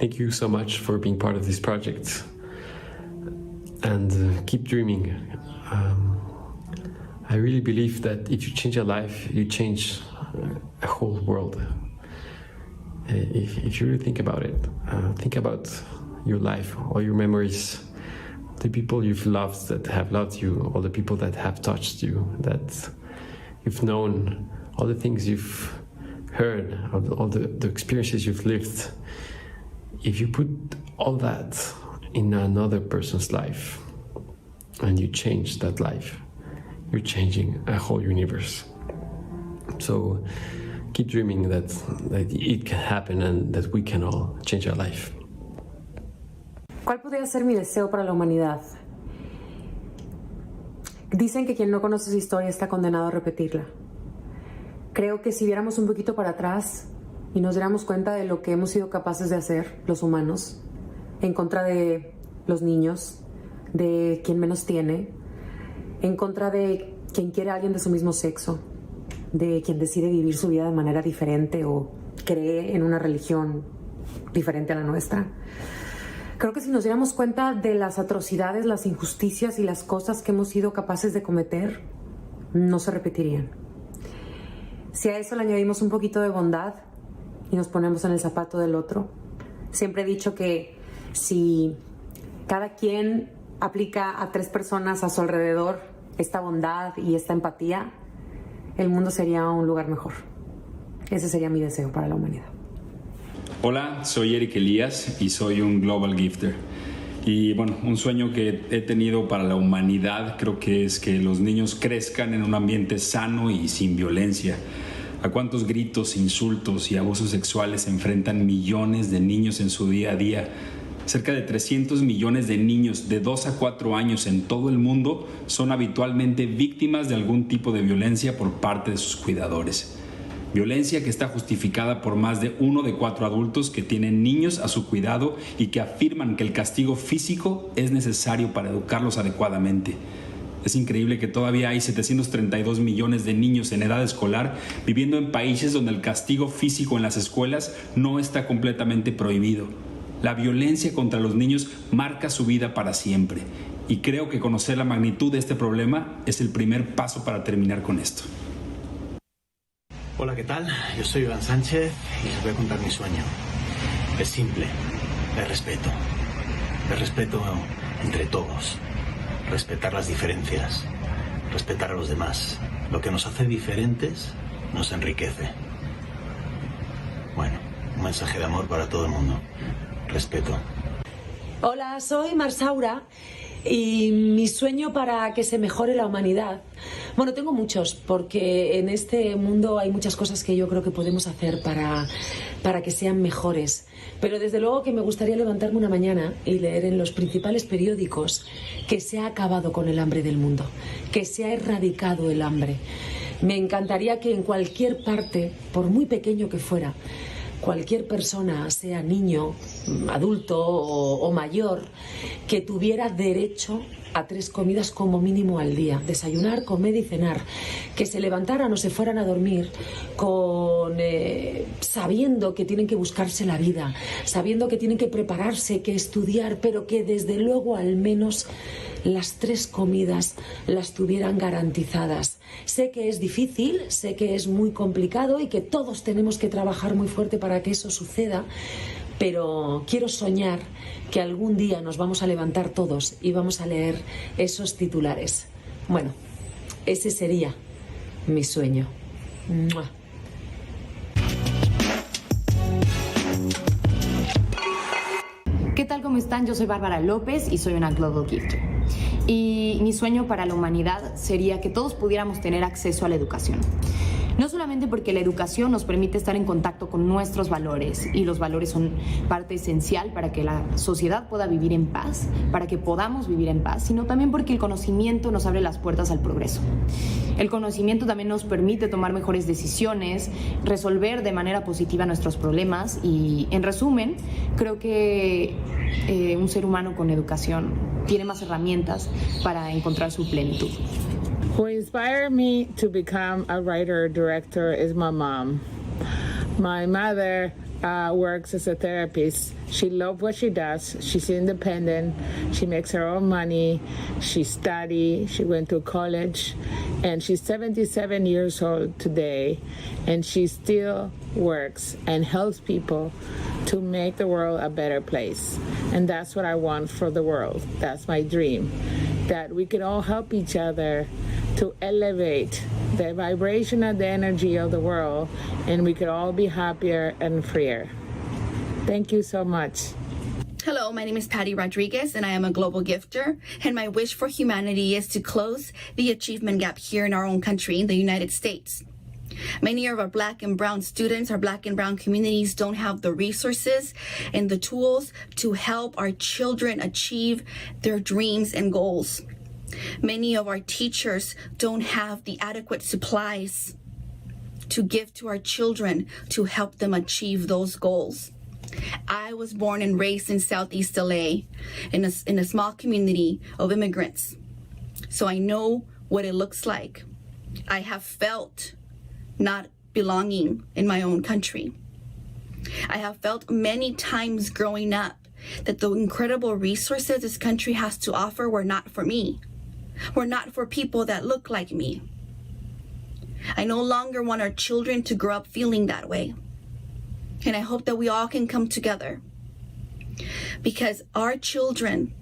thank you so much for being part of this project. And keep dreaming. I really believe that if you change a life, you change a whole world. If you really think about it, think about your life, all your memories, the people you've loved that have loved you, all the people that have touched you, that you've known, all the things you've heard, all the experiences you've lived. If you put all that in another person's life and you change that life, you're changing a whole universe. So keep dreaming that it can happen and that we can all change our life. ¿Cuál podría ser mi deseo para la humanidad? Dicen que quien no conoce su historia está condenado a repetirla. Creo que si viéramos un poquito para atrás y nos diéramos cuenta de lo que hemos sido capaces de hacer los humanos en contra de los niños, de quien menos tiene, en contra de quien quiere a alguien de su mismo sexo, de quien decide vivir su vida de manera diferente o cree en una religión diferente a la nuestra. Creo que si nos diéramos cuenta de las atrocidades, las injusticias y las cosas que hemos sido capaces de cometer, no se repetirían. Si a eso le añadimos un poquito de bondad y nos ponemos en el zapato del otro, siempre he dicho que si cada quien aplica a 3 personas a su alrededor esta bondad y esta empatía, el mundo sería un lugar mejor. Ese sería mi deseo para la humanidad. Hola, soy Eric Elías y soy un Global Gifter. Y bueno, un sueño que he tenido para la humanidad creo que es que los niños crezcan en un ambiente sano y sin violencia. ¿A cuántos gritos, insultos y abusos sexuales se enfrentan millones de niños en su día a día? Cerca de 300 millones de niños de 2 a 4 años en todo el mundo son habitualmente víctimas de algún tipo de violencia por parte de sus cuidadores. Violencia que está justificada por más de 1 de 4 adultos que tienen niños a su cuidado y que afirman que el castigo físico es necesario para educarlos adecuadamente. Es increíble que todavía hay 732 millones de niños en edad escolar viviendo en países donde el castigo físico en las escuelas no está completamente prohibido. La violencia contra los niños marca su vida para siempre. Y creo que conocer la magnitud de este problema es el primer paso para terminar con esto. Hola, ¿qué tal? Yo soy Iván Sánchez y les voy a contar mi sueño. Es simple, el respeto. El respeto entre todos. Respetar las diferencias. Respetar a los demás. Lo que nos hace diferentes nos enriquece. Bueno, un mensaje de amor para todo el mundo. Respeto. Hola, soy Marsaura y mi sueño para que se mejore la humanidad. Bueno, tengo muchos, porque en este mundo hay muchas cosas que yo creo que podemos hacer para que sean mejores. Pero desde luego que me gustaría levantarme una mañana y leer en los principales periódicos que se ha acabado con el hambre del mundo, que se ha erradicado el hambre. Me encantaría que en cualquier parte, por muy pequeño que fuera, cualquier persona, sea niño, adulto o mayor, que tuviera derecho a 3 comidas como mínimo al día, desayunar, comer y cenar, que se levantaran o se fueran a dormir sabiendo que tienen que buscarse la vida, sabiendo que tienen que prepararse, que estudiar, pero que desde luego al menos las 3 comidas las tuvieran garantizadas. Sé que es difícil, sé que es muy complicado y que todos tenemos que trabajar muy fuerte para que eso suceda, pero quiero soñar que algún día nos vamos a levantar todos y vamos a leer esos titulares. Bueno, ese sería mi sueño. ¡Mua! ¿Qué tal? ¿Cómo están? Yo soy Bárbara López y soy una Global Gifter. Y mi sueño para la humanidad sería que todos pudiéramos tener acceso a la educación. No solamente porque la educación nos permite estar en contacto con nuestros valores, y los valores son parte esencial para que la sociedad pueda vivir en paz, para que podamos vivir en paz, sino también porque el conocimiento nos abre las puertas al progreso. El conocimiento también nos permite tomar mejores decisiones, resolver de manera positiva nuestros problemas y, en resumen, creo que un ser humano con educación tiene más herramientas para encontrar su plenitud. What inspired me to become a writer-director is my mom. My mother works as a therapist. She loves what she does. She's independent. She makes her own money. She studied. She went to college. And she's 77 years old today. And she still works and helps people to make the world a better place. And that's what I want for the world. That's my dream. That we can all help each other to elevate the vibration of the energy of the world, and we could all be happier and freer. Thank you so much. Hello, my name is Patty Rodriguez, and I am a global gifter. And my wish for humanity is to close the achievement gap here in our own country, in the United States. Many of our Black and Brown students, our Black and Brown communities, don't have the resources and the tools to help our children achieve their dreams and goals. Many of our teachers don't have the adequate supplies to give to our children to help them achieve those goals. I was born and raised in Southeast LA in a small community of immigrants. So I know what it looks like. I have felt not belonging in my own country. I have felt many times growing up that the incredible resources this country has to offer were not for me. Were not for people that look like me. I no longer want our children to grow up feeling that way. And I hope that we all can come together, because our children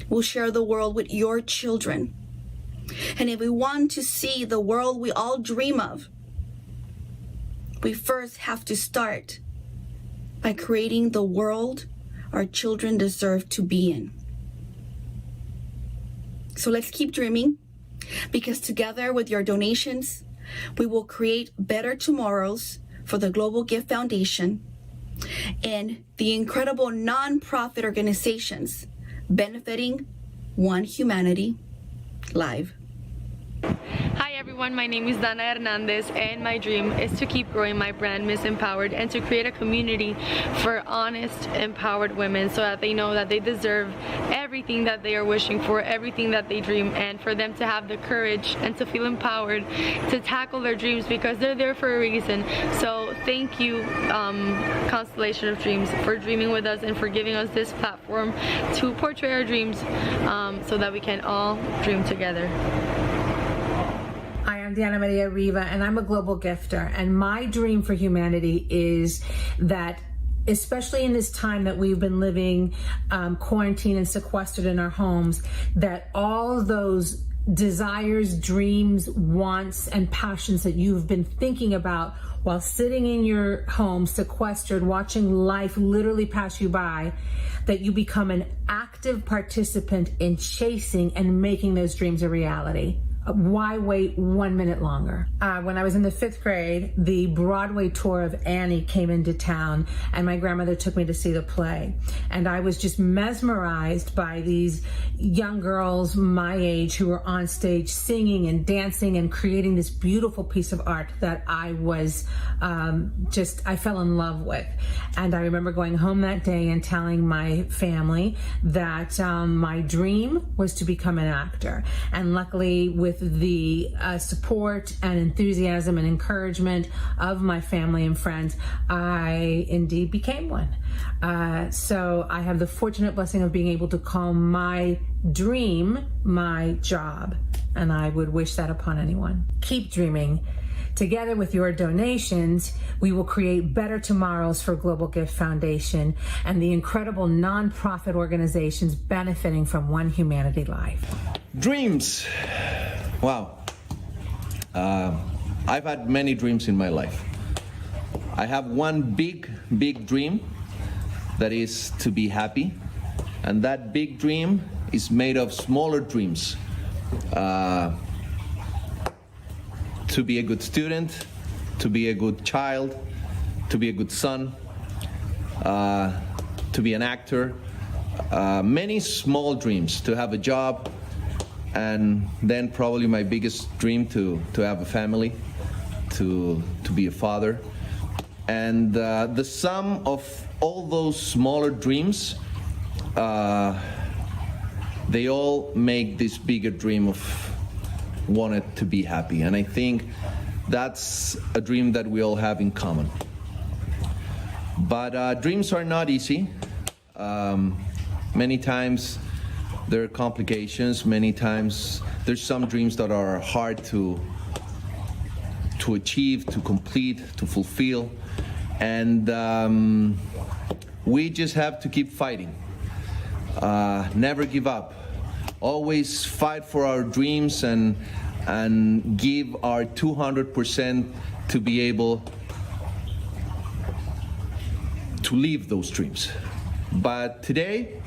will share the world with your children. And if we want to see the world we all dream of, we first have to start by creating the world our children deserve to be in. So let's keep dreaming, because together with your donations, we will create better tomorrows for the Global Gift Foundation and the incredible nonprofit organizations benefiting One Humanity Live. Hi everyone, my name is Dana Hernandez, and my dream is to keep growing my brand Miss Empowered and to create a community for honest, empowered women so that they know that they deserve everything that they are wishing for, everything that they dream, and for them to have the courage and to feel empowered to tackle their dreams, because they're there for a reason. So thank you, Constellation of Dreams, for dreaming with us and for giving us this platform to portray our dreams so that we can all dream together. Hi, I'm Diana Maria Riva, and I'm a global gifter. And my dream for humanity is that, especially in this time that we've been living quarantined and sequestered in our homes, that all those desires, dreams, wants, and passions that you've been thinking about while sitting in your home sequestered, watching life literally pass you by, that you become an active participant in chasing and making those dreams a reality. Why wait 1 minute longer? When I was in the 5th grade, the Broadway tour of Annie came into town, and my grandmother took me to see the play. And I was just mesmerized by these young girls my age who were on stage singing and dancing and creating this beautiful piece of art that I was I fell in love with. And I remember going home that day and telling my family that my dream was to become an actor. And luckily, with the support and enthusiasm and encouragement of my family and friends, I indeed became one. So I have the fortunate blessing of being able to call my dream my job, and I would wish that upon anyone. Keep dreaming. Together with your donations, we will create better tomorrows for Global Gift Foundation and the incredible nonprofit organizations benefiting from One Humanity Live. Dreams. Wow. I've had many dreams in my life. I have one big dream that is to be happy. And that big dream is made of smaller dreams. To be a good student, to be a good child, to be a good son, to be an actor. Many small dreams, to have a job, and then probably my biggest dream to have a family, to be a father. And the sum of all those smaller dreams, they all make this bigger dream of wanted to be happy. And I think that's a dream that we all have in common. But dreams are not easy. Many times there are complications. Many times there's some dreams that are hard to achieve, to complete, to fulfill. And we just have to keep fighting. Never give up. Always fight for our dreams and give our 200% to be able to live those dreams. But today,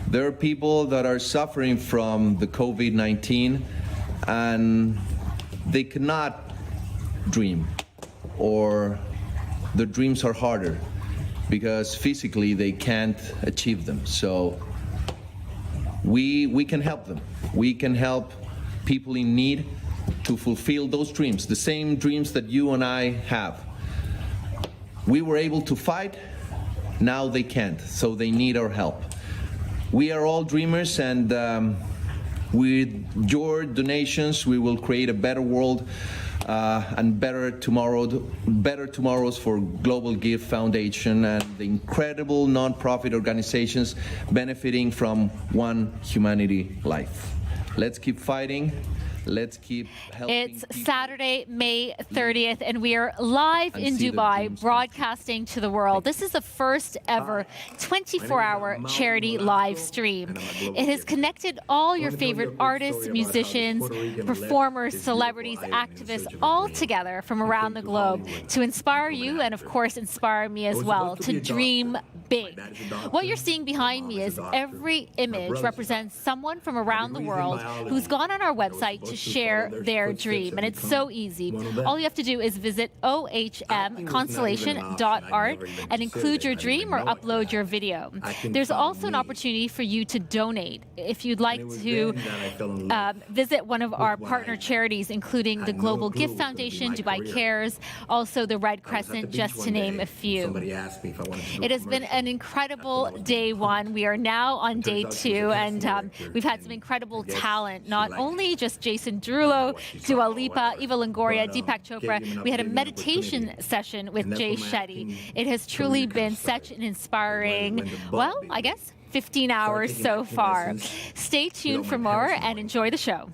there are people that are suffering from the COVID-19 and they cannot dream, or the dreams are harder because physically they can't achieve them. So we can help them. We can help people in need to fulfill those dreams, the same dreams that you and I have. We were able to fight, now they can't, so they need our help. We are all dreamers, and with your donations, we will create a better world and better tomorrows for Global Gift Foundation and the incredible non-profit organizations benefiting from one humanity life. Let's keep fighting. Let's keep helping. It's Saturday, May 30th, and we are live in Dubai, broadcasting to the world. This is the first ever 24-hour charity live stream. It has connected all your favorite artists, musicians, performers, celebrities, activists, all together from around the globe to inspire you and, of course, inspire me as well to dream big. What you're seeing behind me is every image represents someone from around the world who's gone on our website to share their dream, and it's so easy. All you have to do is visit ohmconstellation.art and include your dream or upload your video. There's also an opportunity for you to donate if you'd like to visit one of our partner charities, including the Global Gift Foundation, Dubai Cares, also the Red Crescent, just to name a few. It has been an incredible day one. We are now on day two, and we've had some incredible talent, not only just Jason Derulo, Dua Lipa, Eva Longoria, Deepak Chopra. We had a meditation session with Jay Shetty. It has truly been such an inspiring, well, I guess 15 hours so far. Stay tuned for more and enjoy the show.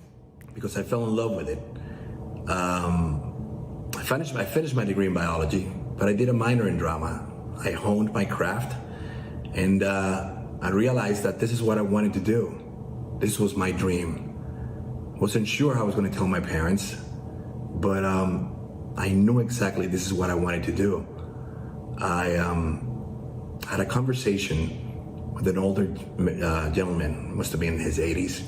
Because I fell in love with it. I finished my degree in biology, but I did a minor in drama. I honed my craft, and I realized that this is what I wanted to do. This was my dream. Wasn't sure how I was going to tell my parents, but I knew exactly this is what I wanted to do. I had a conversation with an older gentleman, must have been in his 80s,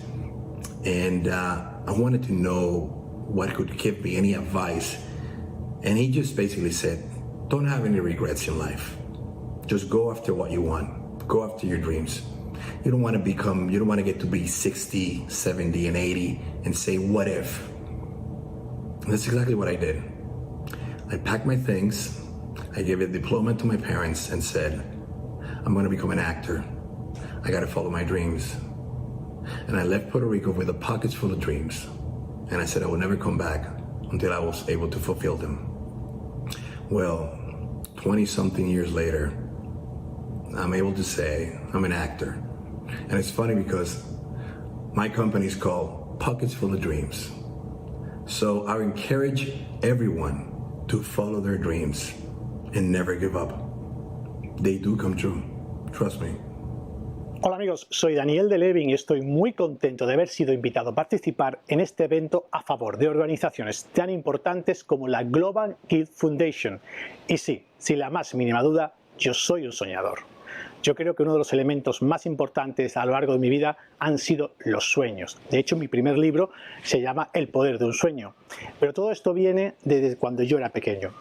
and I wanted to know what could give me any advice. And he just basically said, don't have any regrets in life. Just go after what you want. Go after your dreams. You don't want to get to be 60, 70, and 80 and say, what if? And that's exactly what I did. I packed my things, I gave a diploma to my parents and said, I'm going to become an actor. I got to follow my dreams. And I left Puerto Rico with a pockets full of dreams. And I said I would never come back until I was able to fulfill them. Well, 20-something years later, I'm able to say I'm an actor. And it's funny because my company is called Pockets Full of Dreams. So I encourage everyone to follow their dreams and never give up. They do come true. Trust me. Hola amigos, soy Daniel de Levin y estoy muy contento de haber sido invitado a participar en este evento a favor de organizaciones tan importantes como la Global Gift Foundation. Y sí, sin la más mínima duda, yo soy un soñador. Yo creo que uno de los elementos más importantes a lo largo de mi vida han sido los sueños. De hecho, mi primer libro se llama El poder de un sueño. Pero todo esto viene desde cuando yo era pequeño.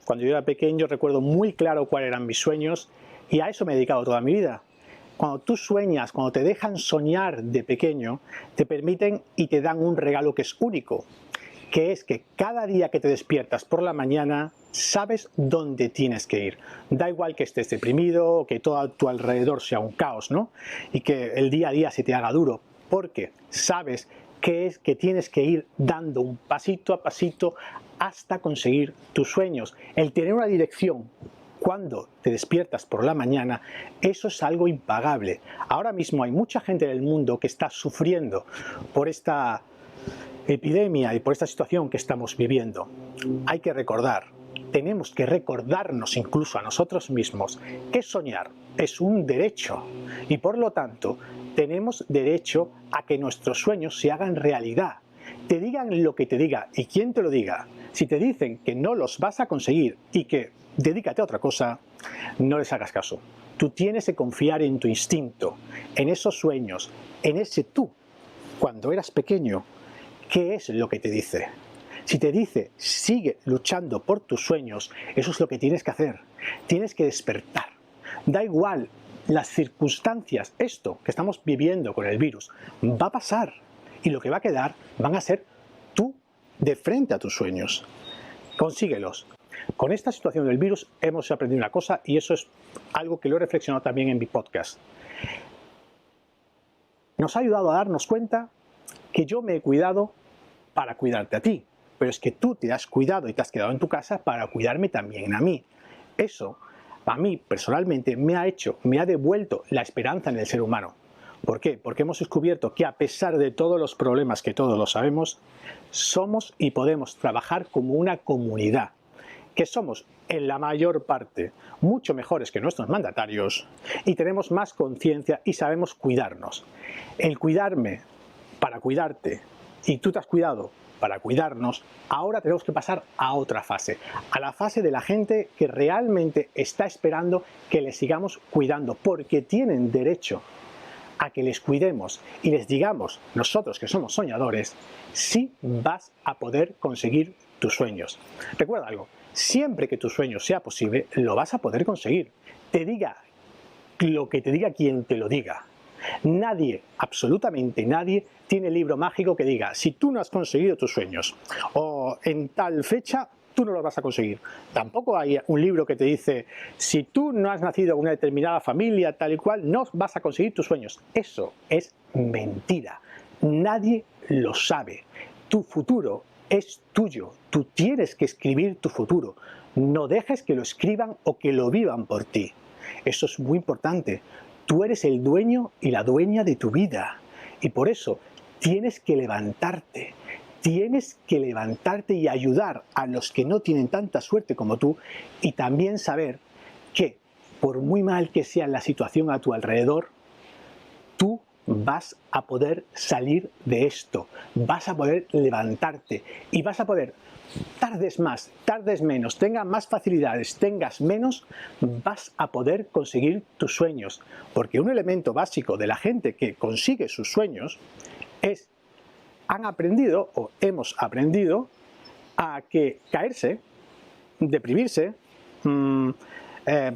Cuando yo era pequeño, recuerdo muy claro cuáles eran mis sueños y a eso me he dedicado toda mi vida. Cuando tú sueñas, cuando te dejan soñar de pequeño, te permiten y te dan un regalo que es único, que es que cada día que te despiertas por la mañana sabes dónde tienes que ir. Da igual que estés deprimido, que todo a tu alrededor sea un caos, ¿no? Y que el día a día se te haga duro, porque sabes que es que tienes que ir dando un pasito a pasito hasta conseguir tus sueños. El tener una dirección cuando te despiertas por la mañana, eso es algo impagable. Ahora mismo hay mucha gente en el mundo que está sufriendo por esta epidemia y por esta situación que estamos viviendo. Hay que recordar, tenemos que recordarnos incluso a nosotros mismos que soñar es un derecho y por lo tanto tenemos derecho a que nuestros sueños se hagan realidad. Te digan lo que te diga y quien te lo diga. Si te dicen que no los vas a conseguir y que dedícate a otra cosa, no les hagas caso. Tú tienes que confiar en tu instinto, en esos sueños, en ese tú. Cuando eras pequeño, ¿qué es lo que te dice? Si te dice, sigue luchando por tus sueños, eso es lo que tienes que hacer. Tienes que despertar. Da igual las circunstancias, esto que estamos viviendo con el virus, va a pasar. Y lo que va a quedar van a ser tú de frente a tus sueños. Consíguelos. Con esta situación del virus hemos aprendido una cosa y eso es algo que lo he reflexionado también en mi podcast. Nos ha ayudado a darnos cuenta que yo me he cuidado para cuidarte a ti, pero es que tú te has cuidado y te has quedado en tu casa para cuidarme también a mí. Eso, a mí personalmente, me ha devuelto la esperanza en el ser humano. ¿Por qué? Porque hemos descubierto que a pesar de todos los problemas que todos lo sabemos, somos y podemos trabajar como una comunidad, que somos en la mayor parte mucho mejores que nuestros mandatarios y tenemos más conciencia y sabemos cuidarnos. El cuidarme para cuidarte y tú te has cuidado para cuidarnos, ahora tenemos que pasar a otra fase, a la fase de la gente que realmente está esperando que les sigamos cuidando, porque tienen derecho a que les cuidemos y les digamos, nosotros que somos soñadores, sí vas a poder conseguir tus sueños. Recuerda algo, siempre que tu sueño sea posible, lo vas a poder conseguir. Te diga lo que te diga quien te lo diga. Nadie, absolutamente nadie, tiene libro mágico que diga, si tú no has conseguido tus sueños o en tal fecha, tú no los vas a conseguir. Tampoco hay un libro que te dice, si tú no has nacido en una determinada familia, tal y cual, no vas a conseguir tus sueños. Eso es mentira. Nadie lo sabe. Tu futuro es tuyo. Tú tienes que escribir tu futuro. No dejes que lo escriban o que lo vivan por ti. Eso es muy importante. Tú eres el dueño y la dueña de tu vida. Y por eso tienes que levantarte. Tienes que levantarte y ayudar a los que no tienen tanta suerte como tú y también saber que, por muy mal que sea la situación a tu alrededor, tú vas a poder salir de esto, vas a poder levantarte y vas a poder, tardes más, tardes menos, tengas más facilidades, tengas menos, vas a poder conseguir tus sueños. Porque un elemento básico de la gente que consigue sus sueños es han aprendido o hemos aprendido a que caerse, deprimirse,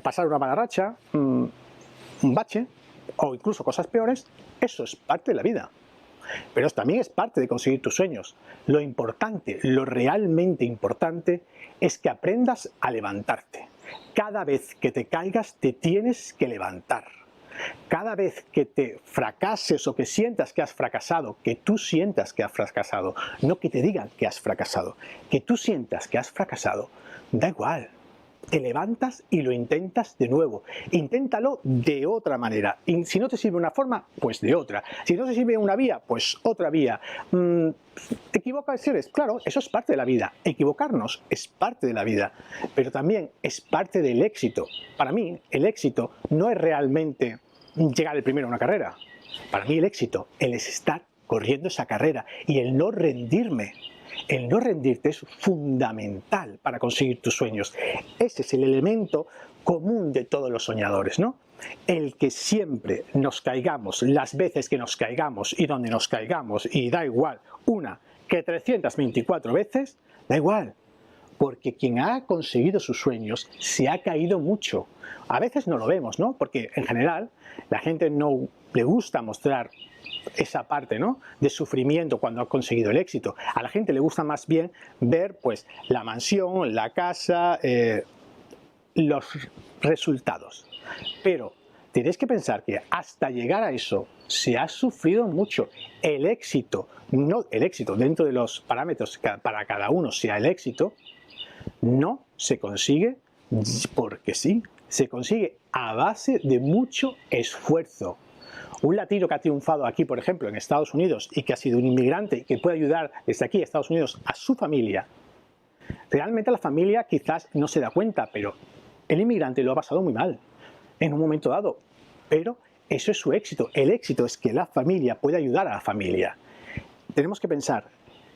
pasar una mala racha, un bache o incluso cosas peores, eso es parte de la vida. Pero también es parte de conseguir tus sueños. Lo importante, lo realmente importante es que aprendas a levantarte. Cada vez que te caigas te tienes que levantar. Cada vez que te fracases o que sientas que has fracasado, que tú sientas que has fracasado, no que te digan que has fracasado, que tú sientas que has fracasado, da igual. Te levantas y lo intentas de nuevo. Inténtalo de otra manera. Y si no te sirve una forma, pues de otra. Si no te sirve una vía, pues otra vía. ¿Te equivocas? Claro, eso es parte de la vida. Equivocarnos es parte de la vida. Pero también es parte del éxito. Para mí, el éxito no es realmente llegar el primero a una carrera. Para mí el éxito es estar corriendo esa carrera y el no rendirme. El no rendirte es fundamental para conseguir tus sueños. Ese es el elemento común de todos los soñadores, ¿no? El que siempre nos caigamos, las veces que nos caigamos y donde nos caigamos, y da igual una que 324 veces, da igual. Porque quien ha conseguido sus sueños se ha caído mucho. A veces no lo vemos, ¿no? Porque en general la gente no le gusta mostrar esa parte, ¿no?, de sufrimiento cuando ha conseguido el éxito. A la gente le gusta más bien ver pues la mansión, la casa, los resultados. Pero tenéis que pensar que hasta llegar a eso se ha sufrido mucho. El éxito, no el éxito dentro de los parámetros que para cada uno sea el éxito, no se consigue Porque sí, se consigue a base de mucho esfuerzo. Un latino que ha triunfado aquí, por ejemplo, en Estados Unidos y que ha sido un inmigrante y que puede ayudar desde aquí a Estados Unidos a su familia, realmente la familia quizás no se da cuenta, pero el inmigrante lo ha pasado muy mal en un momento dado. Pero eso es su éxito. El éxito es que la familia puede ayudar a la familia. Tenemos que pensar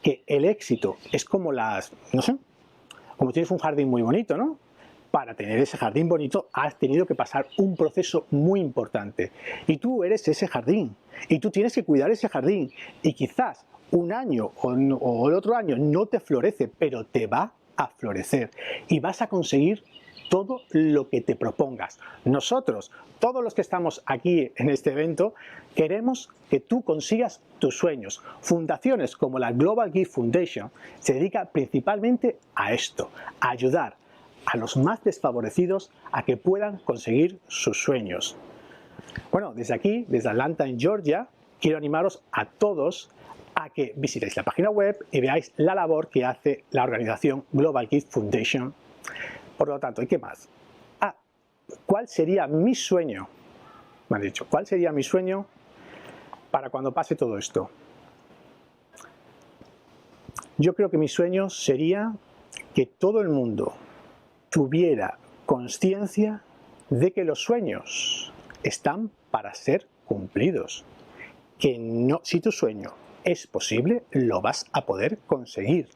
que el éxito es como como tienes un jardín muy bonito, ¿no? Para tener ese jardín bonito has tenido que pasar un proceso muy importante. Y tú eres ese jardín. Y tú tienes que cuidar ese jardín. Y quizás un año o el otro año no te florece, pero te va a florecer. Y vas a conseguir todo lo que te propongas. Nosotros, todos los que estamos aquí en este evento, queremos que tú consigas tus sueños. Fundaciones como la Global Gift Foundation se dedica principalmente a esto, a ayudar a los más desfavorecidos a que puedan conseguir sus sueños. Bueno, desde aquí, desde Atlanta, en Georgia, quiero animaros a todos a que visitéis la página web y veáis la labor que hace la organización Global Gift Foundation. Por lo tanto, ¿y qué más? ¿Cuál sería mi sueño? Me han dicho, ¿cuál sería mi sueño para cuando pase todo esto? Yo creo que mi sueño sería que todo el mundo tuviera consciencia de que los sueños están para ser cumplidos. Que no, si tu sueño es posible, lo vas a poder conseguir.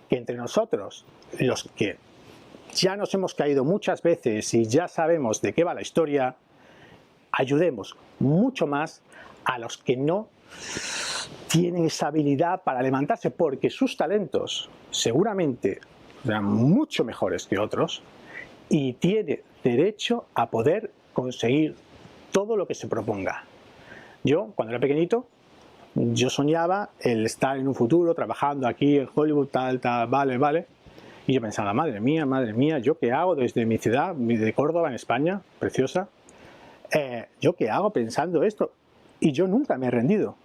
Que entre nosotros, los que ya nos hemos caído muchas veces y ya sabemos de qué va la historia, ayudemos mucho más a los que no tienen esa habilidad para levantarse, porque sus talentos seguramente serán mucho mejores que otros y tiene derecho a poder conseguir todo lo que se proponga. Yo, cuando era pequeñito, yo soñaba el estar en un futuro trabajando aquí en Hollywood, tal, vale. Y yo pensaba, madre mía, ¿yo qué hago desde mi ciudad, de Córdoba, en España, preciosa? ¿Yo qué hago pensando esto? Y yo nunca me he rendido.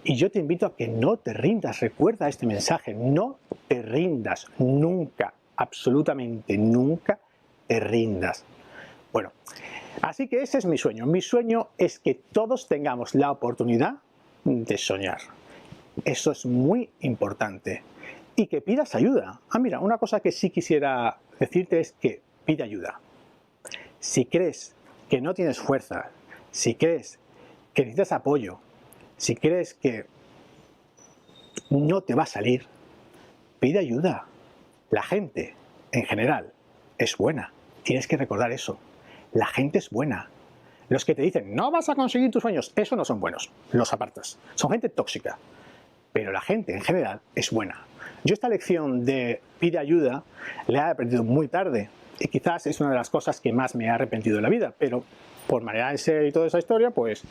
Y yo te invito a que no te rindas. Recuerda este mensaje, no te rindas, nunca, absolutamente nunca te rindas. Bueno, así que ese es mi sueño. Mi sueño es que todos tengamos la oportunidad de soñar. Eso es muy importante. Y que pidas ayuda. Mira, una cosa que sí quisiera decirte es que pide ayuda. Si crees que no tienes fuerza, si crees que necesitas apoyo, si crees que no te va a salir, pide ayuda. La gente, en general, es buena. Tienes que recordar eso. La gente es buena. Los que te dicen, no vas a conseguir tus sueños, esos no son buenos. Los apartas. Son gente tóxica. Pero la gente, en general, es buena. Yo esta lección de pide ayuda la he aprendido muy tarde y quizás es una de las cosas que más me ha arrepentido en la vida, pero por manera de ser y toda esa historia, pues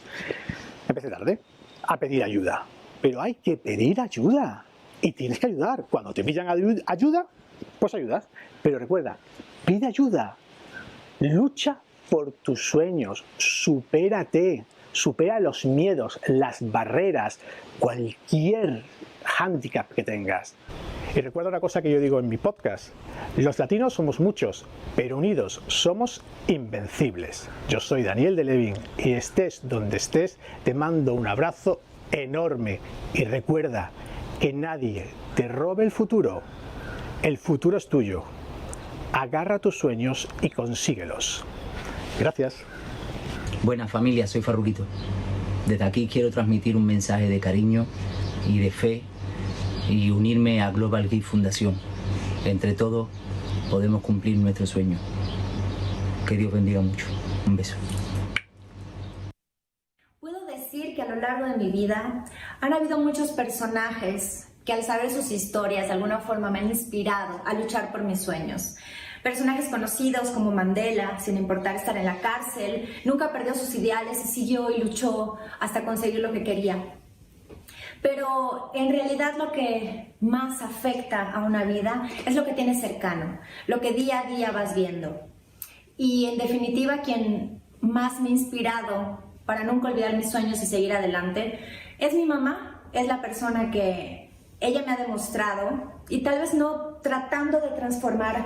empecé tarde a pedir ayuda. Pero hay que pedir ayuda y tienes que ayudar. Cuando te pidan ayuda, pues ayudas. Pero recuerda, pide ayuda, lucha por tus sueños, supérate, supera los miedos, las barreras, cualquier hándicap que tengas. Y recuerda una cosa que yo digo en mi podcast: los latinos somos muchos, pero unidos somos invencibles. Yo soy Daniel de Levin y estés donde estés, te mando un abrazo enorme y recuerda que nadie te robe el futuro es tuyo. Agarra tus sueños y consíguelos. Gracias. Buenas familia, soy Farruquito. Desde aquí quiero transmitir un mensaje de cariño y de fe y unirme a Global Gift Fundación. Entre todos podemos cumplir nuestro sueño. Que Dios bendiga mucho. Un beso. Puedo decir que a lo largo de mi vida han habido muchos personajes que al saber sus historias de alguna forma me han inspirado a luchar por mis sueños. Personajes conocidos como Mandela, sin importar estar en la cárcel, nunca perdió sus ideales y siguió y luchó hasta conseguir lo que quería. Pero en realidad lo que más afecta a una vida es lo que tienes cercano, lo que día a día vas viendo. Y en definitiva, quien más me ha inspirado para nunca olvidar mis sueños y seguir adelante es mi mamá. Es la persona que ella me ha demostrado y tal vez no tratando de transformar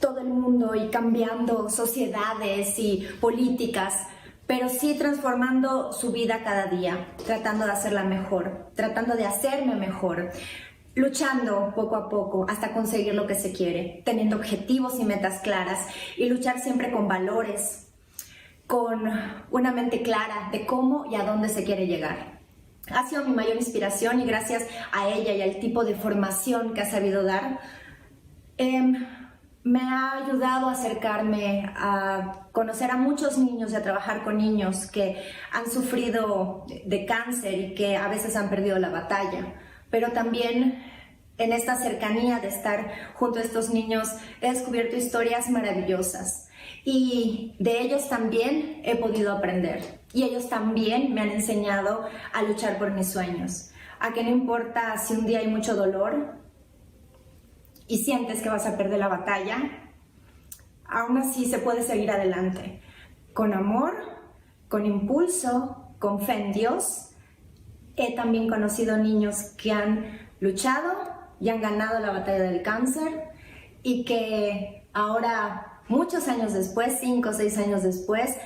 todo el mundo y cambiando sociedades y políticas, pero sí transformando su vida cada día, tratando de hacerla mejor, tratando de hacerme mejor, luchando poco a poco hasta conseguir lo que se quiere, teniendo objetivos y metas claras y luchar siempre con valores, con una mente clara de cómo y a dónde se quiere llegar. Ha sido mi mayor inspiración y gracias a ella y al tipo de formación que ha sabido dar, me ha ayudado a acercarme a conocer a muchos niños y a trabajar con niños que han sufrido de cáncer y que a veces han perdido la batalla. Pero también en esta cercanía de estar junto a estos niños he descubierto historias maravillosas y de ellos también he podido aprender. Y ellos también me han enseñado a luchar por mis sueños, a que no importa si un día hay mucho dolor y sientes que vas a perder la batalla, aún así se puede seguir adelante, con amor, con impulso, con fe en Dios. He también conocido niños que han luchado y han ganado la batalla del cáncer y que ahora, muchos años después, 5 o 6 años después,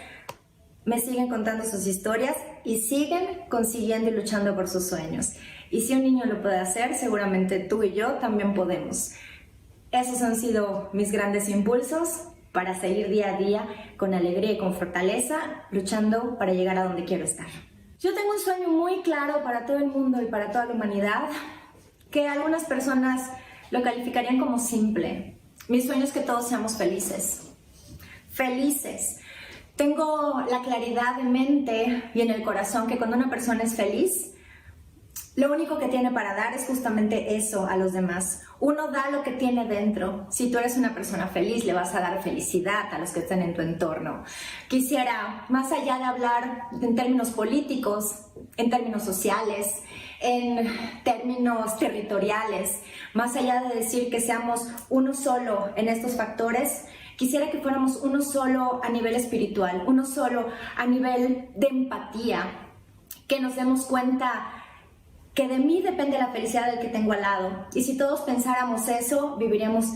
me siguen contando sus historias y siguen consiguiendo y luchando por sus sueños. Y si un niño lo puede hacer, seguramente tú y yo también podemos. Esos han sido mis grandes impulsos para seguir día a día con alegría y con fortaleza, luchando para llegar a donde quiero estar. Yo tengo un sueño muy claro para todo el mundo y para toda la humanidad, que algunas personas lo calificarían como simple. Mi sueño es que todos seamos felices. Felices. Tengo la claridad de mente y en el corazón que cuando una persona es feliz, lo único que tiene para dar es justamente eso a los demás. Uno da lo que tiene dentro. Si tú eres una persona feliz, le vas a dar felicidad a los que estén en tu entorno. Quisiera, más allá de hablar en términos políticos, en términos sociales, en términos territoriales, más allá de decir que seamos uno solo en estos factores, quisiera que fuéramos uno solo a nivel espiritual, uno solo a nivel de empatía, que nos demos cuenta que de mí depende la felicidad del que tengo al lado. Y si todos pensáramos eso, viviríamos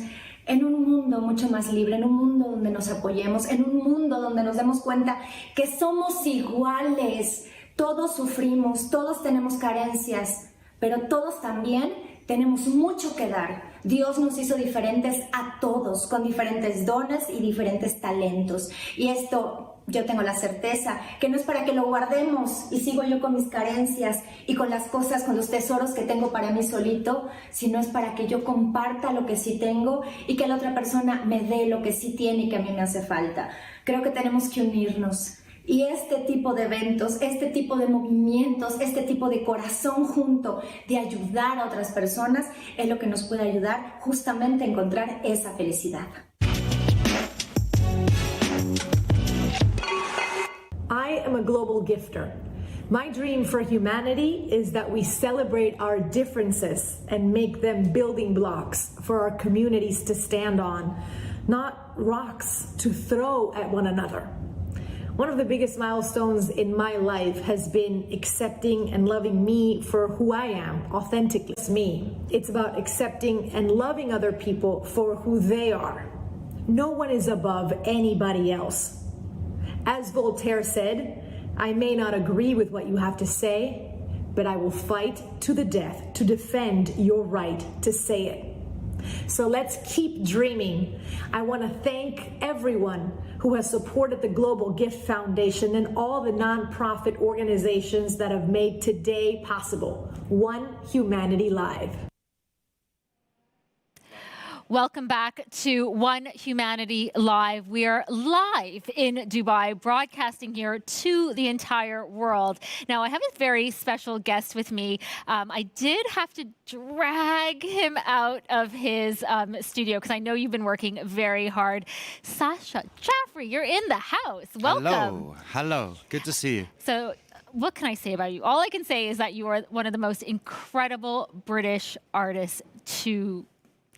en un mundo mucho más libre, en un mundo donde nos apoyemos, en un mundo donde nos demos cuenta que somos iguales. Todos sufrimos, todos tenemos carencias, pero todos también tenemos mucho que dar. Dios nos hizo diferentes a todos, con diferentes dones y diferentes talentos. Y esto yo tengo la certeza que no es para que lo guardemos y sigo yo con mis carencias y con las cosas, con los tesoros que tengo para mí solito, sino es para que yo comparta lo que sí tengo y que la otra persona me dé lo que sí tiene y que a mí me hace falta. Creo que tenemos que unirnos. Y este tipo de eventos, este tipo de movimientos, este tipo de corazón junto de ayudar a otras personas es lo que nos puede ayudar justamente a encontrar esa felicidad. I am a global gifter. My dream for humanity is that we celebrate our differences and make them building blocks for our communities to stand on, not rocks to throw at one another. One of the biggest milestones in my life has been accepting and loving me for who I am, authentically. It's me. It's about accepting and loving other people for who they are. No one is above anybody else. As Voltaire said, I may not agree with what you have to say, but I will fight to the death to defend your right to say it. So let's keep dreaming. I want to thank everyone who has supported the Global Gift Foundation and all the nonprofit organizations that have made today possible. One Humanity Live. Welcome back to One Humanity Live. We are live in Dubai, broadcasting here to the entire world. Now, I have a very special guest with me. I did have to drag him out of his studio because I know you've been working very hard. Sasha Jaffrey, you're in the house. Welcome. Hello. Good to see you. So, what can I say about you? All I can say is that you are one of the most incredible British artists to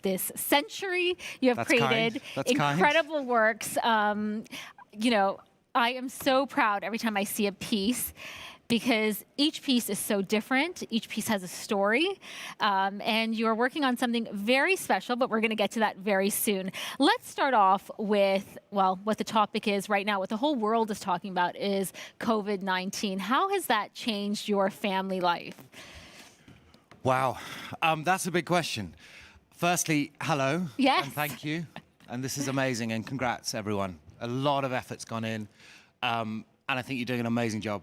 this century. You have created incredible works. You know, I am so proud every time I see a piece because each piece is so different. Each piece has a story, and you're working on something very special, but we're going to get to that very soon. Let's start off with, well, what the topic is right now, what the whole world is talking about is COVID-19. How has that changed your family life? Wow, that's a big question. Firstly, hello. Yes. And thank you. And this is amazing, and congrats, everyone. A lot of effort's gone in, and I think you're doing an amazing job.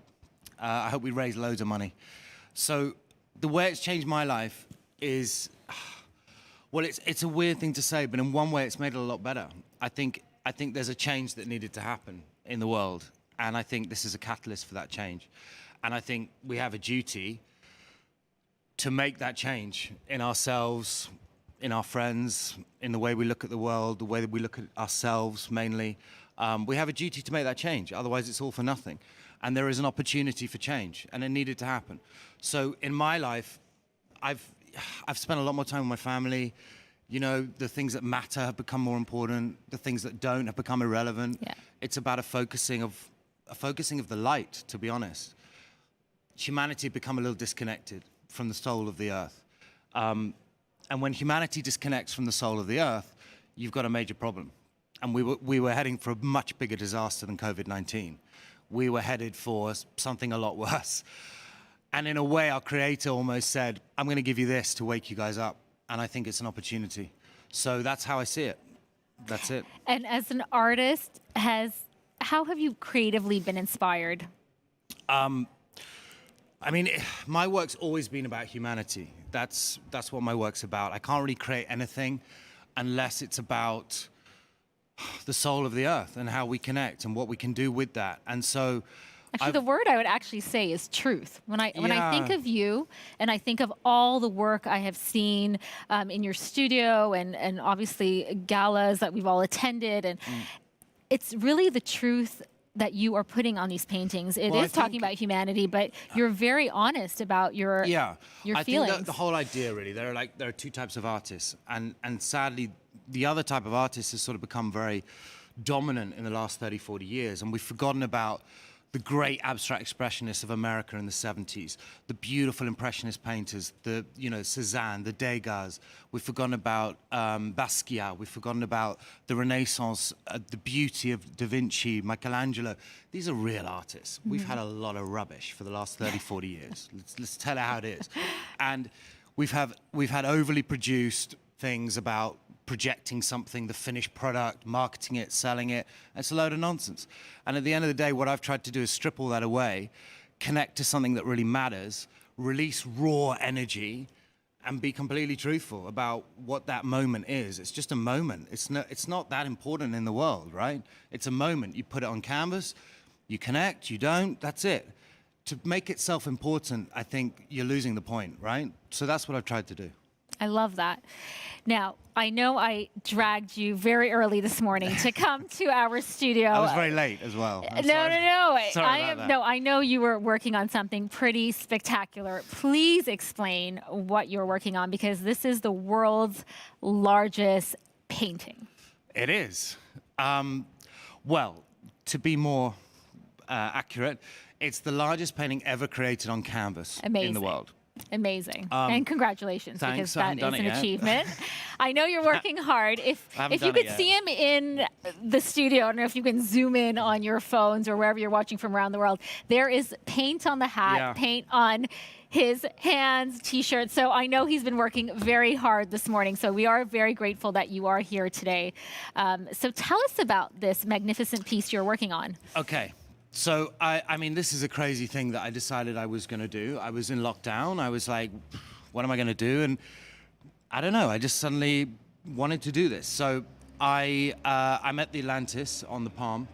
I hope we raise loads of money. So the way it's changed my life is, well, it's a weird thing to say, but in one way it's made it a lot better. I think there's a change that needed to happen in the world, and I think this is a catalyst for that change. And I think we have a duty to make that change in ourselves, in our friends, in the way we look at the world, the way that we look at ourselves mainly. We have a duty to make that change, otherwise it's all for nothing. And there is an opportunity for change, and it needed to happen. So in my life, I've spent a lot more time with my family. You know, the things that matter have become more important. The things that don't have become irrelevant. Yeah. It's about a focusing of the light, to be honest. Humanity had become a little disconnected from the soul of the earth. And when humanity disconnects from the soul of the earth, you've got a major problem. And we were heading for a much bigger disaster than COVID-19. We were headed for something a lot worse. And in a way, our creator almost said, I'm going to give you this to wake you guys up. And I think it's an opportunity. So that's how I see it. That's it. And as an artist, how have you creatively been inspired? I mean, my work's always been about humanity. That's what my work's about. I can't really create anything unless it's about the soul of the earth and how we connect and what we can do with that. And so actually, the word I would actually say is truth. When I think of you, and I think of all the work I have seen in your studio and obviously galas that we've all attended, and it's really the truth that you are putting on these paintings. It is talking about humanity, but you're very honest about your I feelings. think that the whole idea, really, there are two types of artists, and sadly, the other type of artist has sort of become very dominant in the last 30, 40 years, and we've forgotten about the great abstract expressionists of America in the 70s, the beautiful impressionist painters, Cézanne, the Degas. We've forgotten about Basquiat. We've forgotten about the Renaissance, the beauty of Da Vinci, Michelangelo. These are real artists. We've had a lot of rubbish for the last 30, 40 years. Let's tell it how it is. And we've had overly produced things about projecting something, the finished product, marketing it, selling it. It's a load of nonsense. And at the end of the day, what I've tried to do is strip all that away, connect to something that really matters, release raw energy, and be completely truthful about what that moment is. It's just a moment. It's not that important in the world, right? It's a moment. You put it on canvas, you connect, you don't, that's it. To make it self-important, I think you're losing the point, right? So that's what I've tried to do. I love that. Now, I know I dragged you very early this morning to come to our studio. I was very late as well. No. Sorry about that. No, I know you were working on something pretty spectacular. Please explain what you're working on, because this is the world's largest painting. It is. Well, to be more accurate, it's the largest painting ever created on canvas in the world. Amazing. And congratulations, thanks, because that is an achievement. I know you're working hard. If you could see him in the studio, I don't know if you can zoom in on your phones or wherever you're watching from around the world, there is paint on the hat, paint on his hands, T-shirts. So I know he's been working very hard this morning. So we are very grateful that you are here today. So tell us about this magnificent piece you're working on. Okay. So, I mean, this is a crazy thing that I decided I was going to do. I was in lockdown. I was like, what am I going to do? And I don't know. I just suddenly wanted to do this. So I'm at the Atlantis on the Palm.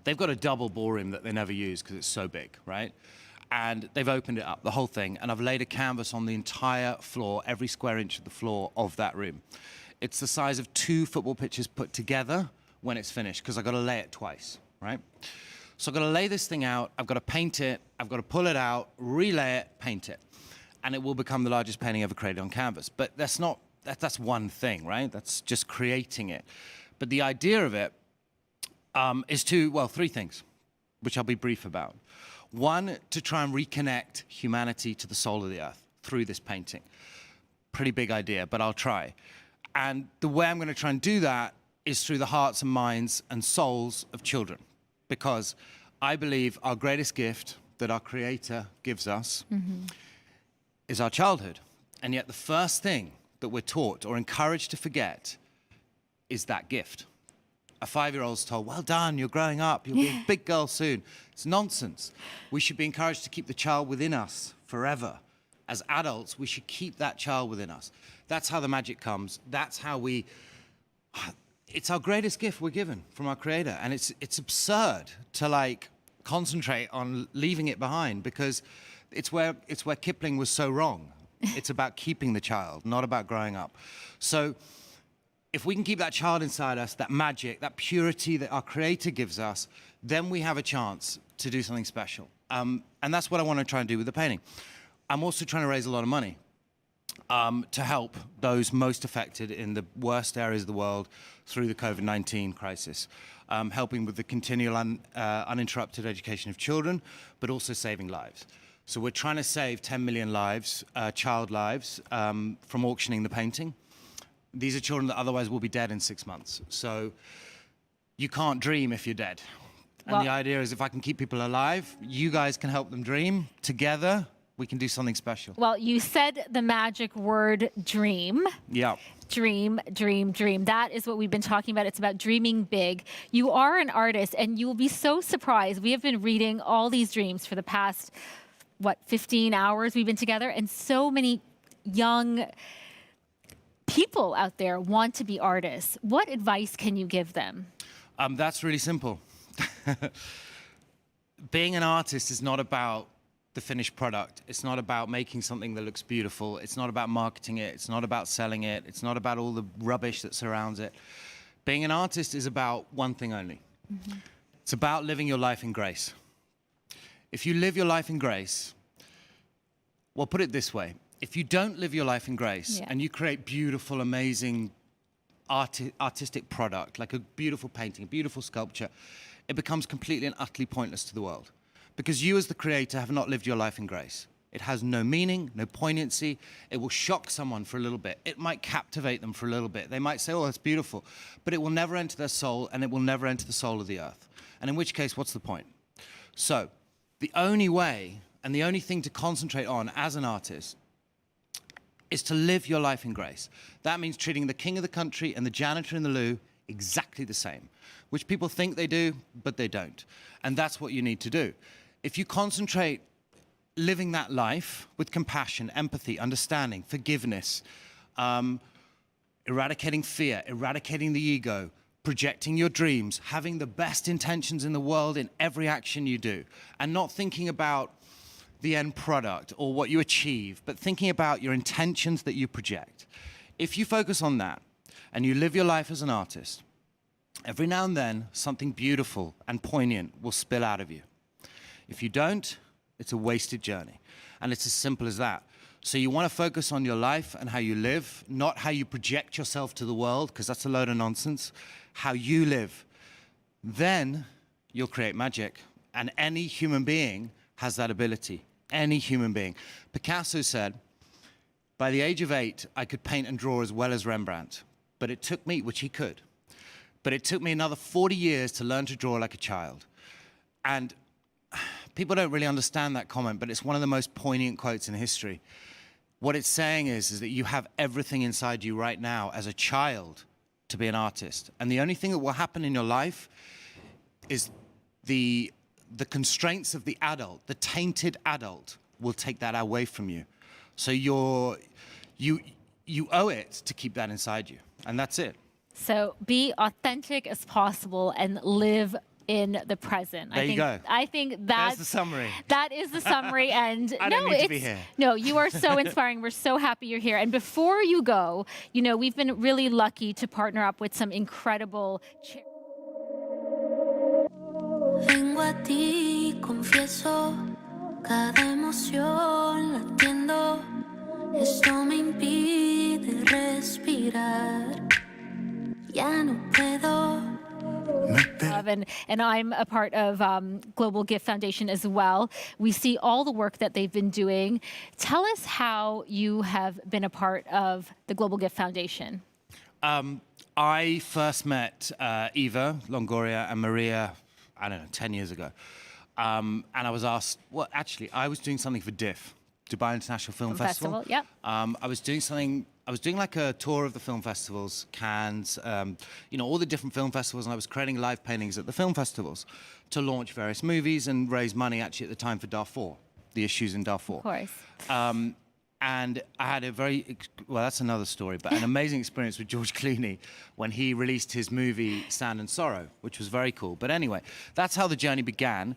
They've got a double ballroom that they never use because it's so big, right? And they've opened it up, the whole thing. And I've laid a canvas on the entire floor, every square inch of the floor of that room. It's the size of 2 football pitches put together when it's finished, because I've got to lay it twice. Right? So I've got to lay this thing out, I've got to paint it, I've got to pull it out, relay it, paint it. And it will become the largest painting ever created on canvas. But that's one thing, right? That's just creating it. But the idea of it is 3 things, which I'll be brief about. One, to try and reconnect humanity to the soul of the earth through this painting. Pretty big idea, but I'll try. And the way I'm going to try and do that is through the hearts and minds and souls of children. Because I believe our greatest gift that our Creator gives us is our childhood. And yet the first thing that we're taught or encouraged to forget is that gift. A 5-year-old's told, well done, you're growing up, you'll be a big girl soon. It's nonsense. We should be encouraged to keep the child within us forever. As adults, we should keep that child within us. That's how the magic comes. That's how we... It's our greatest gift we're given from our Creator. And it's absurd to, like, concentrate on leaving it behind, because it's where Kipling was so wrong. It's about keeping the child, not about growing up. So if we can keep that child inside us, that magic, that purity that our Creator gives us, then we have a chance to do something special. And that's what I want to try and do with the painting. I'm also trying to raise a lot of money to help those most affected in the worst areas of the world through the COVID-19 crisis, helping with the continual uninterrupted education of children, but also saving lives. So we're trying to save 10 million lives, child lives, from auctioning the painting. These are children that otherwise will be dead in 6 months. So you can't dream if you're dead. And the idea is, if I can keep people alive, you guys can help them dream. Together, we can do something special. Well, you said the magic word dream. Yeah. Dream, dream, dream. That is what we've been talking about. It's about dreaming big. You are an artist, and you will be so surprised. We have been reading all these dreams for the past, 15 hours we've been together, and so many young people out there want to be artists. What advice can you give them? That's really simple. Being an artist is not about the finished product. It's not about making something that looks beautiful. It's not about marketing it. It's not about selling it. It's not about all the rubbish that surrounds it. Being an artist is about one thing only. It's about living your life in grace. If you live your life in grace, well, put it this way. If you don't live your life in grace and you create beautiful, amazing artistic product, like a beautiful painting, a beautiful sculpture, it becomes completely and utterly pointless to the world. Because you as the creator have not lived your life in grace. It has no meaning, no poignancy. It will shock someone for a little bit. It might captivate them for a little bit. They might say, oh, that's beautiful. But it will never enter their soul, and it will never enter the soul of the earth. And in which case, what's the point? So the only way and the only thing to concentrate on as an artist is to live your life in grace. That means treating the king of the country and the janitor in the loo exactly the same, which people think they do, but they don't. And that's what you need to do. If you concentrate living that life with compassion, empathy, understanding, forgiveness, eradicating fear, eradicating the ego, projecting your dreams, having the best intentions in the world in every action you do, and not thinking about the end product or what you achieve, but thinking about your intentions that you project. If you focus on that and you live your life as an artist, every now and then something beautiful and poignant will spill out of you. If you don't, it's a wasted journey. And it's as simple as that. So you want to focus on your life and how you live, not how you project yourself to the world, because that's a load of nonsense. How you live. Then you'll create magic. And any human being has that ability. Any human being. Picasso said, by the age of 8, I could paint and draw as well as Rembrandt. But it took me, which he could, but it took me another 40 years to learn to draw like a child. And people don't really understand that comment, but it's one of the most poignant quotes in history. What it's saying is that you have everything inside you right now as a child to be an artist. And the only thing that will happen in your life is the constraints of the adult, the tainted adult, will take that away from you. So you owe it to keep that inside you, and that's it. So be authentic as possible and live in the present. There you go. I think that's the summary. That is the summary. And I don't need to be here. No, you are so inspiring. We're so happy you're here. And before you go, we've been really lucky to partner up with some incredible Vengo a ti, confieso, cada emoción latiendo, esto me impide respirar, ya no puedo. have, and I'm a part of Global Gift Foundation as well. We see all the work that they've been doing. Tell us how you have been a part of the Global Gift Foundation. I first met Eva Longoria and Maria, I don't know, 10 years ago. And I was asked, well, actually, I was doing something for DIF, Dubai International Film Festival. Yep. I was doing like a tour of the film festivals, Cannes, you know, all the different film festivals, and I was creating live paintings at the film festivals to launch various movies and raise money, actually, at the time for Darfur, the issues in Darfur. Of course. And I had a very, well, that's another story, but an amazing experience with George Clooney when he released his movie Sand and Sorrow, which was very cool. But anyway, that's how the journey began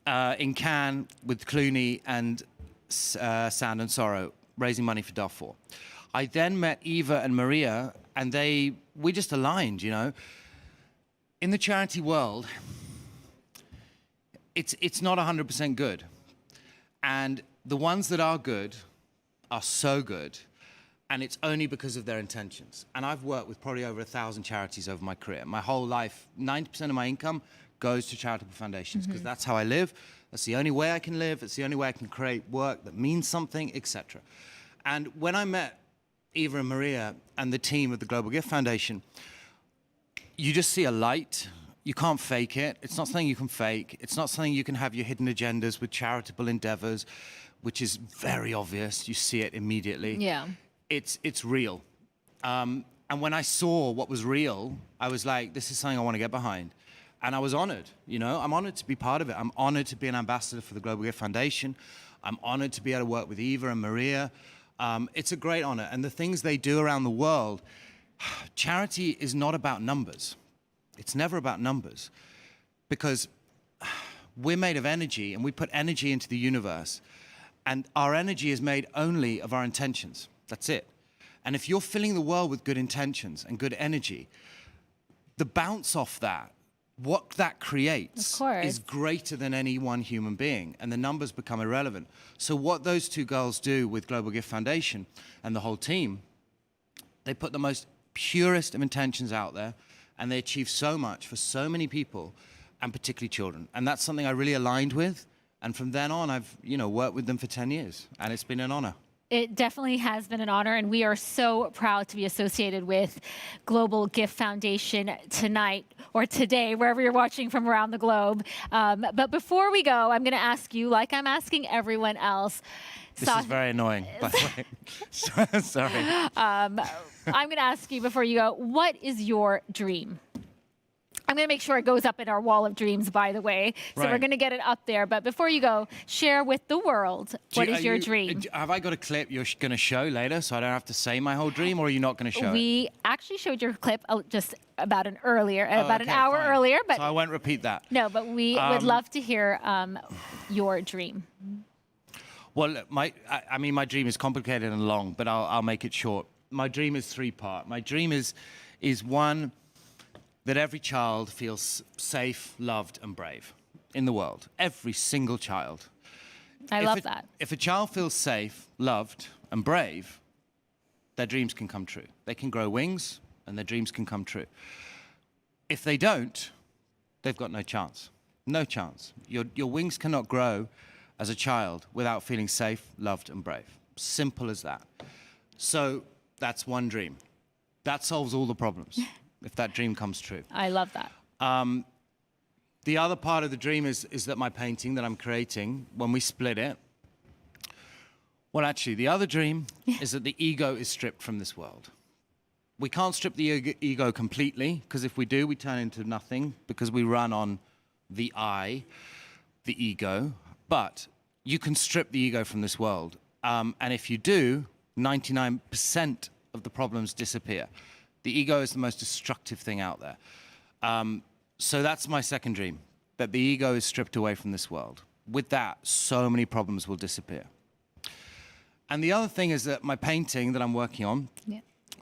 in Cannes with Clooney and Sand and Sorrow, raising money for Darfur. I then met Eva and Maria, and we just aligned, you know. In the charity world, it's not 100% good. And the ones that are good are so good, and it's only because of their intentions. And I've worked with probably over 1,000 charities over my career. My whole life, 90% of my income goes to charitable foundations, because that's how I live. That's the only way I can live. It's the only way I can create work that means something, etc. And when I met Eva and Maria and the team of the Global Gift Foundation, you just see a light. You can't fake it. It's not something you can fake. It's not something you can have your hidden agendas with charitable endeavors, which is very obvious. You see it immediately. Yeah. It's real. And when I saw what was real, I was like, this is something I want to get behind. And I was honored, you know. I'm honored to be part of it. I'm honored to be an ambassador for the Global Gift Foundation. I'm honored to be able to work with Eva and Maria. It's a great honor. And the things they do around the world, charity is not about numbers. It's never about numbers. Because we're made of energy, and we put energy into the universe. And our energy is made only of our intentions. That's it. And if you're filling the world with good intentions and good energy, the bounce off that, what that creates is greater than any one human being, and the numbers become irrelevant. So what those two girls do with Global Gift Foundation and the whole team, they put the most purest of intentions out there, and they achieve so much for so many people, and particularly children. And that's something I really aligned with. And from then on, I've, you know, worked with them for 10 years, and it's been an honor. It definitely has been an honor, and we are so proud to be associated with Global Gift Foundation tonight, or today, wherever you're watching from around the globe. But before we go, I'm going to ask you, like I'm asking everyone else. This is very annoying, by the way. Sorry. I'm going to ask you before you go, what is your dream? I'm going to make sure it goes up in our wall of dreams, by the way. So we're going to get it up there. But before you go, share with the world, what is your dream? Have I got a clip you're going to show later so I don't have to say my whole dream, or are you not going to show it? We actually showed your clip just about an hour earlier. But so I won't repeat that. No, but we would love to hear your dream. Well, my dream is complicated and long, but I'll make it short. My dream is three-part. My dream is one, that every child feels safe, loved, and brave in the world. Every single child. I love that. If a child feels safe, loved, and brave, their dreams can come true. They can grow wings, and their dreams can come true. If they don't, they've got no chance. No chance. Your wings cannot grow as a child without feeling safe, loved, and brave. Simple as that. So that's one dream. That solves all the problems. If that dream comes true. I love that. The other part of the dream is that my painting that I'm creating, when we split it, well, actually, the other dream is that the ego is stripped from this world. We can't strip the ego completely, because if we do, we turn into nothing, because we run on the I, the ego. But you can strip the ego from this world. And if you do, 99% of the problems disappear. The ego is the most destructive thing out there. So that's my second dream, that the ego is stripped away from this world. With that, so many problems will disappear. And the other thing is that my painting that I'm working on,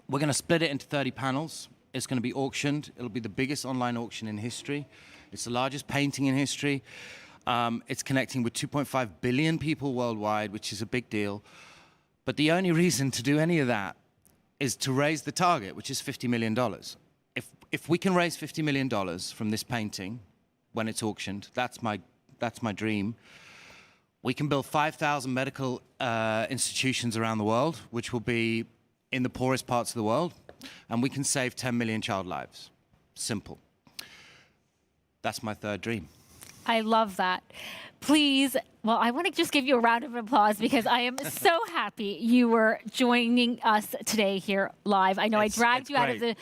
we're going to split it into 30 panels. It's going to be auctioned. It'll be the biggest online auction in history. It's the largest painting in history. It's connecting with 2.5 billion people worldwide, which is a big deal. But the only reason to do any of that is to raise the target, which is $50 million. if we can raise $50 million from this painting when it's auctioned, that's my dream. We can build 5,000 medical institutions around the world, which will be in the poorest parts of the world, and we can save 10 million child lives. Simple. That's my third dream. I love that. Please, well, I want to just give you a round of applause because I am so happy you were joining us today here live. I know I dragged you out of the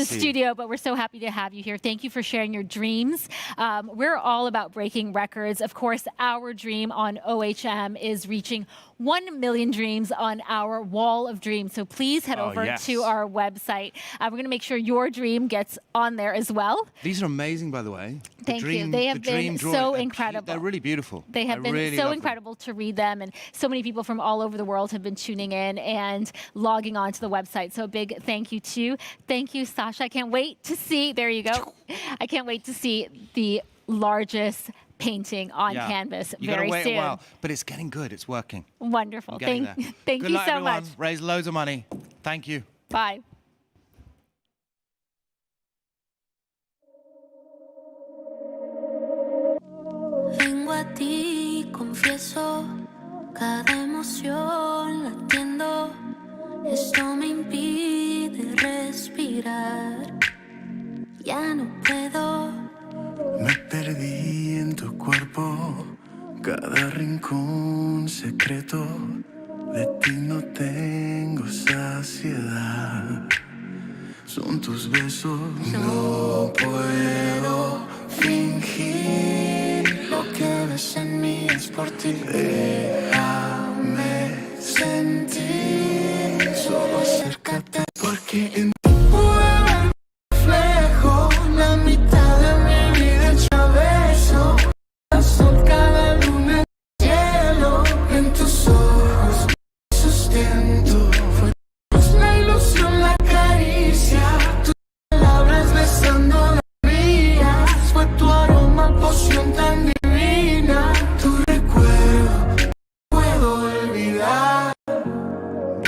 studio, but we're so happy to have you here. Thank you for sharing your dreams. We're all about breaking records. Of course, our dream on OHM is reaching 1 million dreams on our wall of dreams. So please head over to our website. We're going to make sure your dream gets on there as well. These are amazing, by the way. Thank you. They have been so incredible. They're really beautiful. They have been so incredible to read them, and so many people from all over the world have been tuning in and logging on to the website. So a big thank you to. Thank you, Sasha. I can't wait to see, there you go. I can't wait to see the largest painting on canvas very soon. Wait a while, but it's getting good. It's working. Wonderful. Thank good you luck, so everyone. much. Raise loads of money. Thank you. Bye. Vengo a ti, confieso, cada emoción latiendo. Esto me impide respirar. Ya no puedo. Me perdí en tu cuerpo, cada rincón secreto. De ti no tengo saciedad. Son tus besos. No puedo fingir. Lo que ves en mí es por ti. Déjame sentir. Solo acércate porque en ti puedo ver reflejo. La mitad de mi vida hecha beso. Sol cada luna en el cielo. En tus ojos sustento. Fue la ilusión, la caricia. Tus palabras besando las mías. Fue tu aroma, poción tan divina. Tu recuerdo puedo olvidar.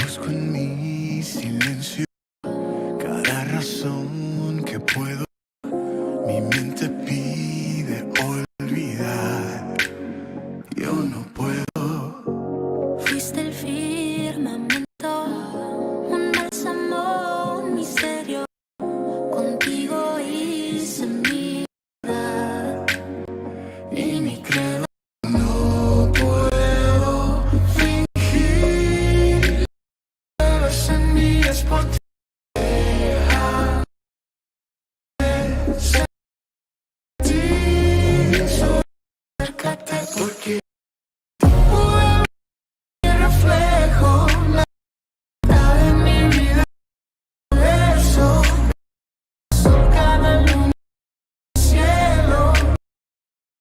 Busco en mi silencio cada razón que puedo. Mi mente pide olvidar. Yo no puedo. Fuiste el firmamento, un bálsamo, un misterio. Contigo hice mi vida Y mi credo. No puedo fingir. Lo que ves en mí es por ti. Déjame sentir. Solo acércate porque puedo ver mi reflejo. La mitad de mi vida beso. Sol cada luna en el cielo.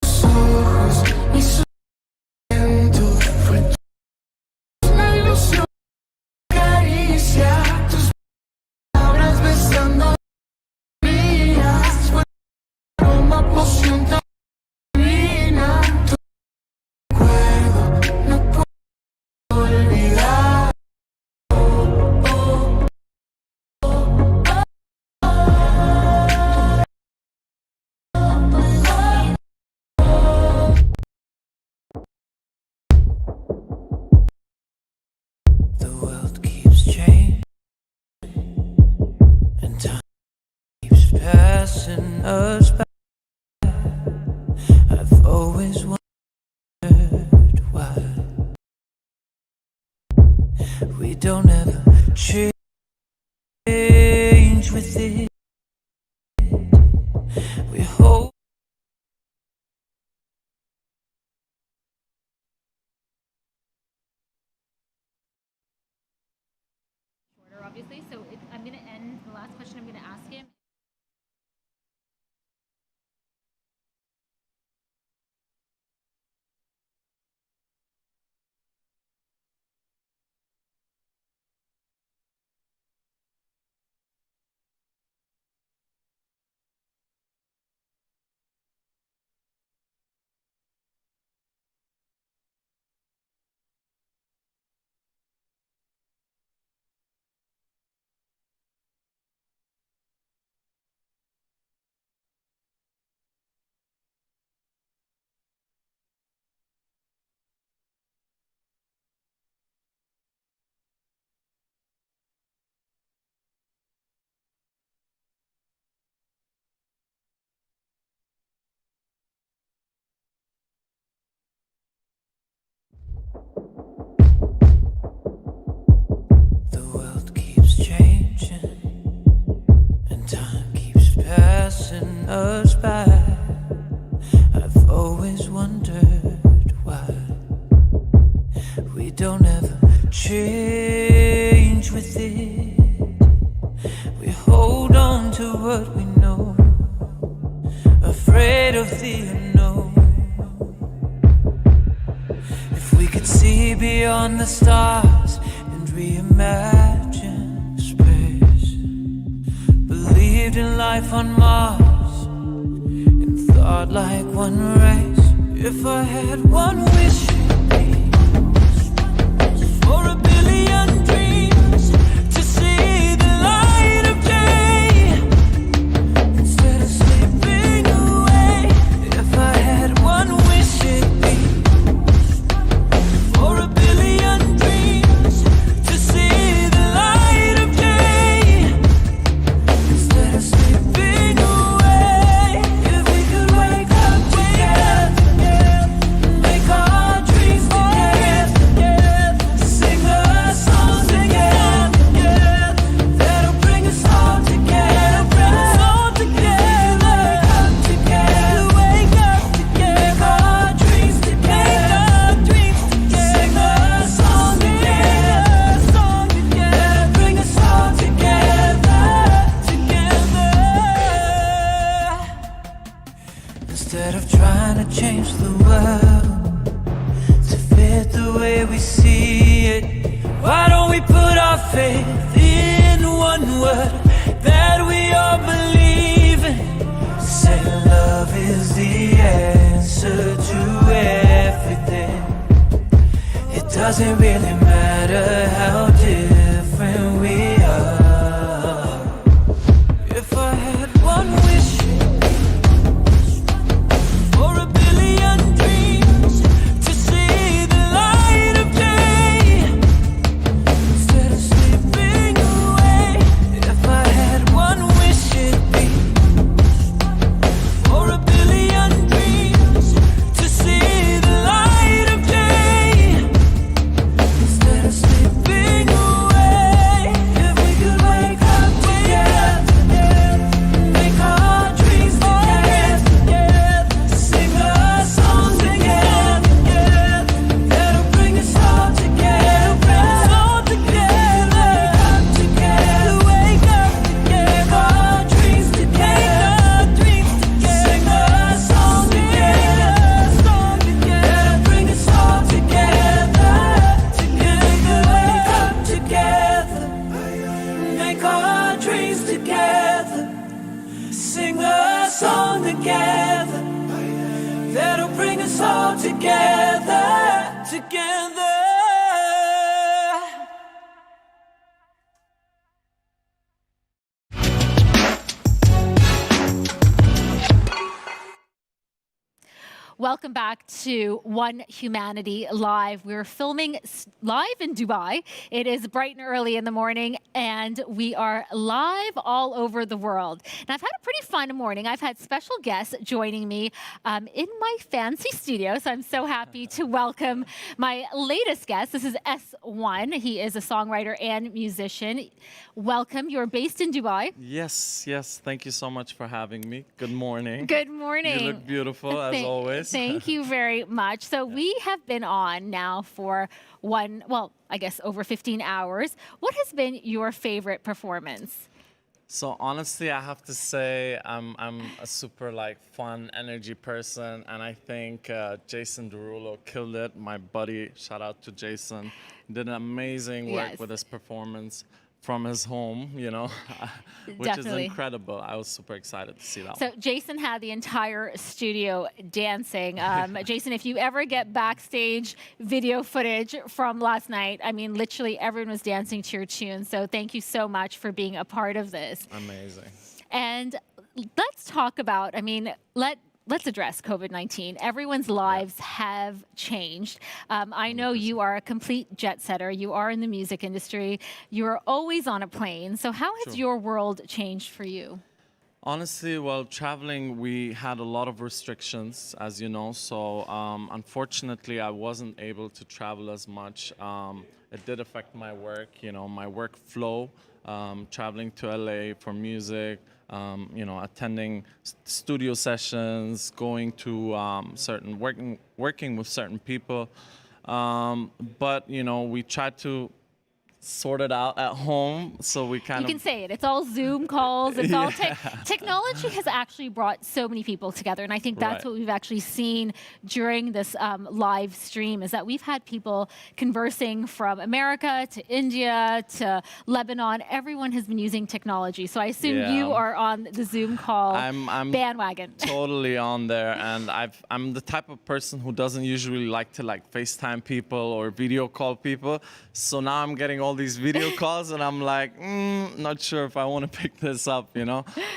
Tus ojos mi sustento. Fue la ilusión, caricia. Tus palabras besando mías. Fue tu aroma, poción tan divina. Tu recuerdo no puedo olvidar. The world keeps changing, and time keeps passing us by. I've always wondered why we don't ever change with it. We hold. Obviously, so I'm going to end the last question I'm going to ask him. The world keeps changing and time keeps passing us by. I've always wondered why we don't ever change with it. We hold on to what we know, afraid of the unknown. If we could see beyond the stars and reimagine space, believed in life on Mars and thought like one race. If I had one wish, it'd be for a billion dreams to see the light of day instead of slipping away. If I had one wish, it'd be for a billion dreams to see the light of day instead of slipping away. If we could wake up together, make our dreams together, sing a song together, that'll bring us all together, bring us all together, wake up together, make our dreams together, sing a song together, bring us all together. Instead of trying to change the world to fit the way we see it, why don't we put our faith in one word that we all believe in? Say love is the answer to everything. It doesn't really matter how different we are. If I had one wish for a billion dreams to see the light of day instead of slipping away. If I had one wish, it'd be for a billion dreams to see the light of day instead of slipping away. If we could wake up together, make our dreams together, sing a song together, that'll bring us all together, wake up together, make our dreams together, sing a song together, that'll bring us all together, wake up together, make our dreams together, sing a song together, that'll bring us all together. Welcome back to One Humanity Live. We're filming live in Dubai. It is bright and early in the morning, and we are live all over the world. And I've had a pretty fun morning. I've had special guests joining me in my fancy studio, so I'm so happy to welcome my latest guest. This is S1. He is a songwriter and musician. Welcome. You're based in Dubai. Yes, yes. Thank you so much for having me. Good morning. Good morning. You look beautiful, as always. Thank you very much. So we have been on now for I guess over 15 hours. What has been your favorite performance? So honestly, I have to say I'm a super fun energy person, and I think Jason Derulo killed it. My buddy, shout out to Jason, did an amazing work with his performance from his home, which Definitely. is incredible. I was super excited to see that So one. Jason had the entire studio dancing. Jason, if you ever get backstage video footage from last night, I mean, literally everyone was dancing to your tune. So thank you so much for being a part of this. Amazing. And let's talk about, let's address COVID-19. Everyone's lives have changed. I know you are a complete jet setter. You are in the music industry. You're always on a plane. So how has your world changed for you? Honestly, well, traveling, we had a lot of restrictions, as you know, so unfortunately, I wasn't able to travel as much. It did affect my work, my work flow, traveling to LA for music, attending studio sessions, going to working with certain people. But, we tried to sort it out at home, so we kind You of... can say it. It's all Zoom calls. It's all Yeah. technology has actually brought so many people together, and I think that's Right. what we've actually seen during this live stream, is that we've had people conversing from America to India to Lebanon. Everyone has been using technology, so I assume Yeah. you are on the Zoom call I'm bandwagon. totally on there, and I'm the type of person who doesn't usually like to FaceTime people or video call people. So now I'm getting all these video calls, and I'm like, not sure if I want to pick this up,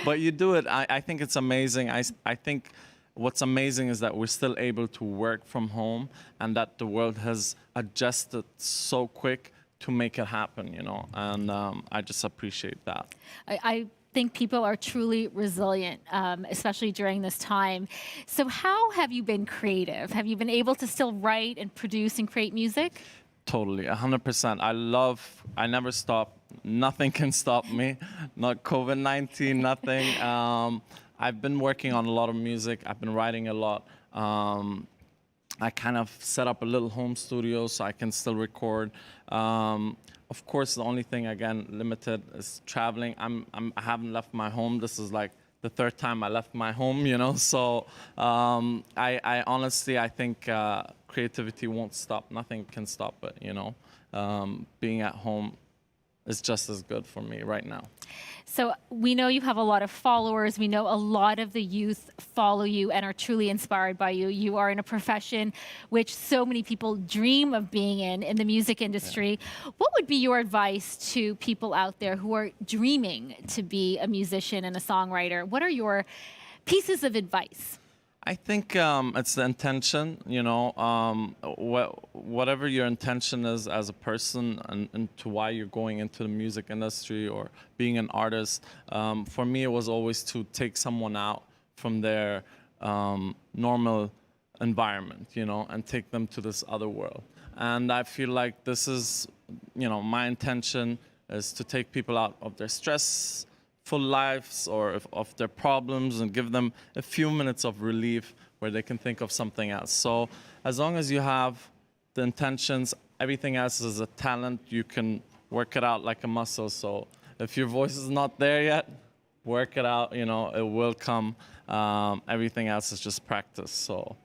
But you do it. I think it's amazing. I think what's amazing is that we're still able to work from home, and that the world has adjusted so quick to make it happen, And I just appreciate that. I think people are truly resilient, especially during this time. So how have you been creative? Have you been able to still write and produce and create music? Totally, 100%. I never stop. Nothing can stop me. Not COVID-19, nothing. I've been working on a lot of music. I've been writing a lot. I kind of set up a little home studio so I can still record. Of course, the only thing, again, limited is traveling. I haven't left my home. This is like the third time I left my home, So I honestly, I think creativity won't stop. Nothing can stop it, Being at home is just as good for me right now. So we know you have a lot of followers. We know a lot of the youth follow you and are truly inspired by you. You are in a profession which so many people dream of being in the music industry. Yeah. What would be your advice to people out there who are dreaming to be a musician and a songwriter? What are your pieces of advice? I think it's the intention, whatever your intention is as a person and to why you're going into the music industry or being an artist. For me, it was always to take someone out from their normal environment, and take them to this other world. And I feel like this is, my intention is to take people out of their stress, full lives or of their problems and give them a few minutes of relief where they can think of something else. So as long as you have the intentions, everything else is a talent. You can work it out like a muscle. So if your voice is not there yet, work it out, it will come. Everything else is just practice. So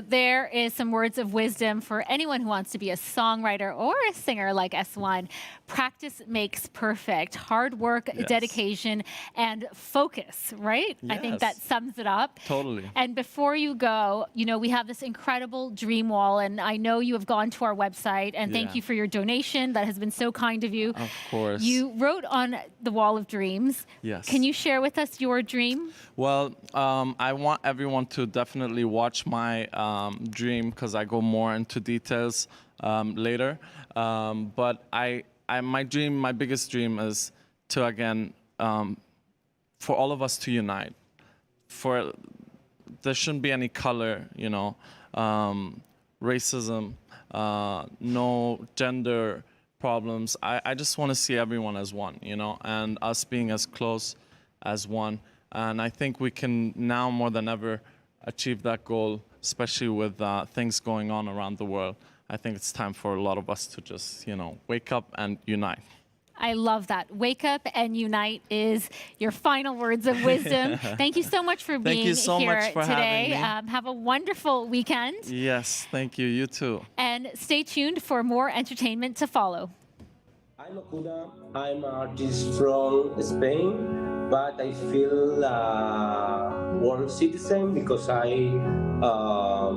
there is some words of wisdom for anyone who wants to be a songwriter or a singer like S1. Practice makes perfect. Hard work, yes. Dedication, and focus, right? Yes. I think that sums it up. Totally. And before you go, we have this incredible dream wall, and I know you have gone to our website, and thank you for your donation. That has been so kind of you. Of course. You wrote on the wall of dreams. Yes. Can you share with us your dream? Well, I want everyone to definitely watch my dream because I go more into details later. But my biggest dream is to, again, for all of us to unite. There shouldn't be any color, racism, no gender problems. I just want to see everyone as one, and us being as close as one. And I think we can now more than ever achieve that goal, especially with things going on around the world. I think it's time for a lot of us to just, wake up and unite. I love that. Wake up and unite is your final words of wisdom. Thank you so much for being here today. Have a wonderful weekend. Yes, thank you. You too. And stay tuned for more entertainment to follow. I'm Okuda. I'm an artist from Spain, but I feel a world citizen because I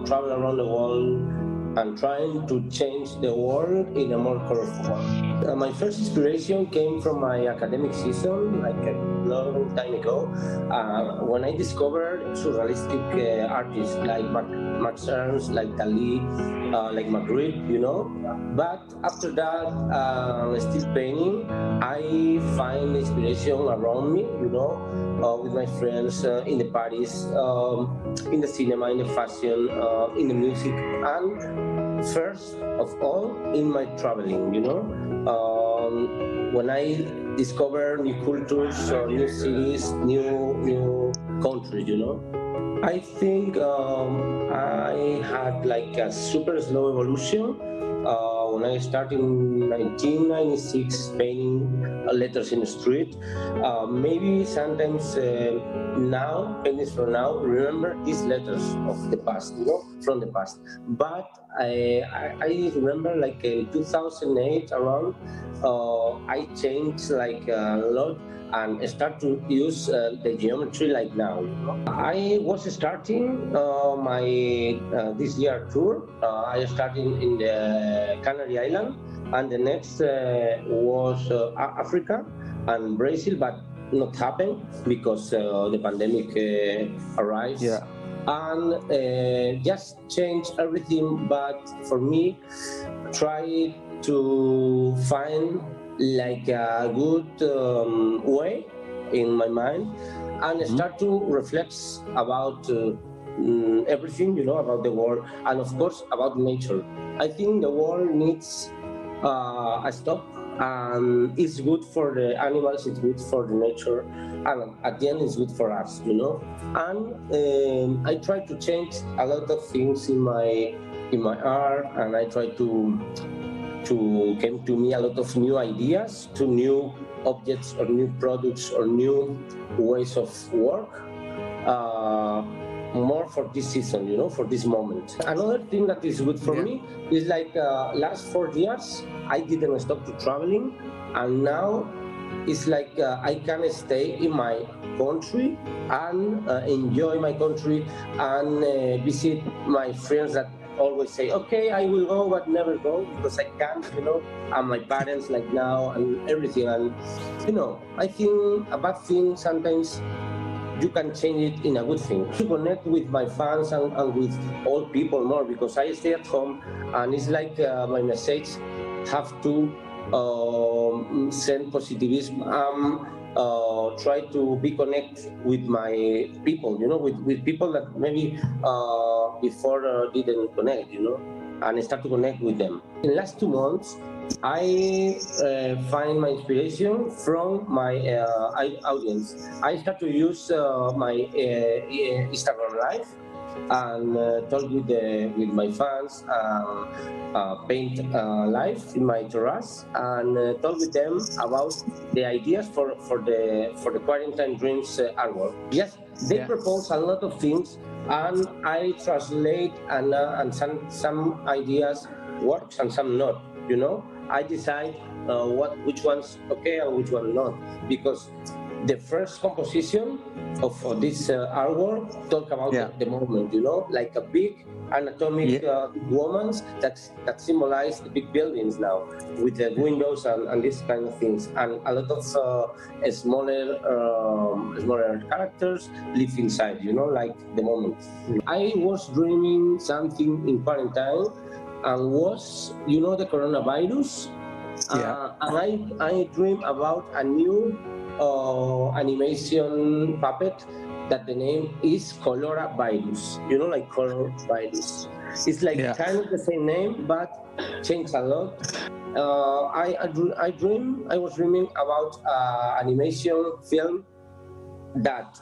travel around the world and trying to change the world in a more colorful one. My first inspiration came from my academic season, like a long time ago, when I discovered surrealistic artists like Max Ernst, like Dali, like Magritte, you know. But after that, still painting, I find inspiration around me, you know, with my friends, in the parties, in the cinema, in the fashion, in the music, and first of all, in my traveling, you know. When I discover new cultures, new cities, new countries, you know. I think I had like a super slow evolution when I started in 1996 painting letters in the street. Maybe sometimes now, paintings from now, remember these letters of the past, you know, from the past. But I remember like in 2008 around, I changed like a lot and start to use the geometry like now. I was starting my this year tour. I started in the Canary Island, and the next was Africa and Brazil, but not happened because the pandemic arrived. Yeah. And just change everything. But for me, try to find like a good way in my mind and start to reflect about everything, you know, about the world and of course about nature. I think the world needs a stop, and it's good for the animals, it's good for the nature, and at the end it's good for us, you know. And I try to change a lot of things in my art, and I try to came to me a lot of new ideas, to new objects or new products or new ways of work, more for this season, you know, for this moment. Another thing that is good for me is like last 4 years, I didn't stop to traveling, and now it's like I can stay in my country and enjoy my country and visit my friends that always say, okay, I will go, but never go because I can't, you know, and my parents like now and everything. And, you know, I think a bad thing sometimes you can change it in a good thing. To connect with my fans and with all people more, because I stay at home and it's like my message have to send positivism. Try to be connected with my people, you know, with people that maybe before didn't connect, you know, and start to connect with them. In the last 2 months, I find my inspiration from my audience. I start to use my Instagram Live and talk with my fans, paint live in my terrace, and talk with them about the ideas for the Quarantine Dreams artwork. Yes, they propose a lot of things, and I translate, and some ideas works and some not. You know, I decide which one's okay and which one not, because the first composition of this artwork talk about the moment, you know, like a big anatomic woman that symbolize the big buildings now with the windows and these kind of things, and a lot of smaller characters live inside, you know, like the moment. I was dreaming something in quarantine, and was, you know, the coronavirus, and I dream about a new animation puppet that the name is Colora Virus, you know, like color virus. It's like kind of the same name, but changed a lot. I was dreaming about animation film that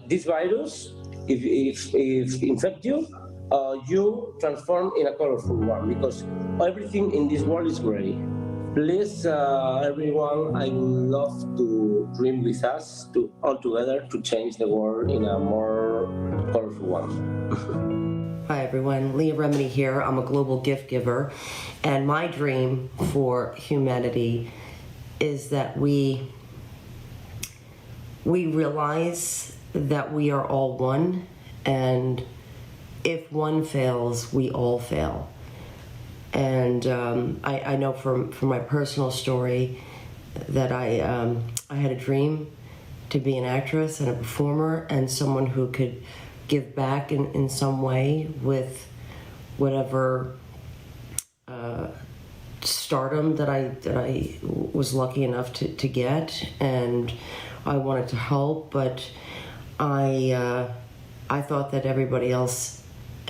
this virus, if infect you, you transform in a colorful one, because everything in this world is gray. Please, everyone, I would love to dream with us all together to change the world in a more colorful one. Hi everyone, Leah Remedy here. I'm a global gift giver, and my dream for humanity is that we realize that we are all one, and if one fails, we all fail. And I know from my personal story that I had a dream to be an actress and a performer and someone who could give back in some way with whatever stardom that I was lucky enough to get, and I wanted to help, but I thought that everybody else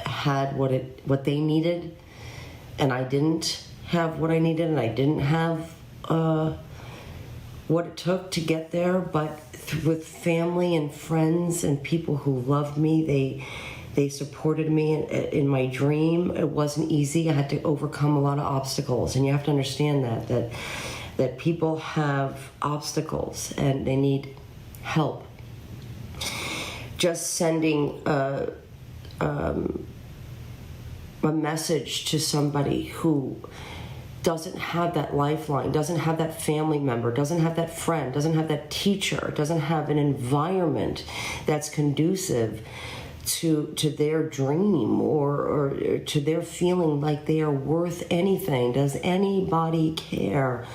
had what they needed, and I didn't have what I needed, and I didn't have what it took to get there. But with family and friends and people who loved me, they supported me in my dream. It wasn't easy. I had to overcome a lot of obstacles, and you have to understand that people have obstacles and they need help. Just sending a message to somebody who doesn't have that lifeline, doesn't have that family member, doesn't have that friend, doesn't have that teacher, doesn't have an environment that's conducive to their dream or to their feeling like they are worth anything. Does anybody care?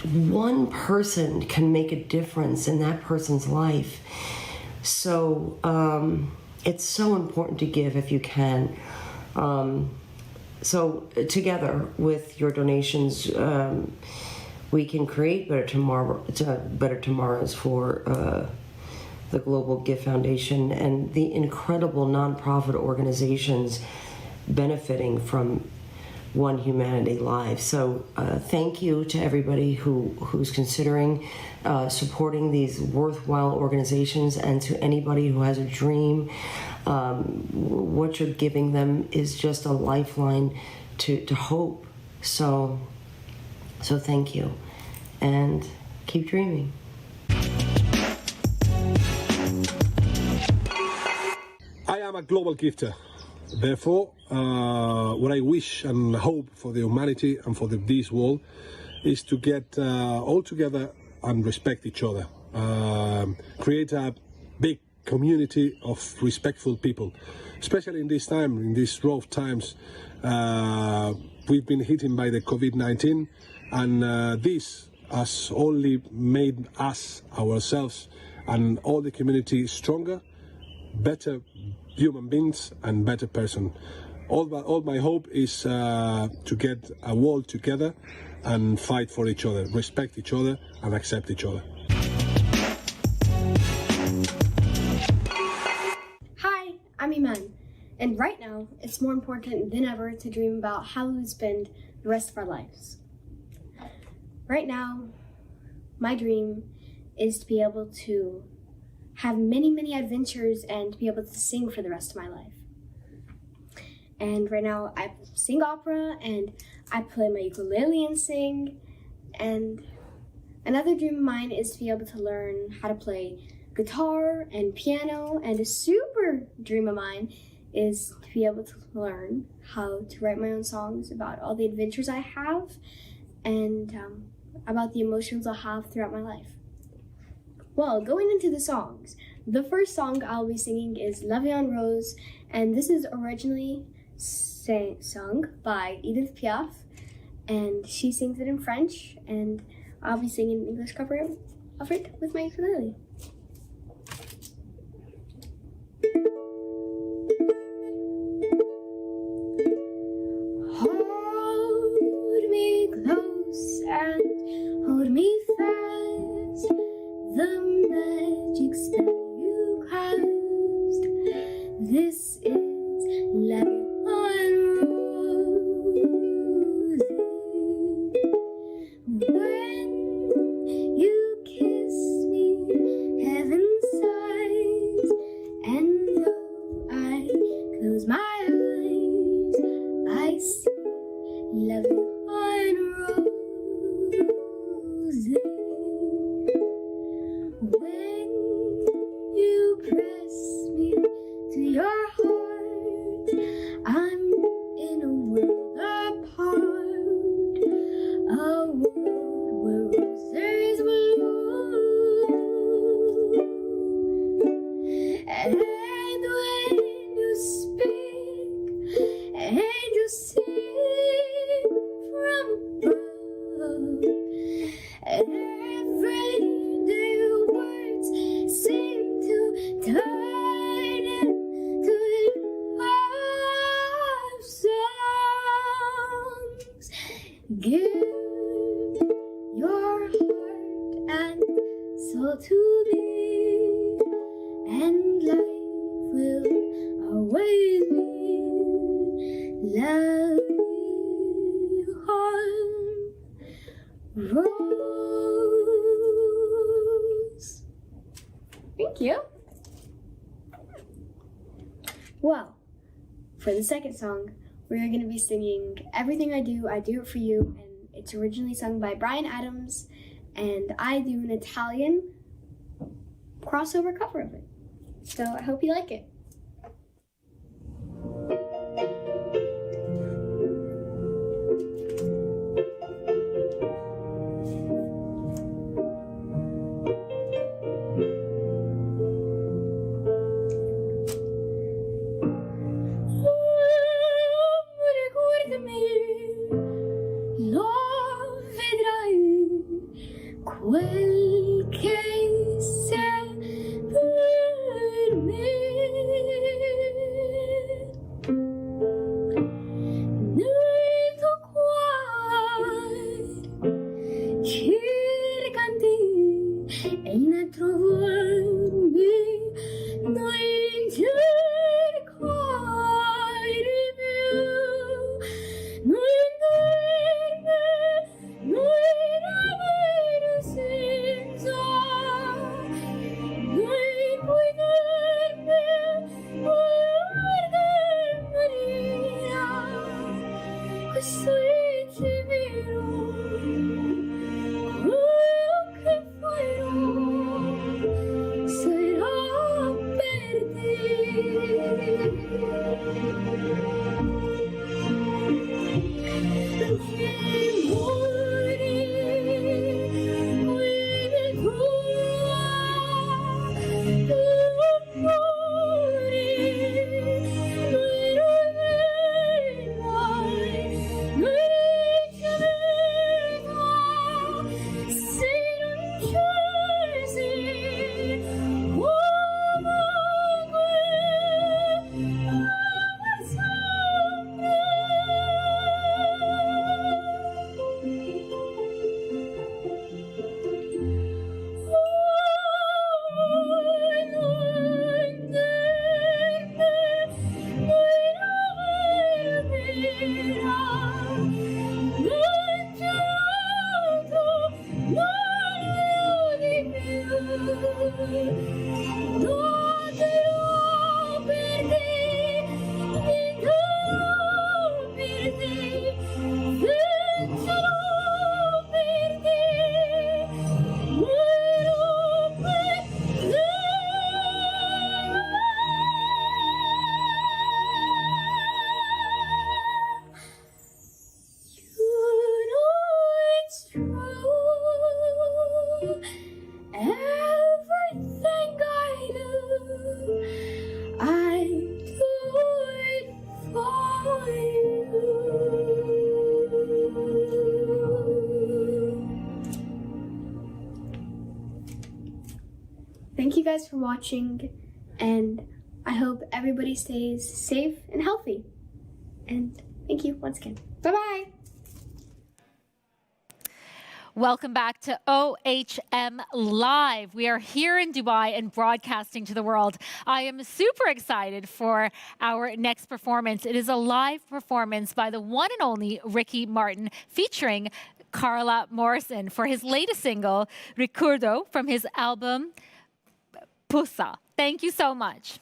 One person can make a difference in that person's life. So it's so important to give if you can. So together with your donations, we can create better tomorrows for the Global Gift Foundation and the incredible nonprofit organizations benefiting from One Humanity Live. So thank you to everybody who's considering supporting these worthwhile organizations, and to anybody who has a dream. What you're giving them is just a lifeline to hope. So thank you, and keep dreaming. I am a global gifter. Therefore, what I wish and hope for the humanity and for this world is to get all together and respect each other. Create a big community of respectful people, especially in this time, in these rough times. We've been hit by the COVID-19, and this has only made us, ourselves, and all the community stronger, better human beings, and better person. All my hope is to get a world together and fight for each other, respect each other, and accept each other. Hi, I'm Iman, and right now it's more important than ever to dream about how we would spend the rest of our lives. Right now, my dream is to be able to have many adventures and to be able to sing for the rest of my life. And right now I sing opera and I play my ukulele and sing. And another dream of mine is to be able to learn how to play guitar and piano. And a super dream of mine is to be able to learn how to write my own songs about all the adventures I have and about the emotions I'll have throughout my life. Well, going into the songs, the first song I'll be singing is La Vie en Rose, and this is originally sung by Edith Piaf, and she sings it in French, and I'll be singing an English cover of it with my ukulele. Hold me close and hold me fast. The magic spell you cast. This is La Vie en Rose. When you kiss me, heaven sighs, and though I close my eyes, I see La Vie en Rose. When you press me to your heart, I'm in a world apart, a world where roses bloom. And when you speak and you sing, Give your heart and soul to me, and life will always be lovely home. Rose. Thank you. Well, for the second song, we're going to be singing Everything I Do It For You, and it's originally sung by Bryan Adams, and I do an Italian crossover cover of it. So I hope you like it. Quel che sei per me, nel tuo cuore cercandi e in trovarmi, noi cercai di più, noi Thank you guys for watching, and I hope everybody stays safe and healthy. And thank you once again. Bye-bye. Welcome back to OHM Live. We are here in Dubai and broadcasting to the world. I am super excited for our next performance. It is a live performance by the one and only Ricky Martin featuring Carla Morrison for his latest single, Ricordo, from his album Pusa. Thank you so much.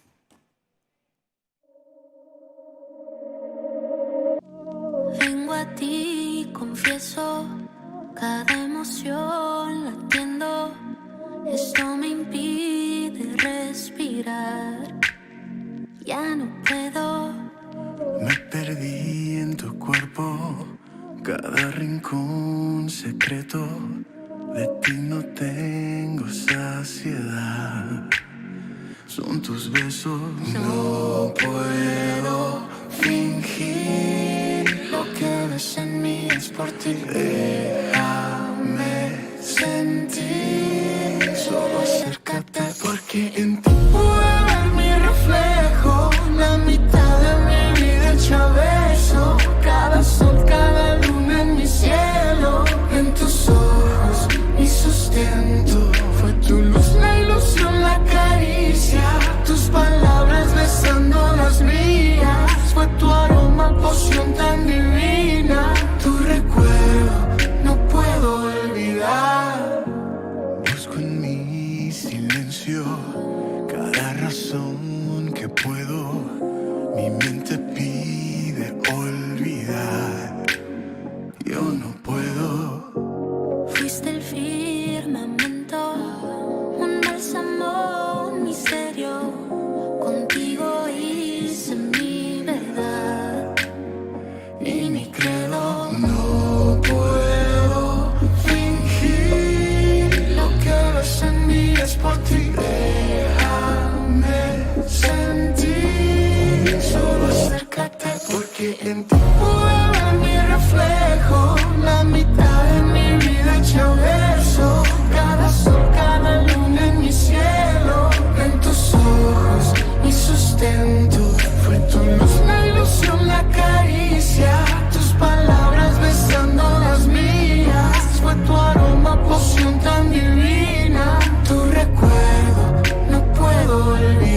Vengo a ti, confieso, cada emoción latiendo, esto me impide respirar, ya no puedo. Me perdí en tu cuerpo, cada rincón secreto, de ti no tengo saciedad. Son tus besos, no puedo fingir. Lo que ves en mí es por ti. Déjame sentir, solo acércate, porque en ti puedo ver mi reflejo, la mitad de mi vida hecha beso, cada sol, cada luna en mi cielo. en ti pude ver mi reflejo, la mitad de mi vida hecha verso, cada sol, cada luna en mi cielo, en tus ojos mi sustento, fue tu luz, la ilusión, la caricia, tus palabras besando las mías, fue tu aroma, poción tan divina, tu recuerdo no puedo olvidar.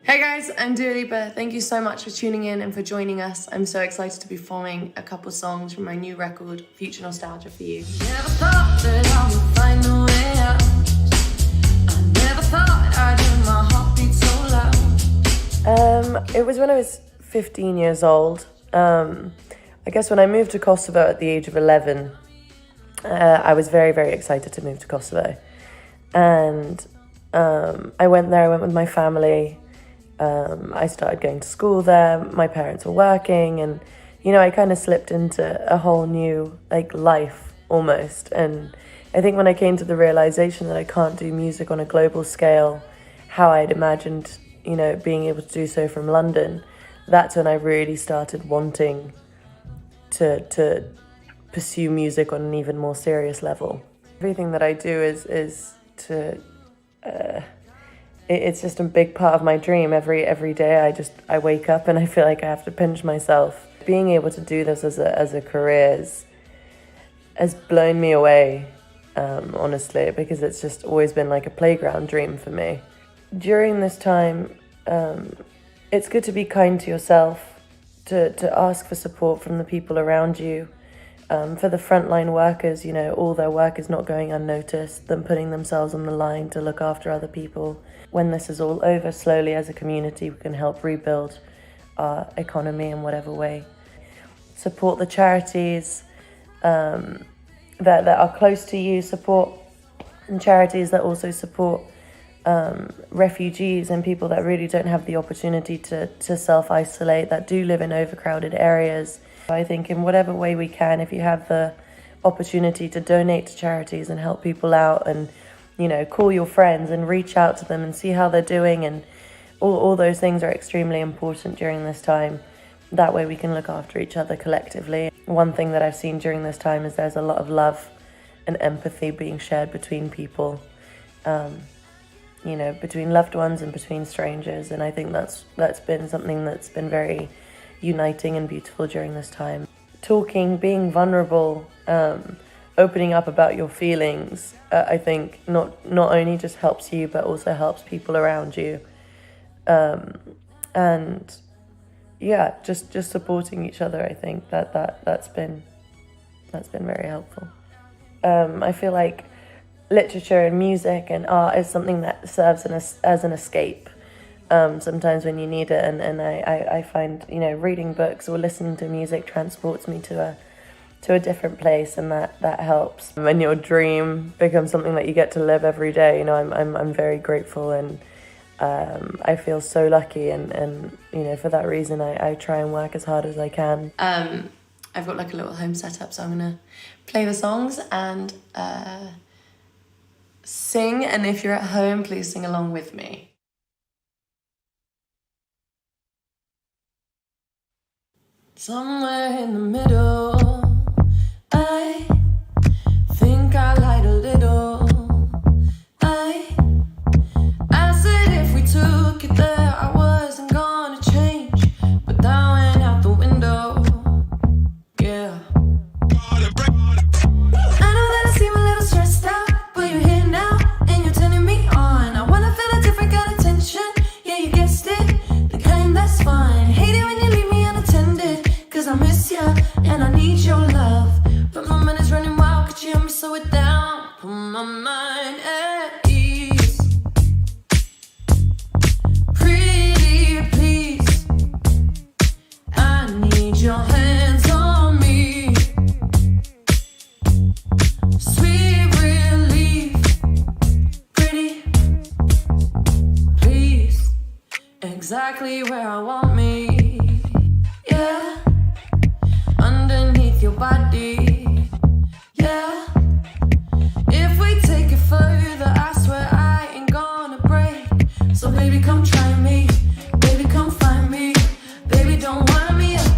Hey guys, I'm Dua Lipa. Thank you so much for tuning in and for joining us. I'm so excited to be performing a couple songs from my new record, Future Nostalgia for You. Never thought that I would find a way out. I never thought I'd hear my heartbeat so loud. It was when I was 15 years old. I guess when I moved to Kosovo at the age of 11, I was very, very excited to move to Kosovo. And I went there, I went with my family. I started going to school there, my parents were working, and, you know, I kind of slipped into a whole new, life, almost. And I think when I came to the realization that I can't do music on a global scale, how I'd imagined, you know, being able to do so from London, that's when I really started wanting to pursue music on an even more serious level. Everything that I do is to... It's just a big part of my dream. Every day I wake up and I feel like I have to pinch myself. Being able to do this as a career has blown me away, honestly, because it's just always been like a playground dream for me. During this time, it's good to be kind to yourself, to ask for support from the people around you. For the frontline workers, you know, all their work is not going unnoticed, them putting themselves on the line to look after other people. When this is all over, slowly as a community, we can help rebuild our economy in whatever way. Support the charities that are close to you, support and charities that also support refugees and people that really don't have the opportunity to self-isolate, that do live in overcrowded areas. I think in whatever way we can, if you have the opportunity to donate to charities and help people out and, you know, call your friends and reach out to them and see how they're doing, and all those things are extremely important during this time. That way we can look after each other collectively. One thing that I've seen during this time is there's a lot of love and empathy being shared between people, you know, between loved ones and between strangers, and I think that's been something that's been very uniting and beautiful during this time. Talking, being vulnerable, opening up about your feelings, I think not only just helps you but also helps people around you, and yeah, just supporting each other. I think that's been very helpful. I feel like literature and music and art is something that serves as an escape sometimes when you need it, and I find, you know, reading books or listening to music transports me to a different place, and that helps. When your dream becomes something that you get to live every day, you know, I'm very grateful, and I feel so lucky, and you know, for that reason I try and work as hard as I can. I've got like a little home setup, so I'm gonna play the songs and sing, and if you're at home, please sing along with me. Somewhere in the middle, I think I lied a little. I said if we took it there, I wasn't gonna change, but that went out the window. Yeah. I know that I seem a little stressed out, but you're here now and you're turning me on. I wanna feel a different kind of tension. Yeah, you guessed it, the kind that's fine. Hate it when you leave me unattended, 'cause I miss ya and I need your love. But my mind is running wild, could you help me slow it down? Put my mind at ease. Pretty please, I need your hands on me. Sweet relief. Pretty please, exactly where I want me. Yeah, underneath your body. Yeah, if we take it further, I swear I ain't gonna break. So baby, come try me. Baby, come find me. Baby, don't wind me up.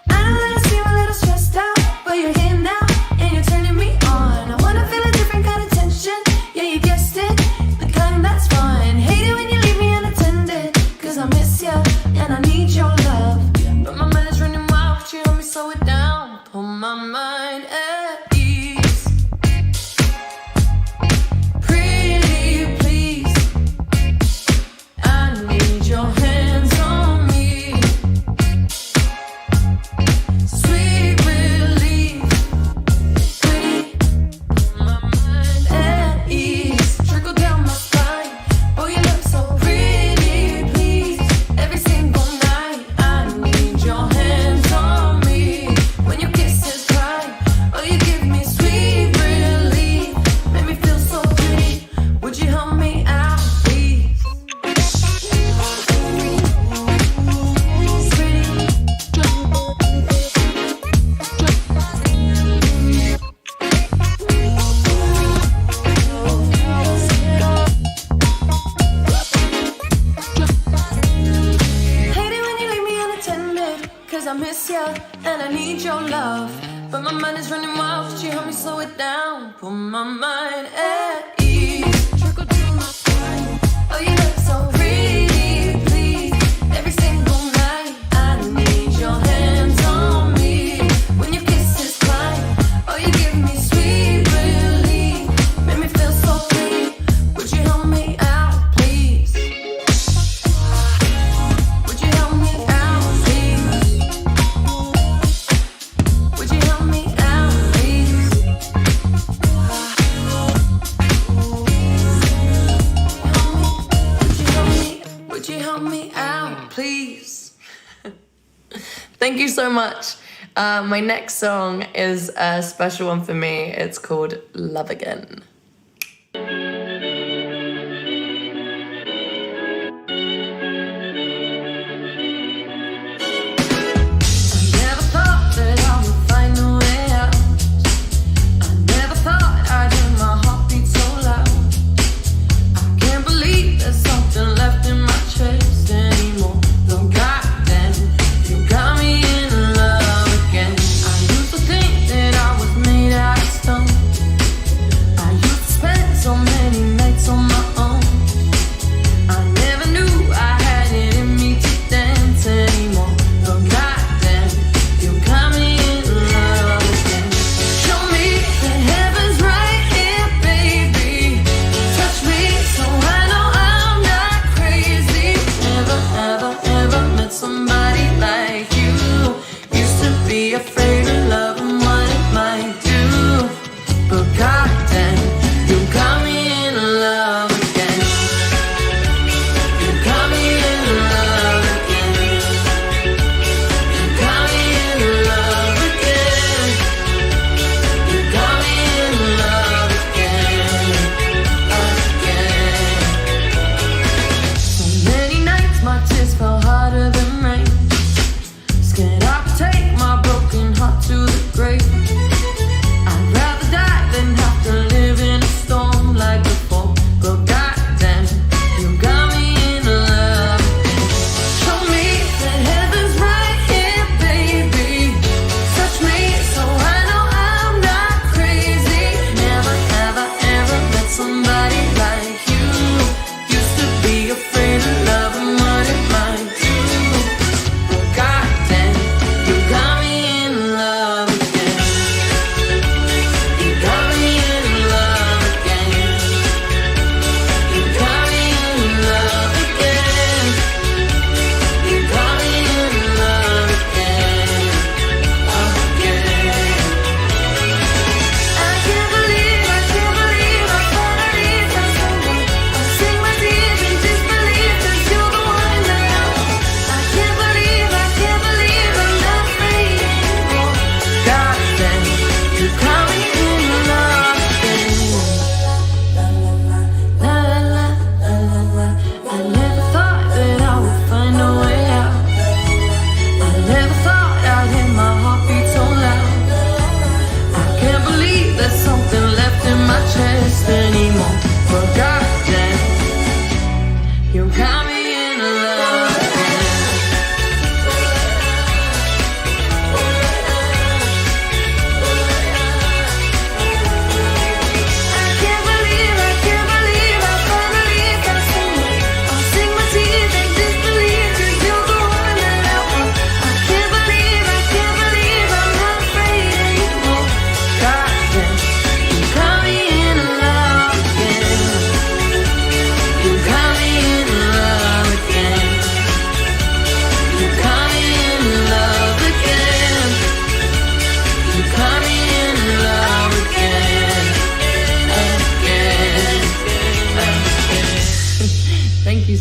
I know that I seem a little stressed out, but you're here now and you're turning me on. I wanna feel a different kind of tension. Yeah, you guessed it, the kind that's fine. Hate it when you leave me unattended, 'cause I miss ya and I need your love. But my mind is running wild, could you help me slow it down? Put my mind at ease. Pretty please, I need your hands on me. Sweet relief. Pretty, my mind at ease. Trickle down my spine. Oh, you look so pretty, please. Every single night, I need your hands on me. When your kisses cry, oh, you give me sweet relief. Make me feel so pretty. Would you help me out, please? Hate it when you leave me unattended, 'cause I miss ya and I need your love. But my mind is running wild, could you help me slow it down? Put my mind at ease. Trickle down my spine. Oh, you look so pretty, please. Every single night, I need your hands on me. When your kisses climb, oh, you give me sweet relief. Make me feel so pretty. Would you help me out, please? Would you help me out, please? Would you help me out, please? Would you help me out, please? Thank you so much. My next song is a special one for me. It's called Love Again. Never thought that I would find a way out. I never thought I'd hear my heartbeat so loud.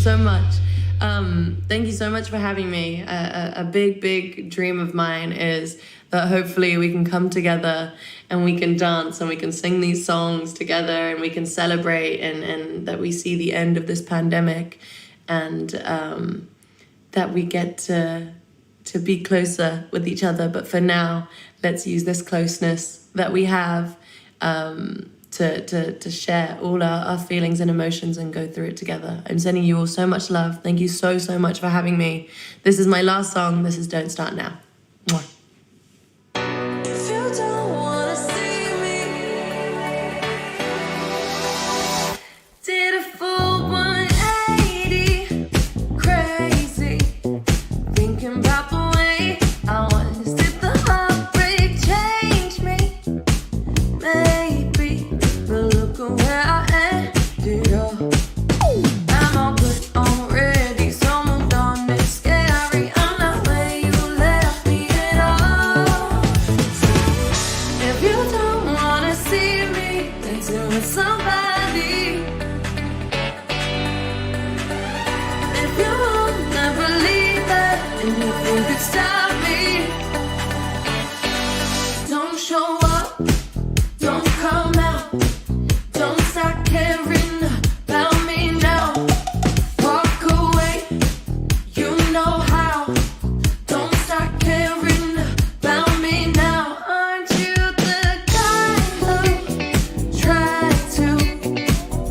so much. Thank you so much for having me. A big dream of mine is that hopefully we can come together and we can dance and we can sing these songs together and we can celebrate and that we see the end of this pandemic and that we get to be closer with each other. But for now, let's use this closeness that we have to share all our feelings and emotions and go through it together. I'm sending you all so much love. Thank you so much for having me. This is my last song. This is Don't Start Now. Mwah. If you don't wanna see me, did a full 180, crazy, thinking about the way I was. Did the heartbreak change me? Maybe, but look at where I ended up. I'm all good already, so moved on. It's scary, I'm not where you left me at all. If you don't wanna see me dancing with somebody, if you wanna believe that anything could stop me, don't show up, don't come out, don't start caring about me now. Walk away, you know how. Don't start caring about me now. Aren't you the guy who tried to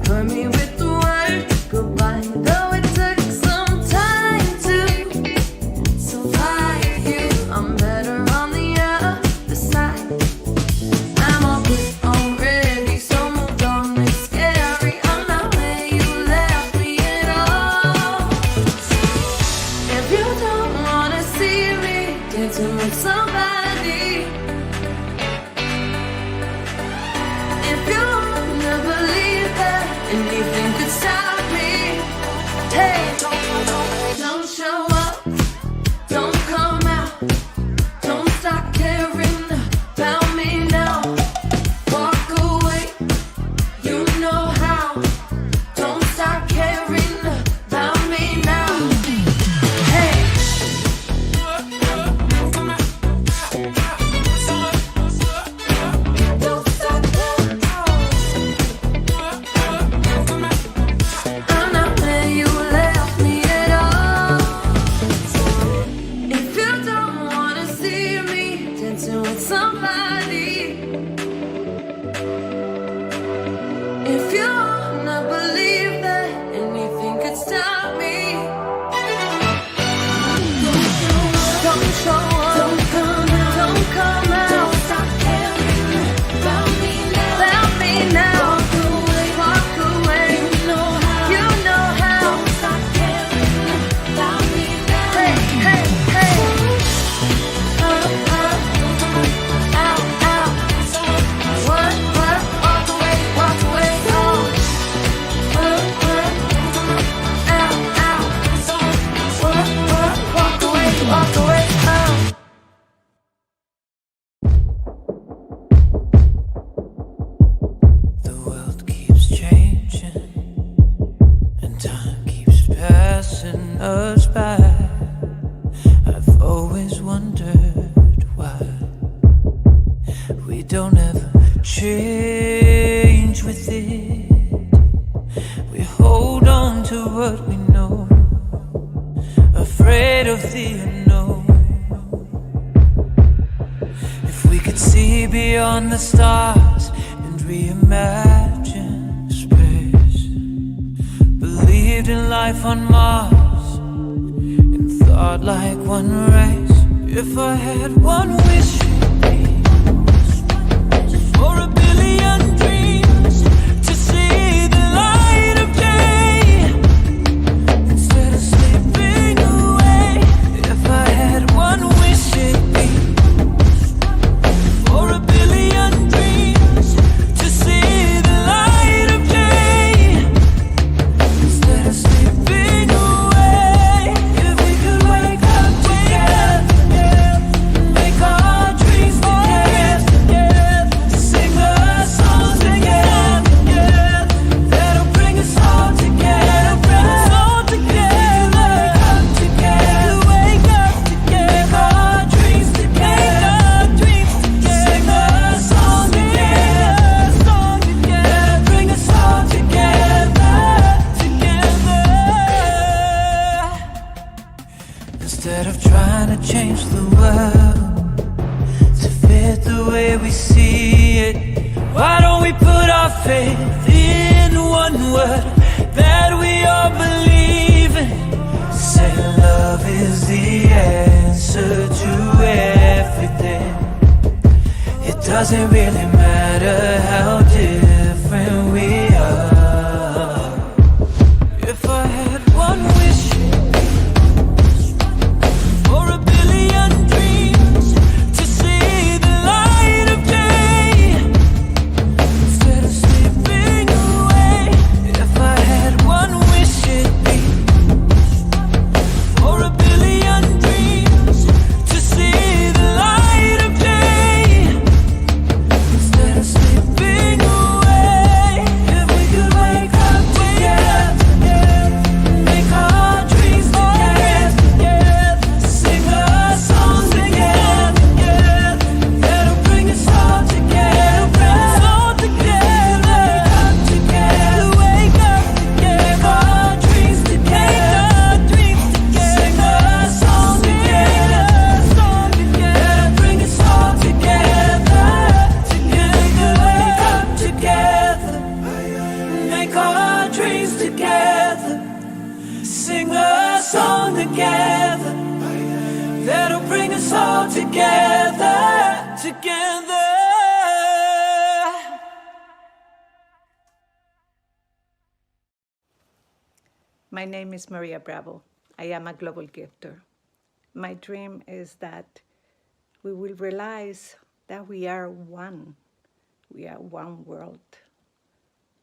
hurt me with the word goodbye? Though it took some time to survive you, I'm better on the other side. I'm all good already, so moved on. It's scary, I'm not where you left me at all. If you don't wanna see me dancing with somebody, if you wanna believe that anything could stop me, hey, don't show up, don't come out, don't start caring about me now. Walk away, you know how. Don't start caring about me now. Hey. Don't stop now. I'm not where you left me at all. If you don't wanna see me dancing with somebody, if you wanna believe that anything could stop me, don't show up, don't come out, don't come out, don't stop caring about me now, about me now. Walk away, you know how, don't stop caring about me now. Hey, hey, hey. Out, out. What? Walk away, oh. Out. What? Walk away, oh. The world keeps changing and time keeps passing us by. I've always wondered why we don't ever change with it. We hold on to what we know, afraid of the unknown. If we could see beyond the stars and reimagine space, believed in life on Mars and thought like one race. If I had one wish for a billion dreams, to see the light of day instead of slipping away. If I had one wish, it'd be for a billion dreams, to see the light of day instead of slipping away. If we could wake up together and make our dreams of trying to change the world to fit the way we see it, why don't we put our faith in one word that we all believe in? Say love is the answer to everything. It doesn't really matter how different we are. If I had one wish for a billion dreams to see the light of day instead of slipping away, if I had one wish it'd be for a billion dreams to see the light of day instead of slipping away. If we could wake up together, make our dreams together, sing a song together, that'll bring us all together, wake up together, make our dreams together, sing a song together, that'll bring us all together, wake up together, make our dreams together, sing a song together, that'll bring us all together, together. My name is Maria Bravo. I am a global gifter. My dream is that we will realize that we are one. We are one world,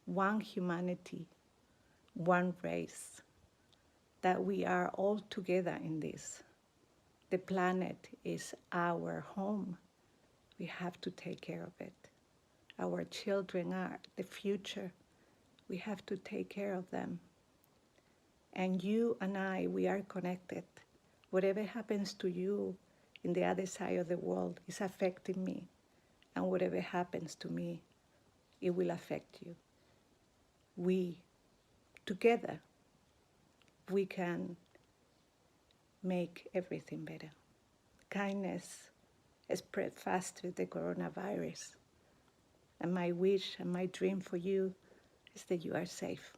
one humanity, one race, that we are all together in this. The planet is our home. We have to take care of it. Our children are the future. We have to take care of them. And you and I, we are connected. Whatever happens to you in the other side of the world is affecting me. And whatever happens to me, it will affect you. We, together, we can make everything better. Kindness spread faster the coronavirus. And my wish and my dream for you is that you are safe.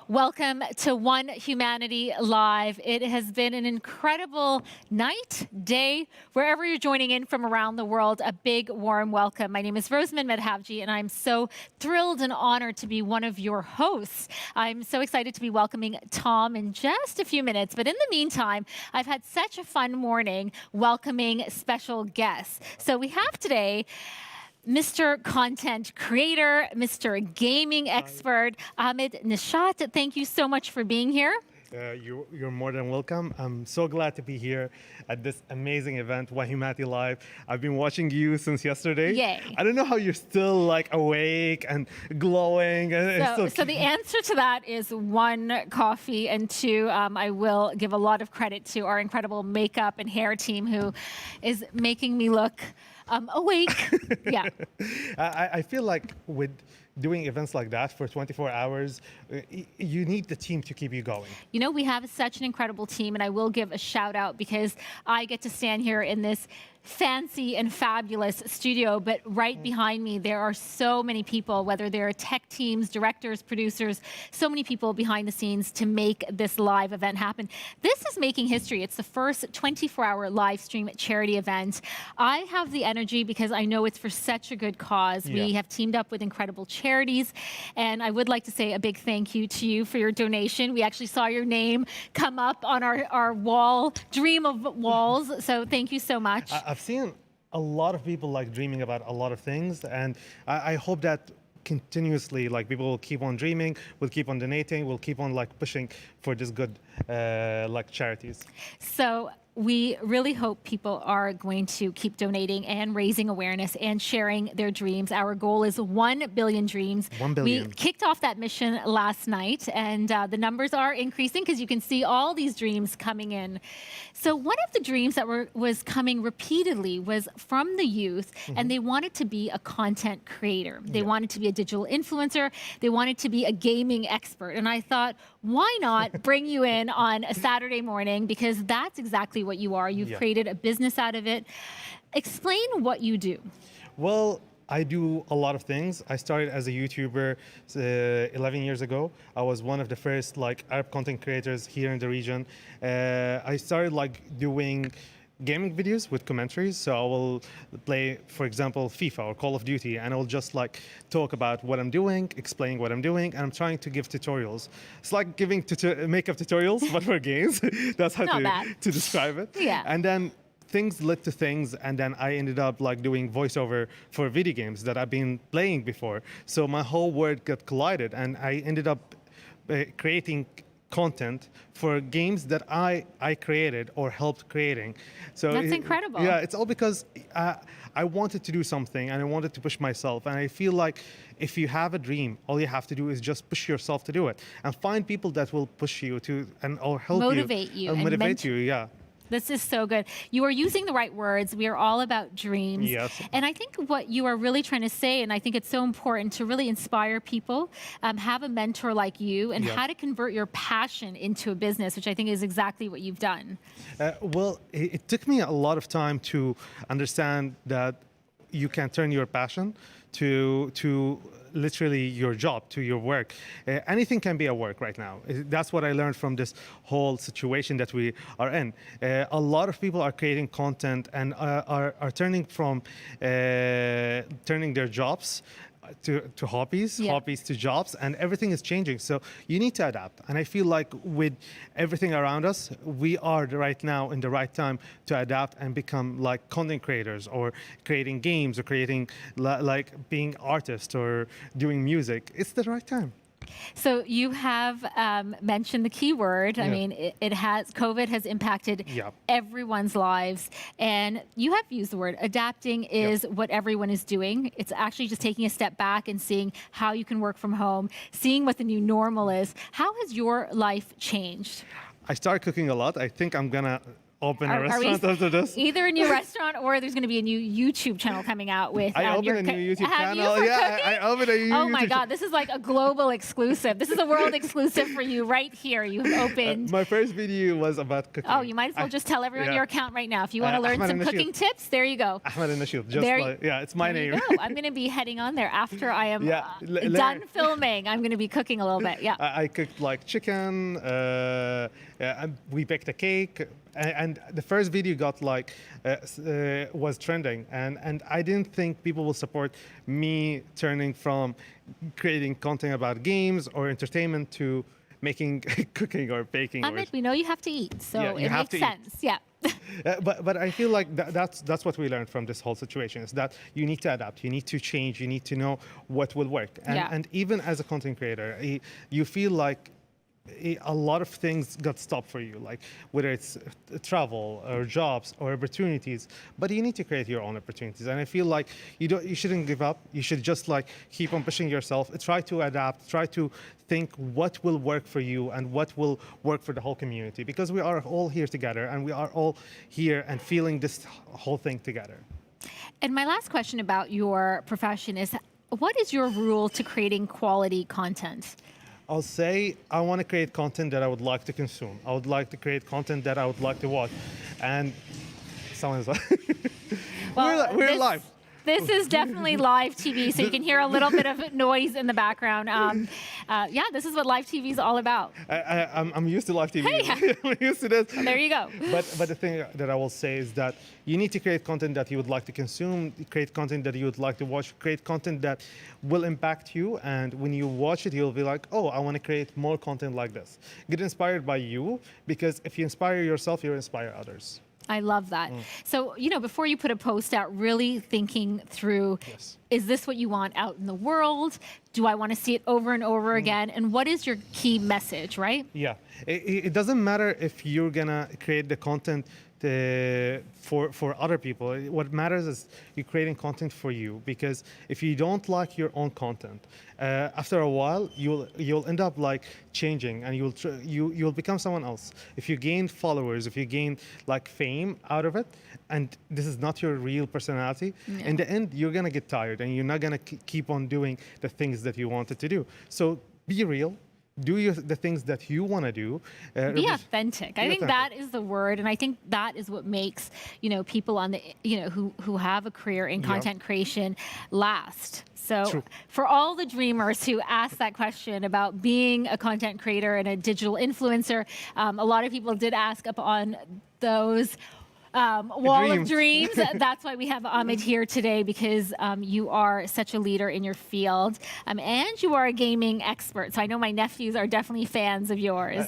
Welcome to One Humanity Live. It has been an incredible night, day, wherever you're joining in from around the world. A big warm welcome. My name is Rosamund Medhavji, and I'm so thrilled and honored to be one of your hosts. I'm so excited to be welcoming Tom in just a few minutes. But in the meantime, I've had such a fun morning welcoming special guests. So we have today Mr. Content Creator, Mr. Gaming Expert, Ahmed Nishat. Thank you so much for being here. You're more than welcome. I'm so glad to be here at this amazing event, One Humanity Live. I've been watching you since yesterday. Yay. I don't know how you're still like awake and glowing. So the answer to that is 1, coffee, and 2, I will give a lot of credit to our incredible makeup and hair team who is making me look awake. Yeah. I feel like with doing events like that for 24 hours, you need the team to keep you going. You know, we have such an incredible team, and I will give a shout out because I get to stand here in this fancy and fabulous studio, but right behind me there are so many people, whether they're tech teams, directors, producers, so many people behind the scenes to make this live event happen. This is making history. It's the first 24-hour live stream charity event. I have the energy because I know it's for such a good cause. Yeah. We have teamed up with incredible charities, and I would like to say a big thank you to you for your donation. We actually saw your name come up on our wall, dream of walls, so thank you so much. I've seen a lot of people like dreaming about a lot of things, and I hope that continuously like people will keep on dreaming, will keep on donating, will keep on like pushing for this good like charities. So we really hope people are going to keep donating and raising awareness and sharing their dreams. Our goal is 1 billion dreams. 1 billion. We kicked off that mission last night, and the numbers are increasing because you can see all these dreams coming in. So one of the dreams that was coming repeatedly was from the youth, and they wanted to be a content creator. They wanted to be a digital influencer. They wanted to be a gaming expert. And I thought, why not bring you in on a Saturday morning, because that's exactly what you are. You've created a business out of it. Explain what you do. Well, I do a lot of things. I started as a YouTuber 11 years ago. I was one of the first Arab content creators here in the region. I started doing gaming videos with commentaries. So I will play, for example, FIFA or Call of Duty, and I will just talk about what I'm doing, explain what I'm doing, and I'm trying to give tutorials. It's like giving makeup tutorials, but for games. That's how to describe it. Yeah. And then things led to things, and then I ended up doing voiceover for video games that I've been playing before. So my whole world got collided, and I ended up creating content for games that I created or helped creating. So that's incredible. Yeah, it's all because I wanted to do something and I wanted to push myself. And I feel like if you have a dream, all you have to do is just push yourself to do it and find people that will push you or help motivate you and motivate you. Yeah. This is so good. You are using the right words. We are all about dreams. Yes. And I think what you are really trying to say, and I think it's so important to really inspire people, have a mentor like you, and how to convert your passion into a business, which I think is exactly what you've done. Well, it took me a lot of time to understand that you can turn your passion to literally your job, to your work. Anything can be a work right now. That's what I learned from this whole situation that we are in. A lot of people are creating content and are turning from turning their jobs to hobbies, hobbies to jobs, and everything is changing. So you need to adapt. And I feel like with everything around us, we are right now in the right time to adapt and become content creators or creating games or creating being artists or doing music. It's the right time. So you have mentioned the key word. I mean, COVID has impacted everyone's lives. And you have used the word adapting is what everyone is doing. It's actually just taking a step back and seeing how you can work from home, seeing what the new normal is. How has your life changed? I started cooking a lot. I think I'm going to open a restaurant after this. Either a new restaurant or there's going to be a new YouTube channel coming out with. I opened a new YouTube channel. Yeah, I opened a new Oh my YouTube God, this is like a global exclusive. This is a world exclusive for you right here. You've opened. My first video was about cooking. Oh, you might as well just tell everyone your account right now. If you want to learn some cooking tips, there you go. Ahmed Nashid, it's my name. No, I'm going to be heading on there after I am done filming. I'm going to be cooking a little bit. Yeah. I cooked chicken. We baked a cake. And the first video got was trending, and I didn't think people will support me turning from creating content about games or entertainment to making cooking or baking. Ahmed, we know you have to eat, so it makes sense. Yeah. But I feel like that's what we learned from this whole situation is that you need to adapt, you need to change, you need to know what will work, and even as a content creator, you feel like a lot of things got stopped for you, whether it's travel or jobs or opportunities, but you need to create your own opportunities. And I feel like you shouldn't give up. You should just keep on pushing yourself, try to adapt, try to think what will work for you and what will work for the whole community, because we are all here together and we are all here and feeling this whole thing together. And my last question about your profession is, what is your rule to creating quality content? I'll say I want to create content that I would like to consume. I would like to create content that I would like to watch. And someone's well, we're live. This is definitely live TV, so you can hear a little bit of noise in the background. This is what live TV is all about. I'm used to live TV. Hey. I'm used to this. Well, there you go. But the thing that I will say is that you need to create content that you would like to consume, create content that you would like to watch, create content that will impact you. And when you watch it, you'll be like, oh, I want to create more content like this. Get inspired by you, because if you inspire yourself, you'll inspire others. I love that. So, before you put a post out, really thinking through, is this what you want out in the world? Do I want to see it over and over again? And what is your key message, right? Yeah. It doesn't matter if you're going to create the content for other people. What matters is you're creating content for you, because if you don't like your own content, after a while you'll end up like changing, and you'll become someone else. If you gain followers, if you gain like fame out of it, and this is not your real personality, in the end you're gonna get tired, and you're not gonna keep on doing the things that you wanted to do. So be real. Do the things that you want to do. Be authentic. I think that is the word, and I think that is what makes people on the who have a career in content creation last. So for all the dreamers who ask that question about being a content creator and a digital influencer, a lot of people did ask up on those wall of dreams. That's why we have Ahmed here today, because you are such a leader in your field, and you are a gaming expert. So I know my nephews are definitely fans of yours.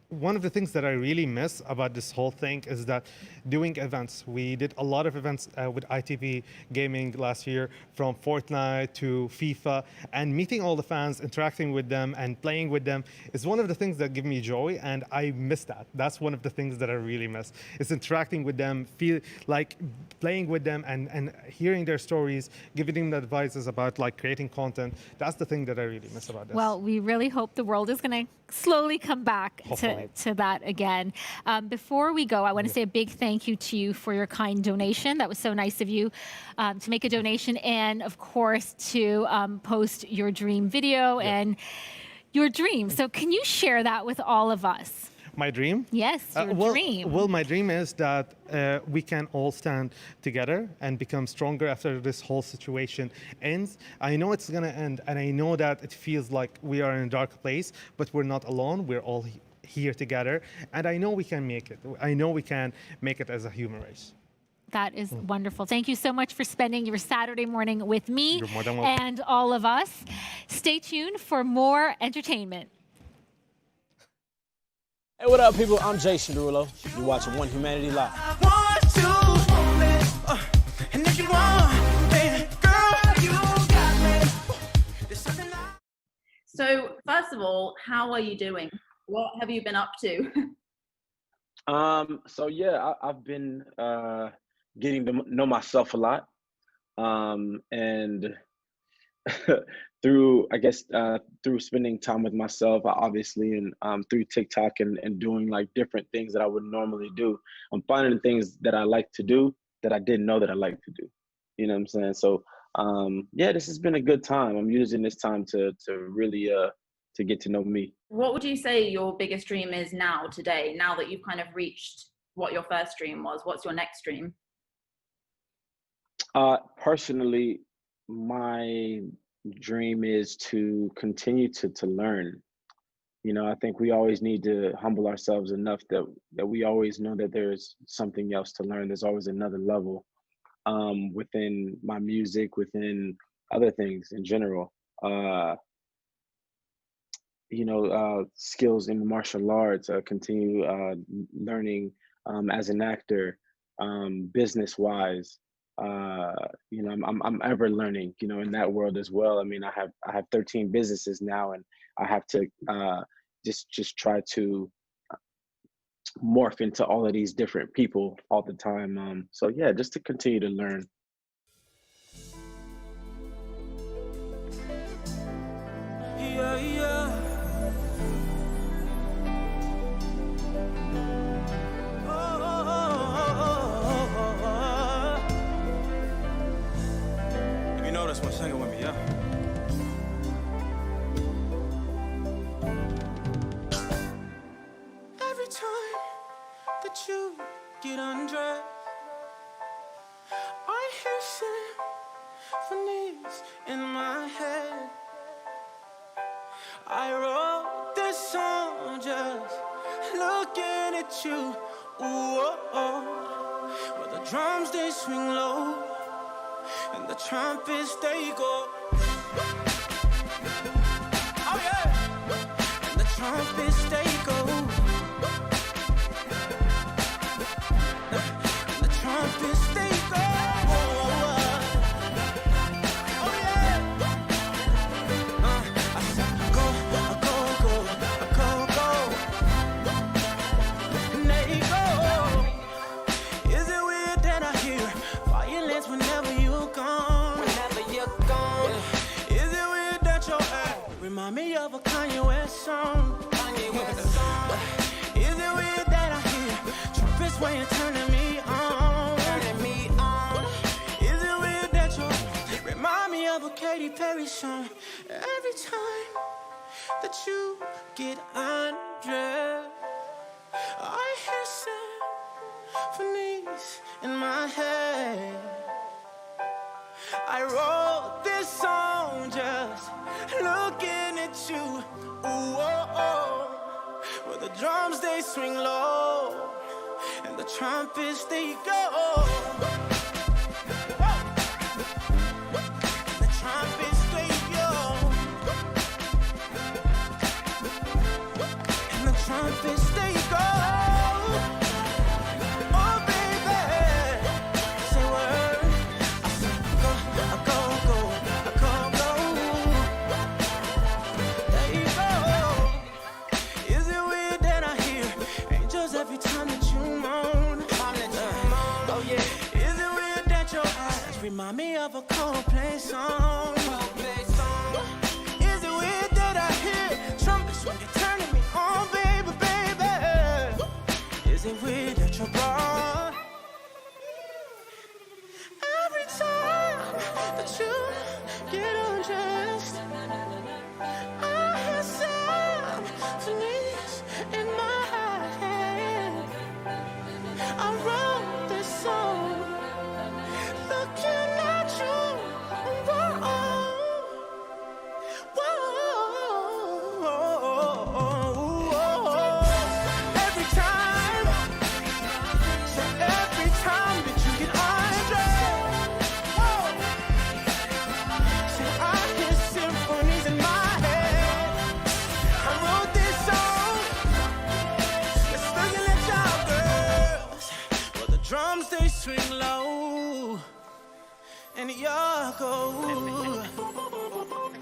One of the things that I really miss about this whole thing is that doing events. We did a lot of events with ITV Gaming last year, from Fortnite to FIFA, and meeting all the fans, interacting with them and playing with them is one of the things that give me joy, and I miss that. That's one of the things that I really miss. It's interacting with them, feel like playing with them and hearing their stories, giving them advices about like creating content. That's the thing that I really miss about this. Well, we really hope the world is going to slowly come back to that again. Before we go, I want to say a big thank you to you for your kind donation. That was so nice of you to make a donation, and of course to post your dream video and your dream. So can you share that with all of us? My dream? Yes, your dream. Well, my dream is that we can all stand together and become stronger after this whole situation ends. I know it's going to end, and I know that it feels like we are in a dark place, but we're not alone. We're all here together, and I know we can make it. I know we can make it as a human race. That is wonderful. Thank you so much for spending your Saturday morning with me and all of us. Stay tuned for more entertainment. Hey, what up, people? I'm Jason Derulo. You're watching One Humanity Live. So, first of all, how are you doing? What have you been up to? So yeah, I've been getting to know myself a lot, and through through spending time with myself, obviously, and through TikTok and doing like different things that I would normally do, I'm finding things that I like to do that I didn't know that I like to do. You know what I'm saying? So yeah, this has been a good time. I'm using this time to really to get to know me. What would you say your biggest dream is now, today, now that you've kind of reached what your first dream was? What's your next dream? Personally, my dream is to continue to learn. You know, I think we always need to humble ourselves enough that we always know that there's something else to learn. There's always another level within my music, within other things in general. You know, skills in martial arts, continue learning as an actor, business-wise. You know, I'm ever learning, you know, in that world as well. I mean, I have 13 businesses now, and I have to just try to morph into all of these different people all the time. So yeah, just to continue to learn. Yeah, yeah. If you know this one, sing it with me, yeah. Every time that you get undressed, I hear symphonies in my head. I wrote this song just looking at you. Ooh, oh, oh. Well, the drums, they swing low, and the trumpets, they go. Oh yeah, and the trumpets, they go. And the trumpets, they go. Oh yeah. I said go, go, go, go, go, and they go. of a Kanye West song. Is it weird that I hear trumpets when you're turning me on? Is it weird that you remind me of a Katy Perry song every time that you get undressed? I hear symphonies in my head. I wrote this song just looking at you. Ooh, oh, oh. Well, the drums they swing low and the trumpets they go. The trumpets they go. And the trumpets they go. Every time that you moan, oh yeah. Is it weird that your eyes remind me of a Coldplay song? Is it weird that I hear trumpets when you're turning me on, baby, baby? Is it weird that you're gone? Every time that you get undressed, I hear symphonies in my I wrote this song looking at you. Whoa, whoa. Every time that you get undressed, see, I hear symphonies in my head. I wrote this song just looking at y'all, girls. Drums they swing low and y'all go.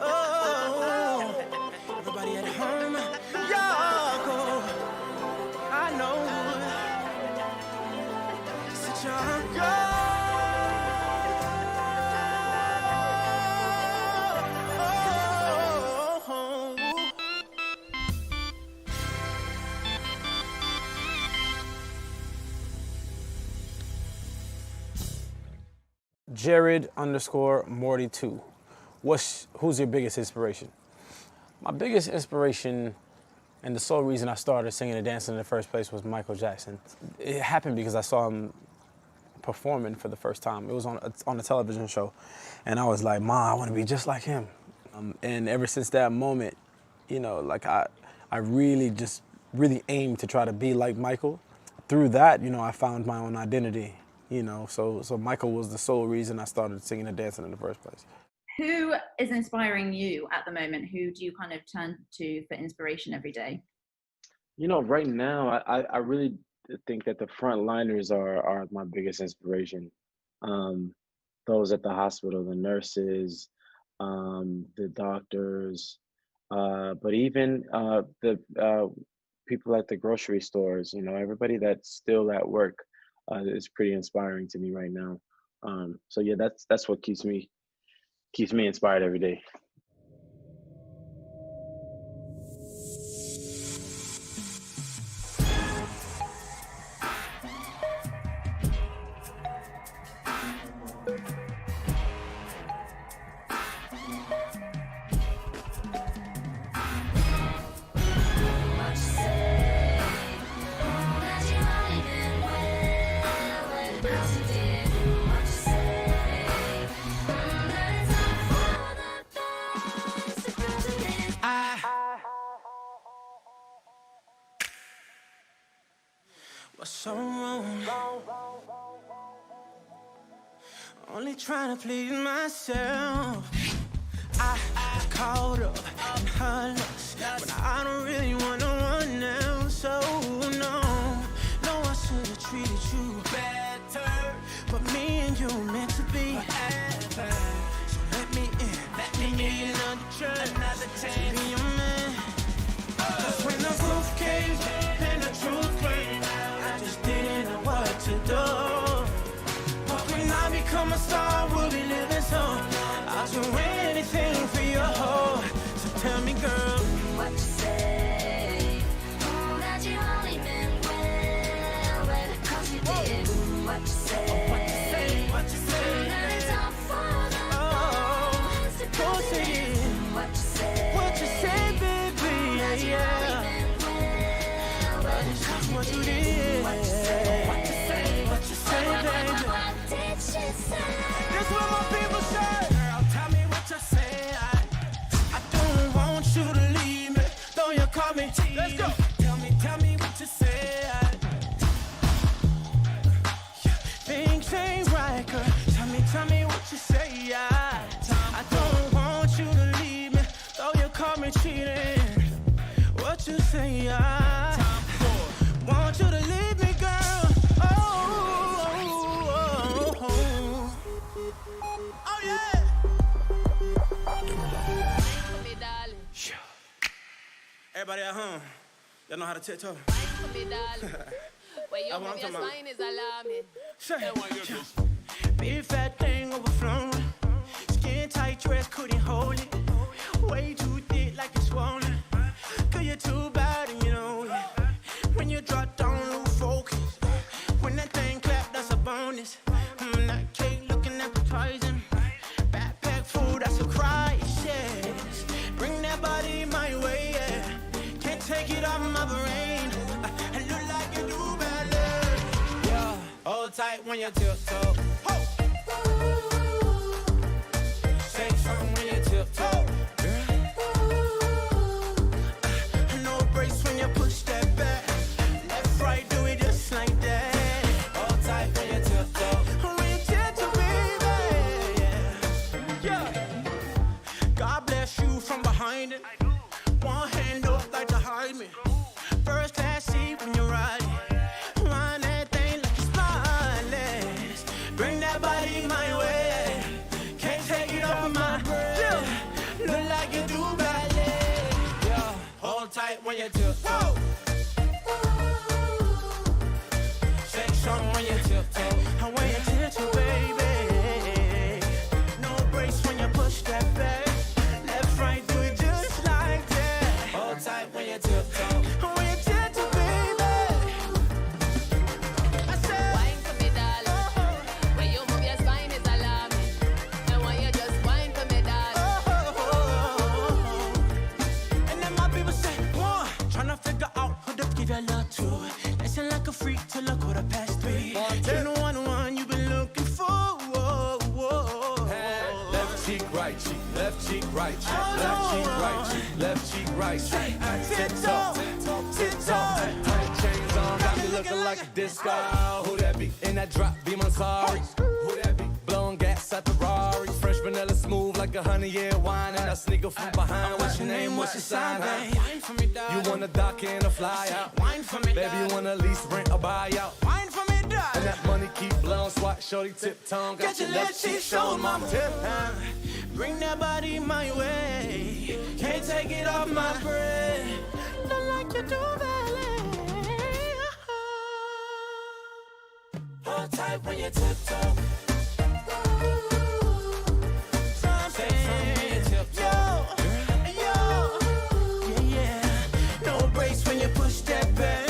Oh, everybody at home, y'all go. I know that y'all go. Jared_Morty2. Who's your biggest inspiration? My biggest inspiration and the sole reason I started singing and dancing in the first place was Michael Jackson. It happened because I saw him performing for the first time. It was on a television show, and I was like, "Ma, I want to be just like him." And ever since that moment, you know, like I really aimed to try to be like Michael. Through that, you know, I found my own identity. You know, so Michael was the sole reason I started singing and dancing in the first place. Who is inspiring you at the moment? Who do you kind of turn to for inspiration every day? You know, right now, I really think that the frontliners are my biggest inspiration. Those at the hospital, the nurses, the doctors, but even the people at the grocery stores, you know, everybody that's still at work. It's pretty inspiring to me right now. So yeah, that's what keeps me inspired every day. What's so wrong? Only trying to please myself. I caught up in her lust, but I don't really want no one else. So no, I should have treated you better, but me and you meant to be forever. So let me in another chance to be your man. 'Cause when the roof caved and the truth came out, I just didn't know what to do. But when I become a star, we'll be living so. I'll do anything for your heart. So tell me, girl. what you did. What you say, what you say, baby. That's what my people say. Girl, tell me what you say. I don't want you to leave me, though you call me cheating. Let's go. Tell me what you say. Things ain't right, girl. Tell me what you say. I don't want you to leave me, though you call me cheating. What you say? Want you to leave me, girl. Oh yeah. Everybody at home, y'all know how to tiptoe. Where you move your spine is alarming. Big fat thing overflowing. Skin tight dress couldn't hold it. Way too thick like it's swollen. Cause you're too bad and you know it. When you drop down, lose focus. When that thing clap, that's a bonus. That cake looking appetizing. Backpack food, that's a crisis. Bring that body my way, yeah. Can't take it off my brain. I look like you do better. Yeah, hold tight when you tiptoe. Say something when you tiptoe. No brace when you push that back. Left, right, do it just like that. Hold tight when you tiptoe. When you tiptoe, baby. Yeah. God bless you from behind it. One hand up like to hide me. First class seat when you ride it. Wind that thing like it's spineless. Bring that body my way. Can't take it off my breath. Look like you do ballet. Yeah. Hold tight when you tiptoe. Say something when you tiptoe. And when you tiptoe, baby. No brace when you push that back. Left, right, do it just like that. Hold tight when you tiptoe. And when you tiptoe, baby. I said, Wine for me, darling. Where you move your spine is alarming. And when you just wine for me, darling. and then my people say, one, tryna figure out who to give your love to. Dancing like a freak till a 3:15. You're the one you've been looking for. Left cheek, right cheek, left cheek, right cheek, left cheek, right cheek, left cheek, right cheek. Tip-top, tip-top. Chains on, got me looking like a disco. Who that be? In that drop, be my sorry. Who that be? Blowing gas at the Rari. Fresh vanilla smooth like a 100-year wine. And I sneak up from behind. What's your name? What's your sign? Wine for me, darling. You wanna dock in or fly out? Wine for me, Baby, you wanna lease, rent, or buy out? Wine for me, darling. And that money keep blowing, swat, shorty, tip-tongue. Got your left cheek showing, mama. Bring that body my way. Can't take it off my breath. Look like you do ballet. Hold tight when you tiptoe. No brace when you push that back.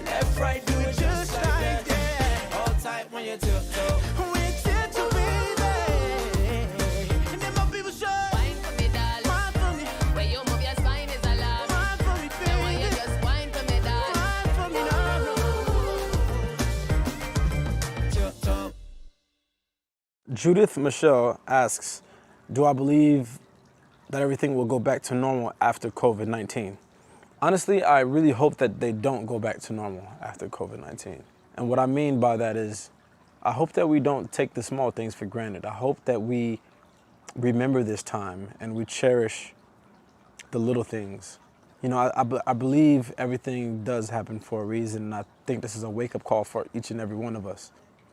Left, right, do it just like that. Hold tight when you tiptoe. When you tiptoe, baby. And then my people say, Wine for me, darling. wine for me, Where you move your spine is alarming. wine for me, And when you baby. just wine for me, darling. Wine for me, no. Tiptoe. Judith Michelle asks, do I believe that everything will go back to normal after COVID-19? Honestly, I really hope that they don't go back to normal after COVID-19. And what I mean by that is, I hope that we don't take the small things for granted. I hope that we remember this time and we cherish the little things. You know, I believe everything does happen for a reason, and I think this is a wake-up call for each and every one of us.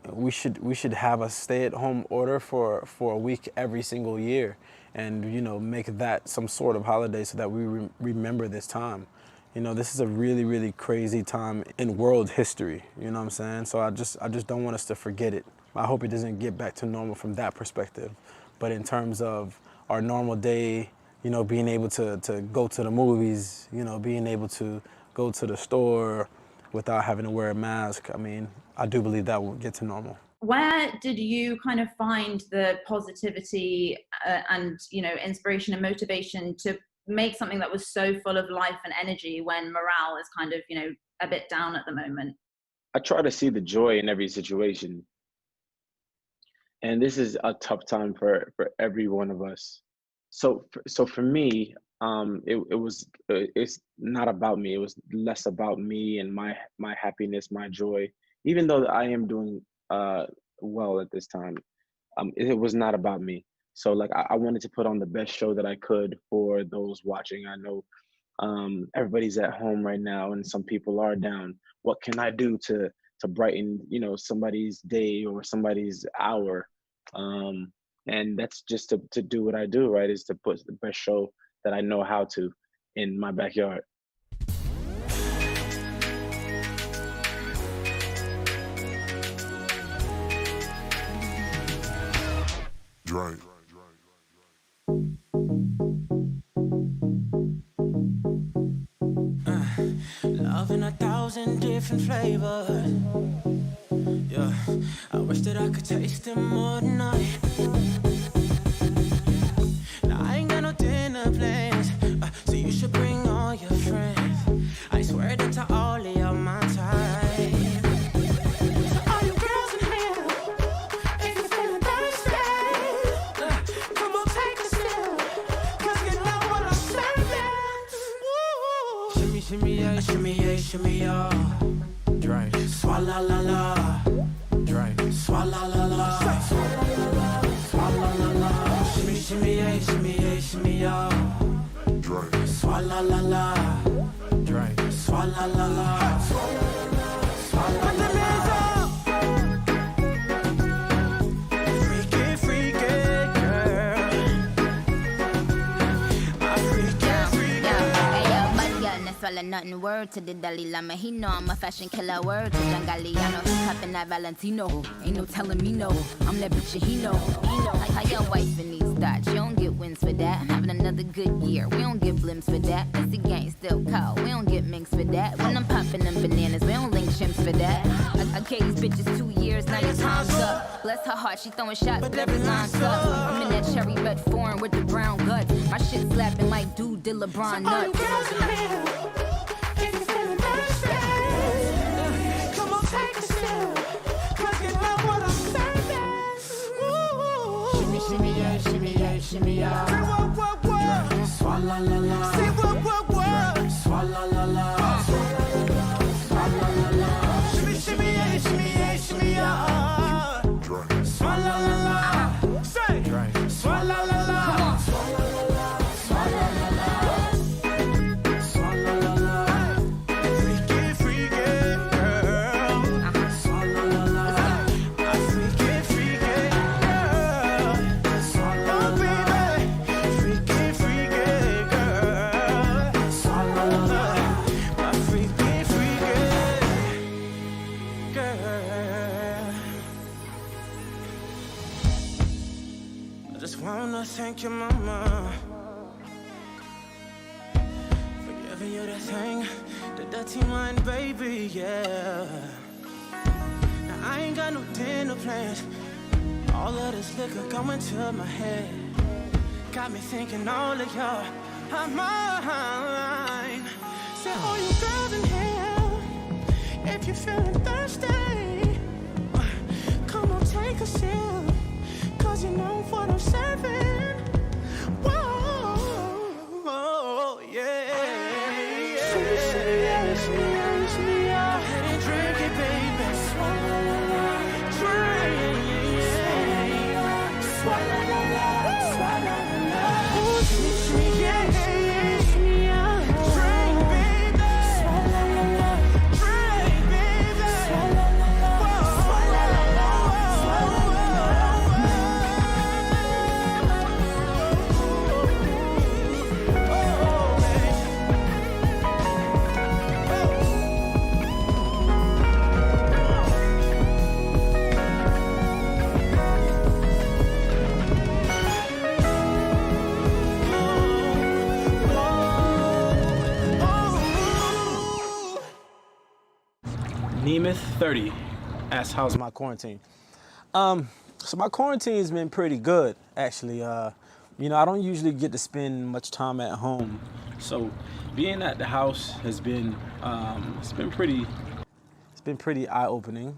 We should have a stay-at-home order for a week every single year, and you know, make that some sort of holiday so that we remember this time. You know, this is a really, really crazy time in world history. You know what I'm saying? So I just don't want us to forget it. I hope it doesn't get back to normal from that perspective. But in terms of our normal day, you know, being able to go to the movies, you know, being able to go to the store without having to wear a mask, I mean, I do believe that will get to normal. Where did you kind of find the positivity and, you know, inspiration and motivation to make something that was so full of life and energy when morale is kind of, you know, a bit down at the moment? I try to see the joy in every situation. And this is a tough time for every one of us. So for me, it's not about me. It was less about me and my happiness, my joy. Even though I am doing well at this time, it was not about me. So like I wanted to put on the best show that I could for those watching. I know everybody's at home right now, and some people are down. What can I do to brighten, you know, somebody's day or somebody's hour? And that's just to do what I do, right? Is to put the best show that I know how to in my backyard. Right. Love in 1,000 different flavors. Yeah, I wish that I could taste them more tonight. Now I ain't got no dinner plans, so you should bring all your friends. I swear that to all of y'all my type. So all you girls in here, if you're feeling thirsty, come on take a sip, 'cause you know what I'm serving. Shimmy, shimmy, yeah, shimmy, yeah, shimmy, yeah. Drink. Swalla la la. Drink. Swalla la la. Swalla la la. Shimmy, shimmy, yeah, shimmy, yeah, shimmy, yeah. Drink. Swalla la la. Drink. Swalla la la. Swalla la la. Freaky, freaky girl. My freaky, freaky girl. Swallow nothing, word to the Dalai Lama. He know I'm a fashion killer, word to John Galliano. He poppin' that Valentino, ain't no telling me no. I'm that bitch and he know. How your wife in these thoughts, you don't get wins for that. I'm having another good year, we don't get blimps for that. It's the gang still cold, we don't get minks for that. When I'm popping them bananas, we don't link chimps for that. I gave these bitches 2 years, now your time's up. Bless her heart, she throwing shots, but every line's up. I'm in that cherry red foreign with the brown guts. My shit slapping like dude did LeBron nuts. Shimmy, yeah, shimmy, yeah, shimmy, yeah. Say what? Swalla la la. Say what? Swalla la la. Swalla la la. Shimmy, shimmy, yeah, shimmy, yeah, shimmy, yeah. Swalla la la. Say. Swalla la la. Swalla la la. Swalla la la. Swalla la la. Freaky, freaky girl. Swalla la la. Freaky, freaky girl. Swalla la la. Freaky, freaky girl. Swalla la la. My freaky, freaky girl. I just wanna thank your mama for giving you the thing, the dirty mind, baby, yeah. Now I ain't got no dinner plans. All of this liquor going to my head got me thinking all of y'all are mine. Say all you girls in here, if you're feeling thirsty, come on take a sip, 'cause you know what I'm serving. Whoa, yeah. Shimmy, shimmy, yeah, shimmy, yeah, shimmy, yeah. Go ahead and drink it, baby. Swalla la la. Drink. Swalla la la. Swalla la la. Ooh, shimmy, shimmy, yeah, shimmy, yeah. Drink, baby. Swalla la la. Drink, baby. Swalla la la. Swalla la la. Swalla la la. Nemeth 30 asks, how's my quarantine? So my quarantine's been pretty good, actually. You know, I don't usually get to spend much time at home, so being at the house has been it's been pretty eye-opening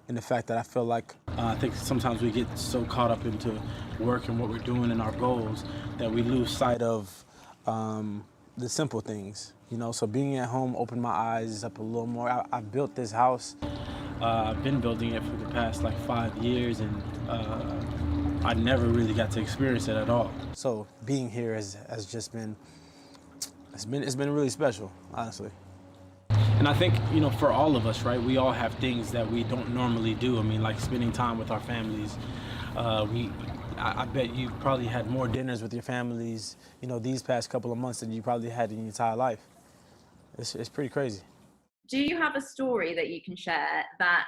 in the fact that I feel like I think sometimes we get so caught up into work and what we're doing and our goals that we lose sight of the simple things. You know, so being at home opened my eyes up a little more. I built this house. I've been building it for the past like 5 years, and I never really got to experience it at all. So being here has just been, it's been really special, honestly. And I think, you know, for all of us, right, we all have things that we don't normally do. I mean, like spending time with our families. I bet you probably had more dinners with your families, you know, these past couple of months than you probably had in your entire life. It's pretty crazy. Do you have a story that you can share that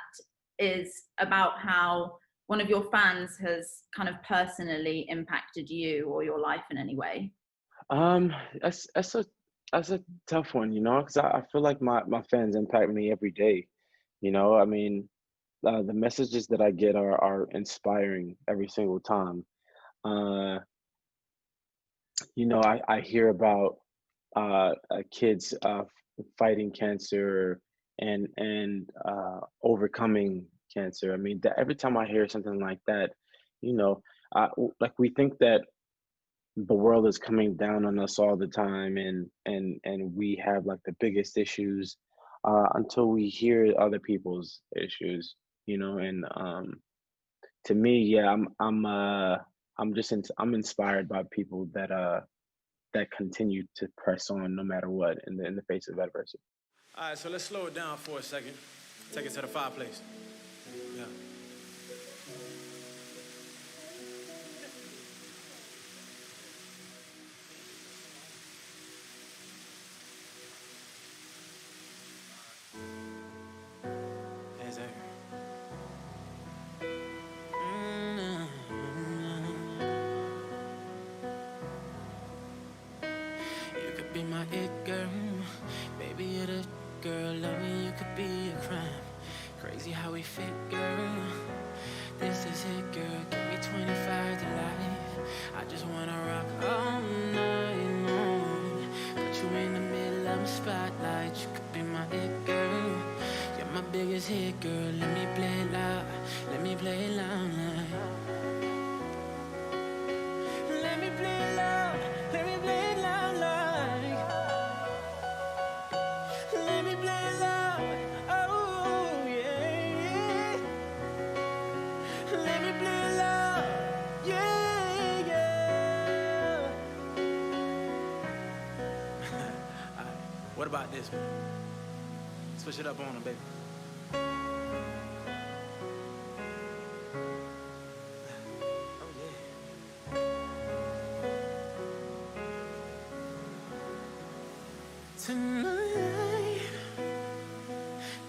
is about how one of your fans has kind of personally impacted you or your life in any way? That's a tough one, you know, because I feel like my fans impact me every day. You know, I mean, the messages that I get are inspiring every single time. You know, I hear about kids fighting cancer and overcoming cancer. I mean, every time I hear something like that, you know, like we think that the world is coming down on us all the time, and we have like the biggest issues until we hear other people's issues, you know. And to me, yeah, I'm inspired by people that continue to press on no matter what in the face of adversity. All right, so let's slow it down for a second. Take it to the fireplace. Yeah. You could be my it girl, baby you're the girl, loving you could be a crime. Crazy how we fit, girl. This is it, girl. Give me 25 to life. I just wanna rock all night long. Put you in the middle of the spotlight. You could be my it girl. You're my biggest hit, girl. Let me play it loud. Let me play it loud. Let me play it loud. Let me play it loud. Let me play it loud. Oh yeah. Let me play it loud. Yeah, yeah. All right, what about this one? Switch it up on them, baby. Tonight,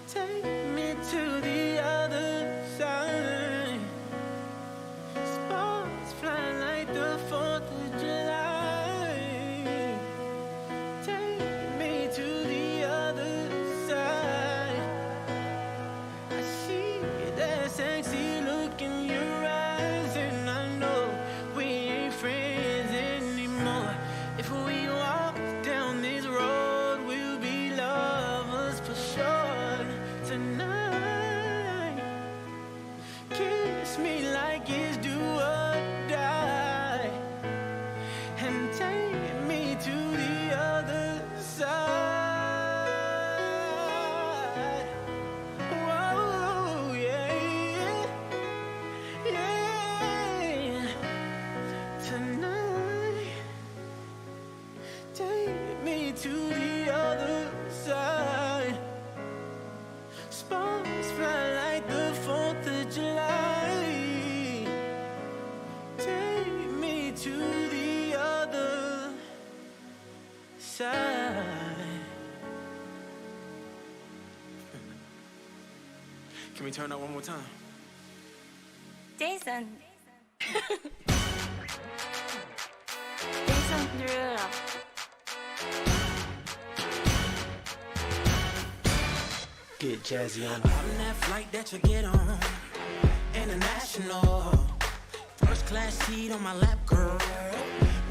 take me to the other side. Sparks fly like the 4th of July. Take me to the other side. I see that sexy look in your eyes, and I know we ain't friends anymore. If we walk down this road, we'll be lovers for sure. Tonight, kiss me like it's do or die, and take me to the other side. Whoa, yeah, yeah. Tonight, take me to the other side. Sparks fly like the 4th of July. Take me to the other side. Can we turn up one more time? Jason. Jason Derulo. Get jazzy on. I'm that flight that you get on. International. First class seat on my lap, girl.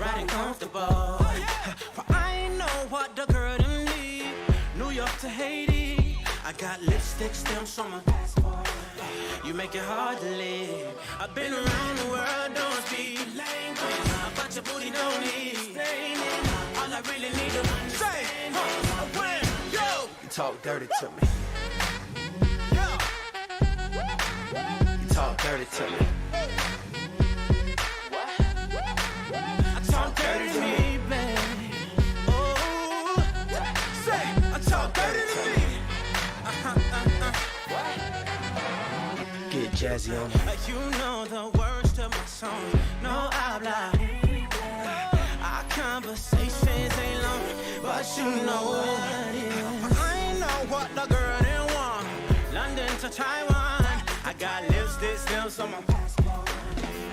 right and comfortable. But I ain't know what the girl done need. New York to Haiti, I got lipstick stamps on my passport. You make it hard to live. I've been around the world, don't speak language, but your booty don't need explaining. All I really need to understand is when you talk dirty to me. You talk dirty to me. I talk dirty to me, baby. Oh, say I talk dirty to me. Get jazzy on it. You know the words to my song. No habla. Our conversations ain't long, but you know what it is. I ain't know what the girl didn't want. London to Taiwan, I got lipstick stamps on my passport.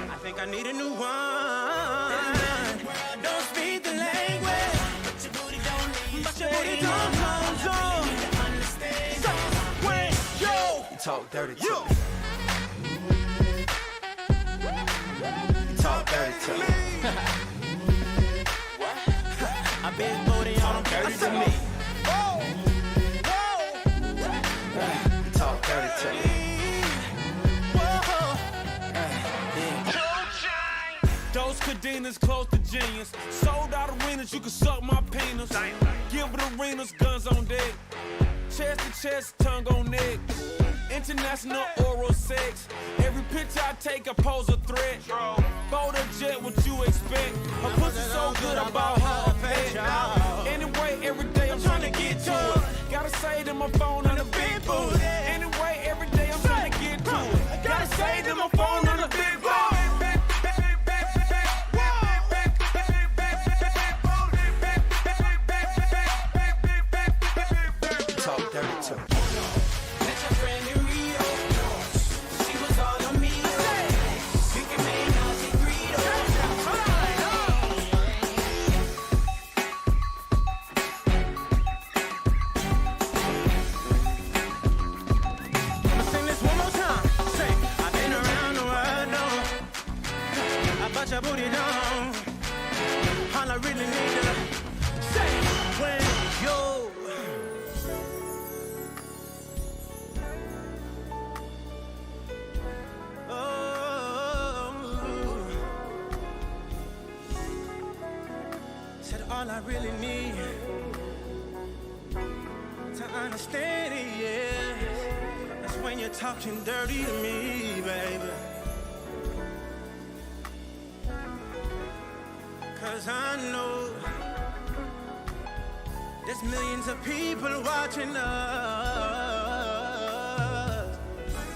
I think I need a new one. Don't speak the language, but your booty don't need. But your booty don't understand. So when you talk dirty to me. Talk dirty to me. I been booty on dirty to me. Talk dirty to me. Those cadenas close to genius. Sold out arenas, you can suck my penis. Gilbert arenas, guns on deck. Chest to chest, tongue on neck. International oral sex. Every picture I take, I pose a threat. Boulder jet, what you expect? Her pussy so good, I bought her a pet. Anyway, every day I'm trying to get to it. Gotta say to my phone on the big boot. Anyway, every day I'm trying to get to it. Gotta say to my phone on the big boot. Talk dirty to me. Your booty down. All I really need to say when you said all I really need to understand it, yeah. That's when you're talking dirty to me, baby. Cause I know there's millions of people watching us.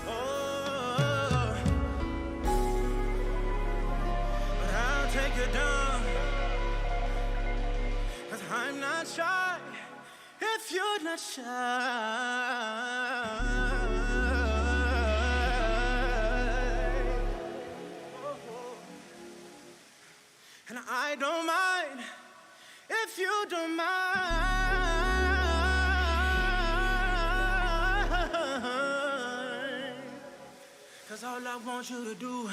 Oh, but I'll take it down. Cause I'm not shy if you're not shy. And I don't mind if you don't mind. Cause all I want you to do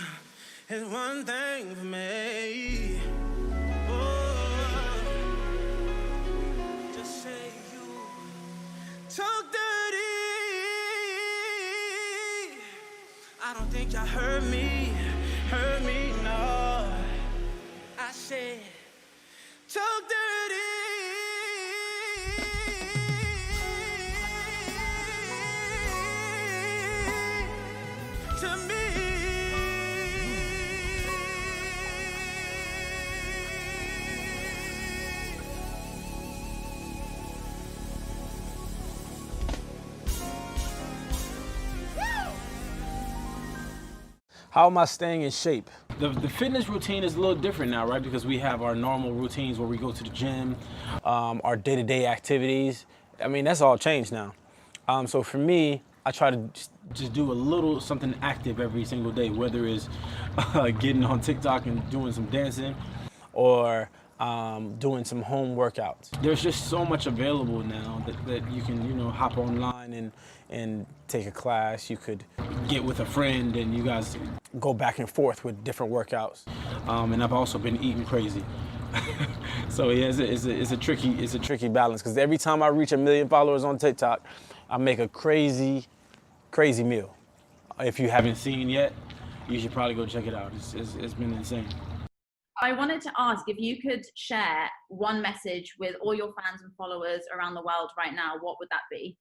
is one thing for me. Oh, just say you talk dirty. I don't think y'all heard me, no. I said, talk dirty to me. How am I staying in shape? The fitness routine is a little different now, right? Because we have our normal routines where we go to the gym, our day-to-day activities. I mean, that's all changed now. So for me, I try to just do a little something active every single day, whether it's getting on TikTok and doing some dancing, or doing some home workouts. There's just so much available now that you can, you know, hop online and take a class. You could get with a friend and you guys go back and forth with different workouts. And I've also been eating crazy. So yeah, it's a tricky balance, because every time I reach 1 million followers on TikTok, I make a crazy meal. If you haven't seen yet, you should probably go check it out. It's been insane. I wanted to ask if you could share one message with all your fans and followers around the world right now, what would that be?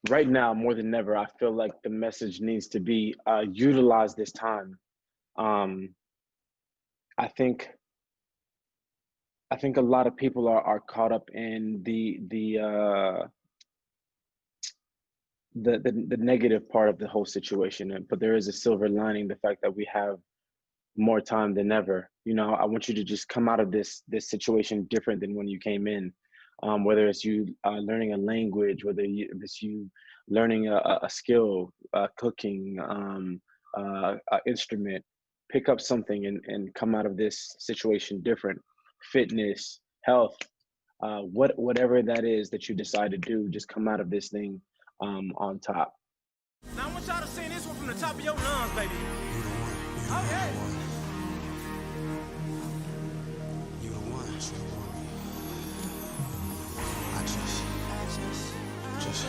Right now, more than ever, I feel like the message needs to be utilize this time. I think a lot of people are caught up in the negative part of the whole situation, but there is a silver lining, the fact that we have more time than ever. You know, I want you to just come out of this situation different than when you came in. Whether it's you learning a language, whether it's you learning a skill, cooking, an instrument, pick up something and come out of this situation different. Fitness, health, whatever that is that you decide to do, just come out of this thing on top. Now I want y'all to sing this one from the top of your lungs, baby. Oh yeah. You the one. I just